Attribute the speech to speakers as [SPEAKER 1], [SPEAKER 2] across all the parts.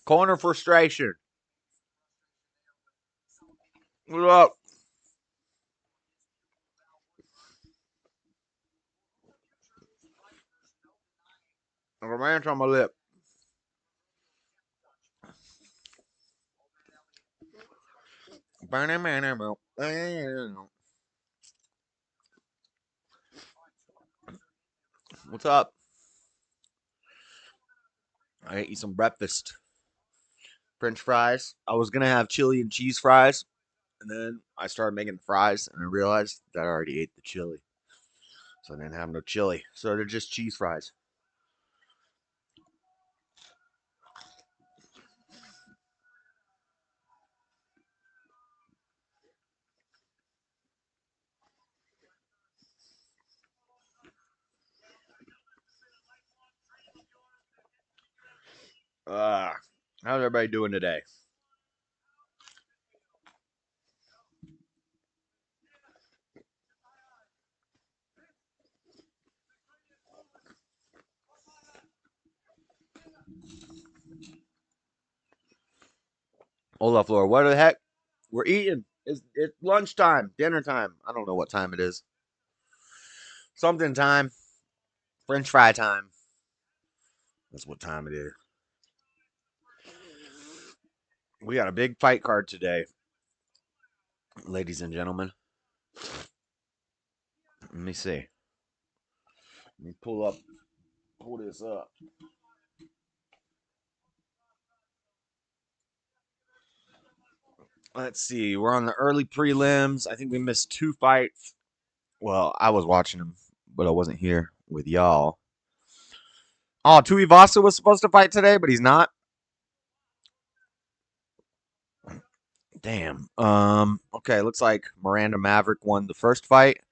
[SPEAKER 1] Corner frustration. What up? A ranch on my lip. What's up? I ate you some breakfast. French fries. I was gonna have chili and cheese fries, and then I started making the fries, and I realized that I already ate the chili, so I didn't have no chili. So they're just cheese fries. How's everybody doing today? Olaf, Laura, what the heck? We're eating. It's lunchtime, dinner time. I don't know what time it is. Something time. French fry time. That's what time it is. We got a big fight card today, ladies and gentlemen. Let me see. Let me pull this up. Let's see. We're on the early prelims. I think we missed 2 fights. Well, I was watching them, but I wasn't here with y'all. Oh, Tuivasa was supposed to fight today, but he's not. Damn. Okay, looks like Miranda Maverick won the first fight.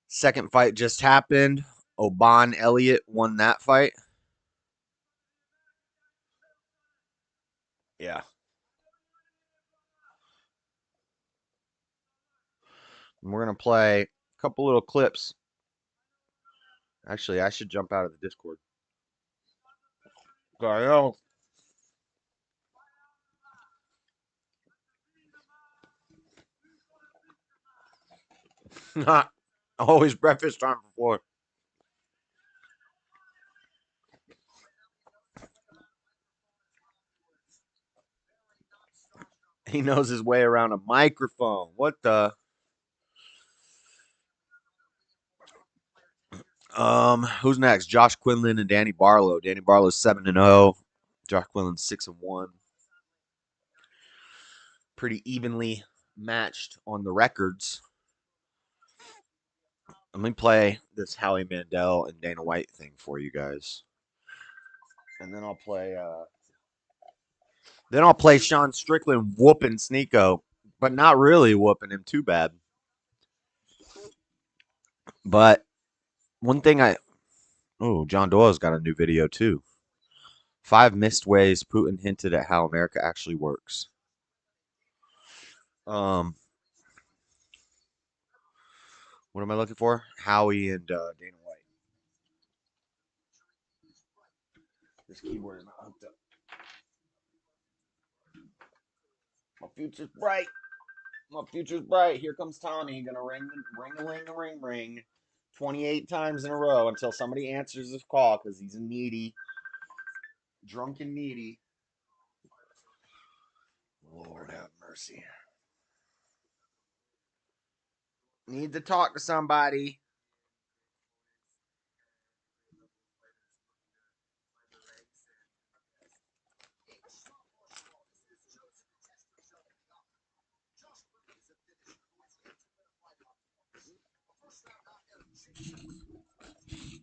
[SPEAKER 1] Second fight just happened. Oban Elliott won that fight. Yeah. And we're gonna play a couple little clips. Actually, I should jump out of the Discord. I know. Not always breakfast time for 4. He knows his way around a microphone. What the? Who's next? Josh Quinlan and Danny Barlow. Danny Barlow's 7-0. Josh Quinlan's 6-1. Pretty evenly matched on the records. Let me play this Howie Mandel and Dana White thing for you guys, and then I'll play Sean Strickland whooping Sneeko, but not really whooping him too bad. But one thing John Doyle's got a new video too. 5 missed ways Putin hinted at how America actually works. What am I looking for? Howie and Dana White. This keyboard is not hooked up. My future's bright. My future's bright. Here comes Tommy. Gonna ring 28 times in a row until somebody answers this call because he's a needy, drunk and needy. Lord have mercy. Need to talk to somebody.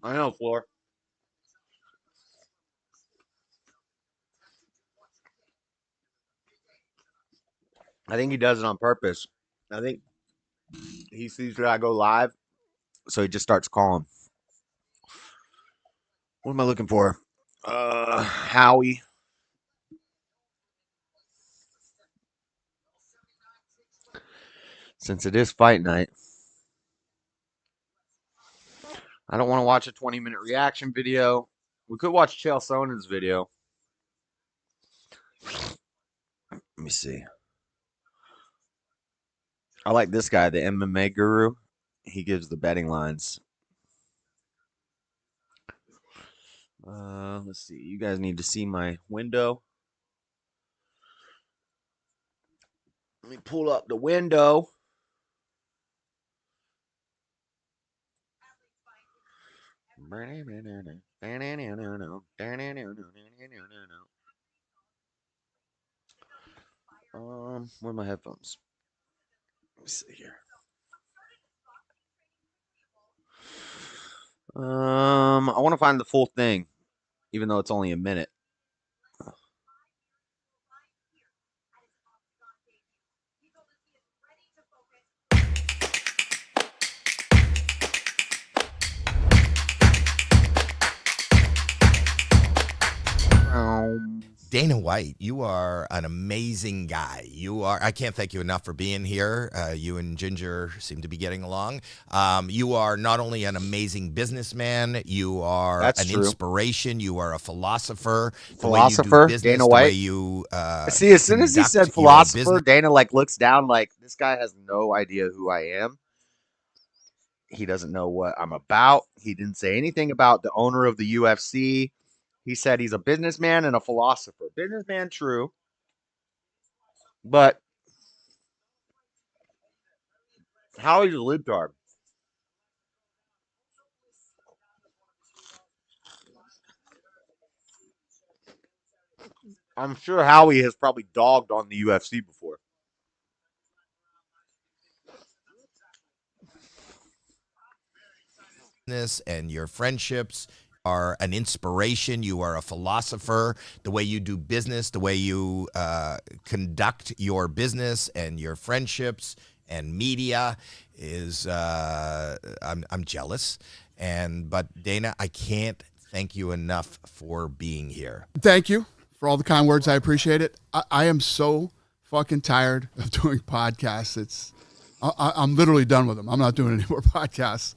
[SPEAKER 1] I know, Floor. I think he does it on purpose. I think he sees that I go live, so he just starts calling. What am I looking for? Howie. Since it is fight night, I don't want to watch a 20-minute reaction video. We could watch Chael Sonnen's video. Let me see. I like this guy, the MMA guru. He gives the betting lines. Let's see. You guys need to see my window. Let me pull up the window. Where are my headphones? Let me see here. I want to find the full thing, even though it's only a minute.
[SPEAKER 2] Dana White, you are an amazing guy. I can't thank you enough for being here. You and Ginger seem to be getting along. You are not only an amazing businessman, you are
[SPEAKER 1] That's true.
[SPEAKER 2] Inspiration. You are a philosopher.
[SPEAKER 1] Philosopher,
[SPEAKER 2] the way you do business,
[SPEAKER 1] Dana White.
[SPEAKER 2] The way you,
[SPEAKER 1] see, as soon as he said philosopher, Dana looks down like, this guy has no idea who I am. He doesn't know what I'm about. He didn't say anything about the owner of the UFC. He said he's a businessman and a philosopher. Businessman, true. But Howie's a libtard. I'm sure Howie has probably dogged on the UFC before.
[SPEAKER 2] And your friendships are an inspiration. You are a philosopher. The way you do business, the way you conduct your business and your friendships and media is I'm jealous. But Dana, I can't thank you enough for being here.
[SPEAKER 3] Thank you for all the kind words. I appreciate it. I am so fucking tired of doing podcasts. I'm literally done with them. I'm not doing any more podcasts.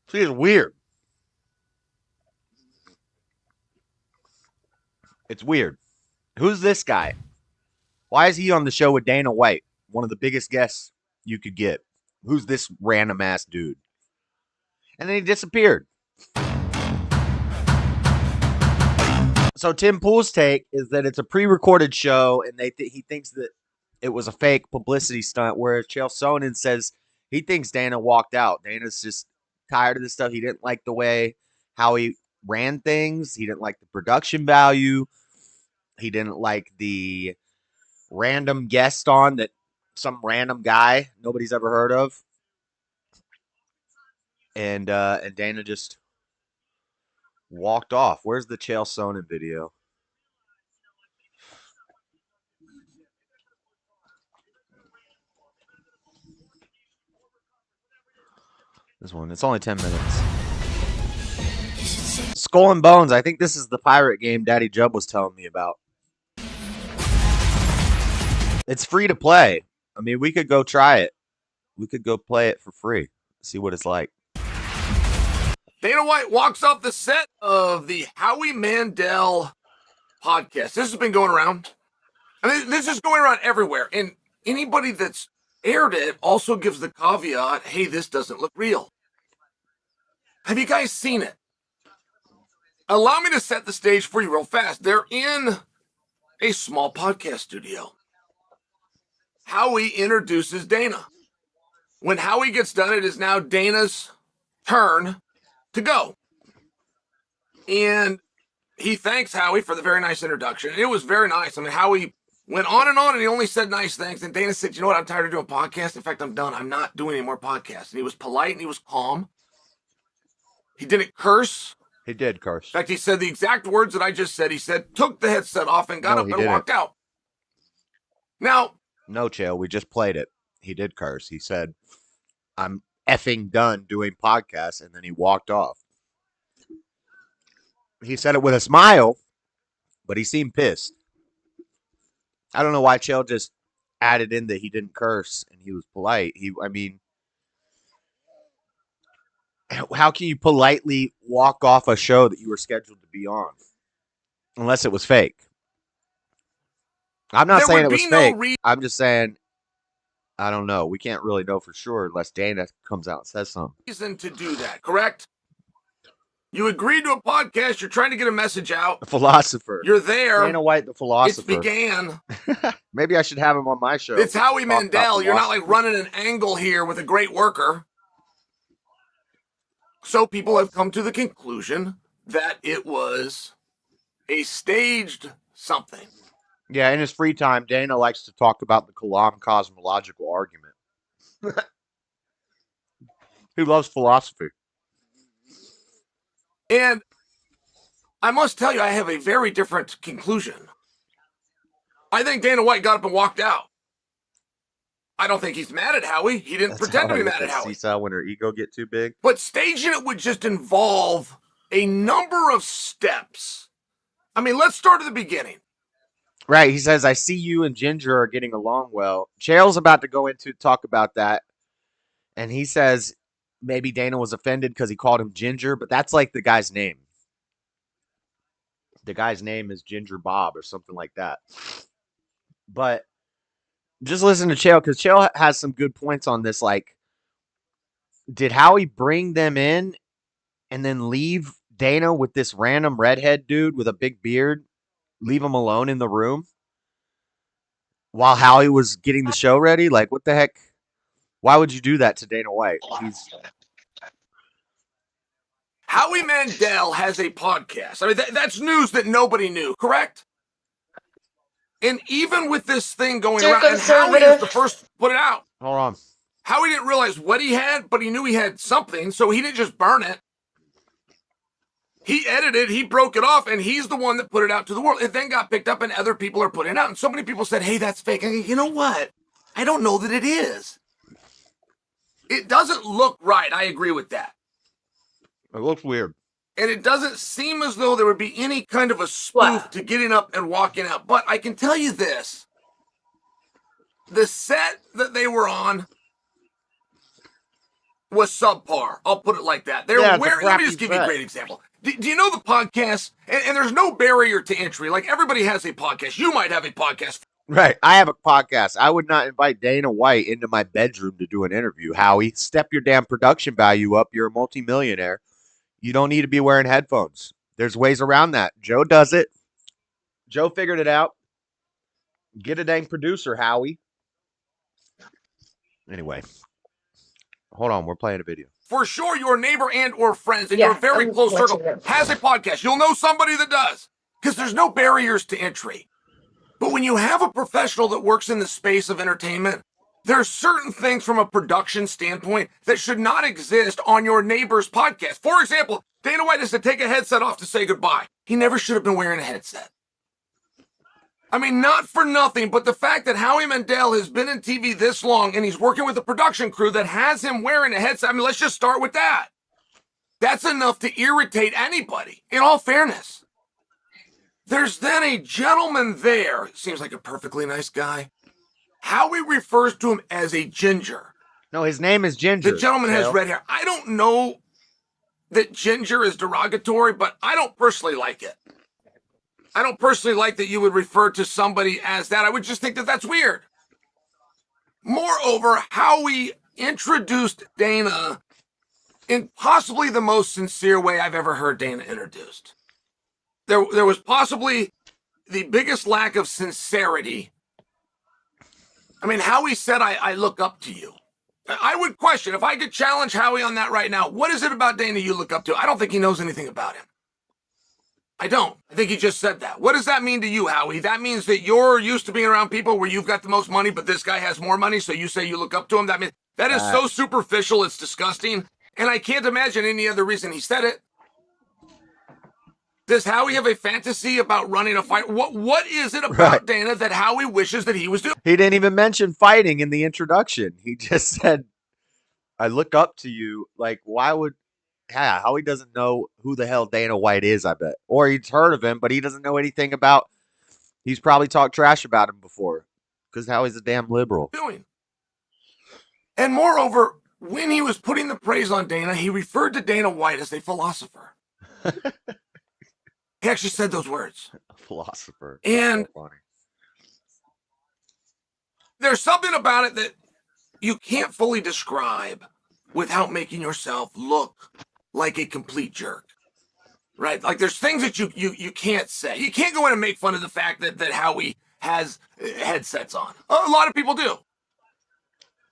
[SPEAKER 1] See, it's weird. It's weird. Who's this guy? Why is he on the show with Dana White? One of the biggest guests you could get. Who's this random ass dude? And then he disappeared. So Tim Pool's take is that it's a pre-recorded show, and he thinks that it was a fake publicity stunt. Whereas Chael Sonnen says he thinks Dana walked out. Dana's just tired of this stuff. He didn't like the way how he ran things. He didn't like the production value. He didn't like the random guest on that some random guy nobody's ever heard of. And Dana just walked off. Where's the Chael Sonnen video? This one. It's only 10 minutes. Skull and Bones. I think this is the pirate game Daddy Jub was telling me about. It's free to play. I mean, we could go try it. We could go play it for free. See what it's like.
[SPEAKER 4] Dana White walks off the set of the Howie Mandel podcast. This has been going around. I mean, this is going around everywhere. And anybody that's aired it also gives the caveat, hey, this doesn't look real. Have you guys seen it? Allow me to set the stage for you real fast. They're in a small podcast studio. Howie introduces Dana. When Howie gets done, it is now Dana's turn to go. And he thanks Howie for the very nice introduction. It was very nice. I mean, Howie went on, and he only said nice things. And Dana said, you know what? I'm tired of doing podcasts. In fact, I'm done. I'm not doing any more podcasts. And he was polite and he was calm. He didn't curse.
[SPEAKER 1] He did curse.
[SPEAKER 4] In fact, he said the exact words that I just said. He said, took the headset off and got up and walked out. Now.
[SPEAKER 1] No, Chael, we just played it. He did curse. He said, I'm effing done doing podcasts. And then he walked off. He said it with a smile, but he seemed pissed. I don't know why Chael just added in that he didn't curse and he was polite. How can you politely walk off a show that you were scheduled to be on? Unless it was fake. I'm not
[SPEAKER 4] there
[SPEAKER 1] saying
[SPEAKER 4] would
[SPEAKER 1] it was
[SPEAKER 4] be no
[SPEAKER 1] fake. I'm just saying I don't know. We can't really know for sure unless Dana comes out and says something.
[SPEAKER 4] reason to do that, correct? You agreed to a podcast. You're trying to get a message out.
[SPEAKER 1] The philosopher.
[SPEAKER 4] You're there.
[SPEAKER 1] Dana White, the
[SPEAKER 4] It's
[SPEAKER 1] philosopher.
[SPEAKER 4] began.
[SPEAKER 1] Maybe I should have him on my show.
[SPEAKER 4] It's Howie
[SPEAKER 1] Talk about
[SPEAKER 4] Mandel. You're not like
[SPEAKER 1] philosophy.
[SPEAKER 4] running an angle here with a great worker. So people have come to the conclusion that it was a staged something.
[SPEAKER 1] Yeah, in his free time, Dana likes to talk about the Kalam cosmological argument. He loves philosophy.
[SPEAKER 4] And I must tell you, I have a very different conclusion. I think Dana White got up and walked out. I don't think he's mad at Howie. He didn't pretend to be mad at Howie.
[SPEAKER 1] Seesaw when her ego get too big.
[SPEAKER 4] But staging it would just involve a number of steps. I mean, let's start at the beginning.
[SPEAKER 1] Right. He says, I see you and Ginger are getting along well. Chael's about to go into talk about that. And he says maybe Dana was offended because he called him Ginger, but that's like the guy's name. The guy's name is Ginger Bob or something like that. But just listen to Chael because Chael has some good points on this. Like, did Howie bring them in and then leave Dana with this random redhead dude with a big beard? Leave him alone in the room while Howie was getting the show ready? Like, what the heck? Why would you do that to Dana White?
[SPEAKER 4] Howie Mandel has a podcast. I mean, that's news that nobody knew, correct? And even with this thing going around, and Howie is the first to put it out.
[SPEAKER 1] Hold on.
[SPEAKER 4] Howie didn't realize what he had, but he knew he had something, so he didn't just burn it. He edited, he broke it off, and he's the one that put it out to the world. It then got picked up, and other people are putting it out. And so many people said, hey, that's fake. And you know what? I don't know that it is. It doesn't look right. I agree with that.
[SPEAKER 1] It looks weird.
[SPEAKER 4] And it doesn't seem as though there would be any kind of a spoof to getting up and walking out. But I can tell you this. The set that they were on was subpar. I'll put it like that. Let me just give you a great example. Do you know the podcast? And there's no barrier to entry. Like, everybody has a podcast. You might have a podcast.
[SPEAKER 1] Right. I have a podcast. I would not invite Dana White into my bedroom to do an interview. Howie, step your damn production value up. You're a multimillionaire. You don't need to be wearing headphones. There's ways around that. Joe does it. Joe figured it out. Get a dang producer, Howie. Anyway. Hold on. We're playing a video.
[SPEAKER 4] For sure, your neighbor and or friends in your very close circle has a podcast. You'll know somebody that does. Because there's no barriers to entry. But when you have a professional that works in the space of entertainment, there are certain things from a production standpoint that should not exist on your neighbor's podcast. For example, Dana White has to take a headset off to say goodbye. He never should have been wearing a headset. I mean, not for nothing, but the fact that Howie Mandel has been in TV this long and he's working with a production crew that has him wearing a headset. I mean, let's just start with that. That's enough to irritate anybody, in all fairness. There's then a gentleman there, seems like a perfectly nice guy. Howie refers to him as a ginger.
[SPEAKER 1] No, his name is Ginger.
[SPEAKER 4] The gentleman has red hair. I don't know that ginger is derogatory, but I don't personally like it. I don't personally like that you would refer to somebody as that. I would just think that that's weird. Moreover, Howie introduced Dana in possibly the most sincere way I've ever heard Dana introduced. There was possibly the biggest lack of sincerity. I mean, Howie said, I look up to you. I would question, if I could challenge Howie on that right now, what is it about Dana you look up to? I don't think he knows anything about him. I don't. I think he just said that. What does that mean to you, Howie? That means that you're used to being around people where you've got the most money, but this guy has more money, so you say you look up to him? That is so superficial, it's disgusting. And I can't imagine any other reason he said it. Does Howie have a fantasy about running a fight? What is it about Dana that Howie wishes that he was doing?
[SPEAKER 1] He didn't even mention fighting in the introduction. He just said, I look up to you. Like, why would... Yeah, Howie doesn't know who the hell Dana White is, I bet. Or he's heard of him, but he doesn't know anything about... He's probably talked trash about him before. Because Howie's a damn liberal.
[SPEAKER 4] And moreover, when he was putting the praise on Dana, he referred to Dana White as a philosopher. He actually said those words.
[SPEAKER 1] A philosopher.
[SPEAKER 4] And
[SPEAKER 1] so funny.
[SPEAKER 4] there's something about it that you can't fully describe without making yourself look like a complete jerk. Right? Like there's things that you can't say. You can't go in and make fun of the fact that Howie has headsets on. A lot of people do.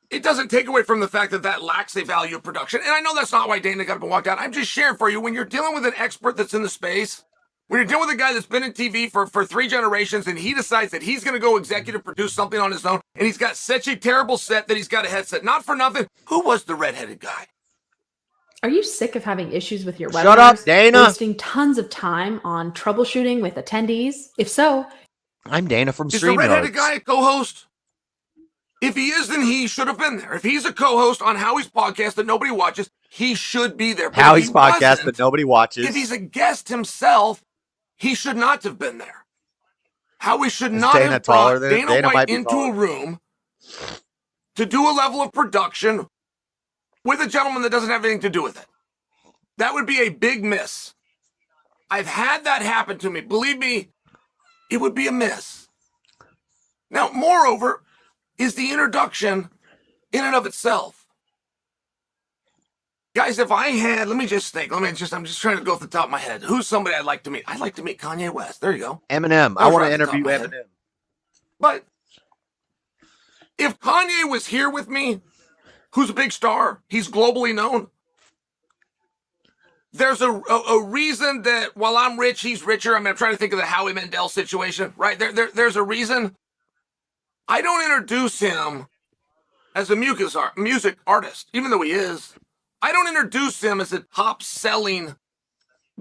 [SPEAKER 4] It doesn't take away from the fact that lacks a value of production. And I know that's not why Dana got up and walked out. I'm just sharing for you, when you're dealing with an expert that's in the space, when you're dealing with a guy that's been in TV for 3 generations, and he decides that he's going to go executive produce something on his own, and he's got such a terrible set that he's got a headset. Not for nothing. Who was the redheaded guy?
[SPEAKER 5] Are you sick of having issues with your webinars?
[SPEAKER 1] Shut up, Dana.
[SPEAKER 5] Wasting tons of time on troubleshooting with attendees? If so,
[SPEAKER 1] I'm Dana from
[SPEAKER 4] Is the redheaded
[SPEAKER 1] StreamYards.
[SPEAKER 4] guy a co-host? If he is, then he should have been there. If he's a co-host on Howie's podcast that nobody watches, he should be there. But
[SPEAKER 1] Howie's
[SPEAKER 4] if he
[SPEAKER 1] podcast
[SPEAKER 4] wasn't,
[SPEAKER 1] that nobody watches.
[SPEAKER 4] if he's a guest himself, he should not have been there. Howie should
[SPEAKER 1] Is
[SPEAKER 4] not
[SPEAKER 1] Dana
[SPEAKER 4] have
[SPEAKER 1] taller
[SPEAKER 4] brought
[SPEAKER 1] than-
[SPEAKER 4] Dana
[SPEAKER 1] Dana might
[SPEAKER 4] White
[SPEAKER 1] be
[SPEAKER 4] into
[SPEAKER 1] taller.
[SPEAKER 4] a room to do a level of production with a gentleman that doesn't have anything to do with it. That would be a big miss. I've had that happen to me. Believe me, it would be a miss. Now, moreover, is the introduction in and of itself. Guys, if I had, let me just think. I'm just trying to go off the top of my head. Who's somebody I'd like to meet? I'd like to meet Kanye West. There you go.
[SPEAKER 1] Eminem. I
[SPEAKER 4] was
[SPEAKER 1] want
[SPEAKER 4] right
[SPEAKER 1] to
[SPEAKER 4] off the top
[SPEAKER 1] interview
[SPEAKER 4] of my head.
[SPEAKER 1] Eminem.
[SPEAKER 4] But if Kanye was here with me, who's a big star, he's globally known. There's a reason that while I'm rich, he's richer. I mean, I'm trying to think of the Howie Mandel situation, right? There's a reason. I don't introduce him as a music artist, even though he is. I don't introduce him as a top-selling,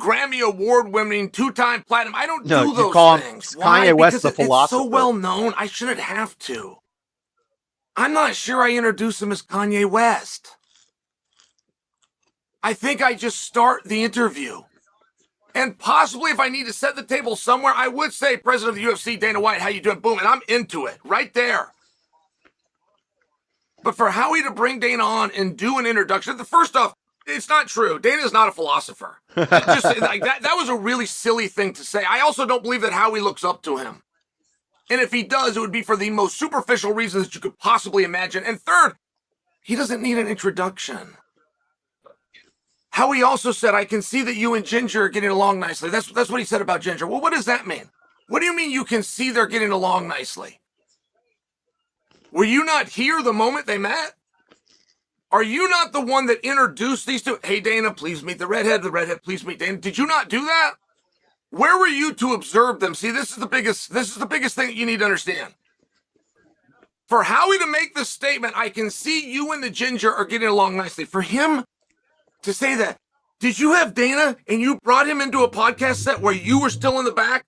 [SPEAKER 4] Grammy Award-winning, 2-time platinum. I don't
[SPEAKER 1] No,
[SPEAKER 4] do
[SPEAKER 1] you
[SPEAKER 4] those
[SPEAKER 1] call him
[SPEAKER 4] things.
[SPEAKER 1] Kanye
[SPEAKER 4] Why?
[SPEAKER 1] West
[SPEAKER 4] Because
[SPEAKER 1] the
[SPEAKER 4] it's so
[SPEAKER 1] philosopher.
[SPEAKER 4] well known, I shouldn't have to. I'm not sure I introduce him as Kanye West. I think I just start the interview. And possibly if I need to set the table somewhere, I would say, President of the UFC, Dana White, how you doing? Boom, and I'm into it, right there. But for Howie to bring Dana on and do an introduction, the first off, it's not true. Dana's not a philosopher. Just like that was a really silly thing to say. I also don't believe that Howie looks up to him. And if he does, it would be for the most superficial reasons that you could possibly imagine. And third, he doesn't need an introduction. Howie also said, I can see that you and Ginger are getting along nicely. That's what he said about Ginger. Well, what does that mean? What do you mean you can see they're getting along nicely? Were you not here the moment they met? Are you not the one that introduced these two? Hey, Dana, please meet the redhead, please meet Dana. Did you not do that? Where were you to observe them? See, this is the biggest thing that you need to understand. For Howie to make the statement, I can see you and the Ginger are getting along nicely. For him to say that, did you have Dana and you brought him into a podcast set where you were still in the back,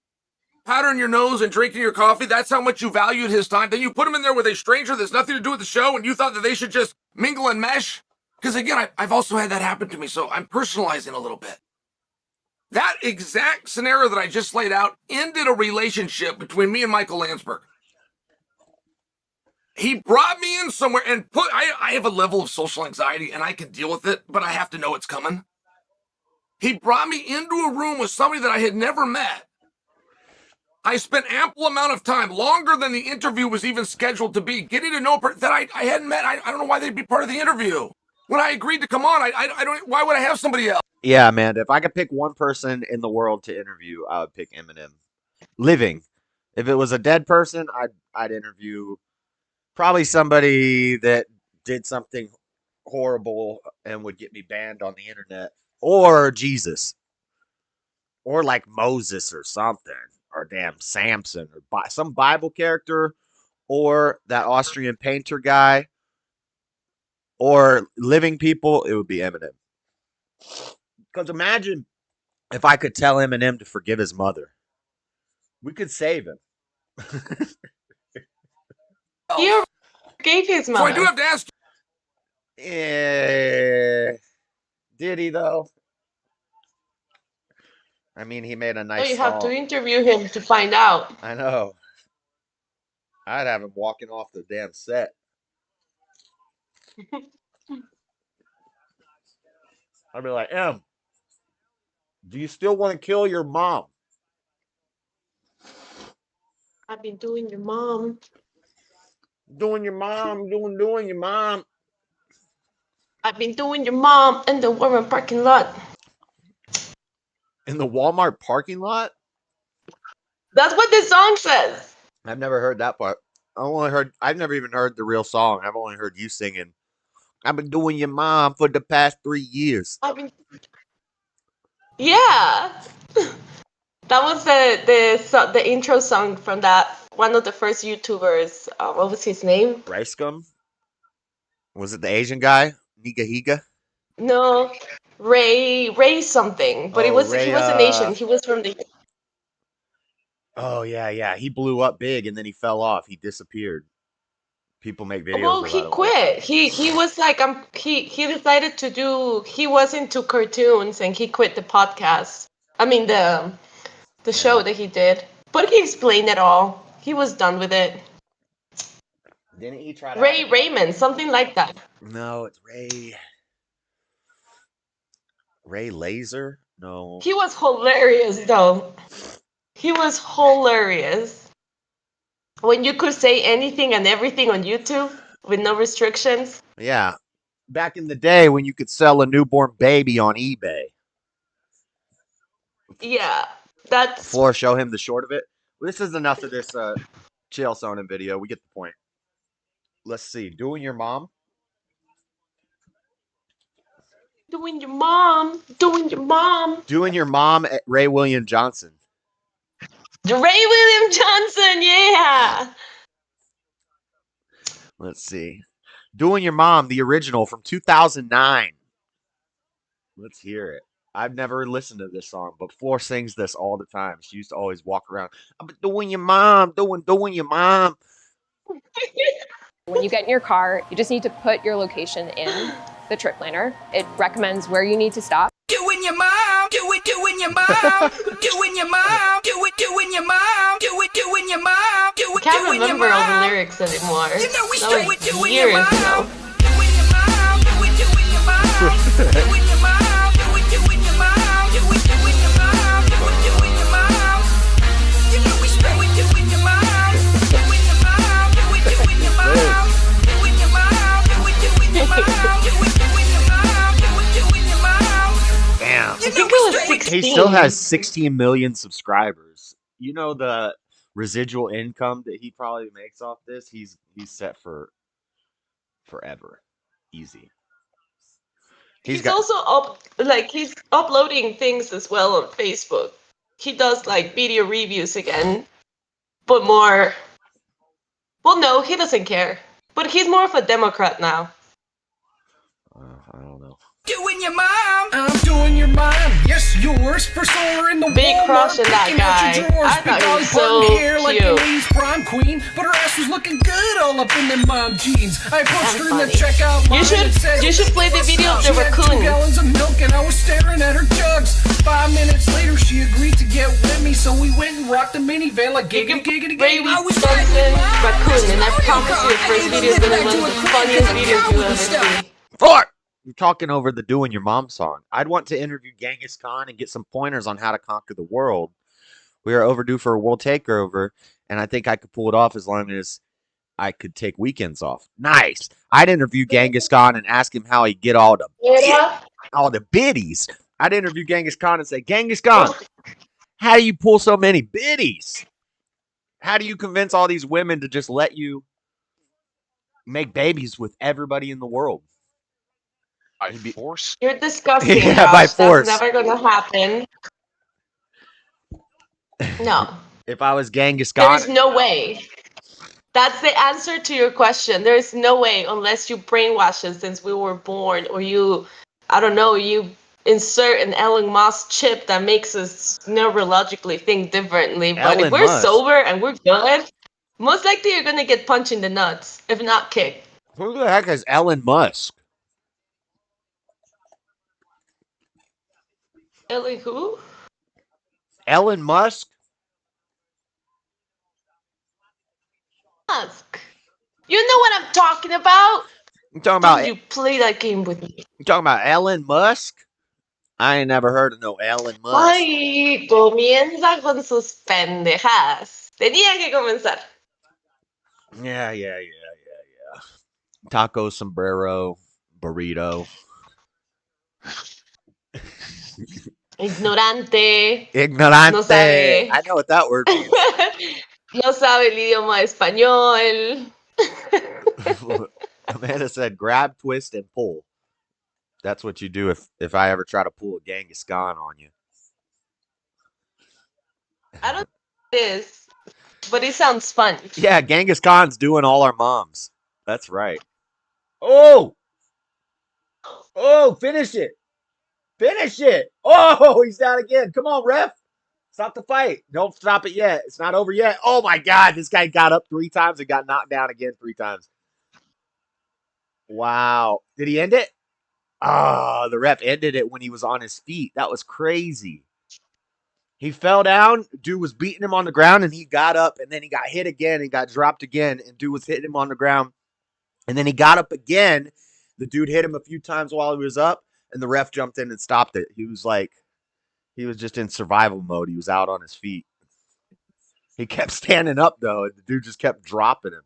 [SPEAKER 4] powdering your nose and drinking your coffee? That's how much you valued his time. Then you put him in there with a stranger that's nothing to do with the show, and you thought that they should just mingle and mesh? Because again, I've also had that happen to me, so I'm personalizing a little bit. That exact scenario that I just laid out ended a relationship between me and Michael Landsberg. He brought me in somewhere and I have a level of social anxiety and I can deal with it, but I have to know it's coming. He brought me into a room with somebody that I had never met. I spent ample amount of time, longer than the interview was even scheduled to be, getting to know that I hadn't met. I don't know why they'd be part of the interview. When I agreed to come on, I don't. Why would I have somebody else?
[SPEAKER 1] Yeah, Amanda, if I could pick one person in the world to interview, I would pick Eminem. Living. If it was a dead person, I'd interview probably somebody that did something horrible and would get me banned on the internet, or Jesus, or like Moses or something, or damn Samson, or some Bible character, or that Austrian painter guy, or living people. It would be Eminem. Because imagine if I could tell Eminem to forgive his mother, we could save him.
[SPEAKER 6] He gave his
[SPEAKER 4] So
[SPEAKER 6] mother.
[SPEAKER 4] I do have to ask.
[SPEAKER 1] Did he though? I mean, he made a
[SPEAKER 6] So
[SPEAKER 1] nice
[SPEAKER 6] you have to
[SPEAKER 1] song.
[SPEAKER 6] interview him to find out.
[SPEAKER 1] I know. I'd have him walking off the damn set. I'd be like, Em, do you still want to kill your mom?
[SPEAKER 6] I've been doing your mom.
[SPEAKER 1] Doing your mom, doing your mom.
[SPEAKER 6] I've been doing your mom in the Walmart parking lot.
[SPEAKER 1] In the Walmart parking lot?
[SPEAKER 6] That's what this song says.
[SPEAKER 1] I've never heard that part. I've never even heard the real song. I've only heard you singing. I've been doing your mom for the past 3 years.
[SPEAKER 6] I've been. Yeah. That was the intro song from that one of the first YouTubers. What was his name?
[SPEAKER 1] Rice gum? Was it the Asian guy? Niga Higa?
[SPEAKER 6] No, Ray something. But
[SPEAKER 1] Oh,
[SPEAKER 6] he
[SPEAKER 1] Ray,
[SPEAKER 6] was an Asian. He was from the.
[SPEAKER 1] oh, yeah. He blew up big and then he fell off. He disappeared. People make videos
[SPEAKER 6] Well,
[SPEAKER 1] about
[SPEAKER 6] he
[SPEAKER 1] it all the
[SPEAKER 6] quit.
[SPEAKER 1] time.
[SPEAKER 6] He was like he decided to do. He was into cartoons and he quit the podcast. I mean the show that he did. But he explained it all. He was done with it.
[SPEAKER 1] Didn't he try to
[SPEAKER 6] Ray Raymond, something like that.
[SPEAKER 1] No, it's Ray Laser? No.
[SPEAKER 6] He was hilarious though. He was hilarious. When you could say anything and everything on YouTube with no restrictions.
[SPEAKER 1] Yeah. Back in the day when you could sell a newborn baby on eBay.
[SPEAKER 6] Yeah, that's
[SPEAKER 1] Floor, show him the short of it. Well, this is enough of this jail sounding video. We get the point. Let's see. Doing your mom?
[SPEAKER 6] doing your mom, doing your mom.
[SPEAKER 1] Doing your mom at Ray William Johnson.
[SPEAKER 6] Ray William Johnson, yeah.
[SPEAKER 1] Let's see. Doing your mom, the original from 2009. Let's hear it. I've never listened to this song, but Floor sings this all the time. She used to always walk around. I'm doing your mom, doing your mom.
[SPEAKER 7] When you get in your car, you just need to put your location in the trip planner. It recommends where you need to stop.
[SPEAKER 8] Doing your mom, doing your mom, doing your mom, doing your mom, doing your mom,
[SPEAKER 6] I can't remember all the lyrics anymore.
[SPEAKER 8] You know we
[SPEAKER 6] That
[SPEAKER 8] straight with
[SPEAKER 6] was
[SPEAKER 8] doing your
[SPEAKER 6] years
[SPEAKER 8] mom,
[SPEAKER 6] ago.
[SPEAKER 8] doing your mom, doing your mom, doing your mom, doing your mom, doing your mom, doing your mom. You know we straight with doing your mom, doing your mom, doing your mom, doing your mom, doing your mom, doing your mom, doing your mom.
[SPEAKER 1] Damn.
[SPEAKER 6] I think it was 16.
[SPEAKER 1] He still has 16 million subscribers. You know the residual income that he probably makes off this? He's set for forever. Easy.
[SPEAKER 6] He's also he's uploading things as well on Facebook. He does like video reviews again, but more. Well, no, he doesn't care. But he's more of a Democrat now.
[SPEAKER 1] I don't know.
[SPEAKER 8] Doing your mom. I'm doing your mom. Yes, yours. For solar in the
[SPEAKER 6] Big
[SPEAKER 8] Walmart,
[SPEAKER 6] crush on that
[SPEAKER 8] picking out
[SPEAKER 6] guy.
[SPEAKER 8] your drawers.
[SPEAKER 6] I thought he was
[SPEAKER 8] Big
[SPEAKER 6] so
[SPEAKER 8] button hair like
[SPEAKER 6] cute.
[SPEAKER 8] an 80s prom queen, but her ass was looking good all up in them mom jeans. I approached her in the
[SPEAKER 6] funny.
[SPEAKER 8] checkout line.
[SPEAKER 6] You should play the video of the
[SPEAKER 8] She had 2
[SPEAKER 6] raccoon.
[SPEAKER 8] gallons of milk and I was staring at her jugs. 5 minutes later, she agreed to get with me, so we went and rocked the minivan like giggity giggity
[SPEAKER 6] Ray
[SPEAKER 8] giggity. I was
[SPEAKER 6] Johnson raccoon, and I promise you, the first video is gonna be one of the funniest videos you'll ever see.
[SPEAKER 1] Floor! You're talking over the Doing Your Mom song. I'd want to interview Genghis Khan and get some pointers on how to conquer the world. We are overdue for a world takeover, and I think I could pull it off as long as I could take weekends off. Nice. I'd interview Genghis Khan and ask him how he get all the biddies. I'd interview Genghis Khan and say, Genghis Khan, how do you pull so many biddies? How do you convince all these women to just let you make babies with everybody in the world?
[SPEAKER 9] By force?
[SPEAKER 6] You're disgusting,
[SPEAKER 1] Yeah,
[SPEAKER 6] Josh.
[SPEAKER 1] by force.
[SPEAKER 6] That's never gonna happen. No.
[SPEAKER 1] If I was Genghis Khan,
[SPEAKER 6] There's no way. That's the answer to your question. There's no way unless you brainwash us since we were born, or you insert an Elon Musk chip that makes us neurologically think differently. But
[SPEAKER 1] Elon
[SPEAKER 6] if we're
[SPEAKER 1] Musk.
[SPEAKER 6] sober and we're good, most likely you're gonna get punched in the nuts, if not kicked.
[SPEAKER 1] Who the heck is Elon Musk?
[SPEAKER 6] Ellie who?
[SPEAKER 1] Elon Musk?
[SPEAKER 6] Musk. You know what I'm talking about?
[SPEAKER 1] I'm talking
[SPEAKER 6] Don't
[SPEAKER 1] about
[SPEAKER 6] you play that game with me.
[SPEAKER 1] you talking about Elon Musk? I ain't never heard of no Elon Musk.
[SPEAKER 6] Ay, comienza con sus pendejas. Tenía que comenzar.
[SPEAKER 1] Yeah. Taco, sombrero, burrito.
[SPEAKER 6] Ignorante.
[SPEAKER 1] Ignorante.
[SPEAKER 6] No sabe.
[SPEAKER 1] I know what that word means.
[SPEAKER 6] No sabe el idioma español.
[SPEAKER 1] Amanda said, grab, twist, and pull. That's what you do if I ever try to pull a Genghis Khan on you.
[SPEAKER 6] I don't know what it is, but it sounds fun.
[SPEAKER 1] Yeah, Genghis Khan's doing all our moms. That's right. Oh! Oh, finish it. Finish it. Oh, he's down again. Come on, ref. Stop the fight. Don't stop it yet. It's not over yet. Oh, my God. This guy got up 3 times and got knocked down again 3 times. Wow. Did he end it? Ah, the ref ended it when he was on his feet. That was crazy. He fell down. Dude was beating him on the ground, and he got up, and then he got hit again and got dropped again, and dude was hitting him on the ground. And then he got up again. The dude hit him a few times while he was up, and the ref jumped in and stopped it. He was just in survival mode. He was out on his feet. He kept standing up, though, and the dude just kept dropping him.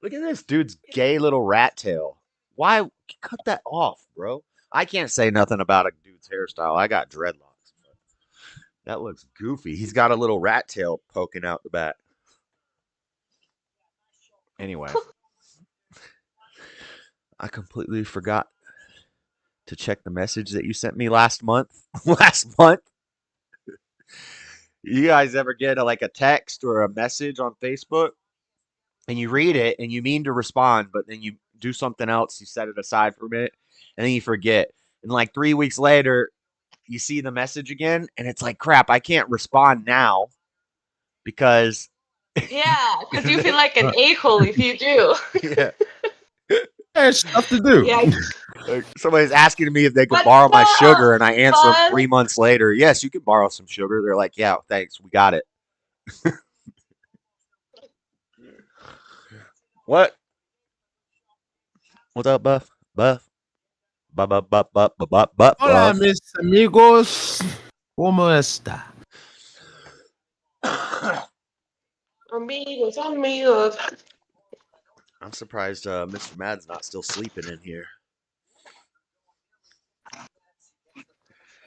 [SPEAKER 1] Look at this dude's gay little rat tail. Why? Cut that off, bro. I can't say nothing about a dude's hairstyle. I got dreadlocks. That looks goofy. He's got a little rat tail poking out the back. Anyway. I completely forgot to check the message that you sent me last month. You guys ever get a text or a message on Facebook and you read it and you mean to respond, but then you do something else, you set it aside for a minute, and then you forget. And 3 weeks later, you see the message again, and it's like, crap, I can't respond now because...
[SPEAKER 6] Yeah, because you feel like an a-hole if you do.
[SPEAKER 1] Yeah.
[SPEAKER 10] There's stuff to do.
[SPEAKER 6] Yeah.
[SPEAKER 1] Somebody's asking me if they could
[SPEAKER 6] But
[SPEAKER 1] borrow my
[SPEAKER 6] no,
[SPEAKER 1] sugar, and I answer them
[SPEAKER 6] fun.
[SPEAKER 1] 3 months later, yes, you can borrow some sugar. They're like, yeah, thanks, we got it. What? What's up, Buff? Buff? Buff?
[SPEAKER 10] Hola, mis amigos. ¿Cómo está?
[SPEAKER 6] Amigos.
[SPEAKER 1] I'm surprised Mr. Mad's not still sleeping in here.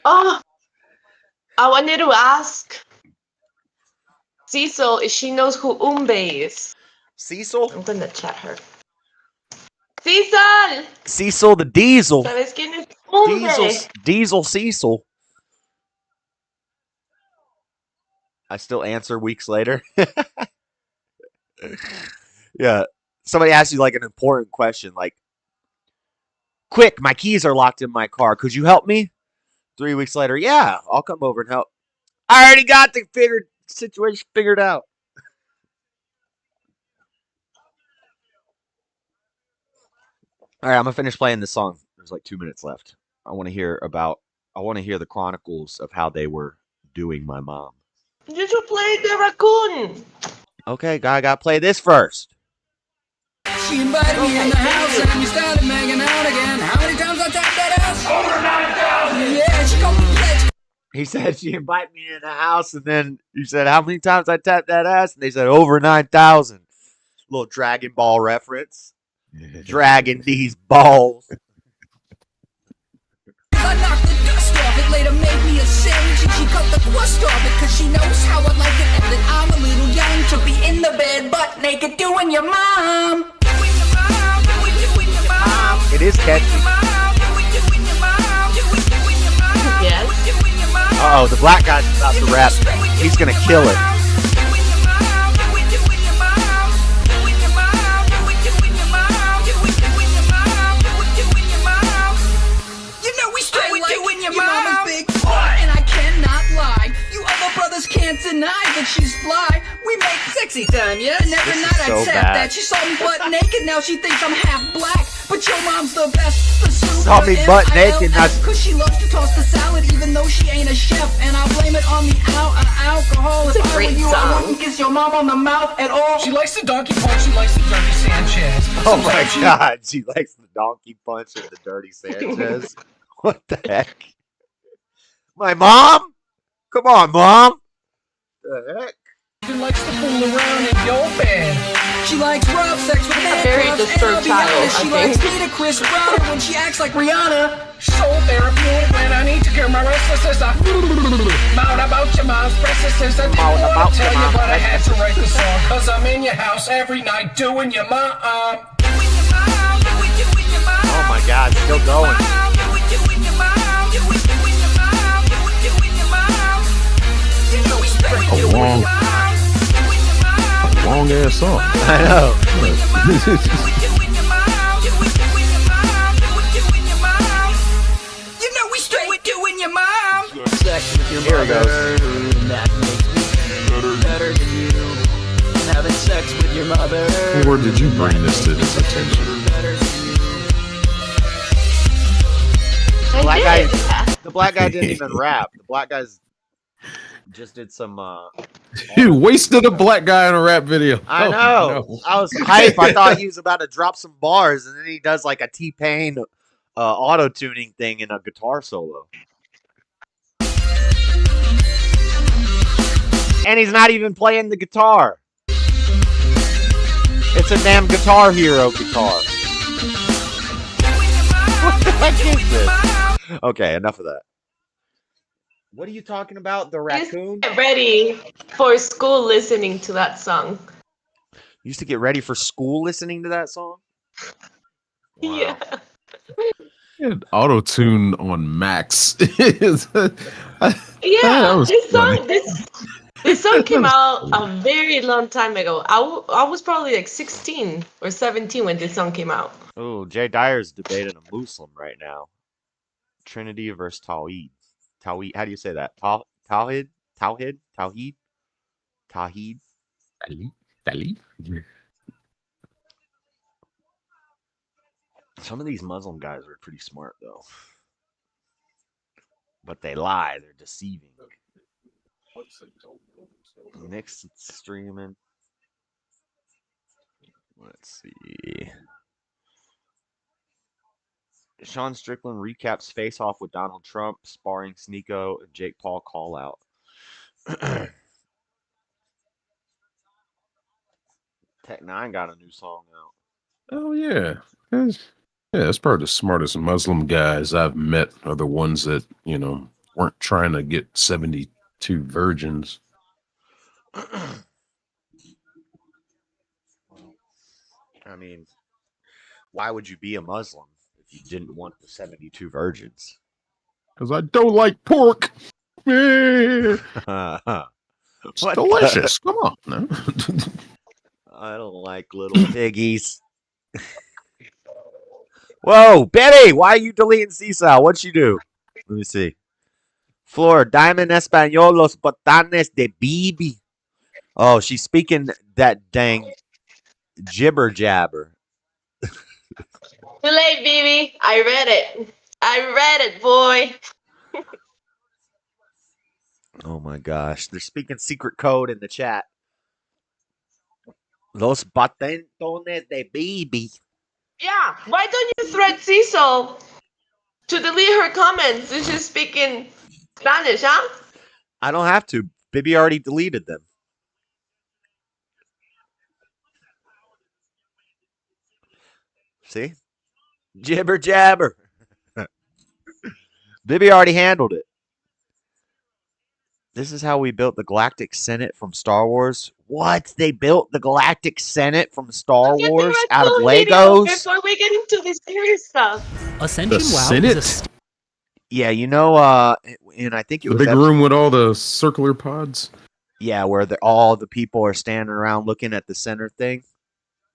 [SPEAKER 6] Oh, I wanted to ask Cecil if she knows who Umbe is.
[SPEAKER 1] Cecil?
[SPEAKER 6] I'm gonna chat her. Cecil!
[SPEAKER 1] Cecil the Diesel.
[SPEAKER 6] ¿Sabes quién es Umbe?
[SPEAKER 1] Diesel Cecil. I still answer weeks later. Yeah. Somebody asks you an important question, quick, my keys are locked in my car. Could you help me? 3 weeks later, yeah, I'll come over and help. I already got the situation figured out. All right, I'm gonna finish playing this song. There's 2 minutes left. I want to hear the chronicles of how they were doing my mom.
[SPEAKER 6] You should play the raccoon.
[SPEAKER 1] Okay, I gotta play this first.
[SPEAKER 8] She invited me in the house and we started making out again. How many times I tapped that ass? Over 9,000! Yeah, she called me bitch.
[SPEAKER 1] He said she invited me in the house, and then you said, how many times I tapped that ass? And they said, over 9,000. Little Dragon Ball reference. Dragging these balls.
[SPEAKER 8] I knocked the dust off it, later made me a sandwich and she cut the crust off it, cause she knows how I like it, and that I'm a little young to be in the bed butt naked doing your mom.
[SPEAKER 1] It is catchy.
[SPEAKER 6] Yes.
[SPEAKER 1] Uh-oh, the black guy's about to rap. He's gonna kill it.
[SPEAKER 8] Your mama's big and I cannot lie. You other brothers can't deny that she's fly. We make sexy time, yeah? And every night I
[SPEAKER 1] so
[SPEAKER 8] tap
[SPEAKER 1] bad.
[SPEAKER 8] that. She saw me butt naked, now she thinks I'm half black. But your mom's the best. The super
[SPEAKER 1] Saw me butt naked, now
[SPEAKER 8] cause she loves to toss the salad even though she ain't a chef. And I blame it on the alcohol.
[SPEAKER 6] It's
[SPEAKER 8] If
[SPEAKER 6] a
[SPEAKER 8] I were
[SPEAKER 6] great
[SPEAKER 8] you, I
[SPEAKER 6] song.
[SPEAKER 8] wouldn't kiss your mom on the mouth at all.
[SPEAKER 11] She likes the donkey punch. She likes the dirty Sanchez.
[SPEAKER 1] Oh my God, she likes the donkey punch and the dirty Sanchez. What the heck? My mom? Come on, Mom. The heck?
[SPEAKER 11] She likes to fool around in your bed. She likes rough sex with
[SPEAKER 6] A very disturbed child,
[SPEAKER 11] She
[SPEAKER 6] I
[SPEAKER 11] likes
[SPEAKER 6] think.
[SPEAKER 11] me to Chris Brown when she acts like Rihanna. Soul therapeutic when I need to cure my restlessness. Mount about your mom's restlessness. I didn't want to tell you, but I had to write the song. Cause I'm in your house every night doing your mom.
[SPEAKER 1] Oh my God, still going.
[SPEAKER 10] A long ass song.
[SPEAKER 1] I know.
[SPEAKER 11] You know we straight doing your mom.
[SPEAKER 12] Sex with your
[SPEAKER 1] Here it
[SPEAKER 12] mother,
[SPEAKER 1] goes.
[SPEAKER 12] and that makes me better than you. And having sex with your mother.
[SPEAKER 10] Or did you bring this to his attention?
[SPEAKER 1] Black guy, the black guy didn't even rap. The black guy's just did some.
[SPEAKER 10] You wasted a black guy in a rap video.
[SPEAKER 1] I
[SPEAKER 10] Oh,
[SPEAKER 1] know.
[SPEAKER 10] no.
[SPEAKER 1] I was hype. I thought he was about to drop some bars, and then he does like a T-Pain auto tuning thing in a guitar solo. And he's not even playing the guitar. It's a damn Guitar Hero guitar. What the heck is this? Okay, enough of that. What are you talking about? The raccoon?
[SPEAKER 6] Get ready for school listening to that song.
[SPEAKER 1] You used to get ready for school listening to that song? Wow.
[SPEAKER 6] Yeah.
[SPEAKER 10] Auto tune on max.
[SPEAKER 6] Yeah, this song came out a very long time ago. I was probably like 16 or 17 when this song came out.
[SPEAKER 1] Oh, Jay Dyer's debating a Muslim right now. Trinity versus Tawhid. Tawhid. How do you say that? Tawhid? Tawhid? Tawhid? Tawhid?
[SPEAKER 10] Tawhid?
[SPEAKER 1] Some of these Muslim guys are pretty smart, though. But they lie. They're deceiving. Next streaming. Let's see. Sean Strickland recaps face-off with Donald Trump, sparring Sneeko and Jake Paul call-out. Tech 9 got a new song out.
[SPEAKER 10] Oh, yeah. That's probably the smartest Muslim guys I've met are the ones that, weren't trying to get 72 virgins.
[SPEAKER 1] I mean, why would you be a Muslim if you didn't want the 72 virgins?
[SPEAKER 10] Because I don't like pork. It's delicious. Come on. No?
[SPEAKER 1] I don't like little piggies. Whoa, Betty, why are you deleting Seesaw? What'd she do? Let me see. Flor, Diamond Español, los botanes de Bibi. Oh, she's speaking that dang jibber jabber.
[SPEAKER 6] Too late, baby. I read it, boy.
[SPEAKER 1] Oh my gosh, they're speaking secret code in the chat. Los botones de Bibi.
[SPEAKER 6] Yeah, why don't you threat Cecil to delete her comments if she's speaking Spanish, huh?
[SPEAKER 1] I don't have to. Bibi already deleted them. See? Jibber jabber. Bibi already handled it. This is how we built the Galactic Senate from Star Wars. What? They built the Galactic Senate from Star Wars out of Legos?
[SPEAKER 6] Before we get into this serious stuff.
[SPEAKER 13] Ascension
[SPEAKER 10] The
[SPEAKER 13] WoW
[SPEAKER 10] Senate?
[SPEAKER 13] is
[SPEAKER 1] Yeah, and I think it
[SPEAKER 10] The
[SPEAKER 1] was
[SPEAKER 10] big room with all the circular pods?
[SPEAKER 1] Yeah, where all the people are standing around looking at the center thing.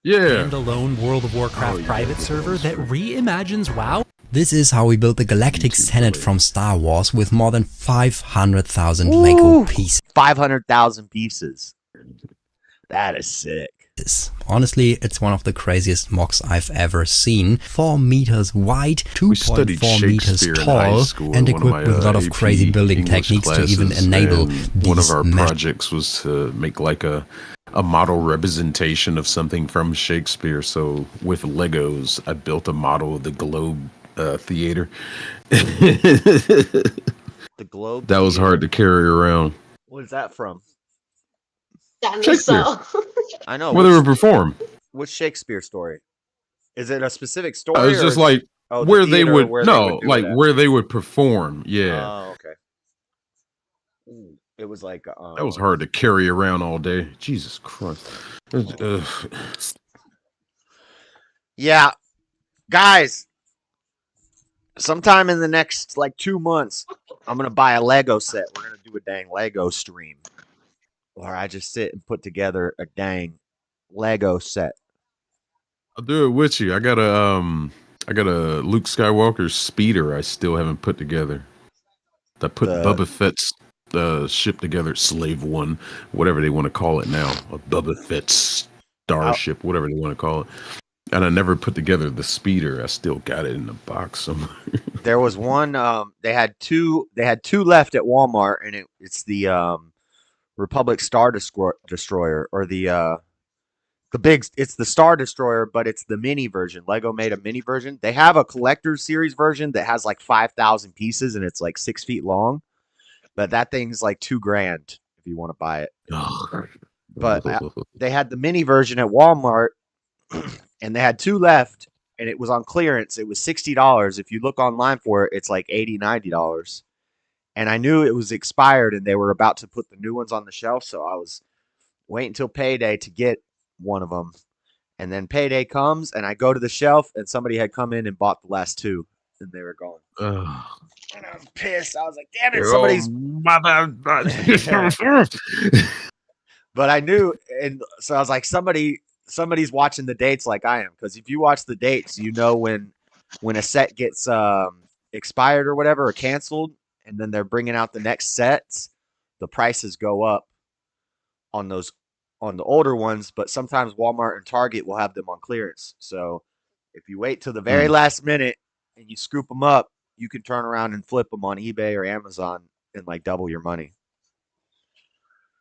[SPEAKER 10] Yeah.
[SPEAKER 13] standalone World of Warcraft private server that reimagines WoW.
[SPEAKER 14] This is how we built the Galactic Senate from Star Wars with more than 500,000 Lego pieces.
[SPEAKER 1] 500,000 pieces. That is sick.
[SPEAKER 14] Honestly, it's one of the craziest mocks I've ever seen. 4 meters wide, 2.4 meters tall, and equipped with a lot of crazy building techniques to even enable these
[SPEAKER 10] one of our projects was to make like a model representation of something from Shakespeare. So with Legos, I built a model of the Globe Theater.
[SPEAKER 1] The Globe
[SPEAKER 10] That was hard to carry around.
[SPEAKER 1] What is that from?
[SPEAKER 10] Shakespeare.
[SPEAKER 1] I know.
[SPEAKER 10] Where they would perform.
[SPEAKER 1] Which Shakespeare story? Is it a specific
[SPEAKER 10] It
[SPEAKER 1] story?
[SPEAKER 10] was just like where they would where they would perform. Yeah.
[SPEAKER 1] Oh, okay. Ooh, it was like
[SPEAKER 10] That was hard to carry around all day. Jesus Christ.
[SPEAKER 1] Yeah, guys. Sometime in the next like 2 months, I'm gonna buy a Lego set. We're gonna do a dang Lego stream, or I just sit and put together a dang Lego set.
[SPEAKER 10] I'll do it with you. I got a Luke Skywalker speeder I still haven't put together. I put Boba Fett's ship together, Slave One, whatever they want to call it now. A Boba Fett starship, whatever they want to call it. And I never put together the speeder. I still got it in the box somewhere.
[SPEAKER 1] There was one. They had two left at Walmart, and it's the Republic Star Destroyer, or the big. It's the Star Destroyer, but it's the mini version. Lego made a mini version. They have a collector's series version that has like 5,000 pieces, and it's like 6 feet long. But that thing's like $2,000 if you want to buy it. But they had the mini version at Walmart. And they had two left, and it was on clearance. It was $60. If you look online for it, it's like $80, $90. And I knew it was expired, and they were about to put the new ones on the shelf, so I was waiting until payday to get one of them. And then payday comes, and I go to the shelf, and somebody had come in and bought the last two, and they were gone. And I was pissed. I was like, damn it, somebody's... But I knew, and so I was like, somebody's watching the dates like I am, because if you watch the dates, you know when a set gets expired or whatever, or canceled, and then they're bringing out the next sets, the prices go up on the older ones. But sometimes Walmart and Target will have them on clearance. So if you wait till the very last minute and you scoop them up, you can turn around and flip them on eBay or Amazon and like double your money.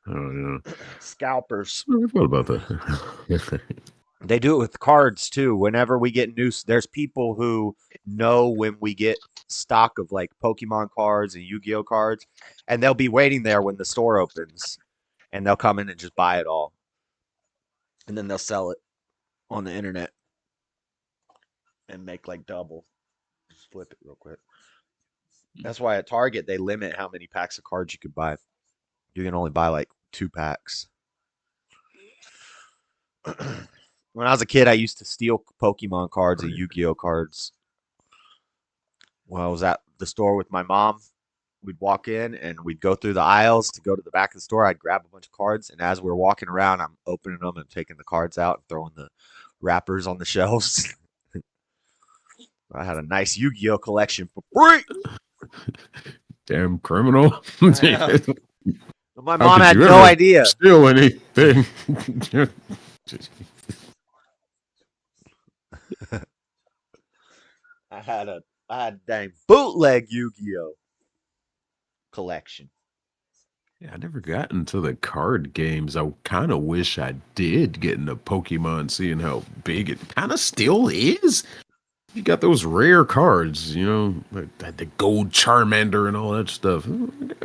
[SPEAKER 10] Oh yeah,
[SPEAKER 1] scalpers.
[SPEAKER 10] What about that?
[SPEAKER 1] They do it with cards too. Whenever we get new, there's people who know when we get stock of like Pokemon cards and Yu-Gi-Oh cards, and they'll be waiting there when the store opens, and they'll come in and just buy it all, and then they'll sell it on the internet and make like double. Just flip it real quick. That's why at Target they limit how many packs of cards you could buy. You can only buy like 2 packs. When I was a kid, I used to steal Pokemon cards and Yu-Gi-Oh cards. When I was at the store with my mom, we'd walk in and we'd go through the aisles to go to the back of the store. I'd grab a bunch of cards, and as we're walking around, I'm opening them and taking the cards out and throwing the wrappers on the shelves. I had a nice Yu-Gi-Oh collection for free.
[SPEAKER 10] Damn criminal.
[SPEAKER 1] My mom had no idea.
[SPEAKER 10] Steal anything.
[SPEAKER 1] I had a dang bootleg Yu-Gi-Oh collection.
[SPEAKER 10] Yeah, I never got into the card games. I kind of wish I did get into Pokemon, seeing how big it kind of still is. You got those rare cards, you know, like the gold Charmander and all that stuff.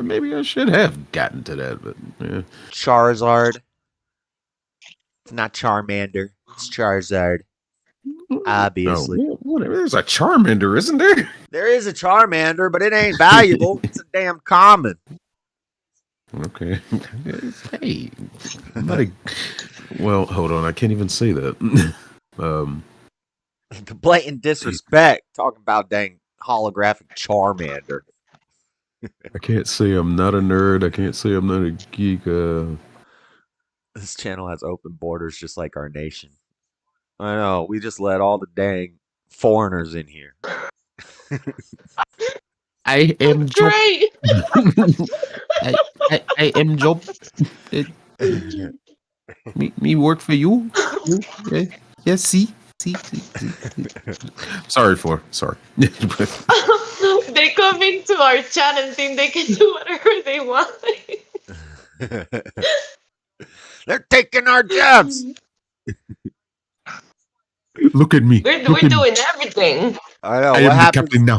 [SPEAKER 10] Maybe I should have gotten to that, but yeah.
[SPEAKER 1] Charizard. It's not Charmander. It's Charizard. Obviously.
[SPEAKER 10] No, whatever. There's a Charmander, isn't there?
[SPEAKER 1] There is a Charmander, but it ain't valuable. It's a damn common.
[SPEAKER 10] Okay. Hey. Well, hold on. I can't even say that.
[SPEAKER 1] The blatant disrespect. Talking about dang holographic Charmander.
[SPEAKER 10] I can't say I'm not a nerd. I can't say I'm not a geek.
[SPEAKER 1] This channel has open borders just like our nation. I know. We just let all the dang foreigners in here.
[SPEAKER 10] I am Job. I am Job. Me work for you. Yeah, see. Sorry.
[SPEAKER 6] They come into our chat and think they can do whatever they want.
[SPEAKER 1] They're taking our jobs.
[SPEAKER 10] Look at me.
[SPEAKER 6] We're doing everything.
[SPEAKER 1] I know.
[SPEAKER 10] I am the captain now.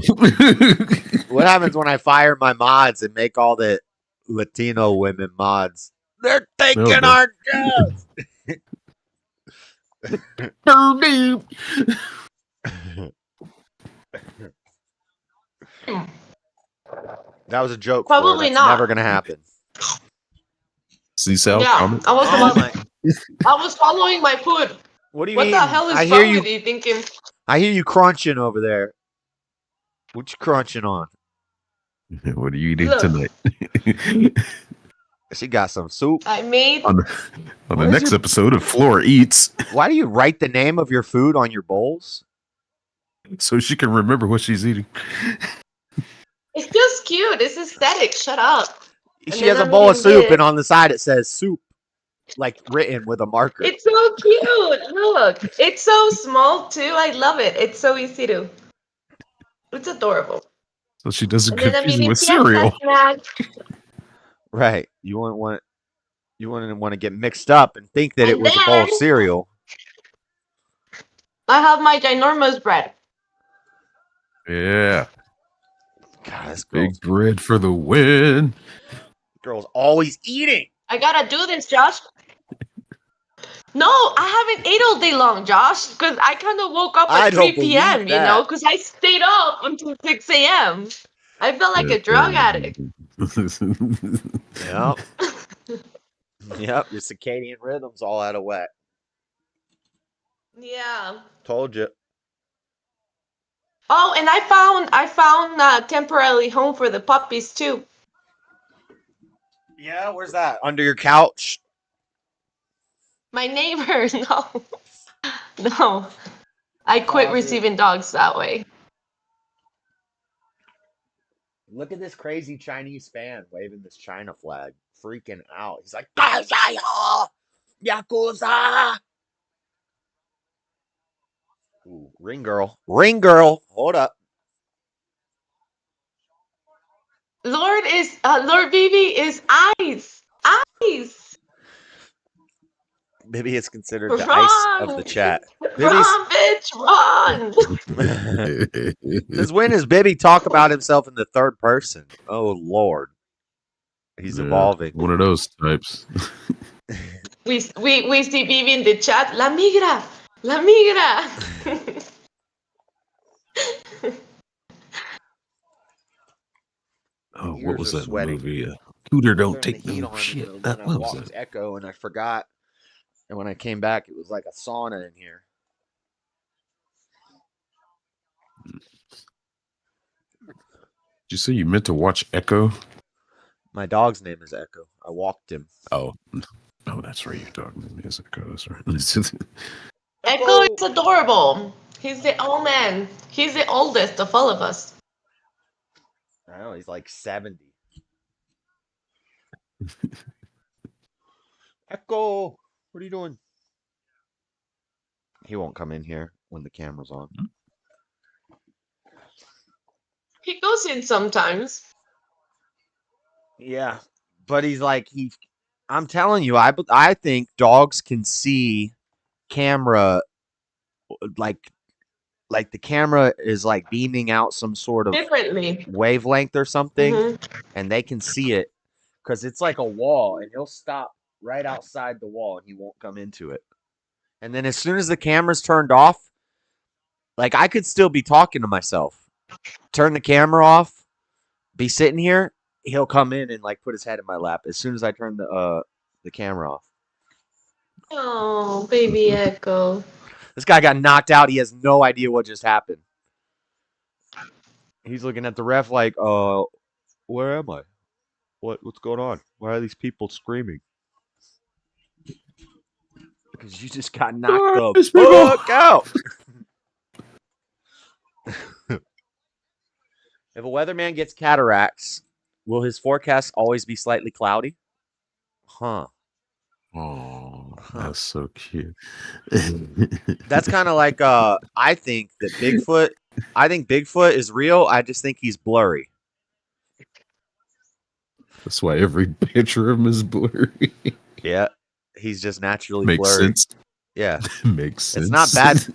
[SPEAKER 1] What happens when I fire my mods and make all the Latino women mods? They're taking
[SPEAKER 10] Okay.
[SPEAKER 1] our jobs. That was a joke.
[SPEAKER 6] Probably
[SPEAKER 1] That's
[SPEAKER 6] not.
[SPEAKER 1] never gonna happen.
[SPEAKER 10] See, Sal,
[SPEAKER 6] Yeah,
[SPEAKER 10] comment.
[SPEAKER 6] I was
[SPEAKER 1] Oh my!
[SPEAKER 6] I was following my food.
[SPEAKER 1] What are you
[SPEAKER 6] What
[SPEAKER 1] eating?
[SPEAKER 6] the hell
[SPEAKER 1] I
[SPEAKER 6] is
[SPEAKER 1] hear
[SPEAKER 6] wrong
[SPEAKER 1] you.
[SPEAKER 6] with you thinking?
[SPEAKER 1] I hear you crunching over there. What you crunching on?
[SPEAKER 10] What are you eating
[SPEAKER 6] Look.
[SPEAKER 10] tonight?
[SPEAKER 1] She got some soup.
[SPEAKER 6] I made
[SPEAKER 10] on the next episode of Flora Eats,
[SPEAKER 1] Why do you write the name of your food on your bowls?
[SPEAKER 10] so she can remember what she's eating.
[SPEAKER 6] it's just cute. It's aesthetic. Shut up. And
[SPEAKER 1] She
[SPEAKER 6] then
[SPEAKER 1] has a
[SPEAKER 6] I'm
[SPEAKER 1] bowl of
[SPEAKER 6] eating
[SPEAKER 1] soup,
[SPEAKER 6] this.
[SPEAKER 1] and on the side it says soup, like written with a marker.
[SPEAKER 6] It's so cute. Look, it's so small too. I love it. It's so easy to. It's adorable.
[SPEAKER 10] So she doesn't
[SPEAKER 6] And then I'm
[SPEAKER 10] confuse it
[SPEAKER 6] eating
[SPEAKER 10] with
[SPEAKER 6] fiesta
[SPEAKER 10] cereal.
[SPEAKER 6] snack.
[SPEAKER 1] Right. You wouldn't want to get mixed up and think that it
[SPEAKER 6] And
[SPEAKER 1] was a bowl of
[SPEAKER 6] then-
[SPEAKER 1] cereal.
[SPEAKER 6] I have my ginormous bread.
[SPEAKER 10] Yeah.
[SPEAKER 1] God, this
[SPEAKER 10] Big bread for the win.
[SPEAKER 1] girl's always eating.
[SPEAKER 6] I gotta do this, Josh. No, I haven't ate all day long, Josh, because I kind of woke up
[SPEAKER 1] I
[SPEAKER 6] at
[SPEAKER 1] don't
[SPEAKER 6] 3 p.m.,
[SPEAKER 1] believe
[SPEAKER 6] you know,
[SPEAKER 1] that.
[SPEAKER 6] because I stayed up until 6 a.m. I felt like a drug addict.
[SPEAKER 1] Yep. Yep. Your circadian rhythm's all out of whack.
[SPEAKER 6] Yeah.
[SPEAKER 1] Told you.
[SPEAKER 6] Oh, and I found a temporary home for the puppies too.
[SPEAKER 1] Yeah, where's that? Under your couch?
[SPEAKER 6] My neighbor, no. No. I quit
[SPEAKER 1] Closet.
[SPEAKER 6] receiving dogs that way.
[SPEAKER 1] Look at this crazy Chinese fan waving this China flag. Freaking out. He's like, Yakuza! Ooh, ring girl. Ring girl. Hold up.
[SPEAKER 6] Lord BB is ice. Ice.
[SPEAKER 1] Bibby is considered the
[SPEAKER 6] Run!
[SPEAKER 1] ice of the chat.
[SPEAKER 6] Run, bitch, run!
[SPEAKER 1] Since when does Bibby talk about himself in the third person? Oh, Lord. He's evolving.
[SPEAKER 10] One of those types.
[SPEAKER 6] We see BB in the chat. La migra. La migra.
[SPEAKER 10] Oh,
[SPEAKER 1] Ears
[SPEAKER 10] what was
[SPEAKER 1] are
[SPEAKER 10] that
[SPEAKER 1] sweating.
[SPEAKER 10] movie? Cooter don't
[SPEAKER 1] Turned
[SPEAKER 10] take
[SPEAKER 1] the heat
[SPEAKER 10] no
[SPEAKER 1] on
[SPEAKER 10] shit.
[SPEAKER 1] and then I
[SPEAKER 10] What was
[SPEAKER 1] walked
[SPEAKER 10] that?
[SPEAKER 1] Echo and I forgot. And when I came back, it was like a sauna in here.
[SPEAKER 10] Did you say you meant to watch Echo?
[SPEAKER 1] My dog's name is Echo. I walked him.
[SPEAKER 10] Oh, that's right. Your dog name is Echo. That's right.
[SPEAKER 6] Echo is adorable. He's the old man. He's the oldest of all of us.
[SPEAKER 1] I know, he's like 70. Echo, what are you doing? He won't come in here when the camera's on.
[SPEAKER 6] He goes in sometimes.
[SPEAKER 1] Yeah, but he's like I'm telling you, I think dogs can see camera like the camera is like beaming out some sort of
[SPEAKER 6] Differently.
[SPEAKER 1] wavelength or something,
[SPEAKER 6] Mhm.
[SPEAKER 1] and they can see it because it's like a wall, and he'll stop right outside the wall, and he won't come into it. And then as soon as the camera's turned off, like I could still be talking to myself. Turn the camera off, be sitting here, he'll come in and like put his head in my lap as soon as I turn the camera off.
[SPEAKER 6] Oh, baby Echo.
[SPEAKER 1] This guy got knocked out. He has no idea what just happened. He's looking at the ref like, where am I? What's going on? Why are these people screaming? Because you just got knocked the fuck out. If a weatherman gets cataracts, will his forecast always be slightly cloudy? Huh.
[SPEAKER 10] Oh, that's so cute.
[SPEAKER 1] That's kind of like I think Bigfoot is real. I just think he's blurry.
[SPEAKER 10] That's why every picture of him is blurry.
[SPEAKER 1] Yeah. He's just naturally
[SPEAKER 10] Makes
[SPEAKER 1] blurry.
[SPEAKER 10] sense.
[SPEAKER 1] Yeah.
[SPEAKER 10] Makes sense.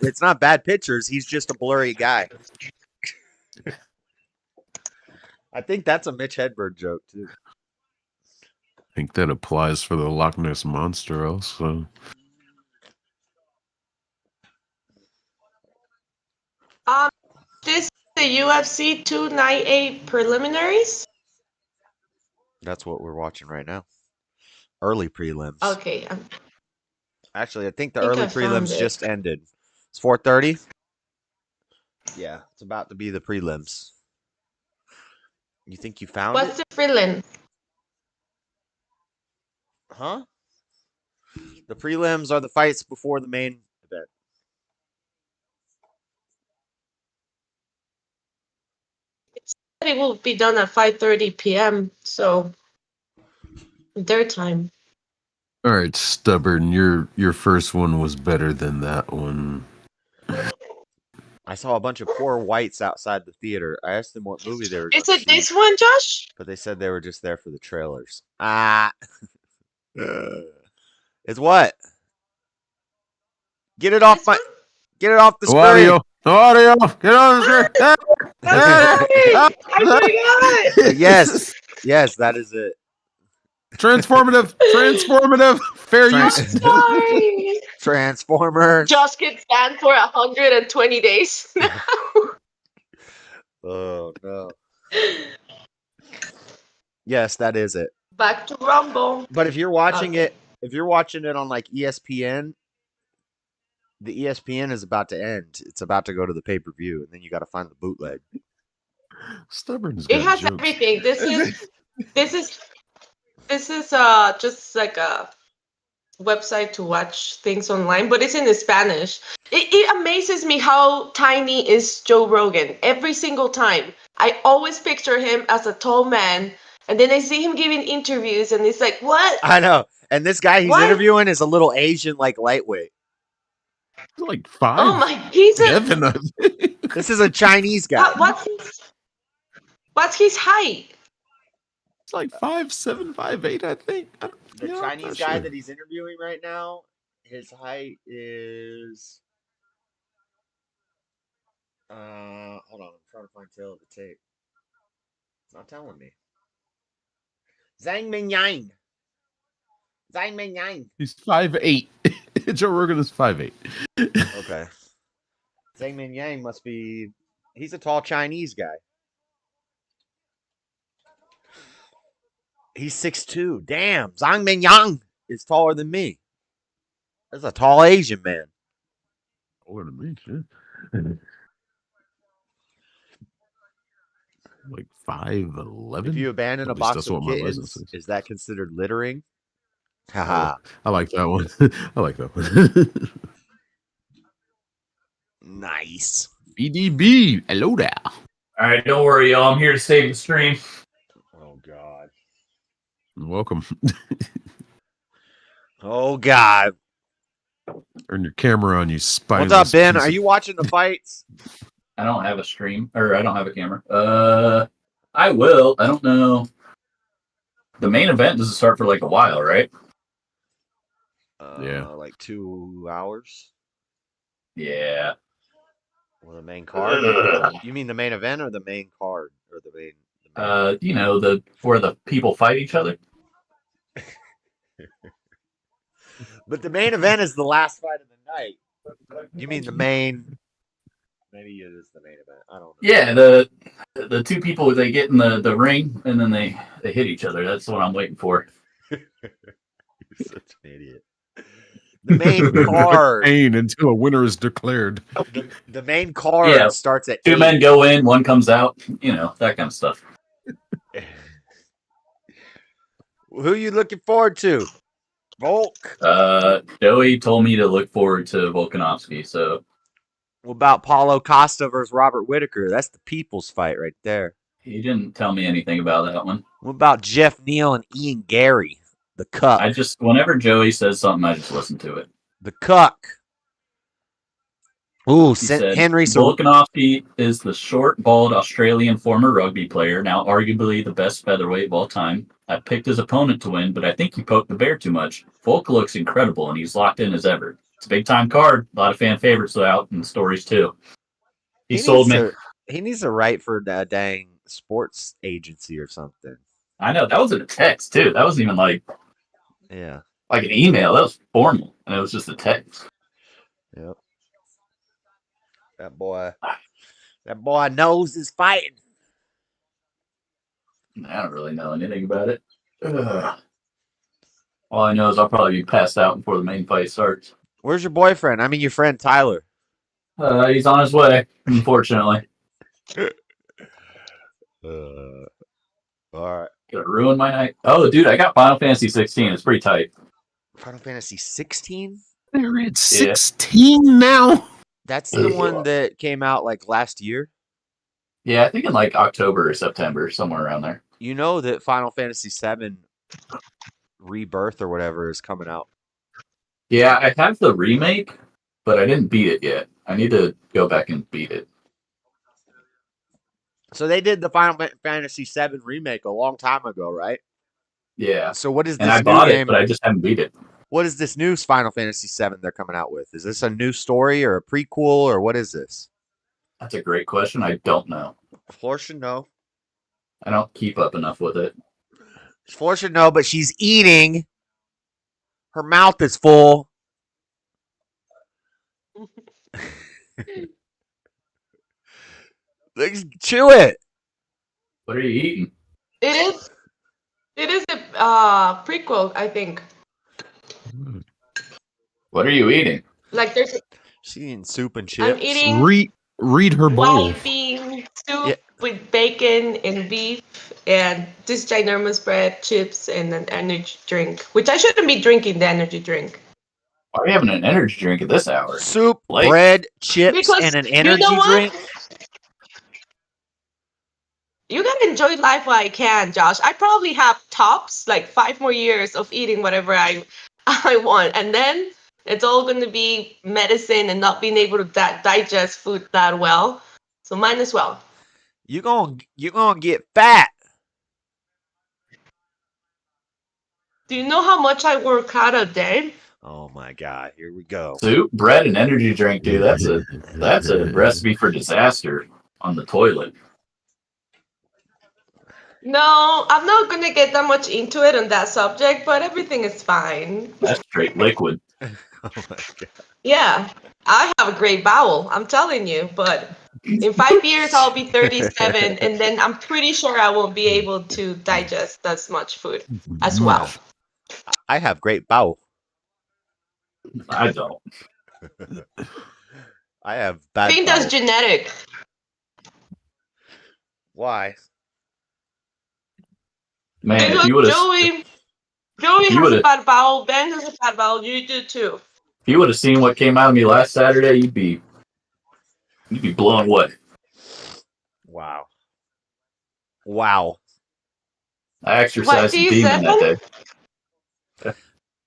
[SPEAKER 1] It's not bad pictures. He's just a blurry guy. I think that's a Mitch Hedberg joke too.
[SPEAKER 10] think that applies for the Loch Ness Monster also.
[SPEAKER 6] This the UFC 298 preliminaries.
[SPEAKER 1] That's what we're watching right now. Early prelims.
[SPEAKER 6] Okay.
[SPEAKER 1] Actually, I think the
[SPEAKER 6] I
[SPEAKER 1] early
[SPEAKER 6] found
[SPEAKER 1] prelims
[SPEAKER 6] it.
[SPEAKER 1] just ended. It's 4:30. Yeah, it's about to be the prelims. You think you found
[SPEAKER 6] What's
[SPEAKER 1] it?
[SPEAKER 6] the prelim?
[SPEAKER 1] Huh? The prelims are the fights before the main event.
[SPEAKER 6] It will be done at 5:30 p.m. So their time.
[SPEAKER 10] All right, Stubborn. Your first one was better than that one.
[SPEAKER 1] I saw a bunch of poor whites outside the theater. I asked them what movie they were going
[SPEAKER 6] Is
[SPEAKER 1] to
[SPEAKER 6] it
[SPEAKER 1] see,
[SPEAKER 6] this one, Josh?
[SPEAKER 1] but they said they were just there for the trailers. Ah. It's what? Get it off my. Get it off the screen.
[SPEAKER 10] Audio. Get on the screen.
[SPEAKER 6] I forgot.
[SPEAKER 1] Yes. Yes, that is it.
[SPEAKER 10] Transformative. Fair use.
[SPEAKER 6] Sorry.
[SPEAKER 1] Transformers.
[SPEAKER 6] Josh can stand for 120 days now.
[SPEAKER 1] Oh no. Yes, that is it.
[SPEAKER 6] Back to Rumble.
[SPEAKER 1] But if you're watching it on like ESPN, the ESPN is about to end. It's about to go to the pay-per-view, and then you got to find the bootleg.
[SPEAKER 10] Stubborn's
[SPEAKER 6] It
[SPEAKER 10] got
[SPEAKER 6] has
[SPEAKER 10] jokes.
[SPEAKER 6] everything. This is just like a website to watch things online, but it's in Spanish. It amazes me how tiny is Joe Rogan. Every single time, I always picture him as a tall man, and then I see him giving interviews, and it's like, what?
[SPEAKER 1] I know. And this guy he's interviewing is a little Asian, like lightweight.
[SPEAKER 10] Like 5.
[SPEAKER 6] Oh my, he's
[SPEAKER 1] This is a Chinese guy.
[SPEAKER 6] What's his height?
[SPEAKER 10] It's like 5'7", 5'8", I think.
[SPEAKER 1] The Chinese guy that he's interviewing right now, his height is. Hold on, I'm trying to find tail of the tape. It's not telling me. Zhang Mingyang.
[SPEAKER 10] He's 5'8". Joe Rogan is 5'8".
[SPEAKER 1] Okay. Zhang Mingyang must be. He's a tall Chinese guy. He's 6'2". Damn, Zhang Mingyang is taller than me. That's a tall Asian man.
[SPEAKER 10] Taller than me, shit. Like 5'11".
[SPEAKER 1] If you abandon a box of kittens, is that considered littering? Haha.
[SPEAKER 10] I like that one. I like that one.
[SPEAKER 1] Nice.
[SPEAKER 10] BDB, hello there.
[SPEAKER 15] All right, don't worry, y'all. I'm here to save the stream.
[SPEAKER 1] Oh God.
[SPEAKER 10] Welcome.
[SPEAKER 1] Oh God.
[SPEAKER 10] Turn your camera on, you spineless.
[SPEAKER 1] What's up, Ben? Are you watching the fights?
[SPEAKER 15] I don't have a stream, or I don't have a camera. I will. I don't know. The main event doesn't start for like a while, right?
[SPEAKER 10] Yeah.
[SPEAKER 1] Like 2 hours.
[SPEAKER 15] Yeah.
[SPEAKER 1] Well, the main card. You mean the main event or the main card or the main?
[SPEAKER 15] You know, where the people fight each other.
[SPEAKER 1] But the main event is the last fight of the night. You mean the main? Maybe it is the main event. I don't know.
[SPEAKER 15] Yeah, the two people, they get in the ring and then they hit each other. That's what I'm waiting for.
[SPEAKER 1] You're such an idiot. The main card.
[SPEAKER 10] Pain until a winner is declared.
[SPEAKER 1] The main card starts at
[SPEAKER 15] 2
[SPEAKER 1] 8.
[SPEAKER 15] men go in, one comes out. You know, that kind of stuff.
[SPEAKER 1] Who you looking forward to? Volk.
[SPEAKER 15] Joey told me to look forward to Volkanovski. So,
[SPEAKER 1] what about Paulo Costa versus Robert Whitaker? That's the people's fight right there.
[SPEAKER 15] He didn't tell me anything about that one.
[SPEAKER 1] What about Jeff Neal and Ian Gary? The Cuck.
[SPEAKER 15] Whenever Joey says something, I just listen to it.
[SPEAKER 1] The Cuck. Ooh,
[SPEAKER 15] Henry Volkanovski is the short, bald Australian former rugby player, now arguably the best featherweight of all time. I picked his opponent to win, but I think he poked the bear too much. Volk looks incredible, and he's locked in as ever. It's a big-time card. A lot of fan favorites out and stories, too. He sold me.
[SPEAKER 1] He needs to write for a dang sports agency or something.
[SPEAKER 15] I know that was a text too. That wasn't even like
[SPEAKER 1] an
[SPEAKER 15] email. That was formal, and it was just a text.
[SPEAKER 1] Yep. That boy knows his fighting.
[SPEAKER 15] I don't really know anything about it. Ugh. All I know is I'll probably be passed out before the main fight starts.
[SPEAKER 1] Where's your boyfriend? I mean, your friend Tyler.
[SPEAKER 15] He's on his way, unfortunately.
[SPEAKER 1] All right.
[SPEAKER 15] Gonna ruin my night. Oh, dude, I got Final Fantasy 16. It's pretty tight.
[SPEAKER 1] Final Fantasy 16?
[SPEAKER 10] They're at 16 now.
[SPEAKER 1] That's the one that came out like last year?
[SPEAKER 15] Yeah, I think in like October or September, somewhere around there.
[SPEAKER 1] You know that Final Fantasy 7 Rebirth or whatever is coming out.
[SPEAKER 15] Yeah, I have the remake, but I didn't beat it yet. I need to go back and beat it.
[SPEAKER 1] So they did the Final Fantasy 7 remake a long time ago, right?
[SPEAKER 15] Yeah.
[SPEAKER 1] So what is this
[SPEAKER 15] and I
[SPEAKER 1] new
[SPEAKER 15] bought
[SPEAKER 1] game?
[SPEAKER 15] it, but I just haven't beat it.
[SPEAKER 1] What is this new Final Fantasy 7 they're coming out with? Is this a new story or a prequel or what is this?
[SPEAKER 15] That's a great question. I don't know.
[SPEAKER 1] Floor should know.
[SPEAKER 15] I don't keep up enough with it.
[SPEAKER 1] Floor should know, but she's eating. Her mouth is full. Chew it.
[SPEAKER 15] What are you eating?
[SPEAKER 6] It is a prequel, I think.
[SPEAKER 15] What are you eating?
[SPEAKER 6] Like there's
[SPEAKER 1] She's eating soup and chips.
[SPEAKER 6] I'm eating
[SPEAKER 10] read her bowl.
[SPEAKER 6] white bean soup with bacon and beef and this ginormous bread, chips, and an energy drink. Which I shouldn't be drinking the energy drink.
[SPEAKER 15] Why are you having an energy drink at this hour?
[SPEAKER 1] Soup,
[SPEAKER 15] Like,
[SPEAKER 1] bread, chips,
[SPEAKER 6] Because
[SPEAKER 1] and an energy
[SPEAKER 6] you know what?
[SPEAKER 1] drink.
[SPEAKER 6] You gotta enjoy life while I can, Josh. I probably have tops like 5 more years of eating whatever I want, and then it's all gonna be medicine and not being able to digest food that well. So might as well.
[SPEAKER 1] You're gonna get fat.
[SPEAKER 6] Do you know how much I work out a day?
[SPEAKER 1] Oh my god, here we go.
[SPEAKER 15] soup, bread, and energy drink, dude. That's a recipe for disaster on the toilet.
[SPEAKER 6] No, I'm not gonna get that much into it on that subject, but everything is fine.
[SPEAKER 15] That's straight liquid.
[SPEAKER 1] Oh my god.
[SPEAKER 6] Yeah, I have a great bowel, I'm telling you, but in 5 years I'll be 37 and then I'm pretty sure I won't be able to digest as much food as well.
[SPEAKER 1] I have great bowel.
[SPEAKER 15] I don't.
[SPEAKER 1] I have
[SPEAKER 6] I
[SPEAKER 1] bad
[SPEAKER 6] think
[SPEAKER 1] bowel.
[SPEAKER 6] that's genetic.
[SPEAKER 1] Why?
[SPEAKER 15] Man,
[SPEAKER 6] And
[SPEAKER 15] if
[SPEAKER 6] look,
[SPEAKER 15] you would have
[SPEAKER 6] Joey
[SPEAKER 15] you
[SPEAKER 6] has a
[SPEAKER 15] would've-
[SPEAKER 6] bad bowel, Ben has a bad bowel, you do too.
[SPEAKER 15] seen what came out of me last Saturday, you'd be blown away.
[SPEAKER 1] Wow. Wow.
[SPEAKER 15] I exercised the demon that day.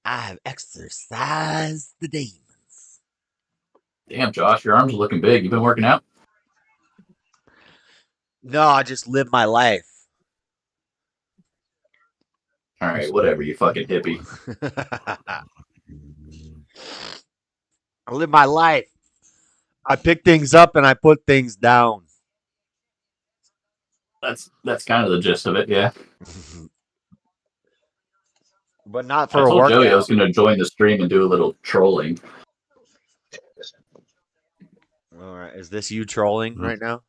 [SPEAKER 1] I have exercised the demons.
[SPEAKER 15] Damn, Josh, your arms are looking big. You been working out?
[SPEAKER 1] No, I just live my life.
[SPEAKER 15] All right, whatever, you fucking hippie.
[SPEAKER 1] I live my life. I pick things up and I put things down.
[SPEAKER 15] That's kind of the gist of it, yeah.
[SPEAKER 1] But not
[SPEAKER 15] I
[SPEAKER 1] for a
[SPEAKER 15] told
[SPEAKER 1] workout.
[SPEAKER 15] Joey I was going to join the stream and do a little trolling.
[SPEAKER 1] All right, is this you trolling right now?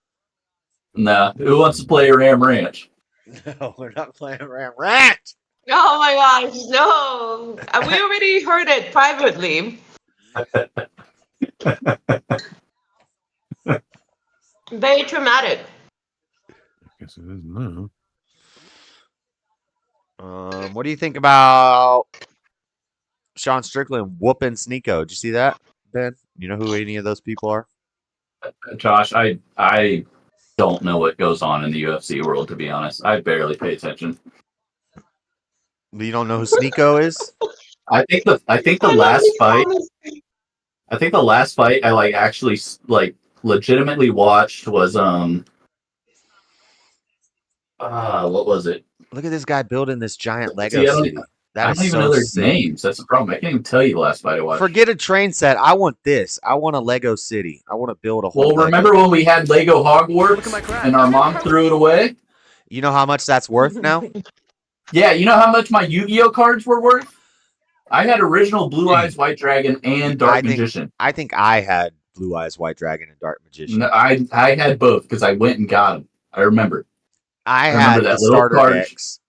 [SPEAKER 15] Nah, who wants to play Ram Ranch?
[SPEAKER 1] No, we're not playing Ram Ranch.
[SPEAKER 6] Oh my gosh, no. We already heard it privately. Very traumatic.
[SPEAKER 10] Guess it is now.
[SPEAKER 1] What do you think about Sean Strickland whooping Sneeko? Did you see that, Ben? You know who any of those people are?
[SPEAKER 15] Josh, I don't know what goes on in the UFC world, to be honest. I barely pay attention.
[SPEAKER 1] You don't know who Sneeko is?
[SPEAKER 15] I think the last fight. I think the last fight I actually legitimately watched was what was it?
[SPEAKER 1] Look at this guy building this giant Lego
[SPEAKER 15] See,
[SPEAKER 1] city.
[SPEAKER 15] I don't even know their names. That's the problem. I can't even tell you the last fight I watched.
[SPEAKER 1] Forget a train set. I want this. I want a Lego city. I want to build a whole.
[SPEAKER 15] Well, remember when we had Lego Hogwarts and our mom threw it away?
[SPEAKER 1] You know how much that's worth now?
[SPEAKER 15] Yeah, you know how much my Yu-Gi-Oh cards were worth? I had original Blue Eyes White Dragon and Dark Magician.
[SPEAKER 1] I think I had Blue Eyes White Dragon and Dark Magician.
[SPEAKER 15] No, I had both because I went and got them. I remember.
[SPEAKER 1] I had the starter decks.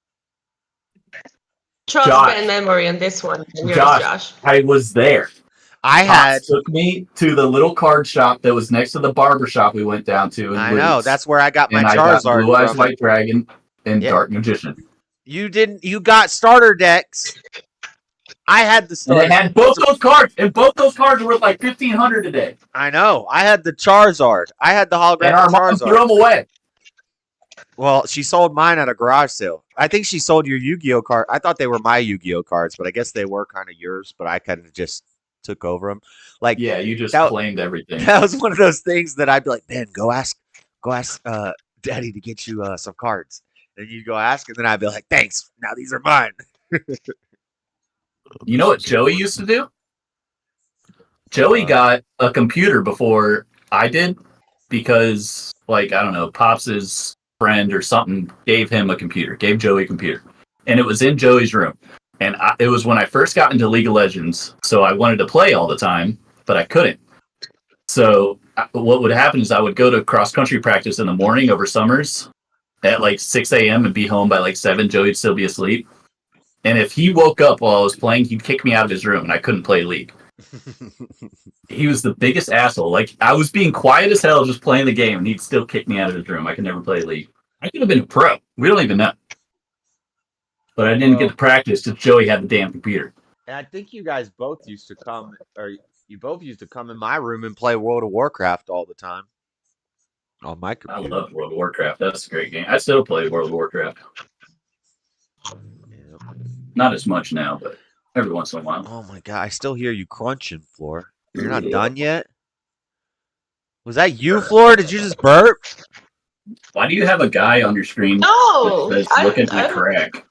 [SPEAKER 6] Trust
[SPEAKER 15] Josh.
[SPEAKER 6] bad memory on this one.
[SPEAKER 15] Josh, I was there.
[SPEAKER 1] Pops
[SPEAKER 15] took me to the little card shop that was next to the barber shop we went down to.
[SPEAKER 1] I know. That's where I got my
[SPEAKER 15] Charizard.
[SPEAKER 1] Charizard.
[SPEAKER 15] I got Blue Eyes White Dragon and Dark Magician.
[SPEAKER 1] You didn't. You got starter decks. I had the starter.
[SPEAKER 15] And it had both those cards, and both those cards were worth like $1,500 a day.
[SPEAKER 1] I know. I had the Charizard. I had the holographic
[SPEAKER 15] and our mom
[SPEAKER 1] Charizard.
[SPEAKER 15] threw them away.
[SPEAKER 1] Well, she sold mine at a garage sale. I think she sold your Yu-Gi-Oh card. I thought they were my Yu-Gi-Oh cards, but I guess they were kind of yours. But I kind of just took over them. Like,
[SPEAKER 15] yeah, you just claimed everything.
[SPEAKER 1] That was one of those things that I'd be like, Ben, go ask Daddy to get you some cards. And you go ask, and then I'd be like, thanks. Now these are mine.
[SPEAKER 15] You know what Joey used to do? Joey got a computer before I did because, like, I don't know, Pops' friend or something gave him a computer, gave Joey a computer. And it was in Joey's room. And it was when I first got into League of Legends, so I wanted to play all the time, but I couldn't. So what would happen is I would go to cross-country practice in the morning over summers at like 6 a.m. and be home by like 7. Joey'd still be asleep. And if he woke up while I was playing, he'd kick me out of his room and I couldn't play League. He was the biggest asshole. Like, I was being quiet as hell just playing the game, and he'd still kick me out of his room. I could never play League. I could have been a pro. We don't even know. But I didn't get to practice because Joey had the damn computer.
[SPEAKER 1] And I think you guys both used to come, or you both used to come in my room and play World of Warcraft all the time. On my computer.
[SPEAKER 15] I love World of Warcraft. That's a great game. I still play World of Warcraft.
[SPEAKER 1] Yeah.
[SPEAKER 15] Not as much now, but every once in a while.
[SPEAKER 1] Oh my god, I still hear you crunching, Floor. You're not done yet? Was that you, Floor? Did you just burp?
[SPEAKER 15] Why do you have a guy on your screen
[SPEAKER 6] No,
[SPEAKER 15] that says, look at my crack?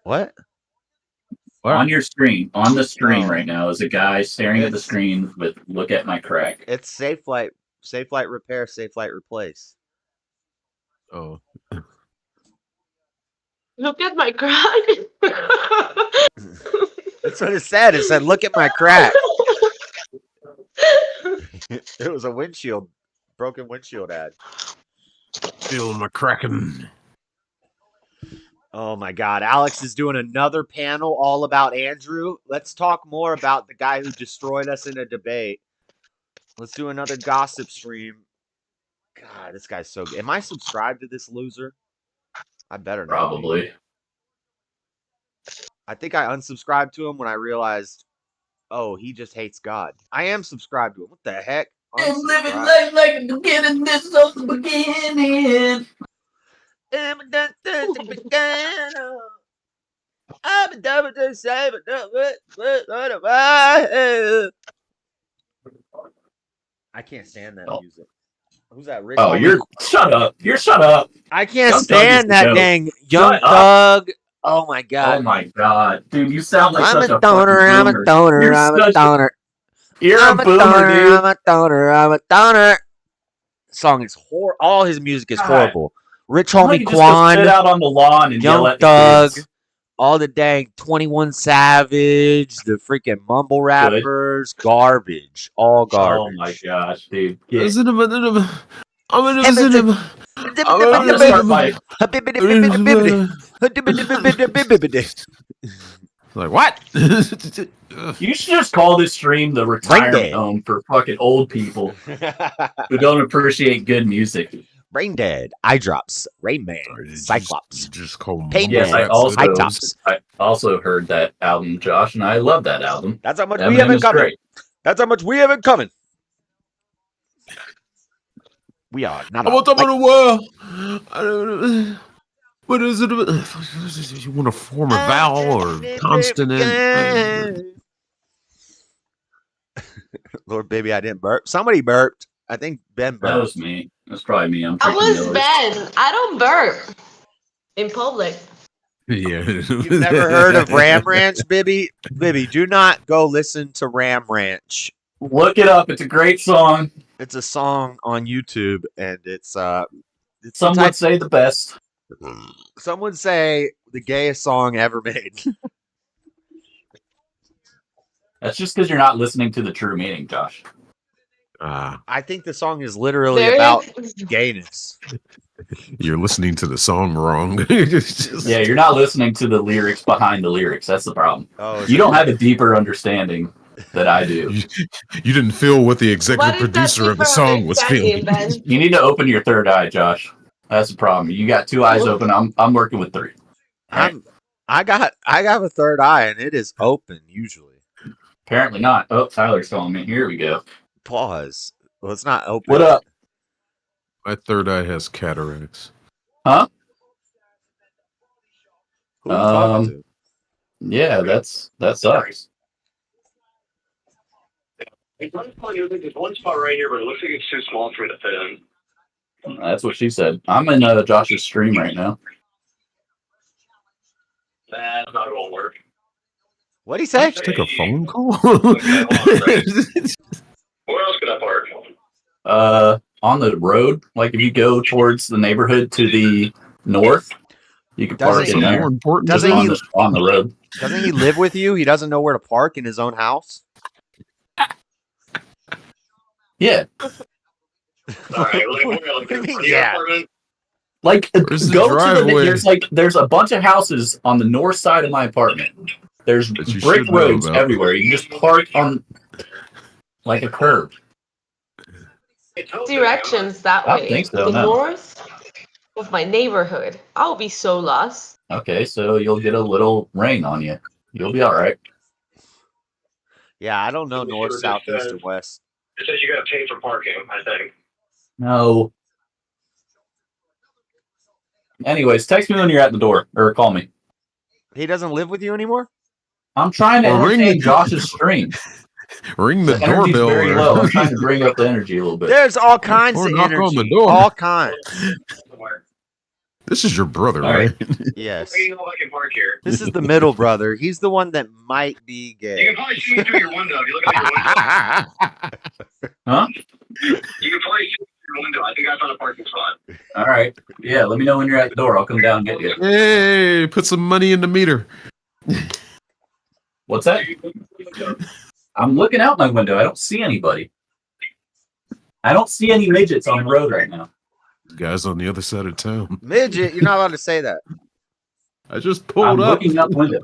[SPEAKER 1] What?
[SPEAKER 15] On your screen, on the screen right now, is a guy staring at the screen with "Look at my crack."
[SPEAKER 1] It's Safe Flight Repair, Safe Flight Replace.
[SPEAKER 10] Oh.
[SPEAKER 6] Look at my crack.
[SPEAKER 1] That's what it said. It said, "Look at my crack." It was a broken windshield ad.
[SPEAKER 10] Feeling my cracking.
[SPEAKER 1] Oh my God. Alex is doing another panel all about Andrew. Let's talk more about the guy who destroyed us in a debate. Let's do another gossip stream. God, this guy's so good. Am I subscribed to this loser? I better not.
[SPEAKER 15] Probably.
[SPEAKER 1] I think I unsubscribed to him when I realized, oh, he just hates God. I am subscribed to him. What the heck?
[SPEAKER 15] And living life like the beginning, this is the beginning.
[SPEAKER 1] I can't stand that music. Who's that? Rich?
[SPEAKER 15] Oh, shut up. Shut up.
[SPEAKER 1] I can't stand that dang Young Thug. Oh my God.
[SPEAKER 15] Oh my God, dude, you sound like such
[SPEAKER 1] a stoner. I'm a stoner. I'm a stoner.
[SPEAKER 15] You're a boomer, dude.
[SPEAKER 1] I'm a stoner. I'm a stoner. Song is horrible. All his music is horrible. Rich Homie Quan,
[SPEAKER 15] sit out on the lawn and
[SPEAKER 1] Young Thug, all the dang 21 Savage, the freaking mumble rappers, garbage, all garbage.
[SPEAKER 15] Oh my gosh, dude!
[SPEAKER 10] Like what?
[SPEAKER 15] You should just call this stream the retirement home for fucking old people who don't appreciate good music.
[SPEAKER 1] Brain Dead, Eye Drops, Rain Man, Cyclops,
[SPEAKER 10] just call
[SPEAKER 1] Pain
[SPEAKER 15] Yes,
[SPEAKER 1] Man,
[SPEAKER 15] I also heard that album, Josh, and I love that album.
[SPEAKER 1] That's how much we have in common. That's how much we have in common. We are not.
[SPEAKER 10] What's up in the world? What is it? You want to form a vowel or consonant?
[SPEAKER 1] Lord, baby, I didn't burp. Somebody burped. I think Ben burped.
[SPEAKER 15] That was me. That's probably me.
[SPEAKER 6] I was Ben. I don't burp in public.
[SPEAKER 10] Yeah.
[SPEAKER 1] You've never heard of Ram Ranch, Bibby? Bibby, do not go listen to Ram Ranch.
[SPEAKER 15] Look it up. It's a great song.
[SPEAKER 1] It's a song on YouTube, and it's
[SPEAKER 15] some would say the best.
[SPEAKER 1] Some would say the gayest song ever made.
[SPEAKER 15] That's just because you're not listening to the true meaning, Josh.
[SPEAKER 1] I think the song is literally about gayness.
[SPEAKER 10] You're listening to the song wrong.
[SPEAKER 15] Yeah, you're not listening to the lyrics behind the lyrics. That's the problem.
[SPEAKER 1] Oh,
[SPEAKER 15] you don't have a deeper understanding that I do.
[SPEAKER 10] You didn't feel what the executive producer of the song was feeling.
[SPEAKER 15] You need to open your third eye, Josh. That's the problem. You got two eyes open. I'm working with three.
[SPEAKER 1] I got a third eye and it is open usually.
[SPEAKER 15] Apparently not. Oh, Tyler's calling me. Here we go.
[SPEAKER 1] Pause. Well, it's not open.
[SPEAKER 15] What up?
[SPEAKER 10] My third eye has cataracts.
[SPEAKER 15] Huh?
[SPEAKER 1] Who are you talking to?
[SPEAKER 15] Yeah, that sucks.
[SPEAKER 16] There's one spot right here, but it looks like it's too small for me to fit in.
[SPEAKER 15] That's what she said. I'm in Josh's stream right now.
[SPEAKER 16] That's not gonna work.
[SPEAKER 1] What'd he say?
[SPEAKER 10] Take a phone call.
[SPEAKER 16] Okay, where else could I park?
[SPEAKER 15] On the road, like if you go towards the neighborhood to the north, you can park in there.
[SPEAKER 1] Doesn't he
[SPEAKER 15] on the road?
[SPEAKER 1] Doesn't he live with you? He doesn't know where to park in his own house.
[SPEAKER 15] Yeah.
[SPEAKER 16] Alright,
[SPEAKER 1] Yeah.
[SPEAKER 15] Like go to
[SPEAKER 10] driveway?
[SPEAKER 15] there's a bunch of houses on the north side of my apartment. There's
[SPEAKER 10] you
[SPEAKER 15] brick
[SPEAKER 10] should know
[SPEAKER 15] roads
[SPEAKER 10] about.
[SPEAKER 15] everywhere. You can just park on like a curb.
[SPEAKER 6] Directions that
[SPEAKER 15] I
[SPEAKER 6] way.
[SPEAKER 15] think so,
[SPEAKER 6] the
[SPEAKER 15] no.
[SPEAKER 6] north of my neighborhood. I'll be so lost.
[SPEAKER 15] Okay, so you'll get a little rain on you. You'll be all right.
[SPEAKER 1] Yeah, I don't know north, south, east, or west.
[SPEAKER 16] It says you gotta pay for parking, I think.
[SPEAKER 15] No. Anyways, text me when you're at the door or call me.
[SPEAKER 1] He doesn't live with you anymore?
[SPEAKER 15] I'm trying to
[SPEAKER 10] Well, ring
[SPEAKER 15] entertain
[SPEAKER 10] the-
[SPEAKER 15] Josh's stream.
[SPEAKER 10] Ring the
[SPEAKER 15] Energy's
[SPEAKER 10] doorbell.
[SPEAKER 15] very
[SPEAKER 10] or-
[SPEAKER 15] low. I'm trying to bring up the energy a little bit.
[SPEAKER 1] There's all kinds
[SPEAKER 10] Or
[SPEAKER 1] of
[SPEAKER 10] knock
[SPEAKER 1] energy.
[SPEAKER 10] on the door.
[SPEAKER 1] All kinds.
[SPEAKER 10] This is your brother,
[SPEAKER 15] All
[SPEAKER 10] right?
[SPEAKER 1] Yes.
[SPEAKER 16] You know I can park here.
[SPEAKER 1] This is the middle brother. He's the one that might be
[SPEAKER 16] You
[SPEAKER 1] gay.
[SPEAKER 16] can probably see me through your window if you look out your window.
[SPEAKER 15] Huh?
[SPEAKER 16] You can probably see me through your window. I think I found a parking spot.
[SPEAKER 15] All right. Yeah, let me know when you're at the door. I'll come down and get you.
[SPEAKER 10] Hey, put some money in the meter.
[SPEAKER 15] What's that? I'm looking out my window. I don't see anybody. I don't see any midgets on the road right now.
[SPEAKER 10] Guys on the other side of town.
[SPEAKER 1] Midget, you're not allowed to say that.
[SPEAKER 10] I just pulled
[SPEAKER 15] I'm
[SPEAKER 10] up.
[SPEAKER 15] looking out the window.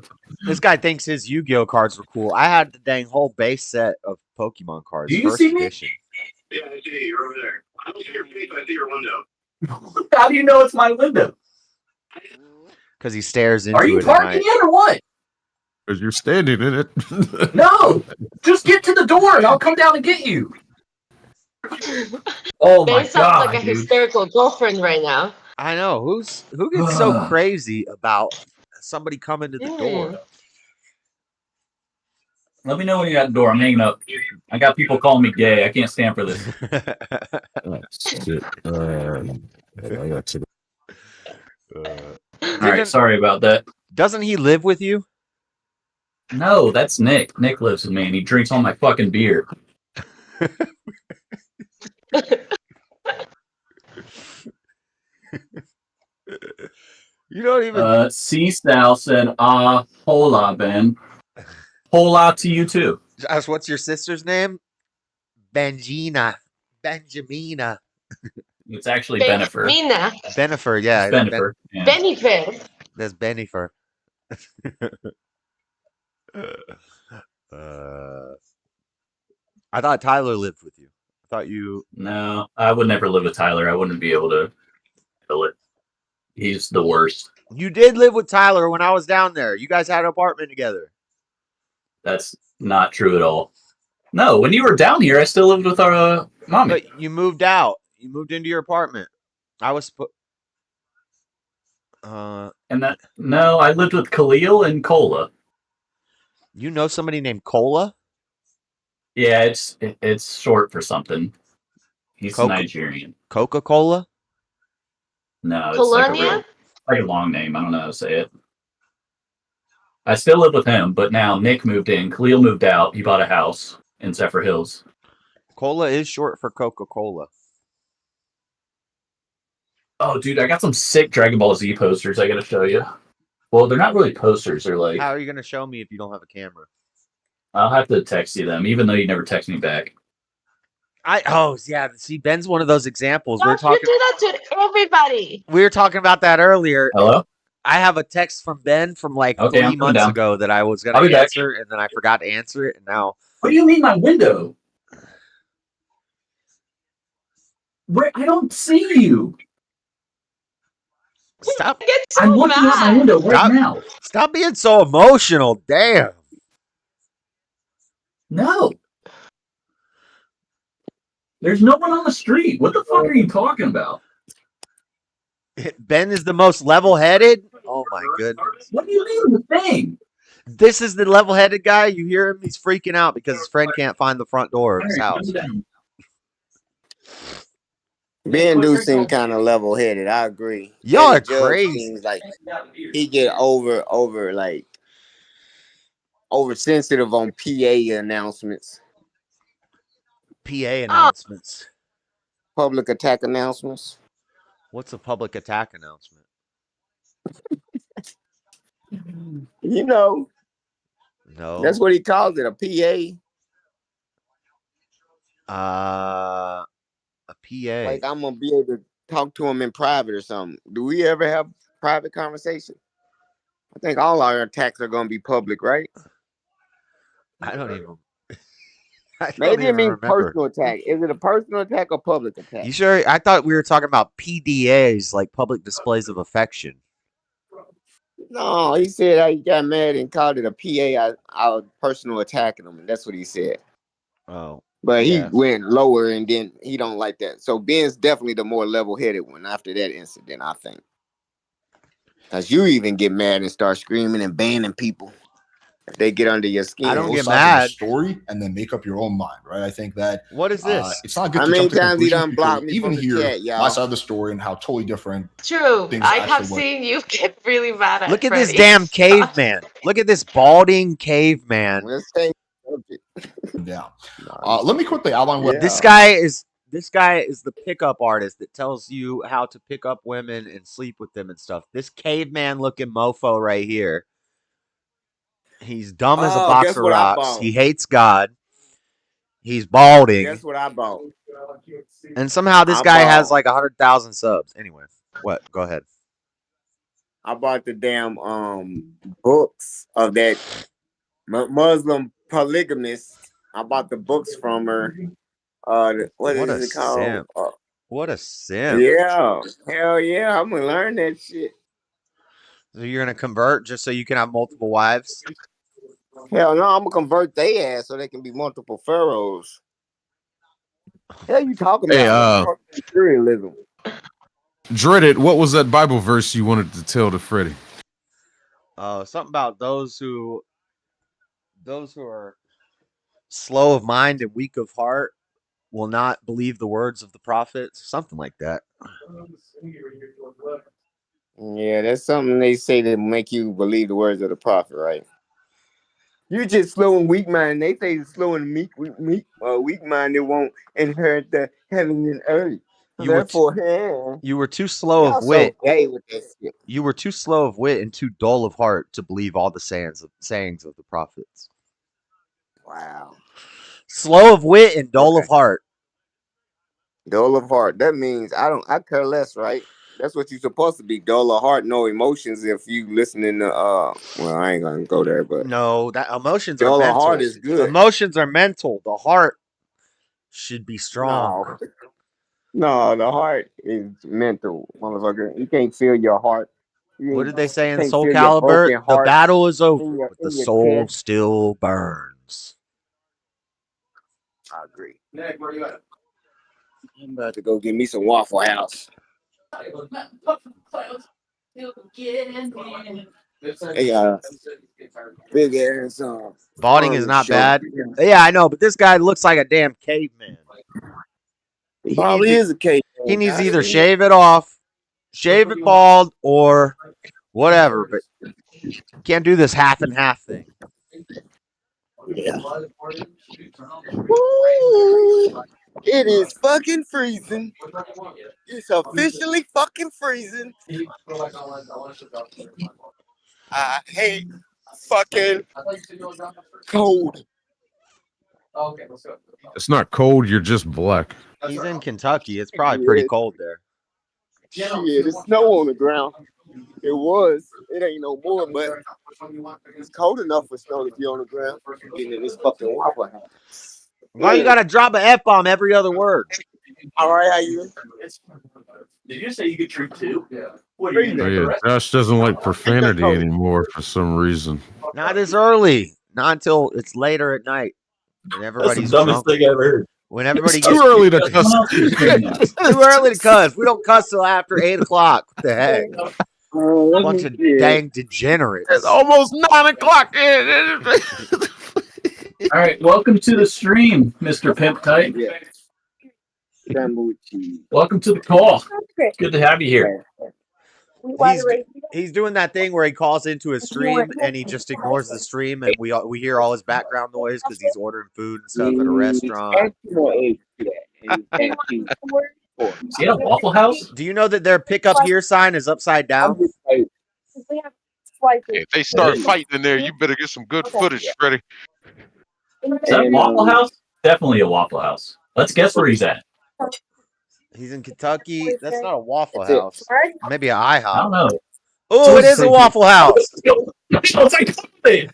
[SPEAKER 1] This guy thinks his Yu-Gi-Oh cards were cool. I had the dang whole base set of Pokemon cards.
[SPEAKER 15] Do you
[SPEAKER 1] first
[SPEAKER 15] see me?
[SPEAKER 1] edition.
[SPEAKER 16] Yeah, I see you. You're over there. I don't see your face, but I see your window.
[SPEAKER 15] How do you know it's my window?
[SPEAKER 1] Because he stares into
[SPEAKER 15] Are you
[SPEAKER 1] it at
[SPEAKER 15] parking
[SPEAKER 1] night.
[SPEAKER 15] it or what?
[SPEAKER 10] Because you're standing in it.
[SPEAKER 15] No! Just get to the door and I'll come down and get you. Oh my
[SPEAKER 6] They sound
[SPEAKER 15] god,
[SPEAKER 6] like a
[SPEAKER 15] dude.
[SPEAKER 6] hysterical girlfriend right now.
[SPEAKER 1] I know. Who gets so crazy about somebody coming to the door?
[SPEAKER 15] Let me know when you're at the door. I'm hanging up. I got people calling me gay. I can't stand for this.
[SPEAKER 10] Shit. I got to.
[SPEAKER 15] All right, sorry about that.
[SPEAKER 1] Doesn't he live with you?
[SPEAKER 15] No, that's Nick. Nick lives with me and he drinks all my fucking beer.
[SPEAKER 1] You don't even.
[SPEAKER 15] C Sal said, hola, Ben. Hola to you too.
[SPEAKER 1] Josh, what's your sister's name? Benjina. Benjamina.
[SPEAKER 15] It's actually Benifer.
[SPEAKER 6] Mina.
[SPEAKER 1] Benifer, yeah.
[SPEAKER 15] It's Benifer. Yeah.
[SPEAKER 6] Benifer.
[SPEAKER 1] That's Benifer. I thought Tyler lived with you. I thought you.
[SPEAKER 15] No, I would never live with Tyler. I wouldn't be able to handle it. He's the worst.
[SPEAKER 1] You did live with Tyler when I was down there. You guys had an apartment together.
[SPEAKER 15] That's not true at all. No, when you were down here, I still lived with our mommy.
[SPEAKER 1] But you moved out. You moved into your apartment. I was.
[SPEAKER 15] And that no, I lived with Khalil and Cola.
[SPEAKER 1] You know somebody named Cola?
[SPEAKER 15] Yeah, it's short for something. He's Nigerian.
[SPEAKER 1] Coca-Cola?
[SPEAKER 15] No, it's
[SPEAKER 6] Colonia?
[SPEAKER 15] like a long name. I don't know how to say it. I still live with him, but now Nick moved in. Khalil moved out. He bought a house in Zephyr Hills.
[SPEAKER 1] Cola is short for Coca-Cola.
[SPEAKER 15] Oh, dude, I got some sick Dragon Ball Z posters I gotta show you. Well, they're not really posters. They're like...
[SPEAKER 1] How are you going to show me if you don't have a camera?
[SPEAKER 15] I'll have to text you them, even though you never text me back.
[SPEAKER 1] See, Ben's one of those examples.
[SPEAKER 6] You do that to everybody.
[SPEAKER 1] We were talking about that earlier.
[SPEAKER 15] Hello?
[SPEAKER 1] I have a text from Ben from like 3 months ago that I was going to answer, and then I forgot to answer it, and now...
[SPEAKER 15] What do you mean my window? Where? I don't see you.
[SPEAKER 1] Stop.
[SPEAKER 15] I'm looking out my window right now.
[SPEAKER 1] Stop being so emotional. Damn.
[SPEAKER 15] No. There's no one on the street. What the fuck are you talking about?
[SPEAKER 1] Ben is the most level-headed. Oh my goodness.
[SPEAKER 15] What do you mean the thing?
[SPEAKER 1] This is the level-headed guy. You hear him? He's freaking out because his friend can't find the front door of his house.
[SPEAKER 17] Ben do seem kind of level-headed. I agree.
[SPEAKER 1] Y'all are
[SPEAKER 17] The judge
[SPEAKER 1] crazy.
[SPEAKER 17] Seems like he get oversensitive on PA announcements.
[SPEAKER 1] PA announcements.
[SPEAKER 17] Public attack announcements.
[SPEAKER 1] What's a public attack announcement?
[SPEAKER 17] You know.
[SPEAKER 1] No.
[SPEAKER 17] That's what he calls it, a PA.
[SPEAKER 1] A PA.
[SPEAKER 17] Like I'm gonna be able to talk to him in private or something. Do we ever have private conversation? I think all our attacks are gonna be public, right?
[SPEAKER 1] I don't even.
[SPEAKER 17] Maybe it means personal attack. Is it a personal attack or public attack?
[SPEAKER 1] You sure? I thought we were talking about PDAs, like public displays of affection.
[SPEAKER 17] No, he said he got mad and called it a PA. I was personal attacking him, and that's what he said.
[SPEAKER 1] Oh.
[SPEAKER 17] But he went lower, and then he don't like that. So Ben's definitely the more level-headed one after that incident, I think. Because you even get mad and start screaming and banning people if they get under your skin.
[SPEAKER 1] I don't get
[SPEAKER 18] Both sides of the
[SPEAKER 1] mad.
[SPEAKER 18] story and then make up your own mind, right? I think that
[SPEAKER 1] What is this?
[SPEAKER 18] it's not good.
[SPEAKER 17] How
[SPEAKER 18] to
[SPEAKER 17] many
[SPEAKER 18] jump to
[SPEAKER 17] times he
[SPEAKER 18] conclusions
[SPEAKER 17] done blocked
[SPEAKER 18] because
[SPEAKER 17] me
[SPEAKER 18] even
[SPEAKER 17] from the
[SPEAKER 18] here,
[SPEAKER 17] chat, y'all?
[SPEAKER 18] my side of the story and how totally different.
[SPEAKER 6] True.
[SPEAKER 18] things
[SPEAKER 6] I have
[SPEAKER 18] actually went.
[SPEAKER 6] seen you get really mad at
[SPEAKER 1] Look at this
[SPEAKER 6] Freddy.
[SPEAKER 1] damn caveman. Look at this balding caveman.
[SPEAKER 17] Let's stay
[SPEAKER 18] down. Let me quickly outline what
[SPEAKER 1] This guy is the pickup artist that tells you how to pick up women and sleep with them and stuff. This caveman looking mofo right here. He's dumb as a box
[SPEAKER 17] guess
[SPEAKER 1] of
[SPEAKER 17] what I
[SPEAKER 1] rocks.
[SPEAKER 17] bought?
[SPEAKER 1] He hates God. He's balding.
[SPEAKER 17] Guess what I bought?
[SPEAKER 1] And somehow this
[SPEAKER 17] I
[SPEAKER 1] guy
[SPEAKER 17] bought-
[SPEAKER 1] has like 100,000 subs. Anyway, what? Go ahead.
[SPEAKER 17] I bought the damn books of that Muslim polygamist. I bought the books from her. What
[SPEAKER 1] a
[SPEAKER 17] is it called?
[SPEAKER 1] simp. What a simp.
[SPEAKER 17] Yeah, hell yeah! I'm gonna learn that shit.
[SPEAKER 1] So you're gonna convert just so you can have multiple wives?
[SPEAKER 17] Hell no, I'm gonna convert they ass so they can be multiple pharaohs. Hell, you talking
[SPEAKER 10] Hey,
[SPEAKER 17] about materialism?
[SPEAKER 10] Dreaded, what was that Bible verse you wanted to tell to Freddie?
[SPEAKER 1] Something about those who are slow of mind and weak of heart will not believe the words of the prophets. Something like that.
[SPEAKER 17] Yeah, that's something they say to make you believe the words of the prophet, right? You just slow and weak minded. They say slow and weak minded won't inherit the heaven and earth.
[SPEAKER 1] You were too slow of
[SPEAKER 17] y'all
[SPEAKER 1] wit.
[SPEAKER 17] so gay with that shit.
[SPEAKER 1] You were too slow of wit and too dull of heart to believe all the sayings of the prophets.
[SPEAKER 17] Wow.
[SPEAKER 1] Slow of wit and dull of heart.
[SPEAKER 17] Dull of heart. That means I care less, right? That's what you're supposed to be. Dull of heart, no emotions. If you listening to well, I ain't gonna go there, but
[SPEAKER 1] No, that emotions
[SPEAKER 17] dull
[SPEAKER 1] are
[SPEAKER 17] of
[SPEAKER 1] mental.
[SPEAKER 17] heart is good.
[SPEAKER 1] Emotions are mental. The heart should be strong.
[SPEAKER 17] No, the heart is mental, motherfucker. You can't feel your heart.
[SPEAKER 1] What did they say in
[SPEAKER 17] can't
[SPEAKER 1] Soul
[SPEAKER 17] feel your
[SPEAKER 1] Calibur?
[SPEAKER 17] broken
[SPEAKER 1] The
[SPEAKER 17] heart
[SPEAKER 1] battle is over,
[SPEAKER 17] in your-
[SPEAKER 1] but the
[SPEAKER 17] in your
[SPEAKER 1] soul
[SPEAKER 17] chest.
[SPEAKER 1] still burns.
[SPEAKER 17] I agree. Nick, where you at? I'm about to go get me some Waffle House. They got big ass.
[SPEAKER 1] Balding is not
[SPEAKER 17] show.
[SPEAKER 1] bad. Yeah, I know, but this guy looks like a damn caveman.
[SPEAKER 17] He probably is a cave.
[SPEAKER 1] He needs to either shave it off, shave it bald, or whatever. But you can't do this half and half thing.
[SPEAKER 17] Yeah. It is fucking freezing. It's officially fucking freezing. I hate fucking cold.
[SPEAKER 10] It's not cold. You're just black.
[SPEAKER 1] He's in Kentucky. It's probably pretty cold there.
[SPEAKER 17] Shit, it's snow on the ground. It was. It ain't no more, but it's cold enough for snow to be on the ground. Getting in this fucking Waffle House.
[SPEAKER 1] Why you gotta drop an F-bomb every other word?
[SPEAKER 17] All right, how you?
[SPEAKER 15] Did you say you could drink too? Yeah. What
[SPEAKER 10] Oh, yeah, Josh doesn't like profanity anymore for some reason.
[SPEAKER 1] Not this early. Not until it's later at night. When everybody's
[SPEAKER 15] That's the dumbest
[SPEAKER 1] drunk.
[SPEAKER 15] thing I ever heard.
[SPEAKER 1] When everybody
[SPEAKER 10] It's too early to cuss.
[SPEAKER 1] It's too early to cuss. We don't cuss till after 8 o'clock. What the heck? Bunch of dang degenerates.
[SPEAKER 10] It's almost 9 o'clock.
[SPEAKER 15] All right, welcome to the stream, Mr. Pimp Tight. Welcome to the call. It's good to have you here.
[SPEAKER 1] He's doing that thing where he calls into his stream and he just ignores the stream, and we hear all his background noise because he's ordering food and stuff at a restaurant.
[SPEAKER 15] Is he at a Waffle House?
[SPEAKER 1] Do you know that their pickup here sign is upside down?
[SPEAKER 9] If they start fighting in there, you better get some good footage, Freddie.
[SPEAKER 15] Is that a Waffle House? Definitely a Waffle House. Let's guess where he's at.
[SPEAKER 1] He's in Kentucky. That's not a Waffle House. Maybe an IHOP.
[SPEAKER 15] I don't know.
[SPEAKER 1] Oh, it is a Waffle House.
[SPEAKER 15] It's like something.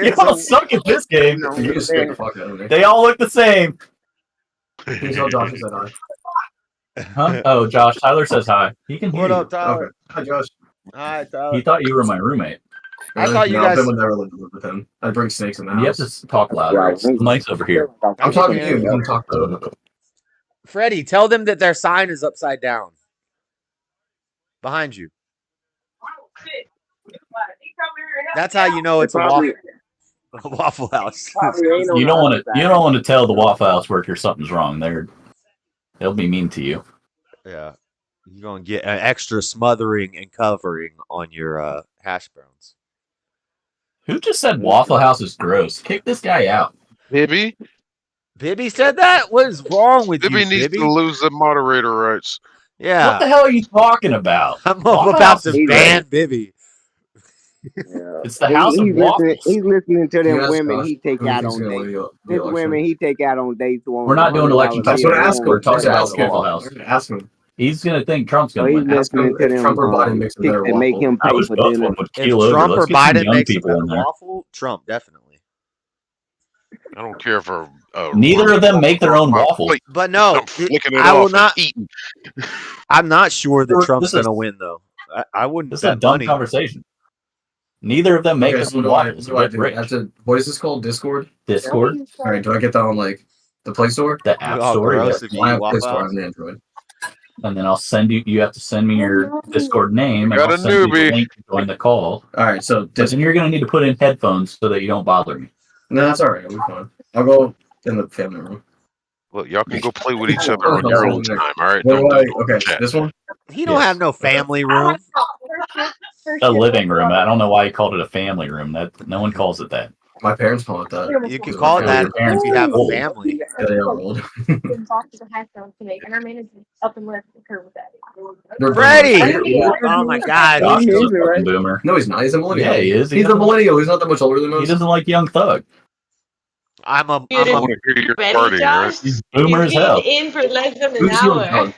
[SPEAKER 15] You all suck at this game.
[SPEAKER 18] You just scared the fuck out of me.
[SPEAKER 15] They all look the same.
[SPEAKER 18] Please tell Josh said hi.
[SPEAKER 15] Huh? Oh, Josh. Tyler says hi. He can hear
[SPEAKER 1] What
[SPEAKER 15] you.
[SPEAKER 1] up, Tyler?
[SPEAKER 18] Okay. Hi, Josh.
[SPEAKER 1] Hi, Tyler.
[SPEAKER 15] He thought you were my roommate.
[SPEAKER 1] I thought you guys.
[SPEAKER 18] I would never live with him. I'd bring snakes in the house.
[SPEAKER 15] You have to talk louder. The mic's over here.
[SPEAKER 18] I'm talking to you. You can talk to him.
[SPEAKER 1] Freddie, tell them that their sign is upside down. Behind you. That's how you know it's a Waffle House.
[SPEAKER 15] You don't want to. You don't want to tell the Waffle House worker something's wrong. They'll be mean to you.
[SPEAKER 1] Yeah, you're gonna get an extra smothering and covering on your hash browns.
[SPEAKER 15] Who just said Waffle House is gross? Kick this guy out.
[SPEAKER 9] Bibby?
[SPEAKER 1] Bibby said that? What is wrong with
[SPEAKER 9] Bibby
[SPEAKER 1] you,
[SPEAKER 9] needs
[SPEAKER 1] Bibby?
[SPEAKER 9] to lose the moderator rights.
[SPEAKER 1] Yeah.
[SPEAKER 15] What the hell are you talking about?
[SPEAKER 1] I'm about to ban Bibby.
[SPEAKER 15] It's the house of waffles.
[SPEAKER 17] He's listening to them
[SPEAKER 18] Yes,
[SPEAKER 17] women
[SPEAKER 18] Josh.
[SPEAKER 17] he take out on dates. There's women he take out on dates.
[SPEAKER 15] We're not doing election.
[SPEAKER 18] That's what I asked him.
[SPEAKER 15] Talk about
[SPEAKER 18] Ask
[SPEAKER 15] Waffle
[SPEAKER 18] him.
[SPEAKER 15] House.
[SPEAKER 18] Ask him.
[SPEAKER 15] He's gonna think Trump's
[SPEAKER 17] So
[SPEAKER 15] gonna
[SPEAKER 17] he's
[SPEAKER 15] win.
[SPEAKER 17] listening to them
[SPEAKER 18] Trump or Biden makes a better
[SPEAKER 17] and make him
[SPEAKER 15] I
[SPEAKER 17] pay
[SPEAKER 15] wish
[SPEAKER 17] for
[SPEAKER 15] both of
[SPEAKER 17] dinner.
[SPEAKER 15] them would
[SPEAKER 1] If
[SPEAKER 15] keel over.
[SPEAKER 1] Trump
[SPEAKER 15] Let's
[SPEAKER 1] or
[SPEAKER 15] get some
[SPEAKER 1] Biden
[SPEAKER 15] young
[SPEAKER 1] makes a
[SPEAKER 15] people in
[SPEAKER 1] better
[SPEAKER 15] there.
[SPEAKER 1] waffle, Trump definitely.
[SPEAKER 9] I don't care for.
[SPEAKER 15] Neither of them make their own waffles.
[SPEAKER 1] But no,
[SPEAKER 9] I'm flicking it
[SPEAKER 1] I will
[SPEAKER 9] off
[SPEAKER 1] not.
[SPEAKER 9] and eating.
[SPEAKER 1] I'm not sure that
[SPEAKER 15] This
[SPEAKER 1] Trump's
[SPEAKER 15] is-
[SPEAKER 1] gonna win though. I wouldn't
[SPEAKER 15] This is a
[SPEAKER 1] bet
[SPEAKER 15] dumb
[SPEAKER 1] money.
[SPEAKER 15] conversation. Neither of them make
[SPEAKER 18] Okay,
[SPEAKER 15] their
[SPEAKER 18] so
[SPEAKER 15] own
[SPEAKER 18] do I
[SPEAKER 15] waffles.
[SPEAKER 18] do I have to, what is this called? Discord?
[SPEAKER 15] Discord,
[SPEAKER 18] All right, do I get that on like the Play Store?
[SPEAKER 15] the App
[SPEAKER 1] Oh,
[SPEAKER 15] Store,
[SPEAKER 1] gross
[SPEAKER 15] yes.
[SPEAKER 1] if you
[SPEAKER 18] I
[SPEAKER 1] eat
[SPEAKER 18] have Play
[SPEAKER 1] Waffle
[SPEAKER 18] Store
[SPEAKER 1] House.
[SPEAKER 18] on Android.
[SPEAKER 15] And then I'll send you. You have to send me your Discord name, and
[SPEAKER 9] Got
[SPEAKER 15] I'll
[SPEAKER 9] a
[SPEAKER 15] send you the
[SPEAKER 9] newbie.
[SPEAKER 15] link to join the call.
[SPEAKER 18] All right, so
[SPEAKER 15] But then you're gonna need to put in headphones so that you don't bother me.
[SPEAKER 18] no, that's all right. I'll be fine. I'll go in the family room.
[SPEAKER 9] Look, y'all can go play with each other on your own time, all right?
[SPEAKER 18] What
[SPEAKER 9] Don't
[SPEAKER 18] do I?
[SPEAKER 9] do
[SPEAKER 18] Okay,
[SPEAKER 9] chat.
[SPEAKER 18] this one.
[SPEAKER 1] He don't
[SPEAKER 15] Yes.
[SPEAKER 1] have no family room.
[SPEAKER 15] A living room. I don't know why you called it a family room. That no one calls it that.
[SPEAKER 18] My parents call it that.
[SPEAKER 1] You can call it that
[SPEAKER 15] Your parents
[SPEAKER 1] if you have a
[SPEAKER 15] old.
[SPEAKER 1] family.
[SPEAKER 18] Yeah, they are old. They're
[SPEAKER 1] Freddie! Oh my God.
[SPEAKER 15] Josh
[SPEAKER 1] he's-
[SPEAKER 15] is a fucking boomer.
[SPEAKER 18] No, he's not. He's a millennial.
[SPEAKER 15] Yeah, he is.
[SPEAKER 18] He's a millennial. He's not that much older than
[SPEAKER 15] He
[SPEAKER 18] us.
[SPEAKER 15] doesn't like Young Thug.
[SPEAKER 9] I want to hear your
[SPEAKER 6] Ready,
[SPEAKER 9] party, right?
[SPEAKER 6] Josh?
[SPEAKER 15] He's boomer as
[SPEAKER 6] He's
[SPEAKER 15] hell.
[SPEAKER 6] been in for less than an
[SPEAKER 18] Who's Young
[SPEAKER 6] hour.
[SPEAKER 18] Thug?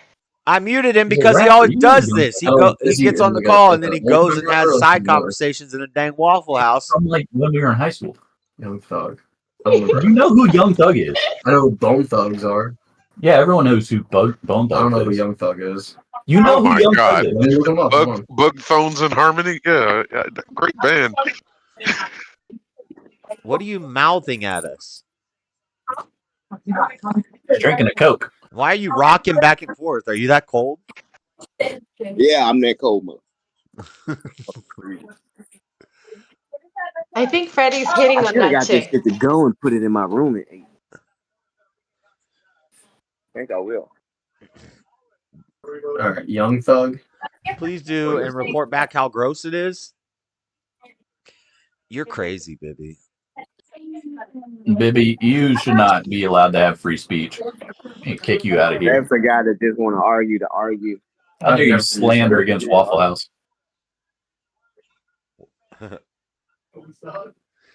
[SPEAKER 1] I muted him because he
[SPEAKER 15] rapper.
[SPEAKER 1] always
[SPEAKER 15] You
[SPEAKER 1] does
[SPEAKER 15] know
[SPEAKER 1] this. He
[SPEAKER 18] Oh,
[SPEAKER 1] he
[SPEAKER 18] is he
[SPEAKER 1] gets on
[SPEAKER 18] in
[SPEAKER 1] the
[SPEAKER 18] the
[SPEAKER 1] call
[SPEAKER 18] guy-
[SPEAKER 1] and then he
[SPEAKER 18] the
[SPEAKER 1] goes
[SPEAKER 18] old
[SPEAKER 1] and has
[SPEAKER 18] rapper or
[SPEAKER 1] side
[SPEAKER 18] the newer?
[SPEAKER 1] conversations in a dang Waffle House.
[SPEAKER 15] From like when we were in high school.
[SPEAKER 18] Young Thug. I don't know.
[SPEAKER 15] You know who Young Thug is?
[SPEAKER 18] I know who Bone Thugs are.
[SPEAKER 15] Yeah, everyone knows who Bone
[SPEAKER 18] I don't
[SPEAKER 15] Thug
[SPEAKER 18] know who
[SPEAKER 15] is.
[SPEAKER 18] Young Thug is.
[SPEAKER 15] You know
[SPEAKER 9] Oh
[SPEAKER 15] who
[SPEAKER 9] my
[SPEAKER 15] Young
[SPEAKER 9] God.
[SPEAKER 15] Thug is.
[SPEAKER 18] Let me look him up. Come on.
[SPEAKER 9] Bug Phones in Harmony? Yeah, great band.
[SPEAKER 1] What are you mouthing at us?
[SPEAKER 15] He's drinking a Coke.
[SPEAKER 1] Why are you rocking back and forth? Are you that cold?
[SPEAKER 17] Yeah, I'm that cold man.
[SPEAKER 6] I think Freddie's hitting
[SPEAKER 17] I
[SPEAKER 6] on
[SPEAKER 17] should have
[SPEAKER 6] that
[SPEAKER 17] got this
[SPEAKER 6] chick.
[SPEAKER 17] shit to go and put it in my room at 8. I think I will.
[SPEAKER 18] All right, Young Thug.
[SPEAKER 1] Please do and report back how gross it is. You're crazy, Bibby.
[SPEAKER 15] Bibby, you should not be allowed to have free speech. And kick you out of here.
[SPEAKER 17] That's a guy that just want to argue.
[SPEAKER 15] How dare you slander against Waffle House?
[SPEAKER 19] I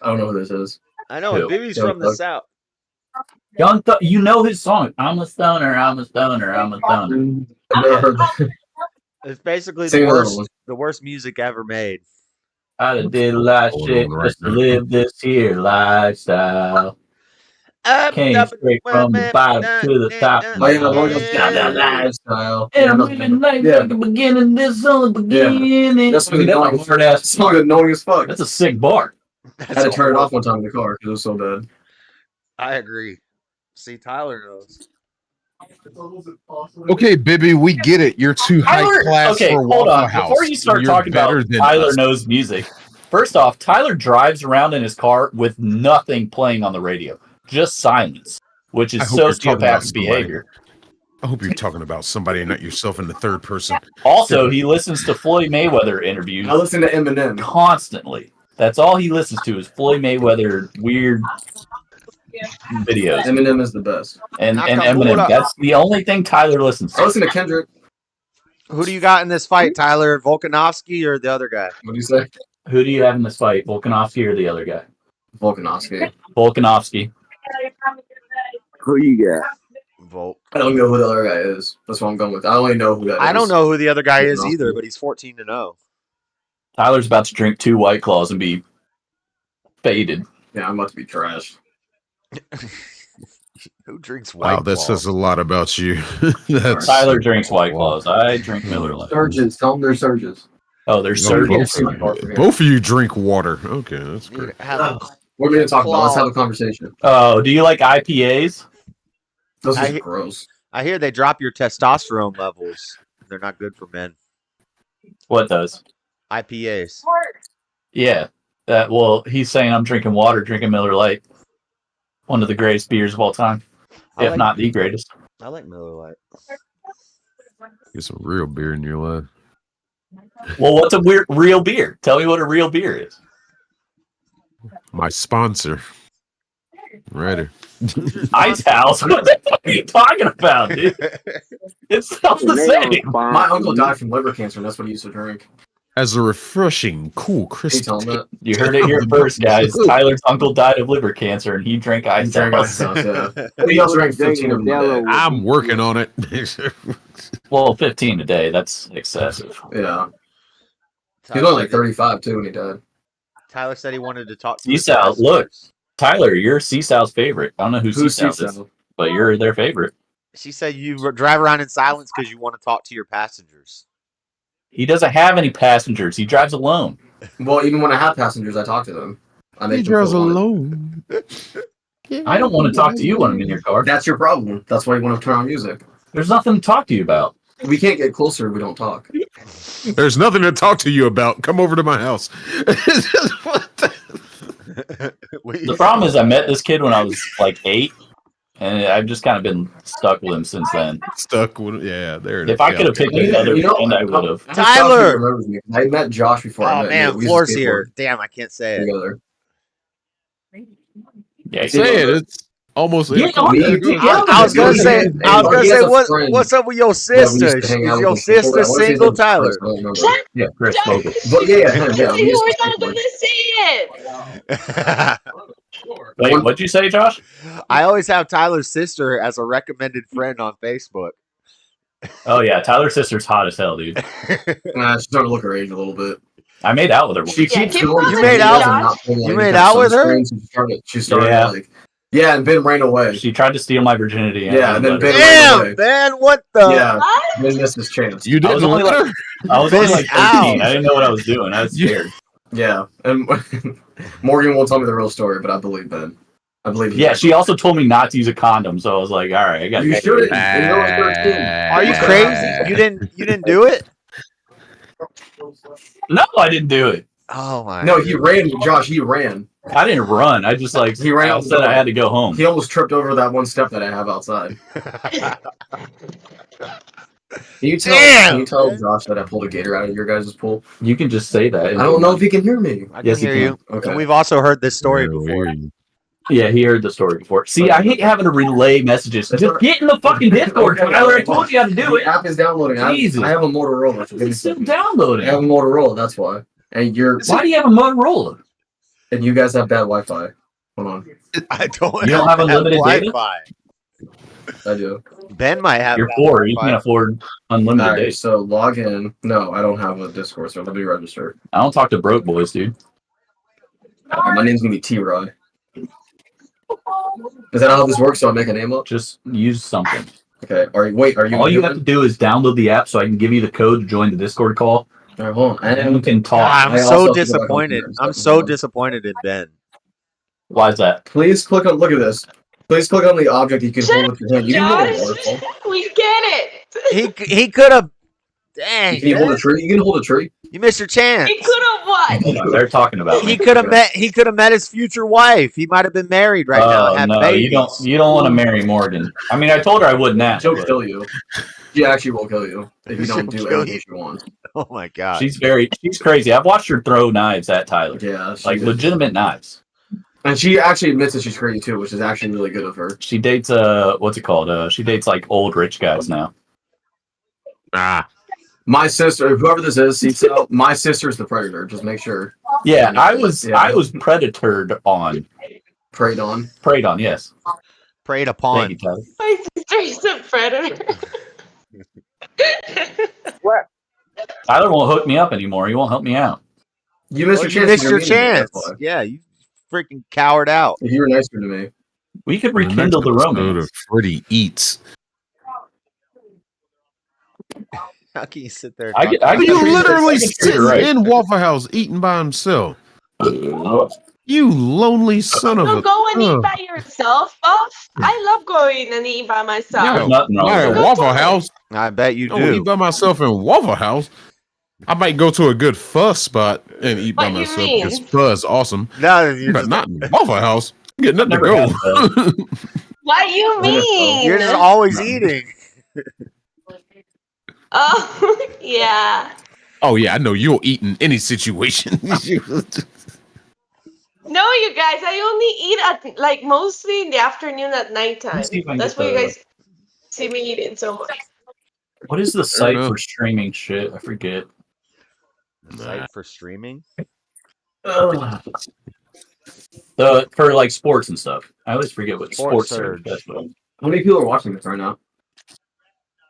[SPEAKER 19] don't know who this is.
[SPEAKER 1] I know. Bibby's from the South.
[SPEAKER 15] You know his song. I'm a stoner. I'm a stoner. I'm a stoner.
[SPEAKER 19] I've never heard that.
[SPEAKER 1] It's basically
[SPEAKER 19] Sing another one.
[SPEAKER 1] the worst music ever made.
[SPEAKER 15] I done did a lot of shit just to live this here lifestyle. Came straight from the bottom to the top.
[SPEAKER 19] Lifestyle.
[SPEAKER 15] And I'm living life like the beginning. This is only the beginning.
[SPEAKER 19] That's really annoying. That's song annoying as fuck.
[SPEAKER 15] That's a sick bar.
[SPEAKER 19] I had to turn it off one time in the car because it was so bad.
[SPEAKER 1] I agree. See, Tyler knows.
[SPEAKER 10] Okay, Bibby, we get it. You're too high class for
[SPEAKER 15] hold
[SPEAKER 10] Waffle
[SPEAKER 15] on.
[SPEAKER 10] House.
[SPEAKER 15] Before you start
[SPEAKER 10] You're
[SPEAKER 15] talking about
[SPEAKER 10] better than
[SPEAKER 15] Tyler
[SPEAKER 10] us.
[SPEAKER 15] knows music, first off, Tyler drives around in his car with nothing playing on the radio, just silence, which is
[SPEAKER 10] I hope you're talking about
[SPEAKER 15] sociopathic
[SPEAKER 10] somebody.
[SPEAKER 15] behavior.
[SPEAKER 10] I hope you're talking about somebody and not yourself in the third person.
[SPEAKER 15] Also, he listens to Floyd Mayweather interviews.
[SPEAKER 19] I listen to Eminem
[SPEAKER 15] constantly. That's all he listens to is Floyd Mayweather weird videos.
[SPEAKER 19] Eminem is the best.
[SPEAKER 15] And Eminem. That's the only thing Tyler listens to.
[SPEAKER 19] I listen to Kendrick.
[SPEAKER 1] Who do you got in this fight, Tyler? Volkanovski or the other guy?
[SPEAKER 19] What do you say?
[SPEAKER 15] Who do you have in this fight, Volkanovski or the other guy?
[SPEAKER 19] Volkanovski.
[SPEAKER 15] Volkanovski.
[SPEAKER 17] Who you got?
[SPEAKER 1] Volk.
[SPEAKER 19] I don't know who the other guy is. That's what I'm going with. I only know who that is.
[SPEAKER 1] I don't know who the other guy is
[SPEAKER 19] Volkanovski.
[SPEAKER 1] either, but he's 14-0.
[SPEAKER 15] Tyler's about to drink 2 White Claws and be faded.
[SPEAKER 19] Yeah, I'm about to be trashed.
[SPEAKER 1] Who drinks White
[SPEAKER 10] Wow, that
[SPEAKER 1] Claws?
[SPEAKER 10] says a lot about you.
[SPEAKER 15] Tyler drinks White Claws. I drink Miller Lite.
[SPEAKER 19] Surgeons. Tell them they're surgeons.
[SPEAKER 15] Oh, they're surgeons.
[SPEAKER 10] Both of you drink water. Okay, that's great.
[SPEAKER 19] What are we going to talk about? Let's have a conversation.
[SPEAKER 15] Oh, do you like IPAs?
[SPEAKER 19] Those are gross.
[SPEAKER 1] I hear they drop your testosterone levels. They're not good for men.
[SPEAKER 15] What does?
[SPEAKER 1] IPAs.
[SPEAKER 15] Yeah. Well, he's saying I'm drinking water, drinking Miller Lite. One of the greatest beers of all time, if not the greatest.
[SPEAKER 1] I like Miller Lite.
[SPEAKER 10] Get some real beer in your life.
[SPEAKER 15] Well, what's a real beer? Tell me what a real beer is.
[SPEAKER 10] My sponsor. Ready.
[SPEAKER 15] Ice House? What the fuck are you talking about, dude? It's not the same.
[SPEAKER 19] My uncle died from liver cancer, and that's what he used to drink.
[SPEAKER 10] As a refreshing, cool, crisp.
[SPEAKER 15] You heard it here first, guys. Tyler's uncle died of liver cancer, and he drank Ice House.
[SPEAKER 19] He also drank 15 of them a day.
[SPEAKER 10] I'm working on it.
[SPEAKER 15] Well, 15 a day, that's excessive.
[SPEAKER 19] Yeah. He was only like 35, too, when he died.
[SPEAKER 1] Tyler said he wanted to talk to
[SPEAKER 15] Seasal, look. Tyler, you're Seasal's favorite. I don't know who's Seasal is, but you're their favorite.
[SPEAKER 1] She said you drive around in silence because you want to talk to your passengers.
[SPEAKER 15] He doesn't have any passengers. He drives alone.
[SPEAKER 19] Well, even when I have passengers, I talk to them. I make
[SPEAKER 10] He
[SPEAKER 19] them
[SPEAKER 10] drives
[SPEAKER 19] feel wanted.
[SPEAKER 10] alone.
[SPEAKER 15] I don't want to talk to you when I'm in your car.
[SPEAKER 19] That's your problem. That's why you want to turn on music.
[SPEAKER 15] There's nothing to talk to you about.
[SPEAKER 19] We can't get closer if we don't talk.
[SPEAKER 10] There's nothing to talk to you about. Come over to my house.
[SPEAKER 15] The problem is I met this kid when I was like 8, and I've just kind of been stuck with him since then.
[SPEAKER 10] Stuck with yeah, there it is.
[SPEAKER 15] If I could have picked another friend, I would have.
[SPEAKER 1] Tyler!
[SPEAKER 19] I met Josh before. I
[SPEAKER 1] Oh
[SPEAKER 19] met
[SPEAKER 1] man,
[SPEAKER 19] you. We used to
[SPEAKER 1] Floor's
[SPEAKER 19] skateboard
[SPEAKER 1] here. Damn, I can't say it.
[SPEAKER 19] together.
[SPEAKER 15] Yeah,
[SPEAKER 10] Say it. It's almost.
[SPEAKER 15] Yeah,
[SPEAKER 1] I was gonna say, what's up with your sister? Is your sister single, Tyler?
[SPEAKER 15] Yeah, Chris Vogel.
[SPEAKER 19] But yeah.
[SPEAKER 6] You were not going to see it.
[SPEAKER 15] Wait, what'd you say, Josh?
[SPEAKER 1] I always have Tyler's sister as a recommended friend on Facebook.
[SPEAKER 15] Oh yeah, Tyler's sister's hot as hell, dude.
[SPEAKER 19] She's starting to look her age a little bit.
[SPEAKER 15] I made out with her.
[SPEAKER 19] She keeps going.
[SPEAKER 1] You made out? You made out with her?
[SPEAKER 19] She started like, yeah, and Ben ran away.
[SPEAKER 15] She tried to steal my virginity.
[SPEAKER 19] Yeah, and then Ben ran away.
[SPEAKER 1] Damn, man, what the?
[SPEAKER 19] Yeah, Ben missed his chance.
[SPEAKER 10] You
[SPEAKER 15] I was
[SPEAKER 10] didn't
[SPEAKER 15] only
[SPEAKER 10] let
[SPEAKER 15] like,
[SPEAKER 10] her?
[SPEAKER 15] I was only like 13.
[SPEAKER 1] Ouch.
[SPEAKER 15] I didn't know what I was doing. I was scared.
[SPEAKER 19] Yeah, and Morgan won't tell me the real story, but I believe Ben. I believe he
[SPEAKER 15] Yeah,
[SPEAKER 19] did.
[SPEAKER 15] she also told me not to use a condom, so I was like, all right, I got
[SPEAKER 19] You shouldn't.
[SPEAKER 1] Are you crazy? You didn't do it?
[SPEAKER 15] No, I didn't do it.
[SPEAKER 1] Oh my.
[SPEAKER 19] No, he ran, Josh. He ran.
[SPEAKER 15] I didn't run. I just like
[SPEAKER 19] He ran
[SPEAKER 15] I
[SPEAKER 19] out the
[SPEAKER 15] said
[SPEAKER 19] door.
[SPEAKER 15] I had to go home.
[SPEAKER 19] He almost tripped over that one step that I have outside. Can you tell Josh that I pulled a gator out of your guys' pool?
[SPEAKER 15] You can just say that.
[SPEAKER 19] I don't know if he can hear me.
[SPEAKER 1] I can
[SPEAKER 15] Yes,
[SPEAKER 1] hear
[SPEAKER 15] you
[SPEAKER 1] you.
[SPEAKER 19] Okay.
[SPEAKER 1] And we've also heard this story before.
[SPEAKER 15] Yeah, he heard the story before. See, I hate having to relay messages. Just get in the fucking Discord, Tyler. I told you how to do it.
[SPEAKER 19] The app is downloading.
[SPEAKER 15] Jesus.
[SPEAKER 19] I have a Motorola. So
[SPEAKER 15] It's still downloading.
[SPEAKER 19] I have a Motorola, that's why. And
[SPEAKER 15] Why do you have a Motorola?
[SPEAKER 19] And you guys have bad Wi-Fi. Hold on.
[SPEAKER 1] I don't.
[SPEAKER 15] You don't have unlimited data?
[SPEAKER 1] Wi-Fi.
[SPEAKER 19] I do.
[SPEAKER 1] Ben might have.
[SPEAKER 15] You're
[SPEAKER 1] bad
[SPEAKER 15] poor. You
[SPEAKER 1] Wi-Fi.
[SPEAKER 15] can't afford unlimited
[SPEAKER 19] Alright,
[SPEAKER 15] data.
[SPEAKER 19] so log in. No, I don't have a Discord, so let me register.
[SPEAKER 15] I don't talk to broke boys, dude.
[SPEAKER 19] Okay, my name's gonna be T-Rod. Is that how this works? So I make a name up?
[SPEAKER 15] Just use something.
[SPEAKER 19] Okay. Are you?
[SPEAKER 15] All you have to do is download the app so I can give you the code to join the Discord call.
[SPEAKER 19] Alright, hold on.
[SPEAKER 15] And you can talk.
[SPEAKER 1] I'm so disappointed. I'm so disappointed in Ben.
[SPEAKER 15] Why is that?
[SPEAKER 19] Please click on. Look at this. Please click on the object you can hold with your hand. You can hold a waterfall.
[SPEAKER 6] We get it.
[SPEAKER 1] He could have. Dang.
[SPEAKER 19] Can you hold a tree? You can hold a tree.
[SPEAKER 1] You missed your chance.
[SPEAKER 6] He could have what?
[SPEAKER 15] They're talking about me.
[SPEAKER 1] He could have met. He could have met his future wife. He might have been married right now. And had
[SPEAKER 15] No,
[SPEAKER 1] babies.
[SPEAKER 15] you don't want to marry Morgan. I mean, I told her I wouldn't ask.
[SPEAKER 19] She'll kill you. She actually will kill you if you don't do everything she wants.
[SPEAKER 1] Oh my god.
[SPEAKER 15] She's crazy. I've watched her throw knives at Tyler.
[SPEAKER 19] Yeah,
[SPEAKER 15] like legitimate knives.
[SPEAKER 19] And she actually admits that she's crazy too, which is actually really good of her.
[SPEAKER 15] She dates what's it called? She dates like old rich guys now.
[SPEAKER 19] My sister, whoever this is, seats out. My sister's the predator. Just make sure.
[SPEAKER 15] Yeah, I was predatored on.
[SPEAKER 19] Preyed on.
[SPEAKER 15] Preyed on, yes.
[SPEAKER 1] Preyed upon.
[SPEAKER 15] Thank you, Tyler.
[SPEAKER 6] My sister is a predator.
[SPEAKER 15] What? Tyler won't hook me up anymore. He won't help me out.
[SPEAKER 19] You missed your
[SPEAKER 1] You
[SPEAKER 19] chance.
[SPEAKER 1] missed your chance. Yeah, you freaking coward out.
[SPEAKER 19] If you were nicer to me.
[SPEAKER 15] We could rekindle the romance.
[SPEAKER 10] Freddie eats.
[SPEAKER 1] How can you sit there?
[SPEAKER 10] You literally sitting in Waffle House eating by himself. You lonely son of a.
[SPEAKER 6] Don't go and eat by yourself, Buff. I love going and eat by myself.
[SPEAKER 10] Not at Waffle House.
[SPEAKER 1] I bet you
[SPEAKER 10] Don't
[SPEAKER 1] do.
[SPEAKER 10] eat by myself in Waffle House. I might go to a good pho spot and eat by
[SPEAKER 6] What you
[SPEAKER 10] myself
[SPEAKER 6] mean?
[SPEAKER 10] because pho is awesome.
[SPEAKER 1] No,
[SPEAKER 10] but not in Waffle House. You get nothing to go.
[SPEAKER 6] What you mean?
[SPEAKER 1] You're just always eating.
[SPEAKER 6] Oh, yeah.
[SPEAKER 10] Oh yeah, I know you'll eat in any situation.
[SPEAKER 6] No, you guys, I only eat at like mostly in the afternoon at nighttime.
[SPEAKER 15] see if I can
[SPEAKER 6] That's
[SPEAKER 15] get
[SPEAKER 6] why you
[SPEAKER 15] the-
[SPEAKER 6] guys see me eating so much.
[SPEAKER 15] What is the site
[SPEAKER 10] enough.
[SPEAKER 15] for streaming shit? I forget.
[SPEAKER 1] Site for streaming?
[SPEAKER 15] For like sports and stuff. I always forget what
[SPEAKER 1] Sports
[SPEAKER 15] sports Surge.
[SPEAKER 1] Surge.
[SPEAKER 15] That's what
[SPEAKER 19] How many people are watching this right now?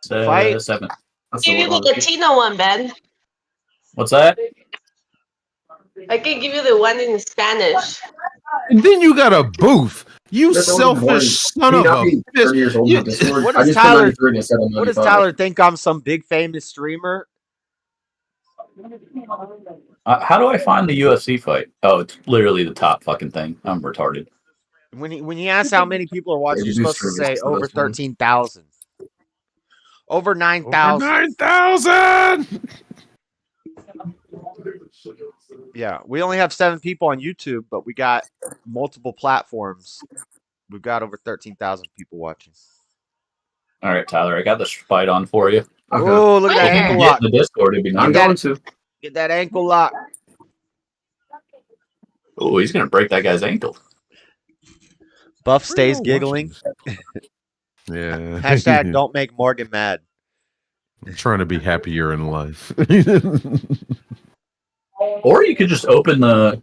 [SPEAKER 1] Fight.
[SPEAKER 15] 7.
[SPEAKER 6] Give you the Latino one, Ben.
[SPEAKER 15] What's that?
[SPEAKER 6] I can give you the one in Spanish.
[SPEAKER 10] And then you got a booth. You
[SPEAKER 19] That's only
[SPEAKER 10] selfish
[SPEAKER 19] one.
[SPEAKER 10] son
[SPEAKER 19] I
[SPEAKER 10] of
[SPEAKER 19] mean,
[SPEAKER 10] a
[SPEAKER 19] I'll be 30 years old
[SPEAKER 10] bitch.
[SPEAKER 19] on Discord.
[SPEAKER 1] What
[SPEAKER 19] I
[SPEAKER 1] does
[SPEAKER 19] just turned
[SPEAKER 1] Tyler?
[SPEAKER 19] 93 instead of
[SPEAKER 1] What does
[SPEAKER 19] 95.
[SPEAKER 1] Tyler think? I'm some big famous streamer?
[SPEAKER 15] How do I find the UFC fight? Oh, it's literally the top fucking thing. I'm retarded.
[SPEAKER 1] When he asks how many people are watching,
[SPEAKER 19] Yeah,
[SPEAKER 1] you're
[SPEAKER 19] you do
[SPEAKER 1] supposed to
[SPEAKER 19] stream
[SPEAKER 1] say
[SPEAKER 19] it, so
[SPEAKER 1] over
[SPEAKER 19] that's fine.
[SPEAKER 1] 13,000. Over 9,000.
[SPEAKER 10] 9,000.
[SPEAKER 1] Yeah, we only have 7 people on YouTube, but we got multiple platforms. We've got over 13,000 people watching.
[SPEAKER 15] All right, Tyler, I got this fight on for you.
[SPEAKER 1] Oh, look at that
[SPEAKER 15] If you
[SPEAKER 1] ankle
[SPEAKER 15] can get
[SPEAKER 1] lock.
[SPEAKER 15] in the Discord, it'd be nice.
[SPEAKER 19] I'm going to.
[SPEAKER 1] Get that ankle lock.
[SPEAKER 15] Oh, he's gonna break that guy's ankle.
[SPEAKER 1] Buff stays giggling.
[SPEAKER 10] Yeah.
[SPEAKER 1] Hashtag don't make Morgan mad.
[SPEAKER 10] I'm trying to be happier in life.
[SPEAKER 15] Or you could just open the.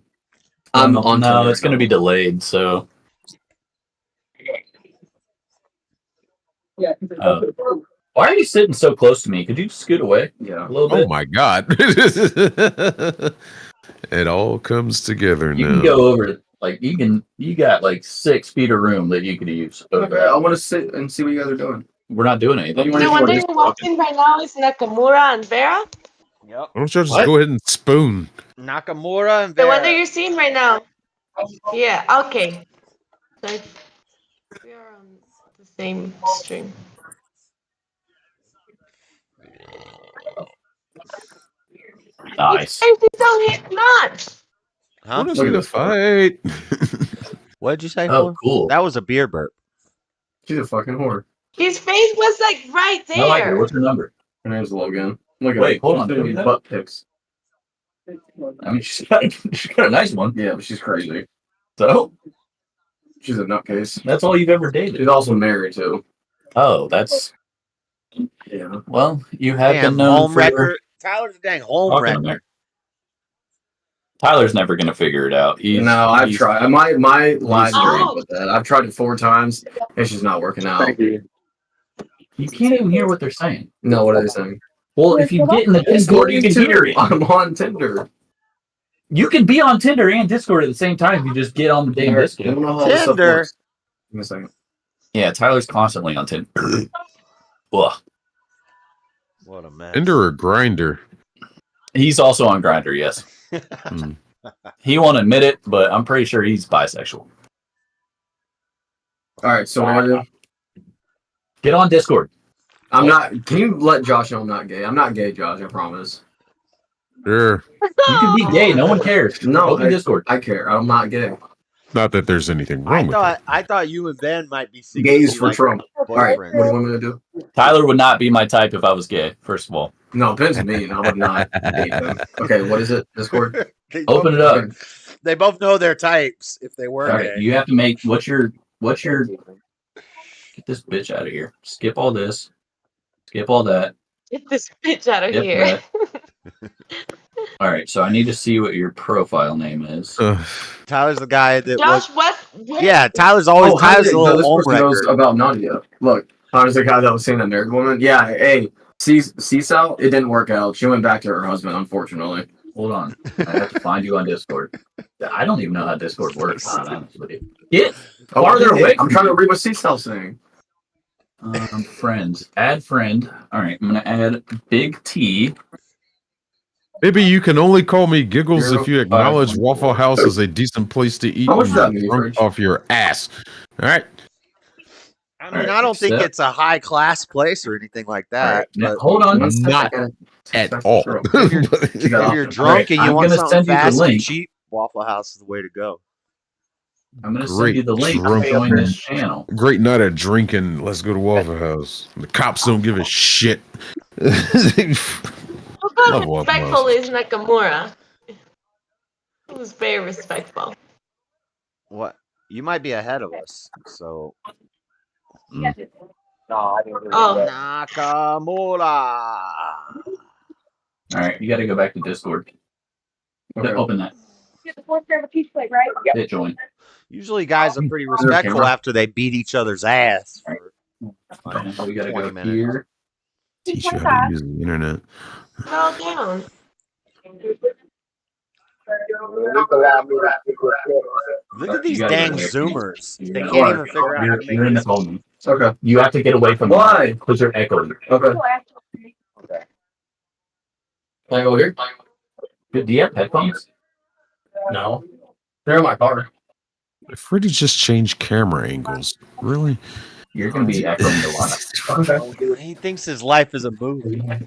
[SPEAKER 19] I'm on
[SPEAKER 15] no,
[SPEAKER 19] Twitter
[SPEAKER 15] it's gonna be delayed. So. Why are you sitting so close to me? Could you scoot away?
[SPEAKER 19] Yeah.
[SPEAKER 15] A little bit.
[SPEAKER 10] Oh my god. It all comes together
[SPEAKER 15] You
[SPEAKER 10] now.
[SPEAKER 15] can go over. Like you got like 6 feet of room that you could use.
[SPEAKER 19] Okay, I want to sit and see what you guys are doing.
[SPEAKER 15] We're not doing anything.
[SPEAKER 6] The one that you're watching right now is Nakamura and Vera.
[SPEAKER 1] Yep.
[SPEAKER 10] Why don't you just
[SPEAKER 15] What?
[SPEAKER 10] go ahead and spoon?
[SPEAKER 1] Nakamura and
[SPEAKER 6] The one
[SPEAKER 1] Vera.
[SPEAKER 6] that you're seeing right now. Yeah, okay. So we are on the same stream.
[SPEAKER 15] Nice.
[SPEAKER 6] You guys don't hit not.
[SPEAKER 1] Huh?
[SPEAKER 10] What is it a fight?
[SPEAKER 1] What did you say?
[SPEAKER 15] Oh,
[SPEAKER 1] Flo?
[SPEAKER 15] cool.
[SPEAKER 1] That was a beer burp.
[SPEAKER 19] She's a fucking whore.
[SPEAKER 6] His face was like right
[SPEAKER 15] I like her.
[SPEAKER 6] there.
[SPEAKER 15] What's her number?
[SPEAKER 19] Her name's Logan. Look at
[SPEAKER 15] Wait,
[SPEAKER 19] her.
[SPEAKER 15] hold on.
[SPEAKER 19] She's doing
[SPEAKER 15] Wait,
[SPEAKER 19] butt pics.
[SPEAKER 15] I mean, she's got a nice one.
[SPEAKER 19] Yeah, but she's crazy.
[SPEAKER 15] So
[SPEAKER 19] She's a nutcase.
[SPEAKER 15] That's all you've ever dated.
[SPEAKER 19] She's also married too.
[SPEAKER 15] Oh, that's
[SPEAKER 19] Yeah.
[SPEAKER 15] well. You have
[SPEAKER 1] Damn,
[SPEAKER 15] been known
[SPEAKER 1] home
[SPEAKER 15] for
[SPEAKER 1] wrecker. Tyler's a dang home
[SPEAKER 15] talking to me.
[SPEAKER 1] wrecker.
[SPEAKER 15] Tyler's never gonna figure it out.
[SPEAKER 19] I've tried. My lies
[SPEAKER 6] Oh.
[SPEAKER 19] great with that. I've tried it 4 times. It's just not working out.
[SPEAKER 15] You can't even hear what they're saying.
[SPEAKER 19] No, what are they saying?
[SPEAKER 15] Well, if you get in the Discord, you can hear it.
[SPEAKER 19] I'm on Tinder.
[SPEAKER 15] You can be on Tinder and Discord at the same time if you just get on the damn
[SPEAKER 19] I
[SPEAKER 15] Discord.
[SPEAKER 19] don't know how this stuff
[SPEAKER 1] Tinder.
[SPEAKER 19] works. Give me a second.
[SPEAKER 15] Yeah, Tyler's constantly on Tinder. Ugh.
[SPEAKER 1] What a mess.
[SPEAKER 10] Tinder or Grinder?
[SPEAKER 15] He's also on Grindr, yes. He won't admit it, but I'm pretty sure he's bisexual.
[SPEAKER 19] All right, so what do I do?
[SPEAKER 15] Get on Discord.
[SPEAKER 19] I'm not. Can you let Josh know I'm not gay? I'm not gay, Josh. I promise.
[SPEAKER 10] Sure.
[SPEAKER 15] You can be gay. No one cares.
[SPEAKER 19] No,
[SPEAKER 15] Open Discord.
[SPEAKER 19] I care. I'm not gay.
[SPEAKER 10] Not that there's anything wrong with it.
[SPEAKER 1] I thought you and Ben might be
[SPEAKER 19] Gays for
[SPEAKER 1] like
[SPEAKER 19] Trump. All right,
[SPEAKER 1] boyfriends.
[SPEAKER 19] what do you want me to do?
[SPEAKER 15] Tyler would not be my type if I was gay, first of all.
[SPEAKER 19] No, Ben's mean. I would not date him. Okay, what is it? Discord?
[SPEAKER 1] They
[SPEAKER 15] Open it
[SPEAKER 1] both-
[SPEAKER 15] up.
[SPEAKER 1] They both know their types if they were
[SPEAKER 15] All right,
[SPEAKER 1] gay.
[SPEAKER 15] you have to make what's your get this bitch out of here. Skip all this. Skip all that.
[SPEAKER 6] Get this bitch out of
[SPEAKER 15] Skip
[SPEAKER 6] here.
[SPEAKER 15] that. All right, so I need to see what your profile name is.
[SPEAKER 1] Tyler's the guy that
[SPEAKER 6] Josh
[SPEAKER 1] was.
[SPEAKER 6] West.
[SPEAKER 1] Yeah, Tyler's always Tyler's a
[SPEAKER 19] this
[SPEAKER 1] little home
[SPEAKER 19] person knows
[SPEAKER 1] wrecker.
[SPEAKER 19] about Nadia. Look, Tyler's the guy that was seeing a nerd woman. Yeah, hey, Seasal, it didn't work out. She went back to her husband, unfortunately.
[SPEAKER 15] Hold on. I have to find you on Discord. I don't even know how Discord works, to be honest with you. Get farther away.
[SPEAKER 19] I'm trying to read what Seasal's saying.
[SPEAKER 15] Friends. Add friend. All right, I'm going to add Big T.
[SPEAKER 10] Maybe you can only call me Giggles if you acknowledge Waffle House is a decent place to eat
[SPEAKER 19] How much
[SPEAKER 10] and
[SPEAKER 19] does that
[SPEAKER 10] get
[SPEAKER 19] mean,
[SPEAKER 10] drunk
[SPEAKER 19] Rich?
[SPEAKER 10] off your ass. All right.
[SPEAKER 1] I mean, I don't think it's a high class place or anything like that.
[SPEAKER 15] Now,
[SPEAKER 1] But
[SPEAKER 15] hold on.
[SPEAKER 10] Not at all.
[SPEAKER 1] if you're drunk and you
[SPEAKER 15] I'm
[SPEAKER 1] want
[SPEAKER 15] gonna
[SPEAKER 1] something
[SPEAKER 15] send you the
[SPEAKER 1] fast and
[SPEAKER 15] link.
[SPEAKER 1] cheap, Waffle House is the way to go.
[SPEAKER 15] I'm going to send
[SPEAKER 10] Great
[SPEAKER 15] you the link to
[SPEAKER 10] drunk
[SPEAKER 15] join this channel.
[SPEAKER 10] Great night at drinking. Let's go to Waffle House. The cops don't give a shit.
[SPEAKER 6] Look how
[SPEAKER 10] Love Waffle
[SPEAKER 6] respectful is Nakamura. He was very respectful.
[SPEAKER 1] What? You might be ahead of us. So
[SPEAKER 6] Oh,
[SPEAKER 1] Nakamura.
[SPEAKER 15] All right, you got to go back to Discord.
[SPEAKER 19] Okay.
[SPEAKER 15] Open that. Hit join.
[SPEAKER 1] Usually, guys are pretty respectful
[SPEAKER 19] camera.
[SPEAKER 1] after they beat each other's ass. For
[SPEAKER 15] And we got to
[SPEAKER 1] 20
[SPEAKER 15] go
[SPEAKER 1] minutes.
[SPEAKER 15] here.
[SPEAKER 10] Teach you how to use the internet.
[SPEAKER 6] scroll down.
[SPEAKER 1] Look at these
[SPEAKER 15] You gotta
[SPEAKER 1] dang
[SPEAKER 15] go here.
[SPEAKER 1] Zoomers. They
[SPEAKER 15] You're
[SPEAKER 1] can't
[SPEAKER 15] in-
[SPEAKER 1] even figure out how to make
[SPEAKER 15] You're in the
[SPEAKER 1] this.
[SPEAKER 15] phone.
[SPEAKER 19] Okay.
[SPEAKER 15] You have to get away from
[SPEAKER 19] Why?
[SPEAKER 15] because they're echoing.
[SPEAKER 19] Okay. Can I go here?
[SPEAKER 15] Do you have headphones?
[SPEAKER 19] No. They're in my car.
[SPEAKER 10] Freddie just changed camera angles. Really?
[SPEAKER 15] You're going to be echoing a lot.
[SPEAKER 19] Okay.
[SPEAKER 1] He thinks his life is a movie.
[SPEAKER 15] All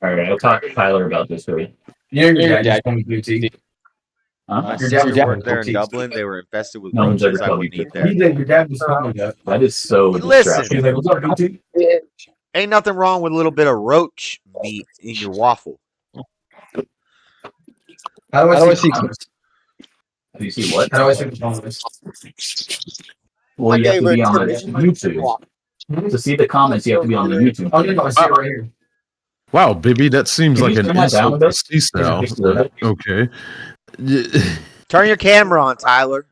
[SPEAKER 15] right, I'll talk to Tyler about this for you.
[SPEAKER 19] You and your dad told me boutique.
[SPEAKER 15] Huh?
[SPEAKER 1] My
[SPEAKER 19] Your
[SPEAKER 1] sister
[SPEAKER 19] dad-
[SPEAKER 1] worked there in
[SPEAKER 19] boutique.
[SPEAKER 1] Dublin. They were infested with
[SPEAKER 15] No one's
[SPEAKER 1] roaches.
[SPEAKER 15] ever
[SPEAKER 1] I
[SPEAKER 15] told
[SPEAKER 1] wouldn't
[SPEAKER 15] me
[SPEAKER 1] eat there.
[SPEAKER 19] Your dad just told me that.
[SPEAKER 15] That is so
[SPEAKER 1] Listen.
[SPEAKER 15] distracting.
[SPEAKER 19] He's like, what's up, boutique?
[SPEAKER 1] Ain't nothing wrong with a little bit of roach meat in your waffle.
[SPEAKER 19] How do I see comments?
[SPEAKER 15] Do you see what?
[SPEAKER 19] How do I see the comments?
[SPEAKER 15] Well, you have to be on the YouTube. To see the comments, you have to be on the YouTube.
[SPEAKER 19] Oh, no, I see it right here.
[SPEAKER 10] Wow, baby, that seems
[SPEAKER 15] Can
[SPEAKER 10] like
[SPEAKER 15] you
[SPEAKER 10] an
[SPEAKER 15] turn that down
[SPEAKER 10] insult
[SPEAKER 15] a
[SPEAKER 10] to
[SPEAKER 15] bit?
[SPEAKER 10] Seasal.
[SPEAKER 15] Just a little bit.
[SPEAKER 10] Okay.
[SPEAKER 1] Turn your camera on, Tyler.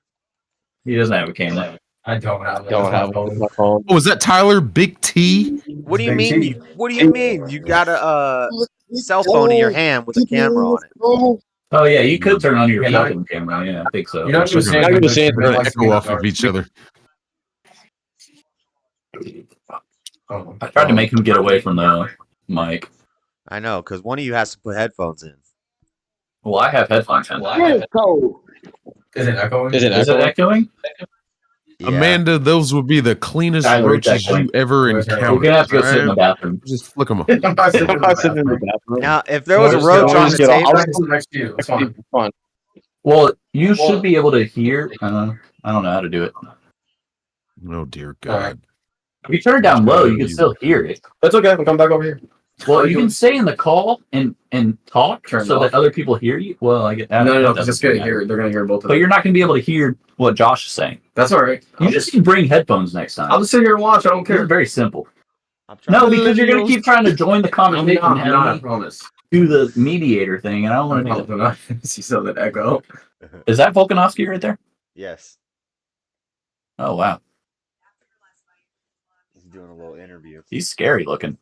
[SPEAKER 15] He doesn't have a camera.
[SPEAKER 19] I don't have it.
[SPEAKER 10] Oh, is that Tyler Big T?
[SPEAKER 1] What do you
[SPEAKER 19] Big
[SPEAKER 1] mean?
[SPEAKER 19] T.
[SPEAKER 1] What do you mean? You got a cell phone in your hand with a camera on it.
[SPEAKER 15] Oh, yeah, you could turn on your
[SPEAKER 19] Yeah,
[SPEAKER 15] fucking camera. Yeah, I think so.
[SPEAKER 19] You're not
[SPEAKER 10] Sure,
[SPEAKER 19] gonna
[SPEAKER 10] not gonna
[SPEAKER 19] say it.
[SPEAKER 10] We're gonna echo off of each other.
[SPEAKER 15] I tried to make him get away from the mic.
[SPEAKER 1] I know, because one of you has to put headphones in.
[SPEAKER 15] Well, I have headphones in.
[SPEAKER 19] Is it echoing?
[SPEAKER 15] Is it echoing?
[SPEAKER 1] Yeah.
[SPEAKER 10] Amanda, those would be the cleanest
[SPEAKER 15] Tyler, it's
[SPEAKER 10] roaches
[SPEAKER 15] echoing.
[SPEAKER 10] you ever
[SPEAKER 19] Where's that?
[SPEAKER 10] encountered.
[SPEAKER 15] We're going to have to go sit in the
[SPEAKER 10] alright?
[SPEAKER 15] bathroom.
[SPEAKER 10] Just flick them up.
[SPEAKER 19] I'm not sitting in the bathroom.
[SPEAKER 1] Now, if there was a
[SPEAKER 19] I'll
[SPEAKER 1] roach on
[SPEAKER 19] just
[SPEAKER 1] the
[SPEAKER 19] get- I'll
[SPEAKER 1] table,
[SPEAKER 19] just sit next to you. It's fine.
[SPEAKER 15] Well, you should be able to hear. I don't know how to do it.
[SPEAKER 10] Oh dear
[SPEAKER 19] Alright.
[SPEAKER 10] God.
[SPEAKER 15] If you turn it down low, you can still hear it.
[SPEAKER 19] That's okay. We'll come back over here.
[SPEAKER 15] Well, you can stay in the call and talk so that other people hear you. Well, I get that.
[SPEAKER 19] No, because it's gonna hear. They're gonna hear both of them.
[SPEAKER 15] But you're not gonna be able to hear what Josh is saying.
[SPEAKER 19] That's all right.
[SPEAKER 15] You just need to bring headphones next time.
[SPEAKER 19] I'll just sit here and watch. I don't care.
[SPEAKER 15] It's very simple. No, because you're gonna keep trying to join the conversation.
[SPEAKER 19] I'm not. I promise.
[SPEAKER 15] Do the mediator thing, and I don't want to do that.
[SPEAKER 19] See some of that echo.
[SPEAKER 15] Is that Volkanovski right there?
[SPEAKER 1] Yes.
[SPEAKER 15] Oh wow.
[SPEAKER 1] He's doing a little interview.
[SPEAKER 15] He's scary looking.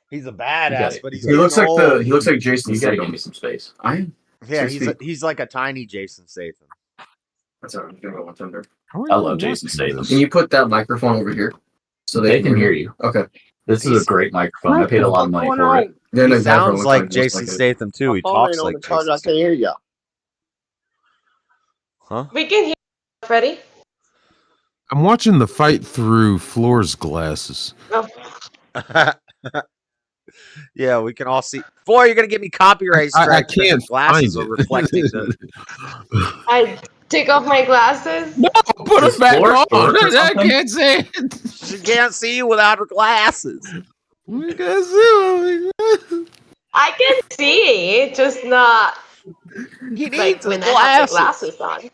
[SPEAKER 1] He's a badass, but
[SPEAKER 19] he looks like
[SPEAKER 1] old.
[SPEAKER 19] he looks like Jason.
[SPEAKER 15] You gotta give me some space.
[SPEAKER 1] Yeah, he's like a tiny Jason Statham.
[SPEAKER 19] That's all right. I'm gonna go 1
[SPEAKER 15] I love Jason Statham.
[SPEAKER 19] Can you put that microphone over here so
[SPEAKER 15] they can hear you?
[SPEAKER 19] Okay.
[SPEAKER 15] This is a great microphone. I paid a lot of money for it.
[SPEAKER 19] Yeah,
[SPEAKER 1] He sounds like Jason Statham too. He talks like Jason.
[SPEAKER 17] I can't hear y'all.
[SPEAKER 1] Huh?
[SPEAKER 6] We can hear you, Freddie.
[SPEAKER 10] I'm watching the fight through Floor's glasses.
[SPEAKER 6] Oh.
[SPEAKER 1] Yeah, we can all see. Boy, you're gonna give me copyright strikes.
[SPEAKER 10] I can't
[SPEAKER 1] Glasses
[SPEAKER 10] find
[SPEAKER 1] are
[SPEAKER 10] it.
[SPEAKER 1] reflecting the.
[SPEAKER 6] I take off my glasses.
[SPEAKER 10] No, put
[SPEAKER 15] Is
[SPEAKER 10] them back
[SPEAKER 15] Floor
[SPEAKER 10] on.
[SPEAKER 15] short or
[SPEAKER 10] I
[SPEAKER 15] something?
[SPEAKER 10] can't see it.
[SPEAKER 1] She can't see you without her glasses.
[SPEAKER 10] We can see it.
[SPEAKER 6] I can see, just not
[SPEAKER 1] He
[SPEAKER 6] like
[SPEAKER 1] needs
[SPEAKER 6] when
[SPEAKER 1] his
[SPEAKER 6] I have the
[SPEAKER 1] glasses.
[SPEAKER 6] glasses on.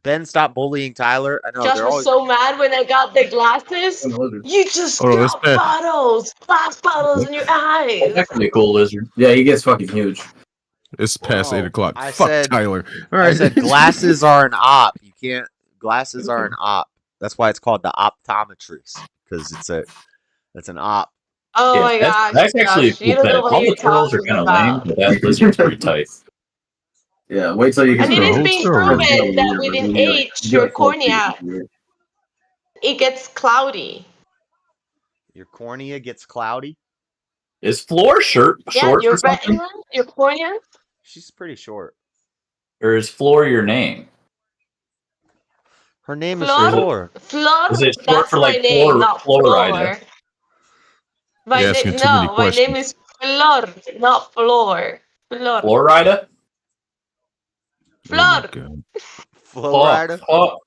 [SPEAKER 1] Ben, stop bullying Tyler. I know
[SPEAKER 6] Josh
[SPEAKER 1] they're
[SPEAKER 6] was
[SPEAKER 1] always.
[SPEAKER 6] so mad when I got the glasses. You just
[SPEAKER 10] Hold on, let's
[SPEAKER 6] got
[SPEAKER 10] pass.
[SPEAKER 6] bottles, glass bottles in your eyes.
[SPEAKER 15] That's a cool lizard.
[SPEAKER 19] Yeah, he gets fucking huge.
[SPEAKER 10] It's past 8 o'clock.
[SPEAKER 1] I
[SPEAKER 10] Fuck
[SPEAKER 1] said-
[SPEAKER 10] Tyler. All
[SPEAKER 1] I
[SPEAKER 10] right.
[SPEAKER 1] said glasses are an op. You can't. Glasses are an op. That's why it's called the optometrist, because it's an op.
[SPEAKER 6] Oh
[SPEAKER 15] Yeah,
[SPEAKER 6] my gosh,
[SPEAKER 15] that's actually
[SPEAKER 6] Josh,
[SPEAKER 15] a
[SPEAKER 6] you
[SPEAKER 15] cool
[SPEAKER 6] don't know
[SPEAKER 15] pet.
[SPEAKER 6] what
[SPEAKER 15] All
[SPEAKER 6] you're
[SPEAKER 15] the turtles are
[SPEAKER 6] talking
[SPEAKER 15] kind of lame,
[SPEAKER 6] about.
[SPEAKER 15] but that lizard's pretty tight.
[SPEAKER 19] Yeah, wait till you get
[SPEAKER 6] And
[SPEAKER 19] to
[SPEAKER 6] it
[SPEAKER 19] the
[SPEAKER 6] is being
[SPEAKER 19] hotel.
[SPEAKER 6] proven that within age, your cornea, it gets cloudy.
[SPEAKER 1] Your cornea gets cloudy.
[SPEAKER 15] Is Floor short
[SPEAKER 6] Yeah,
[SPEAKER 15] for
[SPEAKER 6] your
[SPEAKER 15] something?
[SPEAKER 6] retina, your cornea.
[SPEAKER 1] She's pretty short.
[SPEAKER 15] Or is Floor your name?
[SPEAKER 1] Her name is
[SPEAKER 6] Flor,
[SPEAKER 1] Floor.
[SPEAKER 6] Flor,
[SPEAKER 15] Is it short
[SPEAKER 6] that's
[SPEAKER 15] for
[SPEAKER 6] my
[SPEAKER 15] like
[SPEAKER 6] name, not
[SPEAKER 15] Florida?
[SPEAKER 6] Floor. My
[SPEAKER 10] You're asking
[SPEAKER 6] name,
[SPEAKER 10] too many
[SPEAKER 6] no, my name
[SPEAKER 10] questions.
[SPEAKER 6] is Flor, not Floor. Flor.
[SPEAKER 15] Florida?
[SPEAKER 6] Flor.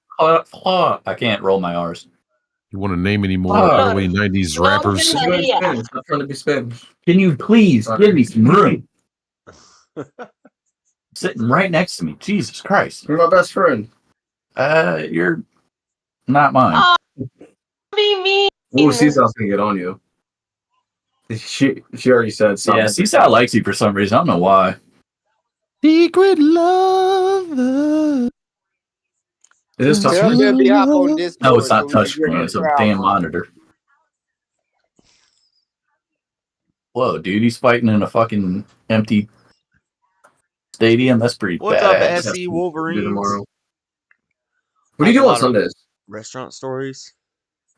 [SPEAKER 1] Florida.
[SPEAKER 15] I can't roll my R's.
[SPEAKER 10] You want to name any more
[SPEAKER 15] Fuck.
[SPEAKER 10] early 90s rappers?
[SPEAKER 19] Stop trying to be Spanish.
[SPEAKER 15] Can you please give me some room? Sitting right next to me. Jesus Christ.
[SPEAKER 19] You're my best friend.
[SPEAKER 15] You're not mine.
[SPEAKER 6] Oh, be mean.
[SPEAKER 19] Ooh, Seasaw's gonna get on you. She already said something.
[SPEAKER 15] Yeah, Seesaw likes you for some reason. I don't know why.
[SPEAKER 10] Secret lover.
[SPEAKER 19] Is this touch
[SPEAKER 17] Tell them to hop on this.
[SPEAKER 15] No, it's not touchscreen. It's a damn monitor. Whoa, dude, he's fighting in a fucking empty stadium. That's pretty
[SPEAKER 1] What's up,
[SPEAKER 15] badass.
[SPEAKER 1] SE Wolverines?
[SPEAKER 19] tomorrow. What do you do on Sundays?
[SPEAKER 1] Restaurant stories.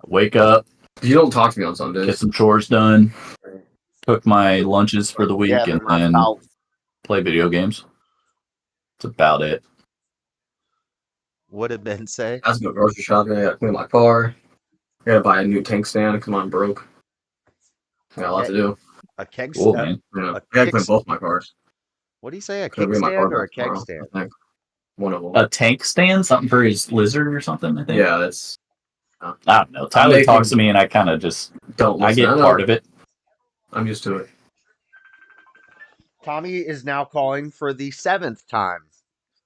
[SPEAKER 15] Wake up,
[SPEAKER 19] You don't talk to me on Sundays.
[SPEAKER 15] get some chores done, cook my lunches for the week,
[SPEAKER 17] Yeah,
[SPEAKER 15] and
[SPEAKER 17] my
[SPEAKER 15] then
[SPEAKER 17] thoughts.
[SPEAKER 15] play video games. That's about it.
[SPEAKER 1] What did Ben say?
[SPEAKER 19] I have to go grocery shopping. I gotta clean my car. I gotta buy a new tank stand because I'm broke. I got a lot to do.
[SPEAKER 1] A keg
[SPEAKER 15] Cool,
[SPEAKER 1] stand.
[SPEAKER 15] man.
[SPEAKER 19] Yeah.
[SPEAKER 1] A
[SPEAKER 19] I gotta
[SPEAKER 1] kick
[SPEAKER 19] clean
[SPEAKER 1] st-
[SPEAKER 19] both my cars.
[SPEAKER 1] What do you say? A
[SPEAKER 19] Gotta
[SPEAKER 1] kick
[SPEAKER 19] bring my
[SPEAKER 1] stand
[SPEAKER 19] car
[SPEAKER 1] or a
[SPEAKER 19] back
[SPEAKER 1] keg
[SPEAKER 19] tomorrow,
[SPEAKER 1] stand?
[SPEAKER 19] I think. One of them.
[SPEAKER 15] A tank stand, something for his lizard or something. I think.
[SPEAKER 19] Yeah, that's.
[SPEAKER 15] I don't know. Tyler
[SPEAKER 19] making-
[SPEAKER 15] talks to me, and I kind of just
[SPEAKER 19] Don't
[SPEAKER 15] I
[SPEAKER 19] listen.
[SPEAKER 15] get
[SPEAKER 19] know.
[SPEAKER 15] part of it.
[SPEAKER 19] I'm used to it.
[SPEAKER 1] Tommy is now calling for the 7th time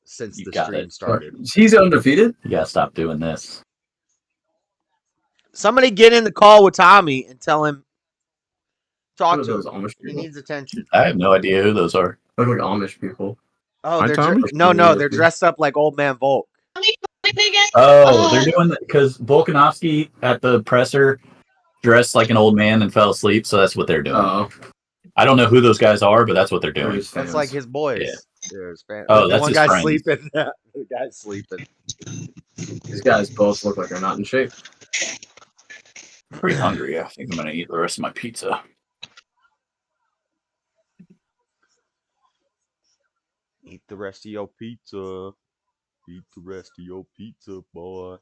[SPEAKER 1] since
[SPEAKER 15] You
[SPEAKER 1] the
[SPEAKER 15] got
[SPEAKER 1] stream
[SPEAKER 15] it.
[SPEAKER 1] started.
[SPEAKER 19] He's undefeated.
[SPEAKER 15] You gotta stop doing this.
[SPEAKER 1] Somebody get in the call with Tommy and tell him. Talk
[SPEAKER 19] What are
[SPEAKER 1] to
[SPEAKER 19] those
[SPEAKER 1] him.
[SPEAKER 19] Amish
[SPEAKER 1] He
[SPEAKER 19] people?
[SPEAKER 1] needs attention.
[SPEAKER 15] I have no idea who those are.
[SPEAKER 19] Look like Amish people.
[SPEAKER 1] Oh,
[SPEAKER 10] Hi,
[SPEAKER 1] they're
[SPEAKER 10] Tommy.
[SPEAKER 1] no, they're dressed up like Old Man Volk.
[SPEAKER 15] Oh, they're doing that because Volkanovski at the presser dressed like an old man and fell asleep, so that's what they're doing.
[SPEAKER 19] Oh,
[SPEAKER 15] I don't know who those guys are, but that's what they're
[SPEAKER 19] they're
[SPEAKER 15] doing.
[SPEAKER 19] his
[SPEAKER 1] That's
[SPEAKER 19] fans.
[SPEAKER 1] like his boys.
[SPEAKER 15] Yeah.
[SPEAKER 1] They're his fans.
[SPEAKER 15] Oh,
[SPEAKER 1] The
[SPEAKER 15] that's
[SPEAKER 1] one
[SPEAKER 15] his
[SPEAKER 1] guy's
[SPEAKER 15] friends.
[SPEAKER 1] sleeping. The guy's sleeping.
[SPEAKER 19] These guys both look like they're not in shape.
[SPEAKER 15] I'm pretty hungry. I think I'm gonna eat the rest of my pizza.
[SPEAKER 1] Eat the rest of your pizza. Eat the rest of your pizza, boy.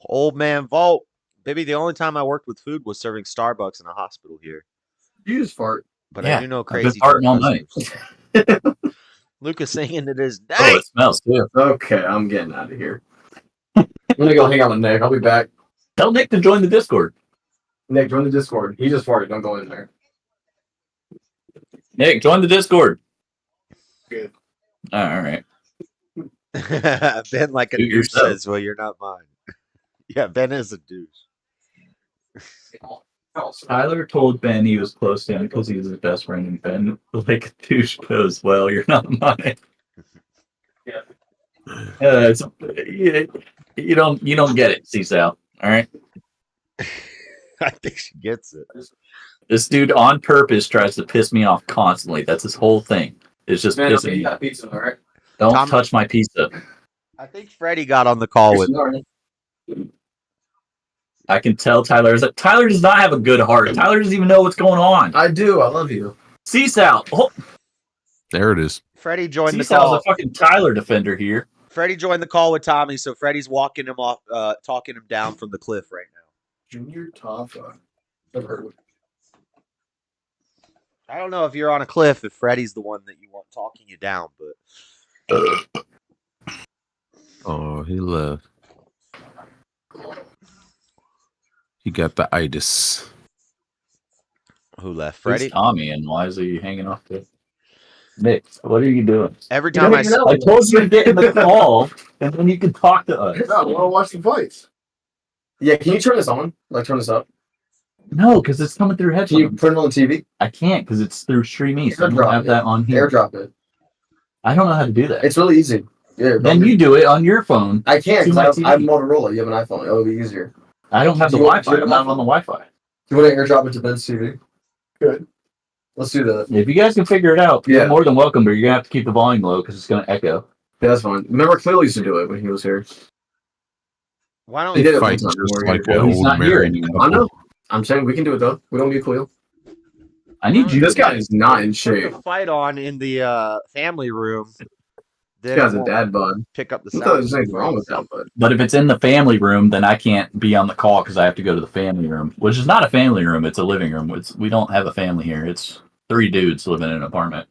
[SPEAKER 1] Old Man Volk. Baby, the only time I worked with food was serving Starbucks in a hospital here.
[SPEAKER 19] You just fart.
[SPEAKER 1] But
[SPEAKER 15] Yeah,
[SPEAKER 1] I do know
[SPEAKER 15] I've been
[SPEAKER 1] crazy
[SPEAKER 15] farting all
[SPEAKER 1] customers. Lucas singing to this day.
[SPEAKER 15] Oh, it smells too.
[SPEAKER 19] Okay, I'm getting out of here. I'm gonna go hang out with Nick. I'll be back.
[SPEAKER 15] Tell Nick to join the Discord.
[SPEAKER 19] Nick, join the Discord. He just farted. Don't go in there.
[SPEAKER 15] Nick, join the Discord.
[SPEAKER 19] Good.
[SPEAKER 15] All right.
[SPEAKER 1] Ben, like a
[SPEAKER 15] Do
[SPEAKER 1] douche,
[SPEAKER 15] yourself.
[SPEAKER 1] says, "Well, you're not mine." Yeah, Ben is a douche.
[SPEAKER 15] Tyler told Ben he was close to him because he was his best friend, and Ben, like a douche, goes, "Well, you're not mine." Yeah. You don't get it, C-Sal. All right.
[SPEAKER 1] I think she gets it.
[SPEAKER 15] This dude on purpose tries to piss me off constantly. That's his whole thing. It's just
[SPEAKER 19] Man,
[SPEAKER 15] pissing
[SPEAKER 19] you
[SPEAKER 15] me
[SPEAKER 19] got
[SPEAKER 15] off.
[SPEAKER 19] pizza, all right?
[SPEAKER 15] Don't touch my pizza.
[SPEAKER 1] I think Freddie got on the call with.
[SPEAKER 15] I can tell Tyler does not have a good heart. Tyler doesn't even know what's going on.
[SPEAKER 19] I do. I love you.
[SPEAKER 15] C-Sal. Oh.
[SPEAKER 10] There it is.
[SPEAKER 1] Freddie joined the
[SPEAKER 15] C-Sal's
[SPEAKER 1] call.
[SPEAKER 15] a fucking Tyler defender here.
[SPEAKER 1] Freddie joined the call with Tommy, so Freddie's walking him off, talking him down from the cliff right now.
[SPEAKER 19] Junior Taffa. Never heard of it.
[SPEAKER 1] I don't know if you're on a cliff if Freddie's the one that you want talking you down, but
[SPEAKER 10] Oh, he left. He got the itis.
[SPEAKER 1] who left?
[SPEAKER 15] Who's
[SPEAKER 1] Freddie?
[SPEAKER 15] Tommy, and why is he hanging off the Nick? What are you doing?
[SPEAKER 1] Every time I
[SPEAKER 15] told you to get in the call, and then you can talk to us.
[SPEAKER 19] No, I want to watch the fights. Yeah, can you turn this on? Like, turn this up?
[SPEAKER 15] No, because it's coming through headphones.
[SPEAKER 19] Can you put it on the TV?
[SPEAKER 15] I can't because it's through StreamE. So I don't
[SPEAKER 19] Airdrop
[SPEAKER 15] have
[SPEAKER 19] it.
[SPEAKER 15] that on here.
[SPEAKER 19] Airdrop it.
[SPEAKER 15] I don't know how to do that.
[SPEAKER 19] It's really easy. Yeah,
[SPEAKER 15] Then you do it on your phone.
[SPEAKER 19] I can't
[SPEAKER 15] to my
[SPEAKER 19] because
[SPEAKER 15] TV.
[SPEAKER 19] I have Motorola. You have an iPhone. It would be easier.
[SPEAKER 15] I don't have the
[SPEAKER 19] Do you want-
[SPEAKER 15] Wi-Fi.
[SPEAKER 19] do you
[SPEAKER 15] I'm
[SPEAKER 19] have
[SPEAKER 15] not
[SPEAKER 19] an
[SPEAKER 15] on the Wi-Fi.
[SPEAKER 19] Do you want to airdrop it to Ben's TV? Good. Let's do that.
[SPEAKER 15] If you guys can figure it out,
[SPEAKER 19] Yeah.
[SPEAKER 15] you're more than welcome, but you're going to have to keep the volume low because it's going to echo.
[SPEAKER 19] Yeah, that's fine. Remember, Cleo used to do it when he was here.
[SPEAKER 1] Why don't
[SPEAKER 19] He did it
[SPEAKER 10] Fight
[SPEAKER 19] one time.
[SPEAKER 10] just
[SPEAKER 19] when we
[SPEAKER 10] like
[SPEAKER 19] were
[SPEAKER 10] an
[SPEAKER 19] here.
[SPEAKER 15] He's
[SPEAKER 10] old
[SPEAKER 15] not here
[SPEAKER 10] married
[SPEAKER 15] anymore.
[SPEAKER 19] I
[SPEAKER 10] couple.
[SPEAKER 19] know. I'm saying we can do it though. We don't need Cleo.
[SPEAKER 15] I need you.
[SPEAKER 19] This guy is not in
[SPEAKER 1] put
[SPEAKER 19] shape.
[SPEAKER 1] the fight on in the family room?
[SPEAKER 19] This guy's a dad bod.
[SPEAKER 1] Pick up the
[SPEAKER 19] I
[SPEAKER 1] sound.
[SPEAKER 19] thought there's anything wrong with that, but
[SPEAKER 15] But if it's in the family room, then I can't be on the call because I have to go to the family room, which is not a family room. It's a living room. We don't have a family here. It's 3 dudes living in an apartment.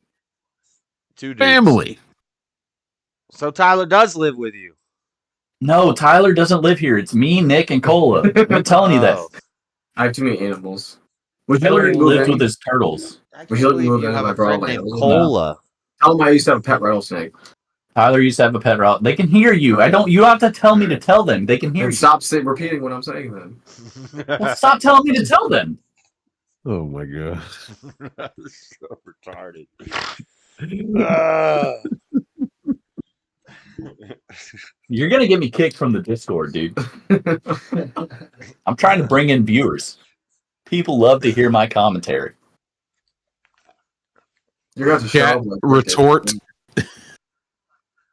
[SPEAKER 1] 2 dudes.
[SPEAKER 10] Family.
[SPEAKER 1] So Tyler does live with you.
[SPEAKER 15] No, Tyler doesn't live here. It's me, Nick, and Cola. I've been telling you that.
[SPEAKER 1] Oh.
[SPEAKER 19] I have too many animals. Would you
[SPEAKER 15] Tyler
[SPEAKER 19] let me move
[SPEAKER 15] lives
[SPEAKER 19] in?
[SPEAKER 15] with his turtles.
[SPEAKER 19] Would you let me move
[SPEAKER 1] You
[SPEAKER 19] in
[SPEAKER 1] have
[SPEAKER 19] if I
[SPEAKER 1] a
[SPEAKER 19] brought
[SPEAKER 1] friend
[SPEAKER 19] my
[SPEAKER 1] named
[SPEAKER 19] animals?
[SPEAKER 1] Cola.
[SPEAKER 19] Tell him I used to have a pet rattlesnake.
[SPEAKER 15] Tyler used to have a pet route. They can hear you. You don't have to tell me to tell them. They can hear
[SPEAKER 19] And
[SPEAKER 15] you.
[SPEAKER 19] stop repeating what I'm saying then.
[SPEAKER 15] Well, stop telling me to tell them.
[SPEAKER 10] Oh my god.
[SPEAKER 1] So retarded.
[SPEAKER 15] You're gonna get me kicked from the Discord, dude. I'm trying to bring in viewers. People love to hear my commentary.
[SPEAKER 19] You're going to have to
[SPEAKER 10] Cat
[SPEAKER 19] show them.
[SPEAKER 10] retort.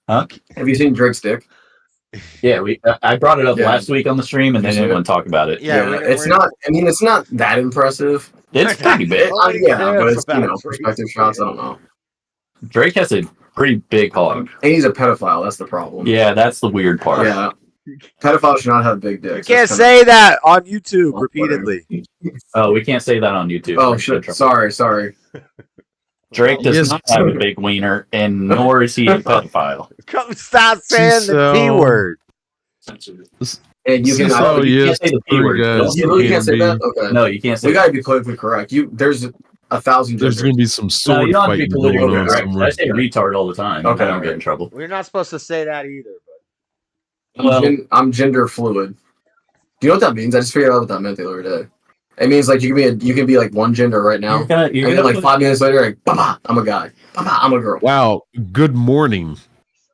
[SPEAKER 15] Huh?
[SPEAKER 19] Have you seen Drake's dick?
[SPEAKER 15] Yeah, I brought it up
[SPEAKER 19] Yeah.
[SPEAKER 15] last week on the stream, and they
[SPEAKER 19] You
[SPEAKER 15] didn't
[SPEAKER 19] see
[SPEAKER 15] want to talk about it.
[SPEAKER 1] Yeah,
[SPEAKER 19] it's not. I mean, it's not that impressive.
[SPEAKER 15] It's pretty big.
[SPEAKER 19] Yeah, but it's
[SPEAKER 1] about
[SPEAKER 19] perspective shots. I don't know.
[SPEAKER 15] Drake has a pretty big hog.
[SPEAKER 19] And he's a pedophile. That's the problem.
[SPEAKER 15] Yeah, that's the weird part.
[SPEAKER 19] Yeah. Pedophiles should not have big dicks.
[SPEAKER 1] You can't
[SPEAKER 19] That's
[SPEAKER 1] say that on YouTube repeatedly.
[SPEAKER 15] Oh, we can't say that on YouTube.
[SPEAKER 19] Oh
[SPEAKER 15] We're
[SPEAKER 19] shit!
[SPEAKER 15] in trouble.
[SPEAKER 19] Sorry.
[SPEAKER 15] Drake does
[SPEAKER 10] Yes.
[SPEAKER 15] not have a big wiener, and nor is he a pedophile.
[SPEAKER 1] Come stop saying the P word.
[SPEAKER 19] And you can.
[SPEAKER 10] So,
[SPEAKER 15] you
[SPEAKER 10] yes,
[SPEAKER 15] can't say the P
[SPEAKER 10] 3
[SPEAKER 15] word.
[SPEAKER 10] guys
[SPEAKER 19] You really can't say
[SPEAKER 10] can
[SPEAKER 19] that.
[SPEAKER 10] be-
[SPEAKER 19] Okay.
[SPEAKER 15] No, you can't say
[SPEAKER 19] We
[SPEAKER 15] that.
[SPEAKER 19] gotta be politically correct. There's 1,000.
[SPEAKER 10] There's
[SPEAKER 19] genders.
[SPEAKER 10] going to be some
[SPEAKER 15] No,
[SPEAKER 10] sword
[SPEAKER 15] you don't have to be
[SPEAKER 10] fighting
[SPEAKER 15] politically
[SPEAKER 10] going on
[SPEAKER 15] correct.
[SPEAKER 10] somewhere.
[SPEAKER 15] I say retard all the time.
[SPEAKER 19] Okay,
[SPEAKER 15] I don't
[SPEAKER 19] alright.
[SPEAKER 15] get in trouble.
[SPEAKER 1] We're not supposed to say that either.
[SPEAKER 15] Well,
[SPEAKER 19] I'm gender fluid. Do you know what that means? I just figured out what that meant the other day. It means like you can be like one gender right now,
[SPEAKER 15] you're gonna
[SPEAKER 19] and then like 5 minutes later, like, Baba, I'm a guy. Baba, I'm a girl.
[SPEAKER 10] Wow. Good morning.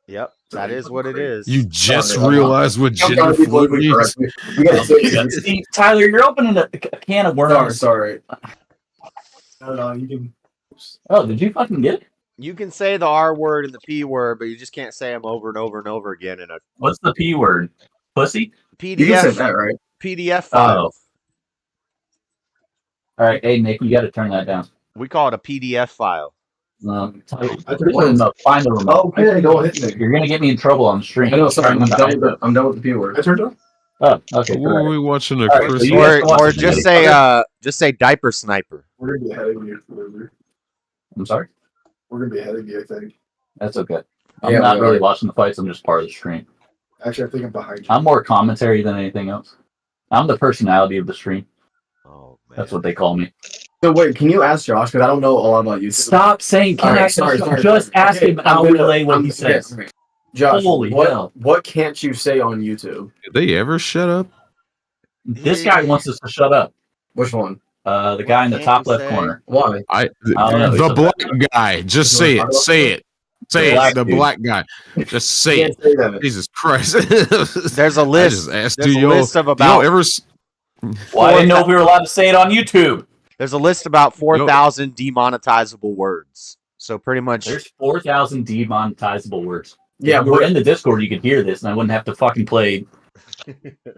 [SPEAKER 1] Yep, that is what it is.
[SPEAKER 10] You just
[SPEAKER 19] Sorry,
[SPEAKER 10] realized what
[SPEAKER 19] I'm
[SPEAKER 10] gender
[SPEAKER 19] trying to be
[SPEAKER 10] fluid
[SPEAKER 19] politically
[SPEAKER 10] means?
[SPEAKER 19] correct. We gotta say
[SPEAKER 15] See, Tyler, you're opening a can of worms.
[SPEAKER 19] Sorry. No, you can.
[SPEAKER 15] Oh, did you fucking get it?
[SPEAKER 1] You can say the R word and the P word, but you just can't say them over and over and over again in a
[SPEAKER 15] What's the P word? Pussy?
[SPEAKER 19] You can say
[SPEAKER 1] PDF
[SPEAKER 19] that, right?
[SPEAKER 1] PDF file.
[SPEAKER 15] All right, hey Nick, you got to turn that down.
[SPEAKER 1] We call it a PDF file.
[SPEAKER 15] Tyler, find the remote.
[SPEAKER 19] Okay, go hit me.
[SPEAKER 15] You're gonna get me in trouble on the stream.
[SPEAKER 19] I know. Sorry, I'm
[SPEAKER 15] Turn
[SPEAKER 19] done
[SPEAKER 15] the-
[SPEAKER 19] with the, I'm done with the P word. I turned on.
[SPEAKER 15] Oh, okay.
[SPEAKER 10] What were
[SPEAKER 15] correct.
[SPEAKER 10] we watching a
[SPEAKER 15] All right, so
[SPEAKER 10] Christmas?
[SPEAKER 15] you guys can watch
[SPEAKER 1] Or
[SPEAKER 15] the
[SPEAKER 1] just say diaper sniper.
[SPEAKER 18] We're gonna be ahead of you. Forever.
[SPEAKER 15] I'm sorry.
[SPEAKER 18] We're gonna be ahead of you, I think.
[SPEAKER 15] That's okay. I'm
[SPEAKER 19] Yeah,
[SPEAKER 15] not
[SPEAKER 19] we
[SPEAKER 15] really
[SPEAKER 19] are.
[SPEAKER 15] watching the fights. I'm just part of the stream.
[SPEAKER 18] Actually, I think I'm behind you.
[SPEAKER 15] I'm more commentary than anything else. I'm the personality of the stream.
[SPEAKER 1] Oh man.
[SPEAKER 15] That's what they call me.
[SPEAKER 19] So wait, can you ask Josh? Because I don't know a lot about YouTube.
[SPEAKER 15] Stop saying can I
[SPEAKER 19] sorry.
[SPEAKER 15] Just ask him. I'll relay what he says.
[SPEAKER 19] Okay. Josh,
[SPEAKER 15] Holy hell.
[SPEAKER 19] what can't you say on YouTube?
[SPEAKER 10] Did they ever shut up?
[SPEAKER 15] This guy wants us to shut up.
[SPEAKER 19] Which one?
[SPEAKER 15] The guy in the top left corner.
[SPEAKER 19] Why?
[SPEAKER 10] The black guy. Just say it. Say it. Say it. The black guy. Just say it. Jesus Christ.
[SPEAKER 1] There's a list. There's a list of about.
[SPEAKER 15] Well, I didn't know if we were allowed to say it on YouTube.
[SPEAKER 1] There's a list about 4,000 demonetizable words. So pretty much.
[SPEAKER 15] There's 4,000 demonetizable words. Yeah, if we were in the Discord, you could hear this, and I wouldn't have to fucking play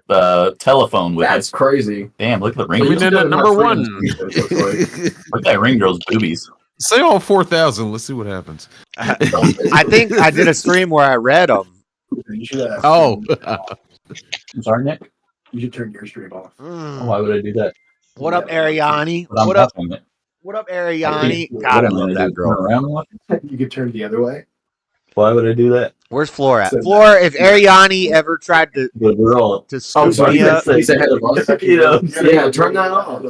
[SPEAKER 15] the telephone with
[SPEAKER 19] That's crazy.
[SPEAKER 15] Damn, look at the ring.
[SPEAKER 10] We did it number one.
[SPEAKER 15] Look at that ring girl's boobies.
[SPEAKER 10] Say all 4,000. Let's see what happens.
[SPEAKER 1] I think I did a stream where I read them.
[SPEAKER 10] Oh.
[SPEAKER 15] I'm sorry, Nick.
[SPEAKER 19] You should turn your stream off.
[SPEAKER 15] Why would I do that?
[SPEAKER 1] What up, Ariani? What up? What up, Ariani? God, I love that girl.
[SPEAKER 19] You could turn the other way.
[SPEAKER 15] Why would I do that?
[SPEAKER 1] Where's Floor at? Floor, if Ariani ever tried to scoop me up,
[SPEAKER 19] yeah, turn that off.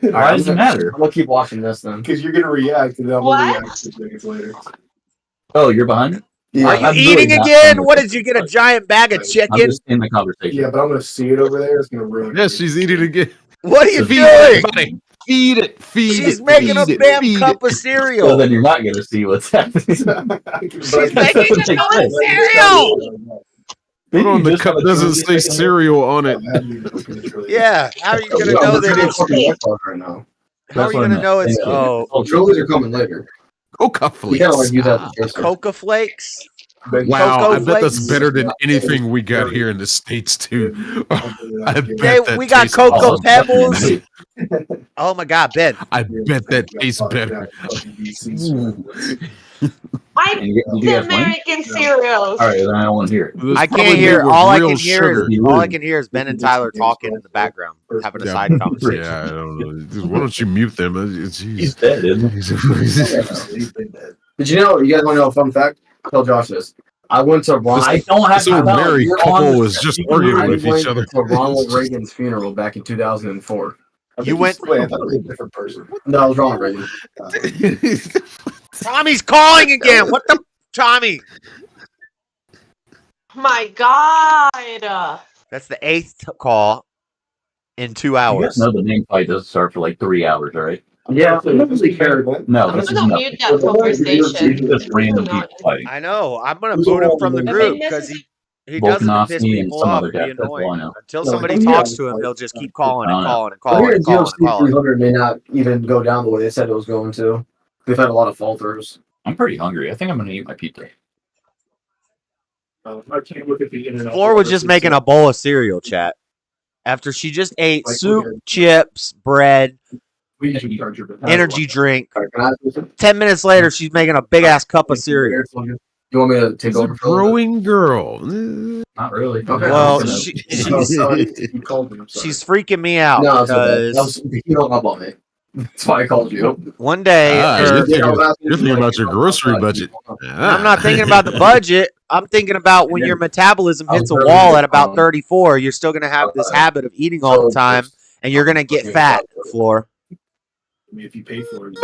[SPEAKER 15] Why does it matter?
[SPEAKER 19] I'm gonna keep watching this then. Because you're gonna react, and then I'm gonna react 6 minutes later.
[SPEAKER 15] Oh, you're behind?
[SPEAKER 19] Yeah,
[SPEAKER 1] are you eating again? What did you get? A giant bag of chicken?
[SPEAKER 15] I'm just in the conversation.
[SPEAKER 19] Yeah, but I'm gonna see it over there. It's gonna ruin it.
[SPEAKER 10] Yes, she's eating again.
[SPEAKER 1] What are you
[SPEAKER 10] Feed
[SPEAKER 1] doing?
[SPEAKER 10] it, buddy. Feed it. Feed it.
[SPEAKER 1] She's making a damn
[SPEAKER 10] feed
[SPEAKER 1] cup
[SPEAKER 10] it.
[SPEAKER 1] of cereal.
[SPEAKER 15] So then you're not gonna see what's happening.
[SPEAKER 1] She's making a cup of cereal.
[SPEAKER 10] Hold on, the cup doesn't say cereal on it.
[SPEAKER 1] Yeah, how are you gonna know that it's? How are you gonna know it's? Oh,
[SPEAKER 19] Controllers are coming later.
[SPEAKER 10] Coca Flakes.
[SPEAKER 19] You gotta use that.
[SPEAKER 1] Coca Flakes.
[SPEAKER 10] Wow,
[SPEAKER 1] Cocoa
[SPEAKER 10] I bet that's
[SPEAKER 1] Flakes?
[SPEAKER 10] better than anything we got here in the States too. I bet
[SPEAKER 1] Hey,
[SPEAKER 10] that
[SPEAKER 1] we got
[SPEAKER 10] tastes
[SPEAKER 1] Cocoa
[SPEAKER 10] awesome.
[SPEAKER 1] Pebbles. Oh my God, Ben.
[SPEAKER 10] I bet that tastes better.
[SPEAKER 6] I the American cereals.
[SPEAKER 15] All right, then I don't want to hear it.
[SPEAKER 1] I can't hear. All I can hear is Ben and Tyler talking in the background, having a side conversation.
[SPEAKER 10] Yeah, I don't know. Why don't you mute them?
[SPEAKER 15] He's dead, isn't he?
[SPEAKER 19] Did you know? You guys want to know a fun fact? Tell Josh this. I went to
[SPEAKER 15] I don't have
[SPEAKER 10] This old married couple was just arguing with each other.
[SPEAKER 19] to Ronald Reagan's funeral back in 2004.
[SPEAKER 1] You went.
[SPEAKER 19] Wait, I thought it was a different person. No, I was Ronald Reagan.
[SPEAKER 1] Tommy's calling again. What the Tommy?
[SPEAKER 6] My God.
[SPEAKER 1] That's the 8th call in 2
[SPEAKER 15] You
[SPEAKER 1] hours.
[SPEAKER 15] guys know the name fight doesn't start for like 3 hours, all right?
[SPEAKER 19] Yeah, I usually care.
[SPEAKER 15] No,
[SPEAKER 6] I'm
[SPEAKER 15] this is
[SPEAKER 6] gonna
[SPEAKER 15] not.
[SPEAKER 6] mute that conversation.
[SPEAKER 15] Just random people fighting.
[SPEAKER 1] I know. I'm gonna boot him from the group because he doesn't piss
[SPEAKER 15] Volkanovski and
[SPEAKER 1] people
[SPEAKER 15] some
[SPEAKER 1] off.
[SPEAKER 15] other
[SPEAKER 1] Be
[SPEAKER 15] guy. That's all I
[SPEAKER 1] annoying.
[SPEAKER 15] know.
[SPEAKER 1] Until somebody talks to him, he'll just keep calling and calling and
[SPEAKER 19] I
[SPEAKER 1] calling
[SPEAKER 19] hear
[SPEAKER 1] and calling and
[SPEAKER 19] GLC
[SPEAKER 1] calling.
[SPEAKER 19] 300 may not even go down the way they said it was going to. They've had a lot of fall throughs.
[SPEAKER 15] I'm pretty hungry. I think I'm gonna eat my pizza.
[SPEAKER 16] I can't look at the internet.
[SPEAKER 1] Floor was just making a bowl of cereal, chat. After she just ate soup, chips, bread, energy drink. 10 minutes later, she's making a big ass cup of cereal.
[SPEAKER 19] You want me to take
[SPEAKER 10] She's a
[SPEAKER 19] over?
[SPEAKER 10] growing girl.
[SPEAKER 15] Not really.
[SPEAKER 19] Okay.
[SPEAKER 1] Well,
[SPEAKER 19] You called me, I'm sorry.
[SPEAKER 1] she's freaking me out
[SPEAKER 19] No, it's okay.
[SPEAKER 1] because
[SPEAKER 19] You hung up on me. That's why I called you.
[SPEAKER 1] one day
[SPEAKER 10] You're thinking about your grocery budget.
[SPEAKER 1] I'm not thinking about the budget. I'm thinking about when your metabolism hits a wall at about 34, you're still going to have this habit of eating all the time, and you're going to get fat, Floor.
[SPEAKER 19] If you pay for it,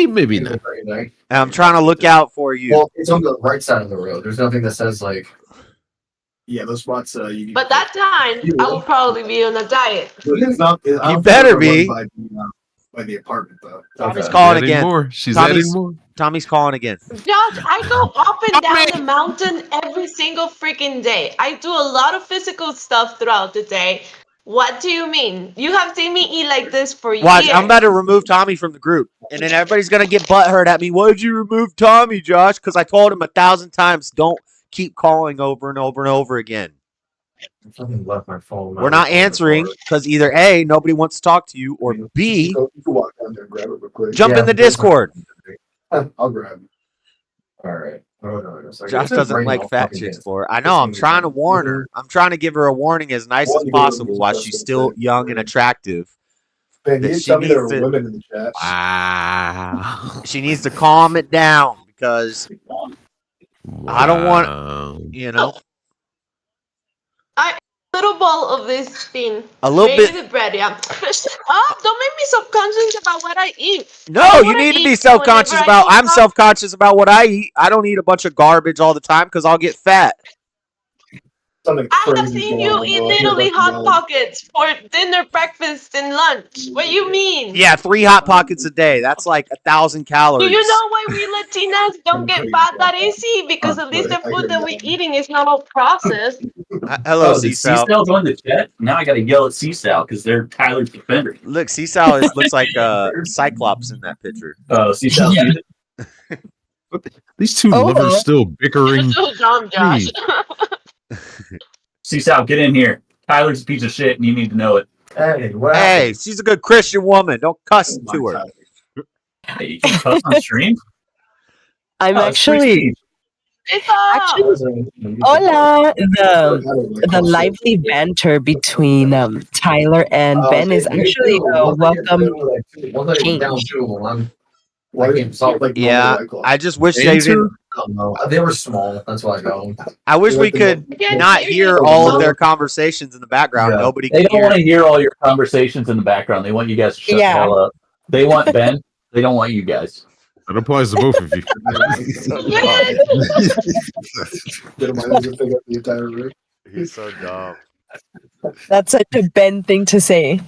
[SPEAKER 10] Maybe not.
[SPEAKER 1] And I'm trying to look out for you.
[SPEAKER 19] Well, it's on the right side of the road. There's nothing that says like. Yeah, those spots.
[SPEAKER 6] But that time, I will probably be on a diet.
[SPEAKER 1] You better be.
[SPEAKER 19] By the apartment, though.
[SPEAKER 1] Tommy's calling again.
[SPEAKER 10] More. She's adding more.
[SPEAKER 1] Tommy's calling again.
[SPEAKER 6] Josh, I go up and down the mountain every single freaking day. I do a lot of physical stuff throughout the day. What do you mean? You have seen me eat like this for
[SPEAKER 1] Watch,
[SPEAKER 6] years.
[SPEAKER 1] I'm about to remove Tommy from the group. And then everybody's going to get butthurt at me. Why did you remove Tommy, Josh? Because I told him 1,000 times, don't keep calling over and over and over again.
[SPEAKER 19] Left my phone.
[SPEAKER 1] We're not answering because either A, nobody wants to talk to you, or B,
[SPEAKER 19] You can walk down there and grab it real quick.
[SPEAKER 1] jump in the Discord.
[SPEAKER 19] I'll grab it. All right.
[SPEAKER 1] Josh doesn't like fat chicks, Floor. I know. I'm trying to warn her. I'm trying to give her a warning as nice as possible while she's still young and attractive.
[SPEAKER 19] Ben,
[SPEAKER 1] That
[SPEAKER 19] you
[SPEAKER 1] she
[SPEAKER 19] tell me there
[SPEAKER 1] needs
[SPEAKER 19] are
[SPEAKER 1] to-
[SPEAKER 19] women in the chat.
[SPEAKER 10] Wow.
[SPEAKER 1] She needs to calm it down because I don't want, you know.
[SPEAKER 6] little ball of this thing.
[SPEAKER 1] A little
[SPEAKER 6] Maybe
[SPEAKER 1] bit.
[SPEAKER 6] the bread, yeah. Don't make me subconscious about what I eat.
[SPEAKER 1] No, you need to be self-conscious about. I'm self-conscious about what I eat. I don't eat a bunch of garbage all the time because I'll get fat.
[SPEAKER 6] I have seen you eat literally hot pockets for dinner, breakfast, and lunch. What do you mean?
[SPEAKER 1] Yeah, 3 Hot Pockets a day. That's like 1,000
[SPEAKER 6] Do
[SPEAKER 1] calories.
[SPEAKER 6] you know why we Latinas don't get fat that easy? Because at least the food that we're eating is not all processed.
[SPEAKER 1] Hello,
[SPEAKER 15] did
[SPEAKER 1] C-Sal.
[SPEAKER 15] C-Sal join the chat? Now I got to yell at C-Sal because they're Tyler's defender.
[SPEAKER 1] Look, C-Sal looks like Cyclops in that picture.
[SPEAKER 15] Oh, C-Sal.
[SPEAKER 10] These two lovers still bickering.
[SPEAKER 6] So dumb, Josh.
[SPEAKER 15] C-Sal, get in here. Tyler's a piece of shit, and you need to know it.
[SPEAKER 1] Hey, she's a good Christian woman. Don't cuss to her.
[SPEAKER 15] Hey, you can cuss on stream?
[SPEAKER 20] I'm actually. Hola! The lively banter between Tyler and Ben is actually a welcome change.
[SPEAKER 1] Yeah, I just wish they didn't.
[SPEAKER 19] They were small. That's why I got them.
[SPEAKER 1] I wish we could not hear all of their conversations in the background.
[SPEAKER 15] Yeah.
[SPEAKER 1] Nobody
[SPEAKER 15] They
[SPEAKER 1] can
[SPEAKER 15] don't
[SPEAKER 1] hear.
[SPEAKER 15] want to hear all your conversations in the background. They want you guys to shut the hell up. They want Ben. They don't want you guys.
[SPEAKER 10] That applies to both of you.
[SPEAKER 1] He's so dumb.
[SPEAKER 20] That's such a Ben thing to say.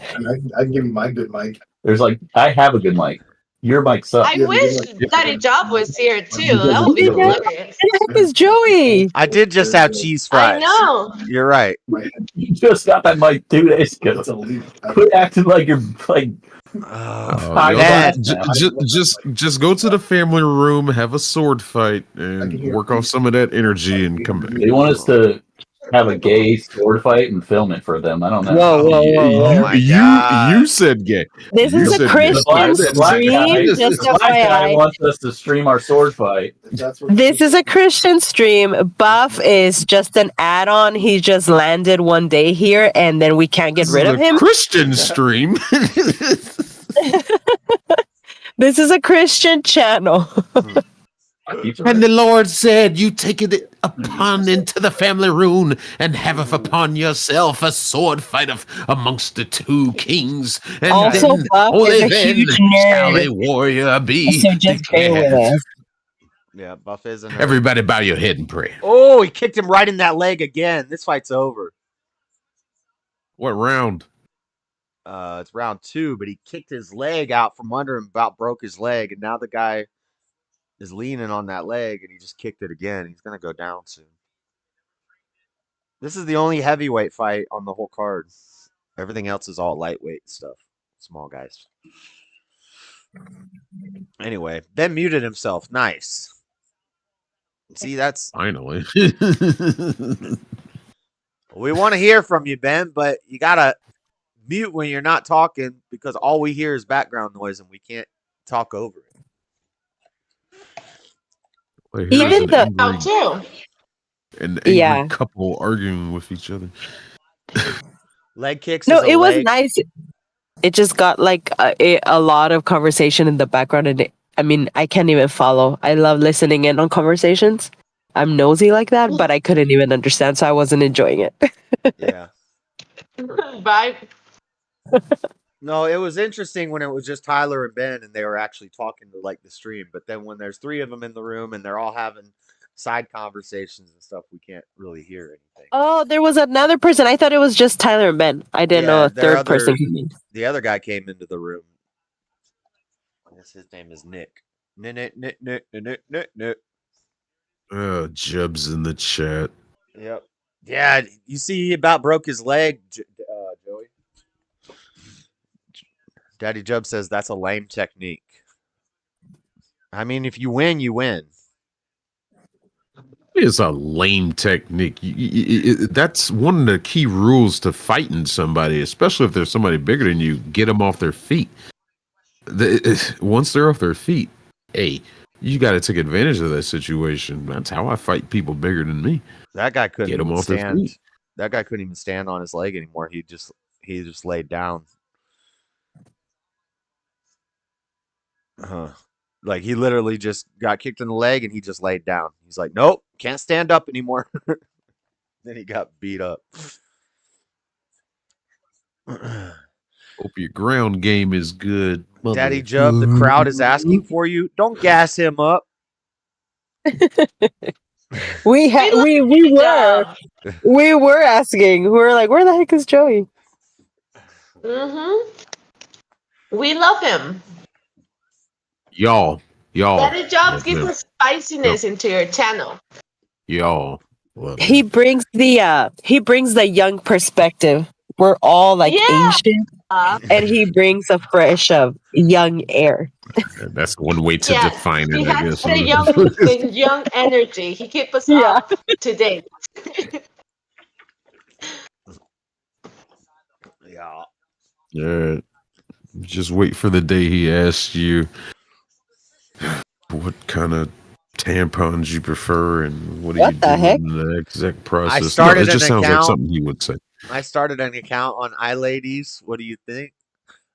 [SPEAKER 19] I can give you my good mic.
[SPEAKER 15] There's like, I have a good mic. Your mic sucks.
[SPEAKER 6] I wish Daddy Job was here too. That would be hilarious.
[SPEAKER 20] What is Joey?
[SPEAKER 1] I did just have cheese fries.
[SPEAKER 6] I know.
[SPEAKER 1] You're right.
[SPEAKER 15] You just got that mic 2 days ago. Quit acting like you're like.
[SPEAKER 10] Just go to the family room, have a sword fight, and work off some of that energy and come back.
[SPEAKER 15] They want us to have a gay sword fight and film it for them. I don't know.
[SPEAKER 20] Whoa.
[SPEAKER 10] You said gay.
[SPEAKER 20] This
[SPEAKER 10] You
[SPEAKER 20] is a
[SPEAKER 10] said
[SPEAKER 20] Christian
[SPEAKER 10] gay.
[SPEAKER 20] stream. Just
[SPEAKER 15] Black guy
[SPEAKER 20] FYI.
[SPEAKER 15] wants us to stream our sword fight.
[SPEAKER 20] This is a Christian stream. Buff is just an add-on. He just landed one day here, and then we can't get rid of him.
[SPEAKER 10] Christian stream.
[SPEAKER 20] This is a Christian channel.
[SPEAKER 21] And the Lord said, you take it upon into the family room and have upon yourself a sword fight amongst the 2 kings. And
[SPEAKER 20] Also,
[SPEAKER 21] then,
[SPEAKER 20] Buff
[SPEAKER 21] only
[SPEAKER 20] is a
[SPEAKER 21] then
[SPEAKER 20] huge
[SPEAKER 21] shall
[SPEAKER 20] nerd.
[SPEAKER 21] a warrior be.
[SPEAKER 20] So just bear with us.
[SPEAKER 1] Yeah, Buff is a nerd.
[SPEAKER 21] Everybody bow your head and pray.
[SPEAKER 1] Oh, he kicked him right in that leg again. This fight's over.
[SPEAKER 10] What round?
[SPEAKER 1] It's round 2, but he kicked his leg out from under him, about broke his leg, and now the guy is leaning on that leg, and he just kicked it again. He's gonna go down soon. This is the only heavyweight fight on the whole card. Everything else is all lightweight stuff. Small guys. Anyway, Ben muted himself. Nice. See, that's
[SPEAKER 10] finally.
[SPEAKER 1] We want to hear from you, Ben, but you gotta mute when you're not talking because all we hear is background noise and we can't talk over it.
[SPEAKER 20] Even the
[SPEAKER 10] an angry couple arguing with each other.
[SPEAKER 1] Leg kicks.
[SPEAKER 20] No, it was nice. It just got like a lot of conversation in the background, and I can't even follow. I love listening in on conversations. I'm nosy like that, but I couldn't even understand, so I wasn't enjoying it.
[SPEAKER 1] Yeah.
[SPEAKER 6] Bye.
[SPEAKER 1] No, it was interesting when it was just Tyler and Ben and they were actually talking to like the stream. But then when there's 3 of them in the room and they're all having side conversations and stuff, we can't really hear anything.
[SPEAKER 20] Oh, there was another person. I thought it was just Tyler and Ben. I didn't know a third person came in.
[SPEAKER 1] The other guy came into the room. I guess his name is Nick. Nick.
[SPEAKER 10] Jeb's in the chat.
[SPEAKER 1] Yep. Yeah, you see he about broke his leg, Joey. Daddy Jub says that's a lame technique. I mean, if you win, you win.
[SPEAKER 10] It's a lame technique. That's one of the key rules to fighting somebody, especially if there's somebody bigger than you. Get them off their feet. Once they're off their feet, hey, you got to take advantage of that situation. That's how I fight people bigger than me.
[SPEAKER 1] That guy couldn't
[SPEAKER 10] Get 'em
[SPEAKER 1] even
[SPEAKER 10] off their
[SPEAKER 1] stand.
[SPEAKER 10] feet.
[SPEAKER 1] That guy couldn't even stand on his leg anymore. He just laid down. Like he literally just got kicked in the leg and he just laid down. He's like, nope, can't stand up anymore. Then he got beat up.
[SPEAKER 10] Hope your ground game is good,
[SPEAKER 1] Daddy Jub, the crowd is asking for you. Don't gas him up.
[SPEAKER 20] We were asking. We were like, where the heck is Joey?
[SPEAKER 6] We love him.
[SPEAKER 10] Y'all.
[SPEAKER 6] Daddy Jobs
[SPEAKER 10] love
[SPEAKER 6] gives
[SPEAKER 10] him.
[SPEAKER 6] a spiciness into your channel.
[SPEAKER 10] Y'all. Love
[SPEAKER 20] He brings the young perspective. We're all like ancient, and he brings a fresh young air.
[SPEAKER 10] That's one way to define
[SPEAKER 6] He
[SPEAKER 10] it, I
[SPEAKER 6] has
[SPEAKER 10] guess.
[SPEAKER 6] the young energy. He keeps us up to date.
[SPEAKER 1] Yeah.
[SPEAKER 10] Yeah. Just wait for the day he asks you what kind of tampons you prefer and what do you do in the exact process.
[SPEAKER 1] I started
[SPEAKER 10] it just
[SPEAKER 1] an
[SPEAKER 10] sounds
[SPEAKER 1] account.
[SPEAKER 10] like something he would say.
[SPEAKER 1] I started an account on iLadies. What do you think?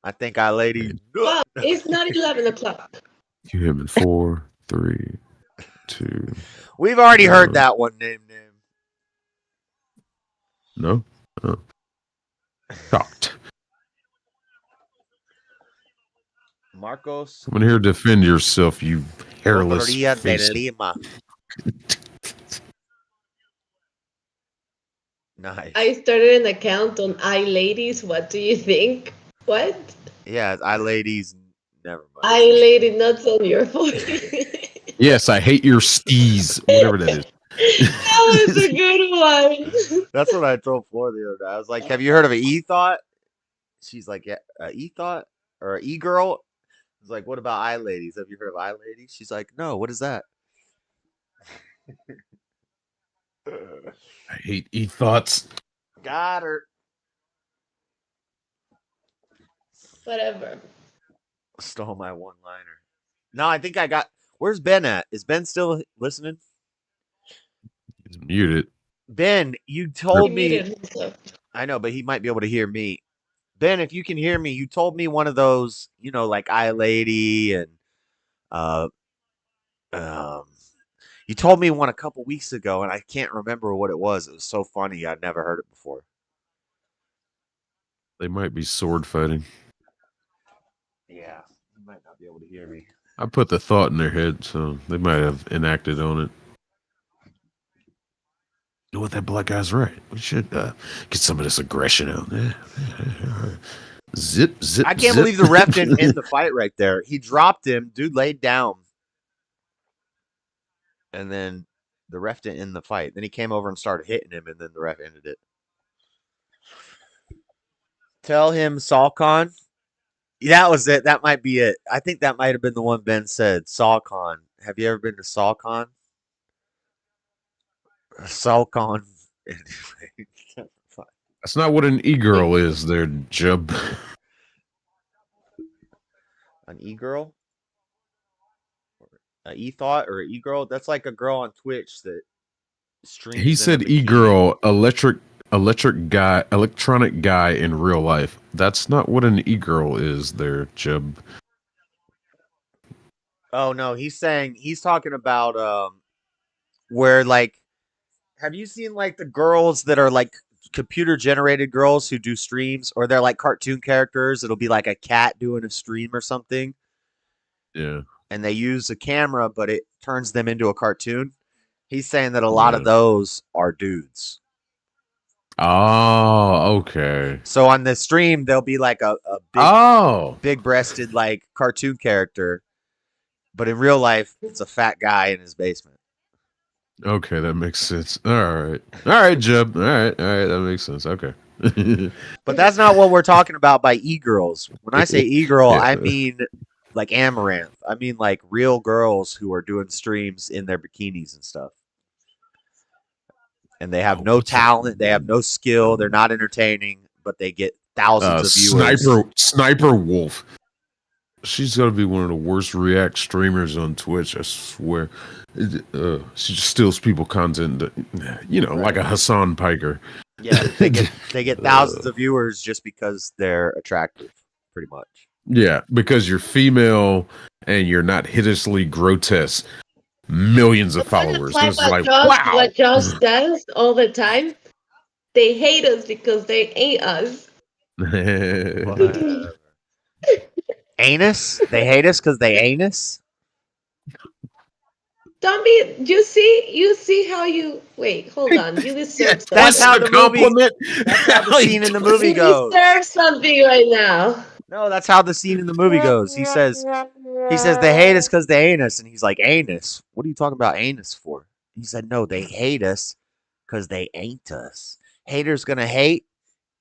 [SPEAKER 1] I think iLadies.
[SPEAKER 6] Well, it's not 11 o'clock.
[SPEAKER 10] You him in 4, 3, 2.
[SPEAKER 1] We've already heard that one name.
[SPEAKER 10] No? Oh. Shocked.
[SPEAKER 1] Marcos.
[SPEAKER 10] Come in here, defend yourself, you hairless
[SPEAKER 1] Topuria de
[SPEAKER 10] face.
[SPEAKER 1] Lima. Nice.
[SPEAKER 6] I started an account on iLadies. What do you think? What?
[SPEAKER 1] Yeah, iLadies. Never mind.
[SPEAKER 6] iLady nuts on your foot.
[SPEAKER 10] Yes, I hate your steez, whatever that is.
[SPEAKER 6] That was a good one.
[SPEAKER 1] That's what I told Floor the other day. I was like, have you heard of an e-thought? She's like, yeah, e-thought or an e-girl? I was like, what about iLadies? Have you heard of iLadies? She's like, no, what is that?
[SPEAKER 10] I hate e-thoughts.
[SPEAKER 1] Got her.
[SPEAKER 6] Whatever.
[SPEAKER 1] Stole my one-liner. No, I think I got... Where's Ben at? Is Ben still listening?
[SPEAKER 10] He's muted.
[SPEAKER 1] Ben, you told
[SPEAKER 6] He
[SPEAKER 1] me...
[SPEAKER 6] muted himself.
[SPEAKER 1] I know, but he might be able to hear me. Ben, if you can hear me, you told me one of those, you know, like iLady and... you told me one a couple weeks ago, and I can't remember what it was. It was so funny. I'd never heard it before.
[SPEAKER 10] They might be sword fighting.
[SPEAKER 1] Yeah, you might not be able to hear me.
[SPEAKER 10] I put the thought in their head, so they might have enacted on it. You know what? That black guy's right. We should get some of this aggression out there. Zip.
[SPEAKER 1] I can't believe the ref didn't end the fight right there. He dropped him. Dude laid down. And then the ref didn't end the fight. Then he came over and started hitting him, and then the ref ended it. Tell him, Salcon. That was it. That might be it. I think that might have been the one Ben said. Salcon. Have you ever been to Salcon? Salcon.
[SPEAKER 10] That's not what an e-girl is there, Jub.
[SPEAKER 1] An e-girl? An e-thought or an e-girl? That's like a girl on Twitch that streams.
[SPEAKER 10] He said e-girl, electronic guy in real life. That's not what an e-girl is there, Jub.
[SPEAKER 1] Oh no, he's talking about where like, have you seen like the girls that are like computer generated girls who do streams, or they're like cartoon characters? It'll be like a cat doing a stream or something.
[SPEAKER 10] Yeah.
[SPEAKER 1] And they use a camera, but it turns them into a cartoon. He's saying that a lot of those are dudes.
[SPEAKER 10] Oh, okay.
[SPEAKER 1] So on the stream, there'll be like a big-breasted like cartoon character, but in real life, it's a fat guy in his basement.
[SPEAKER 10] Okay, that makes sense. All right, Jub. All right, that makes sense. Okay.
[SPEAKER 1] But that's not what we're talking about by e-girls. When I say e-girl, I mean like Amaranth. I mean like real girls who are doing streams in their bikinis and stuff. And they have no talent, they have no skill, they're not entertaining, but they get thousands of viewers.
[SPEAKER 10] Sniper Wolf. She's got to be one of the worst React streamers on Twitch, I swear. She just steals people content, like a Hassan Piker.
[SPEAKER 1] Yeah, they get thousands of viewers just because they're attractive, pretty much.
[SPEAKER 10] Yeah, because you're female and you're not hideously grotesque. Millions of followers. It's like, wow.
[SPEAKER 6] What Josh does all the time, they hate us because they ain't us.
[SPEAKER 1] Whatever. Anus? They hate us because they anus?
[SPEAKER 6] Don't be. You see how you. Wait, hold on. You deserve something.
[SPEAKER 1] That's how the movie. That's how the scene in the movie
[SPEAKER 6] You
[SPEAKER 1] goes.
[SPEAKER 6] deserve something right now.
[SPEAKER 1] No, that's how the scene in the movie goes. He says they hate us because they ain't us, and he's like, anus. What are you talking about anus for? He said, no, they hate us because they ain't us. Haters gonna hate,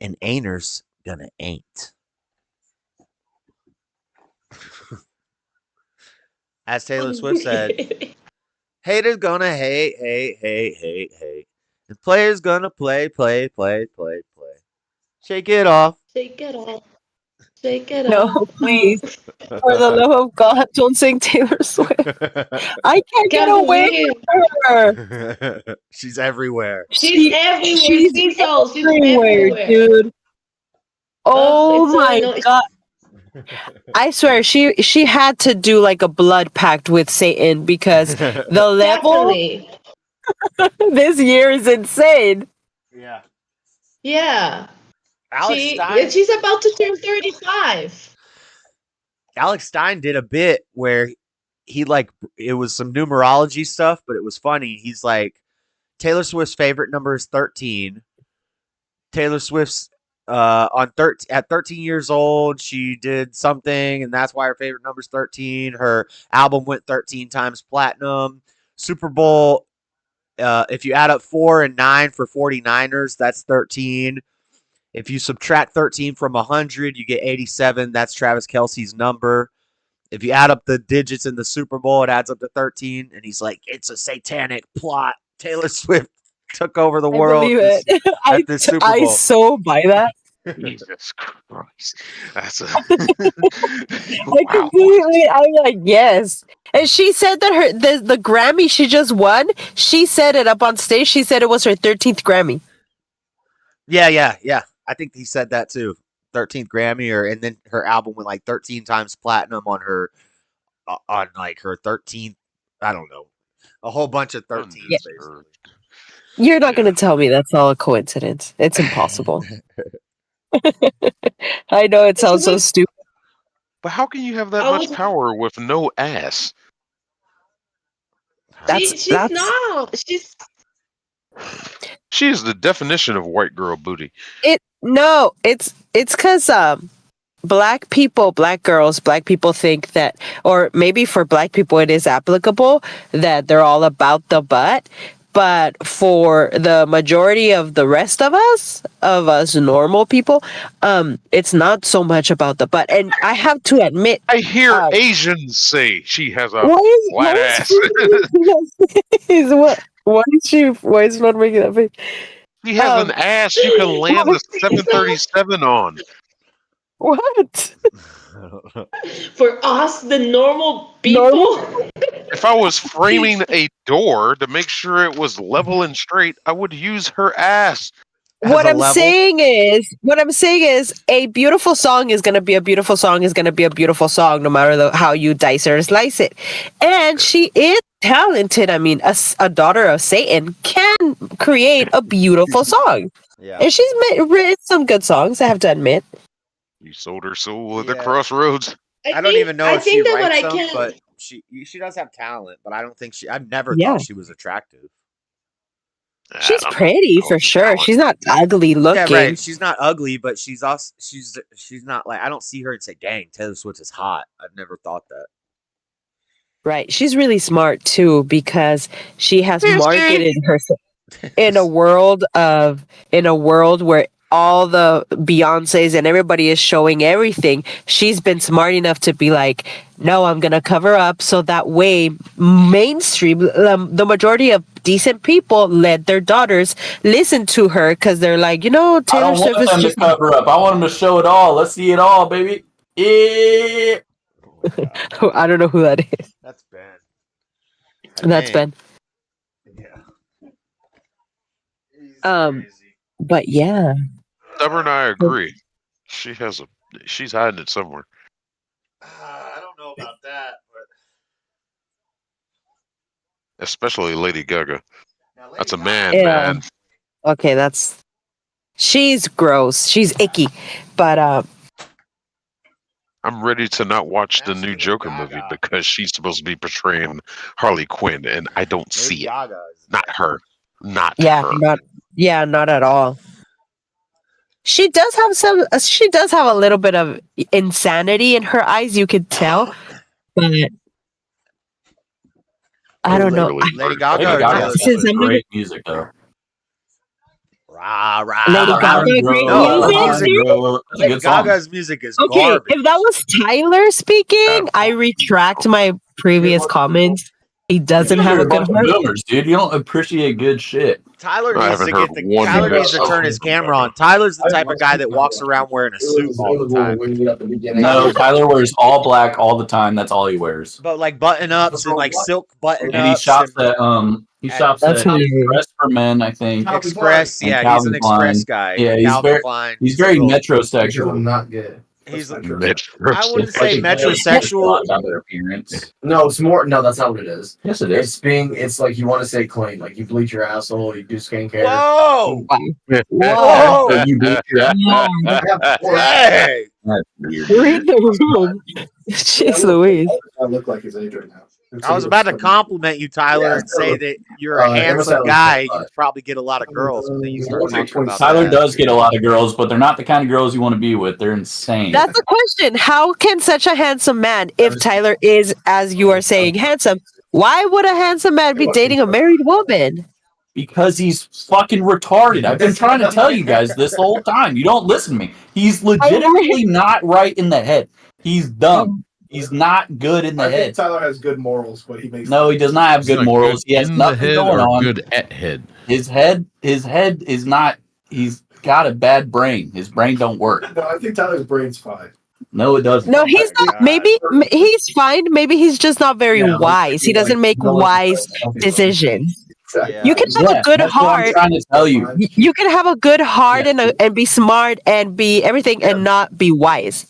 [SPEAKER 1] and ain'ters gonna ain't. As Taylor Swift said, haters gonna hate, hate, hate, hate, hate. And players gonna play, play, play, play, play. Shake it off.
[SPEAKER 6] Shake it off. Shake it
[SPEAKER 20] No,
[SPEAKER 6] off.
[SPEAKER 20] please. For the love of God, don't sing Taylor Swift. I can't get
[SPEAKER 6] Can't
[SPEAKER 20] away
[SPEAKER 6] believe.
[SPEAKER 20] from her.
[SPEAKER 1] She's everywhere.
[SPEAKER 6] She's everywhere.
[SPEAKER 20] She's
[SPEAKER 6] She's
[SPEAKER 20] everywhere,
[SPEAKER 6] everywhere.
[SPEAKER 20] dude. Oh
[SPEAKER 6] it's so
[SPEAKER 20] my
[SPEAKER 6] annoying.
[SPEAKER 20] God. I swear she had to do like a blood pact with Satan because the level
[SPEAKER 6] Definitely.
[SPEAKER 20] this year is insane.
[SPEAKER 1] Yeah.
[SPEAKER 6] Yeah.
[SPEAKER 1] Alex Stein.
[SPEAKER 6] She's about to turn 35.
[SPEAKER 1] Alex Stein did a bit where he it was some numerology stuff, but it was funny. He's like, Taylor Swift's favorite number is 13. Taylor Swift's at 13 years old, she did something, and that's why her favorite number is 13. Her album went 13 times platinum. Super Bowl, if you add up 4 and 9 for 49ers, that's 13. If you subtract 13 from 100, you get 87. That's Travis Kelce's number. If you add up the digits in the Super Bowl, it adds up to 13. And he's like, it's a satanic plot. Taylor Swift took over the world
[SPEAKER 20] believe it.
[SPEAKER 1] at this Super Bowl.
[SPEAKER 20] I so buy that.
[SPEAKER 9] Jesus Christ. That's a
[SPEAKER 20] I'm like, yes. And she said that the Grammy she just won, she said it up on stage. She said it was her 13th Grammy.
[SPEAKER 1] Yeah. I think he said that too. 13th Grammy, and then her album went like 13 times platinum on her her 13th. I don't know, a whole bunch of 13s.
[SPEAKER 20] Yeah. You're not going to tell me that's all a coincidence. It's impossible. I know it sounds so stupid.
[SPEAKER 9] But how can you have that much power with no ass?
[SPEAKER 6] She's not.
[SPEAKER 9] She's the definition of white girl booty.
[SPEAKER 20] It's because black girls, black people think that, or maybe for black people it is applicable that they're all about the butt. But for the majority of the rest of us normal people, it's not so much about the butt. And I have to admit,
[SPEAKER 9] I hear Asians say she has a flat ass.
[SPEAKER 20] Why is not making that face?
[SPEAKER 9] She has an ass you can land the 737 on.
[SPEAKER 20] What?
[SPEAKER 6] For us, the normal people.
[SPEAKER 9] If I was framing a door to make sure it was level and straight, I would use her ass.
[SPEAKER 20] What I'm saying is a beautiful song is going to be a beautiful song is going to be a beautiful song no matter how you dice or slice it. And she is talented. I mean, a daughter of Satan can create a beautiful song.
[SPEAKER 1] Yeah.
[SPEAKER 20] And she's written some good songs, I have to admit.
[SPEAKER 9] You sold her soul at the crossroads.
[SPEAKER 1] I don't even know if she writes them, but she does have talent, but I don't think I've never thought she was attractive.
[SPEAKER 20] She's pretty for sure. She's not ugly looking.
[SPEAKER 1] Yeah, right. She's not ugly, but she's also she's not like, I don't see her and say, "Dang, Taylor Swift is hot." I've never thought that.
[SPEAKER 20] Right. She's really smart too because she has marketed herself in a world where all the Beyoncés and everybody is showing everything. She's been smart enough to be like, no, I'm going to cover up so that way mainstream, the majority of decent people let their daughters listen to her because they're like, Taylor Swift is
[SPEAKER 15] I don't want them
[SPEAKER 20] just
[SPEAKER 15] to cover up. I want them to show it all. Let's see it all, baby. Yeah.
[SPEAKER 20] I don't know who that is.
[SPEAKER 1] That's Ben.
[SPEAKER 20] That's Ben.
[SPEAKER 1] Yeah.
[SPEAKER 20] But yeah.
[SPEAKER 9] Stubborn, I agree. She's hiding it somewhere.
[SPEAKER 1] I don't know about that, but
[SPEAKER 9] especially Lady Gaga. That's a man,
[SPEAKER 20] Yeah.
[SPEAKER 9] man.
[SPEAKER 20] Okay, that's She's gross. She's icky. But
[SPEAKER 9] I'm ready to not watch the new Joker movie because she's supposed to be portraying Harley Quinn, and I don't see it. Not her. Not her.
[SPEAKER 20] not at all. She does have she does have a little bit of insanity in her eyes, you could tell. But I don't know.
[SPEAKER 1] Lady Gaga
[SPEAKER 15] has great music though.
[SPEAKER 1] Rah, rah,
[SPEAKER 20] Lady Gaga, great music.
[SPEAKER 1] Lady Gaga's music is
[SPEAKER 20] Okay,
[SPEAKER 1] garbage.
[SPEAKER 20] if that was Tyler speaking, I retract my previous comments. He doesn't have a good heart.
[SPEAKER 15] Boomers, dude. You don't appreciate good shit.
[SPEAKER 1] Tyler needs to turn his camera on. Tyler's the type of guy that walks around wearing a suit all the time.
[SPEAKER 15] No, Tyler wears all black all the time. That's all he wears.
[SPEAKER 1] But like button ups and like silk button ups.
[SPEAKER 15] And he shops at Express for Men, I think.
[SPEAKER 1] Express,
[SPEAKER 15] And
[SPEAKER 1] yeah, he's
[SPEAKER 15] Calvin
[SPEAKER 1] an Express
[SPEAKER 15] Klein.
[SPEAKER 1] guy.
[SPEAKER 15] Yeah, he's very metrosexual.
[SPEAKER 19] Not good.
[SPEAKER 1] He's
[SPEAKER 19] I
[SPEAKER 1] wouldn't say metrosexual.
[SPEAKER 19] No, it's more. No, that's not what it is.
[SPEAKER 15] Yes, it is.
[SPEAKER 19] It's like you want to say clean. Like you bleach your asshole, you do skincare.
[SPEAKER 1] Whoa!
[SPEAKER 19] Whoa!
[SPEAKER 15] So you bleach your asshole.
[SPEAKER 1] Hey!
[SPEAKER 15] That's weird.
[SPEAKER 20] Read the room. Jeez Louise.
[SPEAKER 19] I look like his age right now.
[SPEAKER 1] I was about to compliment you, Tyler, and say that you're a handsome guy. You probably get a lot of girls, but then you start talking about
[SPEAKER 15] Tyler
[SPEAKER 1] that.
[SPEAKER 15] does get a lot of girls, but they're not the kind of girls you want to be with. They're insane.
[SPEAKER 20] That's the question. How can such a handsome man, if Tyler is, as you are saying, handsome, why would a handsome man be dating a married woman?
[SPEAKER 15] Because he's fucking retarded. I've been trying to tell you guys this whole time. You don't listen to me. He's legitimately not right in the head. He's dumb. He's not good in the
[SPEAKER 18] I
[SPEAKER 15] head.
[SPEAKER 18] think Tyler has good morals, but he makes
[SPEAKER 15] No, he does not have good morals. He has nothing going on.
[SPEAKER 10] Good at head.
[SPEAKER 15] His head is not. He's got a bad brain. His brain don't work.
[SPEAKER 18] No, I think Tyler's brain's fine.
[SPEAKER 15] No, it doesn't.
[SPEAKER 20] No, he's not. Maybe he's fine. Maybe he's just not very wise. He doesn't make wise decisions. You can have a good
[SPEAKER 15] that's what
[SPEAKER 20] heart.
[SPEAKER 15] I'm trying to tell you.
[SPEAKER 20] You can have a good heart and be smart and be everything and not be wise.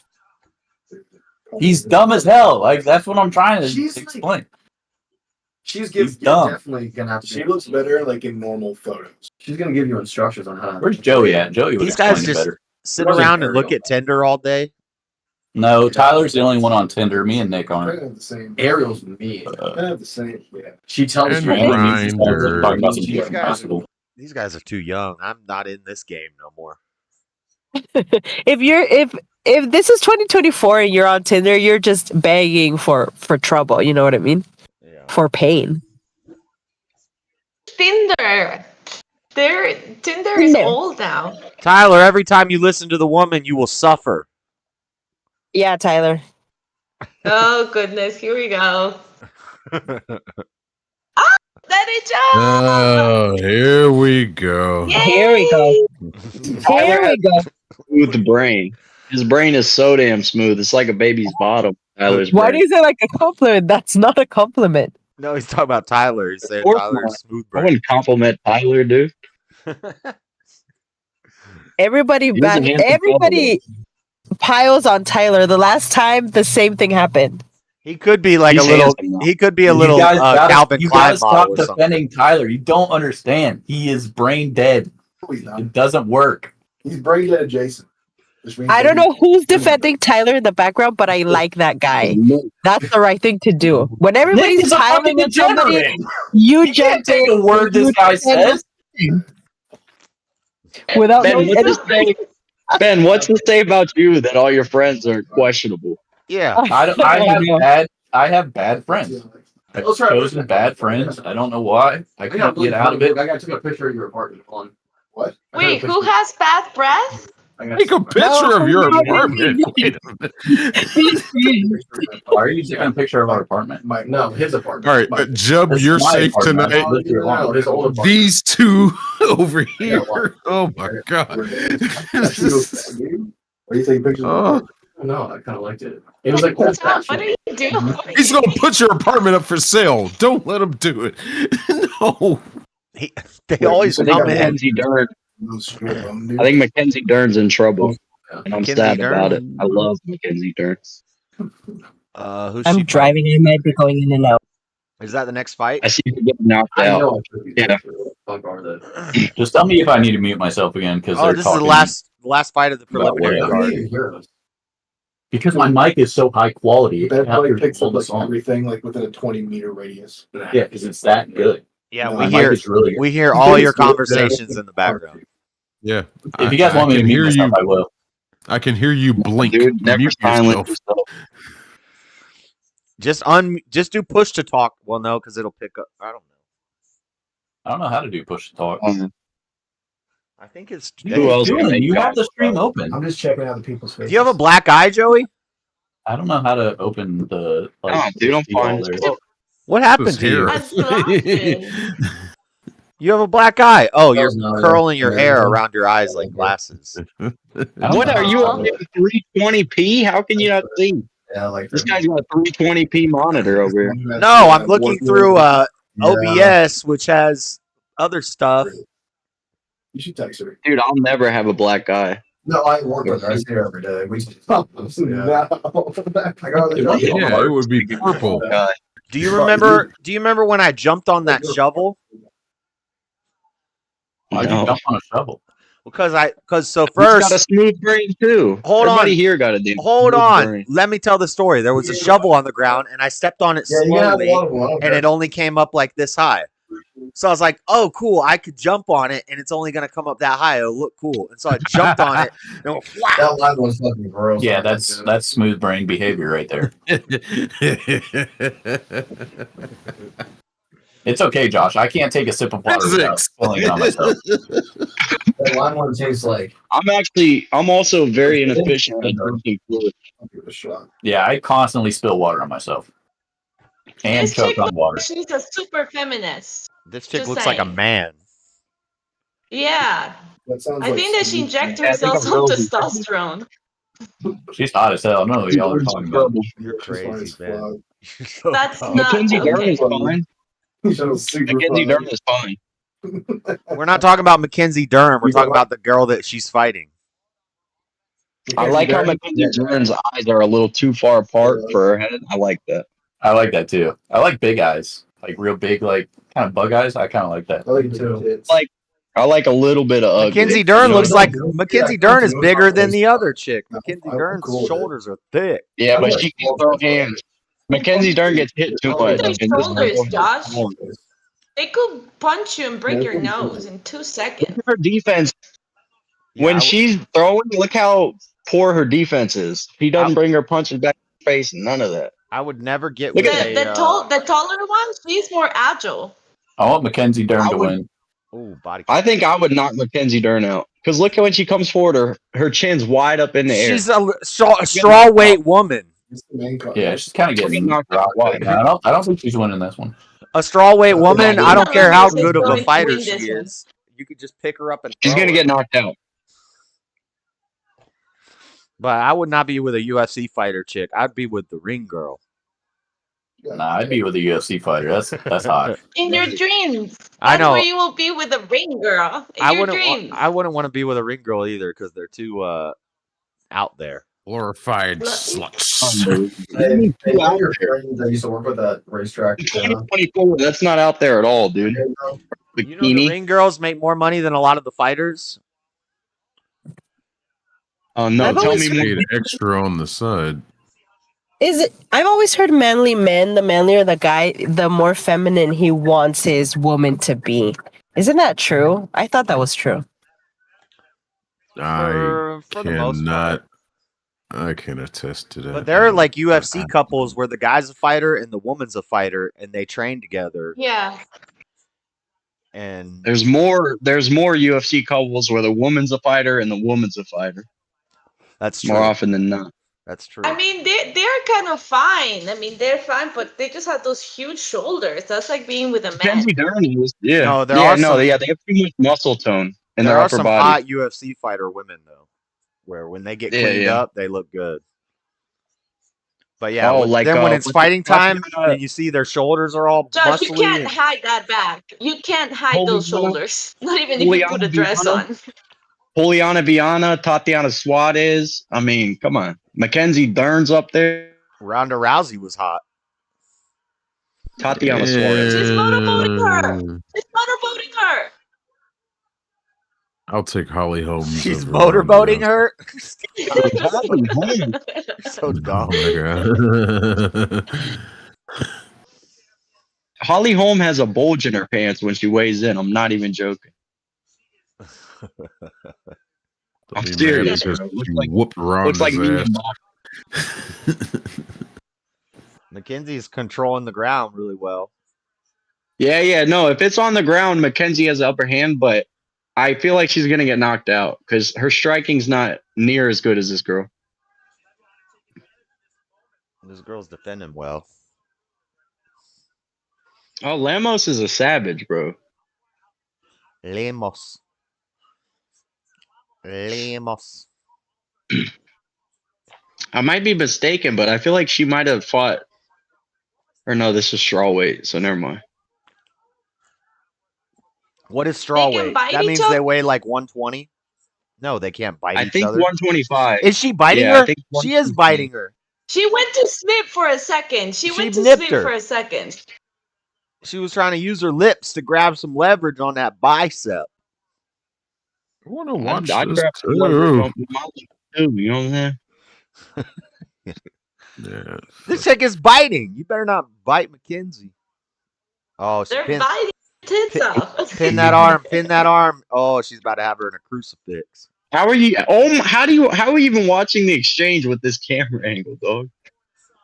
[SPEAKER 15] He's dumb as hell. Like that's what I'm trying to explain.
[SPEAKER 19] She's
[SPEAKER 15] dumb.
[SPEAKER 19] definitely gonna have to.
[SPEAKER 18] She looks better like in normal photos.
[SPEAKER 19] She's gonna give you instructions on how.
[SPEAKER 15] Where's Joey at? Joey.
[SPEAKER 1] These guys just sit around and look at Tinder all day.
[SPEAKER 15] No, Tyler's the only one on Tinder. Me and Nick aren't.
[SPEAKER 18] The same.
[SPEAKER 19] Ariel's me.
[SPEAKER 18] I have the same. Yeah.
[SPEAKER 19] She tells
[SPEAKER 10] And
[SPEAKER 19] me
[SPEAKER 10] Grindr.
[SPEAKER 1] These guys are too young. I'm not in this game no more.
[SPEAKER 20] If this is 2024 and you're on Tinder, you're just begging for trouble. You know what I mean?
[SPEAKER 1] Yeah.
[SPEAKER 20] For pain.
[SPEAKER 6] Tinder. Tinder is old now.
[SPEAKER 1] Tyler, every time you listen to the woman, you will suffer.
[SPEAKER 20] Yeah, Tyler.
[SPEAKER 6] Oh goodness, here we go.
[SPEAKER 10] Oh, here we go.
[SPEAKER 20] Here we go. Here we go.
[SPEAKER 2] Smooth brain. His brain is so damn smooth. It's like a baby's bottom. Tyler's
[SPEAKER 20] Why
[SPEAKER 2] brain.
[SPEAKER 20] do you say like a compliment? That's not a compliment.
[SPEAKER 1] No, he's talking about Tyler. He's saying
[SPEAKER 2] Of course
[SPEAKER 1] Tyler's
[SPEAKER 2] not.
[SPEAKER 1] smooth
[SPEAKER 2] I
[SPEAKER 1] brain.
[SPEAKER 2] wouldn't compliment Tyler, dude.
[SPEAKER 20] Everybody
[SPEAKER 2] was a handsome
[SPEAKER 20] piles on Tyler. The last time the same thing happened.
[SPEAKER 1] He could be like
[SPEAKER 2] He's
[SPEAKER 1] a little.
[SPEAKER 2] handsome now.
[SPEAKER 1] He could be a
[SPEAKER 15] You
[SPEAKER 1] little
[SPEAKER 15] guys gotta-
[SPEAKER 1] Calvin
[SPEAKER 15] you
[SPEAKER 1] Klein
[SPEAKER 15] guys
[SPEAKER 1] model
[SPEAKER 15] stop
[SPEAKER 1] or something.
[SPEAKER 15] defending Tyler. You don't understand. He is brain dead. It doesn't work.
[SPEAKER 18] He's brain dead adjacent.
[SPEAKER 20] I don't know who's defending Tyler in the background, but I like that guy. That's the right thing to do. When everybody's
[SPEAKER 15] Nick is a
[SPEAKER 20] piling
[SPEAKER 15] fucking
[SPEAKER 20] on somebody,
[SPEAKER 15] degenerate.
[SPEAKER 20] you
[SPEAKER 15] You can't
[SPEAKER 20] jump
[SPEAKER 15] take
[SPEAKER 20] in.
[SPEAKER 15] a word this
[SPEAKER 20] you
[SPEAKER 15] guy
[SPEAKER 20] defend
[SPEAKER 15] says.
[SPEAKER 20] without
[SPEAKER 2] Ben,
[SPEAKER 20] knowing
[SPEAKER 2] what's to say? Ben, what's to say about you that all your friends are questionable?
[SPEAKER 1] Yeah,
[SPEAKER 15] I have bad friends. I've chosen bad friends. I don't know why. I can't get out of it.
[SPEAKER 19] I took a picture of your apartment. On what?
[SPEAKER 6] Wait, who has bad breath?
[SPEAKER 10] Take a picture of your apartment. Wait a minute.
[SPEAKER 15] Are you taking a picture of our apartment?
[SPEAKER 19] No, his apartment.
[SPEAKER 10] All right, Jub,
[SPEAKER 15] This is
[SPEAKER 10] you're
[SPEAKER 15] my
[SPEAKER 10] safe
[SPEAKER 15] apartment.
[SPEAKER 10] tonight.
[SPEAKER 19] No, his old apartment.
[SPEAKER 10] These two over here. Oh my god.
[SPEAKER 19] Are you taking pictures?
[SPEAKER 10] Oh.
[SPEAKER 19] No, I kind of liked it. It was like old
[SPEAKER 6] What are you doing?
[SPEAKER 10] He's gonna put your apartment up for sale. Don't let him do it. No.
[SPEAKER 1] They always
[SPEAKER 2] I think
[SPEAKER 1] come in.
[SPEAKER 2] Mackenzie Dern. I think Mackenzie Dern's in trouble, and I'm
[SPEAKER 1] Mackenzie
[SPEAKER 2] sad
[SPEAKER 1] Dern?
[SPEAKER 2] about it. I love Mackenzie Dern.
[SPEAKER 1] Who's
[SPEAKER 20] I'm
[SPEAKER 1] she?
[SPEAKER 20] driving. I might be going in and out.
[SPEAKER 1] Is that the next fight?
[SPEAKER 2] I see you getting knocked
[SPEAKER 15] I
[SPEAKER 2] out.
[SPEAKER 15] know.
[SPEAKER 2] Yeah.
[SPEAKER 15] Just tell me if I need to mute myself again because
[SPEAKER 1] Oh,
[SPEAKER 15] they're
[SPEAKER 1] this is
[SPEAKER 15] talking
[SPEAKER 1] the last fight of the
[SPEAKER 15] about
[SPEAKER 1] preliminary
[SPEAKER 15] whatever.
[SPEAKER 1] card.
[SPEAKER 15] Because my mic is so high quality.
[SPEAKER 18] That
[SPEAKER 15] how
[SPEAKER 18] like
[SPEAKER 15] you're
[SPEAKER 18] picks up
[SPEAKER 15] holding
[SPEAKER 18] like
[SPEAKER 15] this on.
[SPEAKER 18] everything like within a 20-meter radius.
[SPEAKER 15] Yeah, because it's that good.
[SPEAKER 1] Yeah,
[SPEAKER 18] No,
[SPEAKER 1] we
[SPEAKER 15] my mic
[SPEAKER 1] hear
[SPEAKER 15] is really good.
[SPEAKER 1] we hear all your conversations in the background.
[SPEAKER 10] Yeah.
[SPEAKER 15] If you guys want me to mute myself, I will.
[SPEAKER 10] I can hear you blink.
[SPEAKER 2] Dude, never
[SPEAKER 10] Mute
[SPEAKER 2] silence
[SPEAKER 10] yourself.
[SPEAKER 2] yourself.
[SPEAKER 1] Just do push to talk. Well, no, because it'll pick up. I don't know.
[SPEAKER 15] I don't know how to do push to talk.
[SPEAKER 1] I think it's.
[SPEAKER 2] Who else?
[SPEAKER 15] You have the stream open.
[SPEAKER 18] I'm just checking out the people's faces.
[SPEAKER 1] Do you have a black eye, Joey?
[SPEAKER 15] I don't know how to open the. Like,
[SPEAKER 2] dude, I'm
[SPEAKER 15] see all
[SPEAKER 2] fine.
[SPEAKER 15] their-
[SPEAKER 1] Well, what happened to you?
[SPEAKER 6] That's glasses.
[SPEAKER 1] You have a black eye. Oh, you're
[SPEAKER 19] That was not
[SPEAKER 1] curling your
[SPEAKER 19] it.
[SPEAKER 1] hair around your eyes like glasses.
[SPEAKER 2] What are you on 320p? How can you not see?
[SPEAKER 19] Yeah, like
[SPEAKER 2] This guy's got a 320p monitor over here.
[SPEAKER 1] No, I'm looking through OBS, which has other stuff.
[SPEAKER 18] You should text her.
[SPEAKER 2] Dude, I'll never have a black eye.
[SPEAKER 19] No, I work with her. I see her every day. We just
[SPEAKER 18] No. I got the
[SPEAKER 10] Yeah, it would be purple.
[SPEAKER 1] Do you remember when I jumped on that shovel?
[SPEAKER 15] Why'd you jump on a shovel?
[SPEAKER 1] Because so
[SPEAKER 2] He's got a
[SPEAKER 1] first,
[SPEAKER 2] smooth brain too.
[SPEAKER 1] Hold
[SPEAKER 2] Everybody
[SPEAKER 1] on.
[SPEAKER 2] here got a damn
[SPEAKER 1] hold
[SPEAKER 2] smooth
[SPEAKER 1] on.
[SPEAKER 2] brain.
[SPEAKER 1] Let me tell the story. There was a shovel on the ground, and I stepped on it
[SPEAKER 19] Yeah, you can have
[SPEAKER 1] slowly,
[SPEAKER 19] one of them. I don't
[SPEAKER 1] and
[SPEAKER 19] care.
[SPEAKER 1] it only came up like this high. So I was like, "Oh, cool! I could jump on it, and it's only gonna come up that high. It'll look cool." And so I jumped on it. And it went, wow.
[SPEAKER 19] That line was fucking gross.
[SPEAKER 15] Yeah, that's smooth brain behavior right there. It's okay, Josh. I can't take a sip of water without spilling it on myself.
[SPEAKER 19] That line one tastes like.
[SPEAKER 2] I'm also very inefficient at drinking fluid.
[SPEAKER 18] I'll give it a shot.
[SPEAKER 15] Yeah, I constantly spill water on myself. And
[SPEAKER 6] This
[SPEAKER 15] choke
[SPEAKER 6] chick
[SPEAKER 15] on
[SPEAKER 6] looks
[SPEAKER 15] water.
[SPEAKER 6] like she's a super feminist.
[SPEAKER 1] This chick
[SPEAKER 6] Just
[SPEAKER 1] looks like a
[SPEAKER 6] saying.
[SPEAKER 1] man.
[SPEAKER 6] Yeah.
[SPEAKER 18] That sounds
[SPEAKER 6] I
[SPEAKER 18] like
[SPEAKER 6] think that she
[SPEAKER 18] Steve.
[SPEAKER 6] injects
[SPEAKER 2] Yeah, I think
[SPEAKER 6] herself
[SPEAKER 2] I'm
[SPEAKER 6] some
[SPEAKER 2] really-
[SPEAKER 6] testosterone.
[SPEAKER 15] She's hot as hell. I don't know what y'all are talking about.
[SPEAKER 1] You're
[SPEAKER 18] She's fine
[SPEAKER 1] crazy,
[SPEAKER 18] as
[SPEAKER 1] man.
[SPEAKER 18] fuck.
[SPEAKER 6] That's not
[SPEAKER 2] Mackenzie Dern is
[SPEAKER 6] okay.
[SPEAKER 2] fine.
[SPEAKER 18] That was super
[SPEAKER 2] Mackenzie
[SPEAKER 18] fun.
[SPEAKER 2] Dern is fine.
[SPEAKER 1] We're not talking about Mackenzie Dern. We're talking about the girl that she's fighting.
[SPEAKER 2] I like how Mackenzie Dern's eyes are a little too far apart for her head. I like that.
[SPEAKER 15] I like that too. I like big eyes. Like real big, like kind of bug eyes. I kind of like that.
[SPEAKER 19] I like it too.
[SPEAKER 2] I like a little bit of ugly.
[SPEAKER 1] Mackenzie Dern
[SPEAKER 15] You know
[SPEAKER 1] looks
[SPEAKER 15] what
[SPEAKER 1] like
[SPEAKER 15] I'm
[SPEAKER 1] Mackenzie Dern is bigger than the other chick. Mackenzie Dern's shoulders are thick.
[SPEAKER 2] Yeah, but she can throw hands. Mackenzie Dern gets hit too much.
[SPEAKER 6] Their
[SPEAKER 2] and just-
[SPEAKER 6] shoulders, Josh. They could punch you and break your nose in 2 seconds.
[SPEAKER 2] Her defense,
[SPEAKER 1] Yeah,
[SPEAKER 2] when she's throwing, look how poor her defense is. He doesn't bring her punches back in the face, none of that.
[SPEAKER 1] I would never get
[SPEAKER 2] Look
[SPEAKER 1] with
[SPEAKER 2] at
[SPEAKER 6] The taller one, she's more agile.
[SPEAKER 15] I want Mackenzie Dern to win.
[SPEAKER 1] Ooh, body.
[SPEAKER 2] I think I would knock Mackenzie Dern out. Because look at when she comes forward, her chin's wide up in the air.
[SPEAKER 1] She's a straw weight woman.
[SPEAKER 15] Yeah, she's kind of getting
[SPEAKER 2] knocked
[SPEAKER 15] out
[SPEAKER 2] out wide.
[SPEAKER 15] I don't think she's winning this one.
[SPEAKER 1] A straw weight woman. I don't care how
[SPEAKER 6] She's
[SPEAKER 1] good of
[SPEAKER 6] going
[SPEAKER 1] a
[SPEAKER 6] to
[SPEAKER 1] fighter
[SPEAKER 6] win
[SPEAKER 1] she
[SPEAKER 6] this one.
[SPEAKER 1] is. You could just pick her up and.
[SPEAKER 2] She's
[SPEAKER 1] throw
[SPEAKER 2] gonna
[SPEAKER 1] her.
[SPEAKER 2] get knocked out.
[SPEAKER 1] But I would not be with a UFC fighter chick. I'd be with the ring girl.
[SPEAKER 15] Nah, I'd be with a UFC fighter. That's hot.
[SPEAKER 6] In your dreams.
[SPEAKER 1] I know.
[SPEAKER 6] That's where you will be with a ring girl. In
[SPEAKER 1] I
[SPEAKER 6] your
[SPEAKER 1] wouldn't.
[SPEAKER 6] dreams.
[SPEAKER 1] I wouldn't want to be with a ring girl either because they're too out there.
[SPEAKER 10] Glorified sluts.
[SPEAKER 19] Hey, one of your friends I used to work with at racetrack.
[SPEAKER 2] 2024, that's not out there at all, dude.
[SPEAKER 1] You know, the
[SPEAKER 2] Bikini.
[SPEAKER 1] ring girls make more money than a lot of the fighters.
[SPEAKER 2] Oh no,
[SPEAKER 20] I've
[SPEAKER 2] tell
[SPEAKER 20] always
[SPEAKER 2] me more.
[SPEAKER 10] Paid extra on the side.
[SPEAKER 20] Is it? I've always heard manly men, the manlier the guy, the more feminine he wants his woman to be. Isn't that true? I thought that was true.
[SPEAKER 10] I
[SPEAKER 1] For the most part.
[SPEAKER 10] cannot. I can attest to that.
[SPEAKER 1] But there are like UFC couples where the guy's a fighter and the woman's a fighter, and they train together.
[SPEAKER 6] Yeah.
[SPEAKER 1] And
[SPEAKER 2] There's more UFC couples where the woman's a fighter and the woman's a fighter.
[SPEAKER 1] that's true.
[SPEAKER 2] More often than not.
[SPEAKER 1] That's true.
[SPEAKER 6] I mean, they're kind of fine. I mean, they're fine, but they just have those huge shoulders. That's like being with a man.
[SPEAKER 2] Mackenzie Dern is, yeah.
[SPEAKER 1] No, there
[SPEAKER 2] yeah,
[SPEAKER 1] are
[SPEAKER 2] no,
[SPEAKER 1] some-
[SPEAKER 2] they have too much muscle tone in
[SPEAKER 1] there
[SPEAKER 2] their
[SPEAKER 1] are
[SPEAKER 2] upper
[SPEAKER 1] some
[SPEAKER 2] body.
[SPEAKER 1] hot UFC fighter women though, where when they get
[SPEAKER 2] Yeah,
[SPEAKER 1] cleaned
[SPEAKER 2] yeah.
[SPEAKER 1] up, they look good. But yeah,
[SPEAKER 2] Oh,
[SPEAKER 1] when-
[SPEAKER 2] like,
[SPEAKER 1] then when
[SPEAKER 2] uh,
[SPEAKER 1] it's
[SPEAKER 2] what's
[SPEAKER 1] fighting time
[SPEAKER 2] Tatiana-
[SPEAKER 1] and you see their shoulders are all
[SPEAKER 6] Josh, you
[SPEAKER 1] muscly.
[SPEAKER 6] can't hide that back. You can't hide those shoulders. Not even if you put a dress on.
[SPEAKER 2] Juliana Viana, Tatiana Suarez. I mean, come on. Mackenzie Dern's up there.
[SPEAKER 1] Ronda Rousey was hot.
[SPEAKER 2] Tatiana Suarez.
[SPEAKER 6] She's motorboating her. She's motorboating her.
[SPEAKER 10] I'll take Holly Holmes.
[SPEAKER 1] She's
[SPEAKER 10] over
[SPEAKER 1] motorboating
[SPEAKER 10] Ronda.
[SPEAKER 1] her.
[SPEAKER 2] Holly Holmes.
[SPEAKER 1] So dumb.
[SPEAKER 10] Oh my God.
[SPEAKER 2] Holly Holm has a bulge in her pants when she weighs in. I'm not even joking. I'm serious.
[SPEAKER 10] Because
[SPEAKER 2] Bro.
[SPEAKER 10] she whooped
[SPEAKER 2] Looks like
[SPEAKER 10] Ronda's
[SPEAKER 2] me
[SPEAKER 10] ass.
[SPEAKER 1] Mackenzie's controlling the ground really well.
[SPEAKER 2] Yeah. No, if it's on the ground, Mackenzie has the upper hand, but I feel like she's gonna get knocked out because her striking's not near as good as this girl.
[SPEAKER 1] This girl's defending well.
[SPEAKER 2] Oh, Lamos is a savage, bro.
[SPEAKER 1] Lemos.
[SPEAKER 2] I might be mistaken, but I feel like she might have fought. Or no, this is strawweight, so never mind.
[SPEAKER 1] What is strawweight? That means they weigh like 120. No, they can't bite each
[SPEAKER 2] think
[SPEAKER 1] other.
[SPEAKER 2] 125.
[SPEAKER 1] Is she biting
[SPEAKER 2] Yeah, I
[SPEAKER 1] her?
[SPEAKER 2] think
[SPEAKER 1] She is biting her.
[SPEAKER 6] She went to snip for a second. She went to
[SPEAKER 1] nipped
[SPEAKER 6] snip
[SPEAKER 1] her.
[SPEAKER 6] for a second.
[SPEAKER 1] She was trying to use her lips to grab some leverage on that bicep.
[SPEAKER 10] I want to watch
[SPEAKER 2] I'd
[SPEAKER 10] this
[SPEAKER 2] grab some
[SPEAKER 10] too.
[SPEAKER 2] leverage on my leg too, you know what I'm saying?
[SPEAKER 10] Yeah.
[SPEAKER 1] This chick is biting. You better not bite Mackenzie. Oh, she
[SPEAKER 6] They're biting tits off.
[SPEAKER 1] pin that arm. Pin that arm. Oh, she's about to have her in a crucifix.
[SPEAKER 2] How are you? How are you even watching the exchange with this camera angle, dog?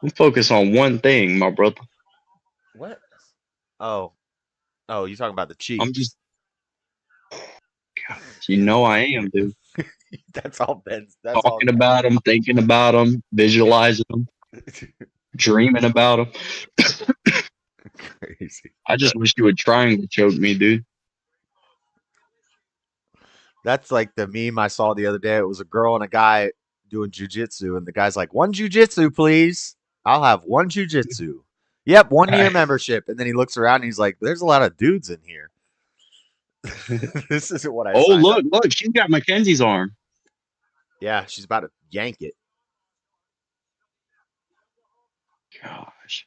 [SPEAKER 2] We focus on one thing, my brother.
[SPEAKER 1] What? Oh, you talking about the cheek?
[SPEAKER 2] I'm just. God, you know I am, dude.
[SPEAKER 1] That's all Ben's. That's
[SPEAKER 2] Talking about them, thinking about them, visualizing them, dreaming about them.
[SPEAKER 1] Crazy.
[SPEAKER 2] I just wish you would triangle choke me, dude.
[SPEAKER 1] That's like the meme I saw the other day. It was a girl and a guy doing jujitsu, and the guy's like, "One jujitsu, please. I'll have one jujitsu." Yep, 1 year membership. And then he looks around and he's like, "There's a lot of dudes in here." This isn't what I.
[SPEAKER 2] Oh,
[SPEAKER 1] signed up.
[SPEAKER 2] look, she's got Mackenzie's arm.
[SPEAKER 1] Yeah, she's about to yank it.
[SPEAKER 2] Gosh.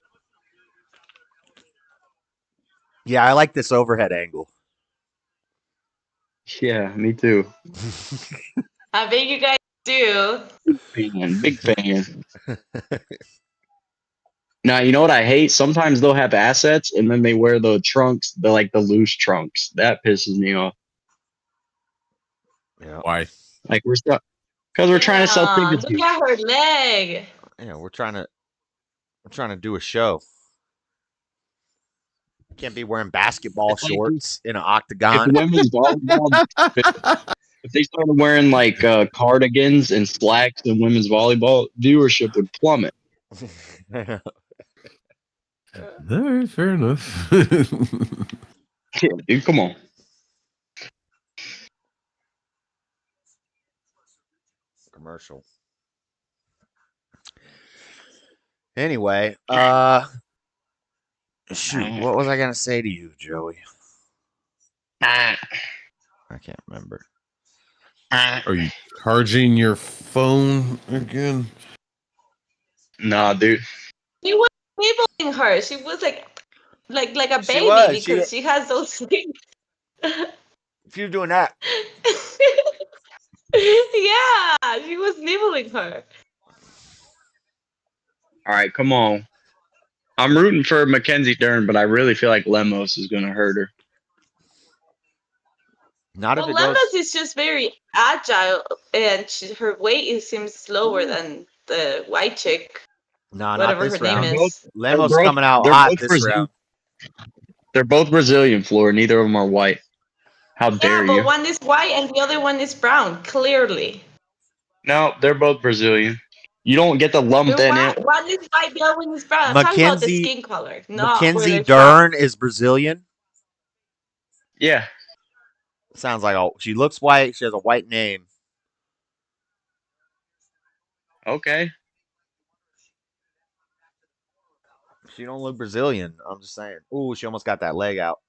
[SPEAKER 1] Yeah, I like this overhead angle.
[SPEAKER 2] Yeah, me too.
[SPEAKER 6] I bet you guys do.
[SPEAKER 2] Big fan. Now, you know what I hate? Sometimes they'll have assets and then they wear the trunks, the loose trunks. That pisses me off.
[SPEAKER 1] Yeah.
[SPEAKER 10] Why?
[SPEAKER 2] Like we're stuck because we're trying to sell tickets.
[SPEAKER 6] Look at her leg.
[SPEAKER 1] Yeah, we're trying to do a show. Can't be wearing basketball shorts in an octagon.
[SPEAKER 2] If women's volleyball, if they started wearing cardigans and slacks in women's volleyball, viewership would plummet.
[SPEAKER 10] All right, fair enough.
[SPEAKER 2] Yeah, dude, come on.
[SPEAKER 1] Commercial. Anyway, shoot, what was I gonna say to you, Joey? I can't remember.
[SPEAKER 10] Are you charging your phone again?
[SPEAKER 2] Nah, dude.
[SPEAKER 6] She was enabling her. She was like a
[SPEAKER 1] She
[SPEAKER 6] baby
[SPEAKER 1] was.
[SPEAKER 6] because she has those things.
[SPEAKER 1] If you're doing that,
[SPEAKER 6] Yeah, she was nibbling her.
[SPEAKER 2] All right, come on. I'm rooting for Mackenzie Dern, but I really feel like Lemos is going to hurt her.
[SPEAKER 1] Not
[SPEAKER 6] Well,
[SPEAKER 1] if it goes.
[SPEAKER 6] Lemos is just very agile, and her weight seems slower than the white chick.
[SPEAKER 1] No, not
[SPEAKER 6] whatever
[SPEAKER 1] this
[SPEAKER 6] her name
[SPEAKER 1] round.
[SPEAKER 6] is.
[SPEAKER 1] Lemos coming out hot this round.
[SPEAKER 2] They're both Brazilian, Floor. Neither of them are white. How dare
[SPEAKER 6] Yeah, but
[SPEAKER 2] you?
[SPEAKER 6] one is white and the other one is brown, clearly.
[SPEAKER 2] No, they're both Brazilian. You don't get to lump that in.
[SPEAKER 6] One is white, the other one is brown. I'm talking about the skin color, not where
[SPEAKER 1] Mackenzie
[SPEAKER 6] they're
[SPEAKER 1] Dern is Brilliant.
[SPEAKER 2] Yeah.
[SPEAKER 1] Sounds like she looks white. She has a white name.
[SPEAKER 2] Okay.
[SPEAKER 1] She don't look Brazilian. I'm just saying. Ooh, she almost got that leg out.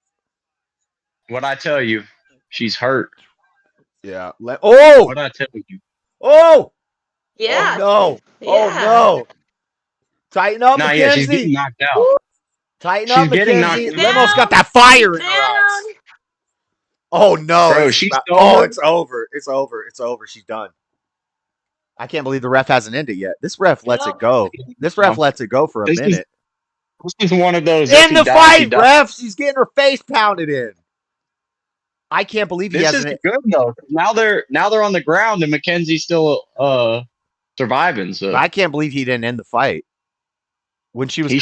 [SPEAKER 2] What I tell you, she's hurt.
[SPEAKER 1] Yeah. Oh!
[SPEAKER 2] What I tell you?
[SPEAKER 1] Oh!
[SPEAKER 6] Yeah.
[SPEAKER 1] Oh no!
[SPEAKER 6] Yeah.
[SPEAKER 1] Oh no! Tighten up,
[SPEAKER 2] Nah,
[SPEAKER 1] Mackenzie.
[SPEAKER 2] yeah, she's getting knocked out.
[SPEAKER 1] Tighten
[SPEAKER 2] She's
[SPEAKER 1] up,
[SPEAKER 2] getting
[SPEAKER 1] Mackenzie.
[SPEAKER 2] knocked
[SPEAKER 1] Limo's got that fire in her eyes. Oh no!
[SPEAKER 2] Bro,
[SPEAKER 1] it's over. It's over. It's over. She's done. I can't believe the ref hasn't ended yet. This ref lets it go. This ref lets it go for a minute.
[SPEAKER 2] This is one of those.
[SPEAKER 1] In the fight, ref. She's getting her face pounded in. I can't believe he hasn't.
[SPEAKER 2] This is good though. Now they're on the ground and Mackenzie's still surviving. So
[SPEAKER 1] I can't believe he didn't end the fight. When she was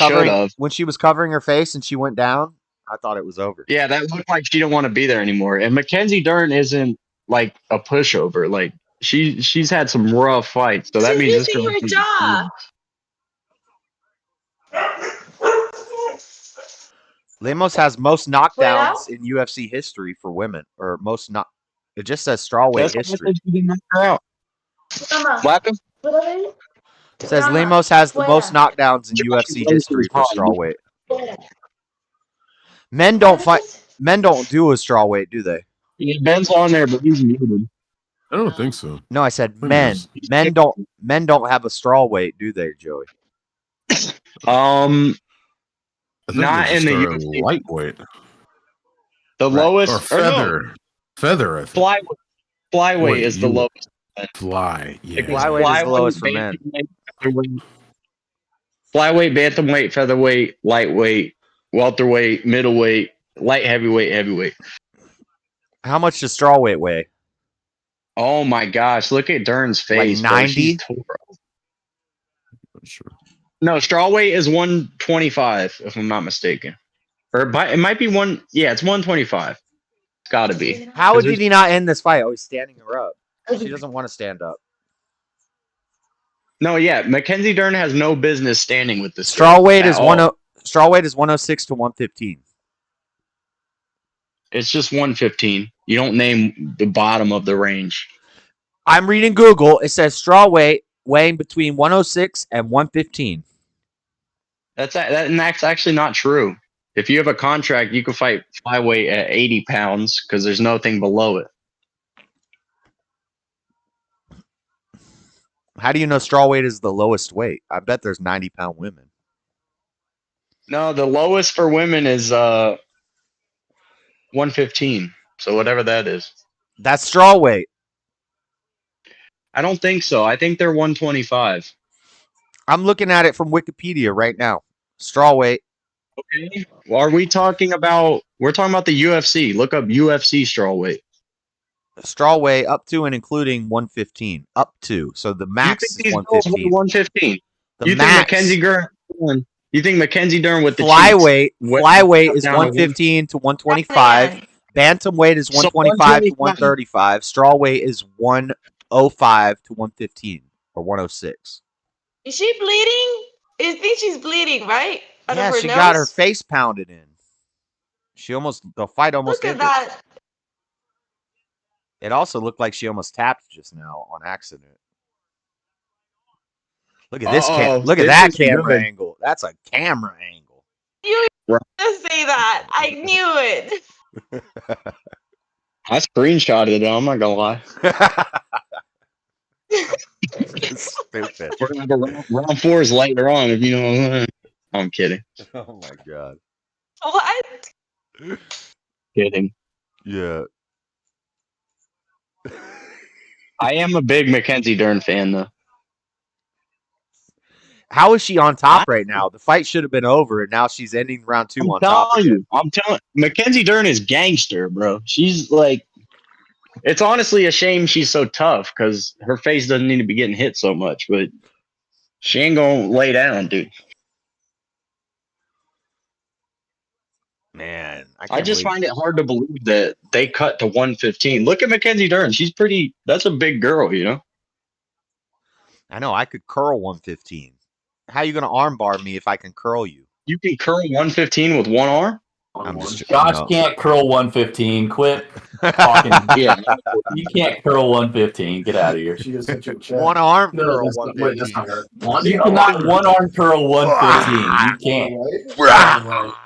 [SPEAKER 1] covering her face and she went down, I thought it was over.
[SPEAKER 2] Yeah, that looked like she didn't want to be there anymore. And Mackenzie Dern isn't like a pushover. Like she's had some rough fights. So that means this girl.
[SPEAKER 6] Her jaw.
[SPEAKER 1] Lemos has most knockdowns in UFC history for women, or most not. It just says strawweight history. It says Lemos has the most knockdowns in UFC history for strawweight. Men don't fight. Men don't do a strawweight, do they?
[SPEAKER 2] Yeah, Ben's on there, but he's muted.
[SPEAKER 10] I don't think so.
[SPEAKER 1] No, I said men. Men don't have a strawweight, do they, Joey?
[SPEAKER 2] Not in the UFC.
[SPEAKER 10] Lightweight.
[SPEAKER 2] The lowest
[SPEAKER 10] or feather.
[SPEAKER 2] No.
[SPEAKER 10] Feather, I think.
[SPEAKER 2] Flyweight is the lowest.
[SPEAKER 10] Flyweight
[SPEAKER 1] is the lowest for men.
[SPEAKER 2] Flyweight, bantamweight, featherweight, lightweight, welterweight, middleweight, light heavyweight, heavyweight.
[SPEAKER 1] How much does strawweight weigh?
[SPEAKER 2] Oh my gosh! Look at Dern's face.
[SPEAKER 1] Like 90.
[SPEAKER 10] Sure.
[SPEAKER 2] No, strawweight is 125, if I'm not mistaken. Or it might be one. Yeah, it's 125. It's got to be.
[SPEAKER 1] How did he not end this fight? Oh, he's standing her up. She doesn't want to stand up.
[SPEAKER 2] No, yeah, Mackenzie Dern has no business standing with this.
[SPEAKER 1] Strawweight is strawweight is 106 to 115.
[SPEAKER 2] It's just 115. You don't name the bottom of the range.
[SPEAKER 1] I'm reading Google. It says strawweight weighing between 106 and 115.
[SPEAKER 2] That's actually not true. If you have a contract, you can fight flyweight at 80 pounds because there's nothing below it.
[SPEAKER 1] How do you know strawweight is the lowest weight? I bet there's 90-pound women.
[SPEAKER 2] No, the lowest for women is 115. So whatever that is.
[SPEAKER 1] That's strawweight.
[SPEAKER 2] I don't think so. I think they're 125.
[SPEAKER 1] I'm looking at it from Wikipedia right now. Strawweight.
[SPEAKER 2] Okay. Well, we're talking about the UFC. Look up UFC strawweight.
[SPEAKER 1] Strawweight up to and including 115. Up to. So the max is 115.
[SPEAKER 2] 115.
[SPEAKER 1] You think
[SPEAKER 2] Mackenzie Dern with the
[SPEAKER 1] flyweight is 115 to 125. Bantamweight is 125 to 135. Strawweight is 105 to 115 or 106.
[SPEAKER 6] Is she bleeding? I think she's bleeding, right?
[SPEAKER 1] Yeah, she got her face pounded in. The fight almost
[SPEAKER 6] ended.
[SPEAKER 1] Look at that. It also looked like she almost tapped just now on accident. Look at this. Look at that camera angle. That's a camera angle.
[SPEAKER 6] You just say that. I knew it.
[SPEAKER 2] I screenshotted it. I'm not gonna lie.
[SPEAKER 1] Stupid.
[SPEAKER 2] We're gonna go round 4s later on. If you know. I'm kidding.
[SPEAKER 1] Oh my god.
[SPEAKER 6] What?
[SPEAKER 2] Kidding.
[SPEAKER 1] Yeah.
[SPEAKER 2] I am a big Mackenzie Dern fan, though.
[SPEAKER 1] How is she on top right now? The fight should have been over, and now she's ending round 2 on top.
[SPEAKER 2] I'm telling you, Mackenzie Dern is gangster, bro. She's like, it's honestly a shame she's so tough because her face doesn't need to be getting hit so much, but she ain't gonna lay down, dude.
[SPEAKER 1] Man,
[SPEAKER 2] I just find it hard to believe that they cut to 115. Look at Mackenzie Dern. That's a big girl, you know?
[SPEAKER 1] I know. I could curl 115. How are you going to armbar me if I can curl you?
[SPEAKER 2] You can curl 115 with one arm?
[SPEAKER 15] Josh can't curl 115. Quit talking. Yeah, you can't curl 115. Get out of here.
[SPEAKER 18] She just hit your chest.
[SPEAKER 1] One arm curl 115.
[SPEAKER 15] You cannot one arm curl 115. You can't.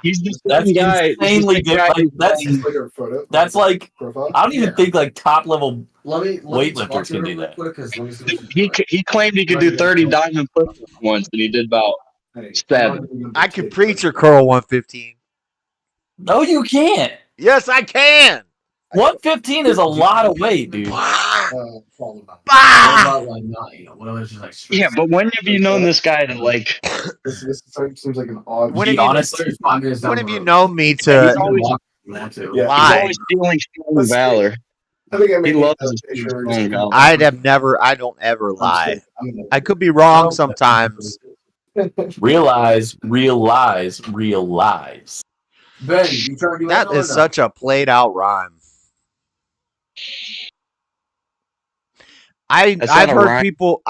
[SPEAKER 2] He's the
[SPEAKER 15] that's
[SPEAKER 2] guy.
[SPEAKER 15] Insanely different. That's like I don't even think like top level weightlifters can do that.
[SPEAKER 2] He claimed he could do 30 diamond push-ups once, and he did about 7.
[SPEAKER 1] I could preach or curl 115.
[SPEAKER 15] No, you can't.
[SPEAKER 1] Yes, I can.
[SPEAKER 15] 115 is a lot of weight, dude.
[SPEAKER 2] Yeah, but when have you known this guy to like?
[SPEAKER 19] This seems like an odd.
[SPEAKER 1] When
[SPEAKER 15] Be
[SPEAKER 1] have
[SPEAKER 15] honest.
[SPEAKER 1] you known me to
[SPEAKER 2] He's
[SPEAKER 1] lie?
[SPEAKER 2] always feeling strong valor.
[SPEAKER 19] I think I
[SPEAKER 2] He
[SPEAKER 19] made
[SPEAKER 2] loves
[SPEAKER 19] a
[SPEAKER 2] his
[SPEAKER 19] picture.
[SPEAKER 2] strong valor.
[SPEAKER 1] I don't ever lie. I could be wrong sometimes.
[SPEAKER 15] Realize.
[SPEAKER 19] Ben, you trying to do
[SPEAKER 1] That is such a played out rhyme. I've heard people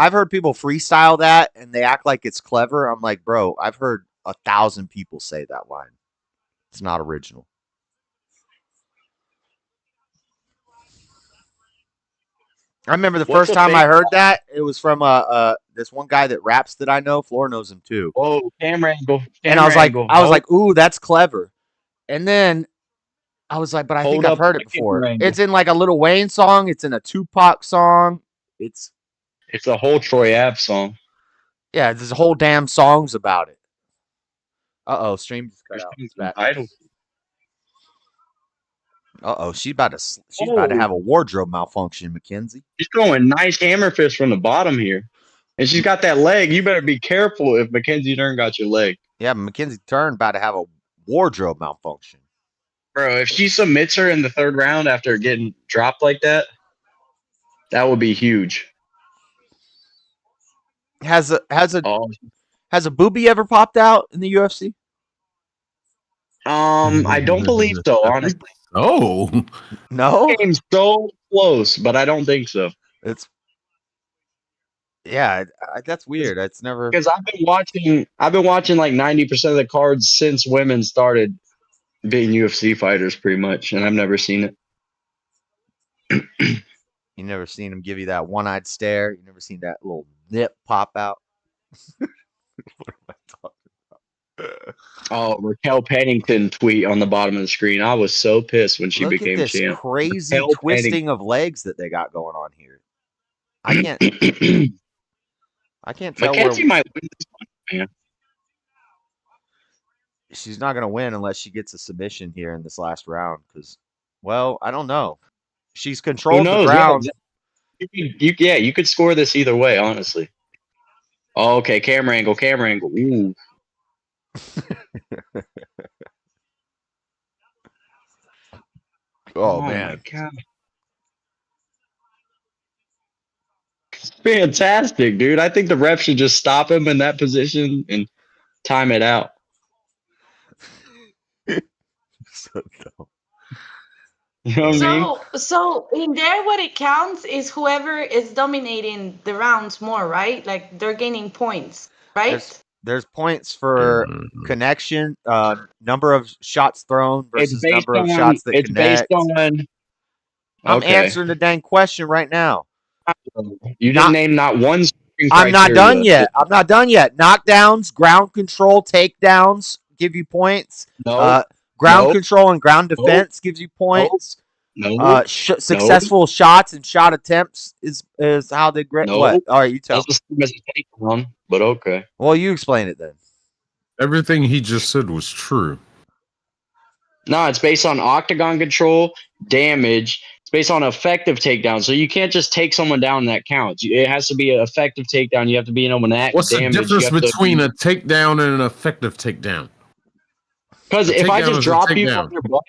[SPEAKER 1] freestyle that and they act like it's clever. I'm like, bro, I've heard 1,000 people say that line. It's not original. I remember the first time I heard that, it was from this one guy that raps that I know. Floor knows him too.
[SPEAKER 2] Oh, camera angle.
[SPEAKER 1] And I was like, ooh, that's clever. And then I was like, but I think I've heard it before. It's in like a Lil Wayne song. It's in a Tupac song. It's
[SPEAKER 2] a whole Troy Ave song.
[SPEAKER 1] Yeah, there's whole damn songs about it. Stream just cut out. She's about to have a wardrobe malfunction, Mackenzie.
[SPEAKER 2] She's throwing nice hammer fists from the bottom here. And she's got that leg. You better be careful if Mackenzie Dern got your leg.
[SPEAKER 1] Yeah, Mackenzie Dern about to have a wardrobe malfunction.
[SPEAKER 2] Bro, if she submits her in the 3rd round after getting dropped like that, that would be huge.
[SPEAKER 1] Has a boobie ever popped out in the UFC?
[SPEAKER 2] I don't believe so, honestly.
[SPEAKER 10] Oh.
[SPEAKER 1] No?
[SPEAKER 2] It came so close, but I don't think so.
[SPEAKER 1] That's weird. It's never
[SPEAKER 2] because I've been watching like 90% of the cards since women started being UFC fighters, pretty much, and I've never seen it.
[SPEAKER 1] You never seen him give you that one-eyed stare. You never seen that little nip pop out. What am I talking about?
[SPEAKER 2] Oh, Raquel Pennington tweet on the bottom of the screen. I was so pissed when she became
[SPEAKER 1] this
[SPEAKER 2] champ.
[SPEAKER 1] Crazy
[SPEAKER 2] Raquel
[SPEAKER 1] twisting of legs that they got going on here. I can't tell
[SPEAKER 2] Mackenzie might win this one, man.
[SPEAKER 1] She's not going to win unless she gets a submission here in this last round. Because, well, I don't know. She's controlled the ground.
[SPEAKER 2] Yeah, you could score this either way, honestly. Oh, okay, camera angle. Ooh.
[SPEAKER 1] Oh man.
[SPEAKER 2] My God. It's fantastic, dude. I think the ref should just stop him in that position and time it out.
[SPEAKER 1] So dumb.
[SPEAKER 2] You know what I mean?
[SPEAKER 6] So in there, what it counts is whoever is dominating the rounds more, right? Like they're gaining points, right?
[SPEAKER 1] There's points for connection, number of shots thrown versus number of shots that connect.
[SPEAKER 2] Based on.
[SPEAKER 1] I'm answering the dang question right now.
[SPEAKER 2] You didn't name not one.
[SPEAKER 1] I'm not done yet. Knockdowns, ground control, takedowns give you points.
[SPEAKER 2] No.
[SPEAKER 1] Ground control and ground defense gives you points.
[SPEAKER 2] No.
[SPEAKER 1] Successful shots and shot attempts is how they grade.
[SPEAKER 2] No.
[SPEAKER 1] What? All right, you tell.
[SPEAKER 2] That's the same as a takedown, but okay.
[SPEAKER 1] Well, you explain it then.
[SPEAKER 10] Everything he just said was true.
[SPEAKER 2] No, it's based on octagon control, damage. It's based on effective takedown. So you can't just take someone down that counts. It has to be an effective takedown. You have to be able to act.
[SPEAKER 10] What's the difference between a takedown and an effective takedown?
[SPEAKER 2] Because if I just drop you on your butt,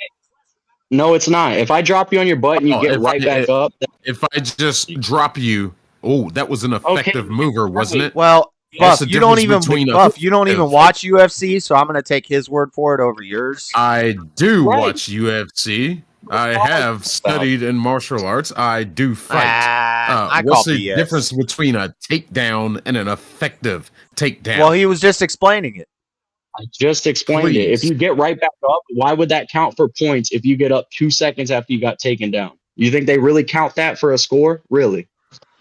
[SPEAKER 2] no, it's not. If I drop you on your butt and you get right back up.
[SPEAKER 10] If I just drop you, that was an effective mover, wasn't it?
[SPEAKER 1] Well, Buff, you don't even watch UFC, so I'm going to take his word for it over yours.
[SPEAKER 10] I do watch UFC. I have studied in martial arts. I do fight. What's the difference between a takedown and an effective takedown?
[SPEAKER 1] Well, he was just explaining it.
[SPEAKER 2] I just explained it. If you get right back up, why would that count for points if you get up 2 seconds after you got taken down? You think they really count that for a score? Really?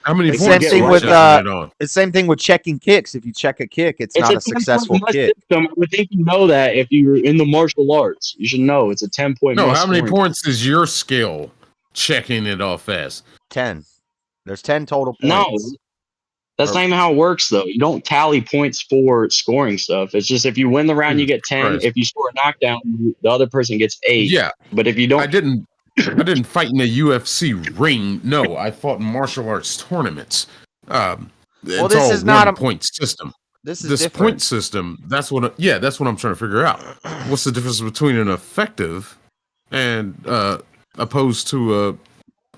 [SPEAKER 10] How many points?
[SPEAKER 1] It's the same thing with checking kicks. If you check a kick, it's not a successful kick.
[SPEAKER 2] I would think you know that if you're in the martial arts. You should know it's a 10-point.
[SPEAKER 10] No, how many points is your skill checking it off as?
[SPEAKER 1] 10. There's 10 total points.
[SPEAKER 2] No. That's not even how it works, though. You don't tally points for scoring stuff. It's just if you win the round, you get 10.
[SPEAKER 10] Christ.
[SPEAKER 2] If you score a knockdown, the other person gets 8.
[SPEAKER 10] Yeah.
[SPEAKER 2] But if you don't,
[SPEAKER 10] I didn't fight in a UFC ring. No, I fought in martial arts tournaments. It's
[SPEAKER 1] this
[SPEAKER 10] all
[SPEAKER 1] is not a
[SPEAKER 10] point system.
[SPEAKER 1] This
[SPEAKER 10] point system. That's what I'm trying to figure out. What's the difference between an effective and opposed to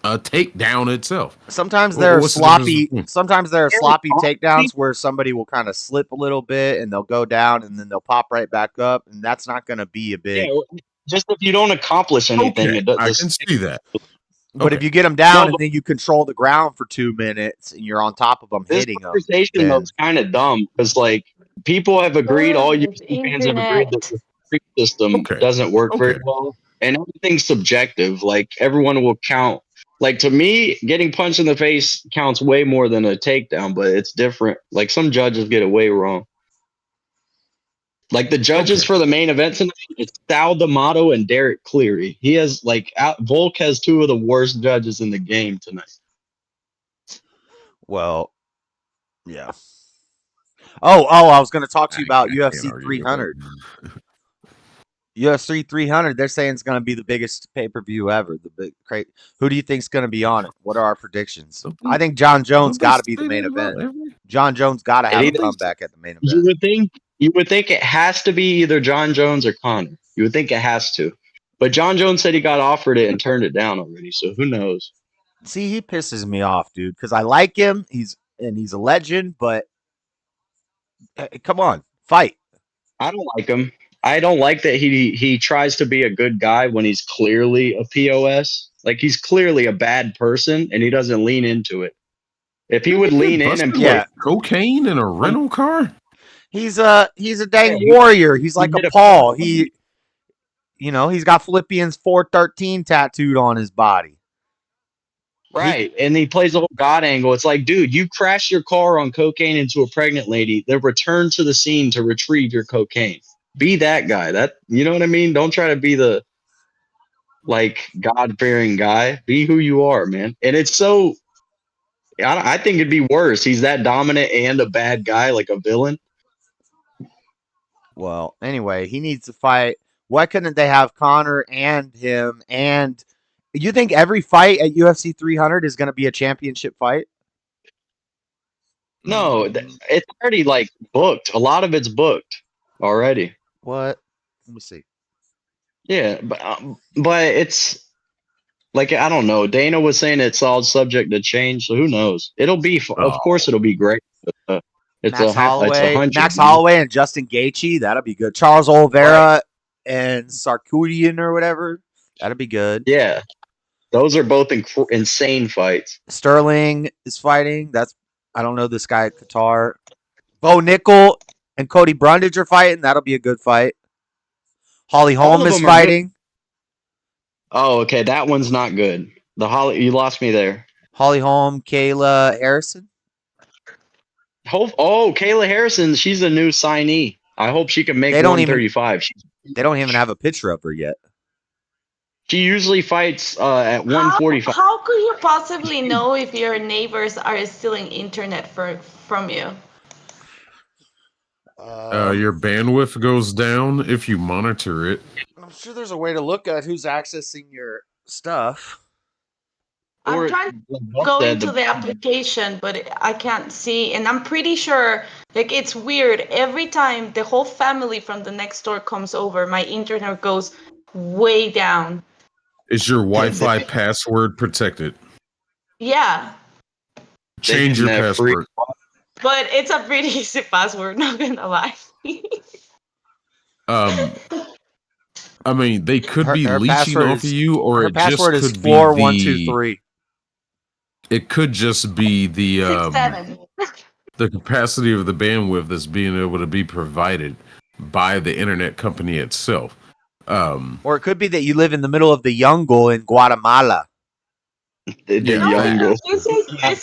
[SPEAKER 10] a takedown itself?
[SPEAKER 1] Sometimes there are
[SPEAKER 10] What's the
[SPEAKER 1] sloppy.
[SPEAKER 10] difference?
[SPEAKER 1] Sometimes there are sloppy takedowns where somebody will kind of slip a little bit and they'll go down and then they'll pop right back up, and that's not going to be a big.
[SPEAKER 2] Yeah, just if you don't accomplish anything,
[SPEAKER 10] Okay,
[SPEAKER 2] it does.
[SPEAKER 10] I can see that.
[SPEAKER 1] But if you get them down and then you control the ground for 2 minutes and you're on top of them, hitting them.
[SPEAKER 2] This conversation though is kind of dumb because like people have agreed, all UFC fans have agreed that the free system doesn't work very well, and everything's subjective. Like everyone will count. Like to me, getting punched in the face counts way more than a takedown, but it's different. Like some judges get it way wrong. Like the judges for the main event tonight, it's Sal D'Amato and Derek Cleary. He has Volk has 2 of the worst judges in the game tonight.
[SPEAKER 1] Well, yeah. Oh, I was going to talk to you about UFC 300. UFC 300, they're saying it's going to be the biggest pay-per-view ever. Who do you think's going to be on it? What are our predictions? I think John Jones got to be the main event. John Jones got to have a comeback at the main event.
[SPEAKER 2] You would think it has to be either John Jones or Conor. You would think it has to. But John Jones said he got offered it and turned it down already, so who knows?
[SPEAKER 1] See, he pisses me off, dude, because I like him. He's a legend, but come on, fight.
[SPEAKER 2] I don't like him. I don't like that he tries to be a good guy when he's clearly a POS. Like he's clearly a bad person and he doesn't lean into it. If he would lean in and play
[SPEAKER 10] cocaine in a rental car,
[SPEAKER 1] he's a dang warrior. He's like a Paul. He's got Philippians 4:13 tattooed on his body.
[SPEAKER 2] Right. And he plays the whole God angle. It's like, dude, you crashed your car on cocaine into a pregnant lady, then return to the scene to retrieve your cocaine. Be that guy. You know what I mean? Don't try to be the God-fearing guy. Be who you are, man. And it's so I think it'd be worse. He's that dominant and a bad guy, like a villain.
[SPEAKER 1] Well, anyway, he needs to fight. Why couldn't they have Conor and him? And you think every fight at UFC 300 is going to be a championship fight?
[SPEAKER 2] No, it's already booked. A lot of it's booked already.
[SPEAKER 1] What? Let me see.
[SPEAKER 2] Yeah, but it's I don't know. Dana was saying it's all subject to change, so who knows? It'll be, of course, it'll be great. It's
[SPEAKER 1] Max
[SPEAKER 2] Holloway,
[SPEAKER 1] Max Holloway and Justin Gaethje. That'll be good. Charles Oliveira and Sarkisian or whatever. That'll be good.
[SPEAKER 2] Yeah, those are both insane fights.
[SPEAKER 1] Sterling is fighting. I don't know this guy at Qatar. Bo Nickel and Cody Brundage are fighting. That'll be a good fight. Holly Holm is fighting.
[SPEAKER 2] Oh, okay. That one's not good. You lost me there.
[SPEAKER 1] Holly Holm, Kayla Harrison.
[SPEAKER 2] Kayla Harrison. She's a new signee. I hope she can make 135.
[SPEAKER 1] They don't even have a picture of her yet.
[SPEAKER 2] She usually fights at 145.
[SPEAKER 6] How could you possibly know if your neighbors are stealing internet from you?
[SPEAKER 10] Your bandwidth goes down if you monitor it.
[SPEAKER 1] I'm sure there's a way to look at who's accessing your stuff.
[SPEAKER 6] I'm trying to go into the application, but I can't see. And I'm pretty sure, it's weird. Every time the whole family from the next door comes over, my internet goes way down.
[SPEAKER 10] Is your Wi-Fi password protected?
[SPEAKER 6] Yeah.
[SPEAKER 10] Change your password.
[SPEAKER 6] But it's a pretty easy password, not gonna lie.
[SPEAKER 10] I mean, they could be leeching off of you, or
[SPEAKER 1] her
[SPEAKER 10] it just
[SPEAKER 1] password is
[SPEAKER 10] could
[SPEAKER 1] 4123.
[SPEAKER 10] It could just be the
[SPEAKER 6] 7.
[SPEAKER 10] the capacity of the bandwidth that's being able to be provided by the internet company itself.
[SPEAKER 1] Or it could be that you live in the middle of the jungle in Guatemala.
[SPEAKER 2] The jungle.
[SPEAKER 6] This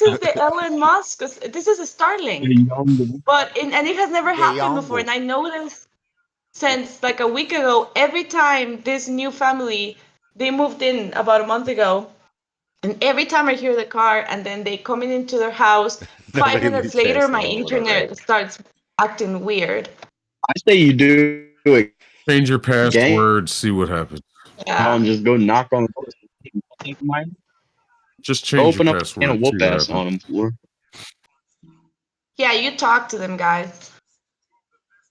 [SPEAKER 6] is the Elon Musk. This is a Starlink. But and it has never happened before. And I know this since a week ago. Every time this new family, they moved in about a month ago, And every time I hear the car and then they coming into their house, 5 minutes later, my internet starts acting weird.
[SPEAKER 2] I say you do it.
[SPEAKER 10] Change your password, see what happens.
[SPEAKER 6] Yeah.
[SPEAKER 2] Just go knock on the door. Take mine.
[SPEAKER 10] Just change
[SPEAKER 2] Open
[SPEAKER 10] your
[SPEAKER 2] up
[SPEAKER 10] password.
[SPEAKER 2] and whoop
[SPEAKER 10] see what
[SPEAKER 2] ass on
[SPEAKER 10] happens.
[SPEAKER 2] them for.
[SPEAKER 6] Yeah, you talk to them, guys.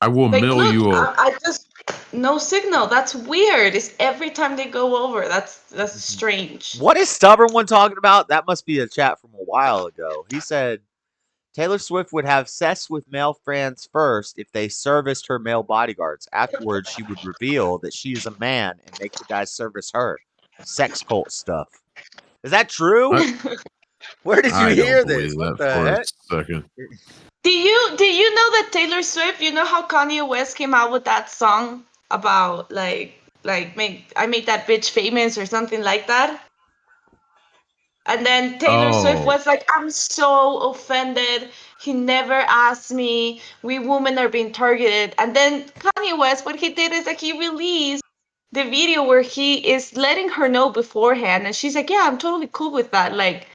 [SPEAKER 10] I will
[SPEAKER 6] Like,
[SPEAKER 10] mail
[SPEAKER 6] look,
[SPEAKER 10] you a.
[SPEAKER 6] I just no signal. That's weird. It's every time they go over. That's strange.
[SPEAKER 1] What is Stubborn One talking about? That must be a chat from a while ago. He said Taylor Swift would have sex with male fans first if they serviced her male bodyguards. Afterwards, she would reveal that she is a man and make the guys service her. Sex cult stuff. Is that true? Where did you
[SPEAKER 10] I
[SPEAKER 1] hear
[SPEAKER 10] don't
[SPEAKER 1] this?
[SPEAKER 10] believe
[SPEAKER 1] What
[SPEAKER 10] that
[SPEAKER 1] the
[SPEAKER 10] for
[SPEAKER 1] heck?
[SPEAKER 10] a second.
[SPEAKER 6] Do you know that Taylor Swift? You know how Kanye West came out with that song about I made that bitch famous or something like that? And then Taylor Swift
[SPEAKER 10] Oh.
[SPEAKER 6] was like, I'm so offended. He never asked me. We women are being targeted. And then Kanye West, what he did is that he released the video where he is letting her know beforehand. And she's like, yeah, I'm totally cool with that. Like,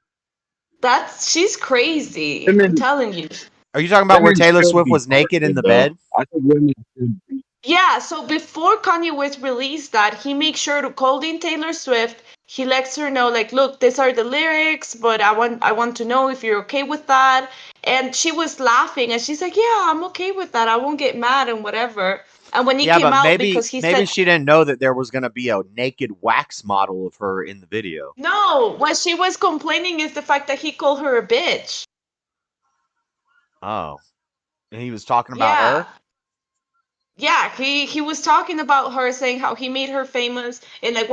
[SPEAKER 6] she's crazy. I'm telling you.
[SPEAKER 1] Are you talking about where Taylor Swift was naked in the bed?
[SPEAKER 2] I think women should be.
[SPEAKER 6] Yeah, so before Kanye West released that, he makes sure to call in Taylor Swift. He lets her know, like, look, these are the lyrics, but I want to know if you're okay with that. And she was laughing, and she's like, yeah, I'm okay with that. I won't get mad and whatever. And when he
[SPEAKER 1] Yeah,
[SPEAKER 6] came
[SPEAKER 1] but
[SPEAKER 6] out,
[SPEAKER 1] maybe
[SPEAKER 6] because he
[SPEAKER 1] maybe
[SPEAKER 6] said,
[SPEAKER 1] she didn't know that there was going to be a naked wax model of her in the video.
[SPEAKER 6] no, what she was complaining is the fact that he called her a bitch.
[SPEAKER 1] Oh, and he was talking about her.
[SPEAKER 6] Yeah, he was talking about her, saying how he made her famous, and like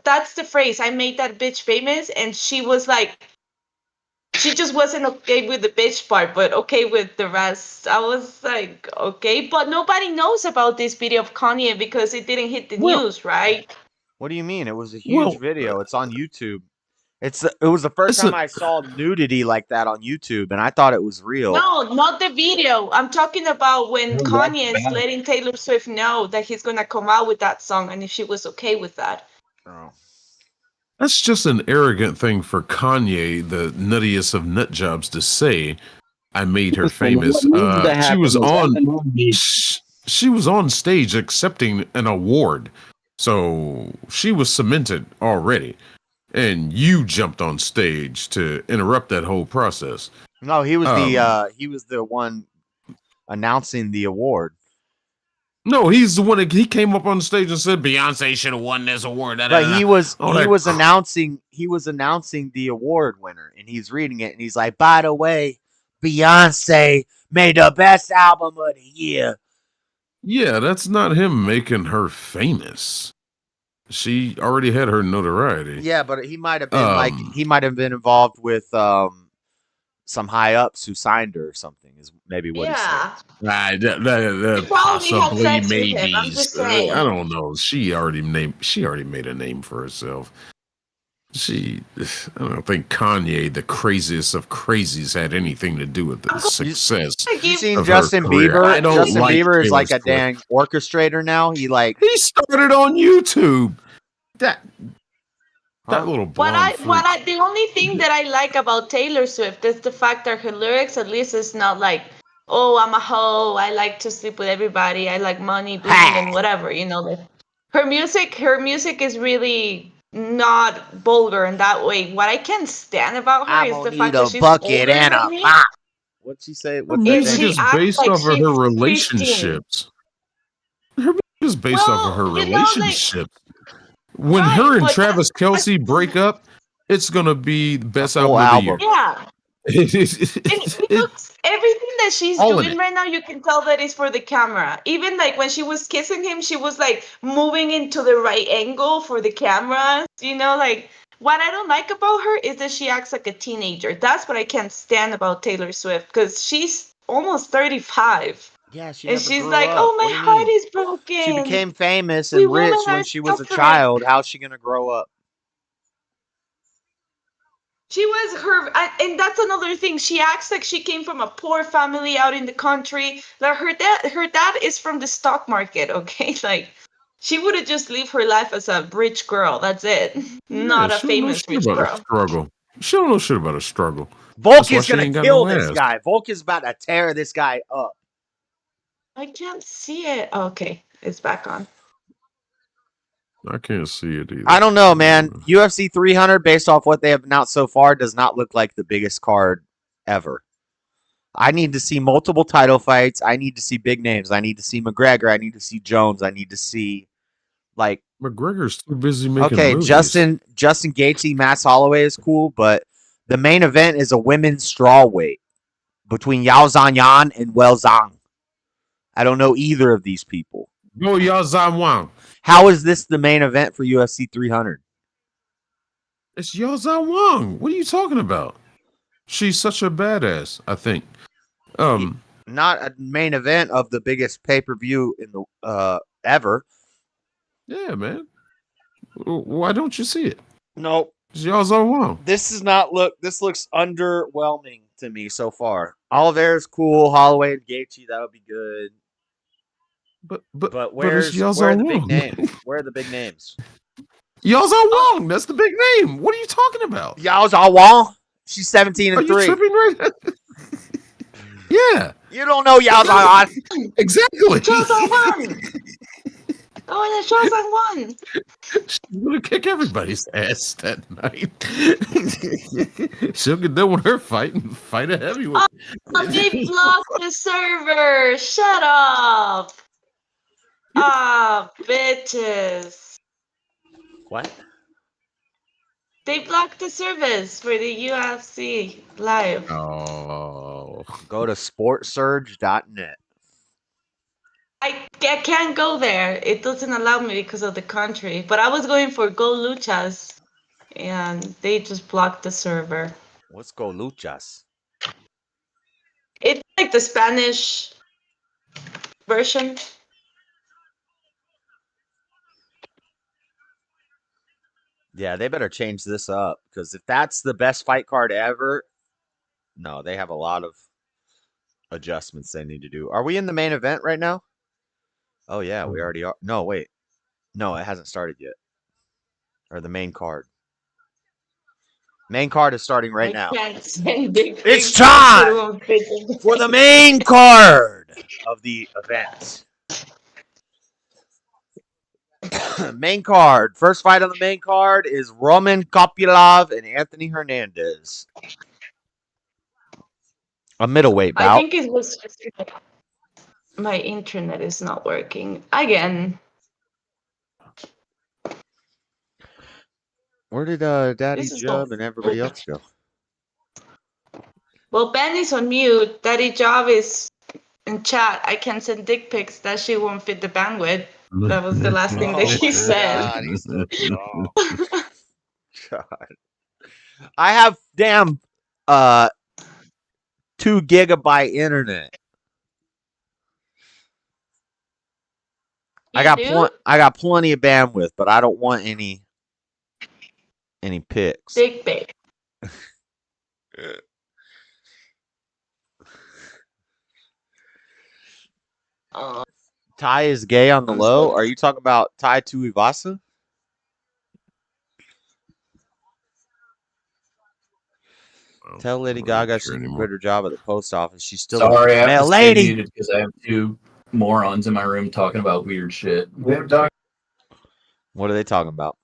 [SPEAKER 6] that's the phrase, I made that bitch famous, and she was like, she just wasn't okay with the bitch part, but okay with the rest. I was like, okay, but nobody knows about this video of Kanye because it didn't hit the news, right?
[SPEAKER 1] What do you mean? It was a huge video. It's on YouTube. It was the first time I saw nudity like that on YouTube, and I thought it was real.
[SPEAKER 6] No, not the video. I'm talking about when Kanye is letting Taylor Swift know that he's gonna come out with that song, and if she was okay with that.
[SPEAKER 1] Oh.
[SPEAKER 10] That's just an arrogant thing for Kanye, the nuttiest of nut jobs, to say. I made her famous. She was on stage accepting an award, so she was cemented already. And you jumped on stage to interrupt that whole process.
[SPEAKER 1] No, he was the one announcing the award.
[SPEAKER 10] No, he's the one that he came up on stage and said Beyonce should have won this award.
[SPEAKER 1] But he was announcing the award winner, and he's reading it, and he's like, by the way, Beyonce made the best album of the year.
[SPEAKER 10] Yeah, that's not him making her famous. She already had her notoriety.
[SPEAKER 1] Yeah, but he might have been involved with some high ups who signed her or something. Is maybe what he said.
[SPEAKER 10] That possibly maybe. I don't know. She already made a name for herself. I don't think Kanye, the craziest of crazies, had anything to do with the success.
[SPEAKER 1] You seen Justin Bieber? Justin Bieber is like a dang orchestrator now. He
[SPEAKER 10] started on YouTube. That little blonde
[SPEAKER 6] the only thing that I like about Taylor Swift is the fact that her lyrics, at least, is not like, oh, I'm a hoe, I like to sleep with everybody, I like money, booty, and whatever. You know, like, her music is really not vulgar in that way. What I can't stand about her is the fact that she's older than me.
[SPEAKER 1] What'd she say?
[SPEAKER 10] Her music is based off of her relationships. Her music is based off of her relationships. When her and Travis Kelce break up, it's gonna be the best album of the year.
[SPEAKER 6] Yeah. Everything that she's doing right now, you can tell that is for the camera. Even like when she was kissing him, she was like moving into the right angle for the camera. You know, like what I don't like about her is that she acts like a teenager. That's what I can't stand about Taylor Swift, because she's almost 35.
[SPEAKER 1] Yeah, she's
[SPEAKER 6] like, oh, my heart is broken.
[SPEAKER 1] She became famous and rich when she was a child. How's she gonna grow up?
[SPEAKER 6] She was and that's another thing. She acts like she came from a poor family out in the country. Like her dad is from the stock market. Okay, like She would have just lived her life as a rich girl. That's it. Not a
[SPEAKER 10] she don't know
[SPEAKER 6] famous
[SPEAKER 10] shit
[SPEAKER 6] rich
[SPEAKER 10] about a
[SPEAKER 6] girl.
[SPEAKER 10] struggle. She don't know shit about a struggle.
[SPEAKER 1] Volk
[SPEAKER 10] That's why
[SPEAKER 1] is
[SPEAKER 10] she
[SPEAKER 1] gonna
[SPEAKER 10] ain't got
[SPEAKER 1] kill
[SPEAKER 10] no
[SPEAKER 1] this
[SPEAKER 10] ass.
[SPEAKER 1] guy. Volk is about to tear this guy up.
[SPEAKER 6] I can't see it. Okay, it's back on.
[SPEAKER 10] I can't see it either.
[SPEAKER 1] I don't know, man. UFC 300, based off what they have announced so far, does not look like the biggest card ever. I need to see multiple title fights. I need to see big names. I need to see McGregor. I need to see Jones. I need to see, like,
[SPEAKER 10] McGregor's too busy making
[SPEAKER 1] okay,
[SPEAKER 10] movies.
[SPEAKER 1] Justin Gaethje, Max Holloway is cool, but the main event is a women's strawweight between Yao Zanyan and Wei Zhang. I don't know either of these people.
[SPEAKER 10] Go Yao Zhan Wang.
[SPEAKER 1] How is this the main event for UFC 300?
[SPEAKER 10] It's Yao Zhan Wang. What are you talking about? She's such a badass, I think.
[SPEAKER 1] Not a main event of the biggest pay-per-view in the ever.
[SPEAKER 10] Yeah, man. Why don't you see it?
[SPEAKER 1] Nope.
[SPEAKER 10] It's Yao Zhan Wang.
[SPEAKER 1] This looks underwhelming to me so far. Oliveira's cool. Holloway and Gaethje, that would be good.
[SPEAKER 10] But
[SPEAKER 1] where
[SPEAKER 10] it's Yao
[SPEAKER 1] are the
[SPEAKER 10] Zhan
[SPEAKER 1] big
[SPEAKER 10] Wang.
[SPEAKER 1] names? Where are the big names?
[SPEAKER 10] Yao Zhan Wang. That's the big name. What are you talking about?
[SPEAKER 1] Yao Zhan Wang? She's 17 and 3.
[SPEAKER 10] Are you tripping right now? Yeah.
[SPEAKER 1] You don't know Yao Zhan Wang.
[SPEAKER 10] Exactly.
[SPEAKER 6] Yao Zhan Wang. Oh, and Yao Zhan Wang.
[SPEAKER 10] She's gonna kick everybody's ass that night. She'll get done with her fight and fight a heavyweight.
[SPEAKER 6] Oh, they blocked the server. Shut up. Ah, bitches.
[SPEAKER 1] What?
[SPEAKER 6] They blocked the service for the UFC live.
[SPEAKER 10] Oh.
[SPEAKER 1] Go to sportsurge.net.
[SPEAKER 6] I can't go there. It doesn't allow me because of the country. But I was going for Go Luchas, and they just blocked the server.
[SPEAKER 1] Let's go Luchas.
[SPEAKER 6] It's like the Spanish version.
[SPEAKER 1] Yeah, they better change this up, because if that's the best fight card ever, no, they have a lot of adjustments they need to do. Are we in the main event right now? Oh, yeah, we already are. No, wait. No, it hasn't started yet. Or the main card. Main card is starting right now. It's time for the main card of the event. Main card. First fight on the main card is Roman Kopylov and Anthony Hernandez. A middleweight bout.
[SPEAKER 6] I think it was just my internet is not working again.
[SPEAKER 1] Where did Daddy Jub and everybody else go?
[SPEAKER 6] Well, Ben is on mute. Daddy Job is in chat. I can send dick pics that she won't fit the bandwidth. That was the last thing that he said.
[SPEAKER 1] God, he's so soft. God. I have damn 2 gigabyte internet. I got plenty of bandwidth, but I don't want any pics.
[SPEAKER 6] Dick pic.
[SPEAKER 1] Ty is gay on the low. Are you talking about Ty Tuivasa? Tell Lady Gaga she can quit her job at the post office. She's still
[SPEAKER 15] Sorry, I
[SPEAKER 1] a
[SPEAKER 15] have to
[SPEAKER 1] lady.
[SPEAKER 15] stay muted because I have 2 morons in my room talking about weird shit.
[SPEAKER 1] What are they talking about?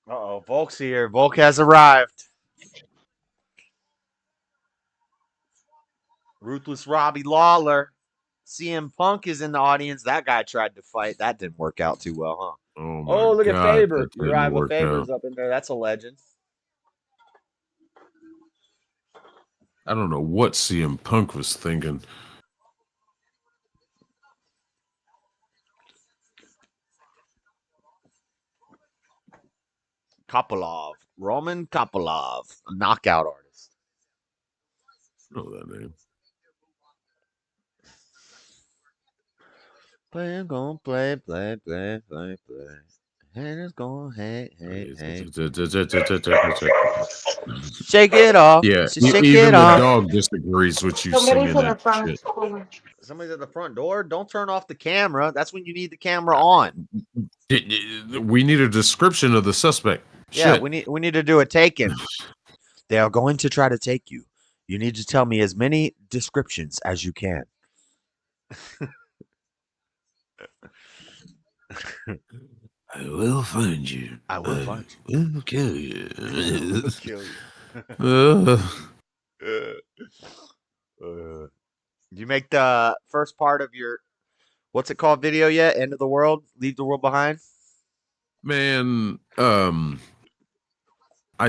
[SPEAKER 1] Uh-oh, Volk's here. Volk has arrived. Ruthless Robbie Lawler. CM Punk is in the audience. That guy tried to fight. That didn't work out too well, huh?
[SPEAKER 10] Oh,
[SPEAKER 1] look
[SPEAKER 10] God,
[SPEAKER 1] at Faber.
[SPEAKER 10] that didn't
[SPEAKER 1] Uriah
[SPEAKER 10] work
[SPEAKER 1] Faber's
[SPEAKER 10] out.
[SPEAKER 1] up in there. That's a legend.
[SPEAKER 10] I don't know what CM Punk was thinking.
[SPEAKER 1] Kopylov. Roman Kopylov. A knockout artist.
[SPEAKER 10] I know that name.
[SPEAKER 1] Play, I'm gonna play. Haters going hate.
[SPEAKER 21] Yeah,
[SPEAKER 1] Shake it off. Shake
[SPEAKER 21] even
[SPEAKER 1] it
[SPEAKER 21] the
[SPEAKER 1] off.
[SPEAKER 21] dog disagrees with you
[SPEAKER 6] Somebody's
[SPEAKER 21] singing
[SPEAKER 6] at the
[SPEAKER 21] that
[SPEAKER 6] front.
[SPEAKER 21] shit.
[SPEAKER 1] Somebody's at the front door. Don't turn off the camera. That's when you need the camera on.
[SPEAKER 21] We need a description of the suspect.
[SPEAKER 1] Yeah,
[SPEAKER 21] Shit.
[SPEAKER 1] we need to do a take-in. They are going to try to take you. You need to tell me as many descriptions as you can.
[SPEAKER 21] I will find you.
[SPEAKER 1] I will find you.
[SPEAKER 21] Will kill you.
[SPEAKER 1] I will kill you. Did you make the first part of your what's it called video yet? End of the world? Leave the world behind?
[SPEAKER 21] Man, I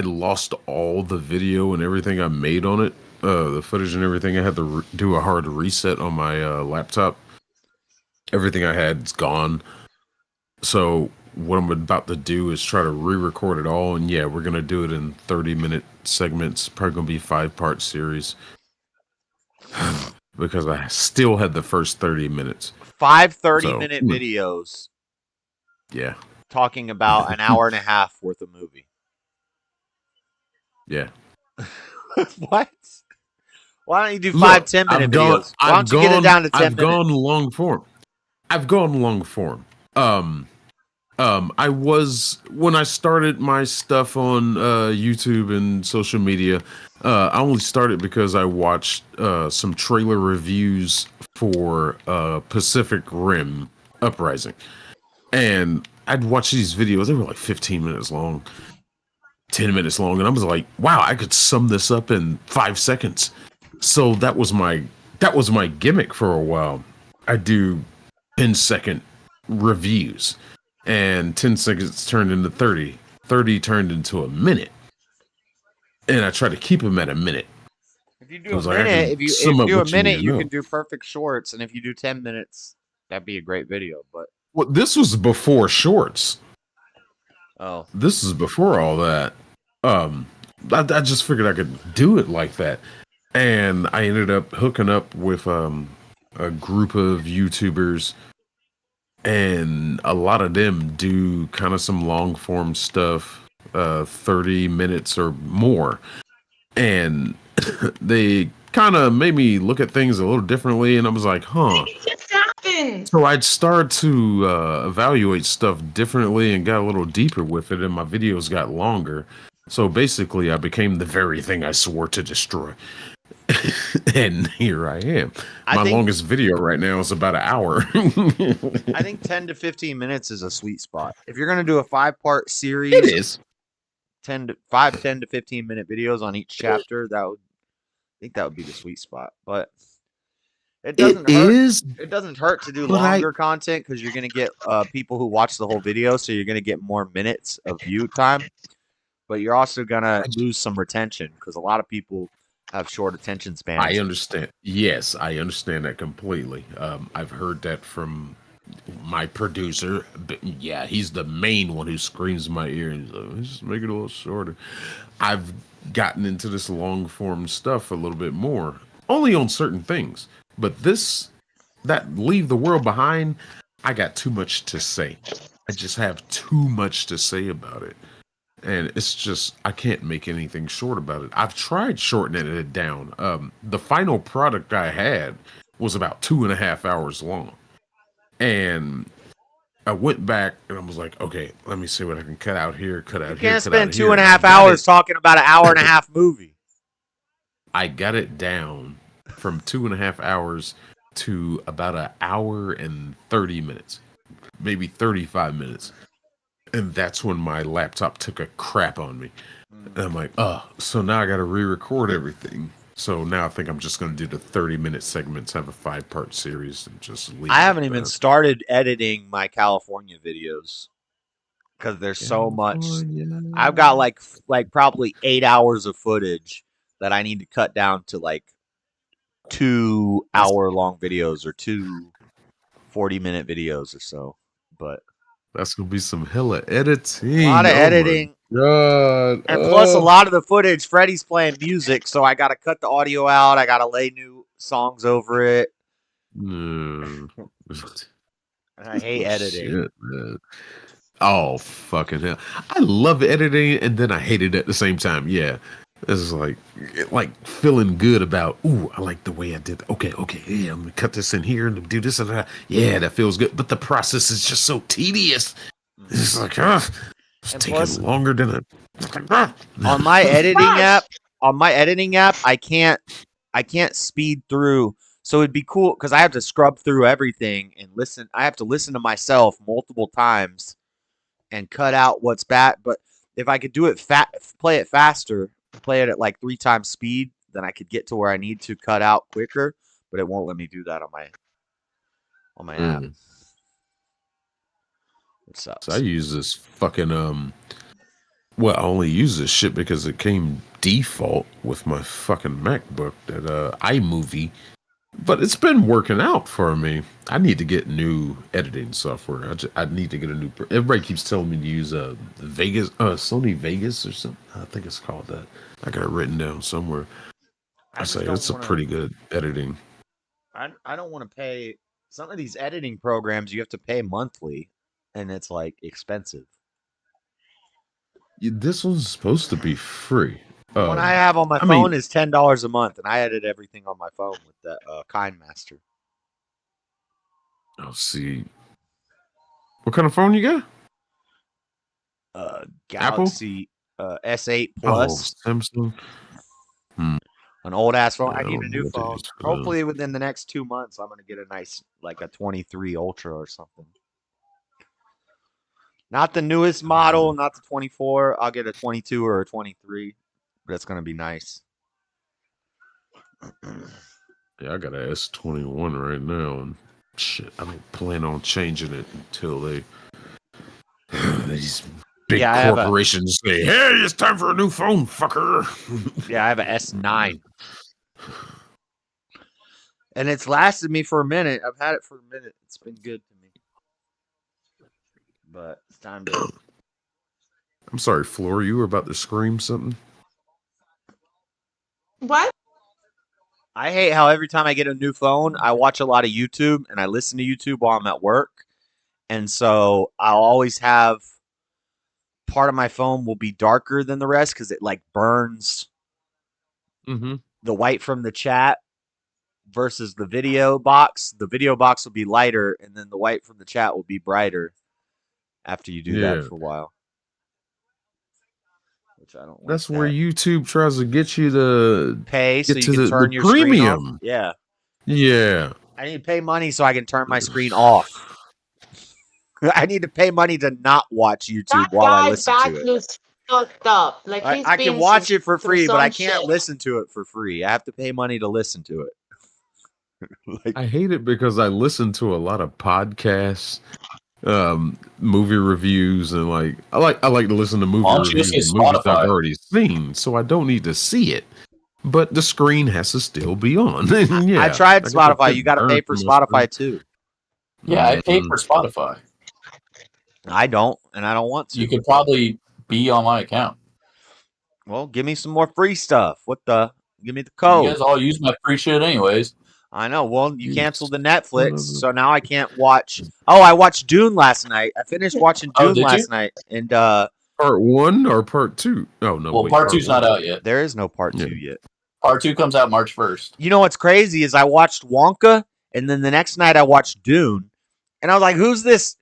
[SPEAKER 21] lost all the video and everything I made on it. The footage and everything. I had to do a hard reset on my laptop. Everything I had is gone. So what I'm about to do is try to re-record it all, and yeah, we're gonna do it in 30-minute segments. Probably gonna be 5-part series because I still had the first 30 minutes.
[SPEAKER 1] 5 30-minute videos.
[SPEAKER 21] Yeah.
[SPEAKER 1] Talking about an hour and a half worth of movie.
[SPEAKER 21] Yeah.
[SPEAKER 1] What? Why don't you do 5 10-minute videos? Why don't you get it down to 10 minutes?
[SPEAKER 21] I've gone long form. I was when I started my stuff on YouTube and social media. I only started because I watched some trailer reviews for Pacific Rim Uprising, and I'd watch these videos. They were like 15 minutes long, 10 minutes long, and I was like, "Wow, I could sum this up in 5 seconds." So that was my gimmick for a while. I do 10-second reviews, and 10 seconds turned into 30. 30 turned into a minute, and I try to keep them at a minute.
[SPEAKER 1] If you do a minute, if you do a minute, you can do perfect shorts, and if you do 10 minutes, that'd be a great video. But
[SPEAKER 21] well, this was before shorts.
[SPEAKER 1] Oh,
[SPEAKER 21] this is before all that. I just figured I could do it like that, and I ended up hooking up with a group of YouTubers, and a lot of them do kind of some long form stuff, 30 minutes or more, and they kind of made me look at things a little differently, and I was like, huh. So I'd start to evaluate stuff differently and got a little deeper with it, and my videos got longer. So basically, I became the very thing I swore to destroy. And here I am. My longest video right now is about an hour.
[SPEAKER 1] I think 10 to 15 minutes is a sweet spot. If you're going to do a 5-part series,
[SPEAKER 21] it is
[SPEAKER 1] 10 to 15 minute videos on each chapter. I think that would be the sweet spot. But it doesn't hurt. It doesn't hurt to do longer content because you're going to get people who watch the whole video, so you're going to get more minutes of view time. But you're also going to lose some retention because a lot of people have short attention spans.
[SPEAKER 21] I understand. Yes, I understand that completely. I've heard that from my producer. But yeah, he's the main one who screams in my ear and he's like, just make it a little shorter. I've gotten into this long form stuff a little bit more, only on certain things. But that leave the world behind, I got too much to say. I just have too much to say about it. And it's just, I can't make anything short about it. I've tried shortening it down. The final product I had was about 2.5 hours long. And I went back and I was like, okay, let me see what I can cut out here, cut out here.
[SPEAKER 1] You can't spend 2.5 hours talking about an hour and a half movie.
[SPEAKER 21] I got it down from 2.5 hours to about an hour and 30 minutes, maybe 35 minutes. And that's when my laptop took a crap on me. And I'm like, oh, so now I got to re-record everything. So now I think I'm just going to do the 30-minute segments, have a 5-part series, and just leave.
[SPEAKER 1] I haven't even started editing my California videos because there's so much. I've got like probably 8 hours of footage that I need to cut down to like 2 hour-long videos or 2 40-minute videos or so. But
[SPEAKER 21] that's gonna be some hella editing.
[SPEAKER 1] A lot of editing.
[SPEAKER 21] God.
[SPEAKER 1] And plus a lot of the footage, Freddie's playing music, so I gotta cut the audio out. I gotta lay new songs over it.
[SPEAKER 21] No.
[SPEAKER 1] I hate editing.
[SPEAKER 21] Shit, man. Oh, fucking hell. I love editing and then I hate it at the same time. Yeah. This is like feeling good about, ooh, I like the way I did. Okay, yeah, I'm gonna cut this in here and do this and that. Yeah, that feels good. But the process is just so tedious. It's like, it's taking longer than
[SPEAKER 1] on my editing app, I can't speed through. So it'd be cool because I have to scrub through everything and listen. I have to listen to myself multiple times and cut out what's bad. But if I could do it play it faster, play it at like 3 times speed, then I could get to where I need to cut out quicker. But it won't let me do that on my app. It sucks.
[SPEAKER 21] So I use this fucking well, I only use this shit because it came default with my fucking MacBook, that iMovie. But it's been working out for me. I need to get new editing software. I need to get a new. Everybody keeps telling me to use Vegas, Sony Vegas or something. I think it's called that. I got it written down somewhere. I say it's a pretty good editing.
[SPEAKER 1] I don't want to pay. Some of these editing programs you have to pay monthly, and it's like expensive.
[SPEAKER 21] This one's supposed to be free.
[SPEAKER 1] The one I have on my phone is $10 a month, and I edit everything on my phone with that KineMaster.
[SPEAKER 21] I'll see. What kind of phone you
[SPEAKER 1] got? Galaxy S8 Plus.
[SPEAKER 21] Oh, Samsung.
[SPEAKER 1] An old ass phone. I need a new phone. Hopefully, within the next 2 months, I'm gonna get a nice, like a 23 Ultra or something. Not the newest model, not the 24. I'll get a 22 or a 23. That's gonna be nice.
[SPEAKER 21] Yeah, I got an S21 right now, and shit, I don't plan on changing it until these big corporations say, "Hey, it's time for a new phone, fucker."
[SPEAKER 1] Yeah, I have an S9, and it's lasted me for a minute. I've had it for a minute. It's been good to me, but it's time to.
[SPEAKER 21] I'm sorry, Floor. You were about to scream something.
[SPEAKER 6] What?
[SPEAKER 1] I hate how every time I get a new phone, I watch a lot of YouTube and I listen to YouTube while I'm at work. And so I'll always have part of my phone will be darker than the rest because it like burns the white from the chat versus the video box. The video box will be lighter and then the white from the chat will be brighter after you do that for a while. Which I don't.
[SPEAKER 21] That's where YouTube tries to get you to
[SPEAKER 1] pay so you can turn your
[SPEAKER 21] premium.
[SPEAKER 1] Screen off. Yeah.
[SPEAKER 21] Yeah.
[SPEAKER 1] I need to pay money so I can turn my screen off. I need to pay money to not watch YouTube while I listen to it.
[SPEAKER 6] Looks fucked up. Like
[SPEAKER 1] I can watch it for free, but I can't listen to it for free. I have to pay money to listen to it.
[SPEAKER 21] I hate it because I listen to a lot of podcasts, movie reviews, and I like to listen to movie reviews of movies I've already seen, so I don't need to see it. But the screen has to still be on.
[SPEAKER 1] I tried Spotify. You got to pay for Spotify too.
[SPEAKER 15] Yeah, I paid for Spotify.
[SPEAKER 1] I don't, and I don't want to.
[SPEAKER 15] You could probably be on my account.
[SPEAKER 1] Well, give me some more free stuff. Give me the code.
[SPEAKER 15] You guys all use my free shit anyways.
[SPEAKER 1] I know. Well, you canceled the Netflix, so now I can't watch. Oh, I watched Dune last night. I finished watching Dune last night, and
[SPEAKER 21] part 1 or part 2? Oh no.
[SPEAKER 15] Well, part 2's not out yet.
[SPEAKER 1] There is no part 2 yet.
[SPEAKER 15] Part 2 comes out March 1st.
[SPEAKER 1] You know what's crazy is I watched Wonka, and then the next night I watched Dune, and I was like, "Who's this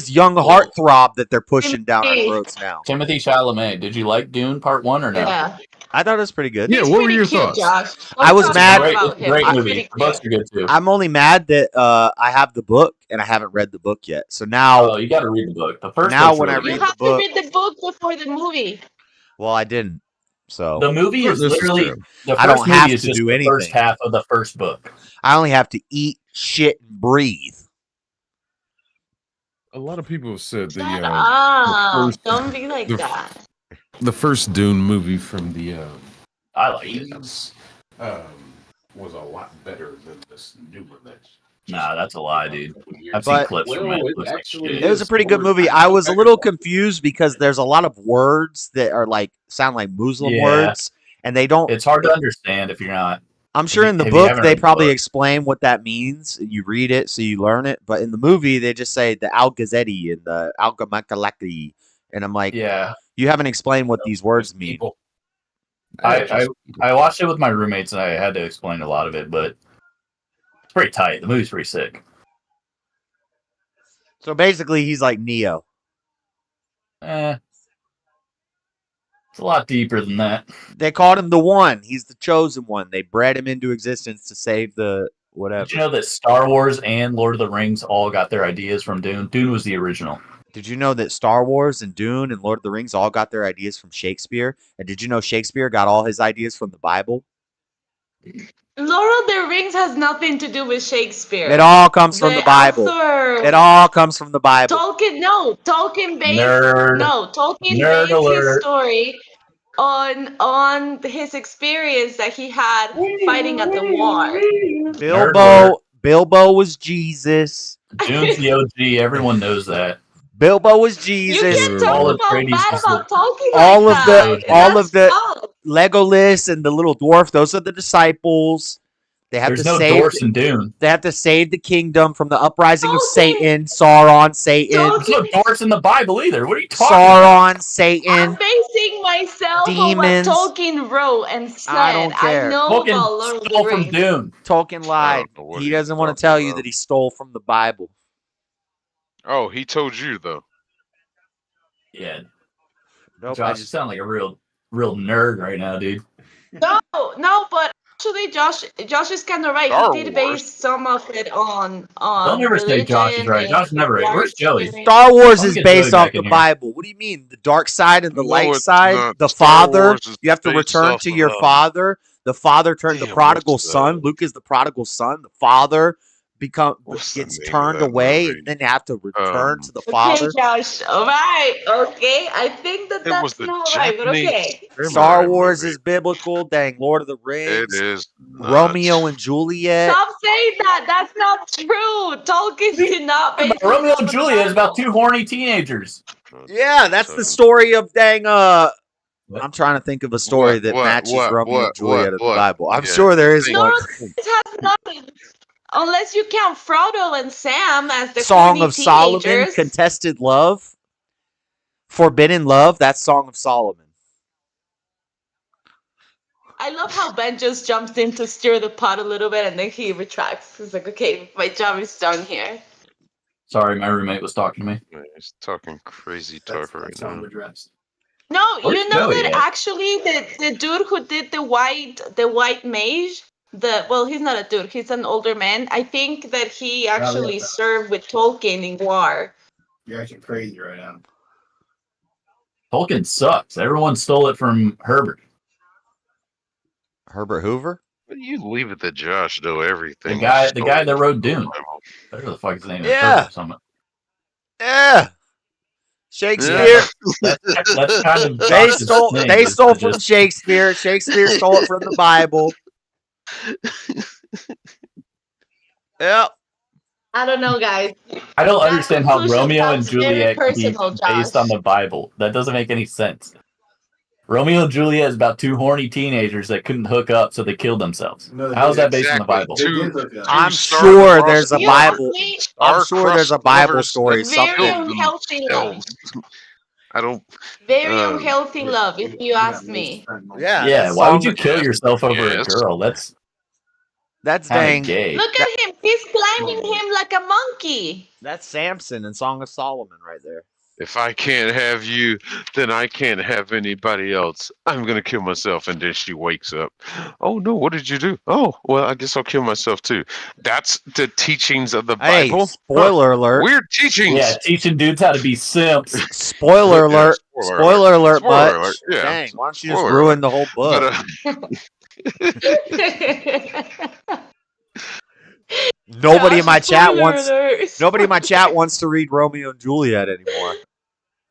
[SPEAKER 1] young heartthrob that they're pushing down our throats now?"
[SPEAKER 15] Timothy Chalamet. Did you like Dune Part 1 or no?
[SPEAKER 6] Yeah.
[SPEAKER 1] I thought it was pretty good.
[SPEAKER 21] Yeah, what were your thoughts?
[SPEAKER 6] Josh.
[SPEAKER 1] I was mad.
[SPEAKER 15] Great movie. Books are good too.
[SPEAKER 1] I'm only mad that I have the book and I haven't read the book yet. So now,
[SPEAKER 15] you got to read the book. The first.
[SPEAKER 1] Now, when I read
[SPEAKER 6] you have
[SPEAKER 1] the book,
[SPEAKER 6] to read the book before the movie.
[SPEAKER 1] Well, I didn't. So
[SPEAKER 15] the movie is literally the
[SPEAKER 1] I
[SPEAKER 15] first
[SPEAKER 1] don't have
[SPEAKER 15] movie is
[SPEAKER 1] to
[SPEAKER 15] just
[SPEAKER 1] do
[SPEAKER 15] the
[SPEAKER 1] anything.
[SPEAKER 15] first half of the first book.
[SPEAKER 1] I only have to eat, shit, and breathe.
[SPEAKER 21] A lot of people have said the
[SPEAKER 6] first, don't be like that.
[SPEAKER 21] The first Dune movie from the
[SPEAKER 15] I like it.
[SPEAKER 21] was a lot better than this new one.
[SPEAKER 15] Nah, that's a lie, dude. I've seen clips from it.
[SPEAKER 1] It was a pretty good movie. I was a little confused because there's a lot of words that are sound like Muslim words, and they don't.
[SPEAKER 15] It's hard to understand if you're not.
[SPEAKER 1] I'm sure in the book they probably explain what that means, and you read it so you learn it. But in the movie, they just say the Al-Gazzetti and the Al-Gamakalaki, and I'm like,
[SPEAKER 3] yeah,
[SPEAKER 1] you haven't explained what these words mean.
[SPEAKER 3] I watched it with my roommates, and I had to explain a lot of it, but it's pretty tight. The movie's pretty sick.
[SPEAKER 1] So basically, he's like Neo.
[SPEAKER 3] It's a lot deeper than that.
[SPEAKER 1] They called him the One. He's the chosen one. They bred him into existence to save the whatever.
[SPEAKER 3] Did you know that Star Wars and Lord of the Rings all got their ideas from Dune? Dune was the original.
[SPEAKER 1] Did you know that Star Wars and Dune and Lord of the Rings all got their ideas from Shakespeare? And did you know Shakespeare got all his ideas from the Bible?
[SPEAKER 6] Lord of the Rings has nothing to do with Shakespeare.
[SPEAKER 1] It all comes from the Bible. It all comes from the Bible.
[SPEAKER 6] Tolkien based his story on his experience that he had fighting at the war.
[SPEAKER 1] Bilbo was Jesus.
[SPEAKER 3] Dune's the OG. Everyone knows that.
[SPEAKER 1] Bilbo was Jesus.
[SPEAKER 6] You can't talk about Tolkien
[SPEAKER 1] all
[SPEAKER 6] like that.
[SPEAKER 1] All of the Legolas and the little dwarf. Those are the disciples. They have
[SPEAKER 3] There's
[SPEAKER 1] to
[SPEAKER 3] no
[SPEAKER 1] save.
[SPEAKER 3] dwarfs in Dune.
[SPEAKER 1] They have to save the kingdom from the uprising of Satan, Sauron, Satan.
[SPEAKER 3] There's no dwarfs in the Bible either. What are you talking
[SPEAKER 1] Sauron,
[SPEAKER 3] about?
[SPEAKER 1] Satan.
[SPEAKER 6] I'm basing myself
[SPEAKER 1] demons.
[SPEAKER 6] on what Tolkien wrote and said.
[SPEAKER 1] I don't care.
[SPEAKER 6] I know
[SPEAKER 3] Tolkien
[SPEAKER 6] about Lord of the
[SPEAKER 3] stole from
[SPEAKER 6] Rings.
[SPEAKER 3] Dune.
[SPEAKER 1] Tolkien lied. He doesn't want to tell you that he stole from the Bible.
[SPEAKER 9] Oh, he told you though.
[SPEAKER 3] Yeah.
[SPEAKER 1] Nope,
[SPEAKER 3] Josh, you sound like a real nerd right now, dude.
[SPEAKER 6] No, but actually, Josh is kind of right.
[SPEAKER 9] Star
[SPEAKER 6] He did
[SPEAKER 9] Wars.
[SPEAKER 6] base some of it on
[SPEAKER 3] Don't ever say Josh is right. Josh is never right. Where's Joey?
[SPEAKER 1] Star Wars
[SPEAKER 3] Let's
[SPEAKER 1] is
[SPEAKER 3] get
[SPEAKER 1] based
[SPEAKER 3] Joey
[SPEAKER 1] off
[SPEAKER 3] back in
[SPEAKER 1] the
[SPEAKER 3] here.
[SPEAKER 1] Bible. What do you mean? The dark side and the
[SPEAKER 9] No,
[SPEAKER 1] light
[SPEAKER 9] it's
[SPEAKER 1] side?
[SPEAKER 9] not.
[SPEAKER 1] The
[SPEAKER 9] Star
[SPEAKER 1] Father?
[SPEAKER 9] Wars is
[SPEAKER 1] You have to
[SPEAKER 9] based
[SPEAKER 1] return
[SPEAKER 9] off
[SPEAKER 1] to
[SPEAKER 9] of
[SPEAKER 1] your
[SPEAKER 9] the-
[SPEAKER 1] Father. The Father turned the
[SPEAKER 9] Damn,
[SPEAKER 1] prodigal
[SPEAKER 9] what's the-
[SPEAKER 1] son. Luke is the prodigal son. The Father
[SPEAKER 9] What's the
[SPEAKER 1] gets
[SPEAKER 9] name of
[SPEAKER 1] turned
[SPEAKER 9] that
[SPEAKER 1] away,
[SPEAKER 9] movie?
[SPEAKER 1] and then you have to return to the
[SPEAKER 6] Okay,
[SPEAKER 1] Father.
[SPEAKER 6] Josh. All right. Okay. I think
[SPEAKER 9] It was
[SPEAKER 6] that's
[SPEAKER 9] the
[SPEAKER 6] not right, but
[SPEAKER 9] Japanese
[SPEAKER 6] okay.
[SPEAKER 1] Star
[SPEAKER 9] samurai
[SPEAKER 1] Wars
[SPEAKER 9] movie.
[SPEAKER 1] is biblical. Dang, Lord of the
[SPEAKER 9] It
[SPEAKER 1] Rings.
[SPEAKER 9] is not.
[SPEAKER 1] Romeo and Juliet.
[SPEAKER 6] Stop saying that. That's not true. Tolkien did not base
[SPEAKER 3] Romeo
[SPEAKER 6] himself
[SPEAKER 3] and
[SPEAKER 6] on
[SPEAKER 3] Juliet is
[SPEAKER 6] the
[SPEAKER 3] about two horny teenagers.
[SPEAKER 1] Yeah, that's the story of dang. I'm trying to think of a story that matches Romeo and Juliet of the Bible. I'm sure there is
[SPEAKER 6] Bible.
[SPEAKER 1] one.
[SPEAKER 6] No, it has nothing. Unless you count Frodo and Sam as the
[SPEAKER 1] Song
[SPEAKER 6] horny
[SPEAKER 1] of Solomon,
[SPEAKER 6] teenagers.
[SPEAKER 1] Contested Love, Forbidden Love. That's Song of Solomon.
[SPEAKER 6] I love how Ben just jumps in to stir the pot a little bit and then he retracts. He's like, okay, my job is done here.
[SPEAKER 3] Sorry, my roommate was talking to me.
[SPEAKER 9] Yeah, he's talking crazy talk right now.
[SPEAKER 6] No,
[SPEAKER 3] Where's
[SPEAKER 6] you know
[SPEAKER 3] Joey
[SPEAKER 6] that
[SPEAKER 3] at?
[SPEAKER 6] actually the dude who did the white mage, he's not a dude, he's an older man. I think that he actually served with Tolkien in war.
[SPEAKER 19] You're acting crazy right now.
[SPEAKER 3] Tolkien sucks. Everyone stole it from Herbert.
[SPEAKER 1] Herbert Hoover?
[SPEAKER 9] You leave it to Josh, though. Everything.
[SPEAKER 3] The guy that wrote Dune. Whatever the fuck his name is.
[SPEAKER 1] Yeah.
[SPEAKER 3] Herbert something.
[SPEAKER 1] Yeah. Shakespeare.
[SPEAKER 3] That's kind of
[SPEAKER 1] They
[SPEAKER 3] Josh's
[SPEAKER 1] stole.
[SPEAKER 3] thing,
[SPEAKER 1] They
[SPEAKER 3] is
[SPEAKER 1] stole
[SPEAKER 3] to
[SPEAKER 1] from
[SPEAKER 3] just-
[SPEAKER 1] Shakespeare. Shakespeare stole it from the Bible. Yep.
[SPEAKER 6] I don't know, guys.
[SPEAKER 3] I don't
[SPEAKER 6] That
[SPEAKER 3] understand how
[SPEAKER 6] conclusion
[SPEAKER 3] Romeo and
[SPEAKER 6] sounds very
[SPEAKER 3] Juliet can be
[SPEAKER 6] personal,
[SPEAKER 3] based
[SPEAKER 6] Josh.
[SPEAKER 3] on the Bible. That doesn't make any sense. Romeo and Juliet is about two horny teenagers that couldn't hook up, so they killed themselves. How is that based on the Bible?
[SPEAKER 1] I'm sure there's a Bible. I'm sure there's a Bible story.
[SPEAKER 6] Very
[SPEAKER 1] Something.
[SPEAKER 6] unhealthy love.
[SPEAKER 9] I don't.
[SPEAKER 6] Very unhealthy love, if you ask me.
[SPEAKER 3] Yeah. Why would you kill yourself over a girl? That's
[SPEAKER 1] That's
[SPEAKER 3] kinda
[SPEAKER 1] dang.
[SPEAKER 3] gay.
[SPEAKER 6] Look at him. He's climbing him like a monkey.
[SPEAKER 1] That's Samson in Song of Solomon right there.
[SPEAKER 9] If I can't have you, then I can't have anybody else. I'm gonna kill myself. And then she wakes up. Oh no! What did you do? Oh well, I guess I'll kill myself too. That's the teachings of the
[SPEAKER 1] Hey,
[SPEAKER 9] Bible.
[SPEAKER 1] spoiler alert.
[SPEAKER 9] Weird teachings.
[SPEAKER 3] Yeah, teaching dudes how to be simps.
[SPEAKER 1] Spoiler alert.
[SPEAKER 9] spoiler
[SPEAKER 1] Spoiler alert,
[SPEAKER 9] Spoiler
[SPEAKER 1] but
[SPEAKER 9] alert, yeah.
[SPEAKER 1] dang, why don't you just
[SPEAKER 9] Spoiler
[SPEAKER 1] ruin
[SPEAKER 9] alert.
[SPEAKER 1] the whole book? Nobody in my chat wants. Nobody in my chat wants to read Romeo and Juliet anymore.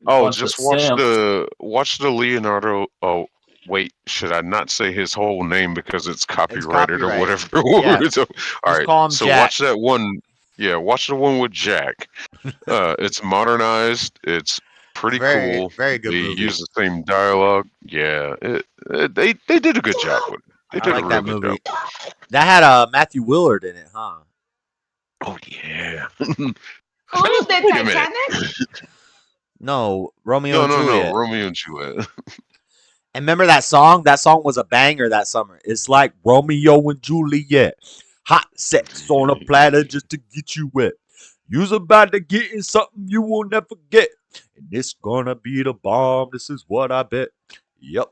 [SPEAKER 9] Oh,
[SPEAKER 3] Bunch of
[SPEAKER 9] just watch
[SPEAKER 3] simps.
[SPEAKER 9] the Leonardo. Oh, wait, should I not say his whole name because it's copyrighted or
[SPEAKER 1] copyrighted.
[SPEAKER 9] whatever?
[SPEAKER 1] Yeah.
[SPEAKER 9] So, all
[SPEAKER 1] Just
[SPEAKER 9] right,
[SPEAKER 1] call him
[SPEAKER 9] so
[SPEAKER 1] Jack.
[SPEAKER 9] watch that one. Yeah, watch the one with Jack. It's modernized. It's pretty
[SPEAKER 1] Very-
[SPEAKER 9] cool.
[SPEAKER 1] very good
[SPEAKER 9] They
[SPEAKER 1] movie.
[SPEAKER 9] use the same dialogue. Yeah, they did a good job with it. They
[SPEAKER 1] I
[SPEAKER 9] did
[SPEAKER 1] like
[SPEAKER 9] a
[SPEAKER 1] that
[SPEAKER 9] really good
[SPEAKER 1] movie.
[SPEAKER 9] job.
[SPEAKER 1] That had Matthew Willard in it, huh?
[SPEAKER 9] Oh yeah.
[SPEAKER 6] Oh, the
[SPEAKER 9] Wait a minute.
[SPEAKER 6] Titanic?
[SPEAKER 1] No, Romeo and
[SPEAKER 9] No,
[SPEAKER 1] Juliet.
[SPEAKER 9] Romeo and Juliet.
[SPEAKER 1] And remember that song? That song was a banger that summer. It's like Romeo and Juliet. Hot sex on a platter just to get you wet. You's about to get in something you will never get. And it's gonna be the bomb. This is what I bet. Yep.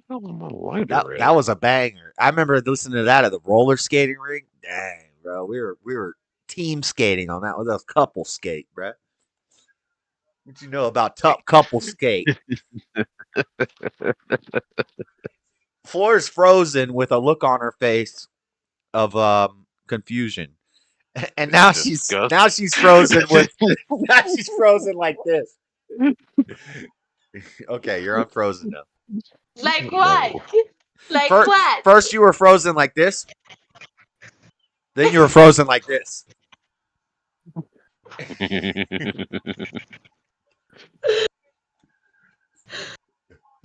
[SPEAKER 1] That was a banger. I remember listening to that at the roller skating rink. Dang, bro. We were team skating on that. That was couple skate, bro. What you know about couple skate? Floor's frozen with a look on her face of confusion. And now she's frozen with now she's frozen like this. Okay, you're unfrozen now.
[SPEAKER 6] Like what? Like what?
[SPEAKER 1] First you were frozen like this. Then you were frozen like this.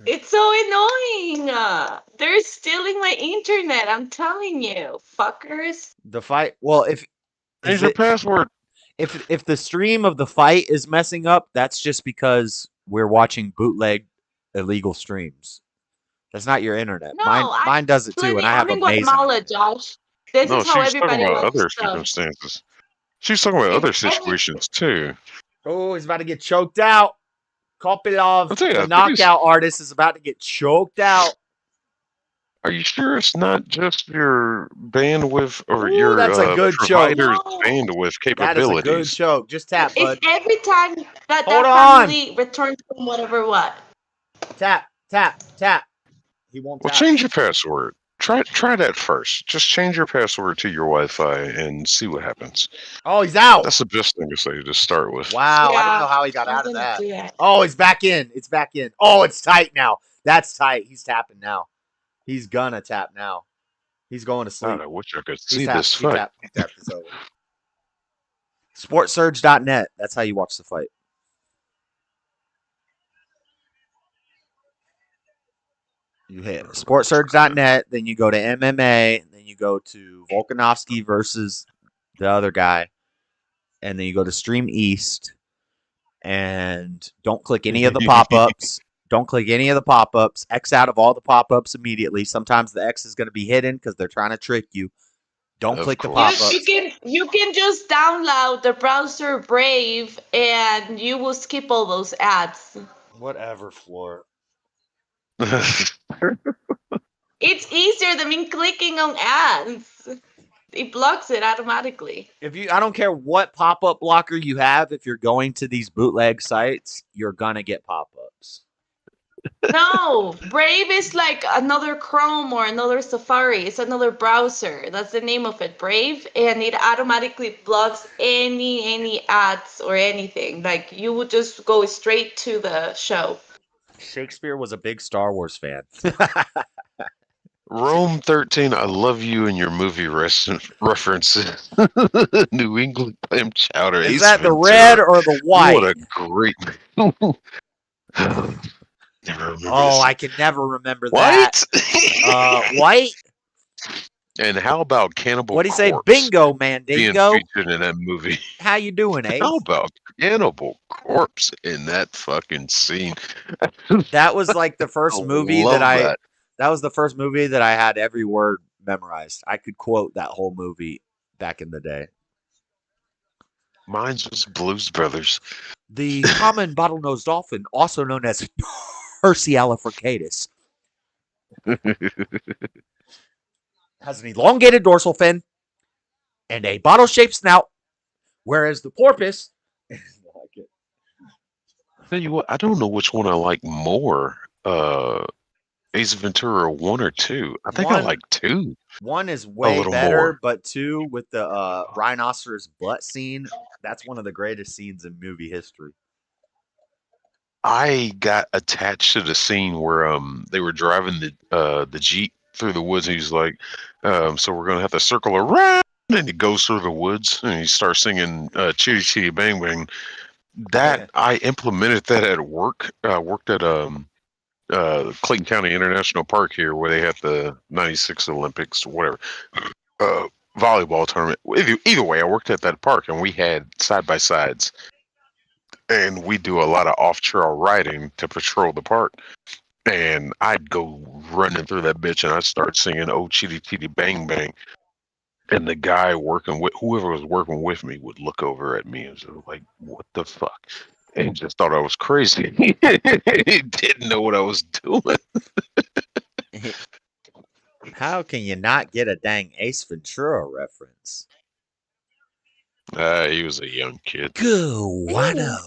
[SPEAKER 6] It's so annoying. They're stealing my internet. I'm telling you, fuckers.
[SPEAKER 1] The fight. Well,
[SPEAKER 9] Change your password.
[SPEAKER 1] If the stream of the fight is messing up, that's just because we're watching bootleg illegal streams. That's not your internet.
[SPEAKER 6] No,
[SPEAKER 1] mine does it too, and I have
[SPEAKER 6] I'm in
[SPEAKER 1] amazing.
[SPEAKER 6] Guatemala, Josh. This is how
[SPEAKER 9] she's
[SPEAKER 6] everybody
[SPEAKER 9] talking about
[SPEAKER 6] watches
[SPEAKER 9] other
[SPEAKER 6] stuff.
[SPEAKER 9] circumstances. She's talking about other situations too.
[SPEAKER 1] Oh, he's about to get choked out. Kopilov,
[SPEAKER 9] you,
[SPEAKER 1] the knockout artist, is about to get choked out.
[SPEAKER 9] Are you sure it's not just your bandwidth or
[SPEAKER 1] Ooh,
[SPEAKER 9] your
[SPEAKER 1] that's a good choke.
[SPEAKER 9] provider's bandwidth capabilities?
[SPEAKER 1] That is a good choke. Just tap, bud.
[SPEAKER 6] It's every time that
[SPEAKER 1] Hold
[SPEAKER 6] that
[SPEAKER 1] on.
[SPEAKER 6] family returns from whatever what.
[SPEAKER 1] Tap, tap, tap. He won't
[SPEAKER 9] Well,
[SPEAKER 1] tap.
[SPEAKER 9] change your password. Try that first. Just change your password to your Wi-Fi and see what happens.
[SPEAKER 1] Oh, he's out.
[SPEAKER 9] That's the best thing to say to start with.
[SPEAKER 1] Wow, I don't know how he got out of that. Oh, it's back in. It's back in. Oh, it's tight now. That's tight. He's tapping now. He's gonna tap now. He's going to sleep.
[SPEAKER 9] God, I wish I could see this
[SPEAKER 1] He
[SPEAKER 9] fight.
[SPEAKER 1] tapped. It's over. Sportsurge.net. That's how you watch the fight. You hit sportsurge.net, then you go to MMA, then you go to Volkanovski versus the other guy, and then you go to Stream East, and don't click any of the pop-ups. Don't click any of the pop-ups. X out of all the pop-ups immediately. Sometimes the X is going to be hidden because they're trying to trick you. Don't click the pop-ups.
[SPEAKER 6] You can just download the browser Brave, and you will skip all those ads.
[SPEAKER 1] Whatever, Floor.
[SPEAKER 6] It's easier than me clicking on ads. It blocks it automatically.
[SPEAKER 1] I don't care what pop-up blocker you have, if you're going to these bootleg sites, you're gonna get pop-ups.
[SPEAKER 6] No, Brave is like another Chrome or another Safari. It's another browser. That's the name of it, Brave, and it automatically blocks any ads or anything. Like you would just go straight to the show.
[SPEAKER 1] Shakespeare was a big Star Wars fan.
[SPEAKER 9] Rome 13, I love you and your movie references. New England clam chowder.
[SPEAKER 1] Is
[SPEAKER 9] Ace
[SPEAKER 1] that the
[SPEAKER 9] Ventura.
[SPEAKER 1] red or the white?
[SPEAKER 9] What a great.
[SPEAKER 1] Oh, I can never remember that. White?
[SPEAKER 9] And how about Cannibal
[SPEAKER 1] What'd he say?
[SPEAKER 9] Corpse
[SPEAKER 1] Bingo, man.
[SPEAKER 9] being
[SPEAKER 1] Dingo.
[SPEAKER 9] featured in that movie?
[SPEAKER 1] How you doing, Ace?
[SPEAKER 9] How about Cannibal Corpse in that fucking scene?
[SPEAKER 1] That was like the first movie
[SPEAKER 9] love
[SPEAKER 1] that was the first movie that I had every word memorized. I could quote that whole movie back in the day.
[SPEAKER 9] Mine's just Blues Brothers.
[SPEAKER 1] The common bottlenose dolphin, also known as Perciala fricatus, has an elongated dorsal fin and a bottle-shaped snout, whereas the porpoise
[SPEAKER 9] Tell you what, I don't know which one I like more. Ace Ventura 1 or 2. I think I like 2.
[SPEAKER 1] 1 is way
[SPEAKER 9] little
[SPEAKER 1] better,
[SPEAKER 9] more.
[SPEAKER 1] but 2 with the rhinoceros butt scene, that's one of the greatest scenes in movie history.
[SPEAKER 9] I got attached to the scene where they were driving the Jeep through the woods, and he's like, so we're gonna have to circle around, and he goes through the woods and he starts singing Chitty Chitty Bang Bang. That I implemented that at work. I worked at Clayton County International Park here, where they had the '96 Olympics, or whatever, volleyball tournament. Either way, I worked at that park, and we had side by sides, and we do a lot of off trail riding to patrol the park. And I'd go running through that bitch, and I'd start singing "Oh Chitty Chitty Bang Bang." And the guy working with whoever was working with me would look over at me and was like, "What the fuck?" And just thought I was crazy. He didn't know what I was doing.
[SPEAKER 1] How can you not get a dang Ace Ventura reference?
[SPEAKER 9] He was a young kid.
[SPEAKER 1] Guano.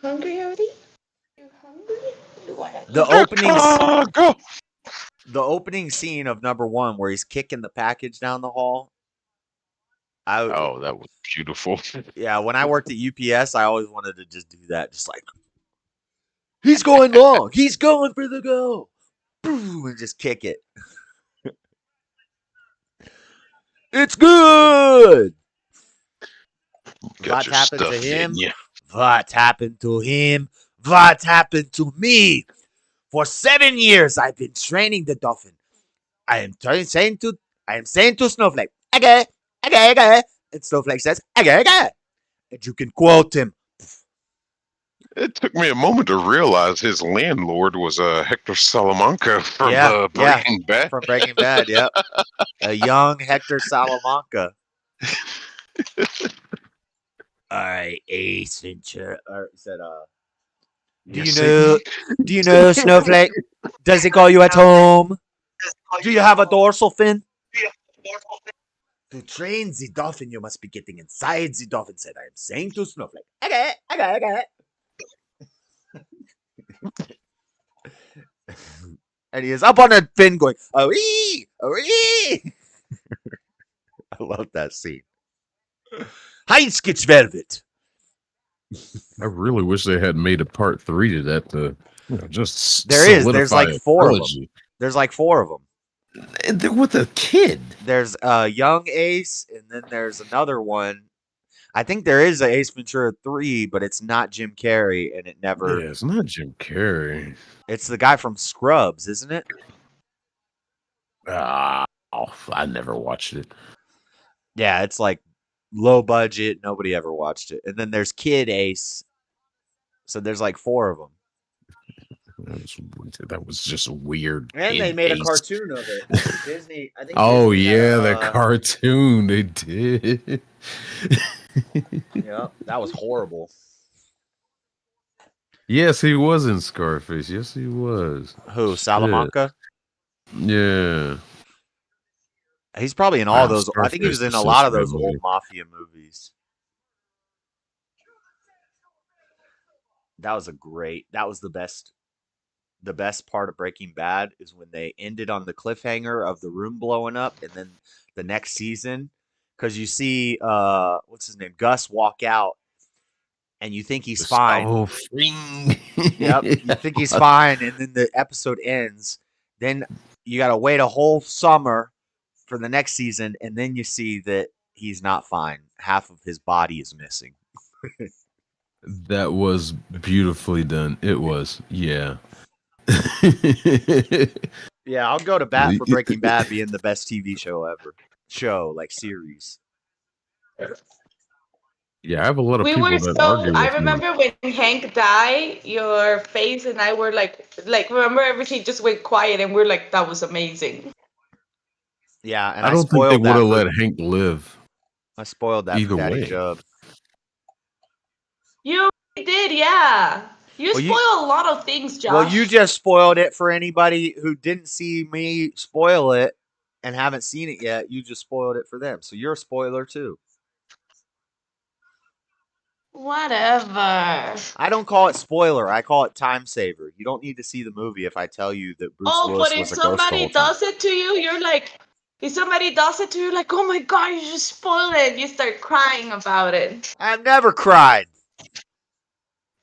[SPEAKER 6] Hungry already?
[SPEAKER 1] The opening scene of number 1 where he's kicking the package down the hall.
[SPEAKER 9] Oh, that was beautiful.
[SPEAKER 1] Yeah, when I worked at UPS, I always wanted to just do that. Just like, he's going long. He's going for the goal. Boom, and just kick it. It's good. What happened to him? What happened to him? What happened to me? For 7 years, I've been training the dolphin. I am saying to Snowflake, okay. And Snowflake says, okay. And you can quote him.
[SPEAKER 9] It took me a moment to realize his landlord was Hector Salamanca from Breaking Bad.
[SPEAKER 1] From Breaking Bad, yep. A young Hector Salamanca. All right, Ace Ventura said, do you know Snowflake? Does he call you at home? Do you have a dorsal fin? To train the dolphin, you must be getting inside the dolphin, said I am saying to Snowflake. Okay. And he is up on a fin going, oh-ee. I love that scene. Heinz Velvet.
[SPEAKER 21] I really wish they had made a part 3 to that to just
[SPEAKER 1] there's like
[SPEAKER 21] solidify a
[SPEAKER 1] 4 of them.
[SPEAKER 21] trilogy.
[SPEAKER 1] There's like 4 of them.
[SPEAKER 21] And they're with a kid.
[SPEAKER 1] There's a young Ace, and then there's another one. I think there is a Ace Ventura 3, but it's not Jim Carrey, and it never.
[SPEAKER 21] Yeah, it's not Jim Carrey.
[SPEAKER 1] It's the guy from Scrubs, isn't it?
[SPEAKER 21] I never watched it.
[SPEAKER 1] Yeah, it's like low budget. Nobody ever watched it. And then there's Kid Ace. So there's like 4 of them.
[SPEAKER 21] That was just weird.
[SPEAKER 1] And they made a cartoon of it. Disney. I think.
[SPEAKER 21] Oh
[SPEAKER 1] Disney
[SPEAKER 21] yeah,
[SPEAKER 1] had,
[SPEAKER 21] the cartoon they did.
[SPEAKER 1] Yeah, that was horrible.
[SPEAKER 21] Yes, he was in Scarface. Yes, he was.
[SPEAKER 1] Who? Salamanca?
[SPEAKER 21] Yeah.
[SPEAKER 1] He's probably in all those. I think he was in a lot of those old mafia movies. That was the best. The best part of Breaking Bad is when they ended on the cliffhanger of the room blowing up, and then the next season, because you see, what's his name, Gus walk out, and you think he's fine. Yep, you think he's fine, and then the episode ends. Then you got to wait a whole summer for the next season, and then you see that he's not fine. Half of his body is missing.
[SPEAKER 21] That was beautifully done. It was, yeah.
[SPEAKER 1] Yeah, I'll go to bat for Breaking Bad being the best TV show ever. Like series.
[SPEAKER 21] Yeah, I have a lot of people that argue with
[SPEAKER 6] I remember when Hank died, your face and I were like remember everything just went quiet and we're like, that was amazing.
[SPEAKER 1] Yeah, and
[SPEAKER 21] I don't think they would have let Hank live.
[SPEAKER 1] I spoiled that
[SPEAKER 21] either
[SPEAKER 1] for Daddy
[SPEAKER 21] way.
[SPEAKER 1] Jub.
[SPEAKER 6] You did, yeah. You spoil a lot of things, Josh.
[SPEAKER 1] Well, you just spoiled it for anybody who didn't see me spoil it and haven't seen it yet. You just spoiled it for them. So you're a spoiler too.
[SPEAKER 6] Whatever.
[SPEAKER 1] I don't call it spoiler. I call it time saver. You don't need to see the movie if I tell you that Bruce Willis
[SPEAKER 6] but if
[SPEAKER 1] was a ghost the whole
[SPEAKER 6] somebody
[SPEAKER 1] time.
[SPEAKER 6] does it to you, you're like, oh my God, you just spoiled it. You start crying about it.
[SPEAKER 1] I've never cried.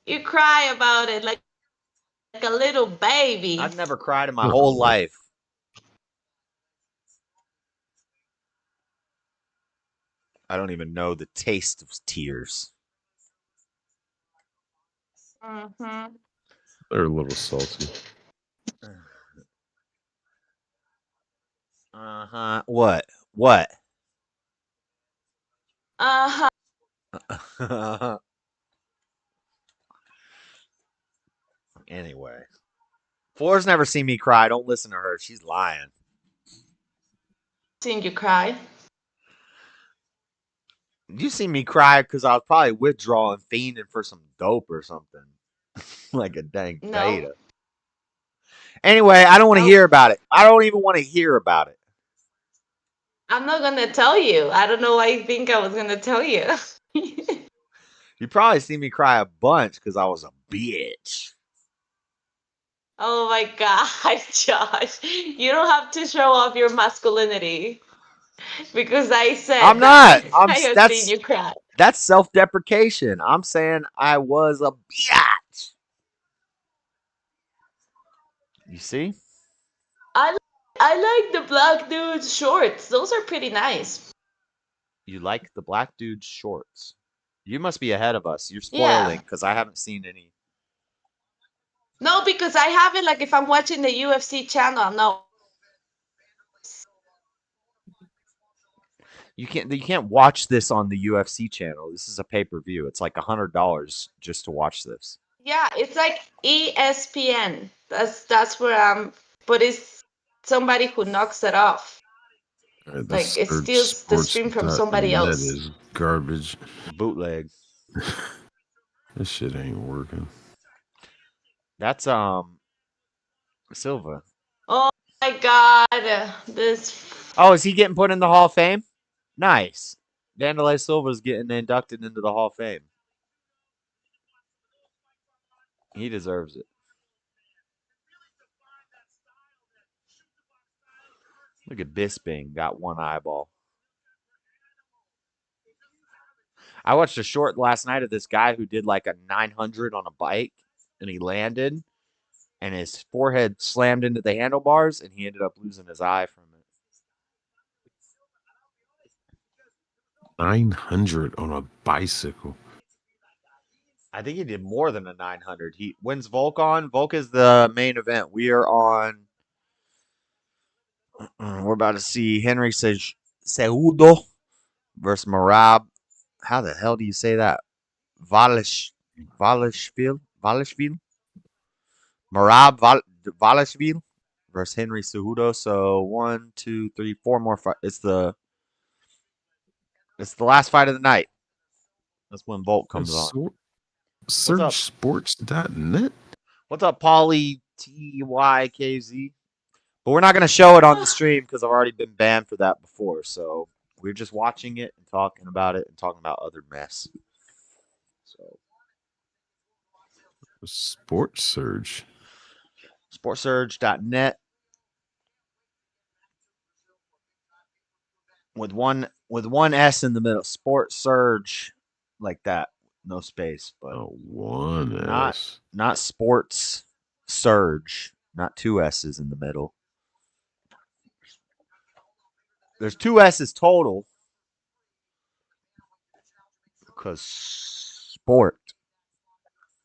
[SPEAKER 6] You cry about it like a little baby.
[SPEAKER 1] I've never cried in my whole life. I don't even know the taste of tears.
[SPEAKER 6] Mm-hmm.
[SPEAKER 21] They're a little salty.
[SPEAKER 1] What? What? Anyway, Flora's never seen me cry. Don't listen to her. She's lying.
[SPEAKER 6] Seen you cry?
[SPEAKER 1] You see me cry because I was probably withdrawing, fiending for some dope or something, like a dang beta. Anyway, I don't want to hear about it. I don't even want to hear about it.
[SPEAKER 6] I'm not gonna tell you. I don't know why you think I was gonna tell you.
[SPEAKER 1] You probably see me cry a bunch because I was a bitch.
[SPEAKER 6] Oh my god, Josh. You don't have to show off your masculinity. Because I said
[SPEAKER 1] I'm not.
[SPEAKER 6] I have seen you cry.
[SPEAKER 1] That's self-deprecation. I'm saying I was a bitch. You see?
[SPEAKER 6] I like the black dude's shorts. Those are pretty nice.
[SPEAKER 1] You like the black dude's shorts. You must be ahead of us. You're spoiling because I haven't seen any.
[SPEAKER 6] No, because I have it like if I'm watching the UFC channel. No.
[SPEAKER 1] You can't watch this on the UFC channel. This is a pay-per-view. It's like $100 just to watch this.
[SPEAKER 6] Yeah, it's like ESPN. That's where I'm. But it's somebody who knocks it off.
[SPEAKER 21] Right,
[SPEAKER 6] like it steals the stream from somebody else.
[SPEAKER 21] That is garbage.
[SPEAKER 1] Bootleg.
[SPEAKER 21] This shit ain't working.
[SPEAKER 1] That's Silva.
[SPEAKER 6] Oh my god, this.
[SPEAKER 1] Oh, is he getting put in the Hall of Fame? Nice. Wanderlei Silva's getting inducted into the Hall of Fame. He deserves it. Look at Bisping, got one eyeball. I watched a short last night of this guy who did like a 900 on a bike, and he landed, and his forehead slammed into the handlebars, and he ended up losing his eye from it.
[SPEAKER 21] 900 on a bicycle.
[SPEAKER 1] I think he did more than a 900. He wins Volk on. Volk is the main event. We are on. We're about to see Henry Cejudo versus Marab. How the hell do you say that? Valishvili? Marab Valishvili versus Henry Cejudo. So 1, 2, 3, 4 more fights. It's the last fight of the night. That's when Volk comes on.
[SPEAKER 21] SurgeSports.net.
[SPEAKER 1] What's up, Paulie TYKZ? But we're not going to show it on the stream because I've already been banned for that before. So we're just watching it and talking about it and talking about other mess. So
[SPEAKER 21] Sports Surge.
[SPEAKER 1] SportsSurge.net. With one S in the middle. Sports Surge, like that. No space, but
[SPEAKER 21] one S.
[SPEAKER 1] Not Sports Surge. Not two S's in the middle. There's two S's total. Because sport.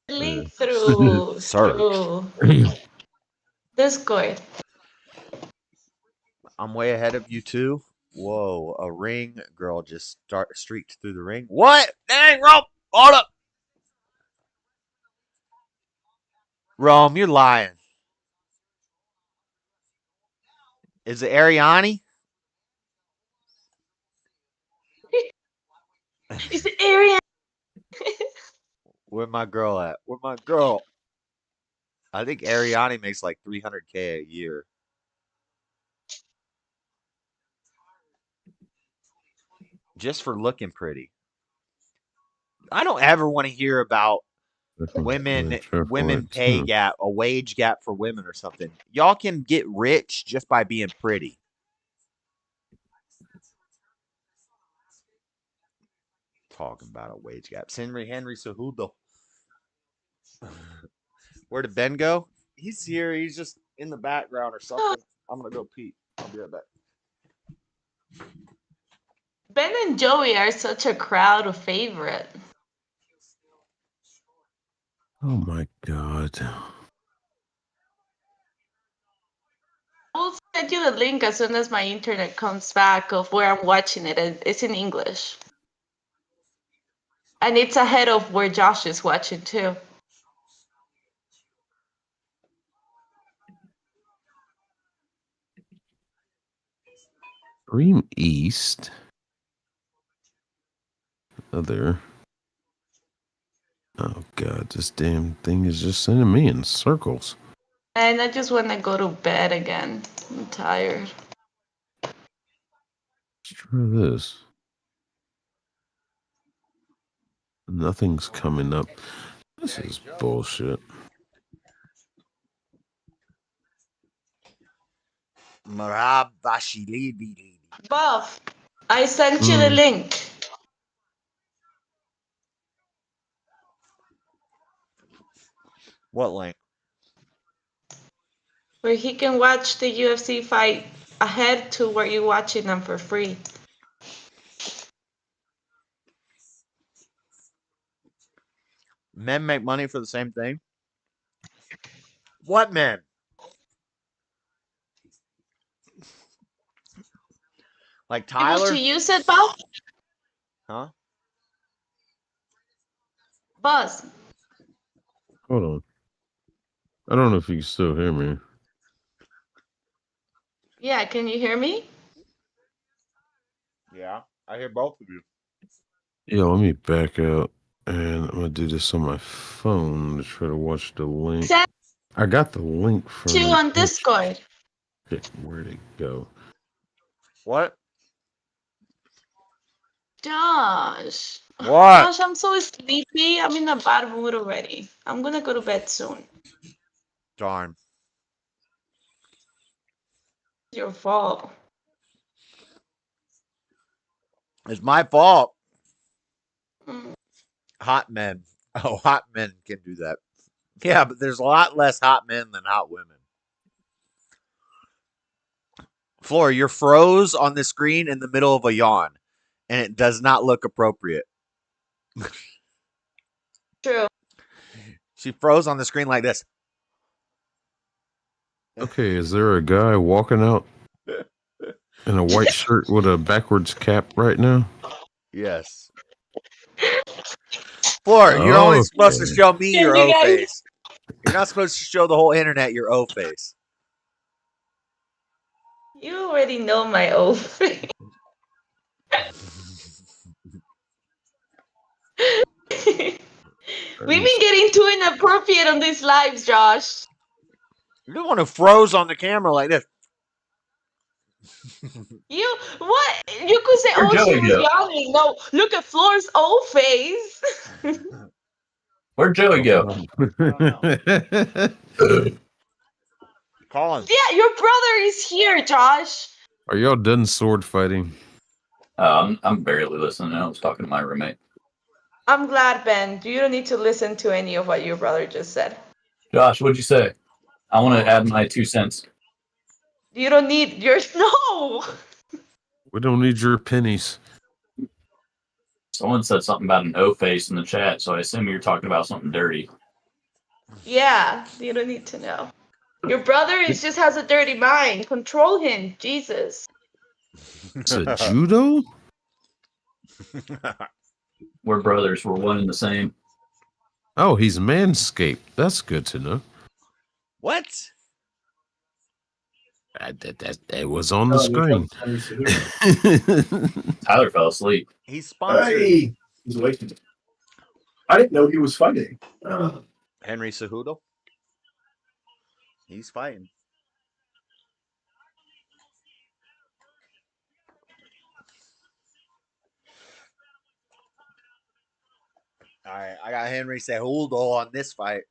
[SPEAKER 6] Link through Discord.
[SPEAKER 1] I'm way ahead of you two. Whoa, a ring girl just streaked through the ring. What? Dang, Rome! Hold up! Rome, you're lying. Is it Ariani?
[SPEAKER 6] Is it Ariani?
[SPEAKER 1] Where my girl at? Where my girl? I think Ariani makes like $300K a year. Just for looking pretty. I don't ever want to hear about women pay gap, a wage gap for women or something. Y'all can get rich just by being pretty. Talking about a wage gap. Henry Cejudo. Where did Ben go? He's here. He's just in the background or something. I'm going to go pee. I'll be right back.
[SPEAKER 6] Ben and Joey are such a crowd favorite.
[SPEAKER 21] Oh my god.
[SPEAKER 6] I'll send you the link as soon as my internet comes back of where I'm watching it. It's in English. And it's ahead of where Josh is watching too.
[SPEAKER 21] Stream East. Other. Oh god, this damn thing is just sending me in circles.
[SPEAKER 6] And I just want to go to bed again. I'm tired.
[SPEAKER 21] Let's try this. Nothing's coming up. This is bullshit.
[SPEAKER 6] Buff, I sent you the link.
[SPEAKER 1] What link?
[SPEAKER 6] Where he can watch the UFC fight ahead to where you're watching them for free.
[SPEAKER 1] Men make money for the same thing? What men? Like Tyler?
[SPEAKER 6] Able to use it, Buff?
[SPEAKER 1] Huh?
[SPEAKER 6] Buzz.
[SPEAKER 21] Hold on. I don't know if you can still hear me.
[SPEAKER 6] Yeah, can you hear me?
[SPEAKER 1] Yeah, I hear both of you.
[SPEAKER 21] Yeah, let me back out, and I'm gonna do this on my phone to try to watch the link.
[SPEAKER 6] Send
[SPEAKER 21] I got the link from
[SPEAKER 6] you on Discord.
[SPEAKER 21] Where'd it go?
[SPEAKER 1] What?
[SPEAKER 6] Josh.
[SPEAKER 1] What?
[SPEAKER 6] Josh, I'm so sleepy. I'm in a bad mood already. I'm gonna go to bed soon.
[SPEAKER 1] Darn.
[SPEAKER 6] It's your fault.
[SPEAKER 1] It's my fault. Hot men. Oh, hot men can do that. Yeah, but there's a lot less hot men than hot women. Floor, you're froze on the screen in the middle of a yawn, and it does not look appropriate.
[SPEAKER 6] True.
[SPEAKER 1] She froze on the screen like this.
[SPEAKER 21] Okay, is there a guy walking out in a white shirt with a backwards cap right now?
[SPEAKER 1] Yes. Floor, you're only supposed to show me your O face. You're not supposed to show the whole internet your O face.
[SPEAKER 6] You already know my old face. We've been getting too inappropriate on these lives, Josh.
[SPEAKER 1] You're the one who froze on the camera like this.
[SPEAKER 6] You what? You could say,
[SPEAKER 3] Where'd
[SPEAKER 6] "Oh, she
[SPEAKER 3] Joey
[SPEAKER 6] was
[SPEAKER 3] go?
[SPEAKER 6] yawning." No, look at Floor's old face.
[SPEAKER 3] Where'd Joey go?
[SPEAKER 1] Colin.
[SPEAKER 6] Yeah, your brother is here, Josh.
[SPEAKER 21] Are y'all done sword fighting?
[SPEAKER 3] I'm barely listening. I was talking to my roommate.
[SPEAKER 6] I'm glad, Ben. You don't need to listen to any of what your brother just said.
[SPEAKER 3] Josh, what'd you say? I want to add my 2 cents.
[SPEAKER 6] You don't need your no.
[SPEAKER 21] We don't need your pennies.
[SPEAKER 3] Someone said something about an O face in the chat, so I assume you're talking about something dirty.
[SPEAKER 6] Yeah, you don't need to know. Your brother just has a dirty mind. Control him, Jesus.
[SPEAKER 21] It's a judo?
[SPEAKER 3] We're brothers. We're one and the same.
[SPEAKER 21] Oh, he's manscaped. That's good to know.
[SPEAKER 1] What?
[SPEAKER 21] That was on the screen.
[SPEAKER 3] Tyler fell asleep.
[SPEAKER 1] He's sponsored.
[SPEAKER 5] Hey, he's awake. I didn't know he was fighting.
[SPEAKER 1] Henry Cejudo. He's fighting. All right, I got Henry Cejudo on this fight.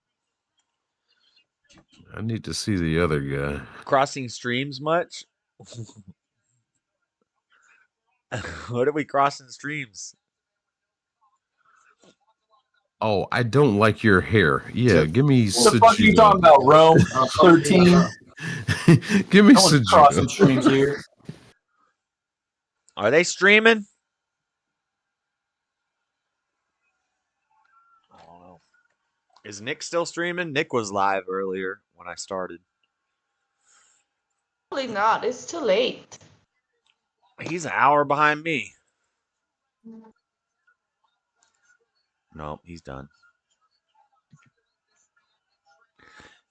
[SPEAKER 21] I need to see the other guy.
[SPEAKER 1] Crossing streams much? What are we crossing streams?
[SPEAKER 21] Oh, I don't like your hair. Yeah, give me.
[SPEAKER 3] What the fuck are you talking about, Rome? 13.
[SPEAKER 21] Give me
[SPEAKER 3] some crossing streams here.
[SPEAKER 1] Are they streaming? I don't know. Is Nick still streaming? Nick was live earlier when I started.
[SPEAKER 6] Probably not. It's too late.
[SPEAKER 1] He's an hour behind me. No, he's done.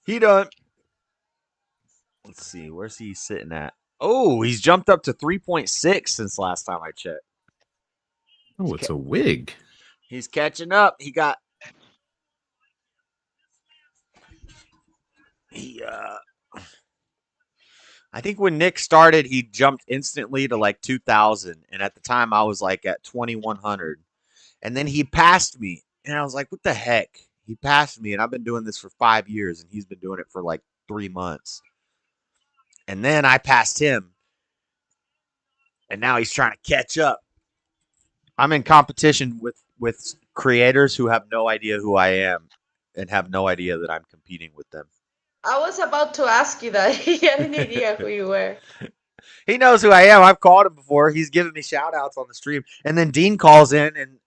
[SPEAKER 1] He done. Let's see. Where's he sitting at? Oh, he's jumped up to 3.6 since last time I checked.
[SPEAKER 21] Oh, it's a wig.
[SPEAKER 1] He's catching up. I think when Nick started, he jumped instantly to like 2,000. And at the time, I was like at 2,100. And then he passed me. And I was like, what the heck? He passed me. And I've been doing this for 5 years. And he's been doing it for like 3 months. And then I passed him. And now he's trying to catch up. I'm in competition with creators who have no idea who I am and have no idea that I'm competing with them.
[SPEAKER 6] I was about to ask you that. He had any idea who you were.
[SPEAKER 1] He knows who I am. I've called him before. He's given me shout outs on the stream. And then Dean calls in and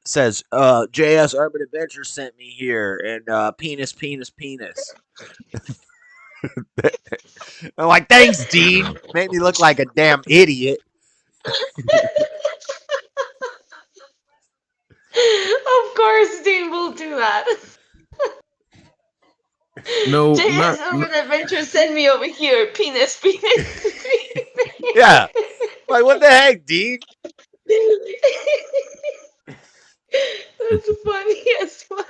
[SPEAKER 1] says, JS Urban Adventures sent me here. And penis. I'm like, thanks, Dean. Made me look like a damn idiot.
[SPEAKER 6] Of course, Dean will do that.
[SPEAKER 21] No,
[SPEAKER 6] JS Urban Adventures send me over here. Penis.
[SPEAKER 1] Yeah. Like, what the heck, Dean?
[SPEAKER 6] That's funny as fuck.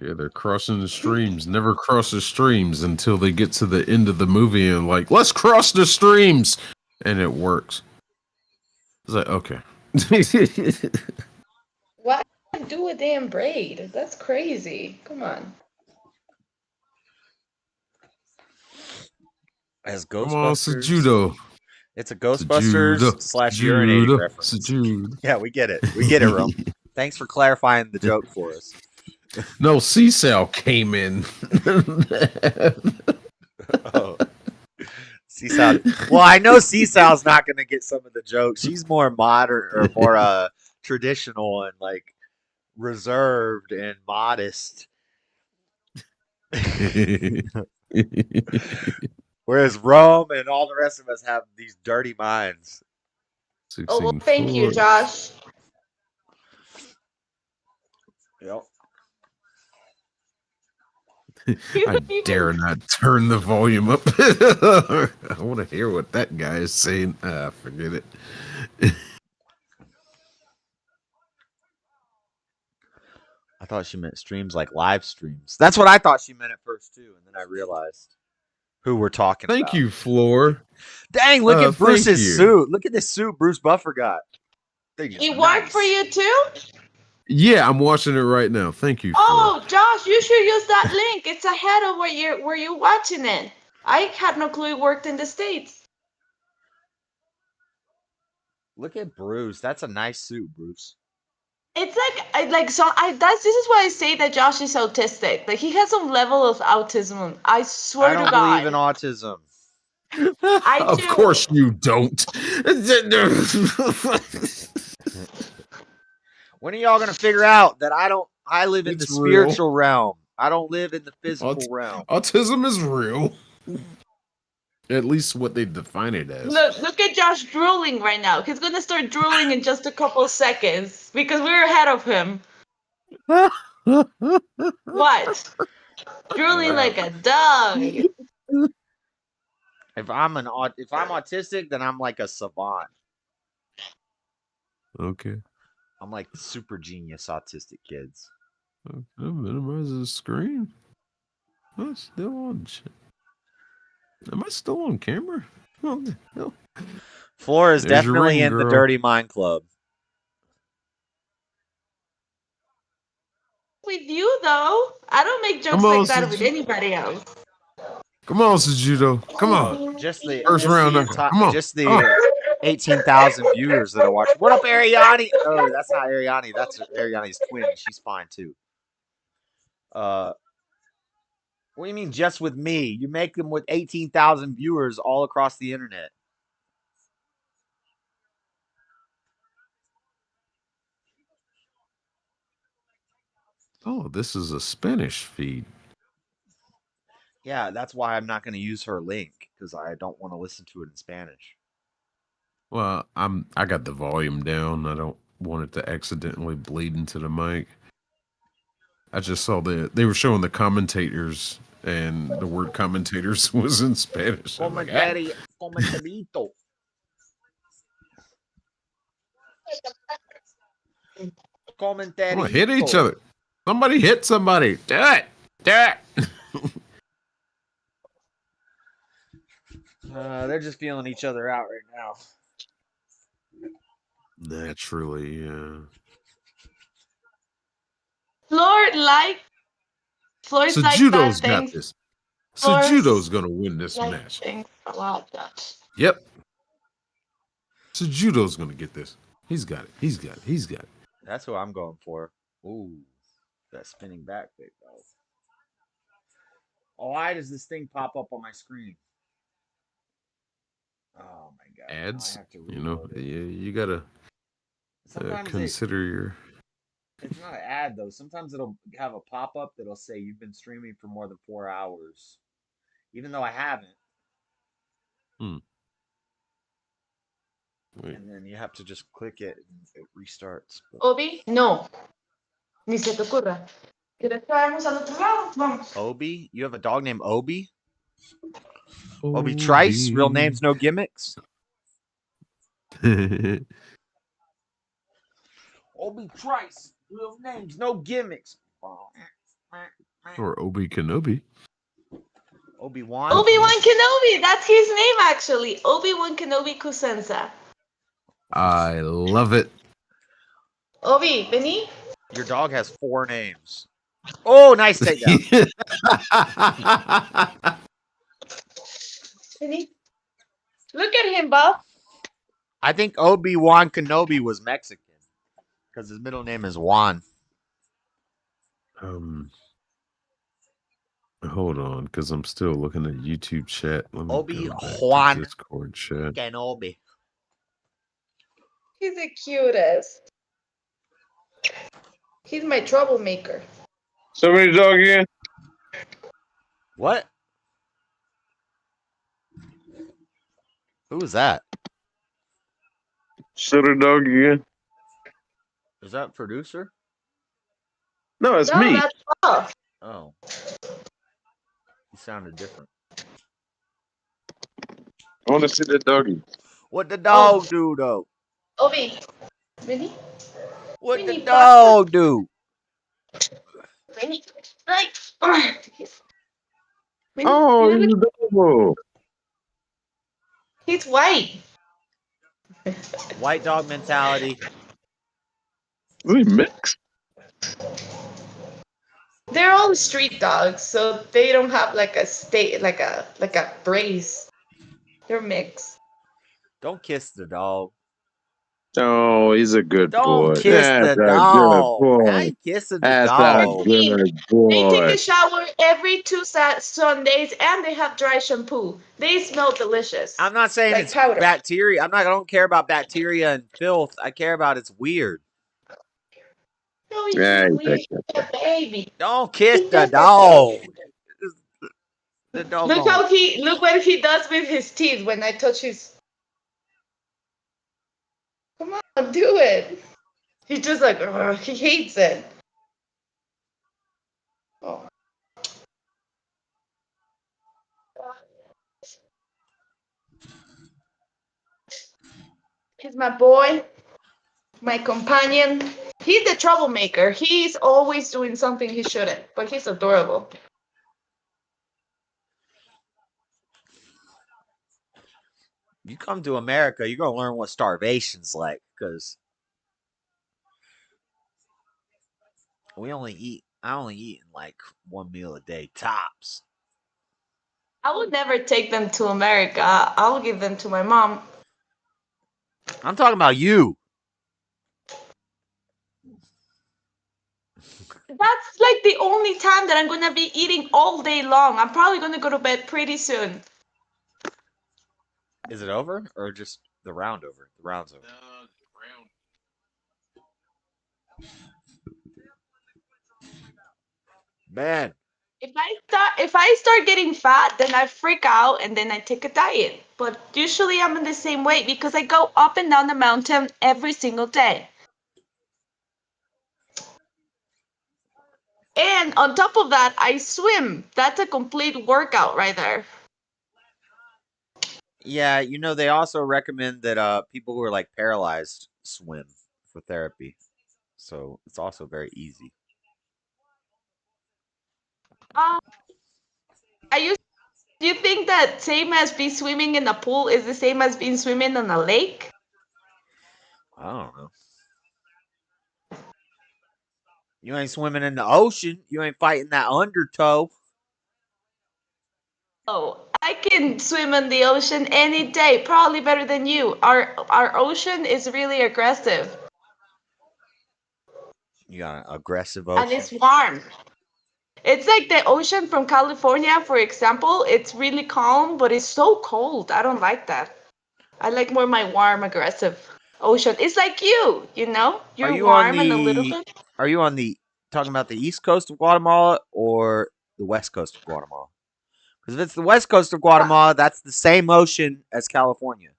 [SPEAKER 21] Yeah, they're crossing the streams. Never cross the streams until they get to the end of the movie and like, let's cross the streams, and it works. It's like, okay.
[SPEAKER 6] Why do a damn braid? That's crazy. Come on.
[SPEAKER 1] As
[SPEAKER 21] Come on,
[SPEAKER 1] Ghostbusters.
[SPEAKER 21] it's a judo.
[SPEAKER 1] It's a Ghostbusters slash urinating reference. Yeah, we get it. We get it, Rome. Thanks for clarifying the joke for us.
[SPEAKER 21] No, C-Cell came in.
[SPEAKER 1] Oh. C-Sal. Well, I know C-Sal's not going to get some of the jokes. She's more modern or more traditional and like reserved and modest. Whereas Rome and all the rest of us have these dirty minds.
[SPEAKER 6] Oh, well, thank you, Josh.
[SPEAKER 1] Yep.
[SPEAKER 21] I dare not turn the volume up. I want to hear what that guy is saying. Forget it.
[SPEAKER 1] I thought she meant streams like live streams. That's what I thought she meant at first too, and then I realized who we're talking
[SPEAKER 21] Thank
[SPEAKER 1] about.
[SPEAKER 21] you, Floor.
[SPEAKER 1] Dang, look at Bruce's suit. Look at this suit Bruce Buffer got.
[SPEAKER 6] He worked for you too?
[SPEAKER 21] Yeah, I'm watching it right now. Thank you.
[SPEAKER 6] Oh, Josh, you should use that link. It's ahead of where you're watching it. I had no clue he worked in the States.
[SPEAKER 1] Look at Bruce. That's a nice suit, Bruce.
[SPEAKER 6] It's this is why I say that Josh is autistic. Like he has some level of autism. I swear to God.
[SPEAKER 1] I don't believe in autism.
[SPEAKER 21] Of course you don't.
[SPEAKER 1] When are y'all gonna figure out that I live in the spiritual realm? I don't live in the physical realm.
[SPEAKER 21] Autism is real. At least what they define it as.
[SPEAKER 6] Look at Josh drooling right now. He's gonna start drooling in just a couple of seconds because we're ahead of him. What? Drooling like a dog.
[SPEAKER 1] If I'm autistic, then I'm like a savant.
[SPEAKER 21] Okay.
[SPEAKER 1] I'm like the super genius autistic kids.
[SPEAKER 21] Okay, minimize the screen. I'm still on. Am I still on camera? Oh, no.
[SPEAKER 1] Floor is definitely in the Dirty Mind Club.
[SPEAKER 6] With you though, I don't make jokes like that with anybody else.
[SPEAKER 21] Come on, Sujudo. Come on.
[SPEAKER 1] Just the
[SPEAKER 21] first round. Come on.
[SPEAKER 1] Just the 18,000 viewers that are watching. What up, Ariani? Oh, that's not Ariani. That's Ariani's twin. She's fine too. What do you mean just with me? You make them with 18,000 viewers all across the internet.
[SPEAKER 21] Oh, this is a Spanish feed.
[SPEAKER 1] Yeah, that's why I'm not going to use her link because I don't want to listen to it in Spanish.
[SPEAKER 21] Well, I got the volume down. I don't want it to accidentally bleed into the mic. I just saw they were showing the commentators, and the word commentators was in Spanish. I'm like, ah.
[SPEAKER 1] Comentarito.
[SPEAKER 21] Come on, hit each other. Somebody hit somebody. Do it. Do it.
[SPEAKER 1] They're just feeling each other out right now.
[SPEAKER 21] Naturally, yeah.
[SPEAKER 6] Floor like. Floor's
[SPEAKER 21] So
[SPEAKER 6] like
[SPEAKER 21] Judo's
[SPEAKER 6] that.
[SPEAKER 21] got
[SPEAKER 6] Thanks.
[SPEAKER 21] this. So Judo's gonna win this
[SPEAKER 6] like,
[SPEAKER 21] match.
[SPEAKER 6] Thanks a lot, Josh.
[SPEAKER 21] Yep. So Judo's gonna get this. He's got it. He's got it. He's got it.
[SPEAKER 1] That's who I'm going for. Ooh, that spinning back big though. Why does this thing pop up on my screen? Oh my god!
[SPEAKER 21] Ads.
[SPEAKER 1] I have to
[SPEAKER 21] You know,
[SPEAKER 1] it.
[SPEAKER 21] you gotta consider your.
[SPEAKER 1] It's not an ad though. Sometimes it'll have a pop up that'll say you've been streaming for more than 4 hours, even though I haven't.
[SPEAKER 21] Wait.
[SPEAKER 1] And then you have to just click it and it restarts.
[SPEAKER 6] Obi, no. Ni se te ocurra. ¿Quieres traernos al otro lado? Vamos.
[SPEAKER 1] Obi? You have a dog named Obi? Obi Trice? Real names, no gimmicks? Obi Trice. Real names, no gimmicks.
[SPEAKER 21] Or Obi Kenobi.
[SPEAKER 1] Obi-Wan?
[SPEAKER 6] Obi-Wan Kenobi. That's his name, actually. Obi-Wan Kenobi Kusensa.
[SPEAKER 21] I love it.
[SPEAKER 6] Obi, vení.
[SPEAKER 1] Your dog has 4 names. Oh, nice takedown.
[SPEAKER 6] Vení. Look at him, Bob.
[SPEAKER 1] I think Obi-Wan Kenobi was Mexican because his middle name is Juan.
[SPEAKER 21] Hold on, because I'm still looking at YouTube chat. Let me
[SPEAKER 1] Obi-Wan
[SPEAKER 21] Discord chat.
[SPEAKER 1] Kenobi.
[SPEAKER 6] He's the cutest. He's my troublemaker.
[SPEAKER 9] Somebody dog again?
[SPEAKER 1] What? Who is that?
[SPEAKER 9] Sutter dog again?
[SPEAKER 1] Is that producer?
[SPEAKER 9] No, it's
[SPEAKER 6] No,
[SPEAKER 9] me.
[SPEAKER 6] that's Bob.
[SPEAKER 1] Oh. He sounded different.
[SPEAKER 9] I want to see that doggy.
[SPEAKER 1] What the dog do, though?
[SPEAKER 6] Obi, vení.
[SPEAKER 1] What the dog do?
[SPEAKER 6] Vení. Ay. Vení.
[SPEAKER 9] Oh,
[SPEAKER 6] Vení.
[SPEAKER 9] he's adorable.
[SPEAKER 6] He's white.
[SPEAKER 1] White dog mentality.
[SPEAKER 9] Is he mixed?
[SPEAKER 6] They're all street dogs, so they don't have like a brace. They're mixed.
[SPEAKER 1] Don't kiss the dog.
[SPEAKER 9] Oh, he's a good boy.
[SPEAKER 1] Don't kiss
[SPEAKER 9] That's
[SPEAKER 1] the
[SPEAKER 9] a
[SPEAKER 1] dog.
[SPEAKER 9] good boy.
[SPEAKER 1] How you kissing the
[SPEAKER 9] That's
[SPEAKER 1] dog?
[SPEAKER 9] a good
[SPEAKER 6] They
[SPEAKER 9] boy.
[SPEAKER 6] take a shower every 2 Sundays, and they have dry shampoo. They smell delicious.
[SPEAKER 1] I'm not saying
[SPEAKER 6] like
[SPEAKER 1] it's
[SPEAKER 6] powder.
[SPEAKER 1] bacteria. I don't care about bacteria and filth. I care about it's weird.
[SPEAKER 6] No, he's
[SPEAKER 9] Yeah,
[SPEAKER 6] weird. He's a baby.
[SPEAKER 1] Don't kiss the dog. The dog.
[SPEAKER 6] Look what he does with his teeth when I touch his. Come on, do it. He's just like, he hates it. Oh. He's my boy, my companion. He's the troublemaker. He's always doing something he shouldn't, but he's adorable.
[SPEAKER 1] You come to America, you're gonna learn what starvation's like, because I only eat like 1 meal a day tops.
[SPEAKER 6] I would never take them to America. I'll give them to my mom.
[SPEAKER 1] I'm talking about you.
[SPEAKER 6] That's like the only time that I'm gonna be eating all day long. I'm probably gonna go to bed pretty soon.
[SPEAKER 1] Is it over or just the round over? The round's over. Man,
[SPEAKER 6] If I start getting fat, then I freak out and then I take a diet. But usually I'm in the same weight because I go up and down the mountain every single day. And on top of that, I swim. That's a complete workout right there.
[SPEAKER 1] Yeah, they also recommend that people who are like paralyzed swim for therapy. So it's also very easy.
[SPEAKER 6] Do you think that same as be swimming in a pool is the same as being swimming in a lake?
[SPEAKER 1] I don't know. You ain't swimming in the ocean. You ain't fighting that undertow.
[SPEAKER 6] Oh, I can swim in the ocean any day, probably better than you. Our ocean is really aggressive.
[SPEAKER 1] You got an aggressive
[SPEAKER 6] And
[SPEAKER 1] ocean.
[SPEAKER 6] it's warm. It's like the ocean from California, for example. It's really calm, but it's so cold. I don't like that. I like more my warm, aggressive ocean. It's like you.
[SPEAKER 1] Are
[SPEAKER 6] You're
[SPEAKER 1] you on
[SPEAKER 6] warm and a little
[SPEAKER 1] the?
[SPEAKER 6] bit.
[SPEAKER 1] Are you on the talking about the east coast of Guatemala or the west coast of Guatemala? Because if it's the west coast of Guatemala, that's the same ocean as California.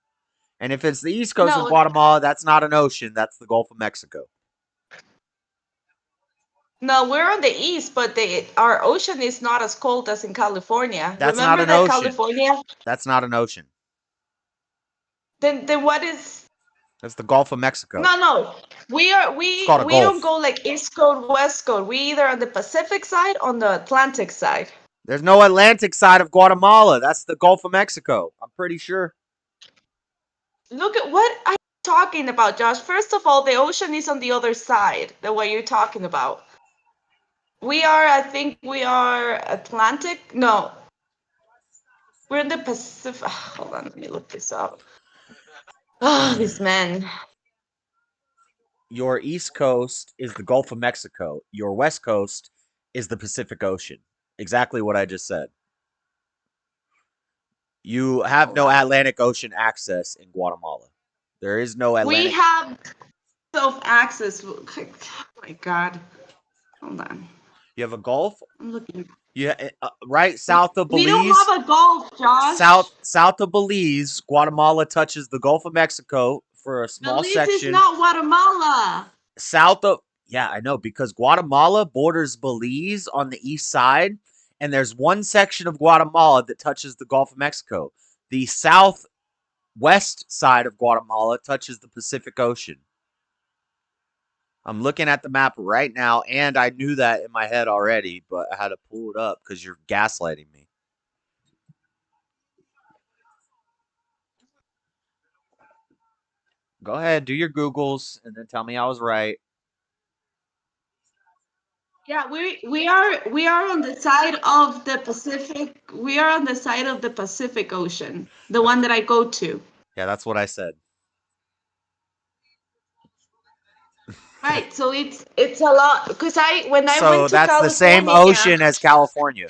[SPEAKER 1] And if it's the east coast of
[SPEAKER 6] No,
[SPEAKER 1] Guatemala, that's not an ocean. That's the Gulf of Mexico.
[SPEAKER 6] no, we're on the east, but our ocean is not as cold as in California.
[SPEAKER 1] That's not
[SPEAKER 6] Remember
[SPEAKER 1] an
[SPEAKER 6] that
[SPEAKER 1] ocean.
[SPEAKER 6] California?
[SPEAKER 1] That's not an ocean.
[SPEAKER 6] Then what is?
[SPEAKER 1] That's the Gulf of Mexico.
[SPEAKER 6] No. We
[SPEAKER 1] It's called a
[SPEAKER 6] don't
[SPEAKER 1] gulf.
[SPEAKER 6] go like east coast, west coast. We either on the Pacific side, on the Atlantic side.
[SPEAKER 1] There's no Atlantic side of Guatemala. That's the Gulf of Mexico. I'm pretty sure.
[SPEAKER 6] Look at what I'm talking about, Josh. First of all, the ocean is on the other side, the way you're talking about. I think we are Atlantic. No, we're in the Pacific. Hold on, let me look this up. Oh, this man.
[SPEAKER 1] Your east coast is the Gulf of Mexico. Your west coast is the Pacific Ocean. Exactly what I just said. You have no Atlantic Ocean access in Guatemala. There is no
[SPEAKER 6] We
[SPEAKER 1] Atlantic.
[SPEAKER 6] have self-access. Oh my God. Hold on.
[SPEAKER 1] You have a Gulf.
[SPEAKER 6] I'm looking.
[SPEAKER 1] Yeah, right south of
[SPEAKER 6] We
[SPEAKER 1] Belize.
[SPEAKER 6] don't have a Gulf, Josh.
[SPEAKER 1] South of Belize, Guatemala touches the Gulf of Mexico for a small
[SPEAKER 6] Belize
[SPEAKER 1] section.
[SPEAKER 6] is not Guatemala.
[SPEAKER 1] South of I know, because Guatemala borders Belize on the east side, and there's one section of Guatemala that touches the Gulf of Mexico. The southwest side of Guatemala touches the Pacific Ocean. I'm looking at the map right now, and I knew that in my head already, but I had to pull it up because you're gaslighting me. Go ahead, do your Googles, and then tell me I was right.
[SPEAKER 6] Yeah, we are on the side of the Pacific. We are on the side of the Pacific Ocean, the one that I go to.
[SPEAKER 1] Yeah, that's what I said.
[SPEAKER 6] Right, so it's a lot because when I
[SPEAKER 1] So
[SPEAKER 6] went to
[SPEAKER 1] that's
[SPEAKER 6] California.
[SPEAKER 1] the same ocean as California.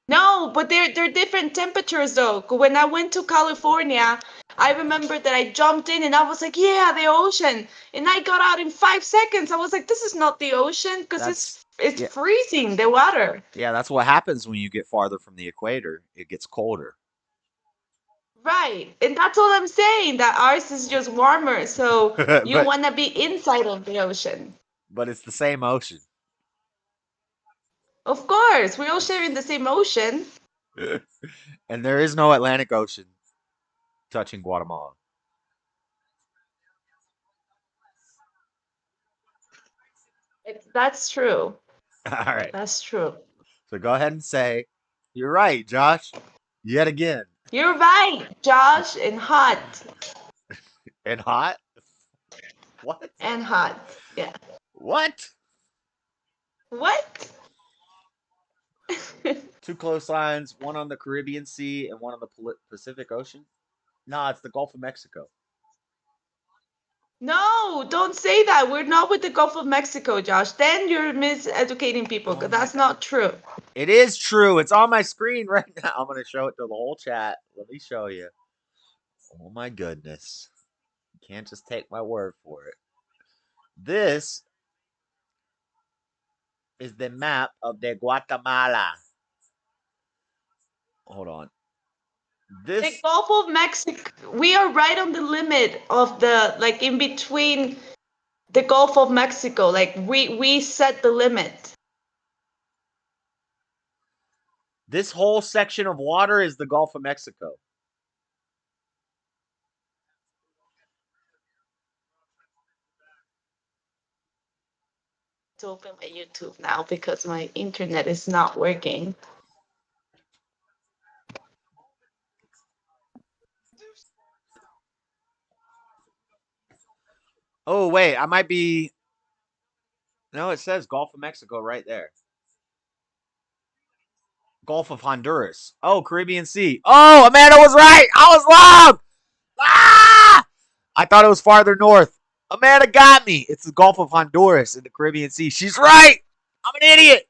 [SPEAKER 6] No, but they're different temperatures though. When I went to California, I remember that I jumped in and I was like, "Yeah, the ocean," and I got out in 5 seconds. I was like, "This is not the ocean because it's
[SPEAKER 1] yeah.
[SPEAKER 6] freezing the water."
[SPEAKER 1] Yeah, that's what happens when you get farther from the equator. It gets colder.
[SPEAKER 6] Right, and that's all I'm saying. That ours is just warmer, so you
[SPEAKER 1] But-
[SPEAKER 6] want to be inside of the ocean.
[SPEAKER 1] But it's the same ocean.
[SPEAKER 6] Of course, we're all sharing the same ocean.
[SPEAKER 1] And there is no Atlantic Ocean touching Guatemala.
[SPEAKER 6] That's true.
[SPEAKER 1] All right.
[SPEAKER 6] That's true.
[SPEAKER 1] So go ahead and say, you're right, Josh. Yet again.
[SPEAKER 6] You're right, Josh, and hot.
[SPEAKER 1] And hot? What?
[SPEAKER 6] And hot, yeah.
[SPEAKER 1] What?
[SPEAKER 6] What?
[SPEAKER 1] Two coastlines, one on the Caribbean Sea and one on the Pacific Ocean? Nah, it's the Gulf of Mexico.
[SPEAKER 6] No, don't say that. We're not with the Gulf of Mexico, Josh. Then you're miseducating people because that's not true.
[SPEAKER 1] It is true. It's on my screen right now. I'm going to show it to the whole chat. Let me show you. Oh my goodness. You can't just take my word for it. This is the map of the Guatemala. Hold on.
[SPEAKER 6] The Gulf of Mexico. We are right on the limit of the, like, in between the Gulf of Mexico. Like, we set the limit.
[SPEAKER 1] This whole section of water is the Gulf of Mexico.
[SPEAKER 6] To open my YouTube now because my internet is not working.
[SPEAKER 1] Oh, wait, I might be... No, it says Gulf of Mexico right there. Gulf of Honduras. Oh, Caribbean Sea. Oh, Amanda was right! I was wrong! Ah! I thought it was farther north. Amanda got me. It's the Gulf of Honduras in the Caribbean Sea. She's right! I'm an idiot!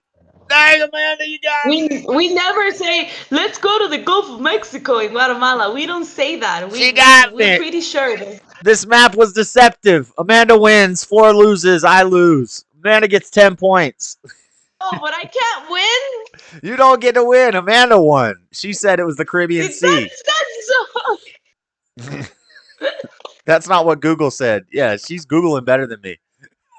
[SPEAKER 1] Dang, Amanda, you got me!
[SPEAKER 6] We never say, let's go to the Gulf of Mexico in Guatemala. We don't say that.
[SPEAKER 1] She got me.
[SPEAKER 6] We're pretty sure.
[SPEAKER 1] This map was deceptive. Amanda wins. Floor loses. I lose. Amanda gets 10 points.
[SPEAKER 6] Oh, but I can't win?
[SPEAKER 1] You don't get to win. Amanda won. She said it was the Caribbean Sea.
[SPEAKER 6] That's
[SPEAKER 1] That's not what Google said. Yeah, she's Googling better than me.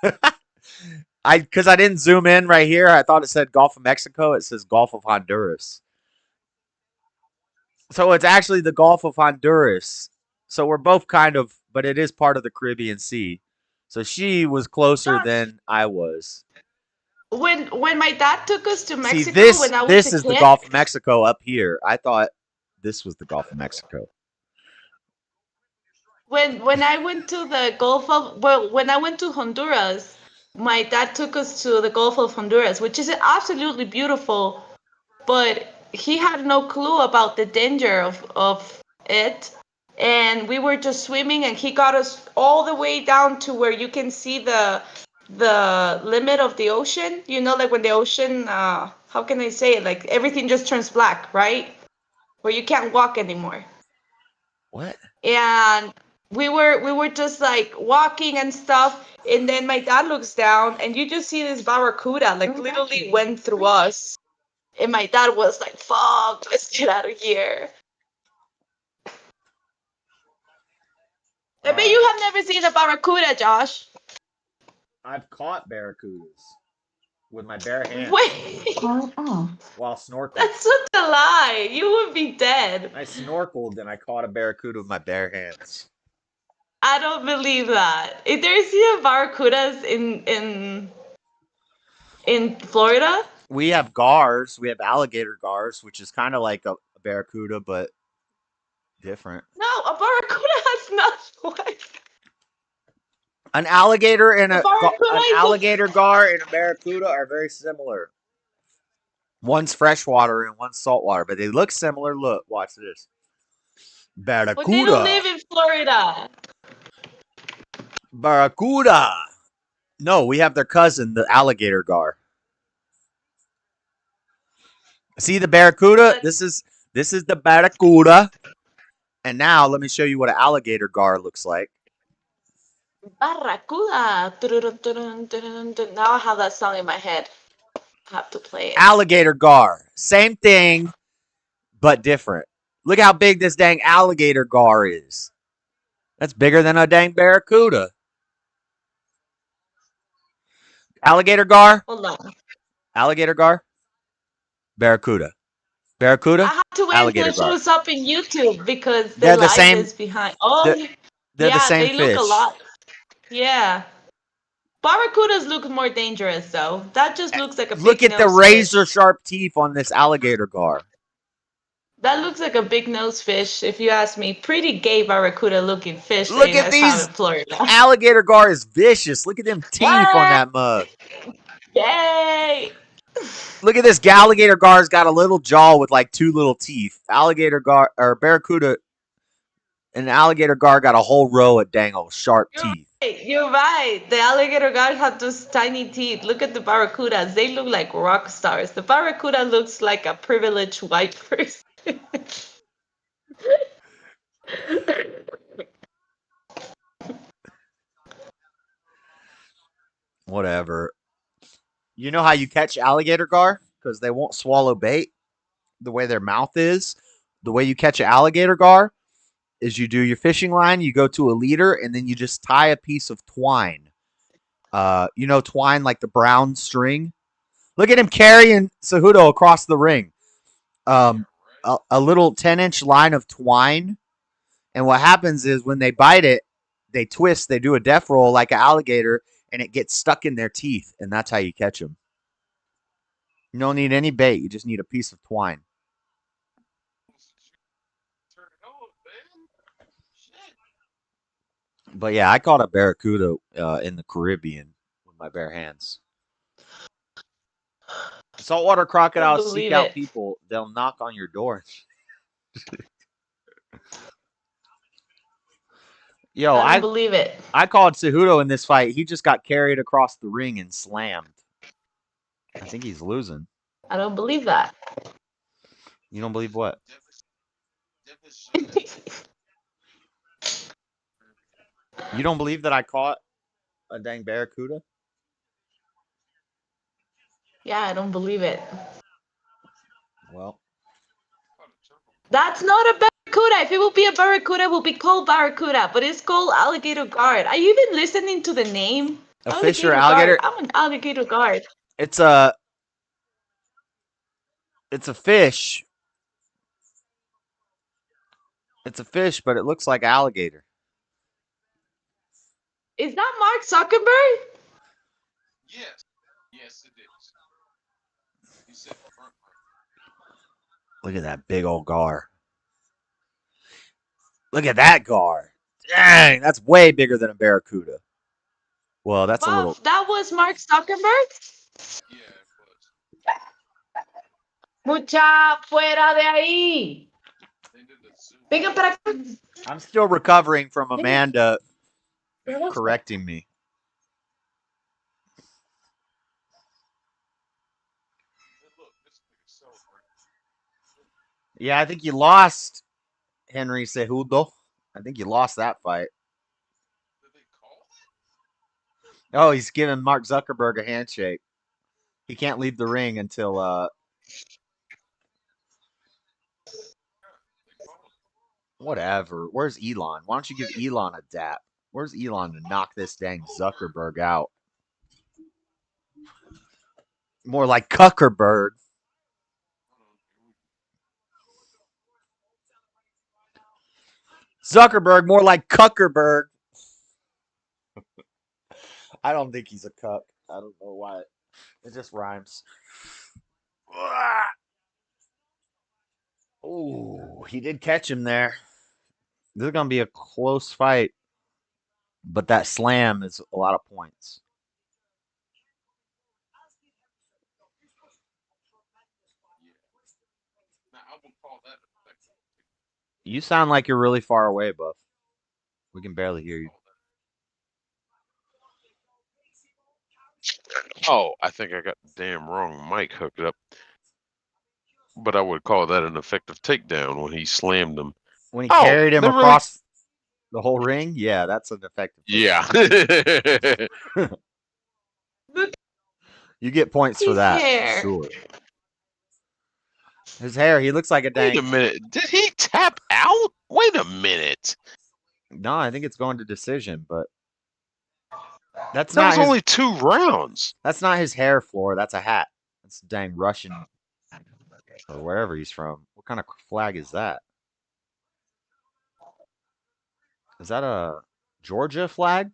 [SPEAKER 1] Because I didn't zoom in right here. I thought it said Gulf of Mexico. It says Gulf of Honduras. So it's actually the Gulf of Honduras. So we're both kind of, but it is part of the Caribbean Sea. So she was closer than I was.
[SPEAKER 6] When my dad took us to Mexico,
[SPEAKER 1] See,
[SPEAKER 6] when I was
[SPEAKER 1] this
[SPEAKER 6] a
[SPEAKER 1] is
[SPEAKER 6] kid,
[SPEAKER 1] the Gulf of Mexico up here. I thought this was the Gulf of Mexico.
[SPEAKER 6] when I went to the Gulf of, well, when I went to Honduras, my dad took us to the Gulf of Honduras, which is absolutely beautiful, but he had no clue about the danger of it. And we were just swimming, and he got us all the way down to where you can see the limit of the ocean. You know, like when the ocean, how can I say it? Like everything just turns black, right? Where you can't walk anymore.
[SPEAKER 1] What?
[SPEAKER 6] And we were just like walking and stuff, and then my dad looks down, and you just see this barracuda like literally went through us, and my dad was like, "Fuck, let's get out of here." I bet you have never seen a barracuda, Josh.
[SPEAKER 1] I've caught barracudas with my bare hands.
[SPEAKER 6] Wait.
[SPEAKER 1] While snorkeling.
[SPEAKER 6] That's such a lie. You would be dead.
[SPEAKER 1] I snorkeled and I caught a barracuda with my bare hands.
[SPEAKER 6] I don't believe that. If there's here barracudas in Florida?
[SPEAKER 1] We have gars. We have alligator gars, which is kind of like a barracuda, but different.
[SPEAKER 6] No, a barracuda has not like.
[SPEAKER 1] An alligator and an alligator gar and a barracuda are very similar. One's freshwater and one's saltwater, but they look similar. Look, watch this. Barracuda.
[SPEAKER 6] But they don't live in Florida.
[SPEAKER 1] Barracuda. No, we have their cousin, the alligator gar. See the barracuda? This is the barracuda. And now let me show you what an alligator gar looks like.
[SPEAKER 6] Barracuda. Now I have that song in my head. I have to play it.
[SPEAKER 1] Alligator gar. Same thing, but different. Look how big this dang alligator gar is. That's bigger than a dang barracuda. Alligator gar?
[SPEAKER 6] Hold on.
[SPEAKER 1] Alligator gar? Barracuda. Barracuda?
[SPEAKER 6] I have to wait until it shows up in YouTube because
[SPEAKER 1] they're
[SPEAKER 6] the
[SPEAKER 1] the
[SPEAKER 6] light
[SPEAKER 1] same,
[SPEAKER 6] is behind. Oh,
[SPEAKER 1] they're
[SPEAKER 6] yeah,
[SPEAKER 1] the same
[SPEAKER 6] they
[SPEAKER 1] fish.
[SPEAKER 6] look a lot. Yeah. Barracudas look more dangerous, though. That just looks like a big
[SPEAKER 1] Look at the
[SPEAKER 6] nose
[SPEAKER 1] razor
[SPEAKER 6] fish.
[SPEAKER 1] sharp teeth on this alligator gar.
[SPEAKER 6] That looks like a big nose fish, if you ask me. Pretty gay barracuda looking fish.
[SPEAKER 1] Look
[SPEAKER 6] that you
[SPEAKER 1] at
[SPEAKER 6] guys
[SPEAKER 1] these.
[SPEAKER 6] have in Florida.
[SPEAKER 1] Alligator gar is vicious. Look at them teeth on that mug.
[SPEAKER 6] Yay!
[SPEAKER 1] Look at this. Alligator gar's got a little jaw with like 2 little teeth. Alligator gar or barracuda and alligator gar got a whole row of dang old sharp teeth.
[SPEAKER 6] You're right. The alligator guys have those tiny teeth. Look at the barracudas. They look like rock stars. The barracuda looks like a privileged white person.
[SPEAKER 1] Whatever. You know how you catch alligator gar? Because they won't swallow bait. The way their mouth is, the way you catch an alligator gar is you do your fishing line, you go to a leader, and then you just tie a piece of twine. Twine like the brown string. Look at him carrying Cejudo across the ring. A little 10-inch line of twine. And what happens is when they bite it, they twist, they do a death roll like an alligator, and it gets stuck in their teeth, and that's how you catch them. You don't need any bait. You just need a piece of twine. But yeah, I caught a barracuda in the Caribbean with my bare hands. Saltwater crocodiles seek out people. They'll knock on your door. Yo,
[SPEAKER 6] I don't believe it.
[SPEAKER 1] I called Cejudo in this fight. He just got carried across the ring and slammed. I think he's losing.
[SPEAKER 6] I don't believe that.
[SPEAKER 1] You don't believe what? You don't believe that I caught a dang barracuda?
[SPEAKER 6] Yeah, I don't believe it.
[SPEAKER 1] Well,
[SPEAKER 6] that's not a barracuda. If it would be a barracuda, it would be called barracuda, but it's called alligator guard. Are you even listening to the name?
[SPEAKER 1] A fish or alligator?
[SPEAKER 6] I'm an alligator guard.
[SPEAKER 1] It's a fish. It's a fish, but it looks like alligator.
[SPEAKER 6] Is that Mark Zuckerberg?
[SPEAKER 9] Yes. Yes, it is. He said front.
[SPEAKER 1] Look at that big old gar. Look at that gar. Dang, that's way bigger than a barracuda. Well, that's a little.
[SPEAKER 6] That was Mark Zuckerberg?
[SPEAKER 9] Yeah, it was.
[SPEAKER 6] Mucha fuera de ahí. Venga para acá.
[SPEAKER 1] I'm still recovering from Amanda correcting me. Yeah, I think you lost, Henry Cejudo. I think you lost that fight. Oh, he's giving Mark Zuckerberg a handshake. He can't leave the ring until whatever. Where's Elon? Why don't you give Elon a dap? Where's Elon to knock this dang Zuckerberg out? More like Cuckerberg. Zuckerberg, more like Cuckerberg. I don't think he's a cuck. I don't know why. It just rhymes. Oh, he did catch him there. This is going to be a close fight. But that slam is a lot of points. You sound like you're really far away, Buff. We can barely hear you.
[SPEAKER 9] Oh, I think I got the damn wrong mic hooked up. But I would call that an effective takedown when he slammed him.
[SPEAKER 1] When he carried him across the whole ring? Yeah, that's an effective takedown.
[SPEAKER 9] Yeah.
[SPEAKER 1] You get points for that.
[SPEAKER 6] Hair.
[SPEAKER 1] Sure. His hair, he looks like a dang.
[SPEAKER 9] Wait a minute. Did he tap out? Wait a minute.
[SPEAKER 1] No, I think it's going to decision, but that
[SPEAKER 9] was only 2 rounds.
[SPEAKER 1] That's not his hair, Floor. That's a hat. That's dang Russian or wherever he's from. What kind of flag is that? Is that a Georgia flag?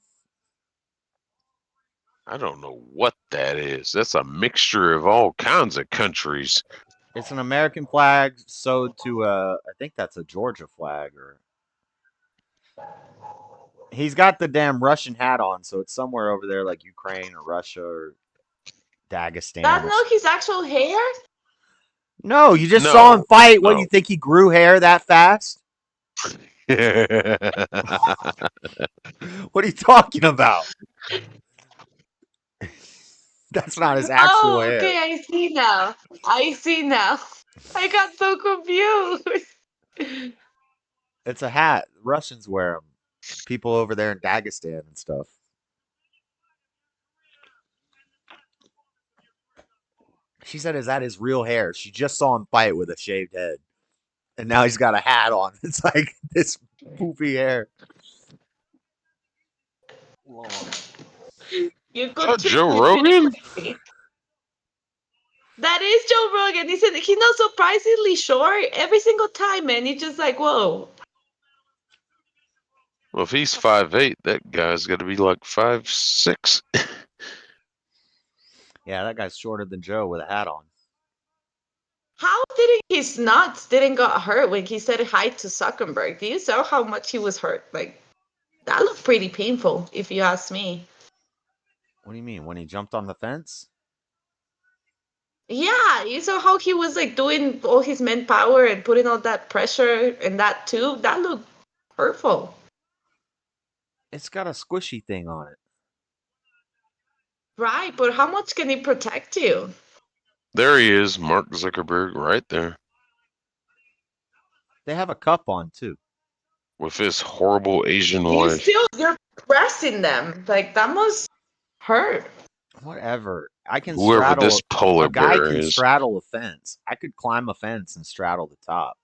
[SPEAKER 9] I don't know what that is. That's a mixture of all kinds of countries.
[SPEAKER 1] It's an American flag sewed to I think that's a Georgia flag. Or he's got the damn Russian hat on, so it's somewhere over there like Ukraine or Russia or Dagestan.
[SPEAKER 6] That's not his actual hair?
[SPEAKER 1] No, you just saw him fight. What, you think he grew hair that fast? What are you talking about? That's not his actual hair.
[SPEAKER 6] Okay, I see now. I got so confused.
[SPEAKER 1] It's a hat. Russians wear them. People over there in Dagestan and stuff. She said, "Is that his real hair?" She just saw him fight with a shaved head, and now he's got a hat on. It's like this poofy hair.
[SPEAKER 6] You could
[SPEAKER 9] Joe
[SPEAKER 6] really
[SPEAKER 9] Rogan?
[SPEAKER 6] crazy. That is Joe Rogan. He said he's not surprisingly short every single time, man. He's just like, whoa.
[SPEAKER 9] Well, if he's 5'8", that guy's got to be like 5'6".
[SPEAKER 1] Yeah, that guy's shorter than Joe with a hat on.
[SPEAKER 6] How didn't his nuts didn't got hurt when he said hi to Zuckerberg? Do you saw how much he was hurt? Like, that looked pretty painful, if you ask me.
[SPEAKER 1] What do you mean? When he jumped on the fence?
[SPEAKER 6] Yeah, you saw how he was like doing all his manpower and putting all that pressure and that too. That looked hurtful.
[SPEAKER 1] It's got a squishy thing on it.
[SPEAKER 6] Right, but how much can he protect you?
[SPEAKER 9] There he is, Mark Zuckerberg, right there.
[SPEAKER 1] They have a cup on too.
[SPEAKER 9] With his horrible Asian wife.
[SPEAKER 6] You're pressing them. Like, that must hurt.
[SPEAKER 1] Whatever. I can
[SPEAKER 9] Whoever
[SPEAKER 1] straddle
[SPEAKER 9] this polar
[SPEAKER 1] a guy
[SPEAKER 9] bear
[SPEAKER 1] can
[SPEAKER 9] is.
[SPEAKER 1] straddle a fence. I could climb a fence and straddle the top.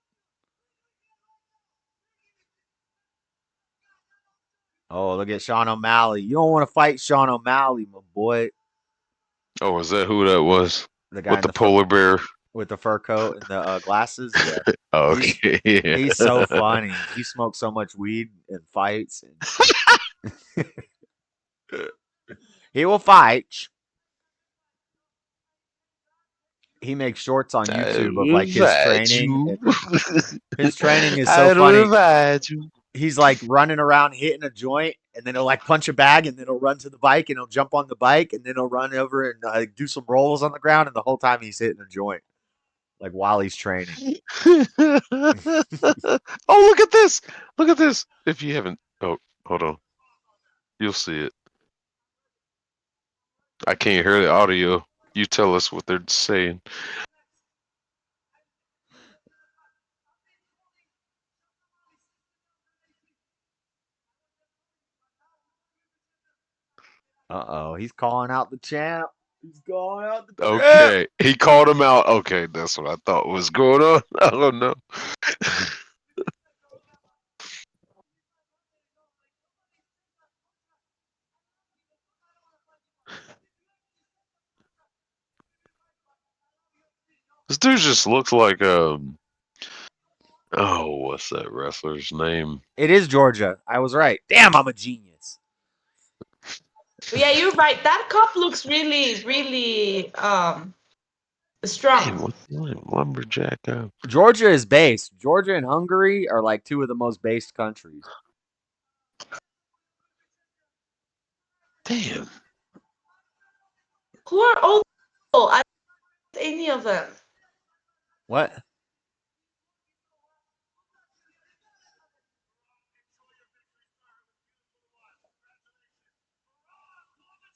[SPEAKER 1] Oh, look at Sean O'Malley. You don't want to fight Sean O'Malley, my boy.
[SPEAKER 9] Oh, is that who that was?
[SPEAKER 1] The guy
[SPEAKER 9] with
[SPEAKER 1] in
[SPEAKER 9] the polar bear.
[SPEAKER 1] With the fur coat and the glasses. Yeah.
[SPEAKER 9] Oh, okay. Yeah.
[SPEAKER 1] He's so funny. He smokes so much weed and fights. And he will fight. He makes shorts on YouTube of like his training. His training is so funny. He's like running around hitting a joint, and then he'll like punch a bag, and then he'll run to the bike, and he'll jump on the bike, and then he'll run over and do some rolls on the ground, and the whole time he's hitting a joint, like while he's training.
[SPEAKER 9] Oh, look at this! Look at this! If you haven't, oh, hold on, you'll see it. I can't hear the audio. You tell us what they're saying.
[SPEAKER 1] Uh-oh, he's calling out the champ. He's calling out the champ.
[SPEAKER 9] Okay, he called him out. Okay, that's what I thought was going on. Oh, no. This dude just looks like oh, what's that wrestler's name?
[SPEAKER 1] It is Georgia. I was right. Damn, I'm a genius.
[SPEAKER 6] Yeah, you're right. That cup looks really, really strong.
[SPEAKER 9] Man, lumberjack.
[SPEAKER 1] Georgia is based. Georgia and Hungary are like two of the most based countries.
[SPEAKER 9] Damn.
[SPEAKER 6] Who are all people? I don't know any of them.
[SPEAKER 1] What?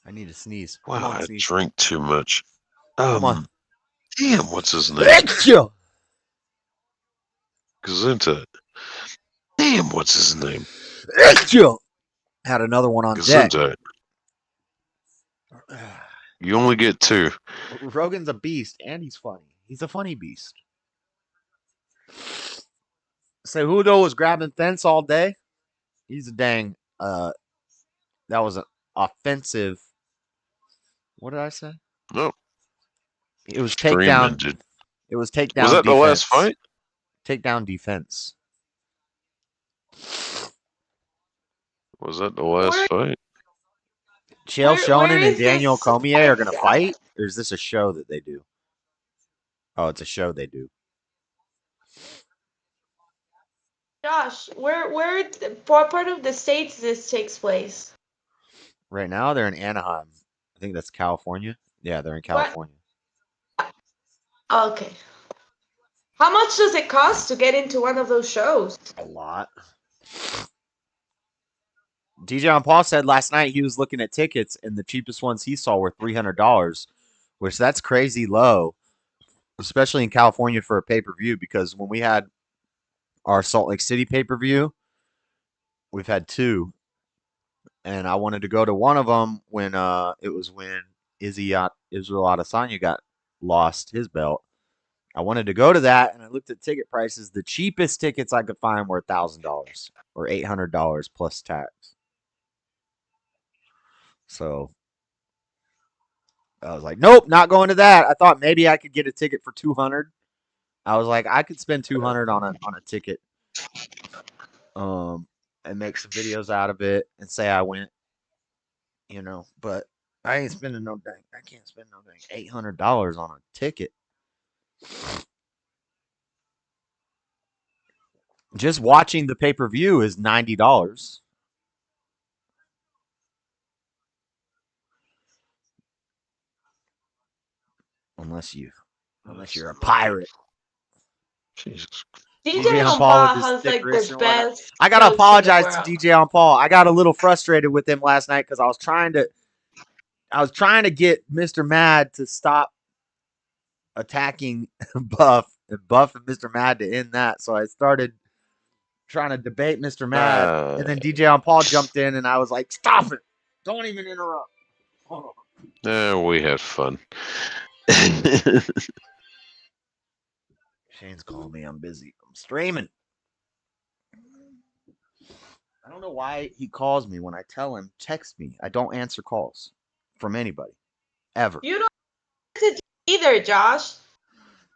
[SPEAKER 1] I need to sneeze.
[SPEAKER 9] Wow, I drink too much.
[SPEAKER 1] Come on.
[SPEAKER 9] Damn, what's his name?
[SPEAKER 1] Extra.
[SPEAKER 9] Gesundheit. Damn, what's his name?
[SPEAKER 1] Extra. Had another one on deck.
[SPEAKER 9] Gesundheit. You only get two.
[SPEAKER 1] Rogan's a beast, and he's funny. He's a funny beast. Cejudo was grabbing fence all day. He's a dang. That was an offensive. What did I say?
[SPEAKER 9] No.
[SPEAKER 1] It was takedown. It was takedown.
[SPEAKER 9] Was that
[SPEAKER 1] defense.
[SPEAKER 9] the last fight?
[SPEAKER 1] Takedown defense.
[SPEAKER 9] Was that the last fight?
[SPEAKER 1] Chael Sonnen and Daniel Cormier are going to fight? Or is this a show that they do? Oh, it's a show they do.
[SPEAKER 6] Josh, where what part of the states this takes place?
[SPEAKER 1] Right now, they're in Anaheim. I think that's California. Yeah, they're in California.
[SPEAKER 6] Okay. How much does it cost to get into one of those shows?
[SPEAKER 1] A lot. DJ on Paul said last night he was looking at tickets, and the cheapest ones he saw were $300, which that's crazy low, especially in California for a pay-per-view, because when we had our Salt Lake City pay-per-view, we've had two, and I wanted to go to one of them when it was when Israel Adesanya got lost his belt. I wanted to go to that, and I looked at ticket prices. The cheapest tickets I could find were $1,000 or $800 plus tax. So I was like, nope, not going to that. I thought maybe I could get a ticket for $200. I was like, I could spend $200 on a ticket, and make some videos out of it and say I went, But I ain't spending no dang. I can't spend no dang $800 on a ticket. Just watching the pay-per-view is $90. Unless you're a pirate.
[SPEAKER 9] Jesus.
[SPEAKER 6] DJ on Paul has like the best.
[SPEAKER 1] I gotta apologize to DJ on Paul. I got a little frustrated with him last night because I was trying to get Mr. Mad to stop attacking Buff and Mr. Mad to end that. So I started trying to debate Mr. Mad, and then DJ on Paul jumped in, and I was like, "Stop it! Don't even interrupt."
[SPEAKER 9] We had fun.
[SPEAKER 1] Shane's calling me. I'm busy. I'm streaming. I don't know why he calls me when I tell him text me. I don't answer calls from anybody ever.
[SPEAKER 6] You don't answer either, Josh.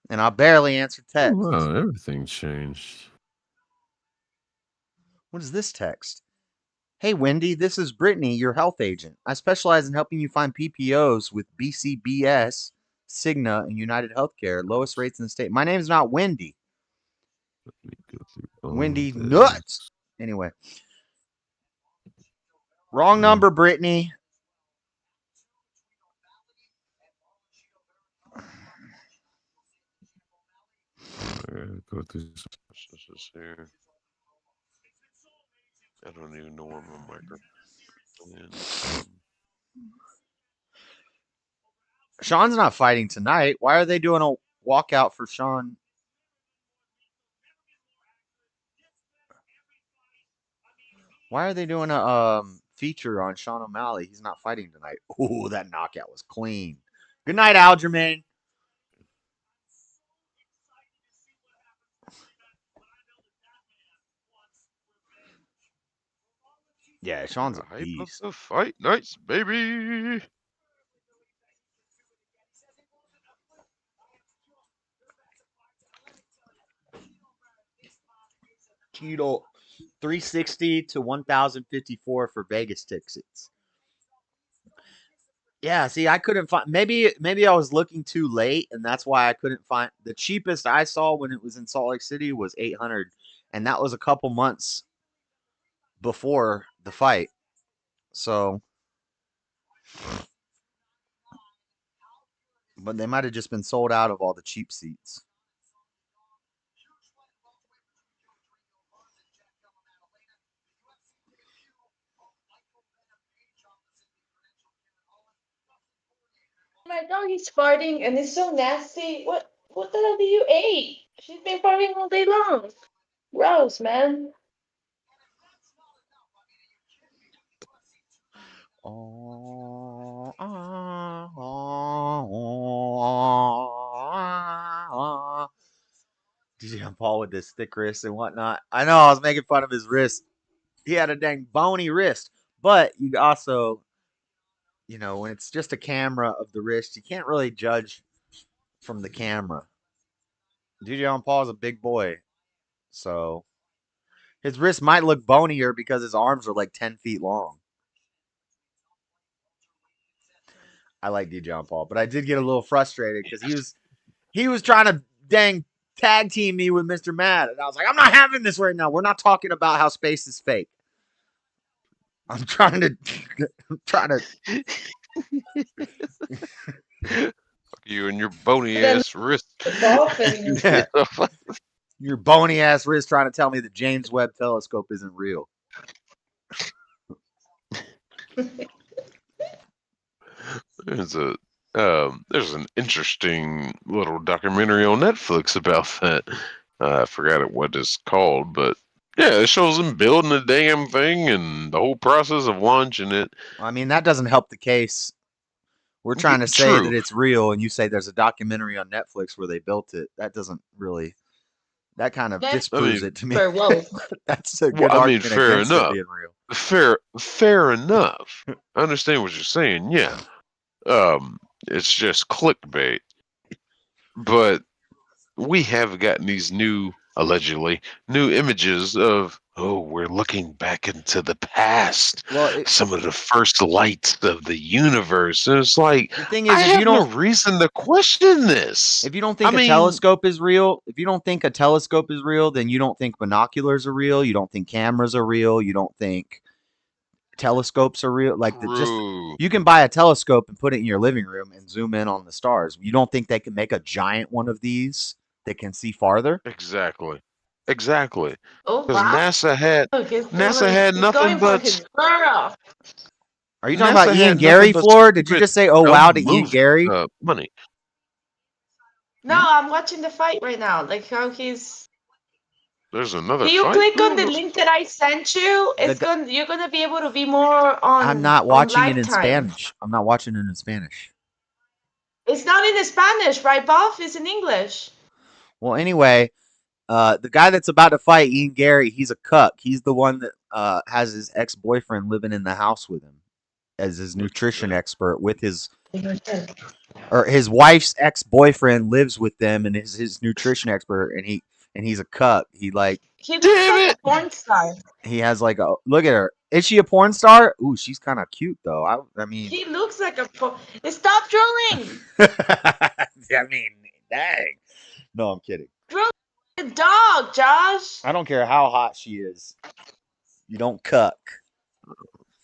[SPEAKER 1] And I barely answer texts.
[SPEAKER 21] Wow, everything changed.
[SPEAKER 1] What is this text? Hey, Wendy, this is Brittany, your health agent. I specialize in helping you find PPOs with BCBS, Cigna, and United Healthcare. Lowest rates in the state. My name's not Wendy. Wendy nuts. Anyway. Wrong number, Brittany.
[SPEAKER 9] Go through this here. I don't even know where my microphone is.
[SPEAKER 1] Sean's not fighting tonight. Why are they doing a walkout for Sean? Why are they doing a feature on Sean O'Malley? He's not fighting tonight. Oh, that knockout was clean. Good night, Aljamain. Yeah, Sean's a beast.
[SPEAKER 9] The fight nights, baby.
[SPEAKER 1] Tito, 360 to 1,054 for Vegas tickets. Yeah, see, I couldn't find. Maybe I was looking too late, and that's why I couldn't find. The cheapest I saw when it was in Salt Lake City was 800, and that was a couple months before the fight. So, but they might have just been sold out of all the cheap seats.
[SPEAKER 6] My dog is farting and it's so nasty. What the hell do you eat? She's been farting all day long. Gross, man.
[SPEAKER 1] DJ Paul with his thick wrist and whatnot. I know I was making fun of his wrist. He had a dang bony wrist, but you also, when it's just a camera of the wrist, you can't really judge from the camera. DJ Paul is a big boy, so his wrist might look bonier because his arms are like 10 feet long. I like DJ Paul, but I did get a little frustrated because he was trying to dang tag team me with Mr. Mad, and I was like, I'm not having this right now. We're not talking about how space is fake. I'm trying to.
[SPEAKER 9] You and your bony ass wrist.
[SPEAKER 1] Yeah. Your bony ass wrist trying to tell me the James Webb Telescope isn't real.
[SPEAKER 9] There's an interesting little documentary on Netflix about that. I forgot what it's called, but yeah, it shows them building the damn thing and the whole process of launching it.
[SPEAKER 1] I mean, that doesn't help the case We're trying to say
[SPEAKER 9] True.
[SPEAKER 1] that it's real, and you say there's a documentary on Netflix where they built it. That doesn't really. That kind of disproves it to me. That's a good argument
[SPEAKER 9] fair
[SPEAKER 1] against
[SPEAKER 9] enough.
[SPEAKER 1] it being real.
[SPEAKER 9] Fair enough. I understand what you're saying. Yeah. It's just clickbait. But we have gotten these allegedly new images of, we're looking back into the past.
[SPEAKER 1] Well,
[SPEAKER 9] some of the first lights of the universe. And it's like,
[SPEAKER 1] the thing is,
[SPEAKER 9] I
[SPEAKER 1] if
[SPEAKER 9] have
[SPEAKER 1] you don't,
[SPEAKER 9] no reason to question this.
[SPEAKER 1] If you don't think a telescope is real, then you don't think binoculars are real. You don't think cameras are real. You don't think telescopes are real. Like you can buy a telescope and put it in your living room and zoom in on the stars. You don't think they can make a giant one of these that can see farther?
[SPEAKER 9] Exactly.
[SPEAKER 6] Oh,
[SPEAKER 9] Because NASA had nothing but.
[SPEAKER 1] Are you talking about Ian Gary, Floor? Did you just say, "Oh wow" to Ian Gary?
[SPEAKER 9] Money.
[SPEAKER 6] No, I'm watching the fight right now. Like how he's.
[SPEAKER 9] There's another.
[SPEAKER 6] Do you click on the link that I sent you? You're gonna be able to be more on.
[SPEAKER 1] I'm not watching it in
[SPEAKER 6] Lifetime.
[SPEAKER 1] Spanish. I'm not watching it in Spanish.
[SPEAKER 6] It's not in Spanish, right, Buff? It's in English.
[SPEAKER 1] Well, anyway, the guy that's about to fight Ian Gary, he's a cuck. He's the one that has his ex-boyfriend living in the house with him as his nutrition expert with his wife's ex-boyfriend lives with them and is his nutrition expert, and he's a cuck. He looks
[SPEAKER 6] like a porn star.
[SPEAKER 1] He has like a look at her. Is she a porn star? Ooh, she's kind of cute though. I mean,
[SPEAKER 6] he looks like a porn. Stop drooling.
[SPEAKER 1] I mean, dang. No, I'm kidding.
[SPEAKER 6] Drool the dog, Josh.
[SPEAKER 1] I don't care how hot she is. You don't cuck.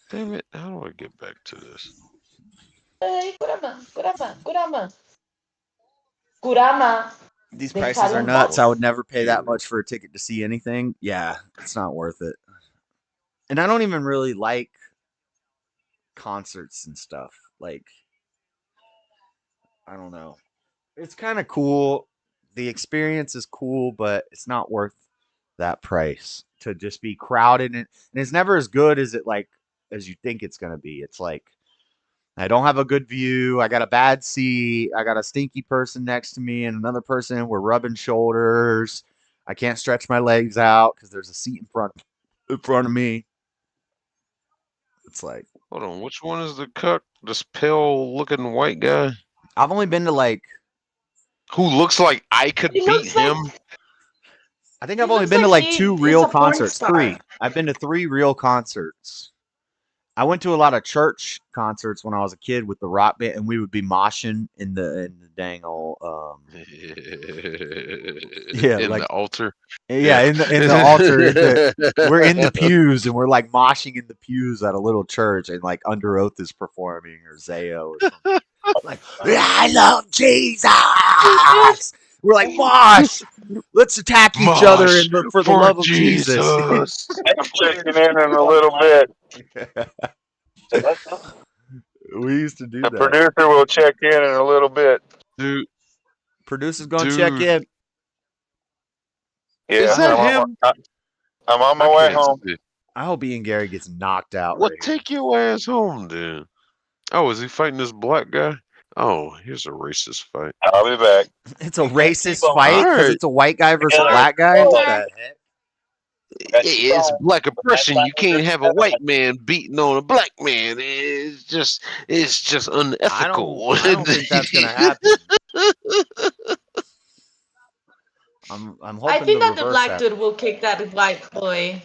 [SPEAKER 9] Damn it! How do I get back to this?
[SPEAKER 6] Hey, Kurama.
[SPEAKER 1] These prices are nuts. I would never pay that much for a ticket to see anything. Yeah, it's not worth it. And I don't even really like concerts and stuff. Like, I don't know. It's kind of cool. The experience is cool, but it's not worth that price to just be crowded. And it's never as good as as you think it's going to be. It's like, I don't have a good view. I got a bad seat. I got a stinky person next to me and another person. We're rubbing shoulders. I can't stretch my legs out because there's a seat in front of me. It's like,
[SPEAKER 9] hold on, which one is the cuck? This pale-looking white guy?
[SPEAKER 1] I've only been to
[SPEAKER 9] who looks like I could beat him.
[SPEAKER 1] I think I've only been to 2 real concerts. 3. I've been to 3 real concerts. I went to a lot of church concerts when I was a kid with the rock band, and we would be moshing in the dang old
[SPEAKER 9] the altar.
[SPEAKER 1] Yeah, in the altar. We're in the pews, and we're like moshing in the pews at a little church, and like Under Oath is performing or Zayo or something. Like, I love Jesus. We're like, mosh. Let's attack each other for the love of Jesus.
[SPEAKER 4] I'm checking in a little bit.
[SPEAKER 1] We used to do
[SPEAKER 4] the
[SPEAKER 1] that.
[SPEAKER 4] Producer will check in a little bit.
[SPEAKER 9] Dude,
[SPEAKER 1] producer's gonna check in.
[SPEAKER 4] Yeah,
[SPEAKER 9] is that him?
[SPEAKER 4] I'm on my way home.
[SPEAKER 1] I hope Ian Gary gets knocked out.
[SPEAKER 9] What? Take your ass home, dude. Oh, is he fighting this black guy? Oh, here's a racist fight.
[SPEAKER 4] I'll be back.
[SPEAKER 1] It's a racist fight because it's a white guy versus a black guy. What the heck?
[SPEAKER 9] It's black oppression. You can't have a white man beating on a black man. It's just unethical.
[SPEAKER 1] I don't think that's gonna happen. I'm hoping
[SPEAKER 6] I think that the
[SPEAKER 1] reverse
[SPEAKER 6] black dude will kick that white boy.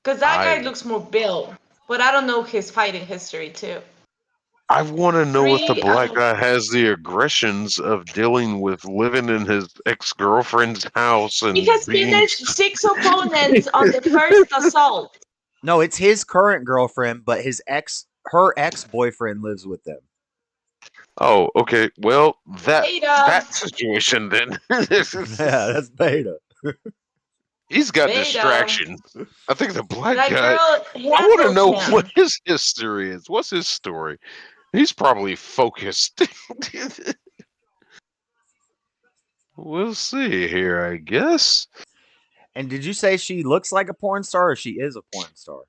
[SPEAKER 6] Because that guy looks more built. But I don't know his fighting history, too.
[SPEAKER 9] I want to know if the black guy has the aggressions of dealing with living in his ex-girlfriend's house. And
[SPEAKER 6] he has finished 6 opponents on the first assault.
[SPEAKER 1] No, it's his current girlfriend, but her ex-boyfriend lives with them.
[SPEAKER 9] Oh, okay. Well, that situation then.
[SPEAKER 1] Yeah, that's Beta.
[SPEAKER 9] He's got distractions. I think the black guy. I want to know what his history is. What's his story? He's probably focused. We'll see here, I guess.
[SPEAKER 1] And did you say she looks like a porn star or she is a porn star?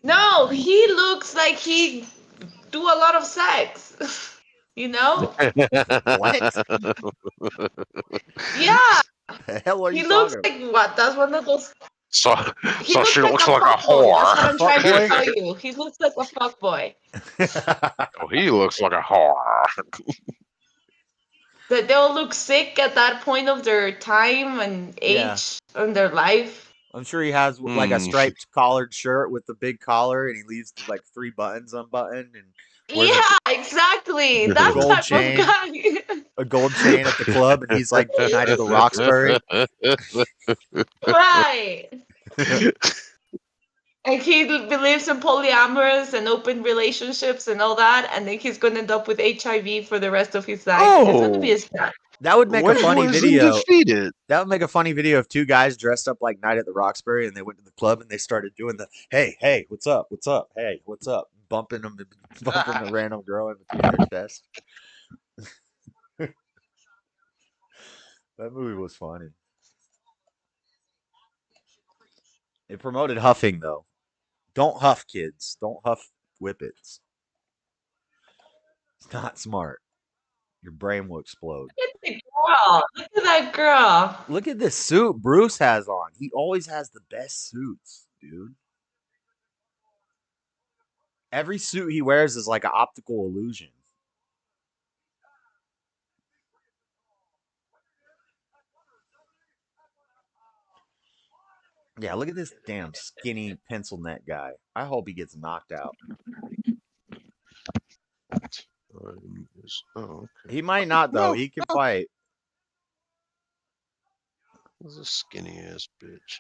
[SPEAKER 6] No, he looks like he do a lot of sex. You know?
[SPEAKER 1] What?
[SPEAKER 6] Yeah.
[SPEAKER 1] The hell are
[SPEAKER 6] He
[SPEAKER 1] you
[SPEAKER 6] looks
[SPEAKER 1] talking
[SPEAKER 6] like what? That's one of those.
[SPEAKER 9] So,
[SPEAKER 6] He
[SPEAKER 9] so
[SPEAKER 6] looks
[SPEAKER 9] she
[SPEAKER 6] like
[SPEAKER 9] looks
[SPEAKER 6] a
[SPEAKER 9] like a
[SPEAKER 6] fuckboy. That's what
[SPEAKER 9] whore.
[SPEAKER 6] I'm trying to
[SPEAKER 1] fuckboy?
[SPEAKER 6] tell you. He looks like a fuckboy.
[SPEAKER 9] Oh, he looks like a whore.
[SPEAKER 6] That they'll look sick at that point of their time and
[SPEAKER 1] Yeah.
[SPEAKER 6] age in their life.
[SPEAKER 1] I'm sure he has like a striped collared shirt with the big collar, and he leaves like 3 buttons unbuttoned, and wears
[SPEAKER 6] Yeah, exactly.
[SPEAKER 1] a
[SPEAKER 6] That
[SPEAKER 1] gold
[SPEAKER 6] type
[SPEAKER 1] chain,
[SPEAKER 6] of guy.
[SPEAKER 1] a gold chain at the club, and he's like Knight of the Roxbury.
[SPEAKER 6] Right. And he believes in polyamorous and open relationships and all that, and then he's going to end up with HIV for the rest of his life. It's going to be a sad.
[SPEAKER 1] That would make a
[SPEAKER 9] White
[SPEAKER 1] funny
[SPEAKER 9] boys
[SPEAKER 1] video.
[SPEAKER 9] undefeated.
[SPEAKER 1] That would make a funny video if 2 guys dressed up like Knight at the Roxbury, and they went to the club and they started doing the hey, what's up, hey, what's up, bumping the random girl in between their chest. That movie was funny. It promoted huffing though. Don't huff, kids. Don't huff whippets. It's not smart. Your brain will explode.
[SPEAKER 6] Look at the girl. Look at that girl.
[SPEAKER 1] Look at this suit Bruce has on. He always has the best suits, dude. Every suit he wears is like an optical illusion. Yeah, look at this damn skinny pencil neck guy. I hope he gets knocked out.
[SPEAKER 9] Oh, okay.
[SPEAKER 1] He might not though.
[SPEAKER 9] No.
[SPEAKER 1] He can fight.
[SPEAKER 9] This is a skinny ass bitch.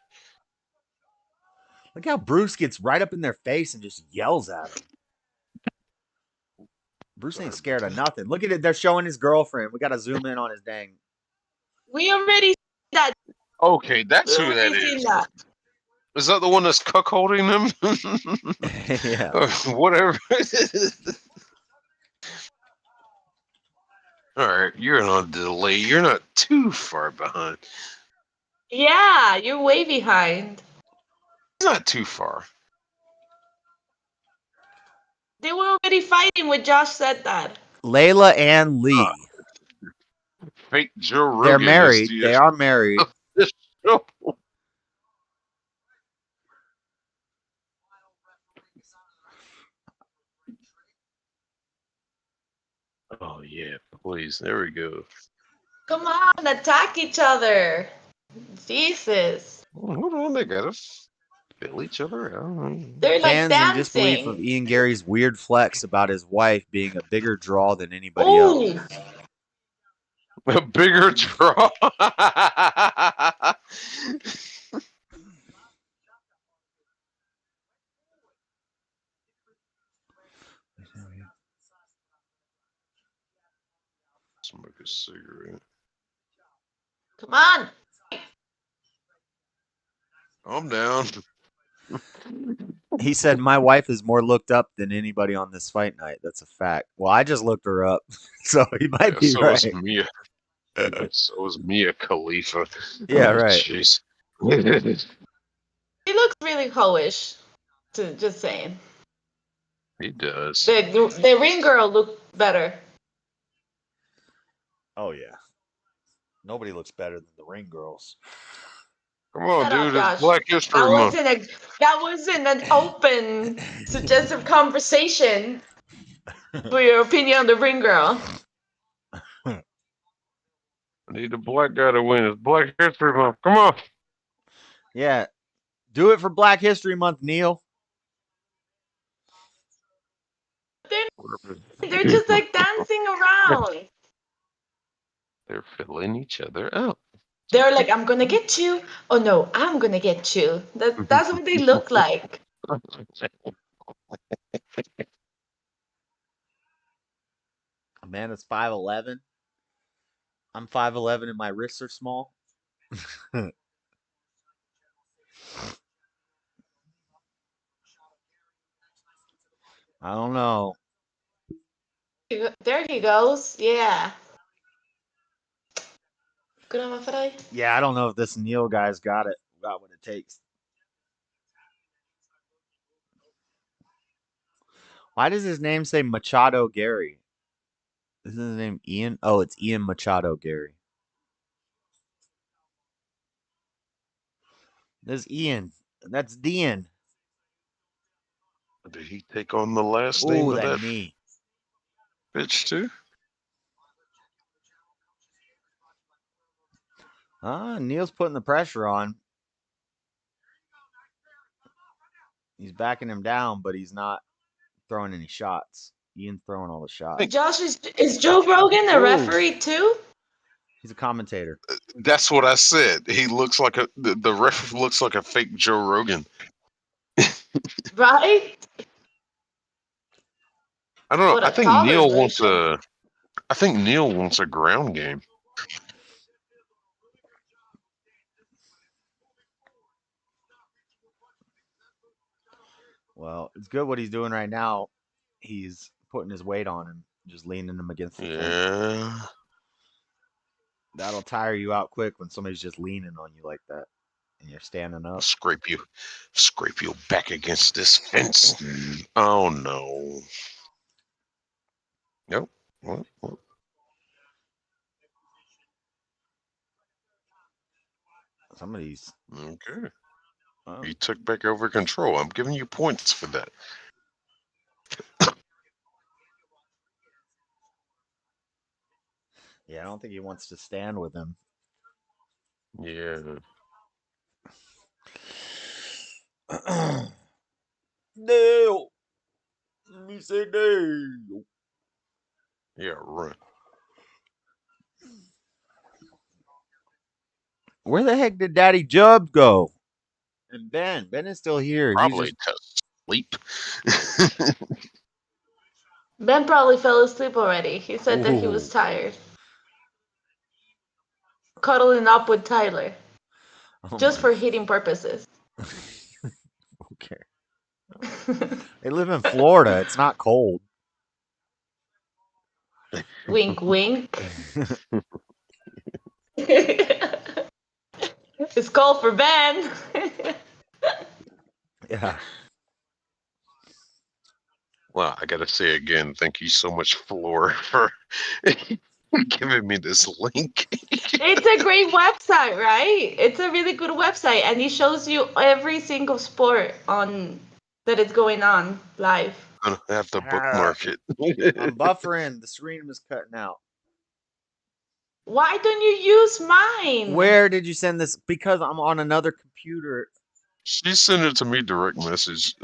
[SPEAKER 1] Look how Bruce gets right up in their face and just yells at him. Bruce ain't scared of nothing. Look at it. They're showing his girlfriend. We got to zoom in on his dang.
[SPEAKER 6] We already seen that.
[SPEAKER 9] Okay, that's
[SPEAKER 6] We
[SPEAKER 9] who that
[SPEAKER 6] already seen
[SPEAKER 9] is.
[SPEAKER 6] that.
[SPEAKER 9] Is that the one that's cuckolding them?
[SPEAKER 1] Yeah.
[SPEAKER 9] Or whatever. All right, you're on a delay. You're not too far behind.
[SPEAKER 6] Yeah, you're way behind.
[SPEAKER 9] Not too far.
[SPEAKER 6] They were already fighting when Josh said that.
[SPEAKER 1] Layla and Lee.
[SPEAKER 9] Fake Joe Rogan.
[SPEAKER 1] They're married. They are married.
[SPEAKER 9] Oh yeah, please. There we go.
[SPEAKER 6] Come on, attack each other. Jesus.
[SPEAKER 9] Oh, hold on, they gotta fill each other out.
[SPEAKER 6] They're like
[SPEAKER 1] Fans in disbelief of
[SPEAKER 6] dancing.
[SPEAKER 1] Ian Gary's weird flex about his wife being a bigger draw than anybody
[SPEAKER 6] Ooh.
[SPEAKER 1] else.
[SPEAKER 9] A bigger draw. Smoke a cigarette.
[SPEAKER 6] Come on.
[SPEAKER 9] I'm down.
[SPEAKER 1] He said, "My wife is more looked up than anybody on this fight night." That's a fact. Well, I just looked her up, so he might be
[SPEAKER 9] so
[SPEAKER 1] right.
[SPEAKER 9] is Mia. So is Mia Khalifa.
[SPEAKER 1] Yeah,
[SPEAKER 9] Oh,
[SPEAKER 1] right.
[SPEAKER 9] Jeez.
[SPEAKER 6] He looks really hoish. Just saying.
[SPEAKER 9] He does.
[SPEAKER 6] The ring girl looked better.
[SPEAKER 1] Oh yeah. Nobody looks better than the ring girls.
[SPEAKER 9] Come on,
[SPEAKER 6] Shut up,
[SPEAKER 9] dude.
[SPEAKER 6] Josh.
[SPEAKER 9] It's Black History
[SPEAKER 6] That
[SPEAKER 9] Month.
[SPEAKER 6] wasn't an open, suggestive conversation for your opinion on the ring girl.
[SPEAKER 9] I need a black guy to win. It's Black History Month. Come on.
[SPEAKER 1] Yeah. Do it for Black History Month, Neil.
[SPEAKER 6] They're just like dancing around.
[SPEAKER 9] They're filling each other out.
[SPEAKER 6] They're like, I'm gonna get you. Oh no, I'm gonna get you. That's what they look like.
[SPEAKER 1] Amanda's 5'11". I'm 5'11" and my wrists are small. I don't know.
[SPEAKER 6] There he goes. Yeah. Good on my Friday.
[SPEAKER 1] Yeah, I don't know if this Neil guy's got what it takes. Why does his name say Machado Gary? Isn't his name Ian? Oh, it's Ian Machado Gary. There's Ian. That's Dean.
[SPEAKER 9] Did he take on the last name
[SPEAKER 1] Ooh,
[SPEAKER 9] of
[SPEAKER 1] that
[SPEAKER 9] that
[SPEAKER 1] knee.
[SPEAKER 9] bitch too?
[SPEAKER 1] Neil's putting the pressure on. He's backing him down, but he's not throwing any shots. Ian's throwing all the shots.
[SPEAKER 6] Josh, is Joe Rogan a referee too?
[SPEAKER 1] He's a commentator.
[SPEAKER 9] That's what I said. He looks like the ref looks like a fake Joe Rogan.
[SPEAKER 6] Right?
[SPEAKER 9] I don't know.
[SPEAKER 6] What a
[SPEAKER 9] I think
[SPEAKER 6] taller
[SPEAKER 9] Neil
[SPEAKER 6] version.
[SPEAKER 9] wants a ground game.
[SPEAKER 1] Well, it's good what he's doing right now. He's putting his weight on him, just leaning him against the fence. That'll tire you out quick when somebody's just leaning on you like that, and you're standing up.
[SPEAKER 9] Scrape you back against this fence. Oh no. Nope. What?
[SPEAKER 1] Somebody's
[SPEAKER 9] okay. You took back over control. I'm giving you points for that.
[SPEAKER 1] Yeah, I don't think he wants to stand with him.
[SPEAKER 9] Yeah.
[SPEAKER 1] Neil. Let me say Neil.
[SPEAKER 9] Yeah, right.
[SPEAKER 1] Where the heck did Daddy Jubs go? And Ben is still here.
[SPEAKER 9] Probably
[SPEAKER 1] He's
[SPEAKER 9] to sleep.
[SPEAKER 6] Ben probably fell asleep already. He said that he was tired. Cuddling up with Tyler. Just for heating purposes.
[SPEAKER 1] Okay. They live in Florida. It's not cold.
[SPEAKER 6] Wink, wink. It's cold for Ben.
[SPEAKER 1] Yeah.
[SPEAKER 9] Well, I gotta say again, thank you so much, Floor, for giving me this link.
[SPEAKER 6] It's a great website, right? It's a really good website, and it shows you every single sport on that is going on live.
[SPEAKER 9] I'm gonna have to bookmark it.
[SPEAKER 1] I'm buffering. The screen was cutting out.
[SPEAKER 6] Why don't you use mine?
[SPEAKER 1] Where did you send this? Because I'm on another computer.
[SPEAKER 9] She sent it to me direct message.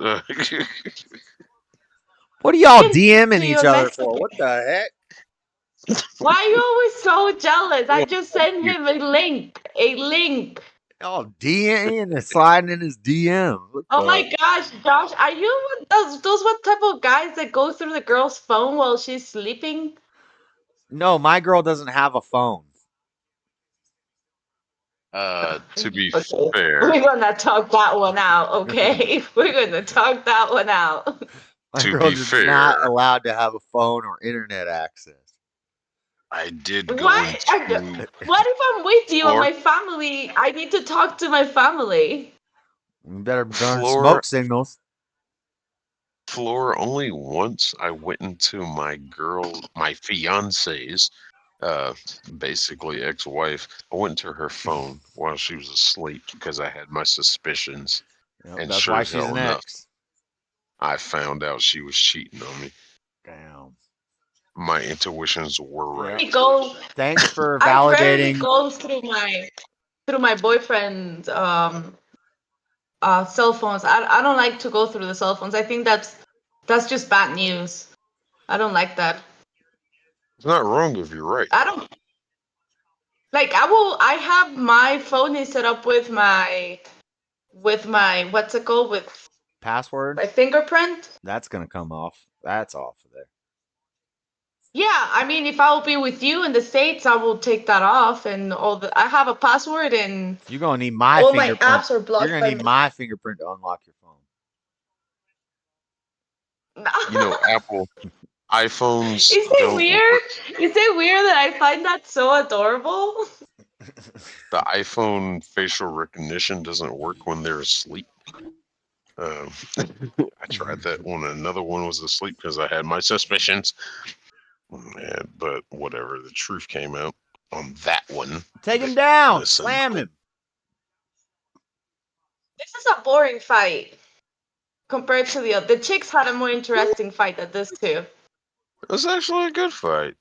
[SPEAKER 1] What are y'all DMing each other for? What the heck?
[SPEAKER 6] Why are you always so jealous? I just sent him a link.
[SPEAKER 1] Oh, DMing and sliding in his DM.
[SPEAKER 6] Oh my gosh, Josh, are you those what type of guys that go through the girl's phone while she's sleeping?
[SPEAKER 9] No,
[SPEAKER 1] my girl doesn't have a phone.
[SPEAKER 9] To be
[SPEAKER 6] Okay.
[SPEAKER 9] fair,
[SPEAKER 6] We're gonna talk that one out, okay? We're gonna talk that one out.
[SPEAKER 1] My
[SPEAKER 9] To
[SPEAKER 1] girl
[SPEAKER 9] be
[SPEAKER 1] is
[SPEAKER 9] fair,
[SPEAKER 1] not allowed to have a phone or internet access.
[SPEAKER 9] I did go
[SPEAKER 6] What?
[SPEAKER 9] into
[SPEAKER 6] What if I'm with you and
[SPEAKER 9] Floor-
[SPEAKER 6] my family? I need to talk to my family.
[SPEAKER 1] You better burn
[SPEAKER 9] Floor-
[SPEAKER 1] smoke signals.
[SPEAKER 9] Floor. Only once I went into my fiance's, basically ex-wife. I went into her phone while she was asleep because I had my suspicions.
[SPEAKER 1] Yep,
[SPEAKER 9] And
[SPEAKER 1] that's
[SPEAKER 9] sure
[SPEAKER 1] why
[SPEAKER 9] as
[SPEAKER 1] she's
[SPEAKER 9] hell
[SPEAKER 1] an
[SPEAKER 9] enough,
[SPEAKER 1] ex.
[SPEAKER 9] I found out she was cheating on me.
[SPEAKER 1] Damn.
[SPEAKER 9] My intuitions were right.
[SPEAKER 6] It goes.
[SPEAKER 1] Thanks for
[SPEAKER 6] I rarely
[SPEAKER 1] validating.
[SPEAKER 6] goes through my boyfriend's cell phones. I don't like to go through the cell phones. I think that's just bad news. I don't like that.
[SPEAKER 9] It's not wrong if you're right.
[SPEAKER 6] I don't like. I have my phone is set up with my what's it called with
[SPEAKER 1] Password?
[SPEAKER 6] my fingerprint.
[SPEAKER 1] That's going to come off. That's off of there.
[SPEAKER 6] Yeah, I mean, if I will be with you in the States, I will take that off and I have a password and
[SPEAKER 1] You're going to need my
[SPEAKER 6] all
[SPEAKER 1] fingerprint.
[SPEAKER 6] my apps are blocked.
[SPEAKER 1] You're going to need my fingerprint to unlock your phone.
[SPEAKER 9] You know, Apple iPhones.
[SPEAKER 6] Is it weird? Is it weird that I find that so adorable?
[SPEAKER 9] The iPhone facial recognition doesn't work when they're asleep. I tried that one. Another one was asleep because I had my suspicions. But whatever, the truth came out on that one.
[SPEAKER 1] Take him down.
[SPEAKER 9] Listen.
[SPEAKER 1] Slam him.
[SPEAKER 6] This is a boring fight compared to the other. The chicks had a more interesting fight than this two.
[SPEAKER 9] It was actually a good fight.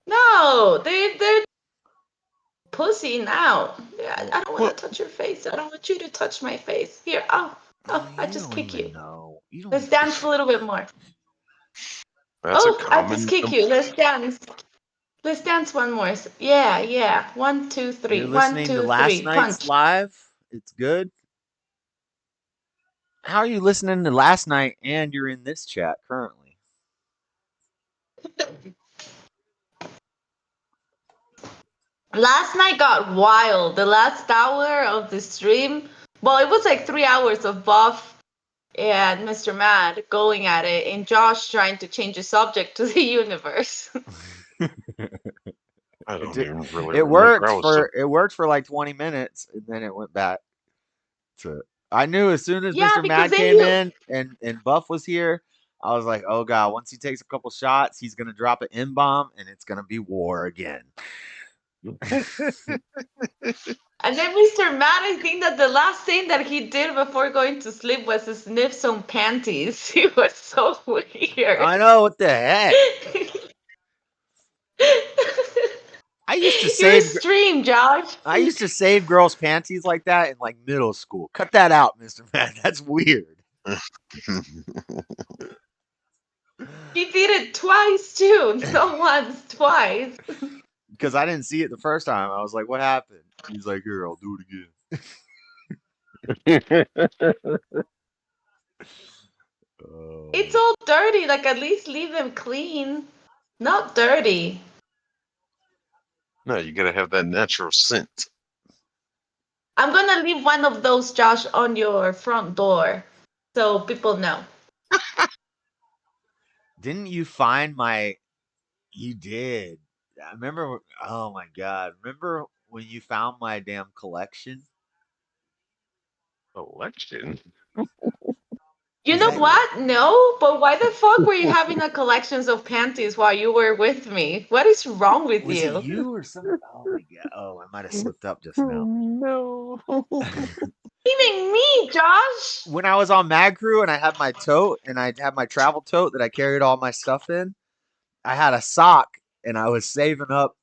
[SPEAKER 6] No, they're pussy now. I don't want to touch your face. I don't want you to touch my face. Here, I just kick you. Let's dance a little bit more.
[SPEAKER 9] That's
[SPEAKER 6] I just kick you. Let's dance. Let's dance one more. Yeah. 1, 2, 3.
[SPEAKER 1] You're
[SPEAKER 6] 1,
[SPEAKER 1] listening
[SPEAKER 6] 2,
[SPEAKER 1] to last
[SPEAKER 6] 3.
[SPEAKER 1] night's
[SPEAKER 6] Punch.
[SPEAKER 1] live. It's good. How are you listening to last night and you're in this chat currently?
[SPEAKER 6] Last night got wild. The last hour of the stream, well, it was like 3 hours of Buff and Mr. Mad going at it, and Josh trying to change the subject to the universe.
[SPEAKER 9] I don't even really.
[SPEAKER 1] It worked for like 20 minutes, and then it went back to. I knew as soon as Mr. Mad came in and Buff was here, I was like, oh god, once he takes a couple shots, he's gonna drop an M-bomb, and it's gonna be war again.
[SPEAKER 6] And then Mr. Matt, I think that the last thing that he did before going to sleep was to sniff some panties. He was so weird.
[SPEAKER 1] I know, what the heck? I used to
[SPEAKER 6] Your
[SPEAKER 1] save
[SPEAKER 6] stream, Josh.
[SPEAKER 1] I used to save girls' panties like that in like middle school. Cut that out, Mr. Matt. That's weird.
[SPEAKER 6] He did it twice too. Not once, twice.
[SPEAKER 1] Because I didn't see it the first time. I was like, what happened? He's like, here, I'll do it again.
[SPEAKER 6] It's all dirty. Like, at least leave them clean. Not dirty.
[SPEAKER 9] No, you gotta have that natural scent.
[SPEAKER 6] I'm gonna leave one of those, Josh, on your front door so people know.
[SPEAKER 1] Didn't you find my... You did. I remember... Oh, my God. Remember when you found my damn collection?
[SPEAKER 9] Collection?
[SPEAKER 6] You know what? No, but why the fuck were you having a collection of panties while you were with me? What is wrong with
[SPEAKER 1] Was
[SPEAKER 6] you?
[SPEAKER 1] it you or something? Oh, my God. Oh, I might have slipped up just now.
[SPEAKER 9] No.
[SPEAKER 6] Even me, Josh.
[SPEAKER 1] When I was on Mad Crew and I had my tote and I had my travel tote that I carried all my stuff in, I had a sock and I was saving up.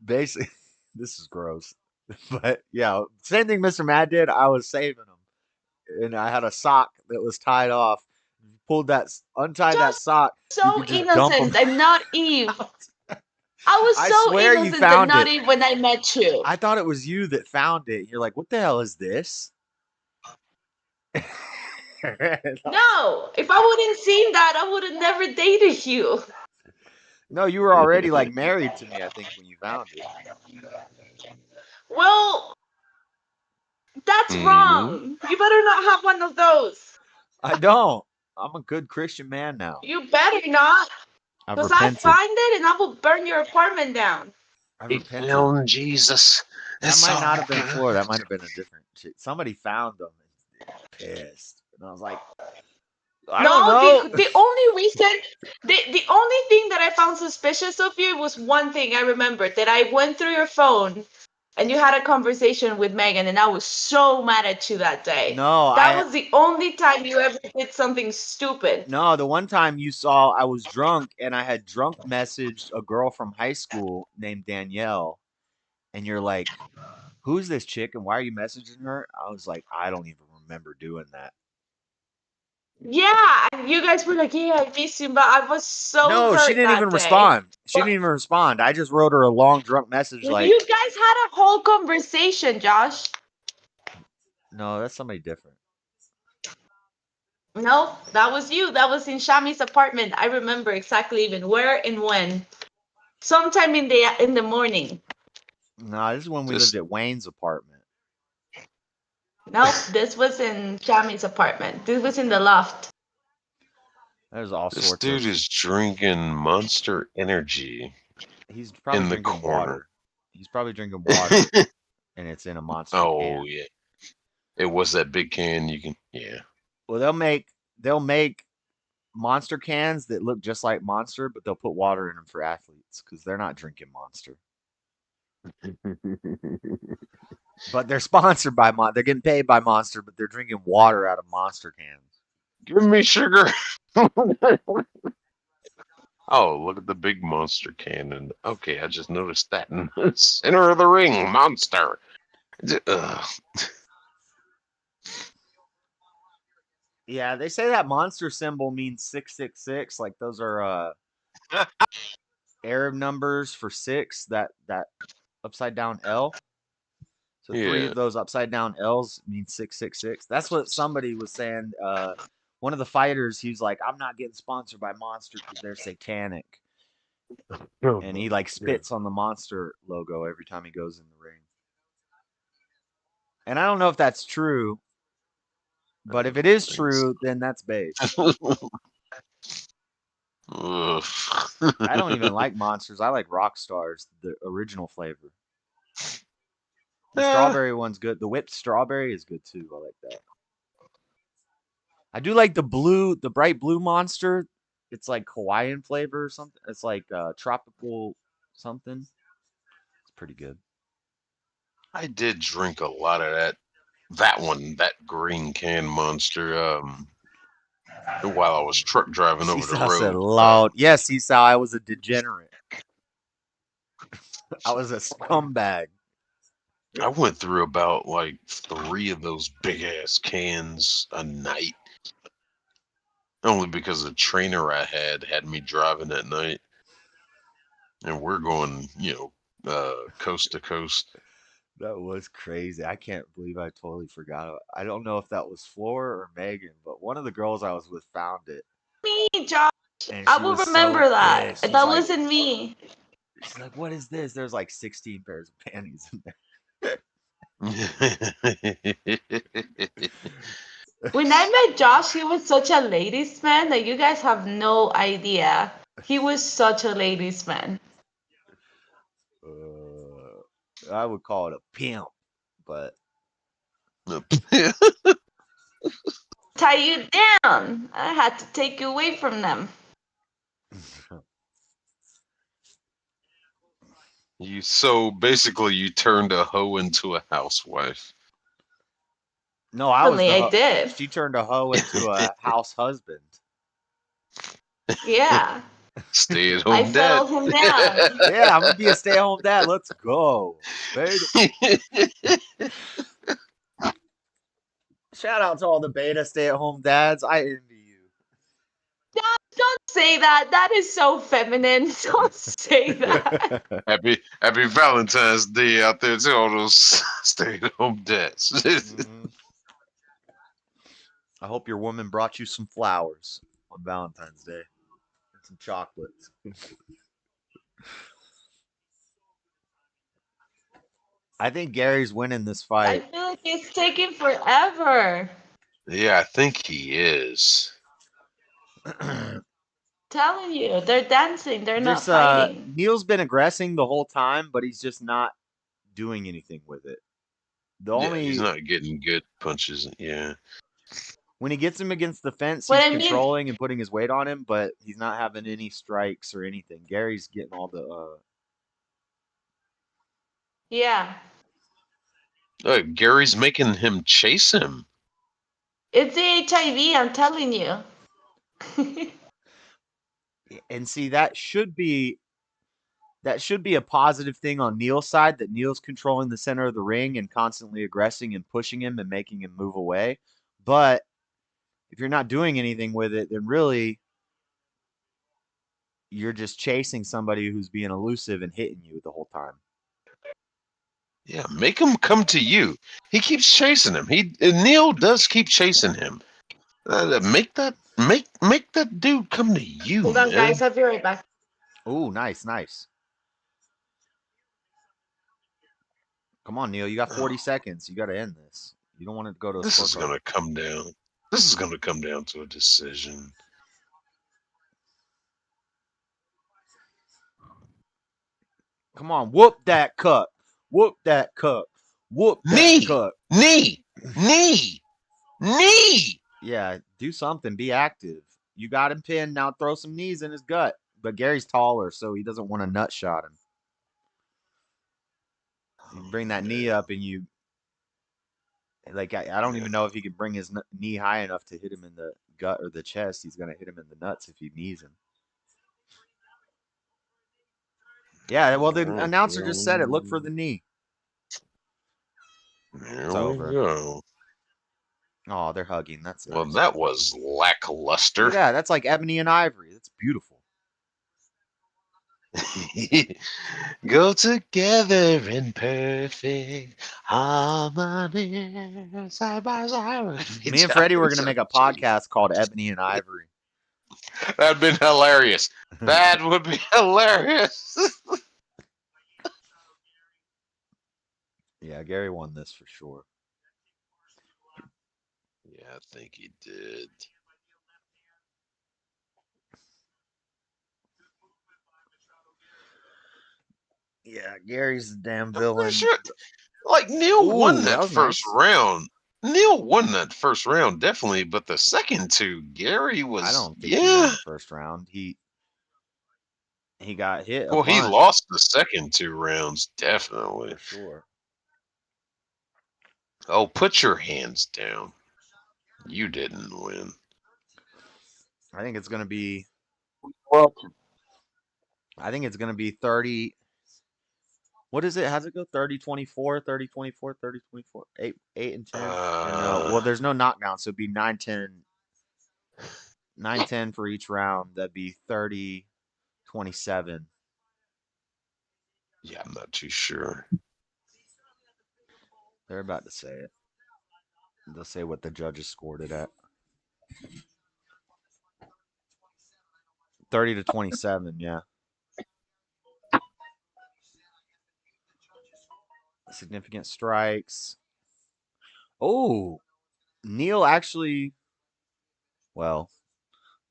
[SPEAKER 1] Basically, this is gross, but yeah, same thing Mr. Mad did. I was saving them, and I had a sock that was tied off. Untied that sock.
[SPEAKER 6] So innocent. I'm not Eve. I was
[SPEAKER 1] I
[SPEAKER 6] so
[SPEAKER 1] swear you
[SPEAKER 6] innocent
[SPEAKER 1] found
[SPEAKER 6] and not
[SPEAKER 1] it.
[SPEAKER 6] Eve when I met you.
[SPEAKER 1] I thought it was you that found it. You're like, what the hell is this?
[SPEAKER 6] No, if I wouldn't seen that, I would have never dated you.
[SPEAKER 1] No, you were already like married to me, I think, when you found it.
[SPEAKER 6] Well, that's wrong. You better not have one of those.
[SPEAKER 1] I don't. I'm a good Christian man now.
[SPEAKER 6] You better not.
[SPEAKER 1] I've
[SPEAKER 6] Because I
[SPEAKER 1] repented.
[SPEAKER 6] find it and I will burn your apartment down.
[SPEAKER 1] I've
[SPEAKER 9] He
[SPEAKER 1] repented.
[SPEAKER 9] found Jesus.
[SPEAKER 1] That might not have been Flora. That might have been a different chick. Somebody found them and pissed. And I was like, I don't know.
[SPEAKER 6] The only reason, the only thing that I found suspicious of you was one thing I remembered, that I went through your phone and you had a conversation with Megan, and I was so mad at you that day.
[SPEAKER 1] No,
[SPEAKER 6] that was the only time you ever did something stupid.
[SPEAKER 1] No, the one time you saw I was drunk and I had drunk messaged a girl from high school named Danielle, and you're like, who's this chick and why are you messaging her? I was like, I don't even remember doing that.
[SPEAKER 6] Yeah, and you guys were like, yeah, I miss you, but I was so
[SPEAKER 1] No,
[SPEAKER 6] hurt
[SPEAKER 1] she didn't
[SPEAKER 6] that
[SPEAKER 1] even
[SPEAKER 6] day.
[SPEAKER 1] respond. She didn't even respond. I just wrote her a long drunk message like,
[SPEAKER 6] You guys had a whole conversation, Josh.
[SPEAKER 1] no, that's somebody different.
[SPEAKER 6] No, that was you. That was in Shami's apartment. I remember exactly even where and when. Sometime in the morning.
[SPEAKER 1] No, this is when we lived at Wayne's apartment.
[SPEAKER 6] Nope, this was in Shami's apartment. This was in the loft.
[SPEAKER 1] There's all
[SPEAKER 9] This
[SPEAKER 1] sorts
[SPEAKER 9] dude
[SPEAKER 1] of...
[SPEAKER 9] is drinking Monster Energy.
[SPEAKER 1] He's probably
[SPEAKER 9] in the
[SPEAKER 1] drinking
[SPEAKER 9] corner.
[SPEAKER 1] water. He's probably drinking water, and it's in a Monster can.
[SPEAKER 9] Yeah. It was that big can. You can, yeah.
[SPEAKER 1] Well, they'll make Monster cans that look just like Monster, but they'll put water in them for athletes because they're not drinking Monster. But they're sponsored by They're getting paid by Monster, but they're drinking water out of Monster cans.
[SPEAKER 9] Give me sugar. Oh, look at the big Monster cannon. Okay, I just noticed that in the center of the ring. Monster.
[SPEAKER 1] Yeah, they say that Monster symbol means 666. Like those are Arab numbers for 6. That upside down L. So 3
[SPEAKER 9] Yeah.
[SPEAKER 1] of those upside down L's mean 666. That's what somebody was saying. One of the fighters, he was like, "I'm not getting sponsored by Monster because they're satanic." And he like spits on the Monster logo every time he goes in the ring. And I don't know if that's true, but if it is true, then that's base. I don't even like Monsters. I like Rock Stars, the original flavor. The strawberry one's good. The whipped strawberry is good too. I like that. I do like the bright blue Monster. It's like Hawaiian flavor or something. It's like tropical something. It's pretty good.
[SPEAKER 9] I did drink a lot of that green can Monster, while I was truck driving over the
[SPEAKER 1] Seesaw
[SPEAKER 9] road.
[SPEAKER 1] said loud. Yes, Seesaw, I was a degenerate. I was a scumbag.
[SPEAKER 9] I went through about like 3 of those big ass cans a night. Only because the trainer I had me driving at night. And we're going, coast to coast.
[SPEAKER 1] That was crazy. I can't believe I totally forgot. I don't know if that was Floor or Megan, but one of the girls I was with found it.
[SPEAKER 6] Me, Josh.
[SPEAKER 1] And
[SPEAKER 6] I
[SPEAKER 1] she
[SPEAKER 6] will
[SPEAKER 1] was
[SPEAKER 6] remember
[SPEAKER 1] so
[SPEAKER 6] that.
[SPEAKER 1] pissed. She's
[SPEAKER 6] That
[SPEAKER 1] like,
[SPEAKER 6] wasn't me.
[SPEAKER 1] She's like, "What is this?" There's like 16 pairs of panties in there.
[SPEAKER 6] When I met Josh, he was such a ladies' man that you guys have no idea. He was such a ladies' man.
[SPEAKER 1] I would call it a pimp, but
[SPEAKER 6] Tie you down. I had to take you away from them.
[SPEAKER 9] So basically you turned a hoe into a housewife.
[SPEAKER 1] No, I
[SPEAKER 6] did.
[SPEAKER 1] She turned a hoe into a house husband.
[SPEAKER 6] Yeah.
[SPEAKER 9] Stay at home
[SPEAKER 6] I
[SPEAKER 9] dad.
[SPEAKER 6] settled him down.
[SPEAKER 1] Yeah, I'm gonna be a stay-at-home dad. Let's go, baby. Shout out to all the beta stay-at-home dads. I envy you.
[SPEAKER 6] Don't say that. That is so feminine. Don't say that.
[SPEAKER 9] Happy Valentine's Day out there to all those stay-at-home dads.
[SPEAKER 1] I hope your woman brought you some flowers on Valentine's Day and some chocolates. I think Gary's winning this
[SPEAKER 6] I
[SPEAKER 1] fight.
[SPEAKER 6] feel like it's taking forever.
[SPEAKER 9] Yeah, I think he is.
[SPEAKER 6] Telling you, they're dancing. They're not fighting.
[SPEAKER 1] Neil's been aggressing the whole time, but he's just not doing anything with it.
[SPEAKER 9] He's not getting good punches. Yeah.
[SPEAKER 1] When he gets him against the fence,
[SPEAKER 6] What
[SPEAKER 1] he's
[SPEAKER 6] I mean-
[SPEAKER 1] controlling and putting his weight on him, but he's not having any strikes or anything. Gary's getting all the.
[SPEAKER 6] Yeah.
[SPEAKER 9] Gary's making him chase him.
[SPEAKER 6] It's the HIV, I'm telling you.
[SPEAKER 1] And see, that should be a positive thing on Neil's side, that Neil's controlling the center of the ring and constantly aggressing and pushing him and making him move away. But if you're not doing anything with it, then really you're just chasing somebody who's being elusive and hitting you the whole time.
[SPEAKER 9] Yeah, make him come to you. He keeps chasing him. Neil does keep chasing him. Make that dude come to you.
[SPEAKER 6] Hold on,
[SPEAKER 9] man.
[SPEAKER 6] guys. I'll be right back.
[SPEAKER 1] Oh, nice. Come on, Neil. You got 40 seconds. You got to end this. You don't want to go to a
[SPEAKER 9] This is
[SPEAKER 1] scorecard.
[SPEAKER 9] going to come down. This is going to come down to a decision.
[SPEAKER 1] Come on, whoop that cuck. Whoop that cuck. Whoop that cuck.
[SPEAKER 9] Knee. Knee.
[SPEAKER 1] Yeah, do something. Be active. You got him pinned. Now throw some knees in his gut. But Gary's taller, so he doesn't want to nut shot him. You bring that knee up, and you like. I don't even know if he can bring his knee high enough to hit him in the gut or the chest. He's gonna hit him in the nuts if he knees him. Yeah, well, the announcer just said it. Look for the knee.
[SPEAKER 9] There
[SPEAKER 1] It's
[SPEAKER 9] we
[SPEAKER 1] over.
[SPEAKER 9] go.
[SPEAKER 1] Oh, they're hugging. That's nice.
[SPEAKER 9] Well, that was lackluster.
[SPEAKER 1] Look at that. That's like ebony and ivory. That's beautiful.
[SPEAKER 9] Go together in perfect harmony, side by side.
[SPEAKER 1] Me and Freddie were gonna make a podcast called Ebony and Ivory.
[SPEAKER 9] That'd been hilarious. That would be hilarious.
[SPEAKER 1] Yeah, Gary won this for sure.
[SPEAKER 9] Yeah, I think he did.
[SPEAKER 1] Yeah, Gary's the damn villain.
[SPEAKER 9] Sure. Like Neil won that first round. Neil won that first round definitely, but the second two, Gary was.
[SPEAKER 1] I don't think he won the first round. He got hit.
[SPEAKER 9] Well, he lost the second two rounds definitely.
[SPEAKER 1] For sure.
[SPEAKER 9] Oh, put your hands down. You didn't win.
[SPEAKER 1] I think it's gonna be.
[SPEAKER 9] Welcome.
[SPEAKER 1] I think it's gonna be 30. What is it? How's it go? 30-24, 30-24, 30-24, 8 and 10. No, well, there's no knockdown, so it'd be 9-10. 9-10 for each round. That'd be 30-27.
[SPEAKER 9] Yeah, I'm not too sure.
[SPEAKER 1] They're about to say it. They'll say what the judges scored it at. 30-27, yeah. Significant strikes. Oh, Neil actually. Well,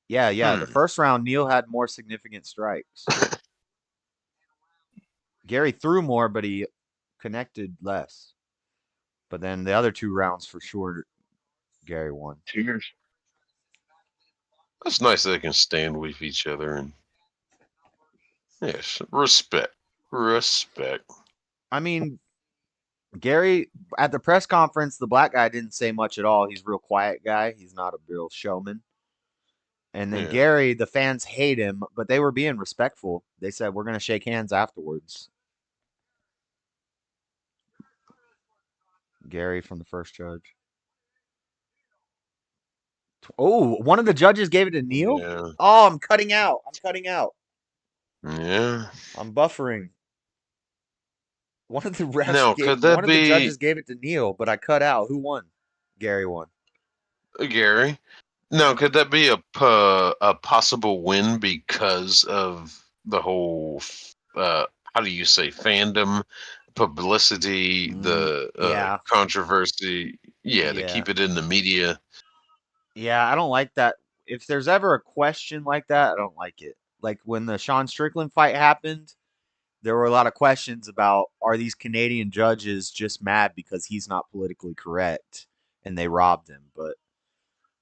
[SPEAKER 1] yeah. The first round, Neil had more significant strikes. Gary threw more, but he connected less. But then the other two rounds, for sure, Gary won.
[SPEAKER 9] Cheers. That's nice that they can stand with each other and yes, respect.
[SPEAKER 1] I mean, Gary at the press conference, the black guy didn't say much at all. He's a real quiet guy. He's not a real showman. And then Gary, the fans hate him, but they were being respectful. They said, we're going to shake hands afterwards. Gary from the first judge. Oh, one of the judges gave it to Neil?
[SPEAKER 9] Yeah.
[SPEAKER 1] Oh, I'm cutting out.
[SPEAKER 9] Yeah.
[SPEAKER 1] I'm buffering. One of the refs
[SPEAKER 9] one
[SPEAKER 1] of the judges gave it to Neil, but I cut out. Who won? Gary won.
[SPEAKER 9] Gary. Now, could that be a possible win because of the whole how do you say fandom, publicity, the controversy? Yeah, to keep it in the media.
[SPEAKER 1] Yeah, I don't like that. If there's ever a question like that, I don't like it. Like when the Sean Strickland fight happened, there were a lot of questions about, are these Canadian judges just mad because he's not politically correct and they robbed him? But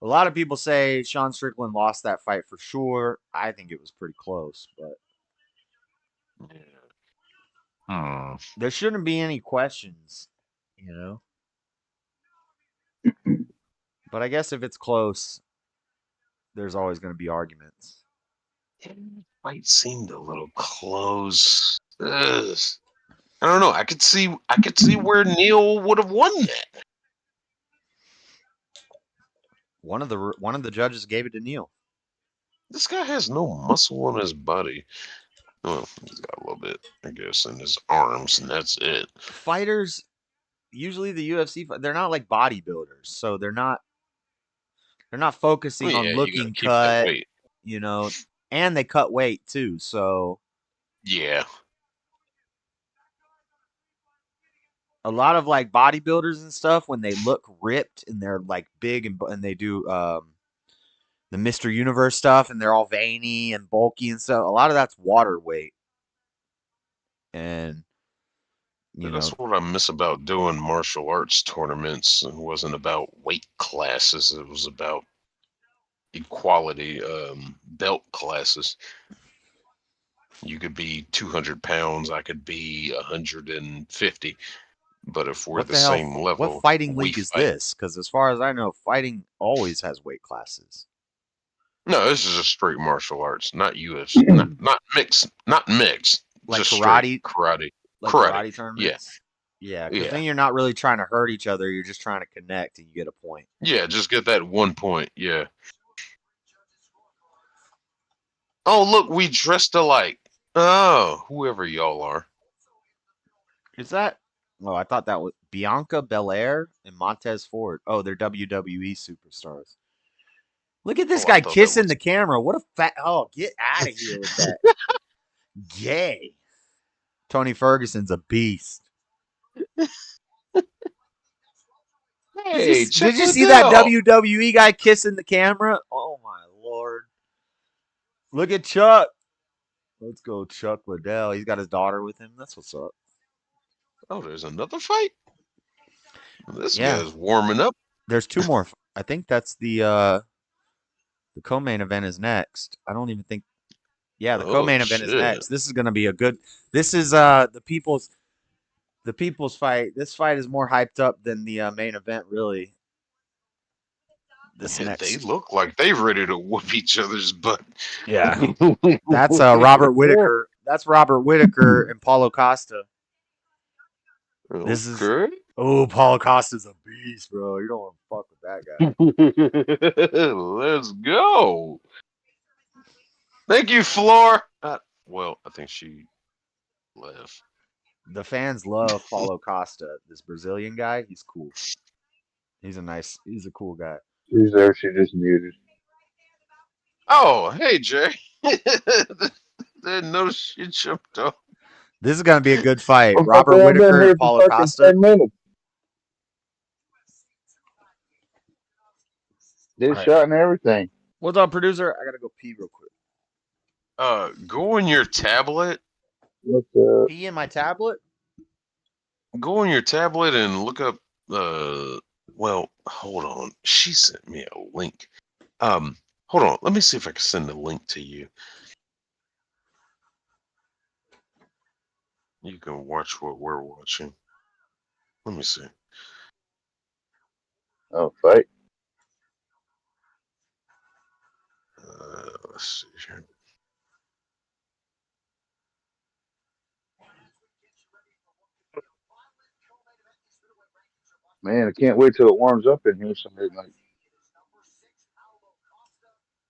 [SPEAKER 1] a lot of people say Sean Strickland lost that fight for sure. I think it was pretty close, but there shouldn't be any questions, you know? But I guess if it's close, there's always going to be arguments.
[SPEAKER 9] It might seem a little close. Ugh. I don't know. I could see where Neil would have won that.
[SPEAKER 1] One of the judges gave it to Neil.
[SPEAKER 9] This guy has no muscle on his body. Well, he's got a little bit, I guess, in his arms, and that's it.
[SPEAKER 1] Fighters, usually the UFC, they're not like bodybuilders, so they're not focusing on looking cut, you know, and they cut weight too. So
[SPEAKER 9] yeah,
[SPEAKER 1] a lot of like bodybuilders and stuff, when they look ripped and they're like big and they do the Mr. Universe stuff and they're all veiny and bulky and stuff, a lot of that's water weight. And
[SPEAKER 9] That's what I miss about doing martial arts tournaments. It wasn't about weight classes. It was about equality, belt classes. You could be 200 pounds. I could be 150. But if we're
[SPEAKER 1] What
[SPEAKER 9] the
[SPEAKER 1] the hell?
[SPEAKER 9] same level,
[SPEAKER 1] What fighting
[SPEAKER 9] we
[SPEAKER 1] league is
[SPEAKER 9] fight.
[SPEAKER 1] this? Because as far as I know, fighting always has weight classes.
[SPEAKER 9] No, this is a straight martial arts, not UFC, not mixed, not mixed.
[SPEAKER 1] Like
[SPEAKER 9] just
[SPEAKER 1] karate?
[SPEAKER 9] straight karate.
[SPEAKER 1] Like
[SPEAKER 9] Karate
[SPEAKER 1] tournaments? Yeah, because
[SPEAKER 9] Yeah.
[SPEAKER 1] then you're not really trying to hurt each other. You're just trying to connect and you get a point.
[SPEAKER 9] Yeah, just get that 1 point. Yeah. Oh, look, we dressed alike. Oh, whoever y'all are.
[SPEAKER 1] Is that? Oh, I thought that was Bianca Belair and Montez Ford. Oh, they're WWE superstars. Look at this guy kissing the camera. What a fat. Oh, get out of here with that. Gay. Tony Ferguson's a beast.
[SPEAKER 9] Hey,
[SPEAKER 1] did you see that WWE guy kissing the camera? Oh my lord. Look at Chuck. Let's go, Chuck Liddell. He's got his daughter with him. That's what's up.
[SPEAKER 9] Oh, there's another fight? This guy's warming up.
[SPEAKER 1] There's two more. I think that's the co-main event is next. I don't even think. Yeah, the co-main event is next. This is going to be a good. This is the people's fight. This fight is more hyped up than the main event, really.
[SPEAKER 9] They look like they're ready to whoop each other's butt.
[SPEAKER 1] Yeah. That's Robert Whitaker. That's Robert Whitaker and Paulo Costa. This is Paulo Costa's a beast, bro. You don't want to fuck with that guy.
[SPEAKER 9] Let's go. Thank you, Floor. Well, I think she left.
[SPEAKER 1] The fans love Paulo Costa. This Brazilian guy, he's cool. He's a cool guy.
[SPEAKER 7] She's there. She just muted.
[SPEAKER 9] Oh, hey, Jay. Didn't know she jumped off.
[SPEAKER 1] This is going to be a good fight. Robert Whitaker and Paulo Costa.
[SPEAKER 7] 10 minutes. This shot and everything.
[SPEAKER 1] What's up, producer? I got to go pee real quick.
[SPEAKER 9] Go on your tablet.
[SPEAKER 1] Pee in my tablet?
[SPEAKER 9] Go on your tablet and look up, well, hold on. She sent me a link. Hold on. Let me see if I can send the link to you. You can watch what we're watching. Let me see.
[SPEAKER 7] Oh, fight.
[SPEAKER 9] Let's see here.
[SPEAKER 7] Man, I can't wait till it warms up in here so I can, like,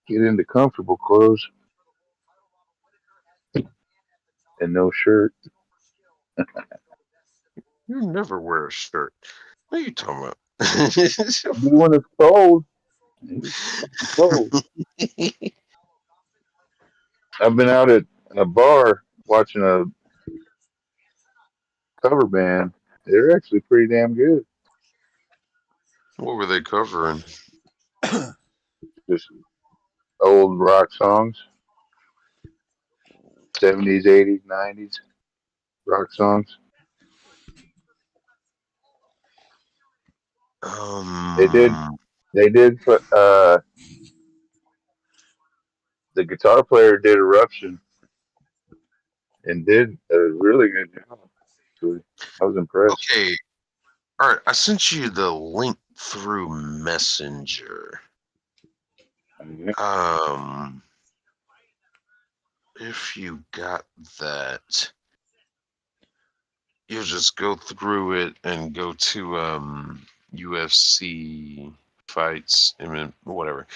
[SPEAKER 7] get into comfortable clothes and no shirt.
[SPEAKER 9] You never wear a shirt. What are you talking about?
[SPEAKER 7] When it's cold. It's cold. I've been out at a bar watching a cover band. They're actually pretty damn good.
[SPEAKER 9] What were they covering?
[SPEAKER 7] Just old rock songs. 70s, 80s, 90s rock songs. They did put the guitar player did Eruption and did a really good job. I was impressed.
[SPEAKER 9] Okay. All right, I sent you the link through Messenger. If you got that, you'll just go through it and go to UFC fights and then whatever.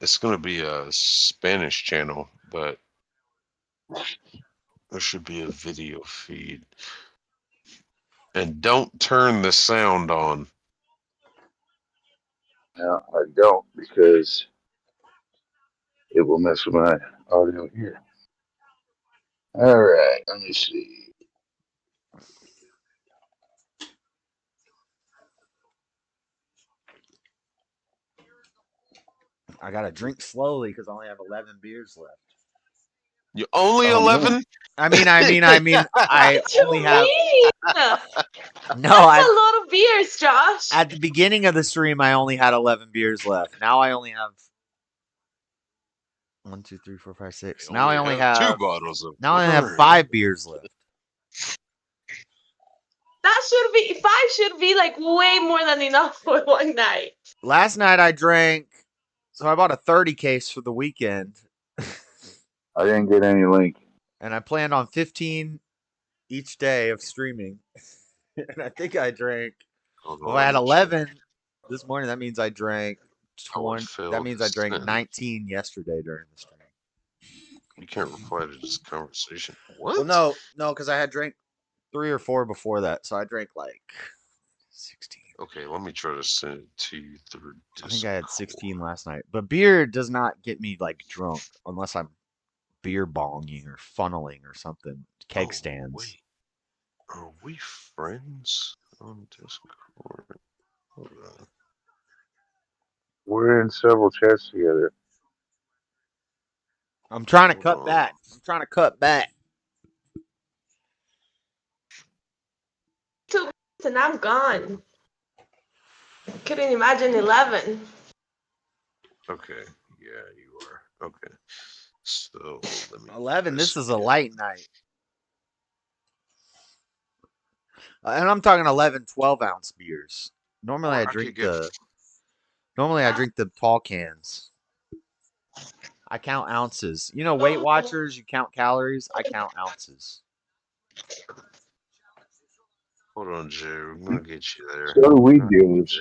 [SPEAKER 9] It's gonna be a Spanish channel, but there should be a video feed. And don't turn the sound on.
[SPEAKER 7] No, I don't, because it will mess with my audio here. All right, let me see.
[SPEAKER 1] I got to drink slowly because I only have 11 beers left.
[SPEAKER 9] You only 11?
[SPEAKER 1] I mean, I only have. No,
[SPEAKER 6] That's a lot of beers, Josh.
[SPEAKER 1] At the beginning of the stream, I only had 11 beers left. Now I only have 1, 2, 3, 4, 5, 6. Now I only have
[SPEAKER 9] 2 bottles of.
[SPEAKER 1] Now I only have 5 beers left.
[SPEAKER 6] That should be 5. Should be like way more than enough for one night.
[SPEAKER 1] Last night I drank, so I bought a 30 case for the weekend.
[SPEAKER 7] I didn't get any link.
[SPEAKER 1] And I planned on 15 each day of streaming. And I think I drank. Well, I had 11 this morning. That means I drank 20. That means I drank 19 yesterday during the stream.
[SPEAKER 9] You can't reply to this conversation. What?
[SPEAKER 1] Well, no, because I had drank 3 or 4 before that, so I drank like 16.
[SPEAKER 9] Okay, let me try to send it to you through Discord.
[SPEAKER 1] I think I had 16 last night. But beer does not get me like drunk unless I'm beer bonging or funneling or something. Keg stands.
[SPEAKER 9] Wait. Are we friends on Discord? Hold on.
[SPEAKER 7] We're in several chats together.
[SPEAKER 1] I'm trying to cut back.
[SPEAKER 6] And I'm gone. Couldn't imagine 11.
[SPEAKER 9] Okay. Yeah, you are. Okay. So let me
[SPEAKER 1] 11. This is a light night. And I'm talking 11, 12-ounce beers. Normally I drink the tall cans. I count ounces. You know, Weight Watchers, you count calories. I count ounces.
[SPEAKER 9] Hold on, Jay. We're gonna get you there.
[SPEAKER 7] So do weed dealers.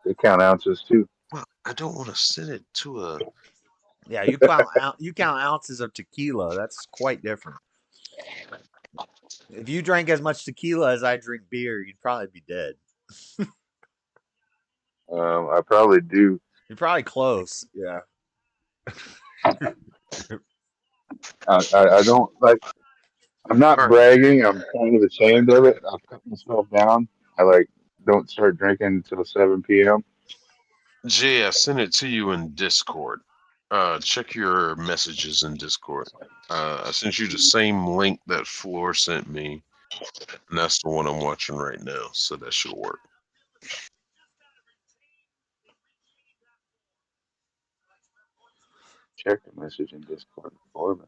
[SPEAKER 7] They count ounces too.
[SPEAKER 9] Well, I don't want to send it to a.
[SPEAKER 1] Yeah, you count ounces of tequila. That's quite different. If you drank as much tequila as I drink beer, you'd probably be dead.
[SPEAKER 7] I probably do.
[SPEAKER 1] You're probably close. Yeah.
[SPEAKER 7] I don't like. I'm not bragging. I'm kind of ashamed of it. I've cut myself down. I don't start drinking until 7 p.m.
[SPEAKER 9] Jay, I sent it to you in Discord. Check your messages in Discord. I sent you the same link that Floor sent me, and that's the one I'm watching right now. So that should work.
[SPEAKER 7] Check the message in Discord for me.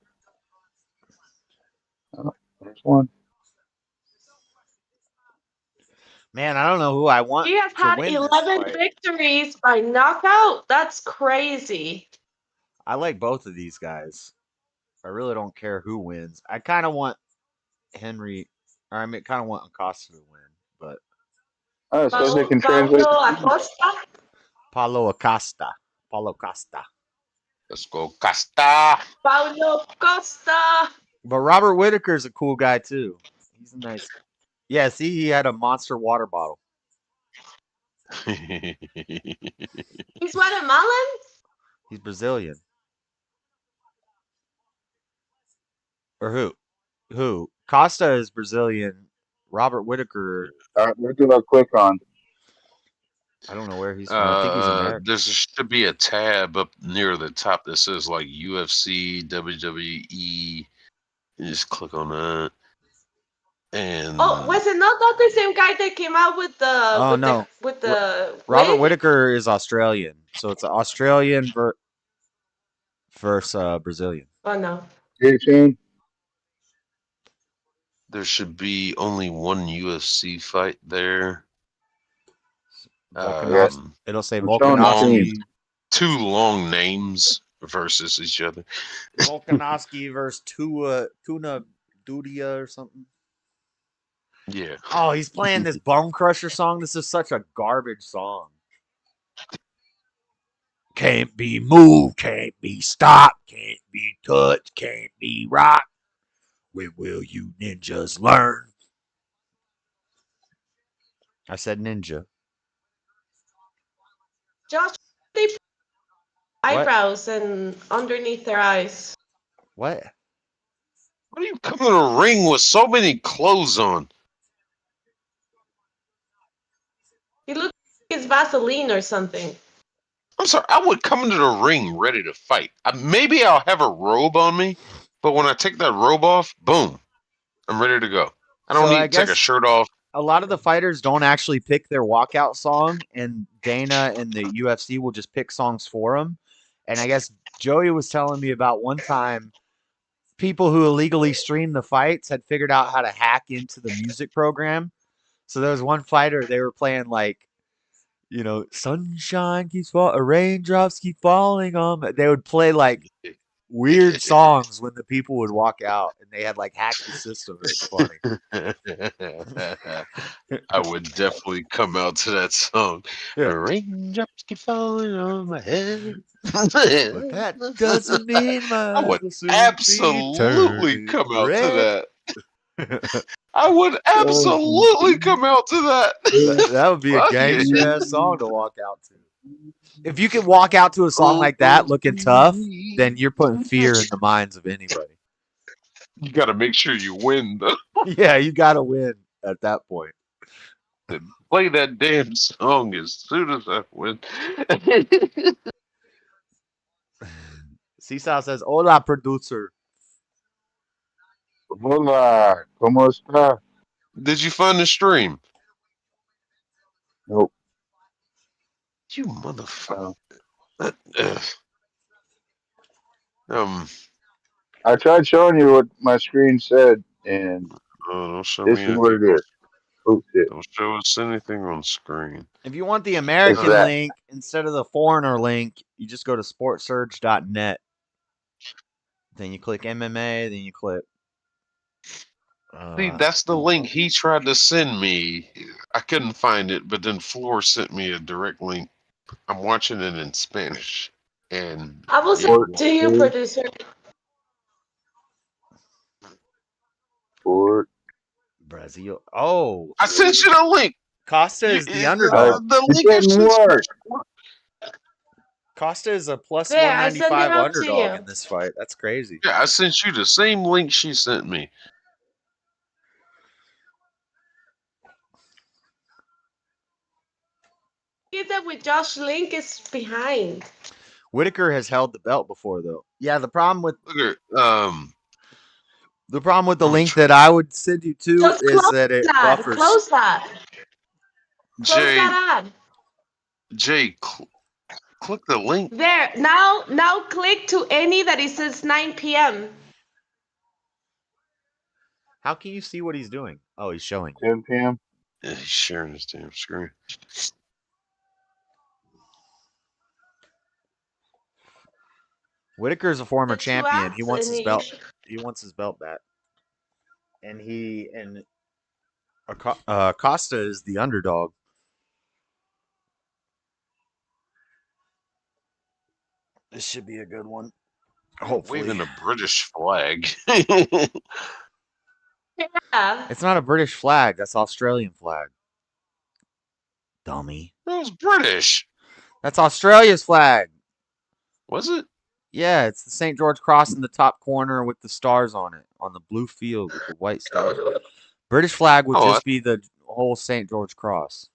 [SPEAKER 7] Oh, there's one.
[SPEAKER 1] Man, I don't know who I want.
[SPEAKER 6] You have had 11 victories by knockout? That's crazy.
[SPEAKER 1] I like both of these guys. I really don't care who wins. I kind of want Henry, or I kind of want Acosta to win, but.
[SPEAKER 7] Oh, so they can translate.
[SPEAKER 1] Paulo Acosta.
[SPEAKER 9] Let's go, Costa.
[SPEAKER 6] Paulo Costa.
[SPEAKER 1] But Robert Whitaker's a cool guy too. He's a nice. Yeah, see, he had a monster water bottle.
[SPEAKER 6] He's Guatemalan?
[SPEAKER 1] He's Brazilian. Or who? Who? Costa is Brazilian. Robert Whitaker.
[SPEAKER 7] Where did I click on?
[SPEAKER 1] I don't know where he's from. I think he's American.
[SPEAKER 9] There should be a tab up near the top that says like UFC, WWE. You just click on that. And
[SPEAKER 6] was it not that the same guy that came out with the
[SPEAKER 1] Robert Whitaker is Australian, so it's Australian versus Brazilian.
[SPEAKER 6] Oh no.
[SPEAKER 9] There should be only one UFC fight there.
[SPEAKER 1] It'll say Volkanovski.
[SPEAKER 9] Two long names versus each other.
[SPEAKER 1] Volkanovski versus Tuna Dudia or something.
[SPEAKER 9] Yeah.
[SPEAKER 1] Oh, he's playing this Bone Crusher song. This is such a garbage song. Can't be moved, can't be stopped, can't be touched, can't be rocked. When will you ninjas learn? I said ninja.
[SPEAKER 6] Josh, they put eyebrows and underneath their eyes.
[SPEAKER 1] What?
[SPEAKER 9] What are you coming to the ring with so many clothes on?
[SPEAKER 6] He looks like it's Vaseline or something.
[SPEAKER 9] I'm sorry, I would come into the ring ready to fight. Maybe I'll have a robe on me, But when I take that robe off, boom, I'm ready to go. I don't need to take a shirt off.
[SPEAKER 1] A lot of the fighters don't actually pick their walkout song, and Dana and the UFC will just pick songs for them. And I guess Joey was telling me about one time people who illegally streamed the fights had figured out how to hack into the music program. So there was one fighter, they were playing like, sunshine keeps falling, raindrops keep falling on me. They would play like weird songs when the people would walk out, and they had like hacked the system. It was funny.
[SPEAKER 9] I would definitely come out to that song.
[SPEAKER 1] Yeah.
[SPEAKER 9] Raindrops keep falling on my head.
[SPEAKER 1] But that doesn't mean my
[SPEAKER 9] I would absolutely come out to that. I would absolutely come out to that.
[SPEAKER 1] That would be a gangster ass song to walk out to. If you can walk out to a song like that looking tough, then you're putting fear in the minds of anybody.
[SPEAKER 9] You got to make sure you win, though.
[SPEAKER 1] Yeah, you got to win at that point.
[SPEAKER 9] Then play that damn song as soon as I win.
[SPEAKER 1] Seesaw says, "Hola, producer."
[SPEAKER 7] Hola, ¿cómo está?
[SPEAKER 9] Did you find the stream?
[SPEAKER 7] Nope.
[SPEAKER 9] You motherfucker.
[SPEAKER 7] I tried showing you what my screen said, and
[SPEAKER 9] don't show
[SPEAKER 7] this
[SPEAKER 9] me
[SPEAKER 7] is what it
[SPEAKER 9] anything.
[SPEAKER 7] is. Oh, shit.
[SPEAKER 9] Don't show us anything on screen.
[SPEAKER 1] If you want the American link instead of the foreigner link, you just go to sportsurge.net. Then you click MMA, then you click.
[SPEAKER 9] See, that's the link he tried to send me. I couldn't find it, but then Floor sent me a direct link. I'm watching it in Spanish. And
[SPEAKER 6] I will send it to you, producer.
[SPEAKER 7] Sport.
[SPEAKER 1] Brazil. Oh.
[SPEAKER 9] I sent you the link.
[SPEAKER 1] Costa is the underdog.
[SPEAKER 9] The link
[SPEAKER 7] didn't work.
[SPEAKER 1] Costa is a plus
[SPEAKER 6] There, I sent it
[SPEAKER 1] 195
[SPEAKER 6] out to
[SPEAKER 1] underdog
[SPEAKER 6] you.
[SPEAKER 1] in this fight. That's crazy.
[SPEAKER 9] Yeah, I sent you the same link she sent me.
[SPEAKER 6] Get that with Josh Link is behind.
[SPEAKER 1] Whitaker has held the belt before, though. Yeah, the problem with the link that I would send you to
[SPEAKER 6] Just
[SPEAKER 1] is that it buffers.
[SPEAKER 6] Close that. Close that ad.
[SPEAKER 9] Jay, click the link.
[SPEAKER 6] There. Now click to any that it says 9 p.m.
[SPEAKER 1] How can you see what he's doing? Oh, he's showing.
[SPEAKER 7] 10 p.m.
[SPEAKER 9] Yeah, he's sharing his damn screen.
[SPEAKER 1] Whitaker's a former champion. He wants
[SPEAKER 6] and
[SPEAKER 1] his belt. He wants his belt back. And Costa is the underdog. This should be a good one. Hopefully.
[SPEAKER 9] Waving a British flag.
[SPEAKER 6] Yeah.
[SPEAKER 1] It's not a British flag. That's Australian flag. Dummy.
[SPEAKER 9] That was British.
[SPEAKER 1] That's Australia's flag.
[SPEAKER 9] Was it?
[SPEAKER 1] Yeah, it's the St. George Cross in the top corner with the stars on it, on the blue field with the white stars. British flag would just be the whole St. George Cross.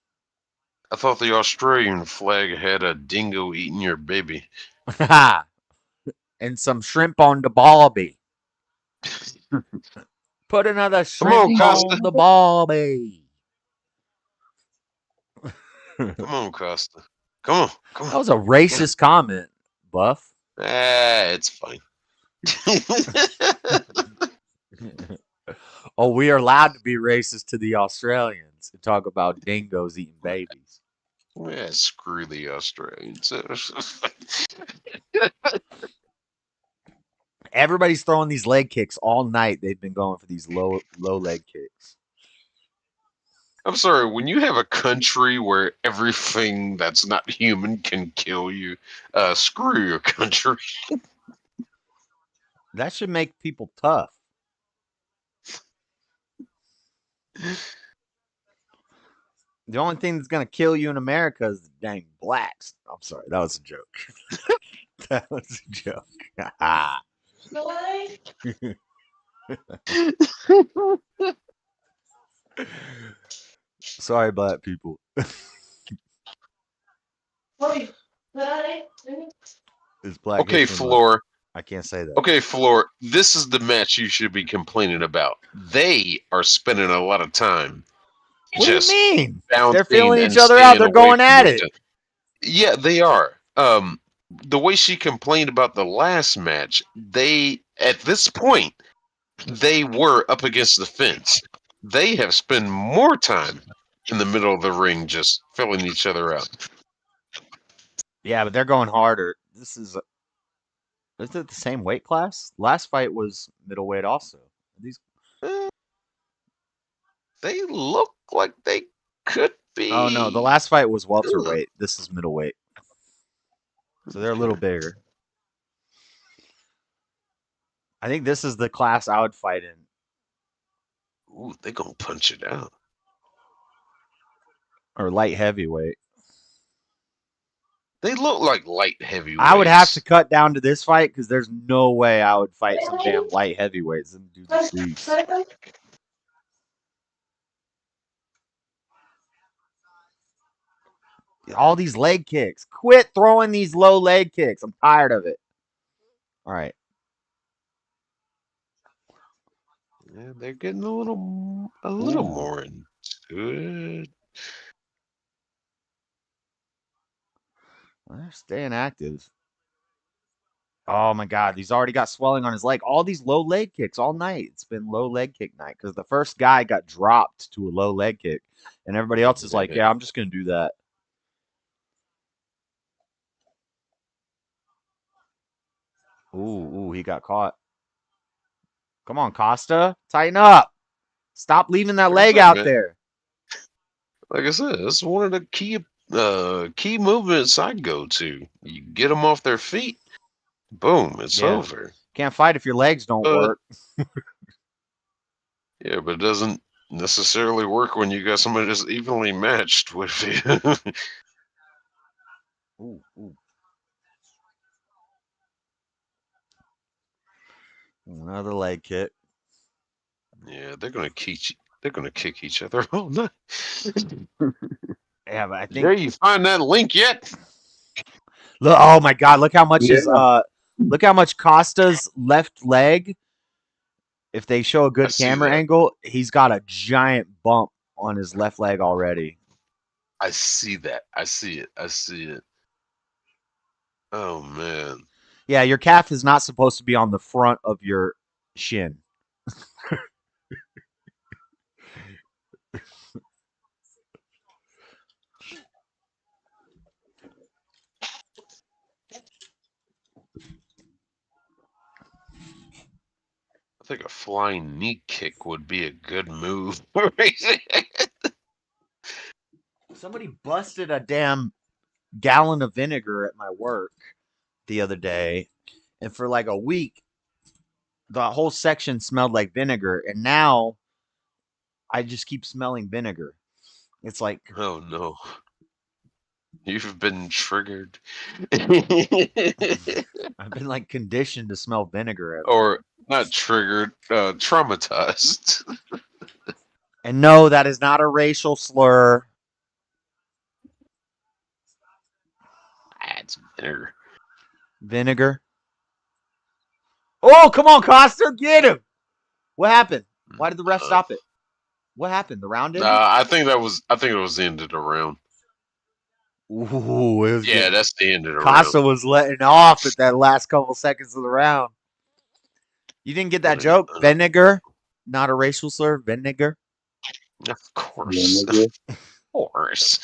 [SPEAKER 9] I thought the Australian flag had a dingo eating your baby.
[SPEAKER 1] And some shrimp on the barbie. Put another shrimp on the barbie.
[SPEAKER 9] Come on, Costa. Come on.
[SPEAKER 1] That was a racist comment, Buff.
[SPEAKER 9] It's fine.
[SPEAKER 1] Oh, we are allowed to be racist to the Australians and talk about dingoes eating babies.
[SPEAKER 9] Yeah, screw the Australians.
[SPEAKER 1] Everybody's throwing these leg kicks all night. They've been going for these low leg kicks.
[SPEAKER 9] I'm sorry, when you have a country where everything that's not human can kill you, screw your country.
[SPEAKER 1] That should make people tough. The only thing that's going to kill you in America is the dang blacks. I'm sorry, that was a joke. That was a joke. Sorry, black people. It's black.
[SPEAKER 9] Okay, Floor.
[SPEAKER 1] I can't say that.
[SPEAKER 9] Okay, Floor, this is the match you should be complaining about. They are spending a lot of time.
[SPEAKER 1] What do you mean?
[SPEAKER 9] They're
[SPEAKER 1] They're feeling each other out. They're going at it.
[SPEAKER 9] Yeah, they are. The way she complained about the last match, at this point, they were up against the fence. They have spent more time in the middle of the ring just filling each other out.
[SPEAKER 1] Yeah, but they're going harder. Is it the same weight class? Last fight was middleweight also. These
[SPEAKER 9] They look like they could be.
[SPEAKER 1] Oh no, the last fight was welterweight. This is middleweight. So they're a little bigger. I think this is the class I would fight in.
[SPEAKER 9] Ooh, they're gonna punch it out.
[SPEAKER 1] Or light heavyweight.
[SPEAKER 9] They look like light heavyweights.
[SPEAKER 1] I would have to cut down to this fight because there's no way I would fight some damn light heavyweights. Them dudes are beasts. All these leg kicks. Quit throwing these low leg kicks. I'm tired of it. All right.
[SPEAKER 9] Yeah, they're getting a little more into it.
[SPEAKER 1] Well, they're staying active. Oh my God, he's already got swelling on his leg. All these low leg kicks all night. It's been low leg kick night because the first guy got dropped to a low leg kick, and everybody else is like, "Yeah, I'm just gonna do that." Ooh, he got caught. Come on, Costa, tighten up. Stop leaving that leg out there.
[SPEAKER 9] Like I said, it's one of the key movements I go to. You get them off their feet, boom, it's over.
[SPEAKER 1] Can't fight if your legs don't work.
[SPEAKER 9] Yeah, but it doesn't necessarily work when you got somebody that's evenly matched with you.
[SPEAKER 1] Ooh. Another leg kick.
[SPEAKER 9] Yeah, they're gonna kick each other all night.
[SPEAKER 1] Yeah, but I think.
[SPEAKER 9] Yeah, you find that link yet?
[SPEAKER 1] Look! Oh my God! Look how much look how much Costa's left leg. If they show a good camera angle, he's got a giant bump on his left leg already.
[SPEAKER 9] I see that. I see it. Oh man.
[SPEAKER 1] Yeah, your calf is not supposed to be on the front of your shin.
[SPEAKER 9] I think a flying knee kick would be a good move.
[SPEAKER 1] Somebody busted a damn gallon of vinegar at my work the other day, and for like a week, the whole section smelled like vinegar, and now I just keep smelling vinegar. It's like,
[SPEAKER 9] oh no, you've been triggered.
[SPEAKER 1] I've been like conditioned to smell vinegar.
[SPEAKER 9] Or not triggered, traumatized.
[SPEAKER 1] And no, that is not a racial slur.
[SPEAKER 9] That's vinegar.
[SPEAKER 1] Vinegar. Oh, come on, Costa, get him! What happened? Why did the ref stop it? What happened? The round ended?
[SPEAKER 9] I think it was the end of the round.
[SPEAKER 1] Ooh, it was
[SPEAKER 9] yeah, that's the end of the
[SPEAKER 1] Costa
[SPEAKER 9] round.
[SPEAKER 1] was letting off at that last couple seconds of the round. You didn't get that joke? Vinegar? Not a racial slur? Vinegar?
[SPEAKER 9] Of course. Of course.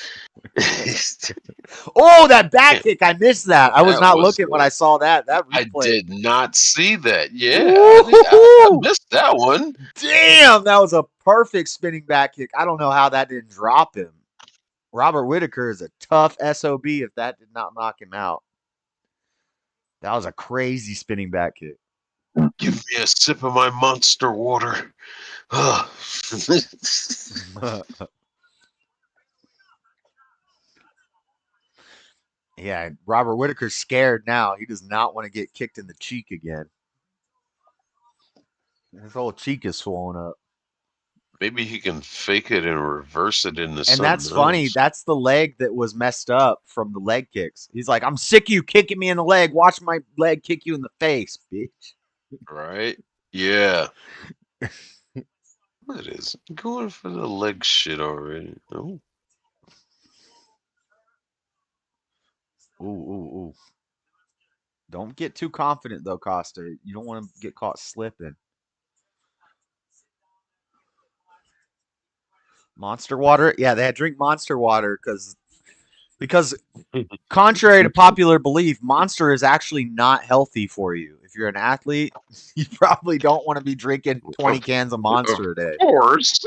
[SPEAKER 1] Oh, that back kick. I missed that. I was not looking when I saw that. That replay.
[SPEAKER 9] I did not see that. Yeah. I missed that one.
[SPEAKER 1] Damn, that was a perfect spinning back kick. I don't know how that didn't drop him. Robert Whitaker is a tough SOB if that did not knock him out. That was a crazy spinning back kick.
[SPEAKER 9] Give me a sip of my monster water.
[SPEAKER 1] Yeah, Robert Whitaker's scared now. He does not want to get kicked in the cheek again. His whole cheek is swollen up.
[SPEAKER 9] Maybe he can fake it and reverse it into
[SPEAKER 1] And
[SPEAKER 9] something
[SPEAKER 1] that's funny.
[SPEAKER 9] else.
[SPEAKER 1] That's the leg that was messed up from the leg kicks. He's like, I'm sick of you kicking me in the leg. Watch my leg kick you in the face, bitch.
[SPEAKER 9] Right? Yeah. What is going for the leg shit already? Oh.
[SPEAKER 1] Ooh. Don't get too confident though, Costa. You don't want to get caught slipping. Monster water? Yeah, they had drink Monster water because contrary to popular belief, Monster is actually not healthy for you. If you're an athlete, you probably don't want to be drinking 20 cans of Monster a day.
[SPEAKER 9] Of course.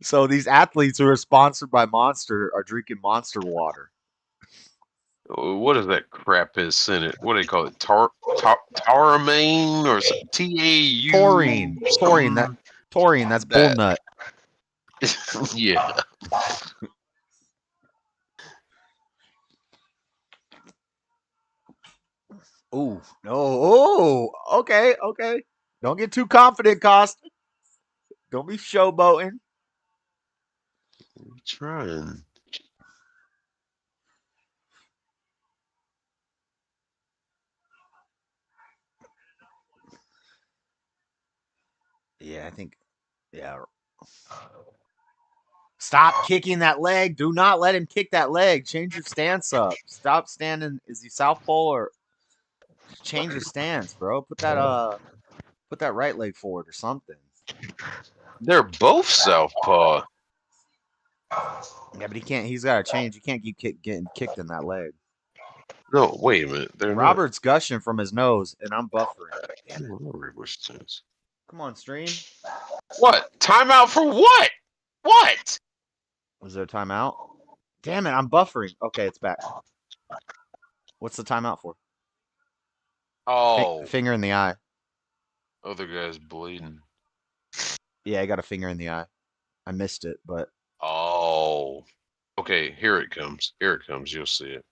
[SPEAKER 1] So these athletes who are sponsored by Monster are drinking Monster water.
[SPEAKER 9] What is that crap is in it? What do they call it? Tauramine or TAU?
[SPEAKER 1] Taurine. That's bull nut.
[SPEAKER 9] Yeah.
[SPEAKER 1] Ooh, no. Oh, okay. Don't get too confident, Costa. Don't be showboating.
[SPEAKER 9] I'm trying.
[SPEAKER 1] Yeah, I think. Yeah. Stop kicking that leg. Do not let him kick that leg. Change your stance up. Stop standing. Is he southpaw or change your stance, bro? Put that right leg forward or something.
[SPEAKER 9] They're both southpaw.
[SPEAKER 1] Yeah, but he can't. He's got to change. You can't keep getting kicked in that leg.
[SPEAKER 9] No, wait a minute. They're
[SPEAKER 1] Robert's gushing from his nose, and I'm buffering. Damn
[SPEAKER 9] it.
[SPEAKER 1] Come on, stream.
[SPEAKER 9] What? Timeout for what? What?
[SPEAKER 1] Was there a timeout? Damn it, I'm buffering. Okay, it's back. What's the timeout for?
[SPEAKER 9] Oh.
[SPEAKER 1] Finger in the eye.
[SPEAKER 9] Other guy's bleeding.
[SPEAKER 1] Yeah, I got a finger in the eye. I missed it, but.
[SPEAKER 9] Oh. Okay, here it comes. Here it comes. You'll see it.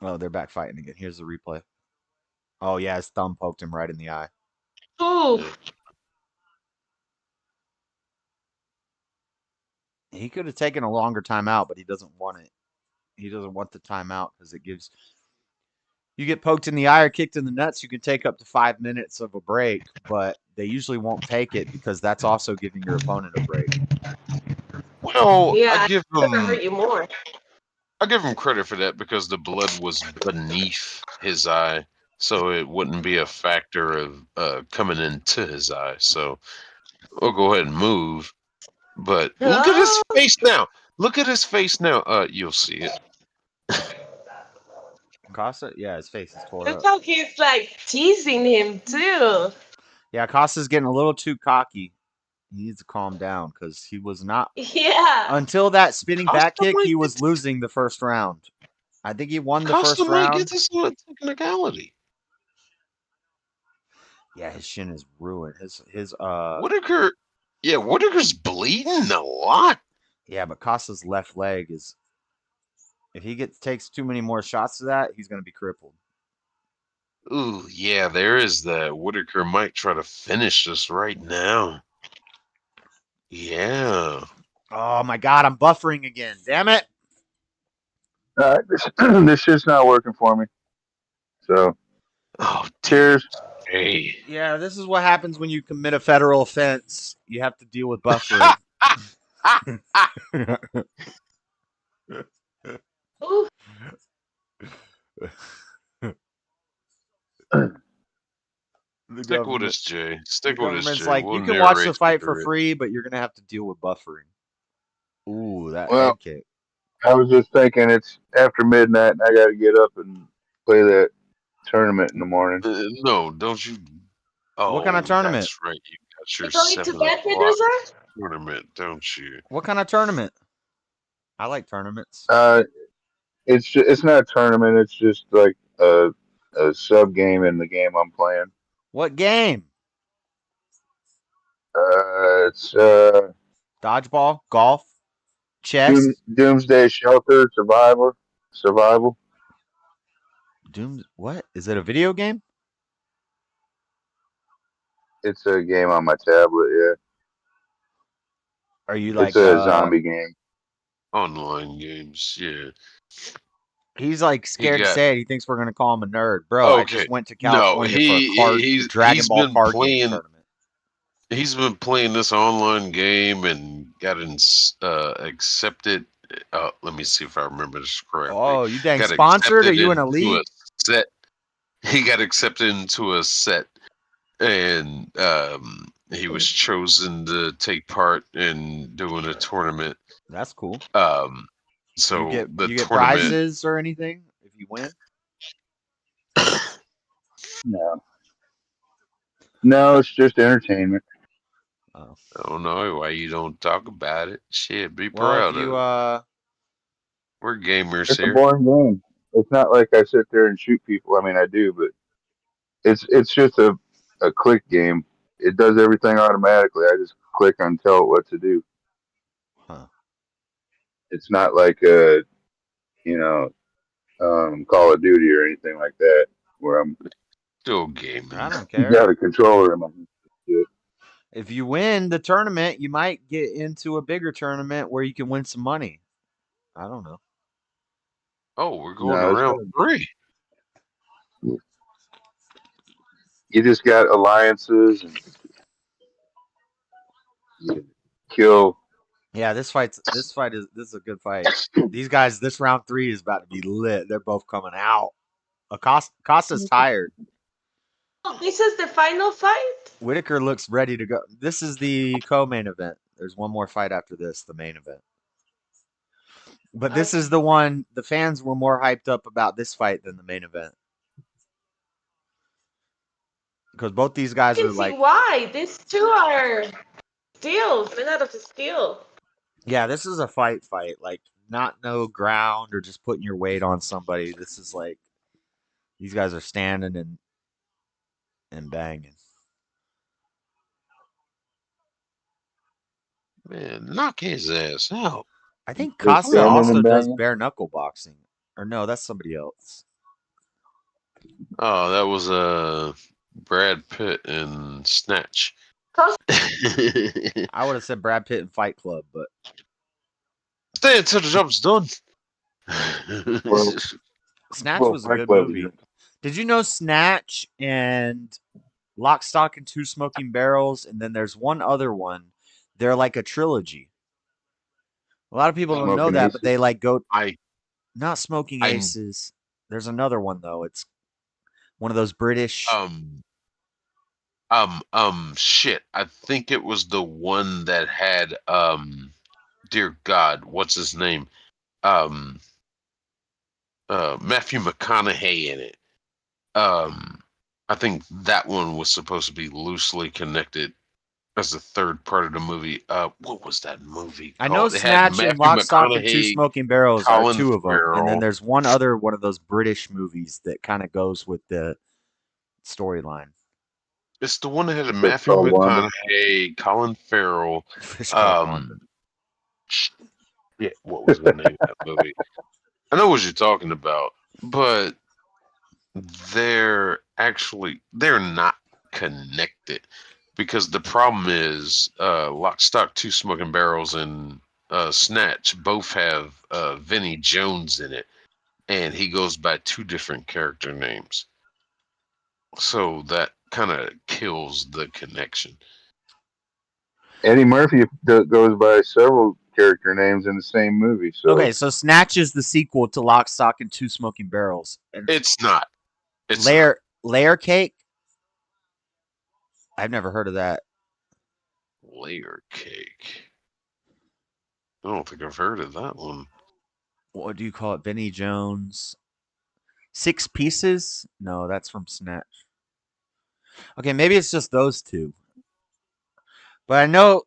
[SPEAKER 1] Oh, they're back fighting again. Here's the replay. Oh, yeah, his thumb poked him right in the eye.
[SPEAKER 6] Oh.
[SPEAKER 1] He could have taken a longer timeout, but he doesn't want it. He doesn't want the timeout because it gives. You get poked in the eye or kicked in the nuts, you can take up to 5 minutes of a break, but they usually won't take it because that's also giving your opponent a break.
[SPEAKER 9] Well,
[SPEAKER 6] yeah,
[SPEAKER 9] I give him.
[SPEAKER 6] Hurt you more.
[SPEAKER 9] I give him credit for that because the blood was beneath his eye, so it wouldn't be a factor of coming into his eye. So we'll go ahead and move. But look at his face now. Look at his face now. You'll see it.
[SPEAKER 1] Costa? Yeah, his face is tore
[SPEAKER 6] Look
[SPEAKER 1] up.
[SPEAKER 6] how he's like teasing him too.
[SPEAKER 1] Yeah, Costa's getting a little too cocky. He needs to calm down because he was not.
[SPEAKER 6] Yeah.
[SPEAKER 1] Until that spinning back
[SPEAKER 9] Costa
[SPEAKER 1] kick, he was losing the first round. I think he won the
[SPEAKER 9] Costa
[SPEAKER 1] first
[SPEAKER 9] might
[SPEAKER 1] round.
[SPEAKER 9] get this on a technicality.
[SPEAKER 1] Yeah, his shin is ruined. His
[SPEAKER 9] Whitaker. Yeah, Whitaker's bleeding a lot.
[SPEAKER 1] Yeah, but Costa's left leg is. If he takes too many more shots to that, he's going to be crippled.
[SPEAKER 9] Ooh, yeah, there is that. Whitaker might try to finish this right now. Yeah.
[SPEAKER 1] Oh my God, I'm buffering again. Damn it.
[SPEAKER 7] This shit's not working for me. So, cheers.
[SPEAKER 9] Hey.
[SPEAKER 1] Yeah, this is what happens when you commit a federal offense. You have to deal with buffering.
[SPEAKER 9] Stick with us, Jay. Stick with us, Jay.
[SPEAKER 1] Like,
[SPEAKER 9] we'll
[SPEAKER 1] you can watch the
[SPEAKER 9] narrate
[SPEAKER 1] fight for
[SPEAKER 9] through it.
[SPEAKER 1] free, but you're going to have to deal with buffering. Ooh, that
[SPEAKER 7] Well,
[SPEAKER 1] head kick.
[SPEAKER 7] I was just thinking it's after midnight and I got to get up and play that tournament in the morning.
[SPEAKER 9] No, don't you? Oh,
[SPEAKER 1] What kind of tournament?
[SPEAKER 9] That's right. You got your
[SPEAKER 6] You're going to
[SPEAKER 9] 7
[SPEAKER 6] bed,
[SPEAKER 9] o'clock
[SPEAKER 6] Medusa?
[SPEAKER 9] tournament, don't you?
[SPEAKER 1] What kind of tournament? I like tournaments.
[SPEAKER 7] It's not a tournament. It's just like a sub game in the game I'm playing.
[SPEAKER 1] What game?
[SPEAKER 7] It's
[SPEAKER 1] dodgeball, golf, chess,
[SPEAKER 7] Doomsday Shelter, survival.
[SPEAKER 1] What is it? A video game?
[SPEAKER 7] It's a game on my tablet. Yeah.
[SPEAKER 1] Are you
[SPEAKER 7] It's
[SPEAKER 1] like
[SPEAKER 7] a zombie game.
[SPEAKER 9] Online games, yeah.
[SPEAKER 1] He's like scared to
[SPEAKER 9] got
[SPEAKER 1] say it. He thinks we're gonna call him a nerd, bro. I
[SPEAKER 9] okay.
[SPEAKER 1] just went to
[SPEAKER 9] No,
[SPEAKER 1] California for a Dragon
[SPEAKER 9] he's
[SPEAKER 1] Ball
[SPEAKER 9] been
[SPEAKER 1] card game
[SPEAKER 9] playing.
[SPEAKER 1] tournament.
[SPEAKER 9] He's been playing this online game and got accepted. Let me see if I remember this correctly.
[SPEAKER 1] Oh, you dang
[SPEAKER 9] got
[SPEAKER 1] sponsored? Are
[SPEAKER 9] accepted
[SPEAKER 1] you in a
[SPEAKER 9] into
[SPEAKER 1] league?
[SPEAKER 9] set. He got accepted into a set, and he was chosen to take part in doing a tournament.
[SPEAKER 1] That's cool.
[SPEAKER 9] So
[SPEAKER 1] you get
[SPEAKER 9] the tournament
[SPEAKER 1] prizes or anything if you win?
[SPEAKER 7] No, it's just entertainment.
[SPEAKER 1] Oh.
[SPEAKER 9] I don't know why you don't talk about it. Shit, be
[SPEAKER 1] Well,
[SPEAKER 9] proud
[SPEAKER 1] if you
[SPEAKER 9] of it. We're gamers
[SPEAKER 7] It's
[SPEAKER 9] here.
[SPEAKER 7] a boring game. It's not like I sit there and shoot people. I mean, I do, but it's just a click game. It does everything automatically. I just click and tell it what to do.
[SPEAKER 1] Huh.
[SPEAKER 7] It's not like a Call of Duty or anything like that where I'm
[SPEAKER 9] still gaming.
[SPEAKER 1] I don't
[SPEAKER 7] You
[SPEAKER 1] care.
[SPEAKER 7] got a controller in my hand.
[SPEAKER 1] If you win the tournament, you might get into a bigger tournament where you can win some money. I don't know.
[SPEAKER 9] Oh, we're going to round 3.
[SPEAKER 7] You just got alliances and you kill.
[SPEAKER 1] Yeah, this fight is a good fight. These guys, this round 3 is about to be lit. They're both coming out. Acosta's tired.
[SPEAKER 6] Oh, this is the final fight?
[SPEAKER 1] Whitaker looks ready to go. This is the co-main event. There's one more fight after this, the main event. But this is the one, the fans were more hyped up about this fight than the main event. Because both these guys are like...
[SPEAKER 6] why. These two are steel, made out of steel.
[SPEAKER 1] Yeah, this is a fight. Like, not no ground or just putting your weight on somebody. This is like... These guys are standing and banging.
[SPEAKER 9] Man, knock his ass out.
[SPEAKER 1] I think Costa also does bare knuckle boxing. Or no, that's somebody else.
[SPEAKER 9] Oh, that was Brad Pitt in Snatch.
[SPEAKER 1] I would have said Brad Pitt in Fight Club, but
[SPEAKER 9] stay until the job's done.
[SPEAKER 1] Snatch was a good movie. Did you know Snatch and Lock, Stock, and Two Smoking Barrels, and then there's one other one. They're like a trilogy. A lot of people don't know that, but they like go. Not Smoking Aces. There's another one though. It's one of those British.
[SPEAKER 9] Shit. I think it was the one that had dear God, what's his name? Matthew McConaughey in it. I think that one was supposed to be loosely connected as the third part of the movie. What was that movie called?
[SPEAKER 1] I know Snatch and Lock, Stock, and Two Smoking Barrels are two of them. And then there's one other one of those British movies that kind of goes with the storyline.
[SPEAKER 9] It's the one that had Matthew McConaughey, Colin Farrell. Yeah, what was the name of that movie? I know what you're talking about, but they're not connected because the problem is Lock, Stock, Two Smoking Barrels and Snatch both have Vinnie Jones in it, and he goes by 2 different character names. So that kind of kills the connection.
[SPEAKER 7] Eddie Murphy goes by several character names in the same movie. So.
[SPEAKER 1] Okay, so Snatch is the sequel to Lock, Stock, and Two Smoking Barrels. And
[SPEAKER 9] it's not. It's
[SPEAKER 1] Layer Cake? I've never heard of that.
[SPEAKER 9] Layer Cake. I don't think I've heard of that one.
[SPEAKER 1] What do you call it? Vinnie Jones. 6 Pieces? No, that's from Snatch. Okay, maybe it's just those 2. But I know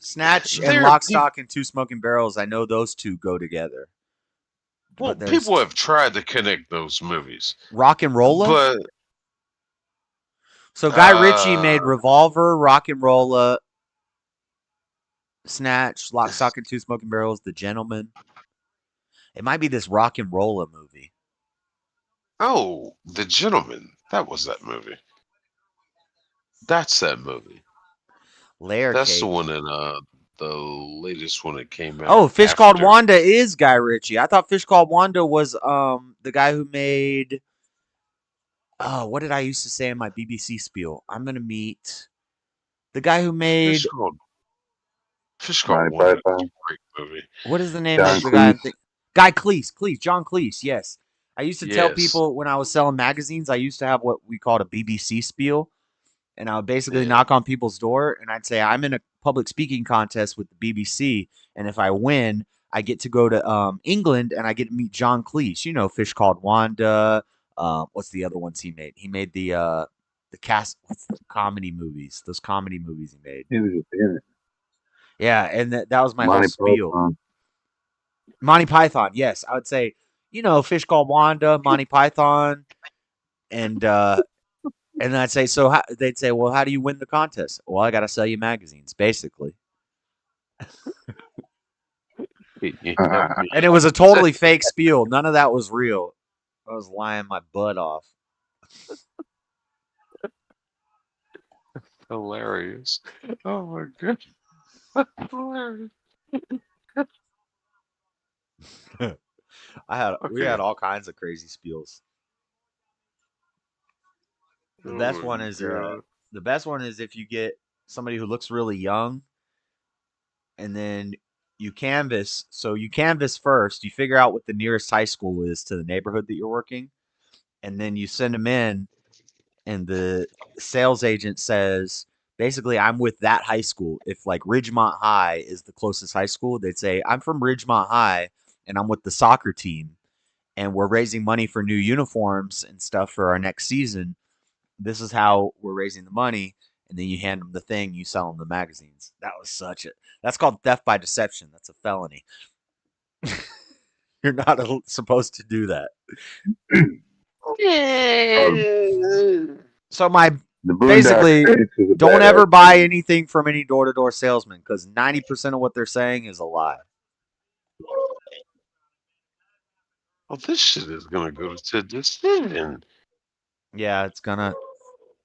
[SPEAKER 1] Snatch and Lock, Stock, and Two Smoking Barrels, I know those 2 go together.
[SPEAKER 9] Well, people have tried to connect those movies.
[SPEAKER 1] Rock and Rolla?
[SPEAKER 9] But
[SPEAKER 1] so Guy Ritchie made Revolver, Rock and Rolla, Snatch, Lock, Stock, and Two Smoking Barrels, The Gentleman. It might be this Rock and Rolla movie.
[SPEAKER 9] Oh, The Gentleman. That was that movie. That's that movie.
[SPEAKER 1] Layer
[SPEAKER 9] That's
[SPEAKER 1] Cake.
[SPEAKER 9] the one that the latest one that came out.
[SPEAKER 1] Oh, Fish
[SPEAKER 9] after.
[SPEAKER 1] Called Wanda is Guy Ritchie. I thought Fish Called Wanda was the guy who made. Oh, what did I used to say in my BBC spiel? I'm gonna meet the guy who made.
[SPEAKER 9] Fish Called Wanda. Great movie.
[SPEAKER 1] What is the name of the guy? Guy Cleese. John Cleese. Yes. I used to tell people when I was selling magazines, I used to have what we called a BBC spiel. And I would basically knock on people's door and I'd say, I'm in a public speaking contest with the BBC. And if I win, I get to go to England and I get to meet John Cleese. You know, Fish Called Wanda. What's the other ones he made? He made the what's the comedy movies? Those comedy movies he made.
[SPEAKER 7] He was in it.
[SPEAKER 1] Yeah, and that was my whole spiel. Monty Python, yes. I would say, you know, Fish Called Wanda, Monty Python, and then I'd say, they'd say, well, how do you win the contest? Well, I got to sell you magazines, basically. And it was a totally fake spiel. None of that was real. I was lying my butt off.
[SPEAKER 9] Hilarious. Oh my god. Hilarious.
[SPEAKER 1] We had all kinds of crazy spiels. The best one is if you get somebody who looks really young, and then you canvas. So you canvas first. You figure out what the nearest high school is to the neighborhood that you're working, and then you send them in, and the sales agent says, basically, I'm with that high school. If like Ridgemont High is the closest high school, they'd say, I'm from Ridgemont High, and I'm with the soccer team, and we're raising money for new uniforms and stuff for our next season. This is how we're raising the money. And then you hand them the thing, you sell them the magazines. That's called theft by deception. That's a felony. You're not supposed to do that. So basically, don't ever buy anything from any door-to-door salesman, because 90% of what they're saying is a lie.
[SPEAKER 9] Well, this shit is gonna go to decision.
[SPEAKER 1] Yeah, it's gonna.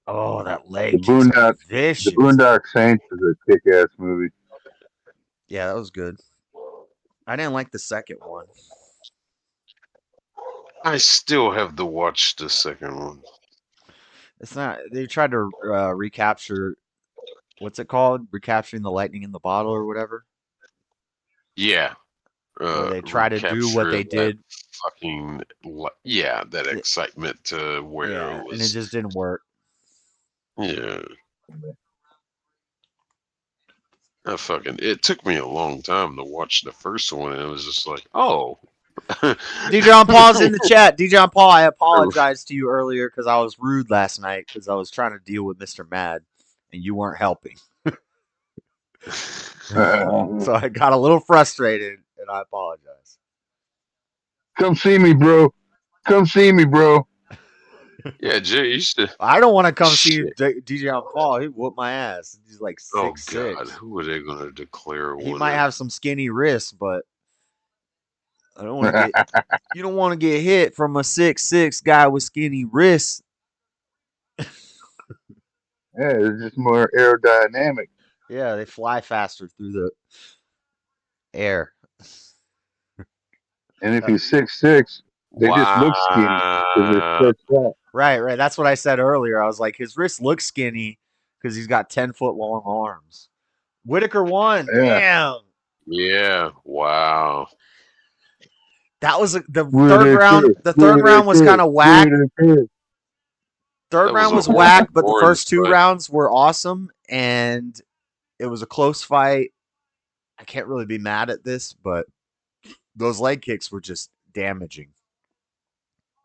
[SPEAKER 1] Oh, that leg.
[SPEAKER 7] The Boondock Saints is a kick-ass movie.
[SPEAKER 1] Yeah, that was good. I didn't like the second one.
[SPEAKER 9] I still have to watch the second one.
[SPEAKER 1] It's not. They tried to recapture. What's it called? Recapturing the lightning in the bottle or whatever.
[SPEAKER 9] Yeah.
[SPEAKER 1] Where they try to do what they did.
[SPEAKER 9] That excitement to where it was.
[SPEAKER 1] And it just didn't work.
[SPEAKER 9] Yeah. It took me a long time to watch the first one, and it was just like, oh.
[SPEAKER 1] DJ Paul's in the chat. DJ Paul, I apologize to you earlier because I was rude last night because I was trying to deal with Mr. Mad, and you weren't helping. So I got a little frustrated, and I apologize.
[SPEAKER 7] Come see me, bro. Come see me, bro.
[SPEAKER 9] Yeah, Jay used to.
[SPEAKER 1] I don't want to come see DJ Paul. He whooped my ass. He's like 6'6".
[SPEAKER 9] Oh God, who are they going to declare?
[SPEAKER 1] He might have some skinny wrists, but I don't want to get. You don't want to get hit from a 6'6" guy with skinny wrists.
[SPEAKER 7] Yeah, it's just more aerodynamic.
[SPEAKER 1] Yeah, they fly faster through the air.
[SPEAKER 7] And if he's 6'6", they just look skinny.
[SPEAKER 1] Right. That's what I said earlier. I was like, his wrists look skinny because he's got 10-foot long arms. Whitaker won. Yeah. Damn.
[SPEAKER 9] Yeah. Wow.
[SPEAKER 1] That was the third round. The third round was kind of whack. Third round was whack, but the first two rounds were awesome, and it was a close fight. I can't really be mad at this, but those leg kicks were just damaging.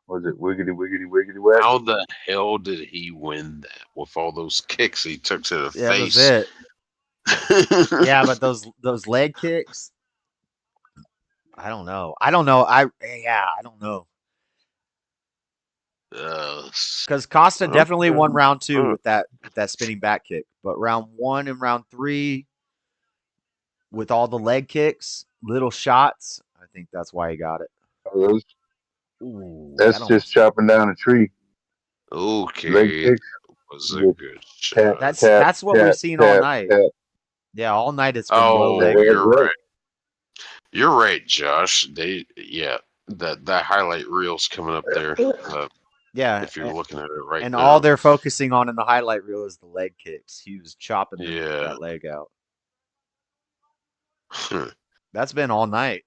[SPEAKER 7] Was it wiggity, wiggity, wiggity, whack?
[SPEAKER 9] How the hell did he win that with all those kicks he took to the face?
[SPEAKER 1] That was it. Yeah, but those leg kicks, I don't know. I don't know. I don't know. Because Costa definitely won round 2 with that spinning back kick, but round 1 and round 3 with all the leg kicks, little shots, I think that's why he got it.
[SPEAKER 7] That's just chopping down a tree.
[SPEAKER 9] Okay.
[SPEAKER 7] Leg kicks.
[SPEAKER 9] was a
[SPEAKER 7] Just
[SPEAKER 9] good shot.
[SPEAKER 1] That's what we've seen all night. Yeah, all night it's been low leg.
[SPEAKER 9] You're right. You're right, Josh. That highlight reel's coming up there.
[SPEAKER 1] Yeah,
[SPEAKER 9] if you're looking at it right
[SPEAKER 1] and
[SPEAKER 9] now.
[SPEAKER 1] all they're focusing on in the highlight reel is the leg kicks. He was chopping that leg out. That's been all night.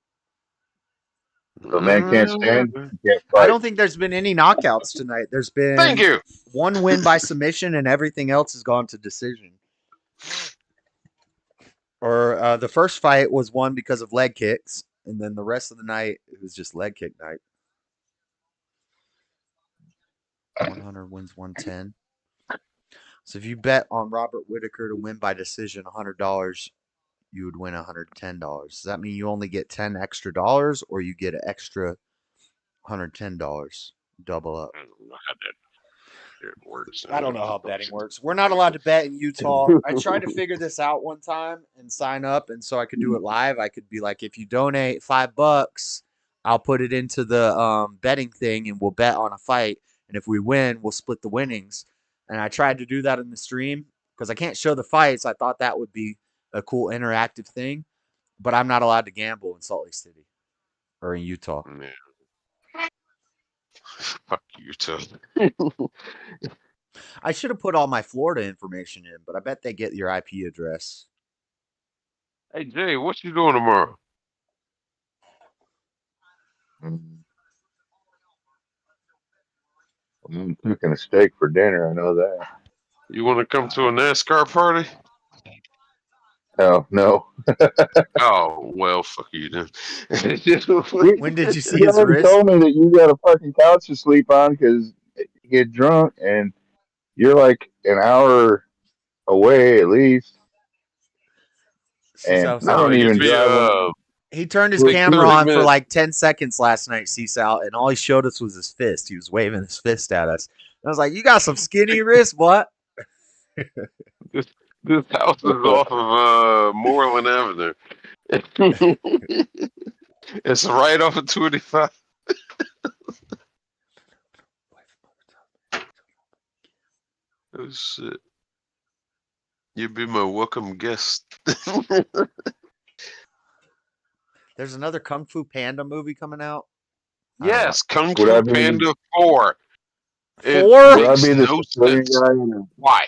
[SPEAKER 7] The man can't stand. Can't
[SPEAKER 1] I don't think there's been any knockouts tonight. There's been
[SPEAKER 9] Thank you.
[SPEAKER 1] one win by submission, and everything else has gone to decision. Or the first fight was won because of leg kicks, and then the rest of the night it was just leg kick night. 100 wins 110. So if you bet on Robert Whitaker to win by decision $100, you would win $110. Does that mean you only get $10 extra, or you get an extra $110? Double up. I don't know how betting works. We're not allowed to bet in Utah. I tried to figure this out one time and sign up, and so I could do it live. I could be like, if you donate $5, I'll put it into the betting thing, and we'll bet on a fight. And if we win, we'll split the winnings. And I tried to do that in the stream because I can't show the fights. I thought that would be a cool interactive thing, but I'm not allowed to gamble in Salt Lake City or in Utah.
[SPEAKER 9] Fuck Utah.
[SPEAKER 1] I should have put all my Florida information in, but I bet they get your IP address.
[SPEAKER 9] Hey Jay, what you doing tomorrow?
[SPEAKER 7] I'm cooking a steak for dinner. I know that.
[SPEAKER 9] You want to come to a NASCAR party?
[SPEAKER 7] Oh no.
[SPEAKER 9] Oh well, fuck you then.
[SPEAKER 1] When did you see
[SPEAKER 7] You
[SPEAKER 1] his
[SPEAKER 7] already
[SPEAKER 1] wrist?
[SPEAKER 7] told me that you got a fucking couch to sleep on because you get drunk and you're like an hour away at least. And I don't even drive.
[SPEAKER 1] He turned his camera on for like 10 seconds last night, Seasal, and all he showed us was his fist. He was waving his fist at us. I was like, you got some skinny wrist, what?
[SPEAKER 9] This house is off of Moreland Avenue. It's right off of 25. Oh shit. You'd be my welcome guest.
[SPEAKER 1] There's another Kung Fu Panda movie coming out.
[SPEAKER 9] Yes, Kung Fu Panda 4.
[SPEAKER 1] Four?
[SPEAKER 7] Would I be the civilian guy in a
[SPEAKER 9] Why?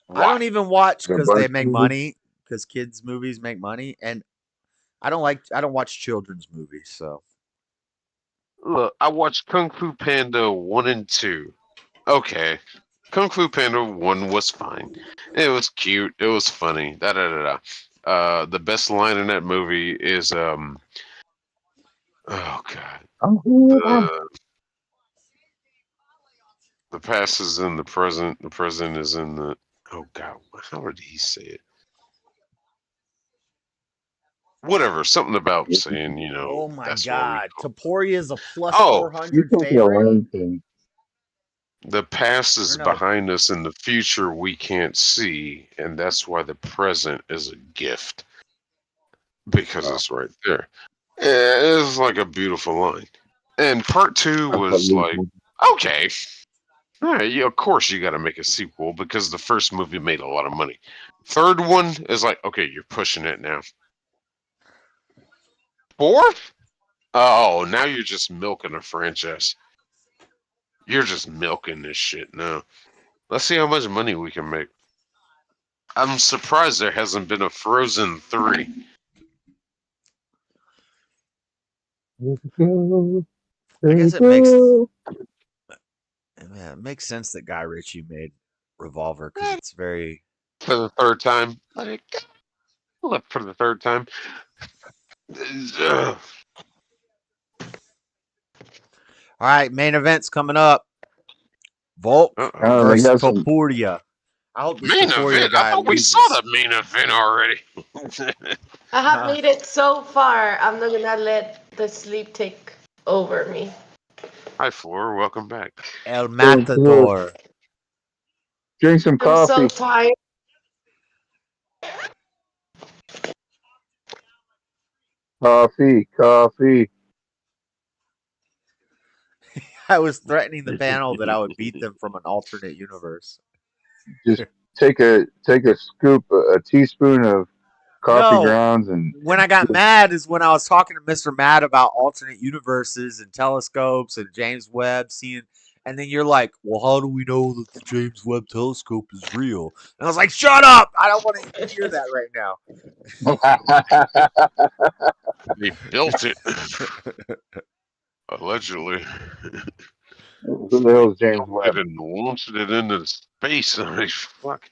[SPEAKER 1] I don't even watch because they
[SPEAKER 7] bunch
[SPEAKER 1] make
[SPEAKER 7] movie?
[SPEAKER 1] money, because kids' movies make money, and I don't watch children's movies, so.
[SPEAKER 9] Look, I watched Kung Fu Panda 1 and 2. Okay. Kung Fu Panda 1 was fine. It was cute. It was funny. The best line in that movie is oh god. The past is in the present. The present is in the oh god. How did he say it? Whatever. Something about saying,
[SPEAKER 1] Oh my
[SPEAKER 9] that's
[SPEAKER 1] god. Topuria is a plus
[SPEAKER 9] Oh,
[SPEAKER 1] 400 favorite.
[SPEAKER 9] The past is behind us and the future we can't see, and that's why the present is a gift. Because it's right there. It's like a beautiful line. And part 2 was like, okay. All right, of course you got to make a sequel because the first movie made a lot of money. Third one is like, okay, you're pushing it now. Fourth? Oh, now you're just milking a franchise. You're just milking this shit now. Let's see how much money we can make. I'm surprised there hasn't been a Frozen 3.
[SPEAKER 1] I guess it makes sense that Guy Ritchie made Revolver because it's very
[SPEAKER 9] for the third time. Like, for the third time.
[SPEAKER 1] All right, main event's coming up. Volk versus Topuria. I hope this
[SPEAKER 9] main
[SPEAKER 1] Topuria
[SPEAKER 9] event?
[SPEAKER 1] guy
[SPEAKER 9] I thought we
[SPEAKER 1] loses.
[SPEAKER 9] saw the main event already.
[SPEAKER 6] I have made it so far. I'm not gonna let the sleep take over me.
[SPEAKER 9] Hi, Floor. Welcome back.
[SPEAKER 1] El Matador.
[SPEAKER 7] Drink some coffee.
[SPEAKER 6] I'm so tired.
[SPEAKER 7] Coffee.
[SPEAKER 1] I was threatening the panel that I would beat them from an alternate universe.
[SPEAKER 7] just take a scoop, a teaspoon of coffee
[SPEAKER 1] No,
[SPEAKER 7] grounds, and
[SPEAKER 1] when I got mad is when I was talking to Mr. Matt about alternate universes and telescopes and James Webb seeing, and then you're like, well, how do we know that the James Webb telescope is real? And I was like, shut up! I don't want to even hear that right now.
[SPEAKER 9] They built it. Allegedly.
[SPEAKER 7] Who the hell is James
[SPEAKER 9] Built
[SPEAKER 7] Webb?
[SPEAKER 9] it and launched it into space. I mean, fuck.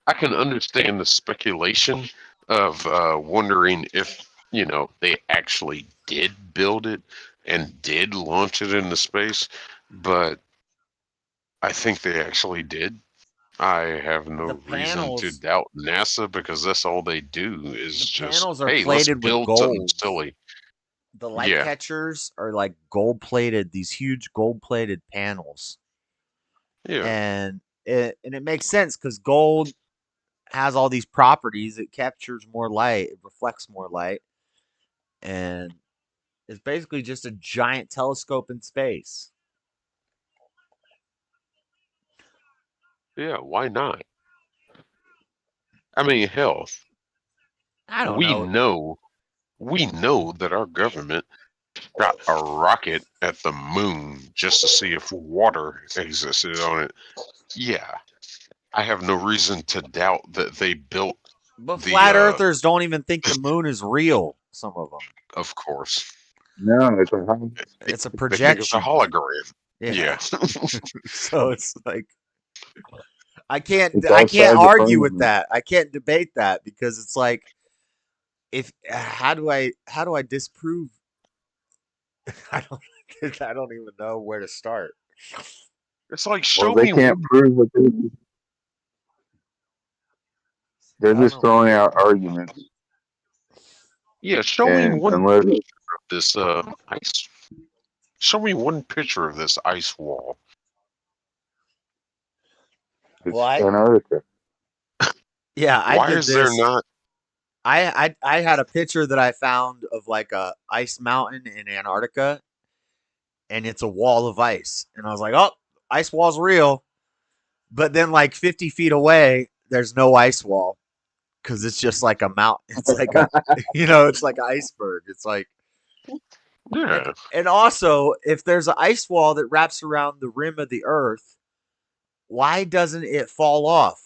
[SPEAKER 9] I can understand the speculation of wondering if, they actually did build it and did launch it into space, but I think they actually did. I have no reason to doubt NASA because that's all they do is just,
[SPEAKER 1] Panels are
[SPEAKER 9] hey, let's
[SPEAKER 1] plated with
[SPEAKER 9] build something
[SPEAKER 1] gold.
[SPEAKER 9] silly.
[SPEAKER 1] The light catchers are like gold plated, these huge gold plated panels.
[SPEAKER 9] Yeah.
[SPEAKER 1] And it makes sense because gold has all these properties. It captures more light, it reflects more light, and it's basically just a giant telescope in space.
[SPEAKER 9] Yeah, why not? I mean, hell,
[SPEAKER 1] I don't
[SPEAKER 9] we
[SPEAKER 1] know.
[SPEAKER 9] know that our government got a rocket at the moon just to see if water existed on it. Yeah, I have no reason to doubt that they built.
[SPEAKER 1] But flat earthers don't even think the moon is real. Some of them,
[SPEAKER 9] of course.
[SPEAKER 7] No,
[SPEAKER 1] it's a
[SPEAKER 9] They think
[SPEAKER 1] projection.
[SPEAKER 9] it's a hologram.
[SPEAKER 1] Yeah. So it's like I can't
[SPEAKER 7] It's
[SPEAKER 1] argue with
[SPEAKER 7] firmament.
[SPEAKER 1] that. I can't debate that because it's like how do I disprove? I don't even know where to start.
[SPEAKER 9] It's like show
[SPEAKER 7] they
[SPEAKER 9] me
[SPEAKER 7] can't prove what they're just throwing out arguments.
[SPEAKER 9] Yeah, show me one
[SPEAKER 7] unless
[SPEAKER 9] picture of this ice. Show me one picture of this ice wall.
[SPEAKER 7] it's Antarctica.
[SPEAKER 1] Yeah, I
[SPEAKER 9] Why
[SPEAKER 1] did
[SPEAKER 9] is
[SPEAKER 1] this.
[SPEAKER 9] there not?
[SPEAKER 1] I had a picture that I found of like a ice mountain in Antarctica, and it's a wall of ice, and I was like, oh, ice wall's real. But then like 50 feet away, there's no ice wall because it's just like a mountain. It's like a, it's like an iceberg. It's like,
[SPEAKER 9] yeah.
[SPEAKER 1] And also, if there's an ice wall that wraps around the rim of the Earth, why doesn't it fall off?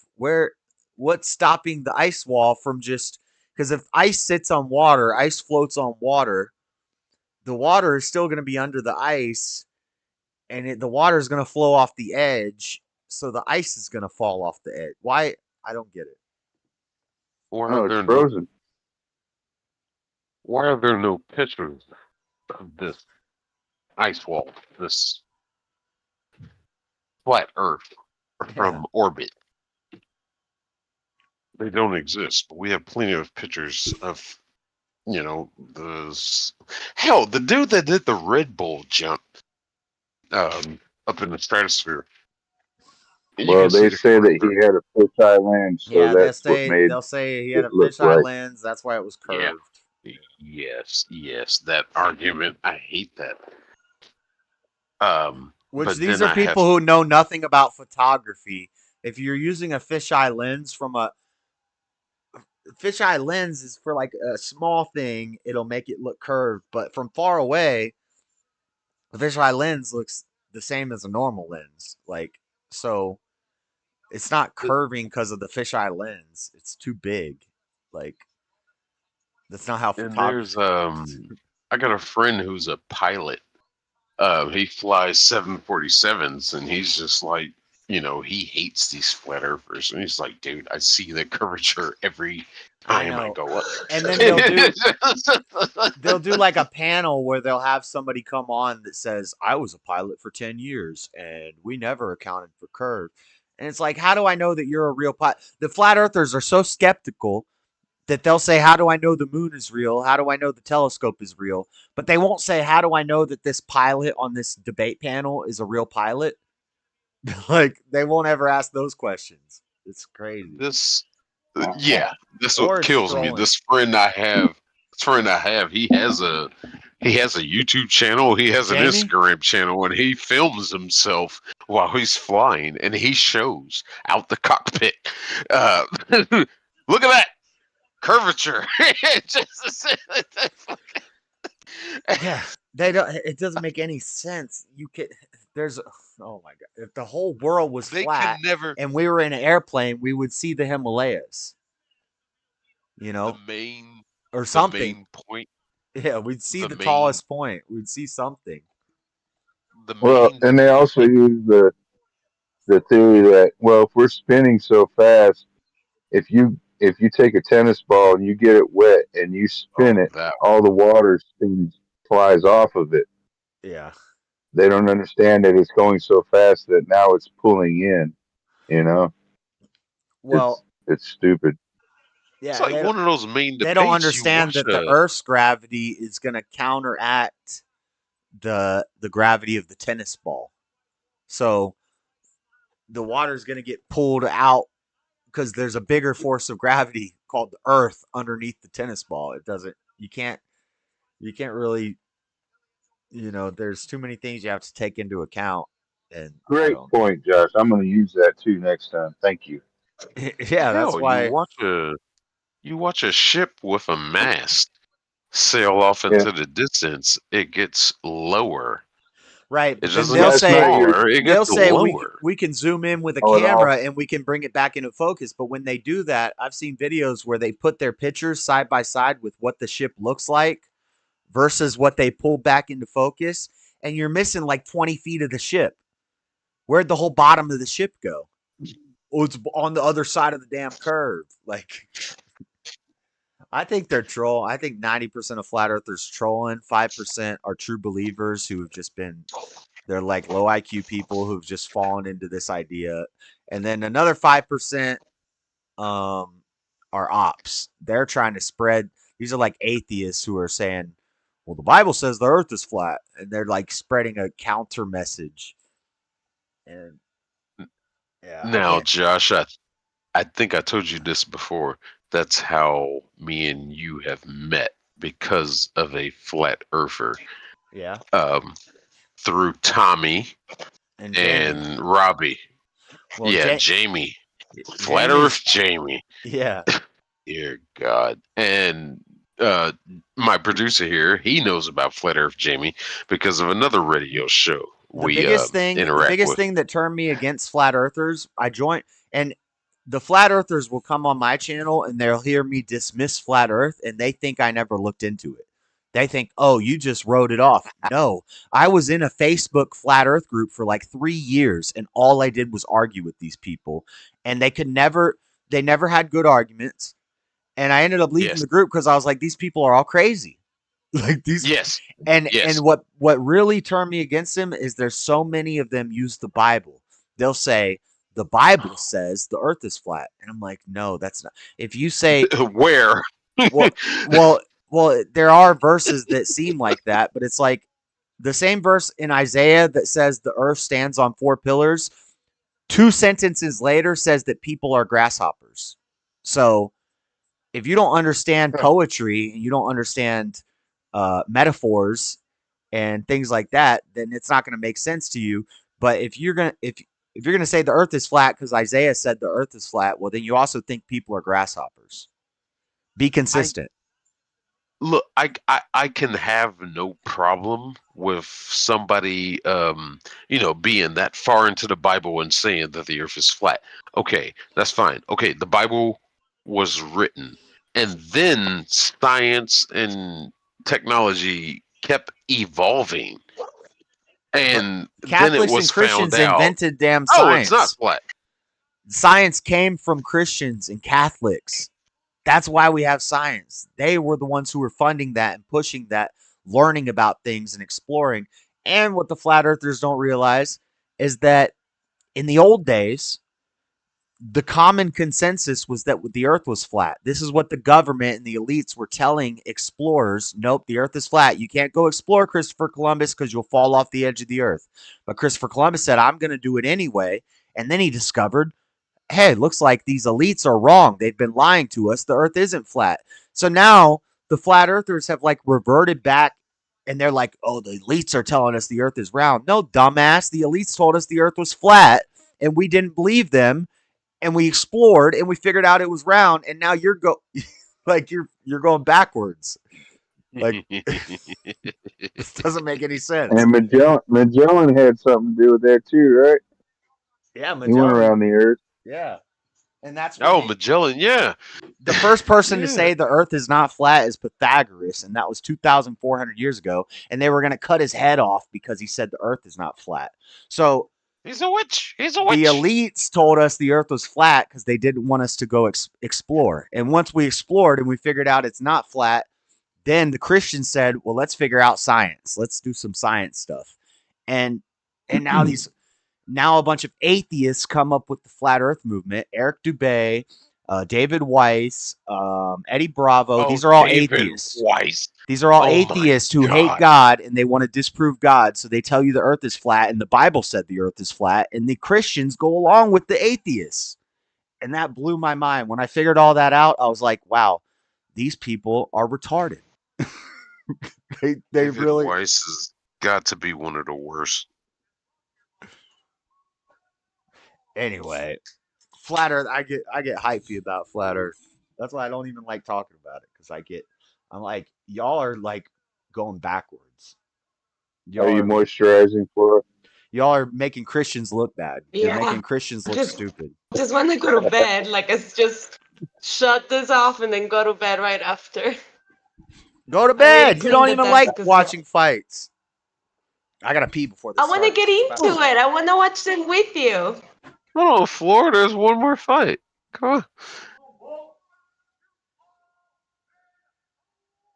[SPEAKER 1] What's stopping the ice wall from just? Because if ice sits on water, ice floats on water. The water is still going to be under the ice, and the water is going to flow off the edge, so the ice is going to fall off the edge. Why? I don't get it.
[SPEAKER 7] It's frozen.
[SPEAKER 9] Why are there no pictures of this ice wall, this flat Earth from orbit? They don't exist, but we have plenty of pictures of, hell, the dude that did the Red Bull jump up in the stratosphere.
[SPEAKER 7] Well, they say that he had a fisheye lens, so that's what made
[SPEAKER 1] they'll say he had a
[SPEAKER 7] look
[SPEAKER 1] fisheye
[SPEAKER 7] right.
[SPEAKER 1] lens. That's why it was curved.
[SPEAKER 9] Yeah. Yes, that argument. I hate that.
[SPEAKER 1] Which these are people who know nothing about photography. If you're using a fisheye lens fisheye lens is for like a small thing, it'll make it look curved, but from far away, the fisheye lens looks the same as a normal lens. Like, so it's not curving because of the fisheye lens. It's too big. Like, that's not how photography.
[SPEAKER 9] And there's I got a friend who's a pilot. He flies 747s, and he's just like, he hates these flat earthers, and he's like, dude, I see the curvature every time I go up.
[SPEAKER 1] And then they'll do like a panel where they'll have somebody come on that says, I was a pilot for 10 years and we never accounted for curve. And it's like, how do I know that you're a real pilot? The flat earthers are so skeptical that they'll say, how do I know the moon is real? How do I know the telescope is real? But they won't say, how do I know that this pilot on this debate panel is a real pilot? Like, they won't ever ask those questions. It's crazy.
[SPEAKER 9] This what kills me. This friend I have, he has a He has a YouTube channel. He has an
[SPEAKER 1] Jamie?
[SPEAKER 9] Instagram channel, and he films himself while he's flying, and he shows out the cockpit. Look at that curvature.
[SPEAKER 1] Yeah, they don't. It doesn't make any sense. You can. There's. Oh my god! If the whole world was
[SPEAKER 9] They
[SPEAKER 1] flat
[SPEAKER 9] can never.
[SPEAKER 1] and we were in an airplane, we would see the Himalayas. You know, or something.
[SPEAKER 9] The main point.
[SPEAKER 1] Yeah, we'd see the tallest point. We'd see something.
[SPEAKER 7] And they also use the theory that, well, if we're spinning so fast, if you take a tennis ball and you get it wet and you spin it, all the water flies off of it.
[SPEAKER 1] Yeah.
[SPEAKER 7] They don't understand that it's going so fast that now it's pulling in. You know.
[SPEAKER 1] Well,
[SPEAKER 7] it's stupid.
[SPEAKER 1] Yeah,
[SPEAKER 9] it's like one of those main debates.
[SPEAKER 1] They don't understand that the Earth's gravity is going to counteract the gravity of the tennis ball. So the water is going to get pulled out because there's a bigger force of gravity called the Earth underneath the tennis ball. It doesn't. You can't really. You know, there's too many things you have to take into account. And
[SPEAKER 7] great point, Josh. I'm going to use that too next time. Thank you.
[SPEAKER 1] Yeah, that's why
[SPEAKER 9] you watch a ship with a mast sail off into the distance. It gets lower.
[SPEAKER 1] Right.
[SPEAKER 9] It doesn't get smaller. It gets lower.
[SPEAKER 1] We can zoom in with a camera and we can bring it back into focus. But when they do that, I've seen videos where they put their pictures side by side with what the ship looks like versus what they pull back into focus. And you're missing like 20 feet of the ship. Where'd the whole bottom of the ship go? Oh, it's on the other side of the damn curve. Like, I think they're troll. I think 90% of flat earthers trolling. 5% are true believers who have just been, they're like low IQ people who've just fallen into this idea. And then another 5% are ops. They're trying to spread, these are like atheists who are saying, well, the Bible says the earth is flat. And they're like spreading a counter message. And yeah.
[SPEAKER 9] Now, Josh, I think I told you this before. That's how me and you have met, because of a flat earther.
[SPEAKER 1] Yeah.
[SPEAKER 9] Through Tommy and Robbie.
[SPEAKER 1] Well,
[SPEAKER 9] yeah, Jamie. Flat Earth Jamie.
[SPEAKER 1] Yeah.
[SPEAKER 9] Dear God. And my producer here, he knows about Flat Earth Jamie because of another radio show.
[SPEAKER 1] The biggest thing that turned me against flat earthers, I joined, and the flat earthers will come on my channel and they'll hear me dismiss flat earth and they think I never looked into it. They think, oh, you just wrote it off. No, I was in a Facebook flat earth group for like 3 years and all I did was argue with these people and they never had good arguments. And I ended up leaving the group because I was like, these people are all crazy. Like these, and what really turned me against them is there's so many of them use the Bible. They'll say the Bible says the earth is flat, and I'm like, no, that's not. If you say
[SPEAKER 9] where,
[SPEAKER 1] well, there are verses that seem like that, but it's like the same verse in Isaiah that says the earth stands on 4 pillars. 2 sentences later says that people are grasshoppers. So if you don't understand poetry and you don't understand metaphors and things like that, then it's not going to make sense to you. But if you're gonna say the earth is flat because Isaiah said the earth is flat, well, then you also think people are grasshoppers. Be consistent.
[SPEAKER 9] Look, I can have no problem with somebody being that far into the Bible and saying that the earth is flat. Okay, that's fine. Okay, the Bible was written and then science and technology kept evolving, and
[SPEAKER 1] Catholics
[SPEAKER 9] then it was
[SPEAKER 1] and Christians
[SPEAKER 9] found out,
[SPEAKER 1] invented damn science.
[SPEAKER 9] Oh, it's not flat.
[SPEAKER 1] Science came from Christians and Catholics. That's why we have science. They were the ones who were funding that and pushing that, learning about things and exploring. And what the flat earthers don't realize is that in the old days, the common consensus was that the earth was flat. This is what the government and the elites were telling explorers. Nope, the earth is flat. You can't go explore Christopher Columbus because you'll fall off the edge of the earth. But Christopher Columbus said, I'm going to do it anyway. And then he discovered, hey, it looks like these elites are wrong. They've been lying to us. The earth isn't flat. So now the flat earthers have like reverted back And they're like, oh, the elites are telling us the earth is round. No, dumbass. The elites told us the earth was flat, and we didn't believe them. And we explored, and we figured out it was round. And now you're you're going backwards. Like, this doesn't make any sense.
[SPEAKER 7] And Magellan had something to do with that too, right?
[SPEAKER 1] Yeah, Magellan.
[SPEAKER 7] He went around the earth.
[SPEAKER 1] Yeah. And that's
[SPEAKER 9] Magellan, yeah.
[SPEAKER 1] The first person to say the earth is not flat is Pythagoras, and that was 2,400 years ago. And they were going to cut his head off because he said the earth is not flat. So
[SPEAKER 9] he's a witch. He's a witch.
[SPEAKER 1] The elites told us the earth was flat because they didn't want us to go explore. And once we explored and we figured out it's not flat, then the Christians said, well, let's figure out science. Let's do some science stuff. And now a bunch of atheists come up with the flat earth movement. Eric Dubay, David Weiss, Eddie Bravo. These are all atheists.
[SPEAKER 9] Weiss.
[SPEAKER 1] These are all atheists who hate God and they want to disprove God. So they tell you the earth is flat and the Bible said the earth is flat. And the Christians go along with the atheists. And that blew my mind. When I figured all that out, I was like, wow, these people are retarded. they
[SPEAKER 9] David
[SPEAKER 1] really.
[SPEAKER 9] Weiss has got to be one of the worst.
[SPEAKER 1] Anyway, flat earth, I get hypey about flat earth. That's why I don't even like talking about it, because I'm like, y'all are like going backwards.
[SPEAKER 7] Are you moisturizing for it?
[SPEAKER 1] Y'all are making Christians look bad.
[SPEAKER 6] Yeah.
[SPEAKER 1] You're making Christians look stupid.
[SPEAKER 6] Just when I go to bed, like it's just shut this off and then go to bed right after.
[SPEAKER 1] Go to bed. You don't even like watching fights. I gotta pee before this.
[SPEAKER 6] I want to get into it. I want to watch them with you.
[SPEAKER 9] Oh, Florida's one more fight. Come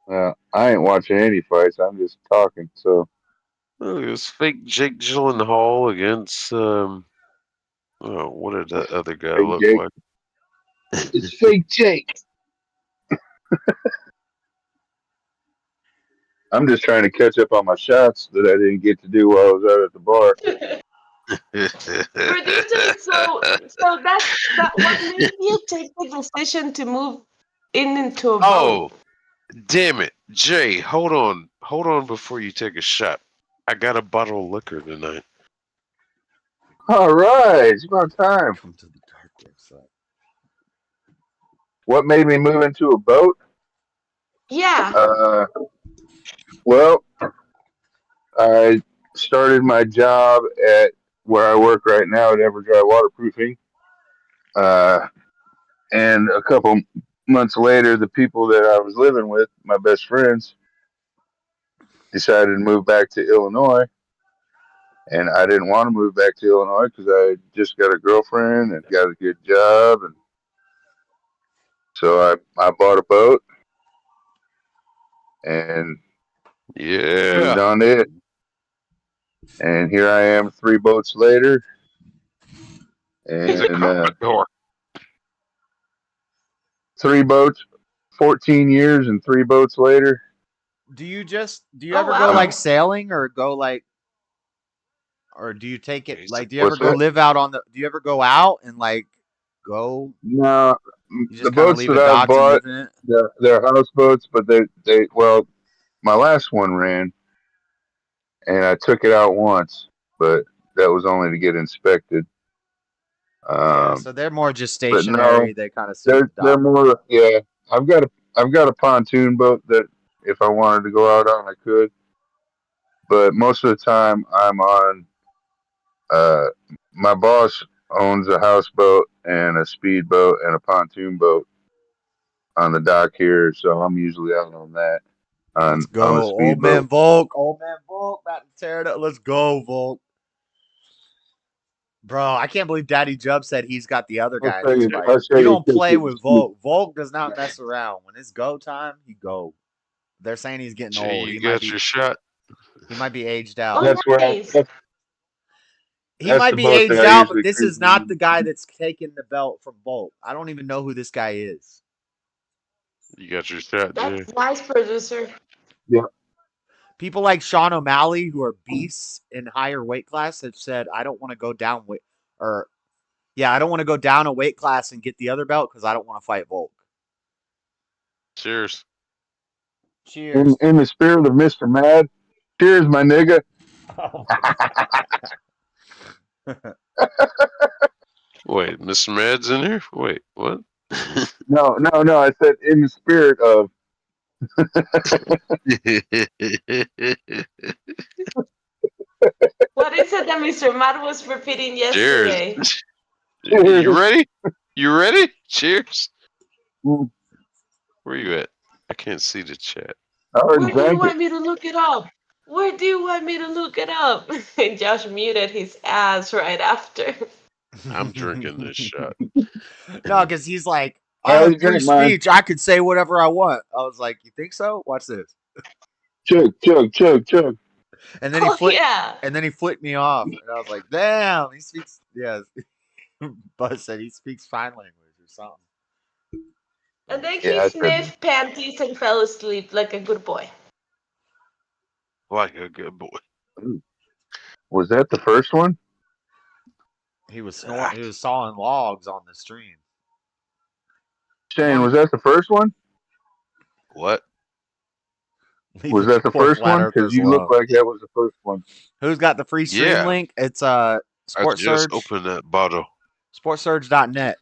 [SPEAKER 9] on.
[SPEAKER 7] I ain't watching any fights. I'm just talking. So
[SPEAKER 9] it was fake Jake Gyllenhaal against what did that other guy
[SPEAKER 7] fake
[SPEAKER 9] look
[SPEAKER 7] Jake.
[SPEAKER 9] like?
[SPEAKER 7] It's fake Jake. I'm just trying to catch up on my shots that I didn't get to do while I was out at the bar.
[SPEAKER 6] Producer, so that's what made you take the decision to move into a boat.
[SPEAKER 9] Oh, damn it, Jay! Hold on before you take a shot. I got a bottle of liquor tonight.
[SPEAKER 7] All right, it's about time.
[SPEAKER 1] Welcome to the dark website.
[SPEAKER 7] What made me move into a boat?
[SPEAKER 6] Yeah.
[SPEAKER 7] Well, I started my job at where I work right now at Everdry Waterproofing. And a couple months later, the people that I was living with, my best friends, decided to move back to Illinois. And I didn't want to move back to Illinois because I just got a girlfriend and got a good job. And so I bought a boat and moved on it. And here I am 3 boats later. And 3 boats, 14 years and 3 boats later.
[SPEAKER 1] Do you ever go like sailing or go like, or do you take it like, do you ever go live out on do you ever go out and like go?
[SPEAKER 7] No,
[SPEAKER 1] the boats
[SPEAKER 7] that I bought, they're houseboats, but they my last one ran and I took it out once, but that was only to get inspected.
[SPEAKER 1] So they're more just stationary. They kind of
[SPEAKER 7] they're more I've got a pontoon boat that if I wanted to go out on I could, but most of the time I'm on. My boss owns a houseboat and a speedboat and a pontoon boat on the dock here, so I'm usually out on that.
[SPEAKER 1] Let's go, old man Volk, about to tear it up. Let's go, Volk. Bro, I can't believe Daddy Jub said he's got the other guy. You don't play with Volk. Volk does not mess around. When it's go time, he go. They're saying he's getting old.
[SPEAKER 9] You got your shot.
[SPEAKER 1] He might be aged out. He might be aged out, but this is not the guy that's taking the belt from Volk. I don't even know who this guy is.
[SPEAKER 9] You got your shot, Jay.
[SPEAKER 6] That's nice, producer.
[SPEAKER 7] Yeah.
[SPEAKER 1] People like Sean O'Malley, who are beasts in higher weight class, have said, I don't want to go down I don't want to go down a weight class and get the other belt because I don't want to fight Volk.
[SPEAKER 9] Cheers.
[SPEAKER 1] Cheers.
[SPEAKER 7] In the spirit of Mr. Mad, Cheers, my nigga.
[SPEAKER 9] Wait, Mr. Mad's in here? Wait, what?
[SPEAKER 7] No. I said in the spirit of.
[SPEAKER 6] What is it that Mr. Matt was repeating yesterday?
[SPEAKER 9] Cheers. You ready? You ready? Cheers. Where you at? I can't see the chat.
[SPEAKER 6] Where do you want me to look it up? Where do you want me to look it up? And Josh muted his ass right after.
[SPEAKER 9] I'm drinking this shot.
[SPEAKER 1] No, because he's like, I have free speech. I could say whatever I want. I was like, you think so? Watch this.
[SPEAKER 7] Chug.
[SPEAKER 1] And then he flicked me off, and I was like, damn, he speaks. Yes, Buzz said he speaks sign language or something.
[SPEAKER 6] And then he sniffed panties and fell asleep like a good boy.
[SPEAKER 9] Like a good boy.
[SPEAKER 7] Was that the first one?
[SPEAKER 1] He was snoring. He was sawing logs on the stream.
[SPEAKER 7] Shane, was that the first one?
[SPEAKER 9] What?
[SPEAKER 7] Was that the first one? Because you look like that was the first one.
[SPEAKER 1] Who's got the free stream link? It's Sports Surge.
[SPEAKER 9] I just opened that bottle.
[SPEAKER 1] SportsSurge.net.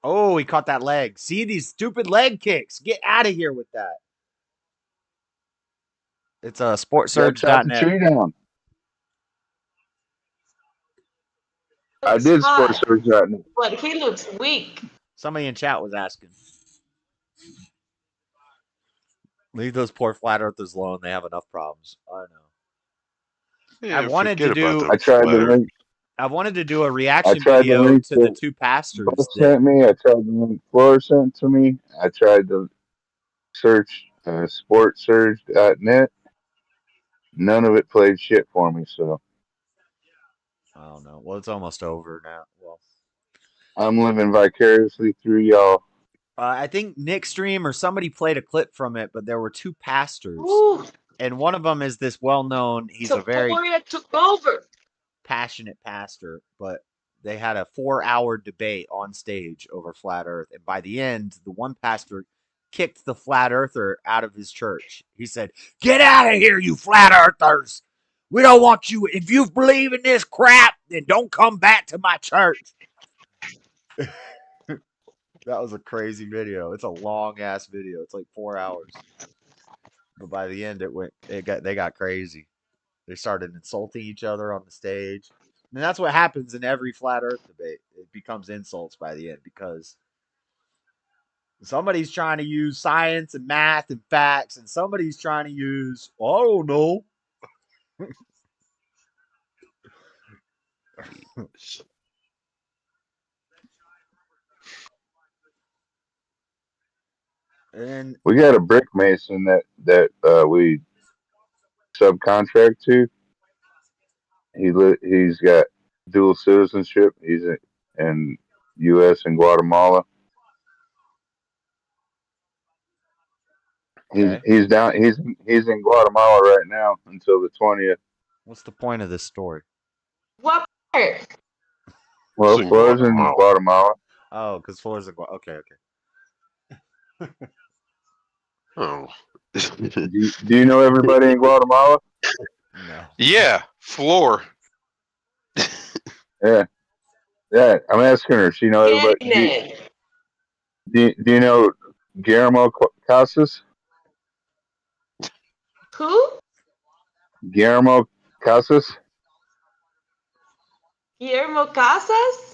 [SPEAKER 1] Oh, he caught that leg. See these stupid leg kicks. Get out of here with that. It's SportsSurge.net.
[SPEAKER 7] I did SportsSurge.net.
[SPEAKER 6] But he looks weak.
[SPEAKER 1] Somebody in chat was asking. Leave those poor flat earthers alone. They have enough problems. I know.
[SPEAKER 9] Yeah,
[SPEAKER 1] I wanted to do. I wanted to do a reaction video to the two pastors.
[SPEAKER 7] Sent me. I tried the link Flora sent to me. I tried to search sportsurge.net. None of it played shit for me. So
[SPEAKER 1] I don't know. Well, it's almost over now. Well,
[SPEAKER 7] I'm living vicariously through y'all.
[SPEAKER 1] I think Nick Stream or somebody played a clip from it, but there were two pastors, and one of them is this well-known. He's a very
[SPEAKER 6] Topuria took over.
[SPEAKER 1] Passionate pastor, but they had a 4-hour debate on stage over flat Earth, and by the end, the one pastor kicked the flat earther out of his church. He said, "Get out of here, you flat earthers! We don't want you. If you believe in this crap, then don't come back to my church." That was a crazy video. It's a long ass video. It's like 4 hours. But by the end, they got crazy. They started insulting each other on the stage. And that's what happens in every flat earth debate. It becomes insults by the end because somebody's trying to use science and math and facts, and somebody's trying to use, I don't know. And
[SPEAKER 7] we got a brick mason that we subcontract to. He's got dual citizenship. He's in U.S. and Guatemala.
[SPEAKER 1] Okay.
[SPEAKER 7] He's in Guatemala right now until the 20th.
[SPEAKER 1] What's the point of this story?
[SPEAKER 6] What part?
[SPEAKER 7] Well, Florida's in Guatemala.
[SPEAKER 1] Oh, because Florida's in Guatemala. Okay.
[SPEAKER 9] Oh.
[SPEAKER 7] Do you know everybody in Guatemala?
[SPEAKER 1] No.
[SPEAKER 9] Yeah, Floor.
[SPEAKER 7] Yeah. I'm asking her. She know everybody. Do you know Guillermo Casas?
[SPEAKER 6] Who?
[SPEAKER 7] Guillermo Casas.
[SPEAKER 6] Guillermo Casas?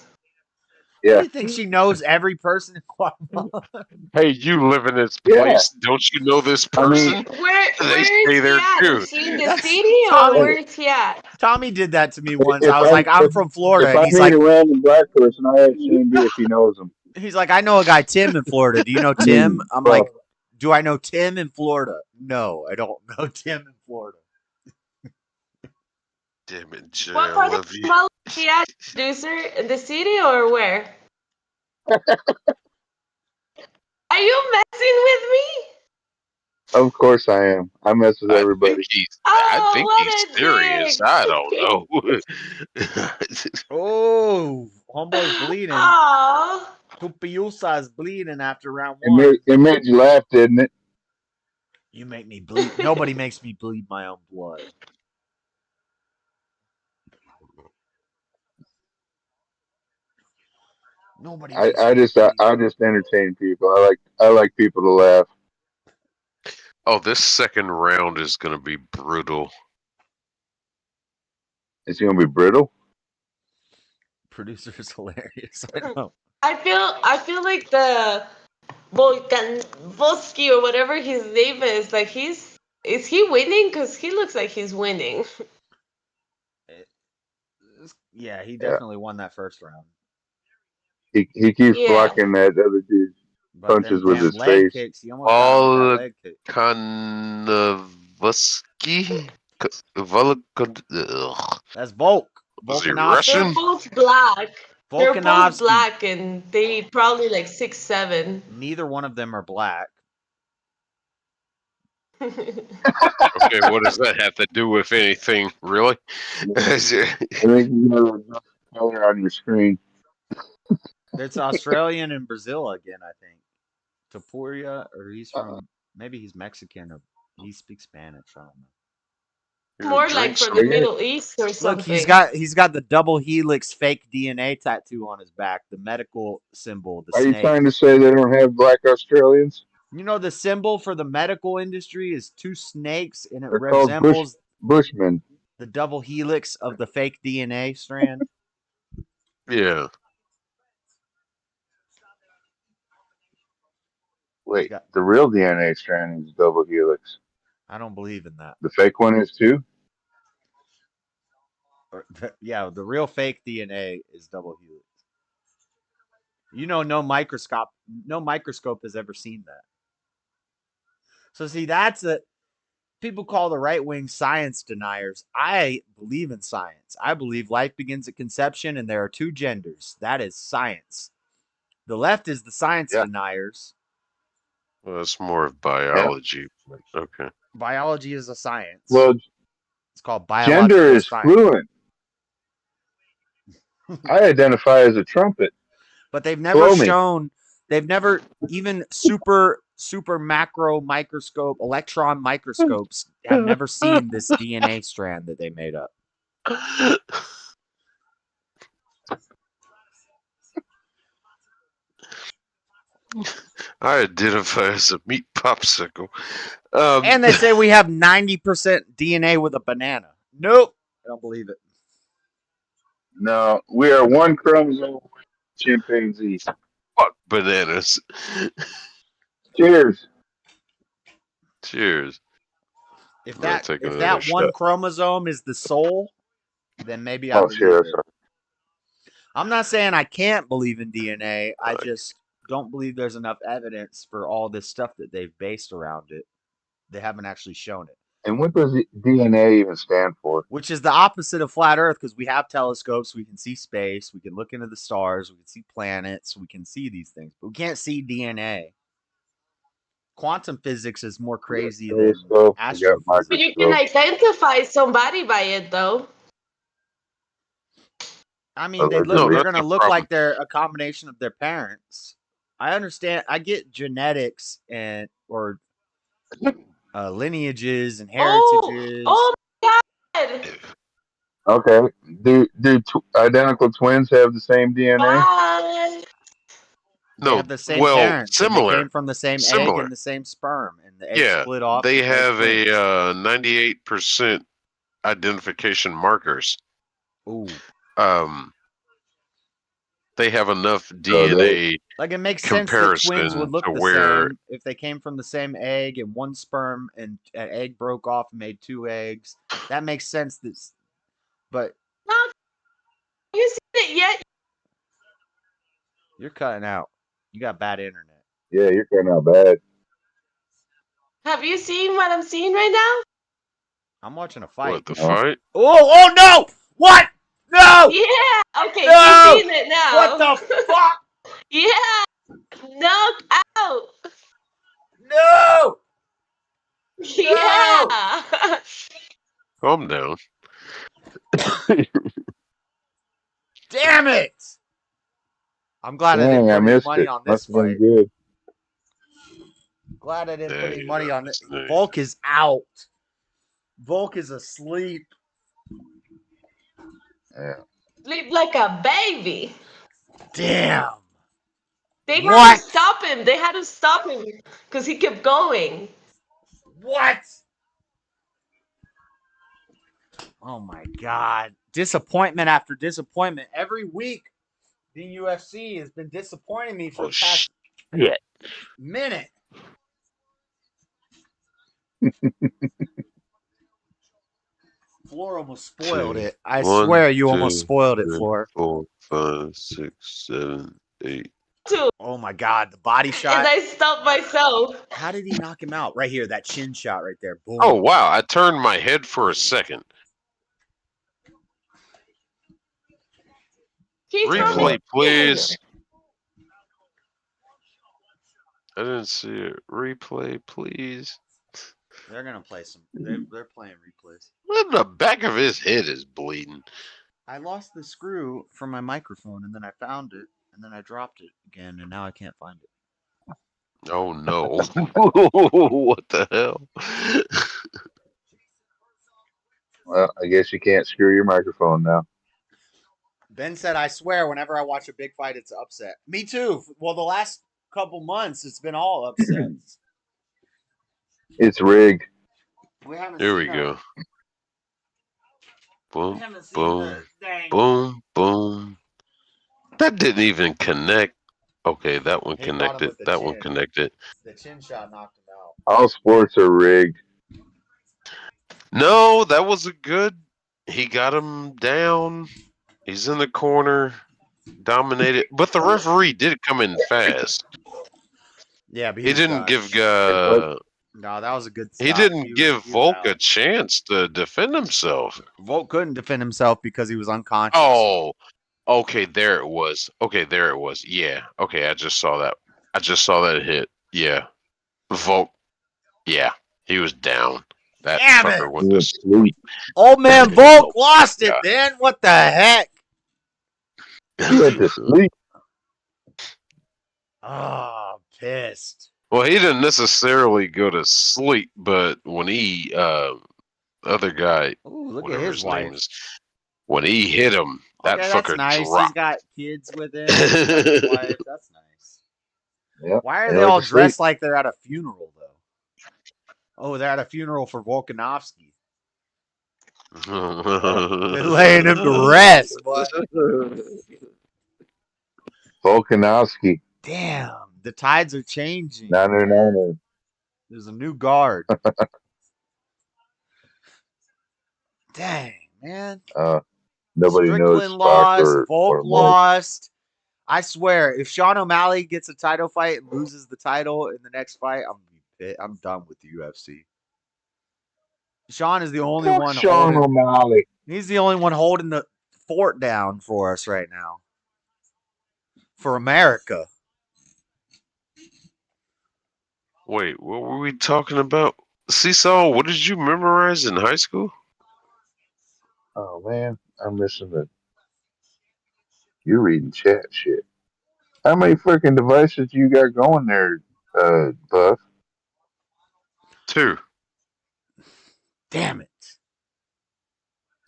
[SPEAKER 7] Yeah.
[SPEAKER 1] Do you think she knows every person in Guatemala?
[SPEAKER 9] Hey, you live in this place. Yeah. Don't you know this person?
[SPEAKER 6] Where
[SPEAKER 9] they stay there too.
[SPEAKER 6] Is he in the city or where is he at?
[SPEAKER 1] Tommy did that to me once. I was like, I'm from Florida.
[SPEAKER 7] If I
[SPEAKER 1] he's
[SPEAKER 7] meet
[SPEAKER 1] like,
[SPEAKER 7] a random black person, I ask Shane if he knows him.
[SPEAKER 1] He's like, I know a guy, Tim, in Florida. Do you know Tim? I'm like, do I know Tim in Florida? No, I don't know Tim in Florida.
[SPEAKER 9] Damn it, Jay.
[SPEAKER 6] What part of Guatemala is he at, producer? In the city or where? Are you messing with me?
[SPEAKER 7] Of course I am. I mess with everybody.
[SPEAKER 9] I think he's serious. I don't know.
[SPEAKER 1] Oh, homeboy's bleeding.
[SPEAKER 6] Oh.
[SPEAKER 1] Tupiusa is bleeding after round one.
[SPEAKER 7] It made you laugh, didn't it?
[SPEAKER 1] You make me bleed. Nobody makes me bleed my own blood. Nobody.
[SPEAKER 7] I just entertain people. I like people to laugh.
[SPEAKER 9] Oh, this second round is going to be brutal.
[SPEAKER 7] It's going to be brittle.
[SPEAKER 1] Producer's hilarious. I know.
[SPEAKER 6] I feel like the Volkanovski or whatever his name is, like is he winning? Because he looks like he's winning.
[SPEAKER 1] Yeah, he definitely won that first round.
[SPEAKER 7] He keeps blocking that other dude's punches with his
[SPEAKER 1] leg
[SPEAKER 7] face.
[SPEAKER 1] Kicks, he almost got him with that leg kick.
[SPEAKER 9] Volkanovski?
[SPEAKER 1] That's Volk.
[SPEAKER 9] Was he Russian?
[SPEAKER 6] They're both black. They're both
[SPEAKER 1] Volkanovski.
[SPEAKER 6] black, and they probably like 6'7".
[SPEAKER 1] Neither one of them are black.
[SPEAKER 9] Okay, what does that have to do with anything, really?
[SPEAKER 7] I think you know the color on your screen.
[SPEAKER 1] It's Australian and Brazil again, I think. Topuria, or he's from, maybe he's Mexican, or he speaks Spanish. I don't know.
[SPEAKER 6] More like from the Middle East or something.
[SPEAKER 1] Look, he's got the double helix fake DNA tattoo on his back, the medical symbol.
[SPEAKER 7] Are you trying to say they don't have black Australians?
[SPEAKER 1] You know, the symbol for the medical industry is two snakes, and it
[SPEAKER 7] They're
[SPEAKER 1] resembles
[SPEAKER 7] Bushmen.
[SPEAKER 1] the double helix of the fake DNA strand.
[SPEAKER 9] Yeah.
[SPEAKER 7] Wait, the real DNA strand is double helix.
[SPEAKER 1] I don't believe in that.
[SPEAKER 7] The fake one is too?
[SPEAKER 1] Yeah, the real fake DNA is double helix. You know, no microscope has ever seen that. So see, people call the right wing science deniers. I believe in science. I believe life begins at conception and there are two genders. That is science. The left is the science deniers.
[SPEAKER 9] Well, it's more of biology. Yeah. Okay.
[SPEAKER 1] Biology is a science.
[SPEAKER 7] Well,
[SPEAKER 1] it's called biology.
[SPEAKER 7] Gender is fluent. I identify as a trumpet.
[SPEAKER 1] But they've never shown, they've never even super macro microscope, electron microscopes have never seen this DNA strand that they made up.
[SPEAKER 9] I identify as a meat popsicle.
[SPEAKER 1] And they say we have 90% DNA with a banana. Nope. I don't believe it.
[SPEAKER 7] No, we are one chromosome chimpanzees.
[SPEAKER 9] Fuck bananas.
[SPEAKER 7] Cheers.
[SPEAKER 9] Cheers.
[SPEAKER 1] If that one chromosome is the soul, then maybe I believe it. I'm not saying I can't believe in DNA. I just don't believe there's enough evidence for all this stuff that they've based around it. They haven't actually shown it.
[SPEAKER 7] And what does DNA even stand for?
[SPEAKER 1] Which is the opposite of flat Earth, because we have telescopes, we can see space, we can look into the stars, we can see planets, we can see these things, but we can't see DNA. Quantum physics is more crazy than astrophysics.
[SPEAKER 6] But you can identify somebody by it, though.
[SPEAKER 1] I mean, they're going to look like they're a combination of their parents. I understand. I get genetics or lineages and heritages.
[SPEAKER 6] Oh my God!
[SPEAKER 7] Okay. Do identical twins have the same DNA?
[SPEAKER 1] They have the same parents.
[SPEAKER 9] Similar.
[SPEAKER 1] They came from the same egg and the same sperm, and the egg split off.
[SPEAKER 9] They have a 98% identification markers.
[SPEAKER 1] Ooh.
[SPEAKER 9] They have enough DNA.
[SPEAKER 1] Like it makes sense that twins would look the same if they came from the same egg and one sperm and an egg broke off and made two eggs. That makes sense. But
[SPEAKER 6] you seen it yet?
[SPEAKER 1] You're cutting out. You got bad internet.
[SPEAKER 7] Yeah, you're cutting out bad.
[SPEAKER 6] Have you seen what I'm seeing right now?
[SPEAKER 1] I'm watching a fight.
[SPEAKER 9] What, the fight?
[SPEAKER 1] Oh no! What? No!
[SPEAKER 6] Yeah. Okay,
[SPEAKER 1] no!
[SPEAKER 6] you've seen it now.
[SPEAKER 1] What the fuck?
[SPEAKER 6] Yeah. Knock out.
[SPEAKER 1] No!
[SPEAKER 6] Yeah.
[SPEAKER 9] Calm down.
[SPEAKER 1] Damn it! I'm glad I didn't put any money on this fight.
[SPEAKER 7] Good.
[SPEAKER 1] Glad I didn't put any money on it. Volk is out. Volk is asleep.
[SPEAKER 7] Yeah.
[SPEAKER 6] Sleep like a baby.
[SPEAKER 1] Damn.
[SPEAKER 6] They had to stop him. They had to stop him because he kept going.
[SPEAKER 1] What? Oh my God. Disappointment after disappointment. Every week, the UFC has been disappointing me for the past minute. Floor almost spoiled it. I swear you almost spoiled it, Floor.
[SPEAKER 9] 4, 5, 6, 7, 8.
[SPEAKER 1] Oh my God, the body shot.
[SPEAKER 6] And I stopped myself.
[SPEAKER 1] How did he knock him out? Right here, that chin shot right there. Boom.
[SPEAKER 9] Oh, wow. I turned my head for a second. Replay, please. I didn't see it. Replay, please.
[SPEAKER 1] They're gonna play some. They're playing replays.
[SPEAKER 9] The back of his head is bleeding.
[SPEAKER 1] I lost the screw from my microphone, and then I found it, and then I dropped it again, and now I can't find it.
[SPEAKER 9] Oh no! What the hell?
[SPEAKER 7] Well, I guess you can't screw your microphone now.
[SPEAKER 1] Ben said, "I swear, whenever I watch a big fight, it's upset." Me too. Well, the last couple months, it's been all upsets.
[SPEAKER 7] It's rigged.
[SPEAKER 9] Here we go. Boom, boom, boom, boom. That didn't even connect. Okay, that one connected. That one connected.
[SPEAKER 1] The chin shot knocked him out.
[SPEAKER 7] All sports are rigged.
[SPEAKER 9] No, that was a good. He got him down. He's in the corner, dominated. But the referee did come in fast.
[SPEAKER 1] Yeah, but
[SPEAKER 9] he didn't give.
[SPEAKER 1] No, that was a good stop.
[SPEAKER 9] He didn't give Volk a chance to defend himself.
[SPEAKER 1] Volk couldn't defend himself because he was unconscious.
[SPEAKER 9] Oh, okay, there it was. Okay, there it was. Yeah. Okay, I just saw that. I just saw that hit. Yeah. Volk. Yeah, he was down. That fucker went to sleep.
[SPEAKER 1] Old man Volk lost it, man. What the heck?
[SPEAKER 7] He went to sleep.
[SPEAKER 1] Oh, pissed.
[SPEAKER 9] Well, he didn't necessarily go to sleep, but when he, other guy,
[SPEAKER 1] look
[SPEAKER 9] whatever
[SPEAKER 1] at his wife.
[SPEAKER 9] name is, when he hit him, that fucker
[SPEAKER 1] that's nice.
[SPEAKER 9] dropped.
[SPEAKER 1] He's got kids with him. He's got his wife. That's nice.
[SPEAKER 7] Yep.
[SPEAKER 1] Why are they all dressed like they're at a funeral, though? Oh, they're at a funeral for Volkanovski. They're laying him to rest, boy.
[SPEAKER 7] Volkanovski.
[SPEAKER 1] Damn, the tides are changing.
[SPEAKER 7] No.
[SPEAKER 1] There's a new guard. Dang, man.
[SPEAKER 7] Nobody knows.
[SPEAKER 1] Strickland lost. Volk lost. I swear, if Sean O'Malley gets a title fight and loses the title in the next fight, I'm done with the UFC. Sean is the only one.
[SPEAKER 7] Sean O'Malley.
[SPEAKER 1] He's the only one holding the fort down for us right now. For America.
[SPEAKER 9] Wait, what were we talking about? Seesaw, what did you memorize in high school?
[SPEAKER 7] Oh man, I'm missing it. You're reading chat shit. How many freaking devices you got going there, Buff?
[SPEAKER 9] 2.
[SPEAKER 1] Damn it.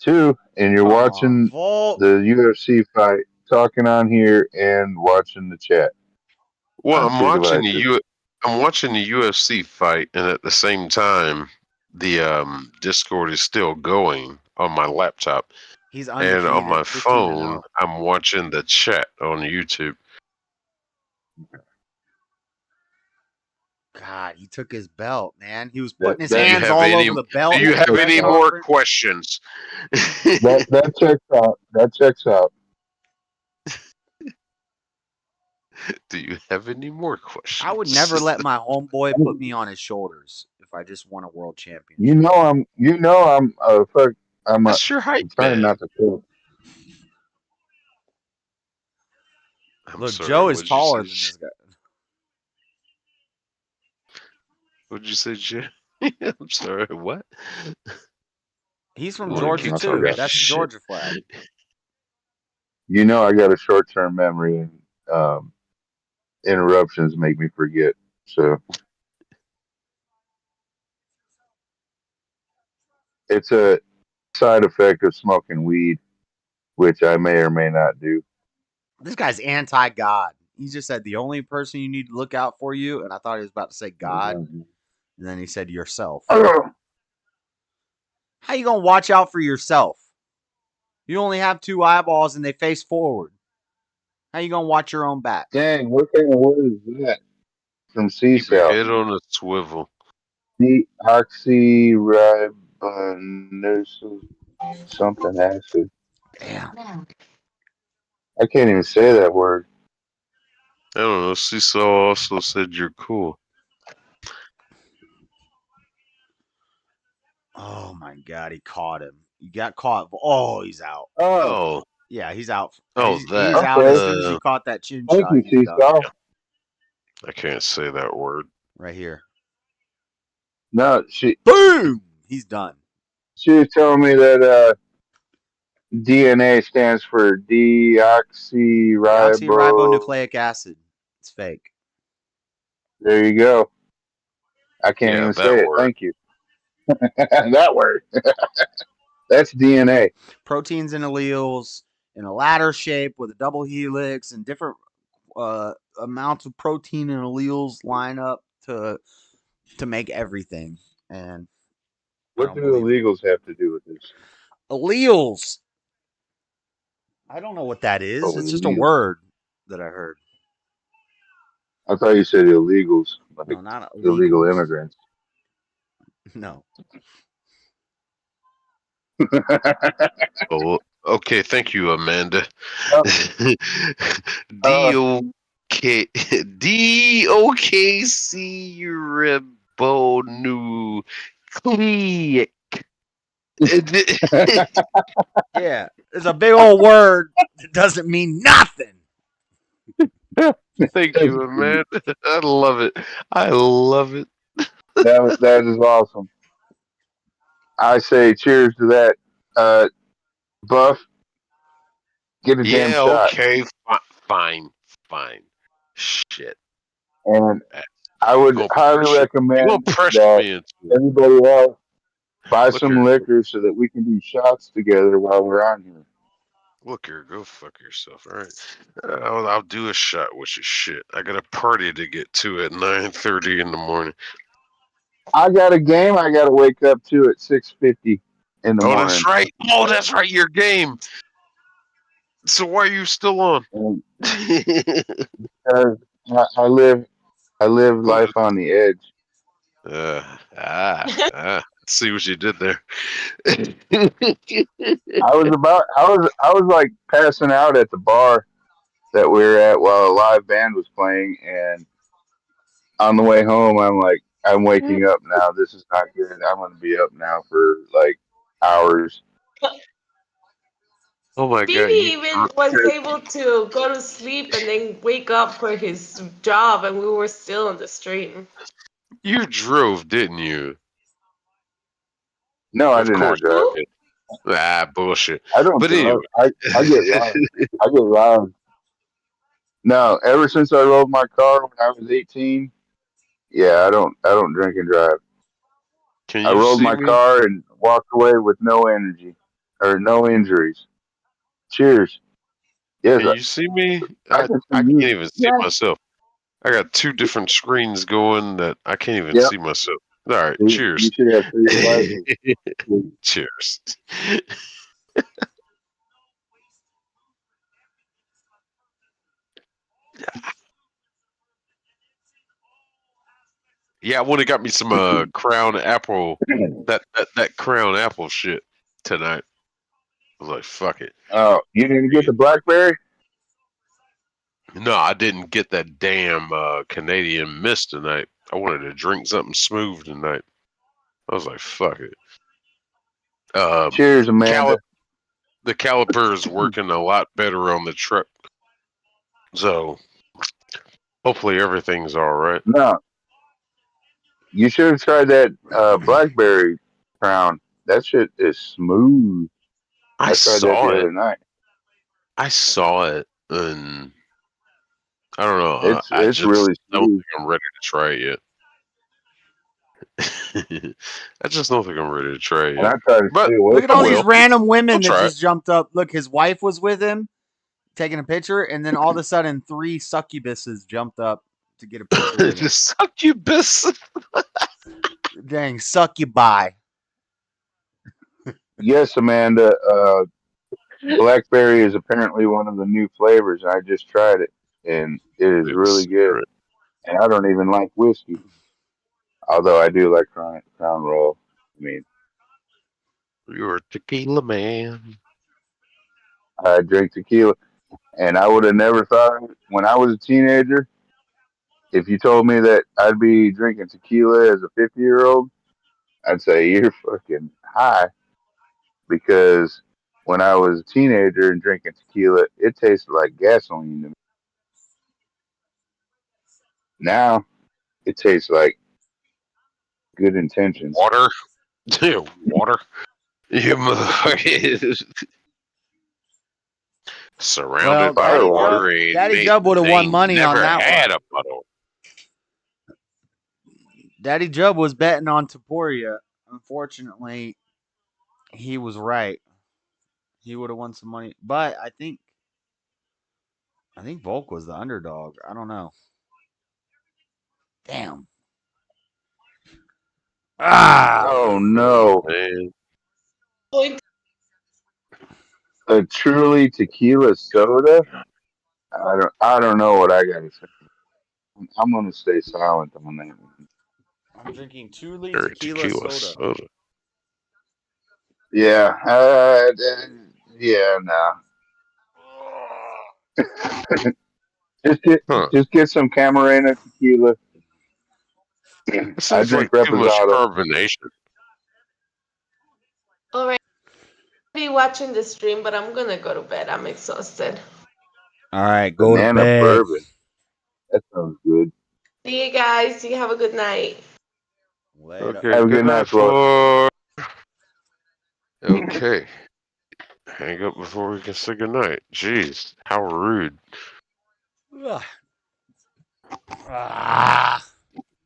[SPEAKER 7] 2, and you're watching the UFC fight, talking on here, and watching the chat.
[SPEAKER 9] Well, I'm watching the UFC fight, and at the same time, the Discord is still going on my laptop.
[SPEAKER 1] He's
[SPEAKER 9] and on my phone, I'm watching the chat on YouTube.
[SPEAKER 1] God, he took his belt, man. He was putting his hands all over the belt.
[SPEAKER 9] Do you have any more questions?
[SPEAKER 7] that checks out. That checks out.
[SPEAKER 9] Do you have any more questions?
[SPEAKER 1] I would never let my homeboy put me on his shoulders if I just won a world championship.
[SPEAKER 9] That's your height,
[SPEAKER 7] trying not to feel.
[SPEAKER 1] Look, Joe is taller than this guy.
[SPEAKER 9] What'd you say, Joe? I'm sorry, what?
[SPEAKER 1] He's from Georgia, too. That's the Georgia flag.
[SPEAKER 7] I got a short-term memory, and interruptions make me forget. So It's a side effect of smoking weed, which I may or may not do.
[SPEAKER 1] This guy's anti-God. He just said the only person you need to look out for you, and I thought he was about to say God, and then he said yourself. How you gonna watch out for yourself? You only have 2 eyeballs and they face forward. How you gonna watch your own back?
[SPEAKER 7] Dang, what kind of word is that? From
[SPEAKER 9] Keep your
[SPEAKER 7] C-Cell.
[SPEAKER 9] head on a swivel.
[SPEAKER 7] Deoxyribanosyl something acid.
[SPEAKER 1] Damn.
[SPEAKER 7] I can't even say that word.
[SPEAKER 9] I don't know. Cecil also said you're cool.
[SPEAKER 1] Oh my God, he caught him. He got caught. Oh, he's out.
[SPEAKER 9] Oh.
[SPEAKER 1] Yeah, he's out.
[SPEAKER 9] Oh,
[SPEAKER 1] He's
[SPEAKER 9] that.
[SPEAKER 1] out as soon as he caught that chin
[SPEAKER 7] Thank
[SPEAKER 1] shot.
[SPEAKER 7] you,
[SPEAKER 1] He's done.
[SPEAKER 7] C-Cell.
[SPEAKER 9] I can't say that word.
[SPEAKER 1] Right here.
[SPEAKER 7] No,
[SPEAKER 1] boom. He's done.
[SPEAKER 7] She was telling me that DNA stands for
[SPEAKER 1] Deoxyribonucleic acid. It's fake.
[SPEAKER 7] There you go. I can't
[SPEAKER 9] Yeah,
[SPEAKER 7] even
[SPEAKER 9] that
[SPEAKER 7] say it.
[SPEAKER 9] word.
[SPEAKER 7] Thank you. That word. That's DNA.
[SPEAKER 1] Proteins and alleles in a ladder shape with a double helix and different amounts of protein and alleles line up to make everything. And
[SPEAKER 7] What do illegals have to do with this?
[SPEAKER 1] alleles. I don't know what that is. It's just a word that I heard.
[SPEAKER 7] I thought you said illegals, like
[SPEAKER 1] No, not
[SPEAKER 7] illegal
[SPEAKER 1] illegals.
[SPEAKER 7] immigrants.
[SPEAKER 1] No.
[SPEAKER 9] Oh, okay. Thank you, Amanda. Deoxyribonucleic.
[SPEAKER 1] Yeah, it's a big old word that doesn't mean nothing.
[SPEAKER 9] Thank you, Amanda. I love it. I love it.
[SPEAKER 7] That is awesome. I say cheers to that. Buff, get a damn shot.
[SPEAKER 9] Okay. Fine. Shit.
[SPEAKER 7] And I would highly
[SPEAKER 9] You
[SPEAKER 7] recommend
[SPEAKER 9] won't pressure
[SPEAKER 7] that
[SPEAKER 9] me into it.
[SPEAKER 7] everybody else buy
[SPEAKER 9] Look
[SPEAKER 7] some
[SPEAKER 9] here.
[SPEAKER 7] liquor so that we can do shots together while we're on here.
[SPEAKER 9] Look here, go fuck yourself. All right, I'll do a shot with your shit. I got a party to get to at 9:30 in the morning.
[SPEAKER 7] I got a game I got to wake up to at 6:50 in the morning.
[SPEAKER 9] That's right. Oh, that's right. Your game. So why are you still on?
[SPEAKER 7] Because I live life on the edge.
[SPEAKER 9] See what you did there.
[SPEAKER 7] I was like passing out at the bar that we were at while a live band was playing, and on the way home I'm like, I'm waking up now. This is not good. I'm gonna be up now for like hours.
[SPEAKER 9] Oh my
[SPEAKER 6] Phoebe even was able to go to sleep and then wake up for his job, and we were still on the stream.
[SPEAKER 9] You drove, didn't you?
[SPEAKER 7] No, I did not drive.
[SPEAKER 9] Bullshit.
[SPEAKER 7] I don't
[SPEAKER 9] But
[SPEAKER 7] drive.
[SPEAKER 9] anyway.
[SPEAKER 7] I get robbed. I get robbed. No, ever since I rode my car when I was 18, yeah, I don't drink and drive.
[SPEAKER 9] Can
[SPEAKER 7] I
[SPEAKER 9] you
[SPEAKER 7] rolled
[SPEAKER 9] see
[SPEAKER 7] my
[SPEAKER 9] me?
[SPEAKER 7] car and walked away with no energy or no injuries. Cheers. Yes,
[SPEAKER 9] Can you see me? I can't even see myself. I got 2 different screens going that I can't even see myself. All right, cheers.
[SPEAKER 7] You should have 3 devices.
[SPEAKER 9] Cheers. Yeah, I would have got me some Crown Apple, that Crown Apple shit tonight. I was like, fuck it.
[SPEAKER 7] Oh, you didn't get the BlackBerry?
[SPEAKER 9] No, I didn't get that damn Canadian Mist tonight. I wanted to drink something smooth tonight. I was like, fuck it.
[SPEAKER 7] Cheers, Amanda.
[SPEAKER 9] The caliper is working a lot better on the truck. So, hopefully everything's all right.
[SPEAKER 7] No. You should have tried that BlackBerry Crown. That shit is smooth. I tried that the other night.
[SPEAKER 9] I saw it, and I don't know.
[SPEAKER 7] It's really
[SPEAKER 9] don't
[SPEAKER 7] smooth.
[SPEAKER 9] think I'm ready to try it yet. I just don't think I'm ready to try
[SPEAKER 7] And I
[SPEAKER 9] it.
[SPEAKER 7] try to
[SPEAKER 9] But
[SPEAKER 7] stay away
[SPEAKER 1] Look at
[SPEAKER 7] from
[SPEAKER 1] all
[SPEAKER 7] it.
[SPEAKER 1] these random women that
[SPEAKER 9] try
[SPEAKER 1] just jumped up. Look, his wife was with him, taking a picture, and then all of a sudden, 3 succubuses jumped up to get a picture with him.
[SPEAKER 9] Just succubus.
[SPEAKER 1] Dang, succubi.
[SPEAKER 7] Yes, Amanda. Blackberry is apparently one of the new flavors. I just tried it, and it is really good. And I don't even like whiskey, although I do like Crown Royal. I mean,
[SPEAKER 9] You're a tequila man.
[SPEAKER 7] I drink tequila, and I would have never thought of it when I was a teenager. If you told me that I'd be drinking tequila as a 50-year-old, I'd say you're fucking high. Because when I was a teenager and drinking tequila, it tasted like gasoline to me. Now it tastes like good intentions.
[SPEAKER 9] Water. Water. You surrounded by water.
[SPEAKER 1] Daddy Jub would have won money on that
[SPEAKER 9] had
[SPEAKER 1] one.
[SPEAKER 9] a puddle.
[SPEAKER 1] Daddy Jub was betting on Topuria. Unfortunately, he was right. He would have won some money, but I think Volk was the underdog. I don't know. Damn.
[SPEAKER 7] Oh no.
[SPEAKER 9] Man.
[SPEAKER 7] A truly tequila soda? I don't know what I gotta say. I'm gonna stay silent on that one.
[SPEAKER 1] I'm drinking Truly
[SPEAKER 9] Or
[SPEAKER 1] tequila soda.
[SPEAKER 7] Yeah. Yeah, nah. Just get some Camarena tequila.
[SPEAKER 9] It
[SPEAKER 7] I
[SPEAKER 9] seems
[SPEAKER 7] drink
[SPEAKER 9] like too much
[SPEAKER 7] Reposado.
[SPEAKER 9] carbonation.
[SPEAKER 6] All right. I'll be watching the stream, but I'm gonna go to bed. I'm exhausted.
[SPEAKER 1] All right, go
[SPEAKER 7] Banana
[SPEAKER 1] to bed.
[SPEAKER 7] bourbon. That sounds good.
[SPEAKER 6] See you guys. You have a good night.
[SPEAKER 1] Later.
[SPEAKER 9] Okay,
[SPEAKER 7] Have a
[SPEAKER 9] good night, Floyd. Okay. Hang up before we can say goodnight. Jeez, how rude.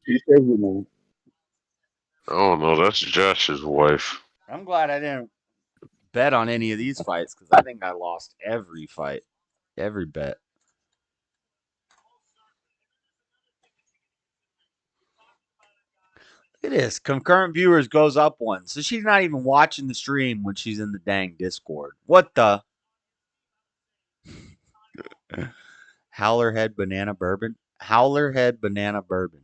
[SPEAKER 7] She said good night.
[SPEAKER 9] Oh no, that's Josh's wife.
[SPEAKER 1] I'm glad I didn't bet on any of these fights because I think I lost every fight, every bet. Look at this. Concurrent viewers goes up one. So she's not even watching the stream when she's in the dang Discord. What the? Howlerhead banana bourbon? Howlerhead banana bourbon.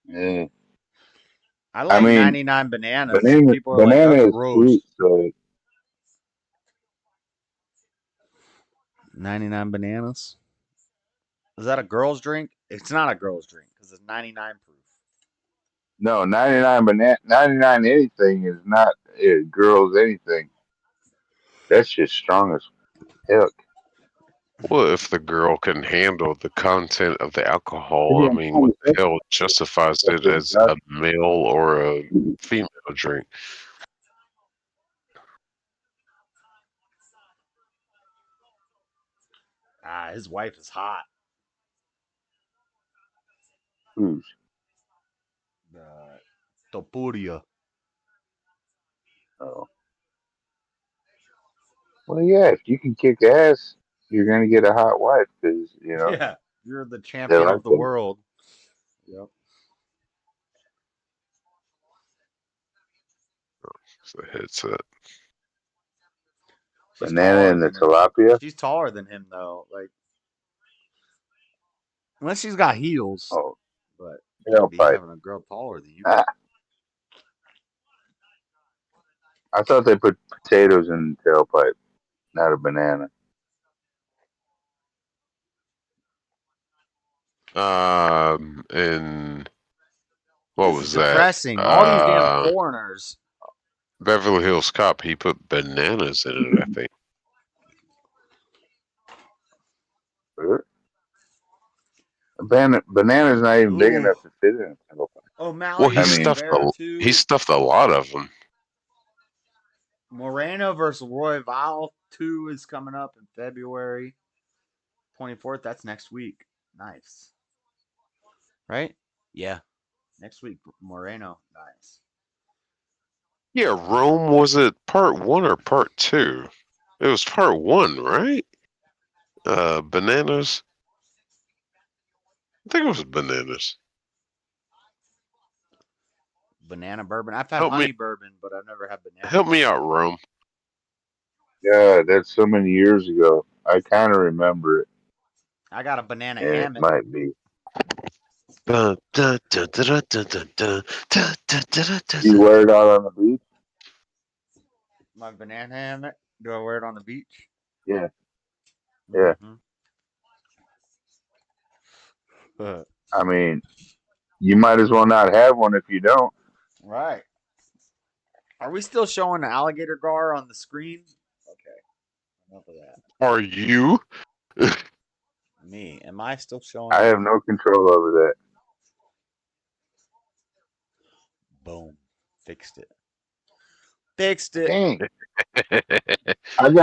[SPEAKER 7] Yeah.
[SPEAKER 1] I like 99 bananas. People are like,
[SPEAKER 7] banana
[SPEAKER 1] that's
[SPEAKER 7] is
[SPEAKER 1] gross.
[SPEAKER 7] sweet, so
[SPEAKER 1] 99 bananas? Is that a girl's drink? It's not a girl's drink because it's 99 proof.
[SPEAKER 7] no, 99 anything is not girls anything. That's just strong as heck.
[SPEAKER 9] Well, if the girl can handle the content of the alcohol, I mean, what the hell justifies it as a male or a female drink?
[SPEAKER 1] His wife is hot.
[SPEAKER 7] Who's?
[SPEAKER 1] Topuria.
[SPEAKER 7] Oh. Well, yeah, if you can kick ass, you're going to get a hot wife because,
[SPEAKER 1] Yeah, you're the champion of the world. Yep.
[SPEAKER 9] It's a headset.
[SPEAKER 7] Banana and the tilapia?
[SPEAKER 1] She's taller than him, though. Like, unless she's got heels.
[SPEAKER 7] Oh.
[SPEAKER 1] But you can't be having a girl taller than you.
[SPEAKER 7] I thought they put potatoes in the tailpipe, not a banana.
[SPEAKER 9] And what was that?
[SPEAKER 1] Depressing. All these damn foreigners.
[SPEAKER 9] Beverly Hills Cop, he put bananas in it, I think.
[SPEAKER 7] Banana's not even big enough to fit in a tailpipe.
[SPEAKER 1] O'Malley
[SPEAKER 9] Well, he stuffed a lot of them.
[SPEAKER 1] Moreno versus Royval 2 is coming up in February 24th. That's next week. Nice. Right? Yeah. Next week, Moreno. Nice.
[SPEAKER 9] Yeah, Rome, was it part 1 or part 2? It was part 1, right? Bananas. I think it was bananas.
[SPEAKER 1] Banana bourbon. I've had
[SPEAKER 9] Help me.
[SPEAKER 1] honey bourbon, but I've never had banana.
[SPEAKER 9] Help me out, Rome.
[SPEAKER 7] Yeah, that's so many years ago. I kind of remember it.
[SPEAKER 1] I got a banana
[SPEAKER 7] And it
[SPEAKER 1] hammock.
[SPEAKER 7] might be. You wear it out on the beach?
[SPEAKER 1] My banana hammock. Do I wear it on the beach?
[SPEAKER 7] Yeah. Yeah.
[SPEAKER 1] Mm-hmm.
[SPEAKER 7] I mean, you might as well not have one if you don't.
[SPEAKER 1] Right. Are we still showing the alligator gar on the screen? Okay. Enough of that.
[SPEAKER 9] Are you?
[SPEAKER 1] Me. Am I still showing?
[SPEAKER 7] I have no control over that.
[SPEAKER 1] Boom. Fixed it. Fixed it.
[SPEAKER 7] Dang. I've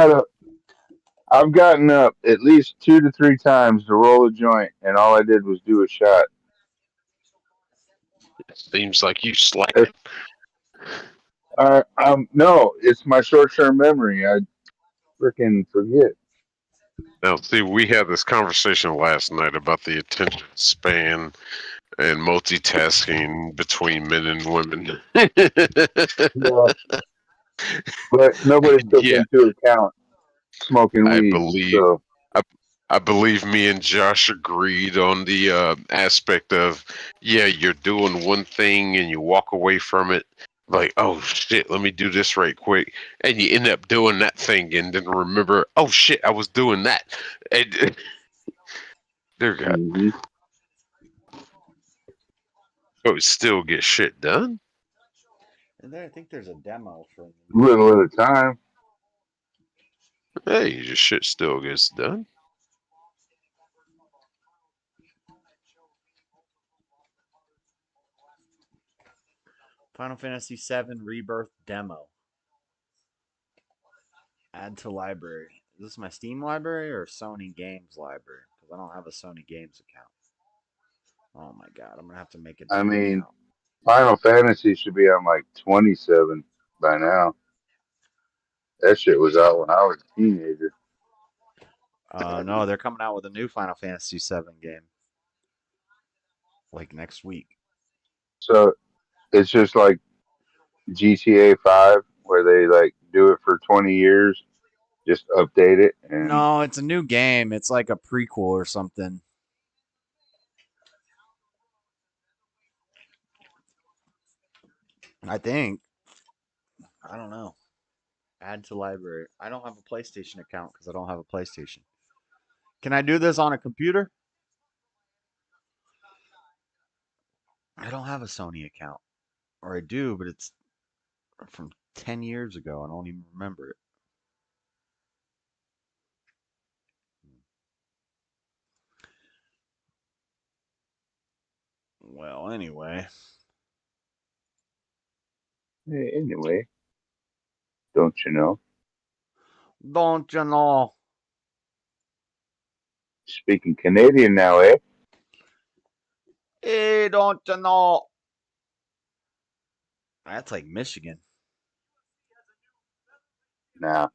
[SPEAKER 7] gotten up at least 2 to 3 times to roll a joint, and all I did was do a shot.
[SPEAKER 9] It seems like you slack.
[SPEAKER 7] No, it's my short-term memory. I freaking forget.
[SPEAKER 9] Now, see, we had this conversation last night about the attention span and multitasking between men and women.
[SPEAKER 7] Yeah. But nobody took into account smoking
[SPEAKER 9] I
[SPEAKER 7] weed.
[SPEAKER 9] believe.
[SPEAKER 7] So.
[SPEAKER 9] I believe me and Josh agreed on the aspect of, yeah, you're doing one thing and you walk away from it like, oh shit, let me do this right quick, and you end up doing that thing and then remember, oh shit, I was doing that. And, dear God.
[SPEAKER 7] Mm-hmm.
[SPEAKER 9] But still get shit done.
[SPEAKER 1] And then I think there's a demo for
[SPEAKER 7] little at a time.
[SPEAKER 9] Hey, your shit still gets done.
[SPEAKER 1] Final Fantasy VII Rebirth demo. Add to library. Is this my Steam library or Sony Games library? Because I don't have a Sony Games account. Oh my god, I'm gonna have to make a
[SPEAKER 7] I
[SPEAKER 1] new
[SPEAKER 7] mean,
[SPEAKER 1] account.
[SPEAKER 7] Final Fantasy should be on like 27 by now. That shit was out when I was a teenager.
[SPEAKER 1] No, they're coming out with a new Final Fantasy VII game. Like next week.
[SPEAKER 7] So it's just like GTA 5 where they like do it for 20 years, just update it. And
[SPEAKER 1] no, it's a new game. It's like a prequel or something. I think. I don't know. Add to library. I don't have a PlayStation account because I don't have a PlayStation. Can I do this on a computer? I don't have a Sony account. Or I do, but it's from 10 years ago. I don't even remember it. Well, anyway.
[SPEAKER 7] Anyway, don't you know?
[SPEAKER 1] Don't you know?
[SPEAKER 7] Speaking Canadian now, eh?
[SPEAKER 1] Hey, don't you know? That's like Michigan.
[SPEAKER 7] Nah.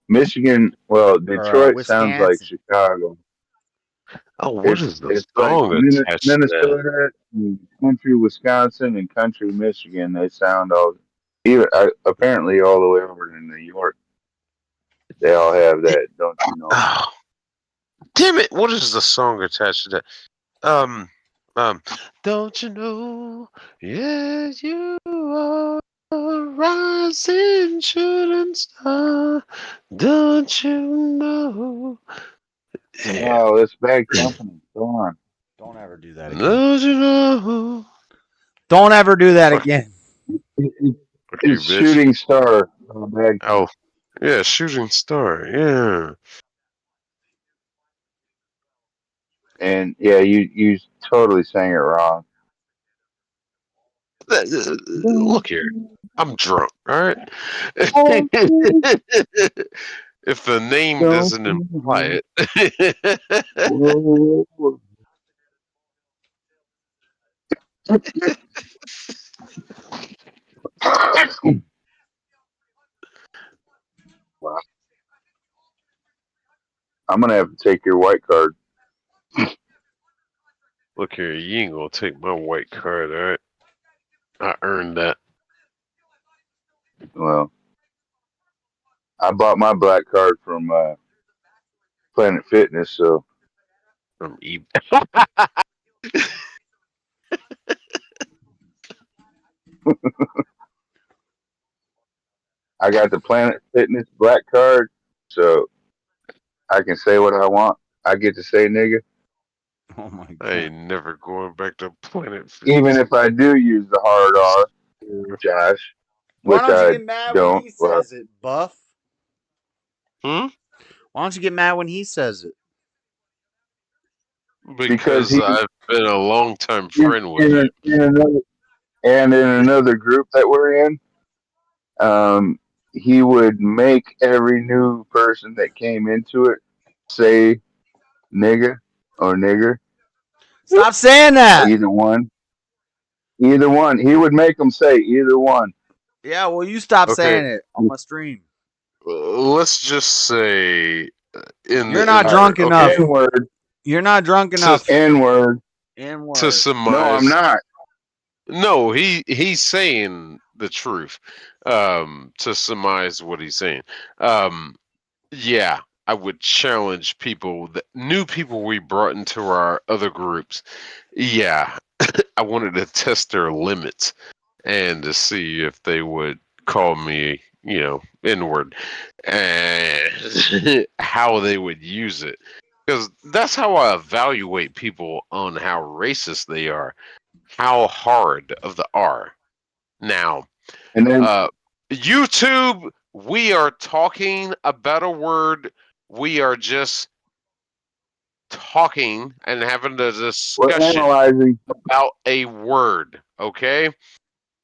[SPEAKER 7] Michigan, well, Detroit sounds like Chicago.
[SPEAKER 9] Oh, what is the
[SPEAKER 7] song
[SPEAKER 9] like
[SPEAKER 7] attached Minnesota, country Wisconsin, and country Michigan. They sound all, even apparently all the way over to New York. They all have that, don't you know?
[SPEAKER 9] Oh, damn it! What is the song attached to that? Don't you know? Yes, you are a rising shooting star. Don't you know?
[SPEAKER 7] Yeah. Oh, it's Bad Company. Go on.
[SPEAKER 1] Don't ever do that again.
[SPEAKER 9] Don't you know?
[SPEAKER 1] Don't ever do that again.
[SPEAKER 7] It's Shooting Star.
[SPEAKER 9] Oh, yeah, Shooting Star. Yeah.
[SPEAKER 7] And yeah, you totally sang it wrong.
[SPEAKER 9] Look here, I'm drunk. All right. If the name doesn't imply it.
[SPEAKER 7] I'm gonna have to take your white card.
[SPEAKER 9] Look here, you ain't gonna take my white card, all right? I earned that.
[SPEAKER 7] Well, I bought my black card from Planet Fitness, so
[SPEAKER 9] From eBay.
[SPEAKER 7] I got the Planet Fitness black card, so I can say what I want. I get to say nigga.
[SPEAKER 1] Oh my god.
[SPEAKER 9] I ain't never going back to Planet Fitness.
[SPEAKER 7] Even if I do use the hard R, Josh,
[SPEAKER 1] Why
[SPEAKER 7] which
[SPEAKER 1] don't you
[SPEAKER 7] I
[SPEAKER 1] get mad
[SPEAKER 7] don't.
[SPEAKER 1] when he says it, Buff?
[SPEAKER 9] Hmm?
[SPEAKER 1] Why don't you get mad when he says it?
[SPEAKER 9] Because
[SPEAKER 7] he-
[SPEAKER 9] I've been a long time friend with
[SPEAKER 7] in,
[SPEAKER 9] you.
[SPEAKER 7] in another group that we're in, he would make every new person that came into it say nigga or nigger.
[SPEAKER 1] Stop saying that.
[SPEAKER 7] Either one. Either one. He would make them say either one.
[SPEAKER 1] Yeah, well, you stop
[SPEAKER 9] Okay.
[SPEAKER 1] saying it on my stream.
[SPEAKER 9] Let's just say
[SPEAKER 1] You're not drunk enough.
[SPEAKER 7] N-word.
[SPEAKER 1] You're not drunk enough.
[SPEAKER 7] N-word.
[SPEAKER 1] N-word.
[SPEAKER 9] To surmise.
[SPEAKER 7] No, I'm not.
[SPEAKER 9] No, he's saying the truth. To surmise what he's saying. Yeah, I would challenge people, new people we brought into our other groups. Yeah, I wanted to test their limits and to see if they would call me, N-word, and how they would use it. Because that's how I evaluate people on how racist they are. How hard of the R. Now,
[SPEAKER 7] and then
[SPEAKER 9] YouTube, we are talking about a word. We are just talking and having a discussion about a word. Okay?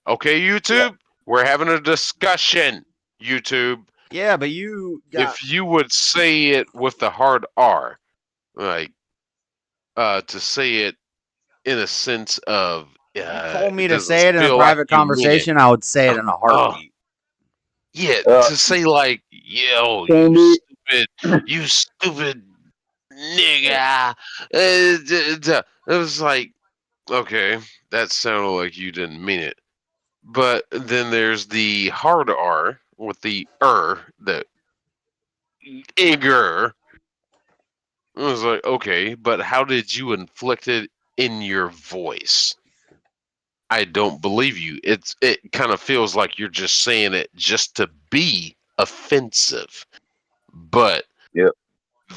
[SPEAKER 9] Okay, YouTube? We're having a discussion, YouTube.
[SPEAKER 1] Yeah, but you
[SPEAKER 9] If you would say it with the hard R, like, to say it in a sense of,
[SPEAKER 1] told me to say it in a private conversation, I would say it in a heartbeat.
[SPEAKER 9] Yeah, to say like, yo, you stupid nigga. It was like, okay, that sounded like you didn't mean it. But then there's the hard R with the the igger. It was like, okay, but how did you inflict it in your voice? I don't believe you. It kind of feels like you're just saying it just to be offensive. But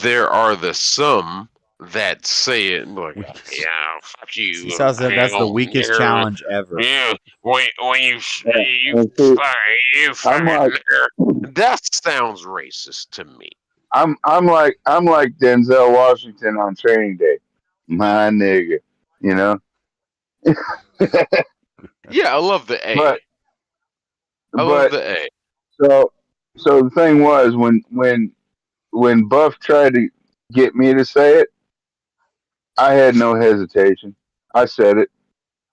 [SPEAKER 9] there are some that say it like, yeah, fuck you.
[SPEAKER 1] He says that that's the weakest challenge ever.
[SPEAKER 9] Yeah, when you fucking that sounds racist to me.
[SPEAKER 7] I'm like Denzel Washington on Training Day, my nigga. You know.
[SPEAKER 9] Yeah, I love the A. I love the A.
[SPEAKER 7] So the thing was when Buff tried to get me to say it, I had no hesitation. I said it,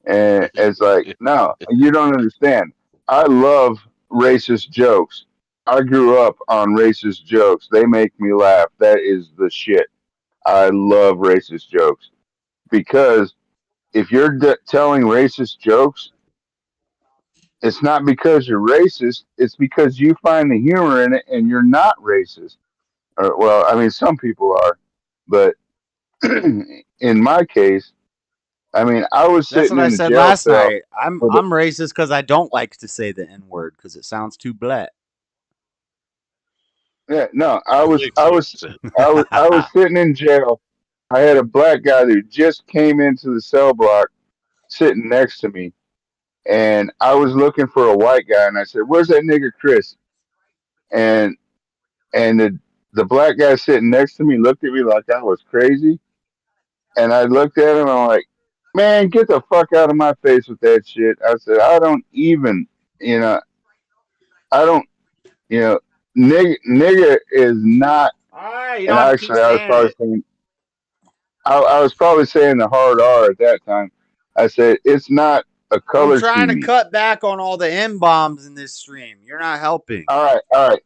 [SPEAKER 7] and it's like, no, you don't understand. I love racist jokes. I grew up on racist jokes. They make me laugh. That is the shit. I love racist jokes because if you're telling racist jokes, it's not because you're racist. It's because you find the humor in it and you're not racist. Or, well, I mean, some people are, but in my case, I mean, I was
[SPEAKER 1] That's
[SPEAKER 7] sitting
[SPEAKER 1] what I
[SPEAKER 7] in the
[SPEAKER 1] said
[SPEAKER 7] jail
[SPEAKER 1] last
[SPEAKER 7] cell.
[SPEAKER 1] night. I'm racist because I don't like to say the N-word because it sounds too black.
[SPEAKER 7] Yeah, no, I was sitting in jail. I had a black guy who just came into the cell block sitting next to me, and I was looking for a white guy, and I said, "Where's that nigga Chris?" And the black guy sitting next to me looked at me like I was crazy, and I looked at him and I'm like, "Man, get the fuck out of my face with that shit." I said, "I don't even, I don't, nigga is not."
[SPEAKER 1] Alright, you
[SPEAKER 7] And
[SPEAKER 1] don't have to keep
[SPEAKER 7] actually, I was
[SPEAKER 1] saying
[SPEAKER 7] probably
[SPEAKER 1] it.
[SPEAKER 7] saying, I was probably saying the hard R at that time, I said it's not a color
[SPEAKER 1] I'm trying
[SPEAKER 7] TV.
[SPEAKER 1] to cut back on all the M-bombs in this stream. You're not helping.
[SPEAKER 7] All right.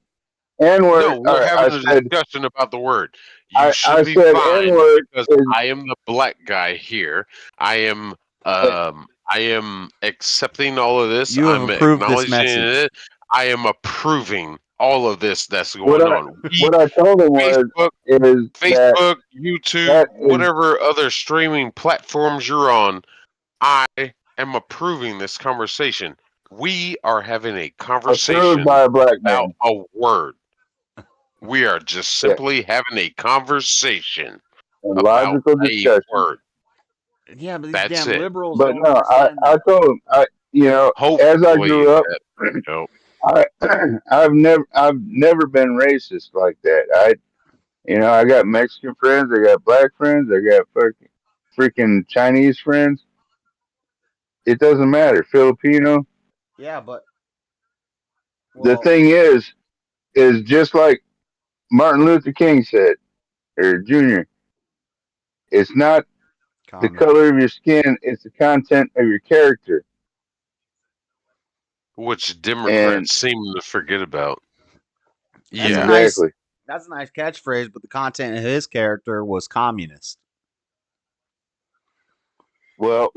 [SPEAKER 7] N-word.
[SPEAKER 9] No, we're having a discussion about the word. You should be
[SPEAKER 7] said
[SPEAKER 9] fine
[SPEAKER 7] N-word
[SPEAKER 9] because I am the black guy here. I am accepting all of this.
[SPEAKER 1] You have
[SPEAKER 9] I'm
[SPEAKER 1] approved this
[SPEAKER 9] acknowledging
[SPEAKER 1] message.
[SPEAKER 9] it. I am approving all of this that's going on.
[SPEAKER 7] What I told him
[SPEAKER 9] Facebook,
[SPEAKER 7] is
[SPEAKER 9] Facebook, YouTube,
[SPEAKER 7] that is,
[SPEAKER 9] whatever other streaming platforms you're on, I am approving this conversation. We are having a conversation
[SPEAKER 7] by a black
[SPEAKER 9] about
[SPEAKER 7] man.
[SPEAKER 9] a word. We are just simply having a conversation about
[SPEAKER 7] logical
[SPEAKER 9] a
[SPEAKER 7] discussion.
[SPEAKER 9] word.
[SPEAKER 1] Yeah, but these
[SPEAKER 9] That's
[SPEAKER 1] damn
[SPEAKER 9] it.
[SPEAKER 1] liberals
[SPEAKER 7] But
[SPEAKER 1] don't
[SPEAKER 7] no,
[SPEAKER 1] understand
[SPEAKER 7] I told him, as I grew up, I've never been racist like that. I got Mexican friends, I got black friends, I got freaking Chinese friends. It doesn't matter. Filipino.
[SPEAKER 1] Yeah, but
[SPEAKER 7] The thing is just like Martin Luther King said, or Jr. It's not the color of your skin; it's the content of your character.
[SPEAKER 9] Which Democrats seem to forget about.
[SPEAKER 1] That's
[SPEAKER 9] Yeah,
[SPEAKER 1] exactly. That's a nice catchphrase, but the content of his character was communist.
[SPEAKER 7] Well,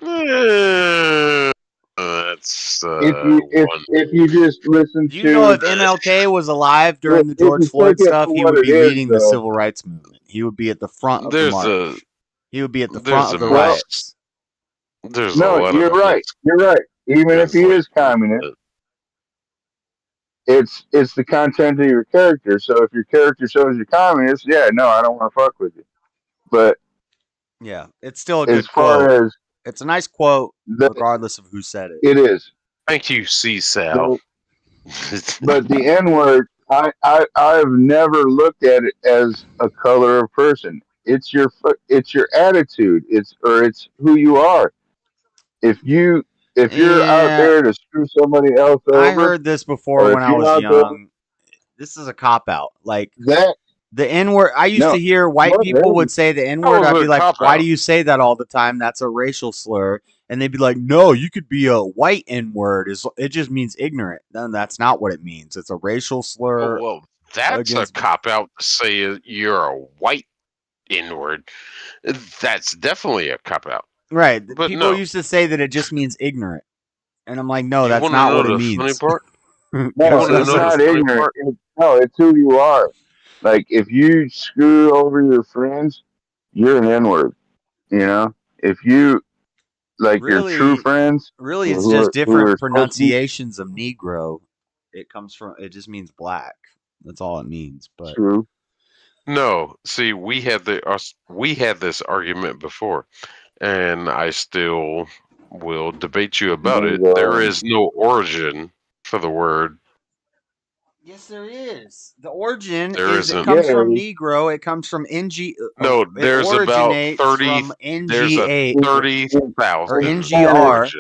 [SPEAKER 9] that's
[SPEAKER 7] if you just listen
[SPEAKER 1] Do you know if MLK was alive during the George Floyd stuff, he would be leading the civil rights movement. He would be at the front of the march. He would be at the front of the riots.
[SPEAKER 9] There's
[SPEAKER 7] you're right. You're right. Even if he is communist, it's the content of your character. So if your character shows you're communist, I don't want to fuck with you. But
[SPEAKER 1] yeah, it's still a good quote. It's a nice quote, regardless of who said it.
[SPEAKER 7] It is.
[SPEAKER 9] Thank you, C. Sal.
[SPEAKER 7] But the N-word, I've never looked at it as a color of person. It's your attitude. It's who you are. If you're out there to screw somebody else over,
[SPEAKER 1] I heard this before when I was young. This is a cop out. Like
[SPEAKER 7] that.
[SPEAKER 1] The N-word. I used to hear white people would say the N-word. I'd be like, why do you say that all the time? That's a racial slur. And they'd be like, no, you could be a white N-word. It just means ignorant. No, that's not what it means. It's a racial slur.
[SPEAKER 9] Well, that's a cop-out to say you're a white N-word. That's definitely a cop-out.
[SPEAKER 1] Right.
[SPEAKER 9] But
[SPEAKER 1] people used to say that it just means ignorant. And I'm like, no, that's not what it means.
[SPEAKER 9] Funny part?
[SPEAKER 7] No, it's not ignorant. It's who you are. Like, if you screw over your friends, you're an N-word. If you, like, your true friends.
[SPEAKER 1] Really, it's just different pronunciations of Negro. It just means black. That's all it means. But
[SPEAKER 7] true.
[SPEAKER 9] No, see, we had this argument before, and I still will debate you about it. There is no origin for the word.
[SPEAKER 1] Yes, there is. The origin
[SPEAKER 9] it
[SPEAKER 1] comes from Negro. It comes from NG.
[SPEAKER 9] No, there's about 30.
[SPEAKER 1] From
[SPEAKER 9] There's a 30,000
[SPEAKER 1] or NGR.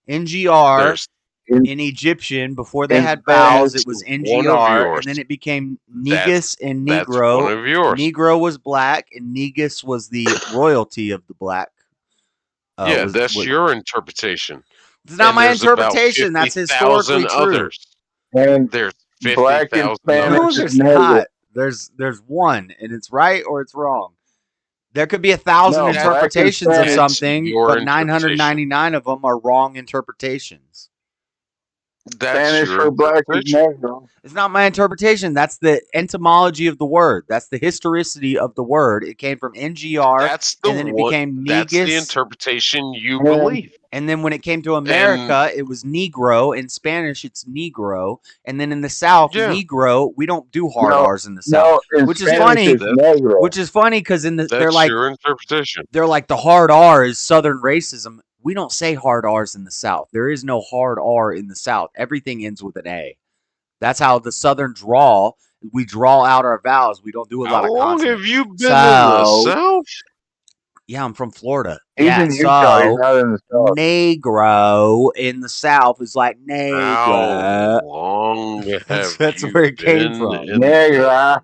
[SPEAKER 1] NGR in Egyptian before they had vowels. It was NGR, and then it became Negus and Negro.
[SPEAKER 9] That's one of yours.
[SPEAKER 1] Negro was black, and Negus was the royalty of the black.
[SPEAKER 9] That's your interpretation.
[SPEAKER 1] It's not my interpretation. That's historically true.
[SPEAKER 9] Others.
[SPEAKER 7] And
[SPEAKER 9] there's
[SPEAKER 7] black and Spanish.
[SPEAKER 1] There's not. There's one, and it's right or it's wrong. There could be 1,000 interpretations of something, but 999 of them are wrong interpretations.
[SPEAKER 7] Spanish for black is Negro.
[SPEAKER 1] It's not my interpretation. That's the etymology of the word. That's the historicity of the word. It came from NGR, and then it became Negus.
[SPEAKER 9] That's the interpretation you believe.
[SPEAKER 1] And then when it came to America, it was Negro. In Spanish, it's Negro. And then in the South, Negro, we don't do hard R's in the South, which is funny. Which is funny because they're like
[SPEAKER 9] your interpretation.
[SPEAKER 1] They're like the hard R is Southern racism. We don't say hard R's in the South. There is no hard R in the South. Everything ends with an A. That's how the Southern draw. We draw out our vowels. We don't do a lot of consonants.
[SPEAKER 9] How long have you been in the South?
[SPEAKER 1] Yeah, I'm from Florida.
[SPEAKER 7] Even Utah, he's not in the South.
[SPEAKER 1] Negro in the South is like Negro.
[SPEAKER 9] How long
[SPEAKER 1] that's where it came from.
[SPEAKER 7] Negro.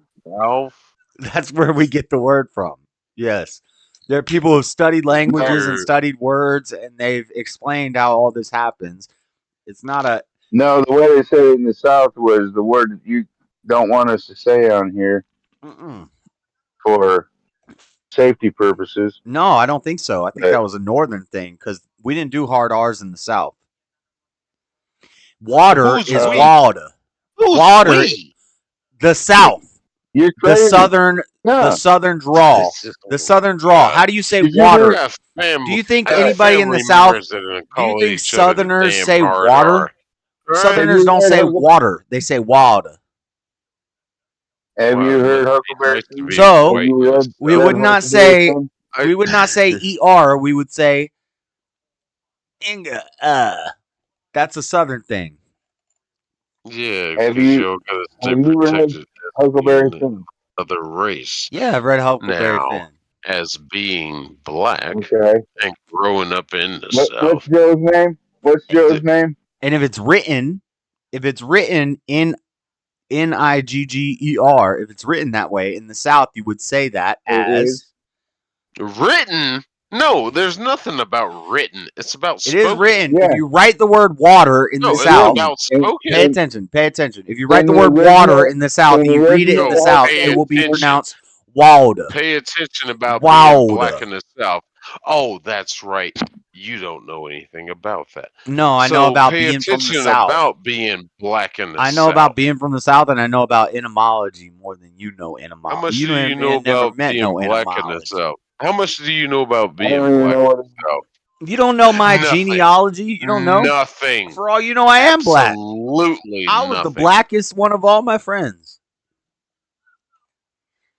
[SPEAKER 1] That's where we get the word from. Yes. There are people who've studied languages and studied words, and they've explained how all this happens. It's not a...
[SPEAKER 7] No, the way they said it in the South was the word that you don't want us to say on here for safety purposes.
[SPEAKER 1] No, I don't think so. I think that was a northern thing because we didn't do hard R's in the South. Water is water. Water, the South. The southern drawl. The southern drawl. How do you say water? Do you think anybody in the South? Do you think Southerners say water? Southerners don't say water. They say water.
[SPEAKER 7] Have you heard Huckleberry?
[SPEAKER 1] So we would not say er. We would say Inga. That's a Southern thing.
[SPEAKER 9] Yeah,
[SPEAKER 7] have you read Huckleberry Finn?
[SPEAKER 9] Of the race.
[SPEAKER 1] Yeah, I've read Huckleberry Finn.
[SPEAKER 9] As being black and growing up in the South.
[SPEAKER 7] What's Joe's name? What's Joe's name?
[SPEAKER 1] And if it's written in Nigger, if it's written that way in the South, you would say that as
[SPEAKER 9] written. No, there's nothing about written. It's about spoken.
[SPEAKER 1] It is written. Yeah. If you write the word water in the South, pay attention. Pay attention. If you write the word water in the South, and you read it in the South, it will be pronounced water.
[SPEAKER 9] Pay attention about being black in the South. Oh, that's right. You don't know anything about that.
[SPEAKER 1] No, I know about being from the South.
[SPEAKER 9] About being black in the South.
[SPEAKER 1] I know about being from the South, and I know about etymology more than you know etymology.
[SPEAKER 9] How much do you know about being black in the South? How much do you know about being black in the South?
[SPEAKER 1] You don't know my genealogy. You don't know
[SPEAKER 9] nothing.
[SPEAKER 1] For all you know, I am black.
[SPEAKER 9] Absolutely,
[SPEAKER 1] I was the blackest one of all my friends.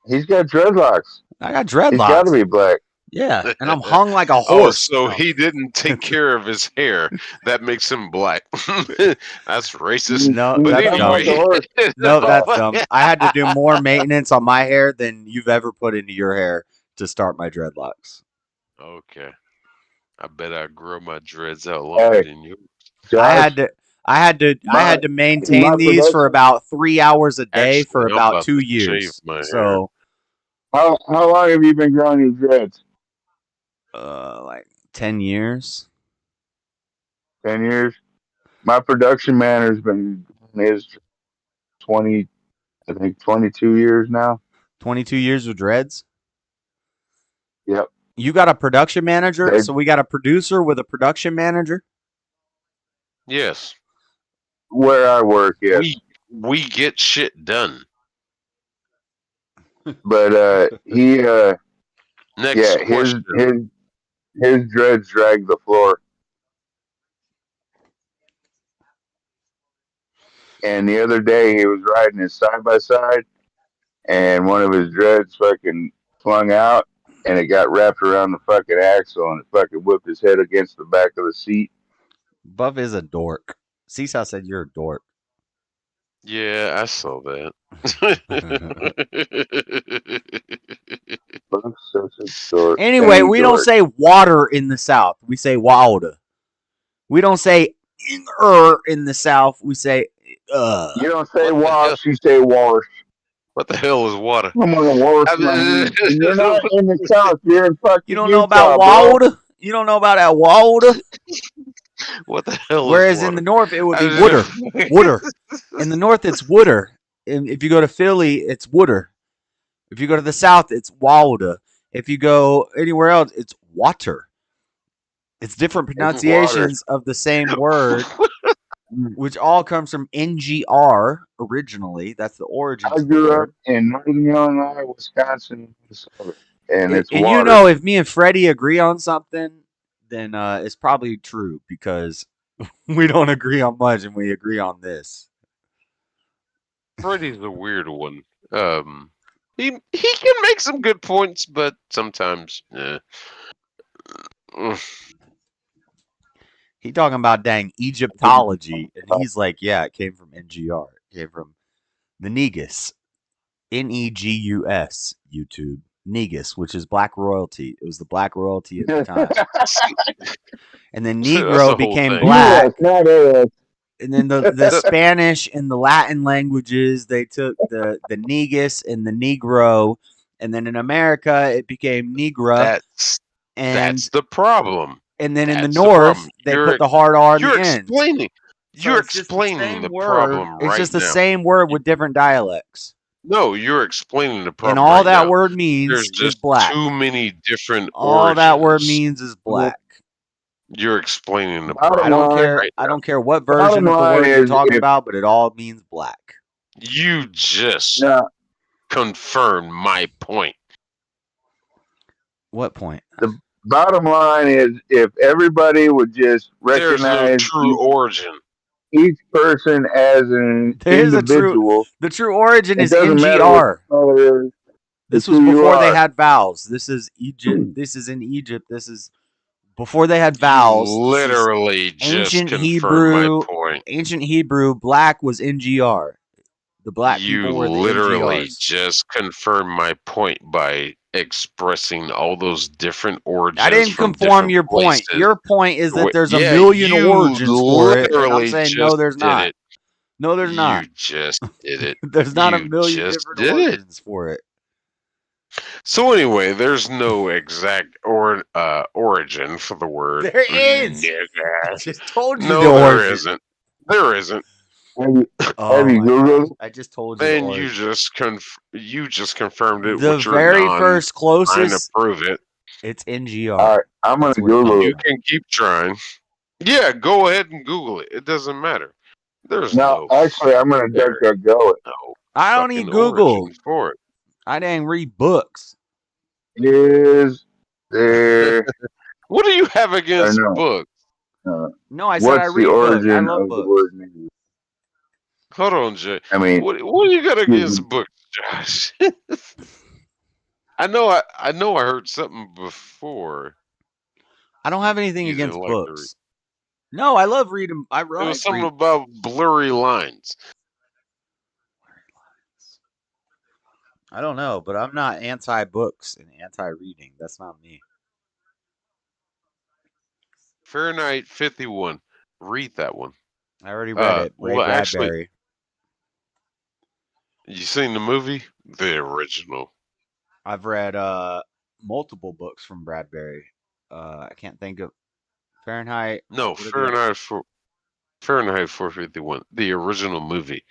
[SPEAKER 7] He's got dreadlocks.
[SPEAKER 1] I got dreadlocks. He's
[SPEAKER 7] got to be black.
[SPEAKER 1] Yeah, and I'm hung like a horse.
[SPEAKER 9] Oh, so he didn't take care of his hair. That makes him black. That's racist.
[SPEAKER 1] No,
[SPEAKER 9] but
[SPEAKER 1] that's
[SPEAKER 9] anyway.
[SPEAKER 1] dumb. No, that's dumb. I had to do more maintenance on my hair than you've ever put into your hair to start my dreadlocks.
[SPEAKER 9] Okay. I bet I grow my dreads out longer than you.
[SPEAKER 1] I had to maintain these for about 3 hours a day for about 2 years. So
[SPEAKER 7] how long have you been growing your dreads?
[SPEAKER 1] Like 10 years.
[SPEAKER 7] 10 years. My production manager's been his 20, I think 22 years now.
[SPEAKER 1] 22 years with dreads.
[SPEAKER 7] Yep.
[SPEAKER 1] You got a production manager, so we got a producer with a production manager.
[SPEAKER 9] Yes.
[SPEAKER 7] Where I work, yes.
[SPEAKER 9] We get shit done.
[SPEAKER 7] But he
[SPEAKER 9] next question.
[SPEAKER 7] His dreads drag the floor. And the other day he was riding his side by side and one of his dreads fucking flung out and it got wrapped around the fucking axle and it fucking whipped his head against the back of the seat.
[SPEAKER 1] Buff is a dork. Seesaw said you're a dork.
[SPEAKER 9] Yeah, I saw that.
[SPEAKER 1] Anyway, we don't say water in the South. We say water. We don't say in the South. We say
[SPEAKER 7] You don't say wash, you say wash.
[SPEAKER 9] What the hell is water?
[SPEAKER 7] I'm gonna wash You're not in the South. You're in fucking
[SPEAKER 1] You don't know about water? You don't know about that water?
[SPEAKER 9] What the hell
[SPEAKER 1] Whereas
[SPEAKER 9] is water?
[SPEAKER 1] in the North, it would be wooder. Wooder. In the North, it's wooder. If you go to Philly, it's wooder. If you go to the South, it's water. If you go anywhere else, it's water. It's different pronunciations of the same word, which all comes from NGR originally. That's the origin.
[SPEAKER 7] I grew up in Northern Illinois, Wisconsin, and it's
[SPEAKER 1] and
[SPEAKER 7] water.
[SPEAKER 1] you know, if me and Freddie agree on something, then it's probably true because we don't agree on much and we agree on this.
[SPEAKER 9] Freddie's a weird one. He can make some good points, but sometimes,
[SPEAKER 1] He talking about dang Egyptology, and he's like, yeah, it came from NGR. It came from the Negus. Negus, YouTube. Negus, which is black royalty. It was the black royalty at the time. And then Negro became black. And then the Spanish and the Latin languages, they took the Negus and the Negro, and then in America it became Negra.
[SPEAKER 9] That's the problem.
[SPEAKER 1] And then in the
[SPEAKER 9] That's
[SPEAKER 1] North, they put the hard R in the end.
[SPEAKER 9] You're explaining the problem right
[SPEAKER 1] It's just the
[SPEAKER 9] now.
[SPEAKER 1] same word with different dialects.
[SPEAKER 9] No, you're explaining the problem.
[SPEAKER 1] And all
[SPEAKER 9] right
[SPEAKER 1] that
[SPEAKER 9] now.
[SPEAKER 1] word means
[SPEAKER 9] There's
[SPEAKER 1] is
[SPEAKER 9] just
[SPEAKER 1] black.
[SPEAKER 9] too many different
[SPEAKER 1] All
[SPEAKER 9] origins.
[SPEAKER 1] that word means is black.
[SPEAKER 9] You're explaining the problem.
[SPEAKER 1] I don't care.
[SPEAKER 9] Right
[SPEAKER 1] I don't care what version of the word you're talking about, but it all means black.
[SPEAKER 9] You just confirmed my point.
[SPEAKER 1] What point?
[SPEAKER 7] The bottom line is, if everybody would just recognize
[SPEAKER 9] true origin.
[SPEAKER 7] Each person as an individual.
[SPEAKER 1] The true origin is
[SPEAKER 7] doesn't matter
[SPEAKER 1] NGR.
[SPEAKER 7] what color is.
[SPEAKER 1] This was before they had vowels. This is Egypt. This is in Egypt. This is before they had vowels.
[SPEAKER 9] You literally just
[SPEAKER 1] ancient
[SPEAKER 9] confirmed
[SPEAKER 1] Hebrew.
[SPEAKER 9] my point.
[SPEAKER 1] Ancient Hebrew. Black was NGR. The black people were the
[SPEAKER 9] literally
[SPEAKER 1] NGRs.
[SPEAKER 9] just confirmed my point by expressing all those different origins.
[SPEAKER 1] I didn't
[SPEAKER 9] from
[SPEAKER 1] conform
[SPEAKER 9] different
[SPEAKER 1] your point.
[SPEAKER 9] places.
[SPEAKER 1] Your point is that there's a million origins for it. And I'm saying no, there's not. No, there's not.
[SPEAKER 9] You just did it.
[SPEAKER 1] There's not a million different origins for it.
[SPEAKER 9] So anyway, there's no exact origin for the word.
[SPEAKER 1] There is.
[SPEAKER 9] Nigga.
[SPEAKER 1] I just told you
[SPEAKER 9] no,
[SPEAKER 1] the
[SPEAKER 9] there
[SPEAKER 1] origin.
[SPEAKER 9] isn't. There isn't.
[SPEAKER 7] Have you Googled?
[SPEAKER 1] I just told you.
[SPEAKER 9] And you just confirmed it.
[SPEAKER 1] The
[SPEAKER 9] with your
[SPEAKER 1] very first closest.
[SPEAKER 9] Trying to prove it.
[SPEAKER 1] It's NGR.
[SPEAKER 7] All right, I'm gonna Google it.
[SPEAKER 9] You can keep trying. Yeah, go ahead and Google it. It doesn't matter. There's
[SPEAKER 7] actually, I'm gonna DuckDuckGo it.
[SPEAKER 1] I don't need Google
[SPEAKER 9] for it.
[SPEAKER 1] I didn't read books.
[SPEAKER 7] Is there?
[SPEAKER 9] What do you have against books?
[SPEAKER 1] No, I said I read books. I love books.
[SPEAKER 9] Hold on, Jay.
[SPEAKER 7] I mean,
[SPEAKER 9] what do you got against books, Josh? I know I heard something before.
[SPEAKER 1] I don't have anything against books. No, I love reading.
[SPEAKER 9] It was something about blurry lines.
[SPEAKER 1] I don't know, but I'm not anti-books and anti-reading. That's not me.
[SPEAKER 9] Fahrenheit 51. Read that one.
[SPEAKER 1] I already read it. Ray Bradbury.
[SPEAKER 9] Actually, you seen the movie? The original.
[SPEAKER 1] I've read multiple books from Bradbury. I can't think of Fahrenheit.
[SPEAKER 9] No, Fahrenheit 451. The original movie.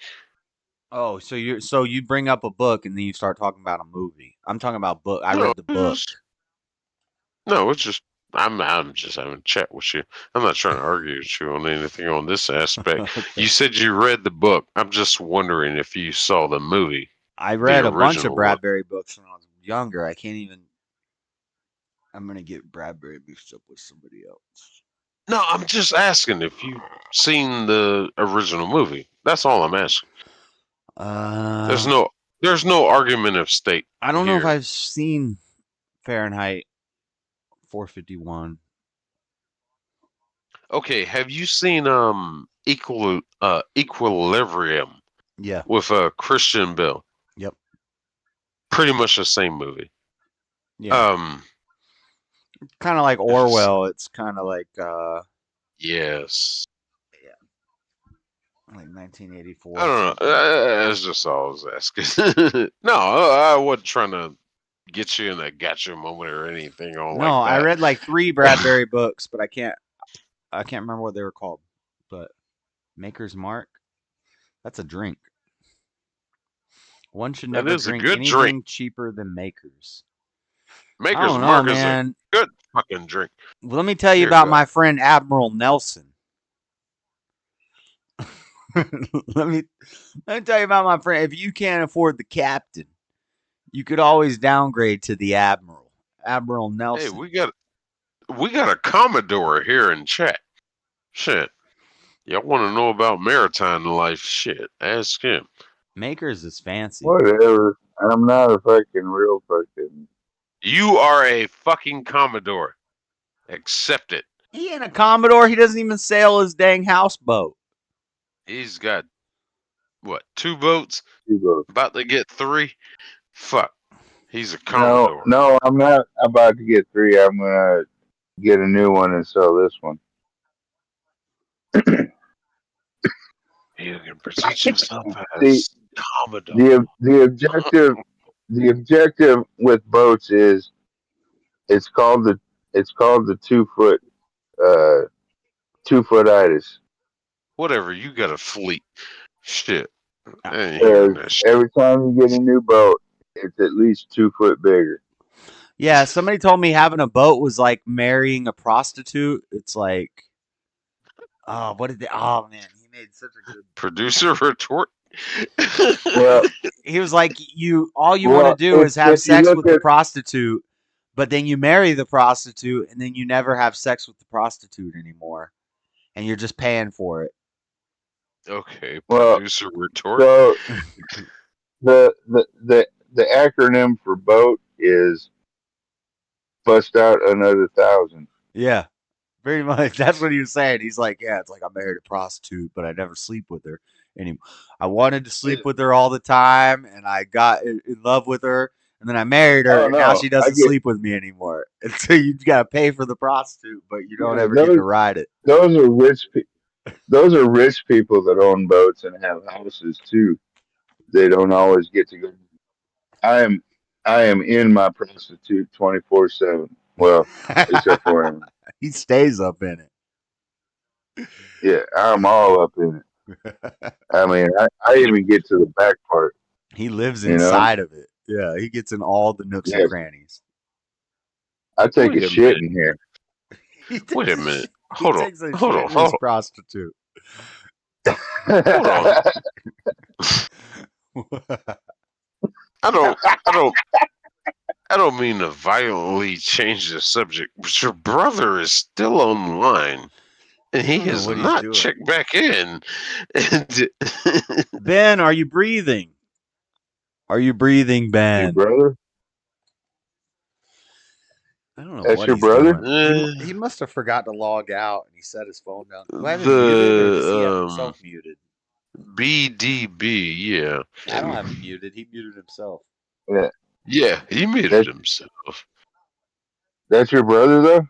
[SPEAKER 1] Oh, so you bring up a book and then you start talking about a movie. I'm talking about book. I read the book.
[SPEAKER 9] No, it's just I'm just having a chat with you. I'm not trying to argue with you on anything on this aspect. Okay. You said you read the book. I'm just wondering if you saw the movie.
[SPEAKER 1] I read a bunch of Bradbury books when I was younger. I can't even. I'm gonna get Bradbury mixed up with somebody else.
[SPEAKER 9] No, I'm just asking if you've seen the original movie. That's all I'm asking. There's no argument of state.
[SPEAKER 1] I don't know if I've seen Fahrenheit 451.
[SPEAKER 9] Okay, have you seen Equilibrium?
[SPEAKER 1] Yeah.
[SPEAKER 9] With Christian Bale.
[SPEAKER 1] Yep.
[SPEAKER 9] Pretty much the same movie.
[SPEAKER 1] Yeah. Kind of like Orwell. It's kind of like
[SPEAKER 9] yes.
[SPEAKER 1] Yeah. Like 1984.
[SPEAKER 9] I don't know. That's just all I was asking. No, I wasn't trying to get you in a gotcha moment or anything.
[SPEAKER 1] No, I read like 3 Bradbury books, but I can't remember what they were called. But Maker's Mark, that's a drink. One should never drink anything cheaper than Maker's.
[SPEAKER 9] Maker's Mark is a good fucking drink.
[SPEAKER 1] Well, let me tell you about my friend Admiral Nelson. let me tell you about my friend. If you can't afford the captain, you could always downgrade to the admiral. Admiral Nelson.
[SPEAKER 9] Hey, we got a Commodore here in chat. Shit. Y'all want to know about maritime life? Shit. Ask him.
[SPEAKER 1] Maker's is fancy.
[SPEAKER 7] Whatever. I'm not a fucking real fucking.
[SPEAKER 9] You are a fucking Commodore. Accept it.
[SPEAKER 1] He ain't a Commodore. He doesn't even sail his dang houseboat.
[SPEAKER 9] He's got, what, 2 boats?
[SPEAKER 7] 2 boats.
[SPEAKER 9] About to get 3? Fuck. He's a Commodore.
[SPEAKER 7] No, I'm not about to get 3. I'm going to get a new one and sell this one.
[SPEAKER 9] You can present yourself as Commodore.
[SPEAKER 7] The objective the objective with boats is it's called the 2 foot 2-foot-itis.
[SPEAKER 9] Whatever, you got a fleet. Shit. I ain't hearing that shit.
[SPEAKER 7] Every time you get a new boat, it's at least 2 foot bigger.
[SPEAKER 1] Yeah, somebody told me having a boat was like marrying a prostitute. It's like, what did they? Oh man, he made such a good
[SPEAKER 9] producer retort.
[SPEAKER 7] Well,
[SPEAKER 1] he was like, all you want to do is have sex with the prostitute, but then you marry the prostitute, and then you never have sex with the prostitute anymore, and you're just paying for it.
[SPEAKER 9] Okay, producer retort.
[SPEAKER 7] So the acronym for boat is bust out another 1,000.
[SPEAKER 1] Yeah, very much. That's what he was saying. He's like, yeah, it's like I married a prostitute, but I never sleep with her anymore. I wanted to sleep with her all the time, and I got in love with her, and then I married her, and now she doesn't sleep with me anymore. And so you got to pay for the prostitute, but you don't ever get to ride it.
[SPEAKER 7] Those are rich people. Those are rich people that own boats and have houses too. They don't always get to go. I am in my prostitute 24/7. Well, except for him.
[SPEAKER 1] He stays up in it.
[SPEAKER 7] Yeah, I'm all up in it. I mean, I even get to the back part.
[SPEAKER 1] He lives inside of it. Yeah, he gets in all the nooks and crannies.
[SPEAKER 7] I take a shit in here.
[SPEAKER 9] Wait a minute. Hold on.
[SPEAKER 1] Prostitute.
[SPEAKER 9] Hold on. I don't mean to violently change the subject, but your brother is still online, and he has not checked back in.
[SPEAKER 1] Ben, are you breathing? Are you breathing, Ben?
[SPEAKER 7] Your brother?
[SPEAKER 1] I don't know.
[SPEAKER 7] That's
[SPEAKER 1] what
[SPEAKER 7] your
[SPEAKER 1] he's
[SPEAKER 7] brother?
[SPEAKER 1] Doing. He must have forgot to log out, and he set his phone down. Do I have him muted, or does he have himself muted?
[SPEAKER 9] BDB, yeah.
[SPEAKER 1] I don't have him muted. He muted himself.
[SPEAKER 7] Yeah,
[SPEAKER 9] he muted himself.
[SPEAKER 7] That's your brother, though?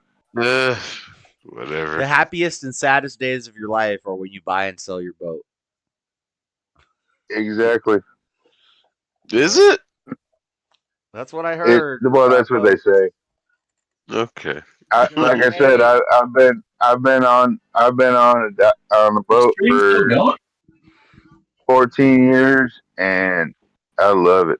[SPEAKER 9] Whatever.
[SPEAKER 1] The happiest and saddest days of your life are when you buy and sell your boat.
[SPEAKER 7] Exactly.
[SPEAKER 9] Is it?
[SPEAKER 1] That's what I heard.
[SPEAKER 7] Well, that's what they say.
[SPEAKER 9] Okay.
[SPEAKER 7] Like I said, I've been on a boat for 14 years, and I love it.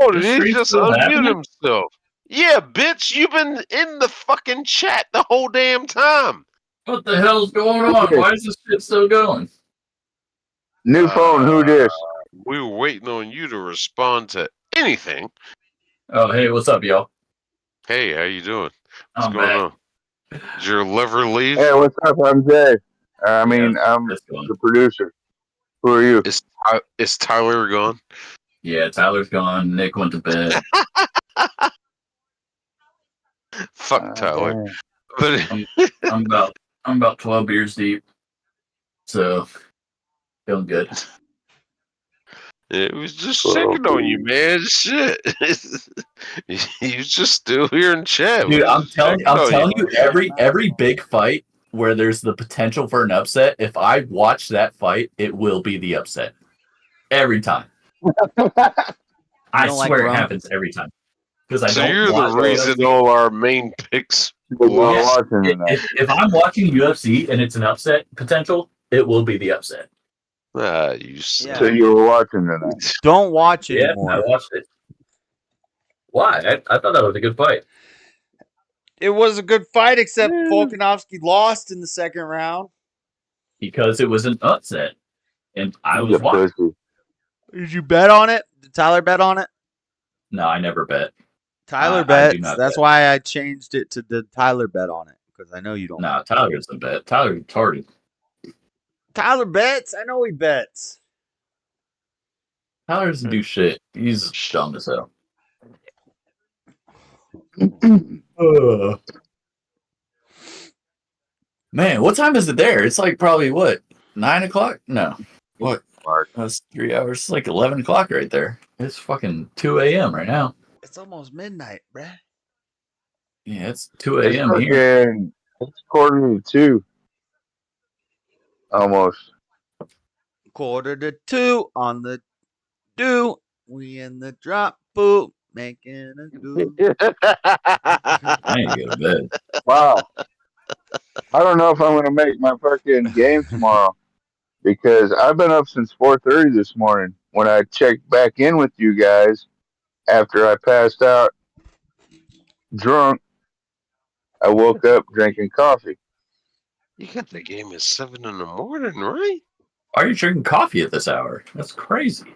[SPEAKER 9] Oh, did he just unmute himself? Yeah, bitch, you've been in the fucking chat the whole damn time.
[SPEAKER 15] What the hell's going on? Why is this shit still going?
[SPEAKER 7] New phone, who dis?
[SPEAKER 9] We were waiting on you to respond to anything.
[SPEAKER 15] Oh, hey, what's up, y'all?
[SPEAKER 9] Hey, how you doing? What's
[SPEAKER 15] I'm
[SPEAKER 9] going
[SPEAKER 15] back.
[SPEAKER 9] on? Did your liver leave?
[SPEAKER 7] Hey, what's up? I'm Jay. I'm the producer. Who are you?
[SPEAKER 9] Is Tyler gone?
[SPEAKER 15] Yeah, Tyler's gone. Nick went to bed.
[SPEAKER 9] Fuck Tyler.
[SPEAKER 15] I'm about 12 beers deep, so feeling good.
[SPEAKER 9] It was just checking on you, man. Shit, you just still here in chat,
[SPEAKER 15] dude. I'm telling you, every big fight where there's the potential for an upset, if I watch that fight, it will be the upset every time. I swear it happens every time. Because
[SPEAKER 9] you're the reason all our main picks.
[SPEAKER 15] If I'm watching UFC and it's an upset potential, it will be the upset.
[SPEAKER 7] So you were watching tonight?
[SPEAKER 1] Don't watch it anymore.
[SPEAKER 15] I watched it. Why? I thought that was a good fight.
[SPEAKER 1] It was a good fight, except Volkanovski lost in the second round.
[SPEAKER 15] Because it was an upset. And I was watching.
[SPEAKER 1] Did you bet on it? Did Tyler bet on it?
[SPEAKER 15] No, I never bet.
[SPEAKER 1] Tyler bets. That's why I changed it to the Tyler bet on it. Because I know you don't.
[SPEAKER 15] No, Tyler doesn't bet. Tyler's retarded.
[SPEAKER 1] Tyler bets? I know he bets.
[SPEAKER 15] Tyler doesn't do shit. He's dumb as hell. Man, what time is it there? It's like probably what? 9 o'clock? No. What? That's 3 hours. It's like 11 o'clock right there. It's fucking 2 a.m. right now.
[SPEAKER 1] It's almost midnight, bruh.
[SPEAKER 15] Yeah, it's 2 a.m. here.
[SPEAKER 7] It's 1:45. Almost.
[SPEAKER 1] 1:45 on the do. We in the drop pool making a do.
[SPEAKER 15] I ain't go to bed.
[SPEAKER 7] Wow. I don't know if I'm gonna make my fucking game tomorrow because I've been up since 4:30 this morning. When I checked back in with you guys after I passed out drunk, I woke up drinking coffee.
[SPEAKER 9] You got the game at 7 in the morning, right?
[SPEAKER 15] Why are you drinking coffee at this hour? That's crazy.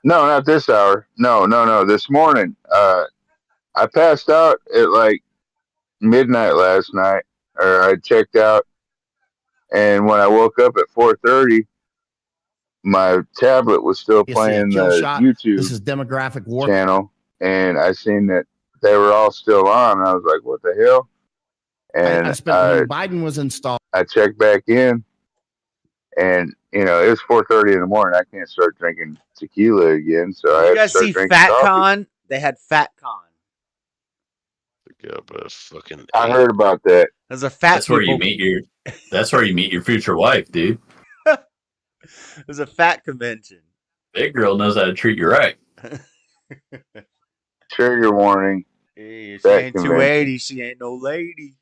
[SPEAKER 7] No, not this hour. No. This morning. I passed out at like midnight last night, or I checked out, and when I woke up at 4:30, my tablet was still playing the YouTube
[SPEAKER 18] This is demographic war
[SPEAKER 7] channel, and I seen that they were all still on. And I was like, "What the hell?" And
[SPEAKER 18] when Biden was installed.
[SPEAKER 7] I checked back in, and it was 4:30 in the morning. I can't start drinking tequila again, so I
[SPEAKER 1] You
[SPEAKER 7] had to
[SPEAKER 1] guys
[SPEAKER 7] start
[SPEAKER 1] see
[SPEAKER 7] drinking coffee.
[SPEAKER 1] FatCon? They had FatCon.
[SPEAKER 7] I heard about that.
[SPEAKER 1] There's a fat.
[SPEAKER 15] That's where you meet your. That's where you meet your future wife, dude.
[SPEAKER 1] There's a fat convention.
[SPEAKER 15] Big girl knows how to treat you right.
[SPEAKER 7] Trigger warning.
[SPEAKER 1] Hey, she
[SPEAKER 7] Fat
[SPEAKER 1] ain't
[SPEAKER 7] convention.
[SPEAKER 1] 280. She ain't no lady.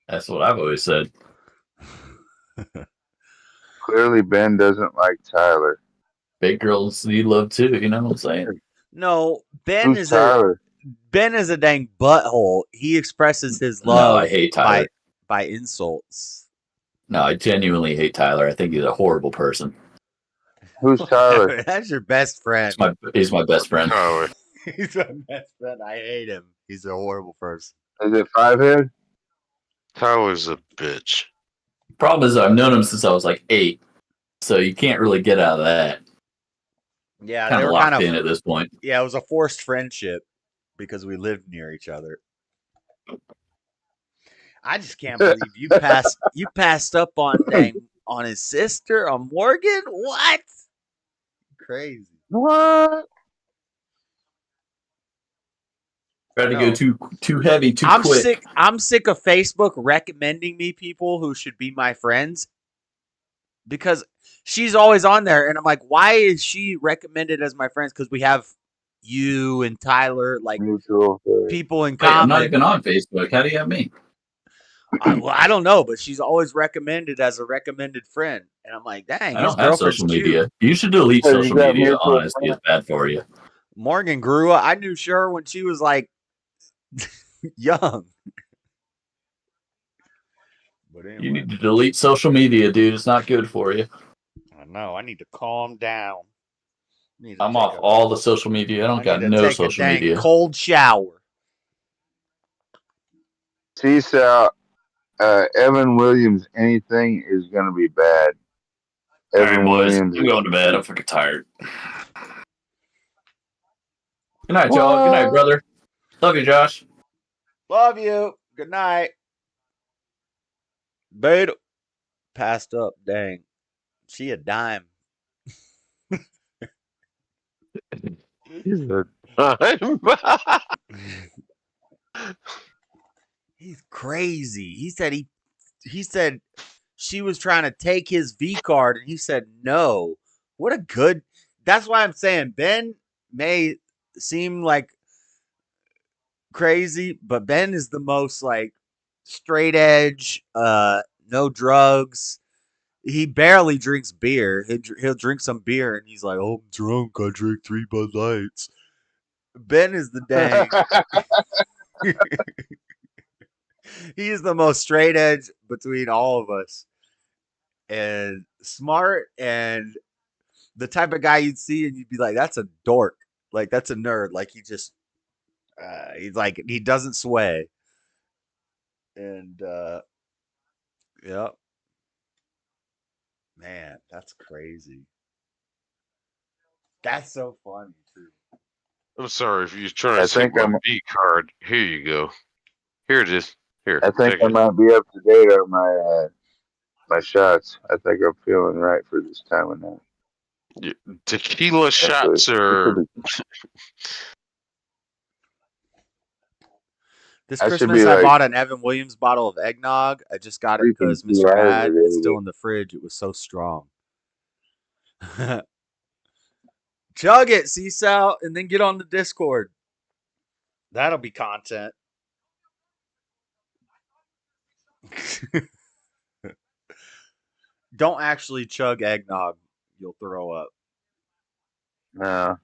[SPEAKER 15] That's what I've always said.
[SPEAKER 7] Clearly, Ben doesn't like Tyler.
[SPEAKER 15] Big girls need love too. You know what I'm saying?
[SPEAKER 1] No, Ben
[SPEAKER 7] Who's
[SPEAKER 1] is
[SPEAKER 7] Tyler?
[SPEAKER 1] Ben is a dang butthole. He expresses his
[SPEAKER 15] No,
[SPEAKER 1] love
[SPEAKER 15] I hate Tyler.
[SPEAKER 1] by insults.
[SPEAKER 15] No, I genuinely hate Tyler. I think he's a horrible person.
[SPEAKER 7] Who's Tyler?
[SPEAKER 1] That's your best friend.
[SPEAKER 15] He's my best friend.
[SPEAKER 9] Tyler.
[SPEAKER 1] He's my best friend. I hate him. He's a horrible person.
[SPEAKER 7] Is it Fivehead?
[SPEAKER 9] Tyler's a bitch.
[SPEAKER 15] Problem is, I've known him since I was like 8, so you can't really get out of that.
[SPEAKER 1] Yeah,
[SPEAKER 15] Kind
[SPEAKER 1] they
[SPEAKER 15] of
[SPEAKER 1] were
[SPEAKER 15] locked in at this point.
[SPEAKER 1] Yeah, it was a forced friendship because we lived near each other. I just can't believe you passed up on his sister, on Morgan. What? Crazy.
[SPEAKER 7] What?
[SPEAKER 15] Tried to go too heavy, too quick.
[SPEAKER 1] I'm sick of Facebook recommending me people who should be my friends because she's always on there, and I'm like, why is she recommended as my friends? Because we have you and Tyler, like people in common.
[SPEAKER 15] I'm not even on Facebook. How do you have me?
[SPEAKER 1] Well, I don't know, but she's always recommended as a recommended friend, and I'm like, dang,
[SPEAKER 15] I don't have social media. You should delete social media. Honestly, it's bad for you.
[SPEAKER 1] Morgan grew up. I knew her when she was like young. But anyway.
[SPEAKER 15] You need to delete social media, dude. It's not good for you.
[SPEAKER 1] I know. I need to calm down.
[SPEAKER 15] I'm off all the social media. I don't got no social media.
[SPEAKER 1] Cold shower.
[SPEAKER 7] Seesaw, Evan Williams, anything is going to be bad.
[SPEAKER 15] Evan Williams. I'm going to bed. I'm fucking tired. Good night, y'all. Good night, brother. Love you, Josh.
[SPEAKER 1] Love you. Good night. Beta. Passed up. Dang. She a dime.
[SPEAKER 9] He's a dime.
[SPEAKER 1] He's crazy. He said she was trying to take his V card, and he said no. What a good. That's why I'm saying Ben may seem like crazy, but Ben is the most like straight edge, no drugs. He barely drinks beer. He'll drink some beer and he's like, "Oh, I'm drunk. I drink 3 Bud Lights." Ben is the dang. He is the most straight edge between all of us, and smart, and the type of guy you'd see and you'd be like, "That's a dork. Like that's a nerd. Like he just." He's like, he doesn't sway. And, yep. Man, that's crazy. That's so funny, too.
[SPEAKER 9] I'm sorry if you're trying to take my B card. Here you go. Here it is. Here.
[SPEAKER 7] I think I might be up to date on my shots. I think I'm feeling right for this time of night.
[SPEAKER 9] Tequila shots are.
[SPEAKER 1] This Christmas, I bought an Evan Williams bottle of eggnog. I just got it because Mr. had it's still in the fridge. It was so strong. Chug it, Seasal, and then get on the Discord. That'll be content. Don't actually chug eggnog. You'll throw up.
[SPEAKER 7] No,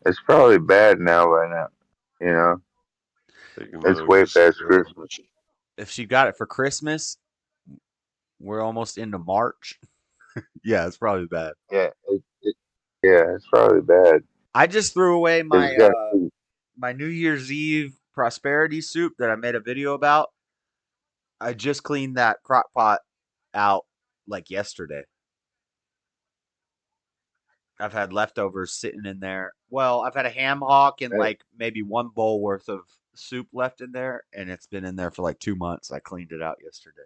[SPEAKER 7] it's probably bad now by now. You know, it's way past Christmas.
[SPEAKER 1] If she got it for Christmas, we're almost into March. Yeah, it's probably bad.
[SPEAKER 7] Yeah, it's probably bad.
[SPEAKER 1] I just threw away
[SPEAKER 7] 'Cause
[SPEAKER 1] my
[SPEAKER 7] you got-
[SPEAKER 1] my New Year's Eve prosperity soup that I made a video about. I just cleaned that crock pot out like yesterday. I've had leftovers sitting in there. Well, I've had a ham hock and like maybe one bowl worth of soup left in there, and it's been in there for like 2 months. I cleaned it out yesterday.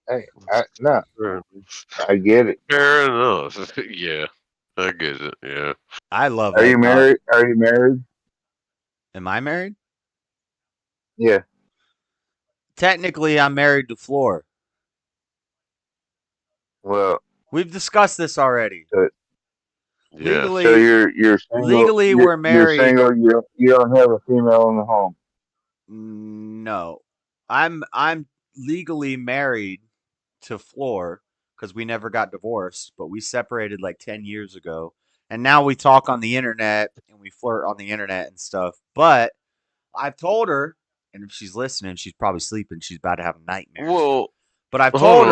[SPEAKER 7] Hey, no, I get it.
[SPEAKER 9] Fair enough. Yeah, I get it. Yeah.
[SPEAKER 1] I love
[SPEAKER 7] Are you
[SPEAKER 1] eggnog.
[SPEAKER 7] married? Are you married?
[SPEAKER 1] Am I married?
[SPEAKER 7] Yeah.
[SPEAKER 1] Technically, I'm married to Floor.
[SPEAKER 7] Well,
[SPEAKER 1] we've discussed this already. Legally,
[SPEAKER 7] so you're single.
[SPEAKER 1] Legally, we're married.
[SPEAKER 7] You're single. You don't have a female in the home.
[SPEAKER 1] No, I'm legally married to Floor because we never got divorced, but we separated like 10 years ago, and now we talk on the internet and we flirt on the internet and stuff. But I've told her, and if she's listening, she's probably sleeping. She's about to have a nightmare.
[SPEAKER 9] Well,
[SPEAKER 1] but I've told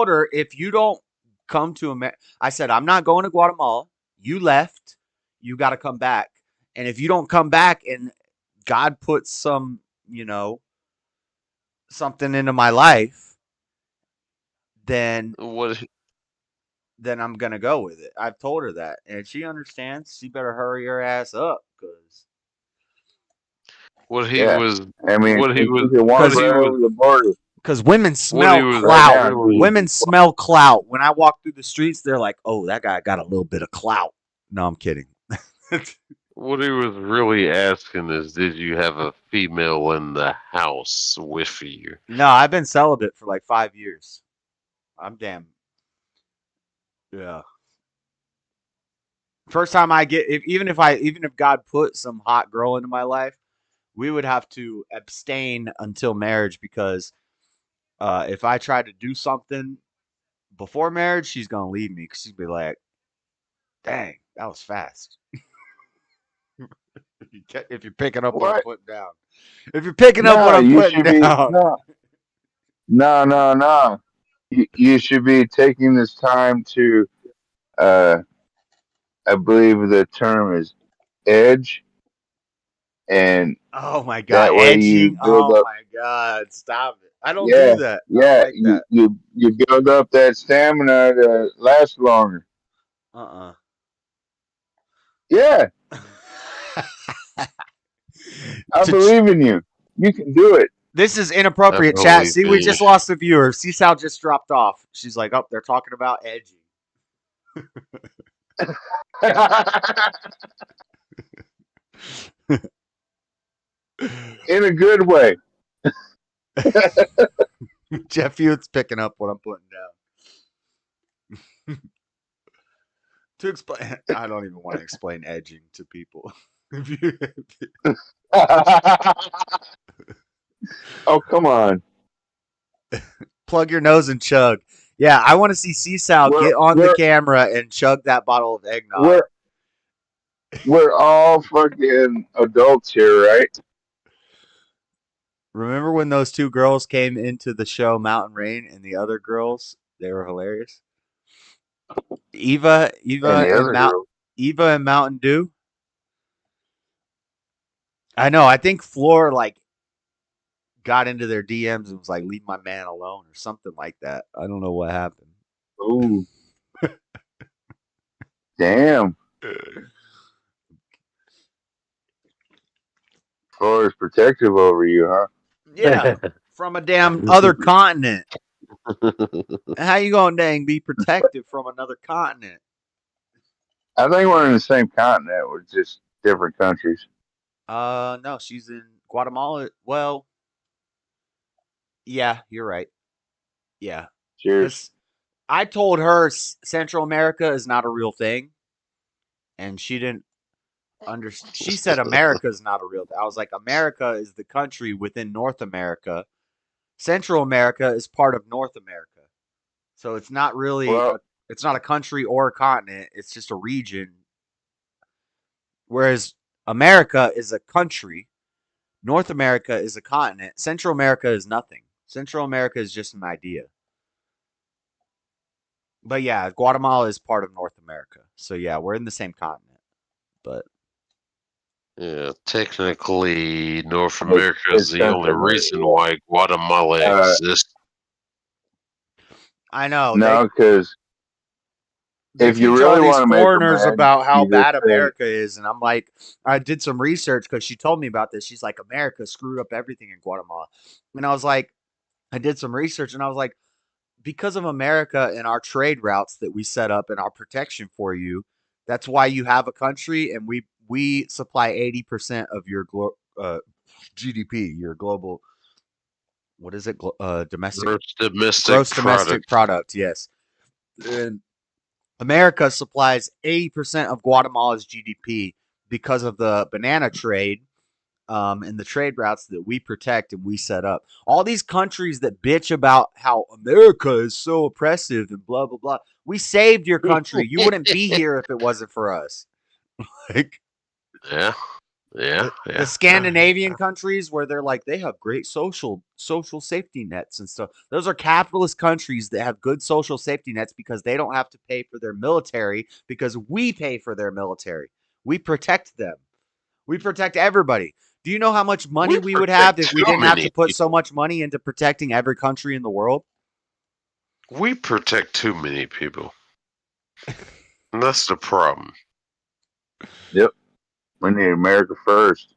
[SPEAKER 1] her if you don't come to America, I said I'm not going to Guatemala. You left. You got to come back. And if you don't come back, and God puts some, something into my life, then I'm gonna go with it. I've told her that, and she understands. She better hurry her ass up, because because women smell clout. Women smell clout. When I walk through the streets, they're like, "Oh, that guy got a little bit of clout." No, I'm kidding.
[SPEAKER 9] What he was really asking is, did you have a female in the house with you?
[SPEAKER 1] No, I've been celibate for like 5 years. I'm damn. Yeah. First time I get, even if God put some hot girl into my life, we would have to abstain until marriage, because if I try to do something before marriage, she's gonna leave me, because she'd be like, "Dang, that was fast." If you're picking up what I'm putting down. If you're picking up what I'm putting down.
[SPEAKER 7] No. You should be taking this time to, I believe the term is edge. And
[SPEAKER 1] oh my God, edging. My God, stop it. I don't do that.
[SPEAKER 7] Yeah,
[SPEAKER 1] I don't like that.
[SPEAKER 7] you build up that stamina to last longer. Yeah. I believe in you. You can do it.
[SPEAKER 1] This is inappropriate chat. See, we just lost a viewer. Seasal just dropped off. She's like, "Oh, they're talking about edging."
[SPEAKER 7] In a good way.
[SPEAKER 1] Jeff Hewitt's picking up what I'm putting down. To explain, I don't even want to explain edging to people.
[SPEAKER 7] Oh, come on.
[SPEAKER 1] Plug your nose and chug. Yeah, I want to see Seasal get on the camera and chug that bottle of eggnog.
[SPEAKER 7] We're all fucking adults here, right?
[SPEAKER 1] Remember when those two girls came into the show Mountain Rain, and the other girls, they were hilarious? Eva and Mountain Dew. I know. I think Floor got into their DMs and was like, "Leave my man alone," or something like that. I don't know what happened.
[SPEAKER 7] Ooh. Damn. Floor is protective over you, huh?
[SPEAKER 1] Yeah, from a damn other continent. How you gonna dang be protected from another continent?
[SPEAKER 7] I think we're in the same continent. We're just different countries.
[SPEAKER 1] No, she's in Guatemala. Well, yeah, you're right. Yeah.
[SPEAKER 7] Cheers.
[SPEAKER 1] I told her Central America is not a real thing. and she didn't understand. She said America is not a real. I was like, America is the country within North America. Central America is part of North America, so it's not really. It's not a country or a continent. It's just a region. Whereas America is a country, North America is a continent, Central America is nothing. Central America is just an idea. But yeah, Guatemala is part of North America. So yeah, we're in the same continent. But
[SPEAKER 9] yeah, technically, North America is the only reason why Guatemala exists.
[SPEAKER 1] I know.
[SPEAKER 7] No, because if you really want to make
[SPEAKER 1] foreigners about how bad
[SPEAKER 7] just
[SPEAKER 1] America is, and I'm like, I did some research because she told me about this. She's like, America screwed up everything in Guatemala, and I was like, I did some research, and I was like, because of America and our trade routes that we set up and our protection for you, that's why you have a country, and we supply 80% of your GDP, your global. What is it? Domestic gross domestic product. Yes, and America supplies 80% of Guatemala's GDP because of the banana trade and the trade routes that we protect and we set up. All these countries that bitch about how America is so oppressive and blah, blah, blah. We saved your country. You wouldn't be here if it wasn't for us. Like,
[SPEAKER 9] yeah.
[SPEAKER 1] The Scandinavian countries where they're like, they have great social safety nets and stuff. Those are capitalist countries that have good social safety nets because they don't have to pay for their military because we pay for their military. We protect them. We protect everybody. Do you know how much money we would have if we didn't have to put so much money into protecting every country in the world?
[SPEAKER 9] We protect too many people. And that's the problem.
[SPEAKER 7] Yep. We need America first.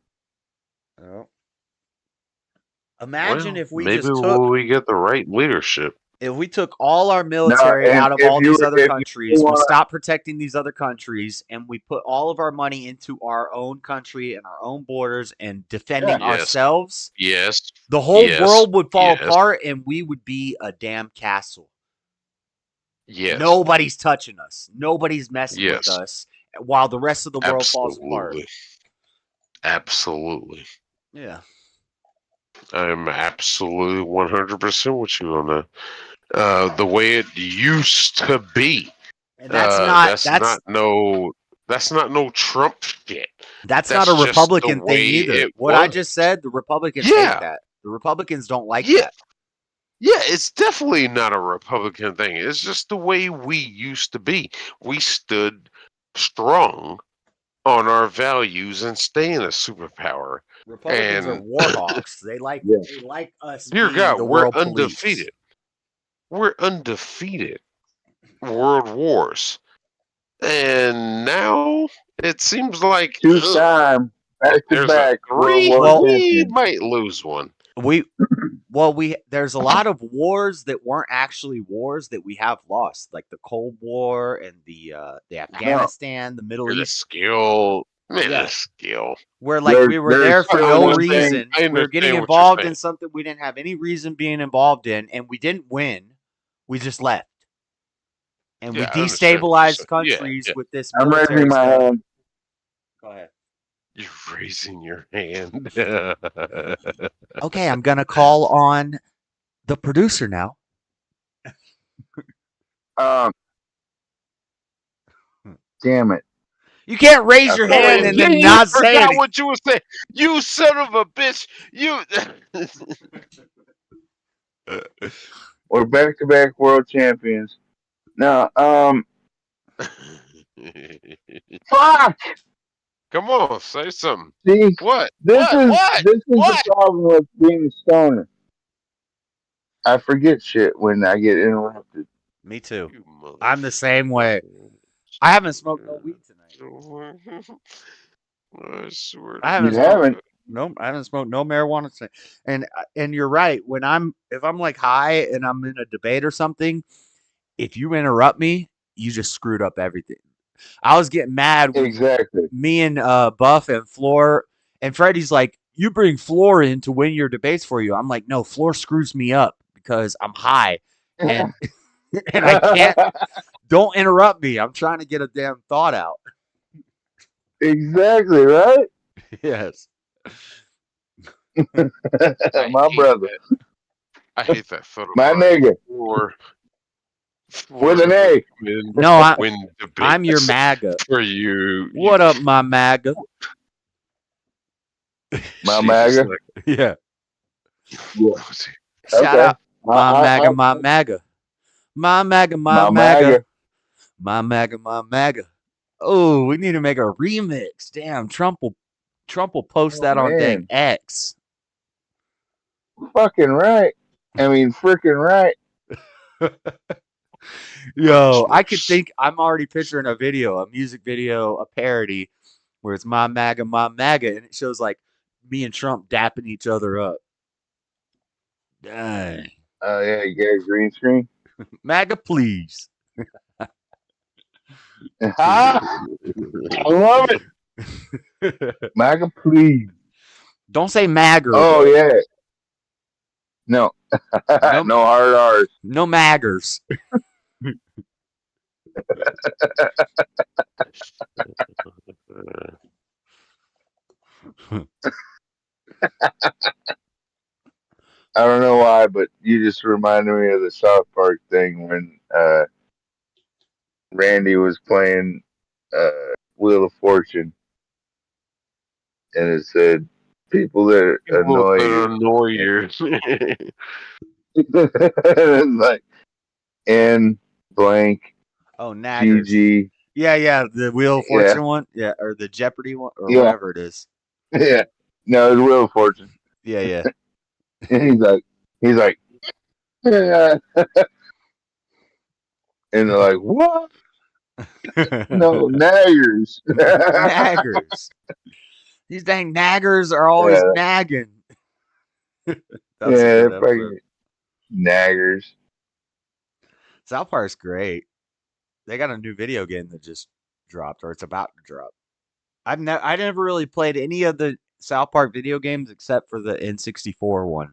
[SPEAKER 1] Oh. Imagine if we
[SPEAKER 9] maybe
[SPEAKER 1] just took...
[SPEAKER 9] we get the right leadership.
[SPEAKER 1] If we took all our military out of all these other countries, we stopped protecting these other countries, and we put all of our money into our own country and our own borders and defending ourselves, the whole world would fall apart, and we would be a damn castle.
[SPEAKER 9] Yes.
[SPEAKER 1] Nobody's touching us. Nobody's messing with us, while the rest of the world falls apart.
[SPEAKER 9] Absolutely.
[SPEAKER 1] Yeah.
[SPEAKER 9] I'm absolutely 100% with you on that. The way it used to be.
[SPEAKER 1] And that's not
[SPEAKER 9] no Trump shit.
[SPEAKER 1] That's not a Republican thing either. What I just said, the Republicans hate that. The Republicans don't like that.
[SPEAKER 9] Yeah, it's definitely not a Republican thing. It's just the way we used to be. We stood strong on our values and staying a superpower.
[SPEAKER 1] Republicans are war hawks. They like us.
[SPEAKER 9] Dear God, we're undefeated. We're undefeated. World wars. And now it seems like
[SPEAKER 7] two-time back-to-back.
[SPEAKER 9] We might lose one.
[SPEAKER 1] There's a lot of wars that weren't actually wars that we have lost, like the Cold War and the Afghanistan, the Middle East.
[SPEAKER 9] Minuscule.
[SPEAKER 1] Where we were there for no reason. We were getting involved in something we didn't have any reason being involved in, and we didn't win. We just left. And we destabilized countries with this military
[SPEAKER 7] raising my hand.
[SPEAKER 1] Go ahead.
[SPEAKER 9] You're raising your hand.
[SPEAKER 1] Okay, I'm going to call on the producer now.
[SPEAKER 7] Damn it.
[SPEAKER 1] You can't raise your hand and then not say it.
[SPEAKER 9] What you were saying. You son of a bitch. You.
[SPEAKER 7] We're back-to-back world champions. Now, fuck!
[SPEAKER 9] Come on, say something.
[SPEAKER 7] See,
[SPEAKER 9] what?
[SPEAKER 7] This is the problem with being a stoner. I forget shit when I get interrupted.
[SPEAKER 1] Me too. I'm the same way. I haven't smoked no weed tonight.
[SPEAKER 9] I swear.
[SPEAKER 1] I haven't smoked no marijuana tonight. And you're right. If I'm like high and I'm in a debate or something, if you interrupt me, you just screwed up everything. I was getting mad when me and Buff and Floor and Freddie's like, you bring Floor in to win your debates for you. I'm like, no, Floor screws me up because I'm high and and I can't. Don't interrupt me. I'm trying to get a damn thought out.
[SPEAKER 7] Exactly, right?
[SPEAKER 1] Yes.
[SPEAKER 7] My brother.
[SPEAKER 9] I hate that photo.
[SPEAKER 7] My nigga. With an A.
[SPEAKER 1] No,
[SPEAKER 9] win
[SPEAKER 1] I'm your
[SPEAKER 9] debates
[SPEAKER 1] MAGA.
[SPEAKER 9] for you.
[SPEAKER 1] What up, my MAGA?
[SPEAKER 7] My
[SPEAKER 9] Jesus,
[SPEAKER 7] MAGA?
[SPEAKER 9] like,
[SPEAKER 1] Yeah.
[SPEAKER 7] Yeah.
[SPEAKER 1] Shout
[SPEAKER 7] Okay.
[SPEAKER 1] out my MAGA, my MAGA. My MAGA, my
[SPEAKER 7] My
[SPEAKER 1] MAGA.
[SPEAKER 7] MAGA.
[SPEAKER 1] My MAGA, my MAGA. Oh, we need to make a remix. Damn, Trump will post that on dang
[SPEAKER 7] man.
[SPEAKER 1] X.
[SPEAKER 7] Fucking right. I mean, freaking right.
[SPEAKER 1] Yo, I could think. I'm already picturing a music video, a parody, where it's my MAGA, and it shows like me and Trump dapping each other up. Dang.
[SPEAKER 7] Oh, yeah, you got a green screen?
[SPEAKER 1] MAGA, please.
[SPEAKER 7] I love it. MAGA, please.
[SPEAKER 1] Don't say MAGA.
[SPEAKER 7] Oh, yeah. No. No hard R's.
[SPEAKER 1] No maggers.
[SPEAKER 7] I don't know why, but you just reminded me of the South Park thing when Randy was playing Wheel of Fortune, and it said people that annoy you. It's like N blank.
[SPEAKER 1] Oh, naggers.
[SPEAKER 7] GG.
[SPEAKER 1] Yeah, the Wheel of Fortune one. Yeah, or the Jeopardy one, or whatever it is.
[SPEAKER 7] Yeah. No, it's Wheel of Fortune.
[SPEAKER 1] Yeah.
[SPEAKER 7] And he's like, yeah. And they're like, what? No, naggers.
[SPEAKER 1] Naggers. These dang naggers are always nagging.
[SPEAKER 7] Yeah, fucking naggers.
[SPEAKER 1] South Park's great. They got a new video game that just dropped, or it's about to drop. I never really played any of the South Park video games except for the N64 one.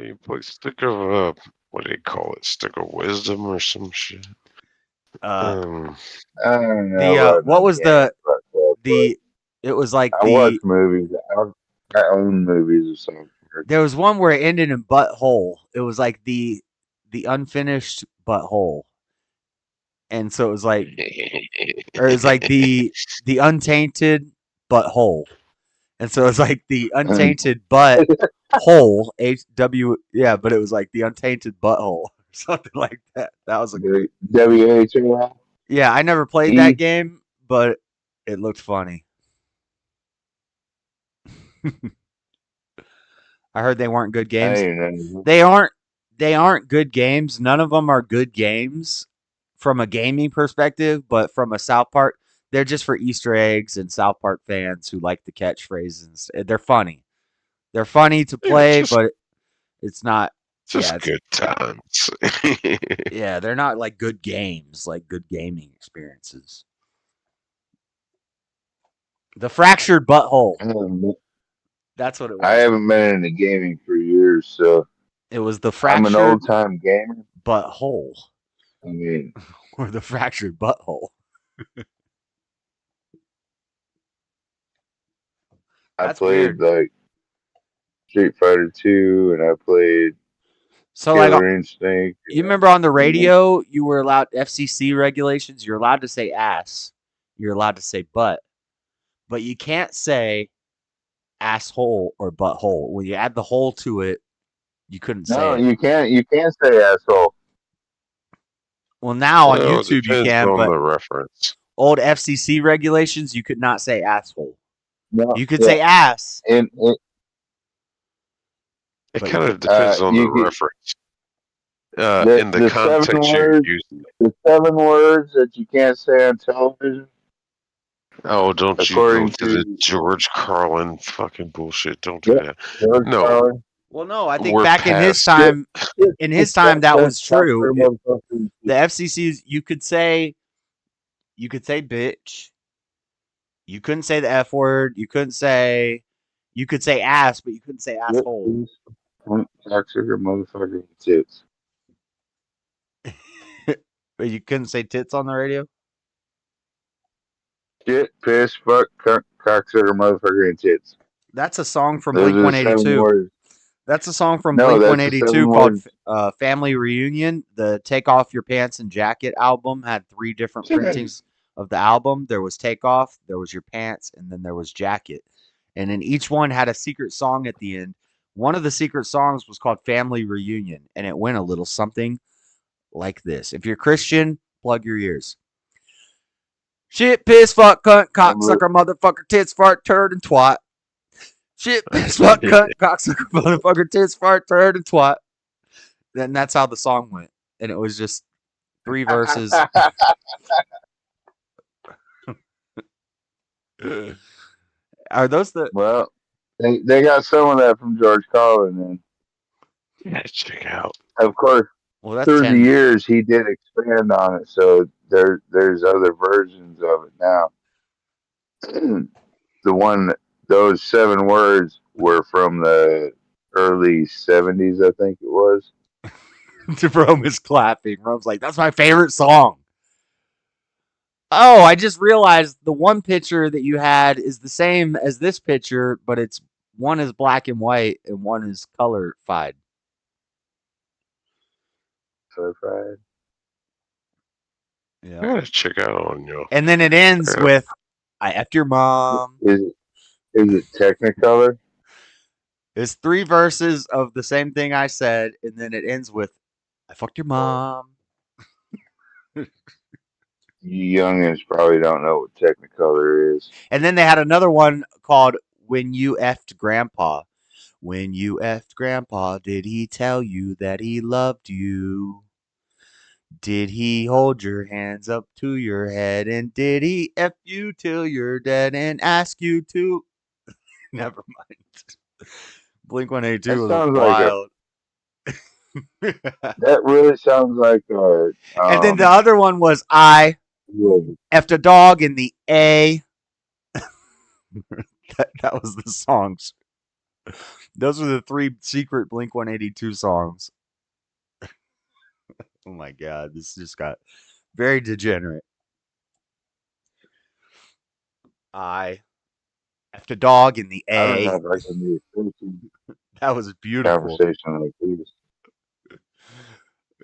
[SPEAKER 9] You play Stick of what do you call it? Stick of Wisdom or some shit.
[SPEAKER 7] I don't know.
[SPEAKER 1] What was the it was like
[SPEAKER 7] I watch movies. I own movies or something.
[SPEAKER 1] There was one where it ended in butthole. It was like the unfinished butthole. And so it was like the untainted butthole. And so it was like the untainted butt hole, HW, yeah, but it was like the untainted butthole, something like that. That was a
[SPEAKER 7] great WHO.
[SPEAKER 1] Yeah, I never played that game, but it looked funny. I heard they weren't good games. They aren't good games. None of them are good games from a gaming perspective, but from a South Park, they're just for Easter eggs and South Park fans who like the catchphrases. They're funny. They're funny to play, but it's not
[SPEAKER 9] just good times.
[SPEAKER 1] Yeah, they're not like good games, like good gaming experiences. The Fractured Butthole. That's what it was.
[SPEAKER 7] I haven't been into gaming for years, so
[SPEAKER 1] it was the Fractured.
[SPEAKER 7] I'm an old time gamer.
[SPEAKER 1] Butthole.
[SPEAKER 7] I mean,
[SPEAKER 1] or the Fractured Butthole.
[SPEAKER 7] I played like Street Fighter 2, and I played Killer Instinct.
[SPEAKER 1] You remember on the radio, you were allowed FCC regulations. You're allowed to say ass. You're allowed to say butt, but you can't say asshole or butthole. When you add the hole to it, you couldn't say it.
[SPEAKER 7] No, you can't. You can't say asshole.
[SPEAKER 1] Well, now on YouTube you can,
[SPEAKER 9] on
[SPEAKER 1] but
[SPEAKER 9] the reference.
[SPEAKER 1] Old FCC regulations, you could not say asshole.
[SPEAKER 7] No,
[SPEAKER 1] you could say ass.
[SPEAKER 9] It kind of depends on the reference. In the context you're using.
[SPEAKER 7] The 7 words that you can't say on television.
[SPEAKER 9] Oh, don't you go to the George Carlin fucking bullshit. Don't do that. No.
[SPEAKER 7] Carlin.
[SPEAKER 1] Well, no, I think back in his time, that was true. The FCC's, you could say bitch. You couldn't say the F word. You could say ass, but you couldn't say asshole.
[SPEAKER 7] Cocksucker, motherfucker, tits.
[SPEAKER 1] But you couldn't say tits on the radio?
[SPEAKER 7] Shit, piss, fuck, cocksucker, motherfucker, and tits.
[SPEAKER 1] That's a song from
[SPEAKER 7] Those
[SPEAKER 1] Blink
[SPEAKER 7] are the 7
[SPEAKER 1] 182.
[SPEAKER 7] words.
[SPEAKER 1] That's a song from
[SPEAKER 7] No,
[SPEAKER 1] Blink
[SPEAKER 7] that's the
[SPEAKER 1] 182
[SPEAKER 7] 7
[SPEAKER 1] called
[SPEAKER 7] words.
[SPEAKER 1] Family Reunion. The Take Off Your Pants and Jacket album had 3 different printings of the album. There was Take Off, there was Your Pants, and then there was Jacket. And then each one had a secret song at the end. One of the secret songs was called Family Reunion, and it went a little something like this. If you're Christian, plug your ears. Shit, piss, fuck, cunt, cocksucker, motherfucker, tits, fart, turd, and twat. Shit, piss, fuck, cunt, cocksucker, motherfucker, tits, fart, turd, and twat. And that's how the song went. And it was just 3 verses. Are those the...
[SPEAKER 7] Well, they got some of that from George Carlin, then.
[SPEAKER 9] Yeah, check out.
[SPEAKER 7] Of course,
[SPEAKER 1] well, that's
[SPEAKER 7] through
[SPEAKER 1] 10.
[SPEAKER 7] the years, he did expand on it, so there's other versions of it now. Those 7 words were from the early 70s, I think it was.
[SPEAKER 1] Rome is clapping. Rome's like, that's my favorite song. Oh, I just realized the one picture that you had is the same as this picture, but one is black and white and one is colorified.
[SPEAKER 7] Colorified.
[SPEAKER 1] Yeah.
[SPEAKER 9] I gotta check out on you.
[SPEAKER 1] And then it ends with, I effed your mom.
[SPEAKER 7] Is it Technicolor?
[SPEAKER 1] It's 3 verses of the same thing I said, and then it ends with, I fucked your mom.
[SPEAKER 7] You youngins probably don't know what Technicolor is.
[SPEAKER 1] And then they had another one called When You Effed Grandpa. When you effed Grandpa, did he tell you that he loved you? Did he hold your hands up to your head? And did he F you till you're dead and ask you to? Never mind. Blink 182 was wild.
[SPEAKER 7] That really sounds like a.
[SPEAKER 1] And then the other one was I effed a dog in the A. that was the songs. Those were the 3 secret Blink 182 songs. Oh my god, this just got very degenerate. I effed a dog in the A.
[SPEAKER 7] I don't know if I can be
[SPEAKER 1] that was beautiful.
[SPEAKER 7] Conversation like this.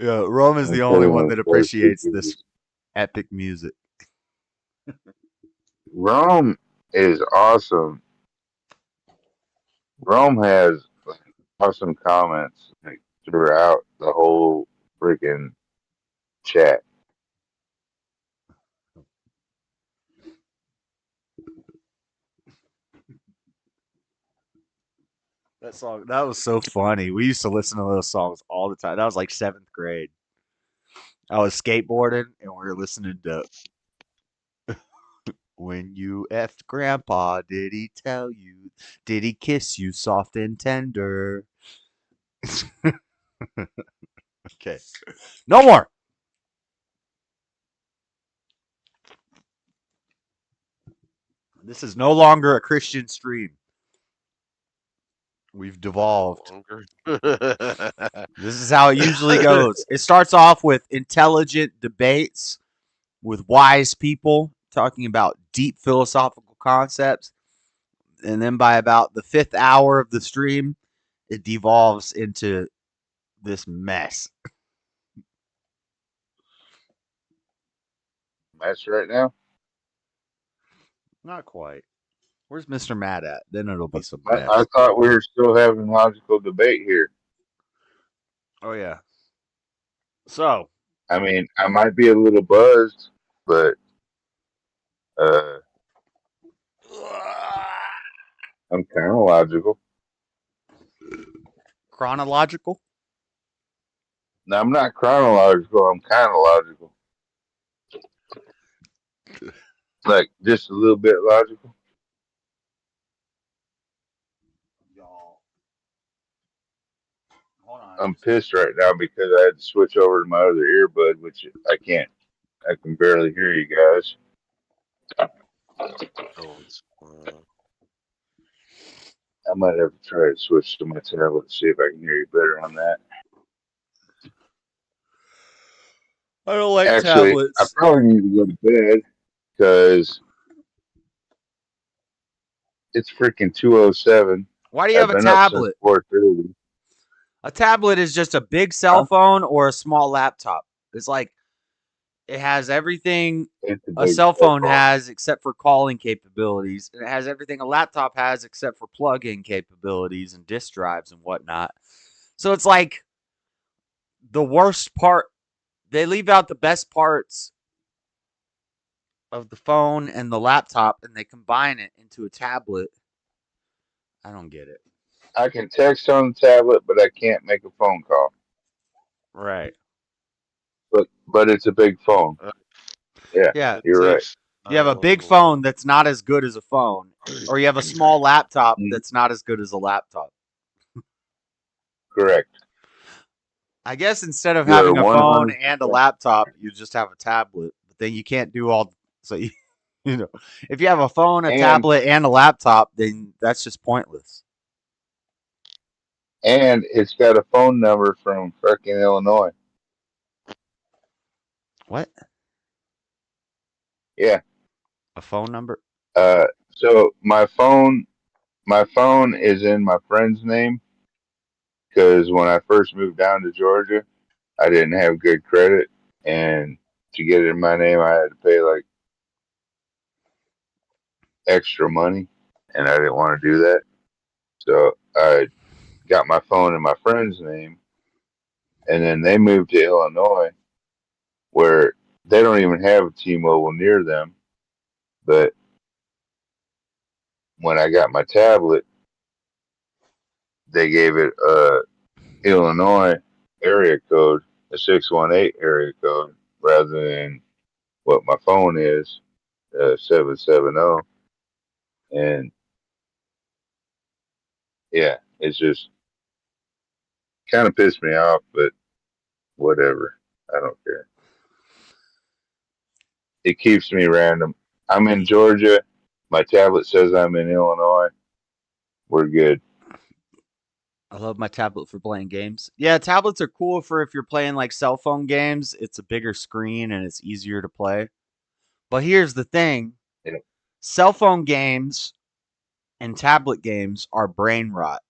[SPEAKER 1] Yeah, Rome is the only one that appreciates this epic music.
[SPEAKER 7] Rome is awesome. Rome has awesome comments throughout the whole freaking chat.
[SPEAKER 1] That song, that was so funny. We used to listen to those songs all the time. That was like 7th grade. I was skateboarding and we were listening to When You Effed Grandpa, did he tell you? Did he kiss you soft and tender? Okay. No more. This is no longer a Christian stream. We've devolved. This is how it usually goes. It starts off with intelligent debates with wise people talking about deep philosophical concepts. And then by about the 5th hour of the stream, it devolves into this mess.
[SPEAKER 7] Mess right now?
[SPEAKER 1] Not quite. Where's Mr. Mad at? Then it'll be some mess.
[SPEAKER 7] I thought we were still having logical debate here.
[SPEAKER 1] Oh, yeah. So.
[SPEAKER 7] I mean, I might be a little buzzed, but I'm kind of logical.
[SPEAKER 1] Chronological?
[SPEAKER 7] No, I'm not chronological. I'm kind of logical. Like, just a little bit logical. I'm pissed right now because I had to switch over to my other earbud, which I can't. I can barely hear you guys. I might have to try to switch to my tablet to see if I can hear you better on that.
[SPEAKER 1] I don't like
[SPEAKER 7] Actually,
[SPEAKER 1] tablets.
[SPEAKER 7] I probably need to go to bed because It's freaking 2:07.
[SPEAKER 1] Why do you have
[SPEAKER 7] I've
[SPEAKER 1] a
[SPEAKER 7] been up since
[SPEAKER 1] tablet?
[SPEAKER 7] 4:30.
[SPEAKER 1] A tablet is just a big cell phone or a small laptop. It's like it has everything a cell phone has except for calling capabilities. And it has everything a laptop has except for plug-in capabilities and disk drives and whatnot. So it's like the worst part. They leave out the best parts of the phone and the laptop and they combine it into a tablet. I don't get it.
[SPEAKER 7] I can text on the tablet, but I can't make a phone call.
[SPEAKER 1] Right.
[SPEAKER 7] But it's a big phone. Yeah, you're right.
[SPEAKER 1] You have a big phone that's not as good as a phone, or you have a small laptop that's not as good as a laptop.
[SPEAKER 7] Correct.
[SPEAKER 1] I guess instead of having a phone and a laptop, you just have a tablet. But then you can't do all. So you know, if you have a phone, a tablet, and a laptop, then that's just pointless.
[SPEAKER 7] And it's got a phone number from freaking Illinois.
[SPEAKER 1] What?
[SPEAKER 7] Yeah.
[SPEAKER 1] A phone number?
[SPEAKER 7] So my phone is in my friend's name because when I first moved down to Georgia, I didn't have good credit, and to get it in my name, I had to pay like extra money, and I didn't want to do that. So I got my phone in my friend's name, and then they moved to Illinois, where they don't even have a T-Mobile near them. But when I got my tablet, they gave it a Illinois area code, a 618 area code, rather than what my phone is, 770. And yeah, it's just kind of pissed me off, but whatever. I don't care. It keeps me random. I'm in Georgia. My tablet says I'm in Illinois. We're good.
[SPEAKER 1] I love my tablet for playing games. Yeah, tablets are cool for if you're playing like cell phone games. It's a bigger screen and it's easier to play. But here's the thing.
[SPEAKER 7] Yeah.
[SPEAKER 1] Cell phone games and tablet games are brain rot.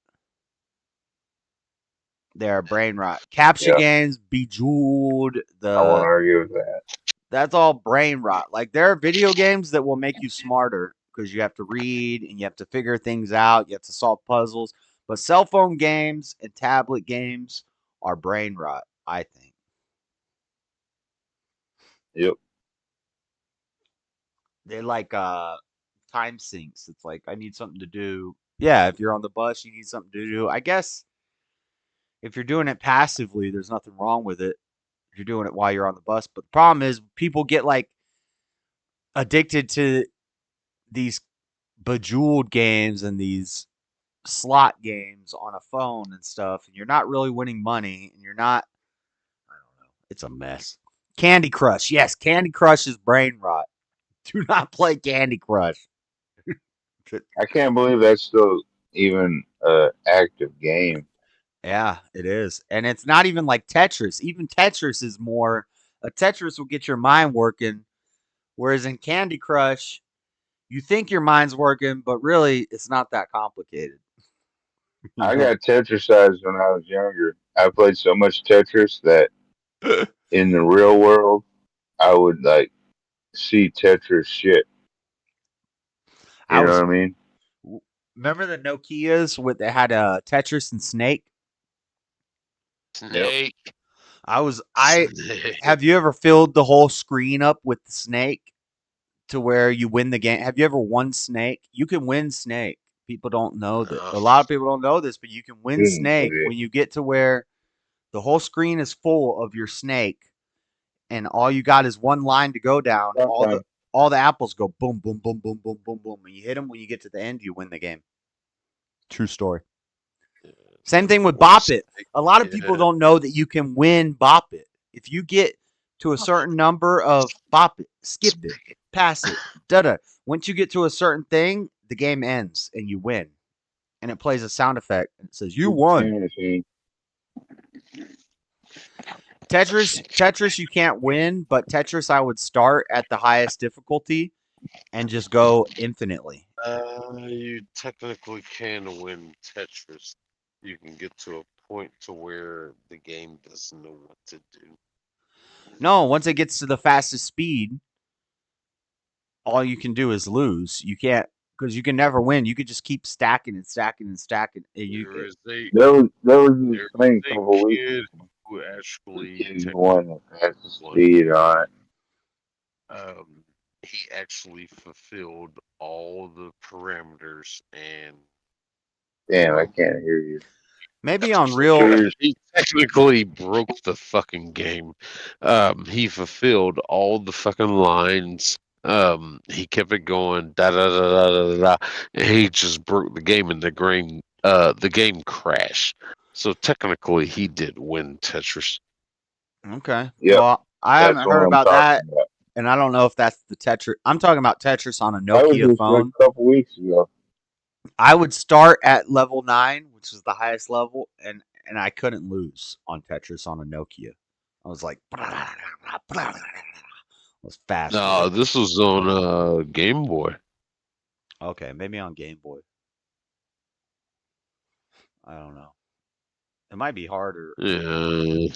[SPEAKER 1] They are brain rot. Captcha games, Bejeweled,
[SPEAKER 7] I won't argue with that.
[SPEAKER 1] That's all brain rot. Like there are video games that will make you smarter because you have to read and you have to figure things out. You have to solve puzzles. But cell phone games and tablet games are brain rot, I think.
[SPEAKER 7] Yep.
[SPEAKER 1] They're like time sinks. It's like I need something to do. Yeah, if you're on the bus, you need something to do. I guess if you're doing it passively, there's nothing wrong with it. If you're doing it while you're on the bus. But the problem is people get like addicted to these Bejeweled games and these slot games on a phone and stuff, and you're not really winning money, and you're not, I don't know, it's a mess. Candy Crush. Yes, Candy Crush is brain rot. Do not play Candy Crush.
[SPEAKER 7] I can't believe that's still even an active game.
[SPEAKER 1] Yeah, it is. And it's not even like Tetris. Even Tetris is more, a Tetris will get your mind working, whereas in Candy Crush, you think your mind's working, but really it's not that complicated.
[SPEAKER 7] I got Tetrisized when I was younger. I played so much Tetris that in the real world, I would like see Tetris shit. You know what I mean?
[SPEAKER 1] Remember the Nokias with they had a Tetris and Snake?
[SPEAKER 9] Snake.
[SPEAKER 1] Have you ever filled the whole screen up with the Snake to where you win the game? Have you ever won Snake? You can win Snake. People don't know that. A lot of people don't know this, but you can win Snake when you get to where the whole screen is full of your snake and all you got is one line to go down. All the apples go boom, boom, boom, boom, boom, boom, boom. When you hit them, when you get to the end, you win the game. True story. Same thing with Bop It. A lot of people don't know that you can win Bop It. If you get to a certain number of Bop It, skip it, pass it, da-da. Once you get to a certain thing, the game ends and you win. And it plays a sound effect and it says, you won. Tetris, you can't win, but Tetris, I would start at the highest difficulty and just go infinitely.
[SPEAKER 9] You technically can win Tetris. You can get to a point to where the game doesn't know what to do.
[SPEAKER 1] No, once it gets to the fastest speed, all you can do is lose. You can't, because you can never win. You could just keep stacking and stacking and stacking.
[SPEAKER 9] There is a
[SPEAKER 7] There was this thing a couple weeks
[SPEAKER 9] kid
[SPEAKER 7] ago.
[SPEAKER 9] who
[SPEAKER 7] The
[SPEAKER 9] actually
[SPEAKER 7] kid who won the fastest speed on it.
[SPEAKER 9] He actually fulfilled all the parameters and
[SPEAKER 7] Damn, I can't hear you.
[SPEAKER 1] Maybe on real.
[SPEAKER 9] He technically broke the fucking game. He fulfilled all the fucking lines. He kept it going. Da da da da da da. And he just broke the game, and the game crashed. So technically, he did win Tetris.
[SPEAKER 1] Okay.
[SPEAKER 7] Yep,
[SPEAKER 1] Well, I
[SPEAKER 7] that's
[SPEAKER 1] haven't
[SPEAKER 7] what
[SPEAKER 1] heard
[SPEAKER 7] I'm
[SPEAKER 1] about that,
[SPEAKER 7] talking about.
[SPEAKER 1] and I don't know if that's the Tetris. I'm talking about Tetris on a
[SPEAKER 7] That was
[SPEAKER 1] Nokia
[SPEAKER 7] just like
[SPEAKER 1] phone.
[SPEAKER 7] a couple weeks ago.
[SPEAKER 1] I would start at level 9, which is the highest level, and I couldn't lose on Tetris on a Nokia. I was like, it was fast.
[SPEAKER 9] No, this was on Game Boy.
[SPEAKER 1] Okay, maybe on Game Boy. I don't know. It might be harder.
[SPEAKER 9] Yeah.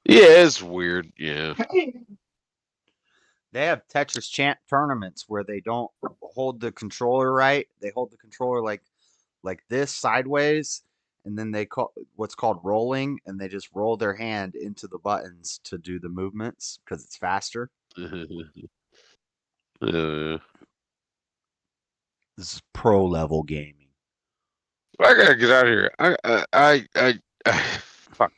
[SPEAKER 9] Yeah, it's weird. Yeah.
[SPEAKER 1] They have Tetris chant tournaments where they don't hold the controller right. They hold the controller like this sideways, and then they call what's called rolling, and they just roll their hand into the buttons to do the movements because it's faster. This is pro level gaming.
[SPEAKER 9] I gotta get out of here. Fuck.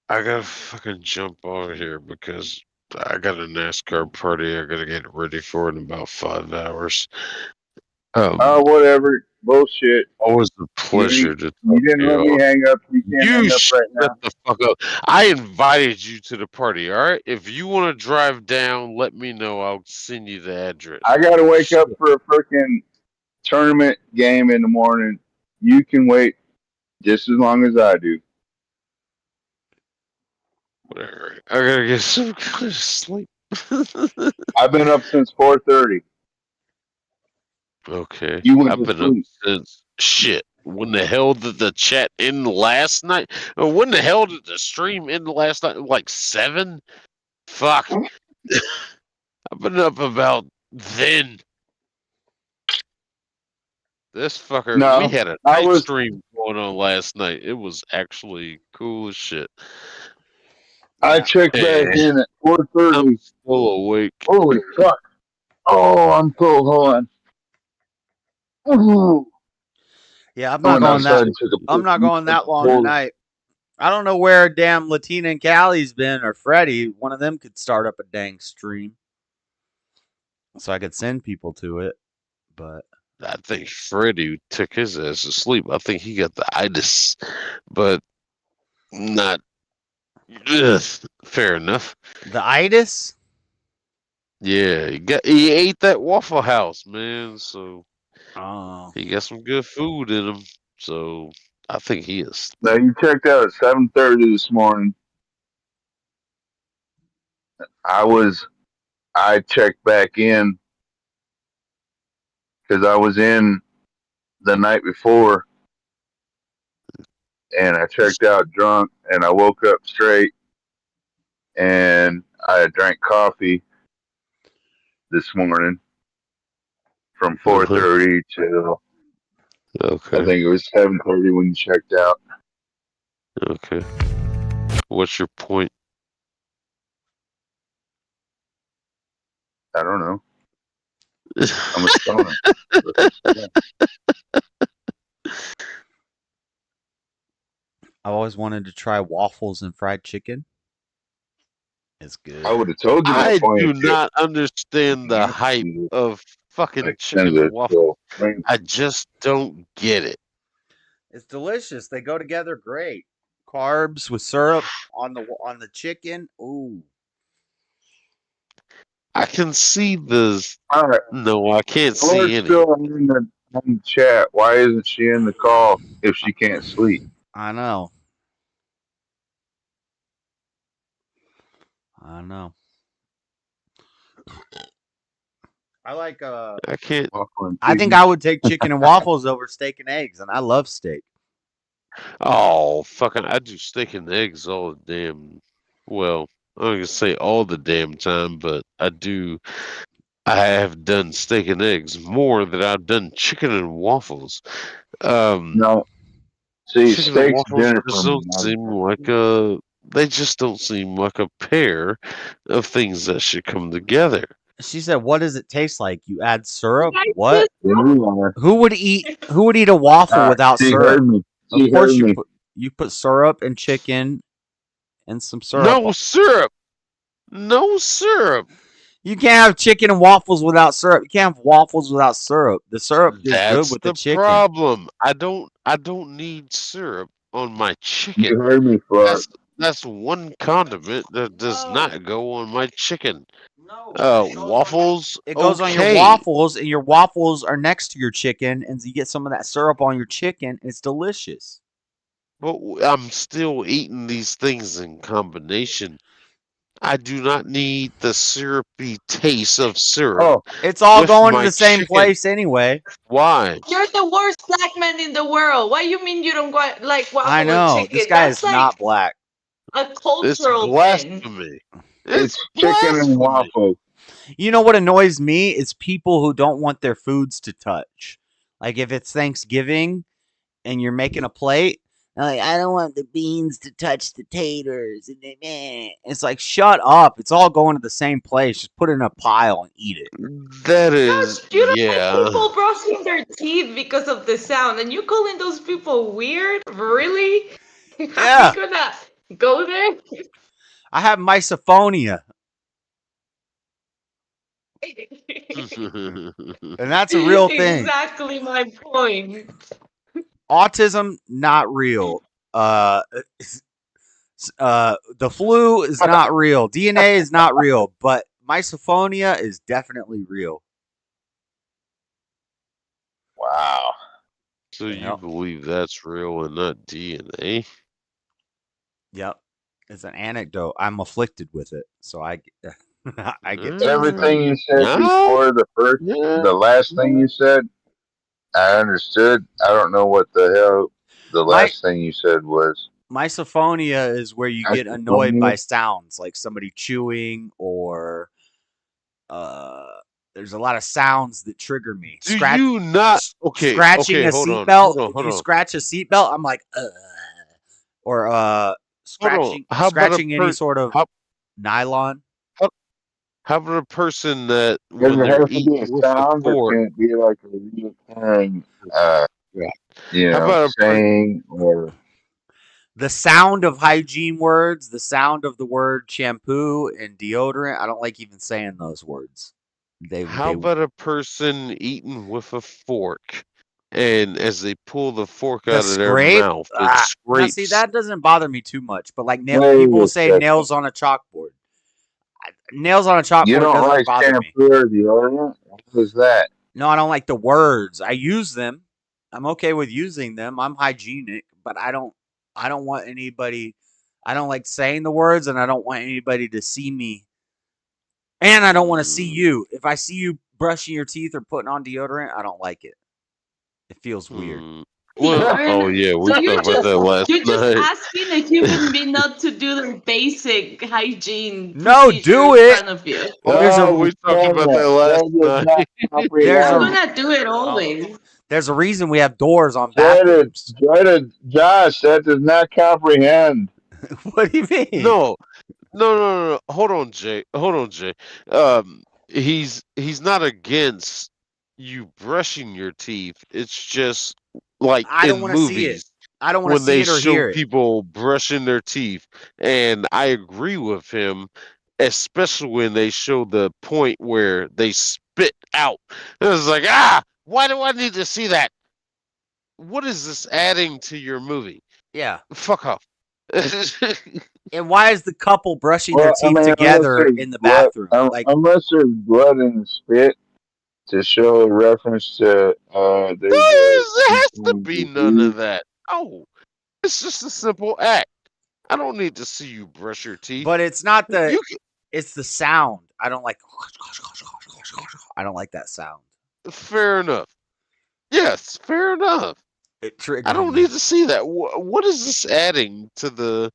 [SPEAKER 9] I gotta fucking jump over here because I got a NASCAR party I gotta get ready for in about 5 hours.
[SPEAKER 7] Whatever. Bullshit.
[SPEAKER 9] Always a pleasure to talk
[SPEAKER 7] You didn't
[SPEAKER 9] to
[SPEAKER 7] let me
[SPEAKER 9] y'all.
[SPEAKER 7] hang up. You can't hang up
[SPEAKER 9] Shut
[SPEAKER 7] right now.
[SPEAKER 9] the fuck up. I invited you to the party, alright? If you want to drive down, let me know. I'll send you the address.
[SPEAKER 7] I gotta wake up for a freaking tournament game in the morning. You can wait just as long as I do.
[SPEAKER 9] Whatever. I gotta get some kind of sleep.
[SPEAKER 7] I've been up since 4:30.
[SPEAKER 9] Okay.
[SPEAKER 7] You went
[SPEAKER 9] I've
[SPEAKER 7] to
[SPEAKER 9] been up
[SPEAKER 7] sleep.
[SPEAKER 9] since shit. When the hell did the chat end last night? Or when the hell did the stream end last night? Like 7? Fuck. I've been up about then. This fucker,
[SPEAKER 7] No,
[SPEAKER 9] we had a night stream going on last night. It was actually cool as shit.
[SPEAKER 7] I checked back in at 4:30.
[SPEAKER 9] I'm still awake.
[SPEAKER 7] Holy fuck! Oh, I'm cold. Hold on. Ooh.
[SPEAKER 1] Yeah, I'm not going that long tonight. I don't know where damn Latina and Callie's been or Freddie. One of them could start up a dang stream, so I could send people to it. But
[SPEAKER 9] I think Freddie took his ass to sleep. I think he got the itis, but not. Ugh, fair enough.
[SPEAKER 1] The itis?
[SPEAKER 9] Yeah, he ate that Waffle House, man. So he got some good food in him. So I think he is.
[SPEAKER 7] Now you checked out at 7:30 this morning. I checked back in because I was in the night before, and I checked out drunk, and I woke up straight, and I drank coffee this morning from 4:30 till
[SPEAKER 9] Okay.
[SPEAKER 7] I think it was 7:30 when you checked out.
[SPEAKER 9] Okay. What's your point?
[SPEAKER 7] I don't know. I'm a stoner.
[SPEAKER 1] I always wanted to try waffles and fried chicken. It's good.
[SPEAKER 7] I would have told you.
[SPEAKER 9] I do not understand the hype of fucking chicken and waffle. I just don't get it.
[SPEAKER 1] It's delicious. They go together great. Carbs with syrup on the chicken. Ooh.
[SPEAKER 9] I can see the.
[SPEAKER 7] All right.
[SPEAKER 9] No, I can't
[SPEAKER 7] Laura's
[SPEAKER 9] see any.
[SPEAKER 7] still in the chat. Why isn't she in the call if she can't sleep?
[SPEAKER 1] I know. I like
[SPEAKER 9] I can't.
[SPEAKER 1] I think I would take chicken and waffles over steak and eggs, and I love steak.
[SPEAKER 9] Oh, fucking! I do steak and eggs all the damn. Well, I'm not gonna say all the damn time, but I do. I have done steak and eggs more than I've done chicken and waffles.
[SPEAKER 7] No, see,
[SPEAKER 9] Chicken and
[SPEAKER 7] steak's
[SPEAKER 9] waffles
[SPEAKER 7] dinner
[SPEAKER 9] just
[SPEAKER 7] for me.
[SPEAKER 9] don't seem like a. They just don't seem like a pair of things that should come together.
[SPEAKER 1] She said, "What does it taste like? You add syrup?
[SPEAKER 6] Guys,
[SPEAKER 1] What?
[SPEAKER 7] All
[SPEAKER 1] Who would eat a waffle
[SPEAKER 7] right,
[SPEAKER 1] without
[SPEAKER 7] she
[SPEAKER 1] syrup?
[SPEAKER 7] heard me.
[SPEAKER 1] Of
[SPEAKER 7] She
[SPEAKER 1] course
[SPEAKER 7] heard me.
[SPEAKER 1] you put syrup and chicken and some syrup.
[SPEAKER 9] No syrup. No syrup.
[SPEAKER 1] You can't have chicken and waffles without syrup. You can't have waffles without syrup. The syrup is good
[SPEAKER 9] That's
[SPEAKER 1] with the
[SPEAKER 9] the
[SPEAKER 1] chicken.
[SPEAKER 9] problem. I don't need syrup on my chicken.
[SPEAKER 7] You heard me, Fuck.
[SPEAKER 9] That's one condiment that does not go on my chicken. Waffles.
[SPEAKER 1] It goes on your
[SPEAKER 9] okay.
[SPEAKER 1] waffles, and your waffles are next to your chicken, and you get some of that syrup on your chicken. It's delicious.
[SPEAKER 9] But I'm still eating these things in combination. I do not need the syrupy taste of syrup.
[SPEAKER 7] Oh,
[SPEAKER 1] it's all
[SPEAKER 9] with
[SPEAKER 1] going to
[SPEAKER 9] my
[SPEAKER 1] the same
[SPEAKER 9] chicken.
[SPEAKER 1] place anyway.
[SPEAKER 9] Why?
[SPEAKER 6] You're the worst black man in the world. Why you mean you don't like waffle
[SPEAKER 1] I know.
[SPEAKER 6] and chicken?
[SPEAKER 1] This guy
[SPEAKER 6] That's
[SPEAKER 1] is
[SPEAKER 6] like
[SPEAKER 1] not black.
[SPEAKER 6] a cultural
[SPEAKER 9] It's
[SPEAKER 6] thing.
[SPEAKER 9] blasphemy.
[SPEAKER 7] It's chicken and waffles.
[SPEAKER 1] You know what annoys me is people who don't want their foods to touch. Like if it's Thanksgiving and you're making a plate, and like, I don't want the beans to touch the taters. And it's like, shut up. It's all going to the same place. Just put it in a pile and eat it.
[SPEAKER 9] That is,
[SPEAKER 6] You don't
[SPEAKER 9] yeah.
[SPEAKER 6] like people brushing their teeth because of the sound, and you calling those people weird? Really?
[SPEAKER 1] Yeah.
[SPEAKER 6] Are you gonna go there?
[SPEAKER 1] I have misophonia. And that's a real thing.
[SPEAKER 6] Exactly my point.
[SPEAKER 1] Autism, not real. The flu is not real. DNA is not real, but misophonia is definitely real.
[SPEAKER 7] Wow.
[SPEAKER 9] So you believe that's real and not DNA?
[SPEAKER 1] Yep. It's an anecdote. I'm afflicted with it, so I get
[SPEAKER 7] Everything you said before the last thing you said, I understood. I don't know what the hell the last thing you said was.
[SPEAKER 1] Misophonia is where you get annoyed by sounds, like somebody chewing or there's a lot of sounds that trigger me.
[SPEAKER 9] Scratching a
[SPEAKER 1] seatbelt. If you scratch a seatbelt, I'm like, or scratching any sort of nylon.
[SPEAKER 9] How about a person that
[SPEAKER 7] Does
[SPEAKER 9] when
[SPEAKER 7] it
[SPEAKER 9] they're
[SPEAKER 7] have to be
[SPEAKER 9] eating
[SPEAKER 7] a
[SPEAKER 9] with a
[SPEAKER 7] sound, or
[SPEAKER 9] fork,
[SPEAKER 7] can it be like a real time, you
[SPEAKER 9] How
[SPEAKER 7] know,
[SPEAKER 9] about a
[SPEAKER 7] saying or
[SPEAKER 1] The sound of hygiene words, the sound of the word shampoo and deodorant. I don't like even saying those words.
[SPEAKER 9] how about a person eating with a fork, and as they pull the fork out of their mouth, it
[SPEAKER 1] Now
[SPEAKER 9] scrapes?
[SPEAKER 1] see, that doesn't bother me too much. But like
[SPEAKER 7] Wait
[SPEAKER 1] people
[SPEAKER 7] a
[SPEAKER 1] say
[SPEAKER 7] second.
[SPEAKER 1] nails on a chalkboard. Nails on a chalkboard
[SPEAKER 7] you don't
[SPEAKER 1] doesn't
[SPEAKER 7] like
[SPEAKER 1] bother me.
[SPEAKER 7] shampoo or deodorant? What was that?
[SPEAKER 1] No, I don't like the words. I use them. I'm okay with using them. I'm hygienic, but I don't want anybody. I don't like saying the words, and I don't want anybody to see me. And I don't want to see you. If I see you brushing your teeth or putting on deodorant, I don't like it. It feels weird.
[SPEAKER 9] Well, oh yeah, we
[SPEAKER 6] So you're
[SPEAKER 9] talked about that last
[SPEAKER 6] you're just
[SPEAKER 9] night.
[SPEAKER 6] asking a human being not to do the basic hygiene
[SPEAKER 1] No,
[SPEAKER 6] procedure
[SPEAKER 1] do
[SPEAKER 6] in
[SPEAKER 1] it.
[SPEAKER 6] front of you.
[SPEAKER 9] We talked about that last night.
[SPEAKER 6] I'm gonna do it always.
[SPEAKER 1] There's a reason we have doors on bathrooms.
[SPEAKER 7] Josh, that does not comprehend.
[SPEAKER 1] What do you mean?
[SPEAKER 9] No. Hold on, Jay. He's not against you brushing your teeth. It's just like
[SPEAKER 1] I don't
[SPEAKER 9] in
[SPEAKER 1] want to see it.
[SPEAKER 9] movies
[SPEAKER 1] I don't want to
[SPEAKER 9] when
[SPEAKER 1] see
[SPEAKER 9] they
[SPEAKER 1] it or
[SPEAKER 9] show
[SPEAKER 1] hear it.
[SPEAKER 9] people brushing their teeth, and I agree with him, especially when they show the point where they spit out. It was like, why do I need to see that? What is this adding to your movie?
[SPEAKER 1] Yeah.
[SPEAKER 9] Fuck off.
[SPEAKER 1] And why is the couple brushing their teeth together in the bathroom?
[SPEAKER 7] Unless there's blood in the spit to show a reference to
[SPEAKER 9] There has to be none of that. Oh, it's just a simple act. I don't need to see you brush your teeth.
[SPEAKER 1] But it's not it's the sound. I don't like. I don't like that sound.
[SPEAKER 9] Fair enough. Yes, fair enough.
[SPEAKER 1] It triggers
[SPEAKER 9] I don't
[SPEAKER 1] me.
[SPEAKER 9] need to see that. What is this adding to the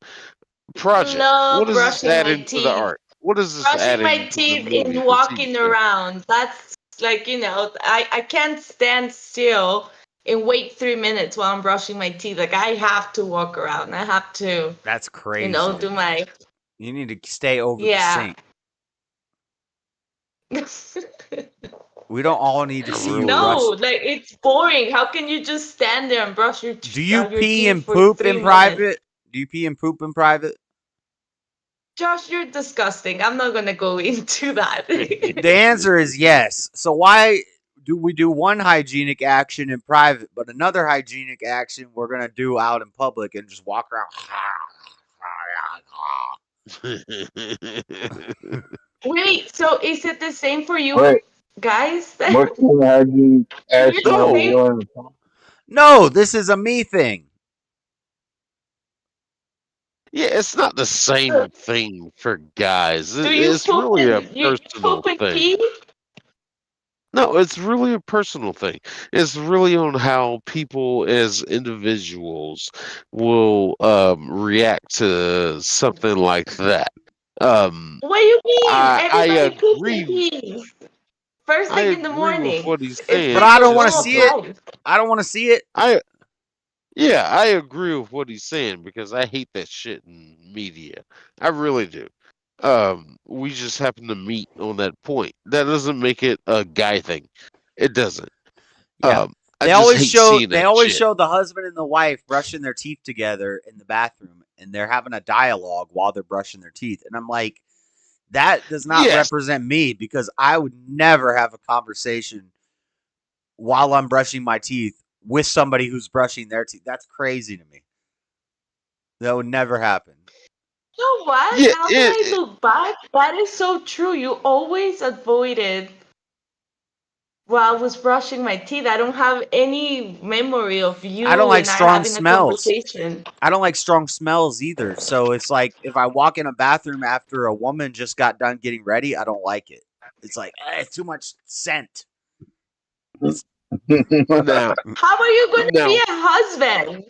[SPEAKER 9] project?
[SPEAKER 6] No,
[SPEAKER 9] What is this
[SPEAKER 6] brushing my
[SPEAKER 9] adding to the
[SPEAKER 6] teeth.
[SPEAKER 9] art? What is this
[SPEAKER 6] Brushing my
[SPEAKER 9] adding to the
[SPEAKER 6] teeth
[SPEAKER 9] movie,
[SPEAKER 6] and
[SPEAKER 9] the TV
[SPEAKER 6] walking
[SPEAKER 9] show?
[SPEAKER 6] around. That's like, I can't stand still and wait 3 minutes while I'm brushing my teeth. Like, I have to walk around. I have to,
[SPEAKER 1] That's crazy.
[SPEAKER 6] do my,
[SPEAKER 1] You need to stay over the
[SPEAKER 6] yeah.
[SPEAKER 1] sink. We don't all need to see you
[SPEAKER 6] No,
[SPEAKER 1] rush.
[SPEAKER 6] like, it's boring. How can you just stand there and brush your
[SPEAKER 1] Do you
[SPEAKER 6] your
[SPEAKER 1] pee
[SPEAKER 6] teeth
[SPEAKER 1] and
[SPEAKER 6] for
[SPEAKER 1] poop
[SPEAKER 6] 3
[SPEAKER 1] in
[SPEAKER 6] minutes?
[SPEAKER 1] private? Do you pee and poop in private?
[SPEAKER 6] Josh, you're disgusting. I'm not gonna go into that.
[SPEAKER 1] The answer is yes. So why do we do one hygienic action in private, but another hygienic action we're gonna do out in public and just walk around?
[SPEAKER 6] Wait, so is it the same for you
[SPEAKER 7] Wait,
[SPEAKER 6] guys?
[SPEAKER 7] what kind of hygiene action are we
[SPEAKER 6] No.
[SPEAKER 7] doing?
[SPEAKER 1] No, this is a me thing.
[SPEAKER 9] Yeah, it's not the same thing for guys.
[SPEAKER 6] Do you
[SPEAKER 9] It's
[SPEAKER 6] poop
[SPEAKER 9] really a
[SPEAKER 6] and
[SPEAKER 9] personal thing.
[SPEAKER 6] pee?
[SPEAKER 9] No, it's really a personal thing. It's really on how people as individuals will react to something like that.
[SPEAKER 6] What do you mean?
[SPEAKER 9] I
[SPEAKER 6] Everybody poops and
[SPEAKER 9] agree.
[SPEAKER 6] pees. First
[SPEAKER 9] I
[SPEAKER 6] thing in the
[SPEAKER 9] agree with
[SPEAKER 6] morning.
[SPEAKER 9] what he's
[SPEAKER 6] It's
[SPEAKER 9] saying.
[SPEAKER 1] But I
[SPEAKER 6] like
[SPEAKER 1] don't
[SPEAKER 6] the
[SPEAKER 1] want to
[SPEAKER 6] rule of
[SPEAKER 1] see it.
[SPEAKER 6] life.
[SPEAKER 1] I don't want to see it.
[SPEAKER 9] Yeah, I agree with what he's saying because I hate that shit in media. I really do. We just happen to meet on that point. That doesn't make it a guy thing. It doesn't.
[SPEAKER 1] Yeah.
[SPEAKER 9] I
[SPEAKER 1] They
[SPEAKER 9] just
[SPEAKER 1] always
[SPEAKER 9] hate
[SPEAKER 1] show
[SPEAKER 9] seeing
[SPEAKER 1] they
[SPEAKER 9] that
[SPEAKER 1] always
[SPEAKER 9] shit.
[SPEAKER 1] show the husband and the wife brushing their teeth together in the bathroom, and they're having a dialogue while they're brushing their teeth. And I'm like, that does not
[SPEAKER 9] Yes.
[SPEAKER 1] represent me, because I would never have a conversation while I'm brushing my teeth with somebody who's brushing their teeth. That's crazy to me. That would never happen.
[SPEAKER 6] You know what?
[SPEAKER 9] Yeah,
[SPEAKER 6] Now that I look back, that is so true. You always avoided while I was brushing my teeth. I don't have any memory of you
[SPEAKER 1] I don't like
[SPEAKER 6] and I
[SPEAKER 1] strong
[SPEAKER 6] having a
[SPEAKER 1] smells.
[SPEAKER 6] conversation.
[SPEAKER 1] I don't like strong smells either. So it's like if I walk in a bathroom after a woman just got done getting ready, I don't like it. It's like, it's too much scent.
[SPEAKER 9] Now,
[SPEAKER 6] How are you going to
[SPEAKER 9] now,
[SPEAKER 6] be a husband?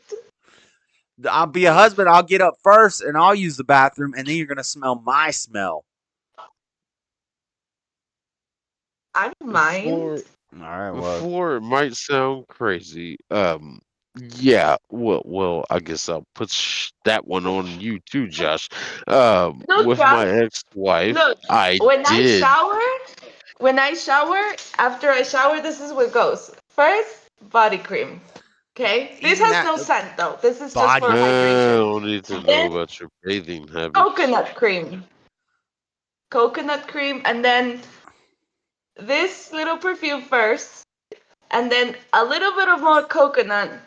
[SPEAKER 1] I'll be a husband. I'll get up first and I'll use the bathroom, and then you're gonna smell my smell.
[SPEAKER 6] I don't mind.
[SPEAKER 1] All right, well,
[SPEAKER 9] before it might sound crazy, yeah, well, I guess I'll put that one on you too, Josh.
[SPEAKER 6] Look,
[SPEAKER 9] With
[SPEAKER 6] Josh,
[SPEAKER 9] my ex-wife,
[SPEAKER 6] look,
[SPEAKER 9] I
[SPEAKER 6] when
[SPEAKER 9] did.
[SPEAKER 6] I shower, after I shower, this is what goes. First, body cream. Okay? This has no scent, though. This is just for
[SPEAKER 9] I
[SPEAKER 6] hydration.
[SPEAKER 9] don't need to know
[SPEAKER 6] Then,
[SPEAKER 9] about your bathing habits.
[SPEAKER 6] coconut cream. And then this little perfume first, and then a little bit of more coconut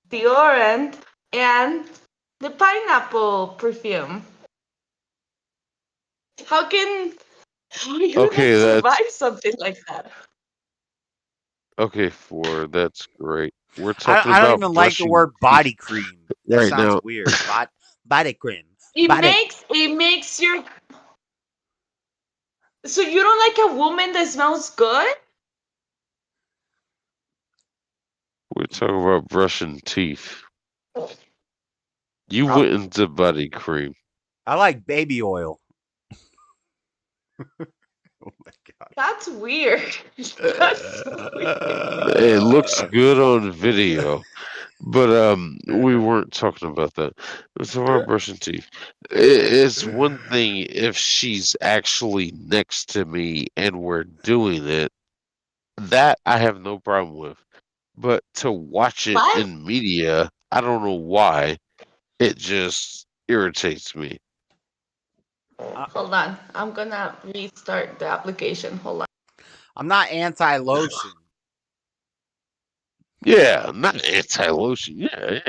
[SPEAKER 6] deodorant, and the pineapple perfume. How are you
[SPEAKER 9] Okay,
[SPEAKER 6] gonna
[SPEAKER 9] that's
[SPEAKER 6] survive something like that?
[SPEAKER 9] okay. That's great. We're talking
[SPEAKER 1] I don't
[SPEAKER 9] about
[SPEAKER 1] even like the
[SPEAKER 9] brushing
[SPEAKER 1] word body
[SPEAKER 9] teeth
[SPEAKER 1] cream. That
[SPEAKER 9] right
[SPEAKER 1] sounds
[SPEAKER 9] now.
[SPEAKER 1] weird. Body cream.
[SPEAKER 6] It makes your. So you don't like a woman that smells good?
[SPEAKER 9] We're talking about brushing teeth. You went into body cream.
[SPEAKER 1] I like baby oil. Oh my god.
[SPEAKER 6] That's weird. That's weird.
[SPEAKER 9] It looks good on video, but we weren't talking about that. We're talking about brushing teeth. It's one thing if she's actually next to me and we're doing it. That I have no problem with. But to watch it in media, I don't know why. It just irritates me.
[SPEAKER 6] Hold on. I'm gonna restart the application. Hold on.
[SPEAKER 1] I'm not anti-lotion.
[SPEAKER 9] Yeah, not anti-lotion. Yeah.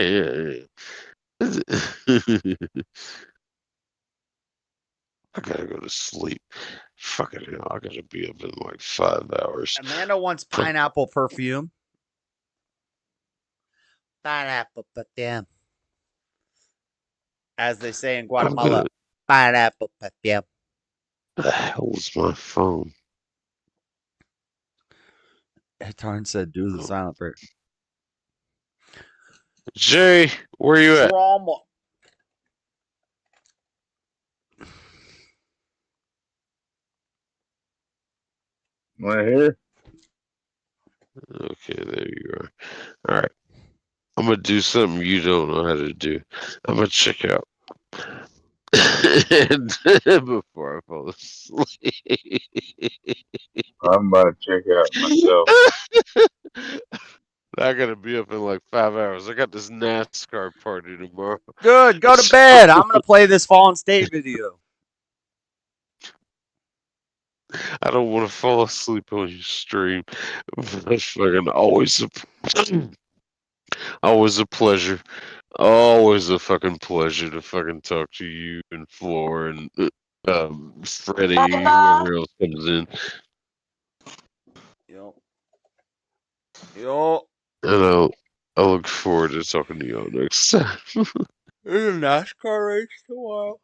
[SPEAKER 9] I gotta go to sleep. Fucking hell, I gotta be up in like 5 hours.
[SPEAKER 1] Amanda wants pineapple perfume. Pineapple perfume. As they say in Guatemala, pineapple perfume.
[SPEAKER 9] The hell is my phone?
[SPEAKER 1] Tarn said, "Do the silent prayer."
[SPEAKER 9] Jay, where you at?
[SPEAKER 1] Trauma.
[SPEAKER 7] Right here.
[SPEAKER 9] Okay, there you are. All right. I'm going to do something you don't know how to do. I'm going to check out. Before I fall asleep.
[SPEAKER 7] I'm about to check out myself.
[SPEAKER 9] I gotta be up in like 5 hours. I got this NASCAR party tomorrow.
[SPEAKER 1] Good. Go to bed. I'm gonna play this Fallen State video.
[SPEAKER 9] I don't want to fall asleep on your stream. That's fucking always always a pleasure. Always a fucking pleasure to fucking talk to you and Floor and Freddie, whoever else comes in.
[SPEAKER 1] Yo. Yo.
[SPEAKER 9] And I look forward to talking to y'all next time.
[SPEAKER 1] There's a NASCAR race tomorrow.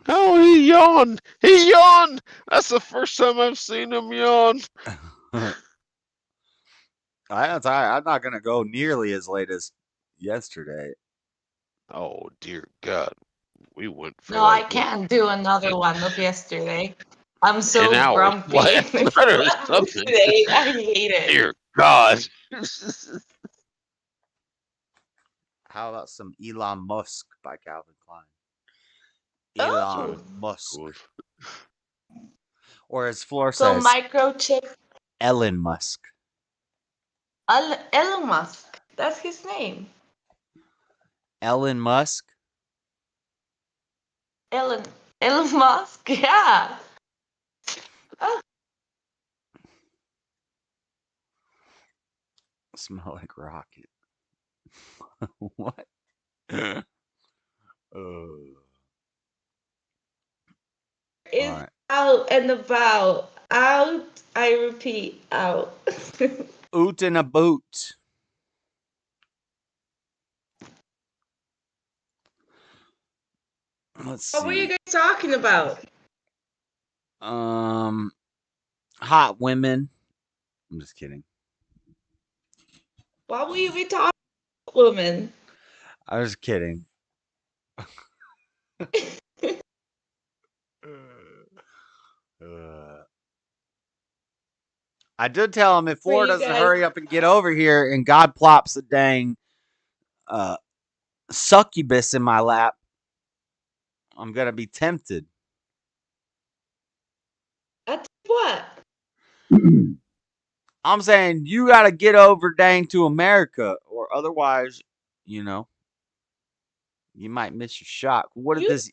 [SPEAKER 9] Oh, he yawned. He yawned. That's the first time I've seen him yawn.
[SPEAKER 1] I'm not gonna go nearly as late as yesterday.
[SPEAKER 9] Oh dear God, we went for
[SPEAKER 6] No, I can't do another one of yesterday. I'm so
[SPEAKER 9] an hour
[SPEAKER 6] grumpy
[SPEAKER 9] last night or something.
[SPEAKER 6] today. I hate it.
[SPEAKER 9] Dear God.
[SPEAKER 1] How about some Elon Musk by Calvin Klein? Elon Musk. Or as Floor
[SPEAKER 6] So
[SPEAKER 1] says,
[SPEAKER 6] microchip.
[SPEAKER 1] Elon Musk.
[SPEAKER 6] Elon Musk. That's his name.
[SPEAKER 1] Elon Musk?
[SPEAKER 6] Elon Musk. Yeah.
[SPEAKER 1] Smell like rocket. What?
[SPEAKER 6] Is
[SPEAKER 1] Alright.
[SPEAKER 6] out and about. Out. I repeat, out.
[SPEAKER 1] Oot in a boot. Let's see.
[SPEAKER 6] What were you guys talking about?
[SPEAKER 1] Hot women. I'm just kidding.
[SPEAKER 6] Why will you be talking about women?
[SPEAKER 1] I was kidding. I did tell him if Floor doesn't hurry up and get over here and God plops a dang succubus in my lap, I'm gonna be tempted.
[SPEAKER 6] That's what?
[SPEAKER 1] I'm saying you gotta get over dang to America, or otherwise, you know, you might miss your shot. What if this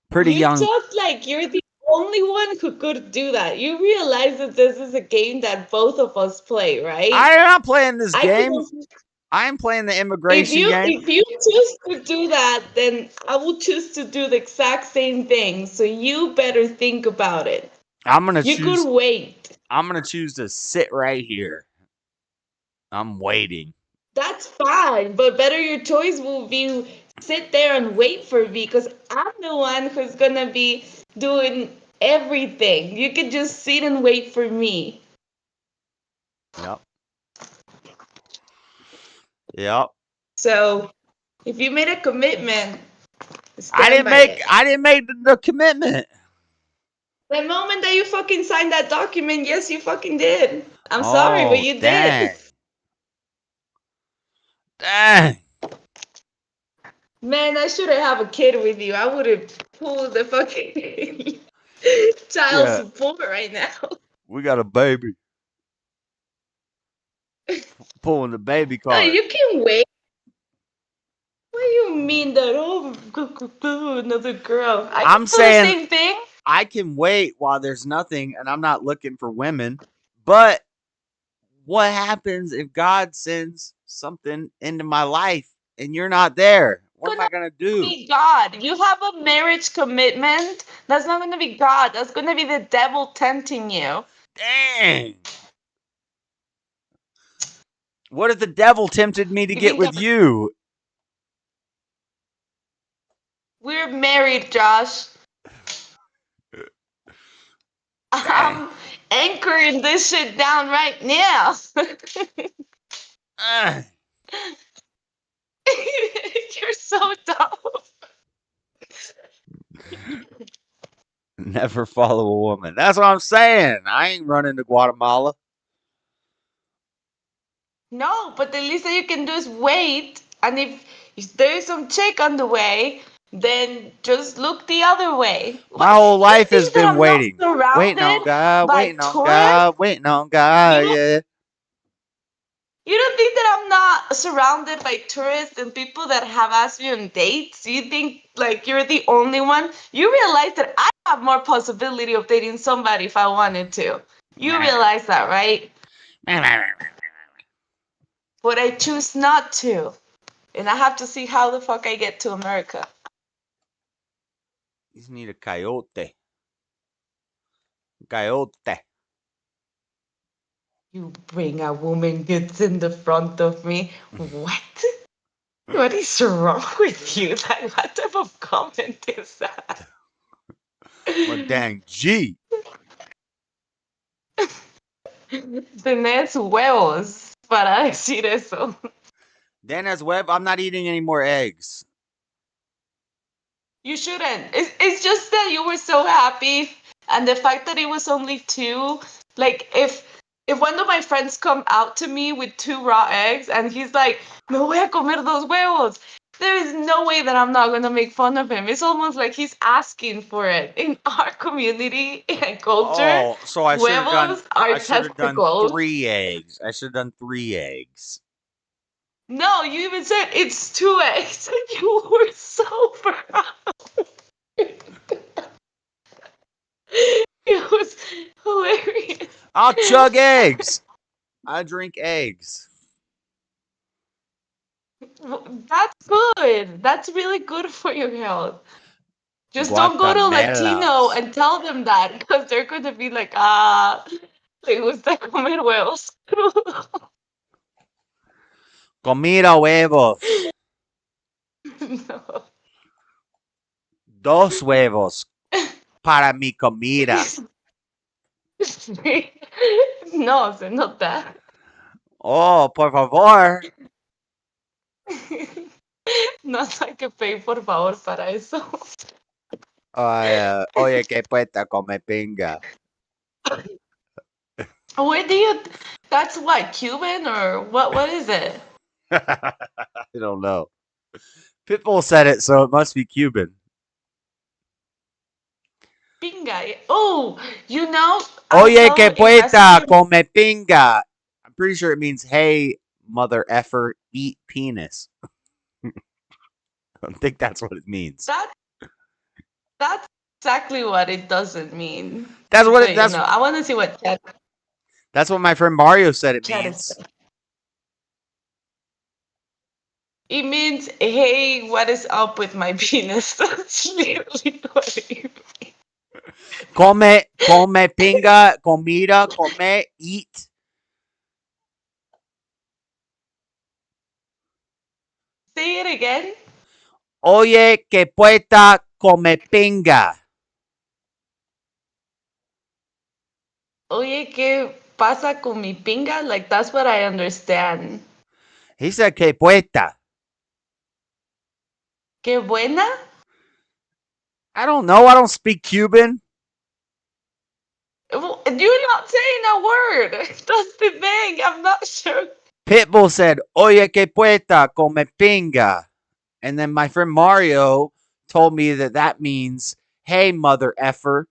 [SPEAKER 1] pretty young?
[SPEAKER 6] You talk like you're the only one who could do that. You realize that this is a game that both of us play, right?
[SPEAKER 1] I'm not playing this game. I'm playing the immigration game.
[SPEAKER 6] If you choose to do that, then I will choose to do the exact same thing. So you better think about it.
[SPEAKER 1] I'm gonna
[SPEAKER 6] choose. You could wait.
[SPEAKER 1] I'm gonna choose to sit right here. I'm waiting.
[SPEAKER 6] That's fine, but better your choice will be sit there and wait for me, because I'm the one who's gonna be doing everything. You can just sit and wait for me.
[SPEAKER 1] Yep. Yep.
[SPEAKER 6] So, if you made a commitment,
[SPEAKER 1] I didn't make the commitment.
[SPEAKER 6] The moment that you fucking signed that document, yes, you fucking did. I'm sorry, but you did.
[SPEAKER 1] Dang.
[SPEAKER 6] Man, I shouldn't have a kid with you. I would have pulled the fucking child support right now.
[SPEAKER 1] We got a baby. Pulling the baby card.
[SPEAKER 6] No, you can wait. What do you mean that? Oh, another girl. I'm saying the same thing.
[SPEAKER 1] I can wait while there's nothing, and I'm not looking for women. But what happens if God sends something into my life and you're not there? What am I gonna do?
[SPEAKER 6] Be God. You have a marriage commitment. That's not gonna be God. That's gonna be the devil tempting you.
[SPEAKER 1] Dang. What if the devil tempted me to get with you?
[SPEAKER 6] We're married, Josh. anchoring this shit down right now. You're so dumb.
[SPEAKER 1] Never follow a woman. That's what I'm saying. I ain't running to Guatemala.
[SPEAKER 6] No, but the least that you can do is wait. And if there's some chick on the way, then just look the other way.
[SPEAKER 1] My whole life has been
[SPEAKER 6] I'm
[SPEAKER 1] waiting.
[SPEAKER 6] not
[SPEAKER 1] Waiting on God,
[SPEAKER 6] by
[SPEAKER 1] waiting on
[SPEAKER 6] tourists?
[SPEAKER 1] God, waiting on God, yeah.
[SPEAKER 6] You don't think that I'm not surrounded by tourists and people that have asked me on dates? You think like you're the only one? You realize that I have more possibility of dating somebody if I wanted to. You realize that, right? But I choose not to. And I have to see how the fuck I get to America.
[SPEAKER 1] You need a coyote. Coyote.
[SPEAKER 6] You bring a woman gets in the front of me. What? What is wrong with you? Like, what type of comment is that?
[SPEAKER 1] My dang G.
[SPEAKER 6] Tenés huevos para decir eso.
[SPEAKER 1] Dennis Webb, I'm not eating any more eggs.
[SPEAKER 6] You shouldn't. It's just that you were so happy, and the fact that it was only 2. Like, if one of my friends come out to me with 2 raw eggs, and he's like, "Me voy a comer 2 huevos," there is no way that I'm not gonna make fun of him. It's almost like he's asking for it. In our community and culture,
[SPEAKER 1] Oh, so I should have done.
[SPEAKER 6] huevos are
[SPEAKER 1] I should have done
[SPEAKER 6] testicles.
[SPEAKER 1] 3 eggs. I should have done 3 eggs.
[SPEAKER 6] No, you even said it's 2 eggs. You were so proud. It was hilarious.
[SPEAKER 1] I'll chug eggs. I drink eggs.
[SPEAKER 6] That's good. That's really good for your health. Just don't go to Latino and tell them that, because they're going to be like, le gusta comer huevos.
[SPEAKER 1] Comida huevos.
[SPEAKER 6] No.
[SPEAKER 1] 2 huevos para mi comida.
[SPEAKER 6] No, se nota.
[SPEAKER 1] Oh, por favor.
[SPEAKER 6] No hay que pedir por favor para eso.
[SPEAKER 1] Oye, que puesta come pinga.
[SPEAKER 6] Where do you? That's what, Cuban or what is it?
[SPEAKER 1] I don't know. Pitbull said it, so it must be Cuban.
[SPEAKER 6] Pinga. Oh, you know.
[SPEAKER 1] Oye, que puesta come pinga. I'm pretty sure it means, hey, mother effer, eat penis. I think that's what it means.
[SPEAKER 6] That's exactly what it doesn't mean.
[SPEAKER 1] That's what it. That's.
[SPEAKER 6] I want to see what.
[SPEAKER 1] That's what my friend Mario said it means.
[SPEAKER 6] It means, hey, what is up with my penis? That's literally what it means.
[SPEAKER 1] Come pinga, comida, come, eat.
[SPEAKER 6] Say it again.
[SPEAKER 1] Oye, que puesta come pinga.
[SPEAKER 6] Oye, ¿qué pasa con mi pinga? Like, that's what I understand.
[SPEAKER 1] He said que puesta.
[SPEAKER 6] ¿Qué buena?
[SPEAKER 1] I don't know. I don't speak Cuban.
[SPEAKER 6] You're not saying a word. That's the thing. I'm not sure.
[SPEAKER 1] Pitbull said, oye, que puesta come pinga. And then my friend Mario told me that means, hey, mother effer,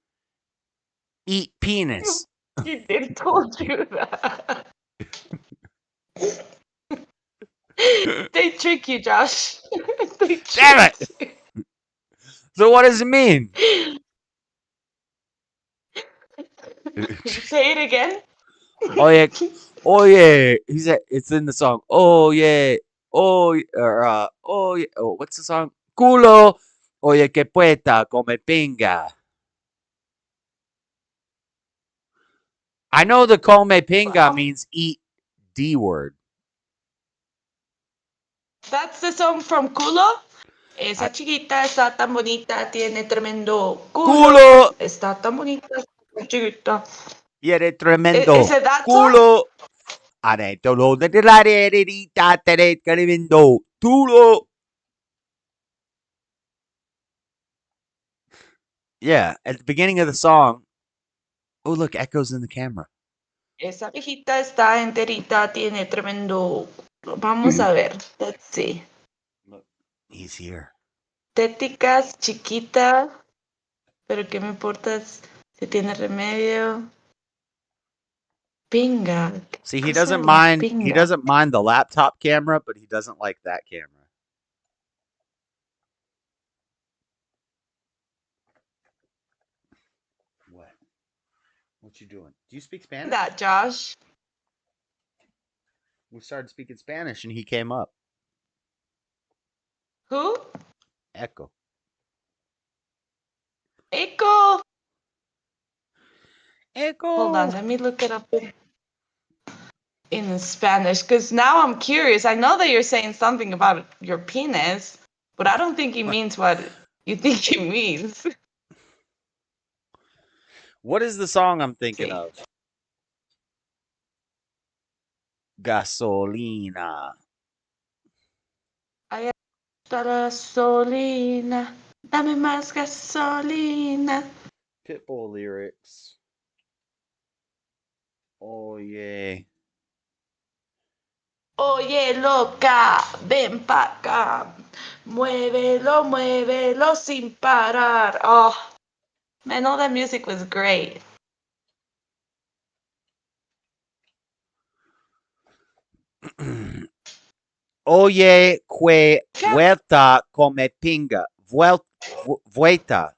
[SPEAKER 1] eat penis.
[SPEAKER 6] He did told you that. They trick you, Josh.
[SPEAKER 1] Damn it! So what does it mean?
[SPEAKER 6] Say it again.
[SPEAKER 1] Oye, he said it's in the song. Oh yeah, oh yeah, what's the song? Culo, oye que puesta come pinga. I know the come pinga means eat D word.
[SPEAKER 6] That's the song from Culo. Esa chiquita está tan bonita, tiene tremendo culo. Está tan bonita, chiquita.
[SPEAKER 1] Y eres tremendo.
[SPEAKER 6] Is it that
[SPEAKER 1] Culo. Tremendo. Tulo. Yeah, at the beginning of the song. Oh, look, Echo's in the camera.
[SPEAKER 6] Esa viejita está enterita, tiene tremendo. Vamos a ver. Let's see.
[SPEAKER 1] He's here.
[SPEAKER 6] Téticas, chiquita. Pero qué me importa si tiene remedio. Pinga.
[SPEAKER 1] See, he doesn't mind. He doesn't mind the laptop camera, but he doesn't like that camera. What? What you doing? Do you speak Spanish?
[SPEAKER 6] That, Josh.
[SPEAKER 1] We started speaking Spanish, and he came up.
[SPEAKER 6] Who?
[SPEAKER 1] Echo.
[SPEAKER 6] Echo.
[SPEAKER 1] Echo.
[SPEAKER 6] Hold on, let me look it up in Spanish, because now I'm curious. I know that you're saying something about your penis, but I don't think he means what you think he means.
[SPEAKER 1] What is the song I'm thinking of? Gasolina.
[SPEAKER 6] Ahí está la gasolina. Dame más gasolina.
[SPEAKER 1] Pitbull lyrics. Oh, yeah.
[SPEAKER 6] Oye, loca, ven pa' acá. Muévelo, muévelo sin parar. Oh, man, all that music was great.
[SPEAKER 1] Oye, vuelta come pinga. Vuelta.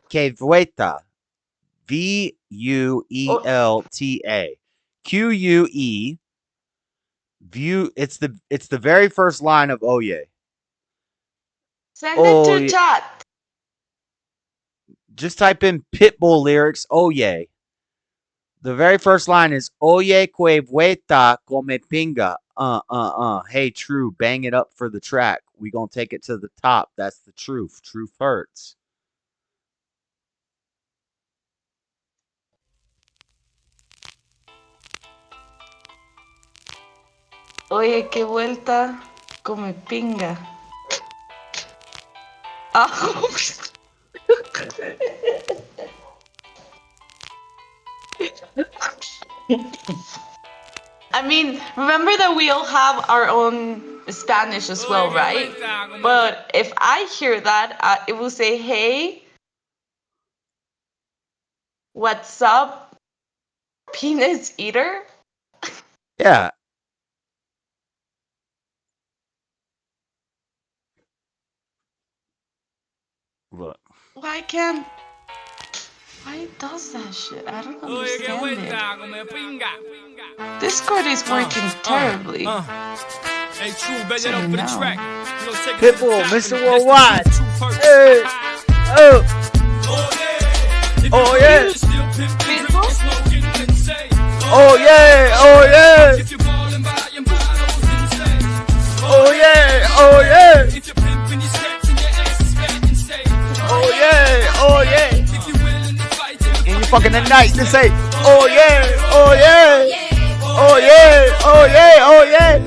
[SPEAKER 1] Que vuelta. VUELTA. QUE. View. It's the very first line of Oye.
[SPEAKER 6] Send it to chat.
[SPEAKER 1] Just type in Pitbull lyrics. Oye. The very first line is Oye que vuelta come pinga. Hey, True, bang it up for the track. We gonna take it to the top. That's the truth. Truth hurts.
[SPEAKER 6] Oye, qué vuelta come pinga. Oh. I mean, remember that we all have our own Spanish as well, right? But if I hear that, it will say, hey, what's up, penis eater?
[SPEAKER 1] Yeah. Look.
[SPEAKER 6] Why does that shit? I don't understand it. Discord is working terribly.
[SPEAKER 12] Hey, True, bet it up for the track.
[SPEAKER 1] Pitbull, Mr. Worldwide. Hey. Oh. Oh yeah. Oh yeah. Oh yeah. Oh yeah. Oh yeah. Oh yeah. Oh yeah. And you fucking the night to say, oh yeah. Oh yeah. Oh yeah. Oh yeah. Oh yeah.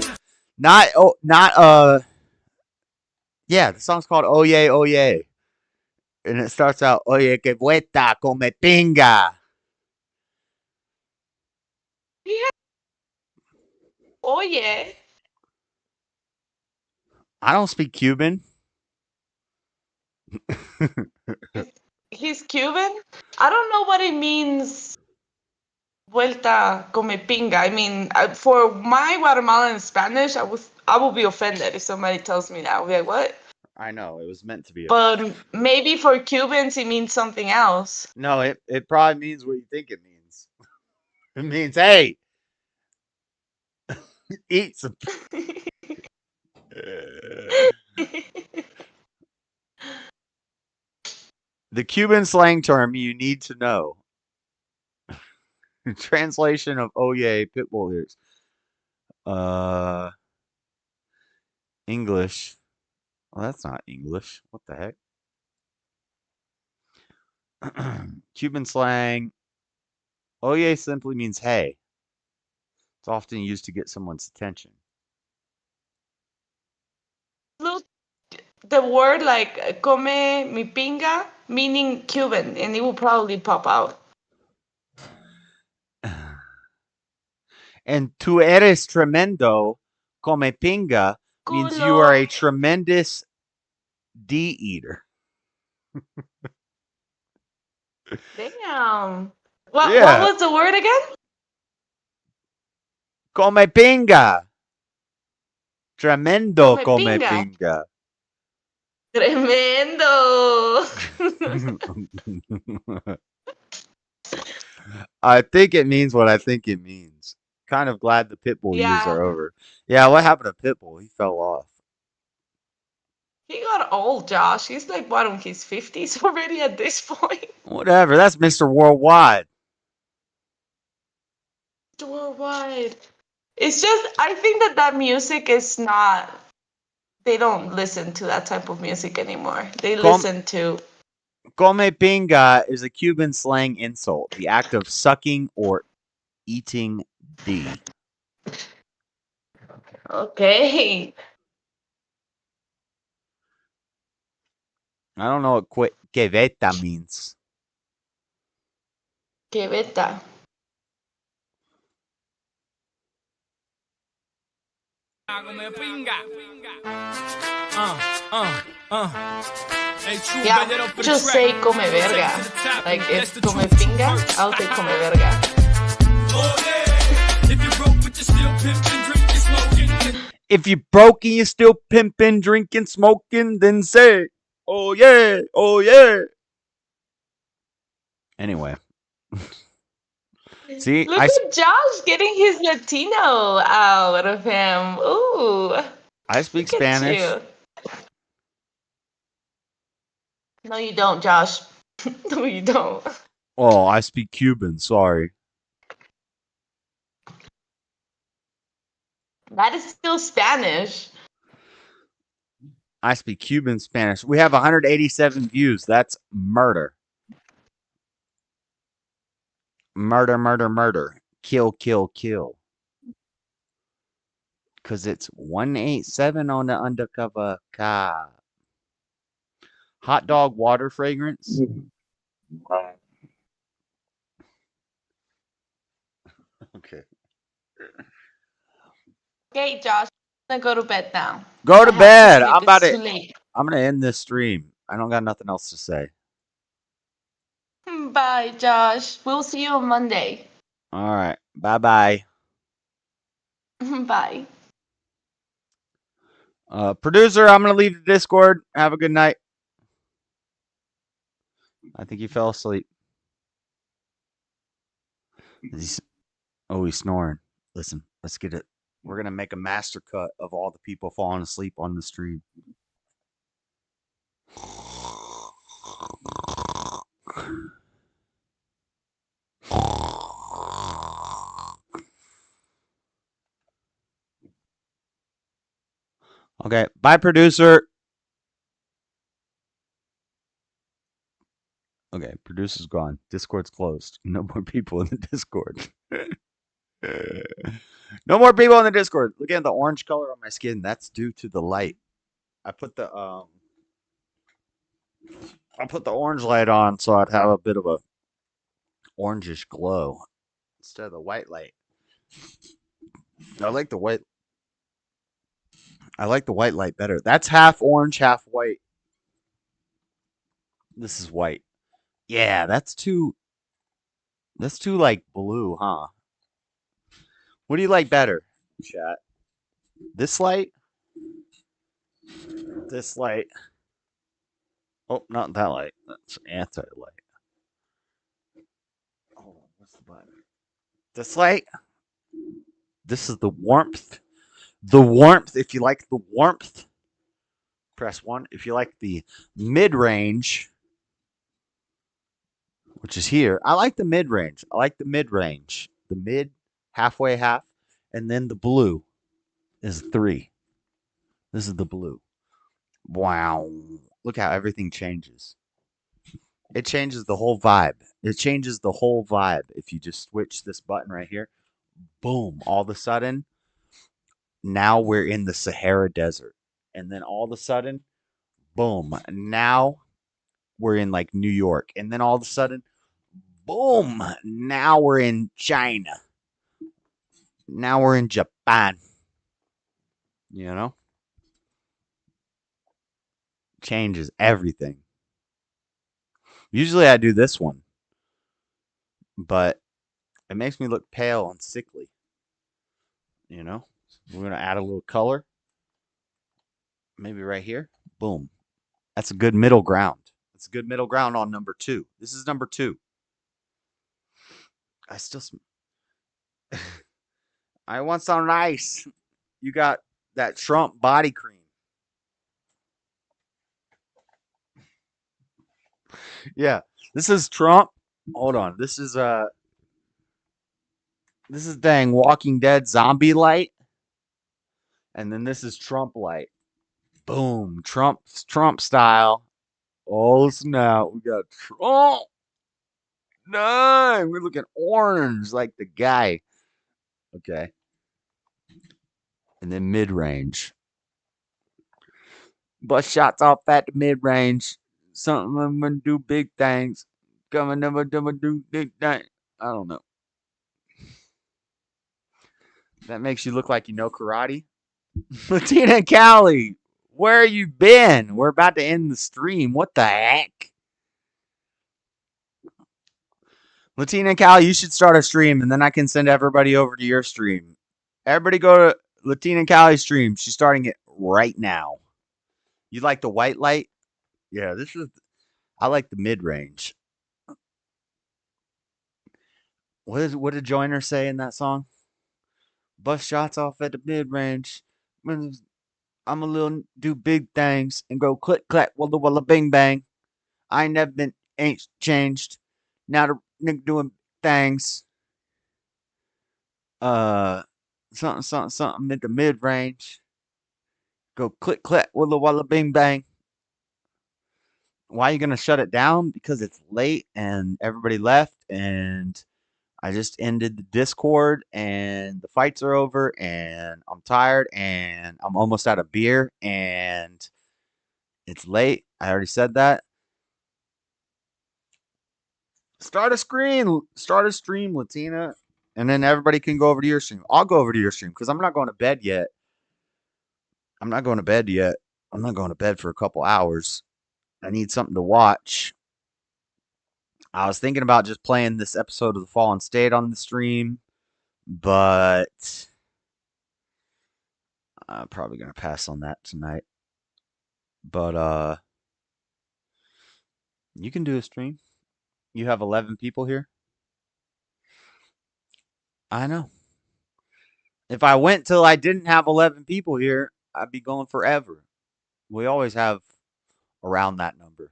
[SPEAKER 1] Yeah, the song's called Oye, Oye. And it starts out, Oye, que vuelta come pinga.
[SPEAKER 6] Yeah. Oye.
[SPEAKER 1] I don't speak Cuban.
[SPEAKER 6] He's Cuban? I don't know what it means. Vuelta come pinga. I mean, for my Guatemalan Spanish, I will be offended if somebody tells me that. I'll be like, what?
[SPEAKER 1] I know, it was meant to be.
[SPEAKER 6] But maybe for Cubans, it means something else.
[SPEAKER 1] No, it probably means what you think it means. It means, hey, eat some. The Cuban slang term you need to know. Translation of Oye Pitbull lyrics. English. Well, that's not English. What the heck? Cuban slang. Oye simply means hey. It's often used to get someone's attention.
[SPEAKER 6] Look, the word like come mi pinga, meaning Cuban, and it will probably pop out.
[SPEAKER 1] And tu eres tremendo come pinga means you are a tremendous D-eater.
[SPEAKER 6] Damn. What was the word again?
[SPEAKER 1] Come pinga. Tremendo come pinga.
[SPEAKER 6] Tremendo.
[SPEAKER 1] I think it means what I think it means. Kind of glad the Pitbull years are over. Yeah, what happened to Pitbull? He fell off.
[SPEAKER 6] He got old, Josh. He's like what, in his 50s already at this point.
[SPEAKER 1] Whatever. That's Mr. Worldwide.
[SPEAKER 6] Worldwide. It's just, I think that music is not, they don't listen to that type of music anymore. They listen to...
[SPEAKER 1] Come pinga is a Cuban slang insult. The act of sucking or eating D.
[SPEAKER 6] Okay.
[SPEAKER 1] I don't know what que veta means.
[SPEAKER 6] Que veta. Yeah, just say come verga. Like if come pinga, I'll say come verga.
[SPEAKER 1] If you broke and you still pimping, drinking, smoking, then say, oh yeah, oh yeah. Anyway. See,
[SPEAKER 6] look at Josh getting his Latino out of him. Ooh.
[SPEAKER 1] I speak Spanish.
[SPEAKER 6] No, you don't, Josh. No, you don't.
[SPEAKER 1] Oh, I speak Cuban. Sorry.
[SPEAKER 6] That is still Spanish.
[SPEAKER 1] I speak Cuban Spanish. We have 187 views. That's murder. Murder, murder, murder. Kill, kill, kill. Because it's 187 on the undercover car. Hot dog water fragrance. Okay.
[SPEAKER 6] Okay, Josh. I'm gonna go to bed now.
[SPEAKER 1] Go to bed.
[SPEAKER 6] I'm about to.
[SPEAKER 1] I'm gonna end this stream. I don't got nothing else to say.
[SPEAKER 6] Bye, Josh. We'll see you on Monday.
[SPEAKER 1] All right. Bye-bye.
[SPEAKER 6] Bye.
[SPEAKER 1] Producer, I'm gonna leave the Discord. Have a good night. I think he fell asleep. He's snoring. Listen, let's get it. We're gonna make a master cut of all the people falling asleep on the stream. Okay, bye, producer. Okay, producer's gone. Discord's closed. No more people in the Discord. No more people in the Discord. Look at the orange color on my skin. That's due to the light. I put the orange light on so I'd have a bit of a orangish glow instead of the white light. I like the white light better. That's half orange, half white. This is white. Yeah, that's too like blue, huh? What do you like better, chat? This light? This light? Oh, not that light. That's anti-light. Oh, what's the button? This light? This is the warmth. The warmth, if you like the warmth, press 1. If you like the mid-range, which is here, I like the mid-range. I like the mid-range. The mid, halfway half, and then the blue is 3. This is the blue. Wow. Look how everything changes. It changes the whole vibe. It changes the whole vibe if you just switch this button right here. Boom! All of a sudden, now we're in the Sahara Desert, and then all of a sudden, boom! Now we're in like New York, and then all of a sudden, boom! Now we're in China. Now we're in Japan. You know? Changes everything. Usually I do this one, but it makes me look pale and sickly. You know? We're going to add a little color. Maybe right here. Boom. That's a good middle ground. That's a good middle ground on number 2. This is number 2. I still... I want some nice. You got that Trump body cream. Yeah. This is Trump. Hold on. This is dang Walking Dead zombie light. And then this is Trump light. Boom. Trump style. Oh snap. We got Trump. No, we're looking orange like the guy. Okay. And then mid range. Bust shots off at the mid range. Something I'm gonna do big things. Coming never do big things. I don't know. That makes you look like you know karate. Latina and Callie, where you been? We're about to end the stream. What the heck? Latina and Callie, you should start a stream, and then I can send everybody over to your stream. Everybody go to Latina and Callie's stream. She's starting it right now. You like the white light? Yeah, I like the mid range. What did Joyner say in that song? Bust shots off at the mid range. I'm a little do big things and go click clack walla walla bing bang. I ain't never been ain't changed. Now the nigga doing things. Something at the mid range. Go click clack walla walla bing bang. Why are you gonna shut it down? Because it's late and everybody left and I just ended the Discord and the fights are over and I'm tired and I'm almost out of beer and it's late. I already said that. Start a stream, Latina, and then everybody can go over to your stream. I'll go over to your stream because I'm not going to bed yet. I'm not going to bed for a couple hours. I need something to watch. I was thinking about just playing this episode of The Fallen State on the stream, but I'm probably going to pass on that tonight. But you can do a stream. You have 11 people here. I know. If I went till I didn't have 11 people here, I'd be going forever. We always have around that number.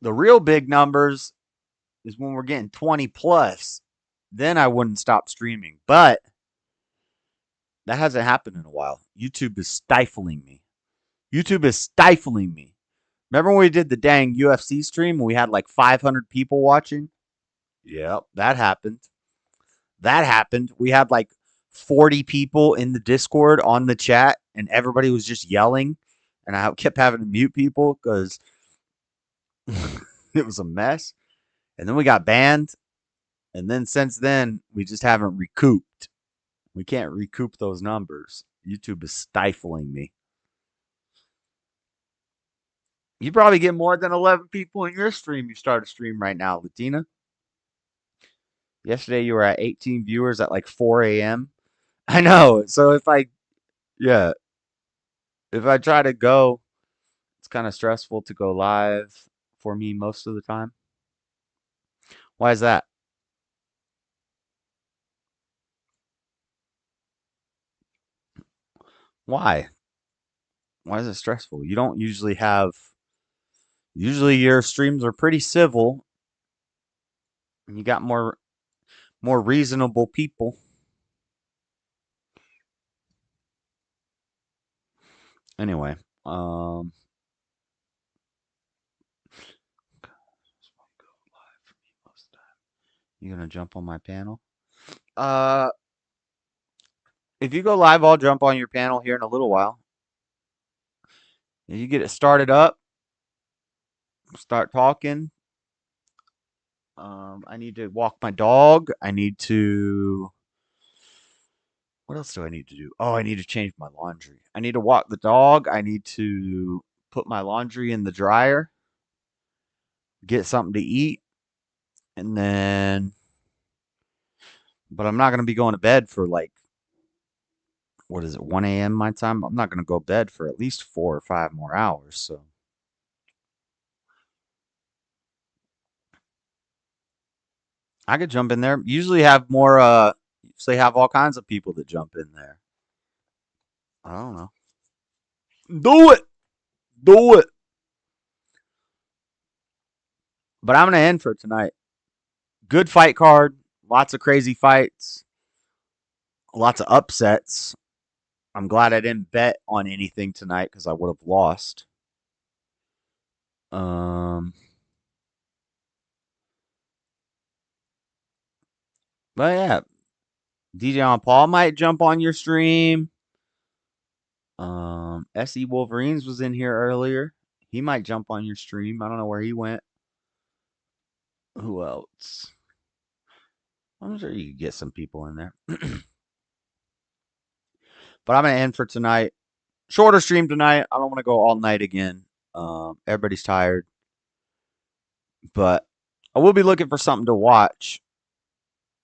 [SPEAKER 1] The real big numbers is when we're getting 20 plus. Then I wouldn't stop streaming. But that hasn't happened in a while. YouTube is stifling me. Remember when we did the dang UFC stream and we had like 500 people watching? Yep, that happened. We had like 40 people in the Discord on the chat and everybody was just yelling. And I kept having to mute people because it was a mess. And then we got banned. And then since then, we just haven't recouped. We can't recoup those numbers. YouTube is stifling me. You probably get more than 11 people in your stream. You start a stream right now, Latina. Yesterday, you were at 18 viewers at like 4 a.m. I know. So if I try to go, it's kind of stressful to go live for me most of the time. Why is that? Why? Why is it stressful? You don't usually have... Usually your streams are pretty civil. And you got more reasonable people. Anyway, You gonna jump on my panel? If you go live, I'll jump on your panel here in a little while. If you get it started up, start talking. I need to walk my dog. I need to. What else do I need to do? Oh, I need to change my laundry. I need to walk the dog. I need to put my laundry in the dryer, get something to eat, and then. But I'm not going to be going to bed for like, what is it, 1 a.m. my time? I'm not going to go to bed for at least 4 or 5 more hours. So. I could jump in there. Usually have more, usually have all kinds of people that jump in there. I don't know. Do it! Do it! But I'm going to end for tonight. Good fight card. Lots of crazy fights. Lots of upsets. I'm glad I didn't bet on anything tonight because I would have lost. But yeah. DJ on Paul might jump on your stream. SE Wolverines was in here earlier. He might jump on your stream. I don't know where he went. Who else? I'm sure you could get some people in there. But I'm going to end for tonight. Shorter stream tonight. I don't want to go all night again. Everybody's tired. But I will be looking for something to watch.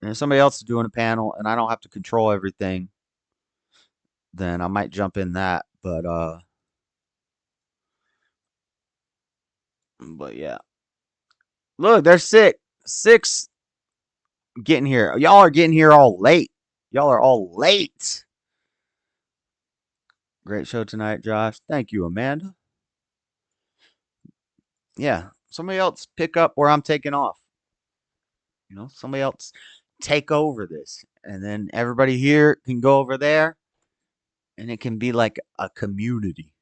[SPEAKER 1] And if somebody else is doing a panel and I don't have to control everything, then I might jump in that. But yeah. Look, there's six getting here. Y'all are getting here all late. Y'all are all late. Great show tonight, Josh. Thank you, Amanda. Yeah, somebody else pick up where I'm taking off. You know, somebody else take over this. And then everybody here can go over there. And it can be like a community.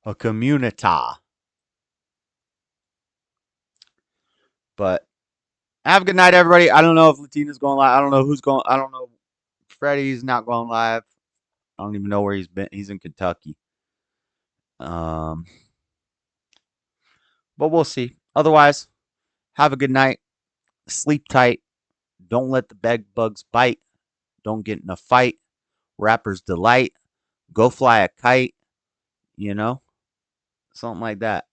[SPEAKER 1] A communita. But have a good night, everybody. I don't know if Latina's going live. I don't know who's going. I don't know. Freddie's not going live. I don't even know where he's been. He's in Kentucky. But we'll see. Otherwise, have a good night. Sleep tight. Don't let the bed bugs bite. Don't get in a fight. Rapper's delight. Go fly a kite. You know? Something like that.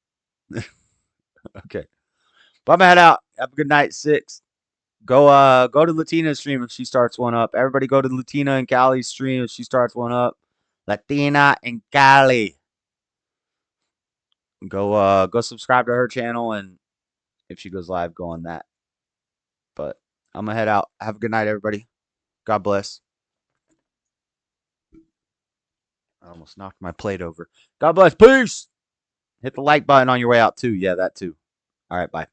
[SPEAKER 1] Okay. But I'm gonna head out. Have a good night, 6. Go to Latina's stream if she starts one up. Everybody go to Latina and Cali's stream if she starts one up. Latina and Cali. Go subscribe to her channel, and if she goes live, go on that. But I'm gonna head out. Have a good night, everybody. God bless. I almost knocked my plate over. God bless. Peace. Hit the like button on your way out too. Yeah, that too. All right, bye.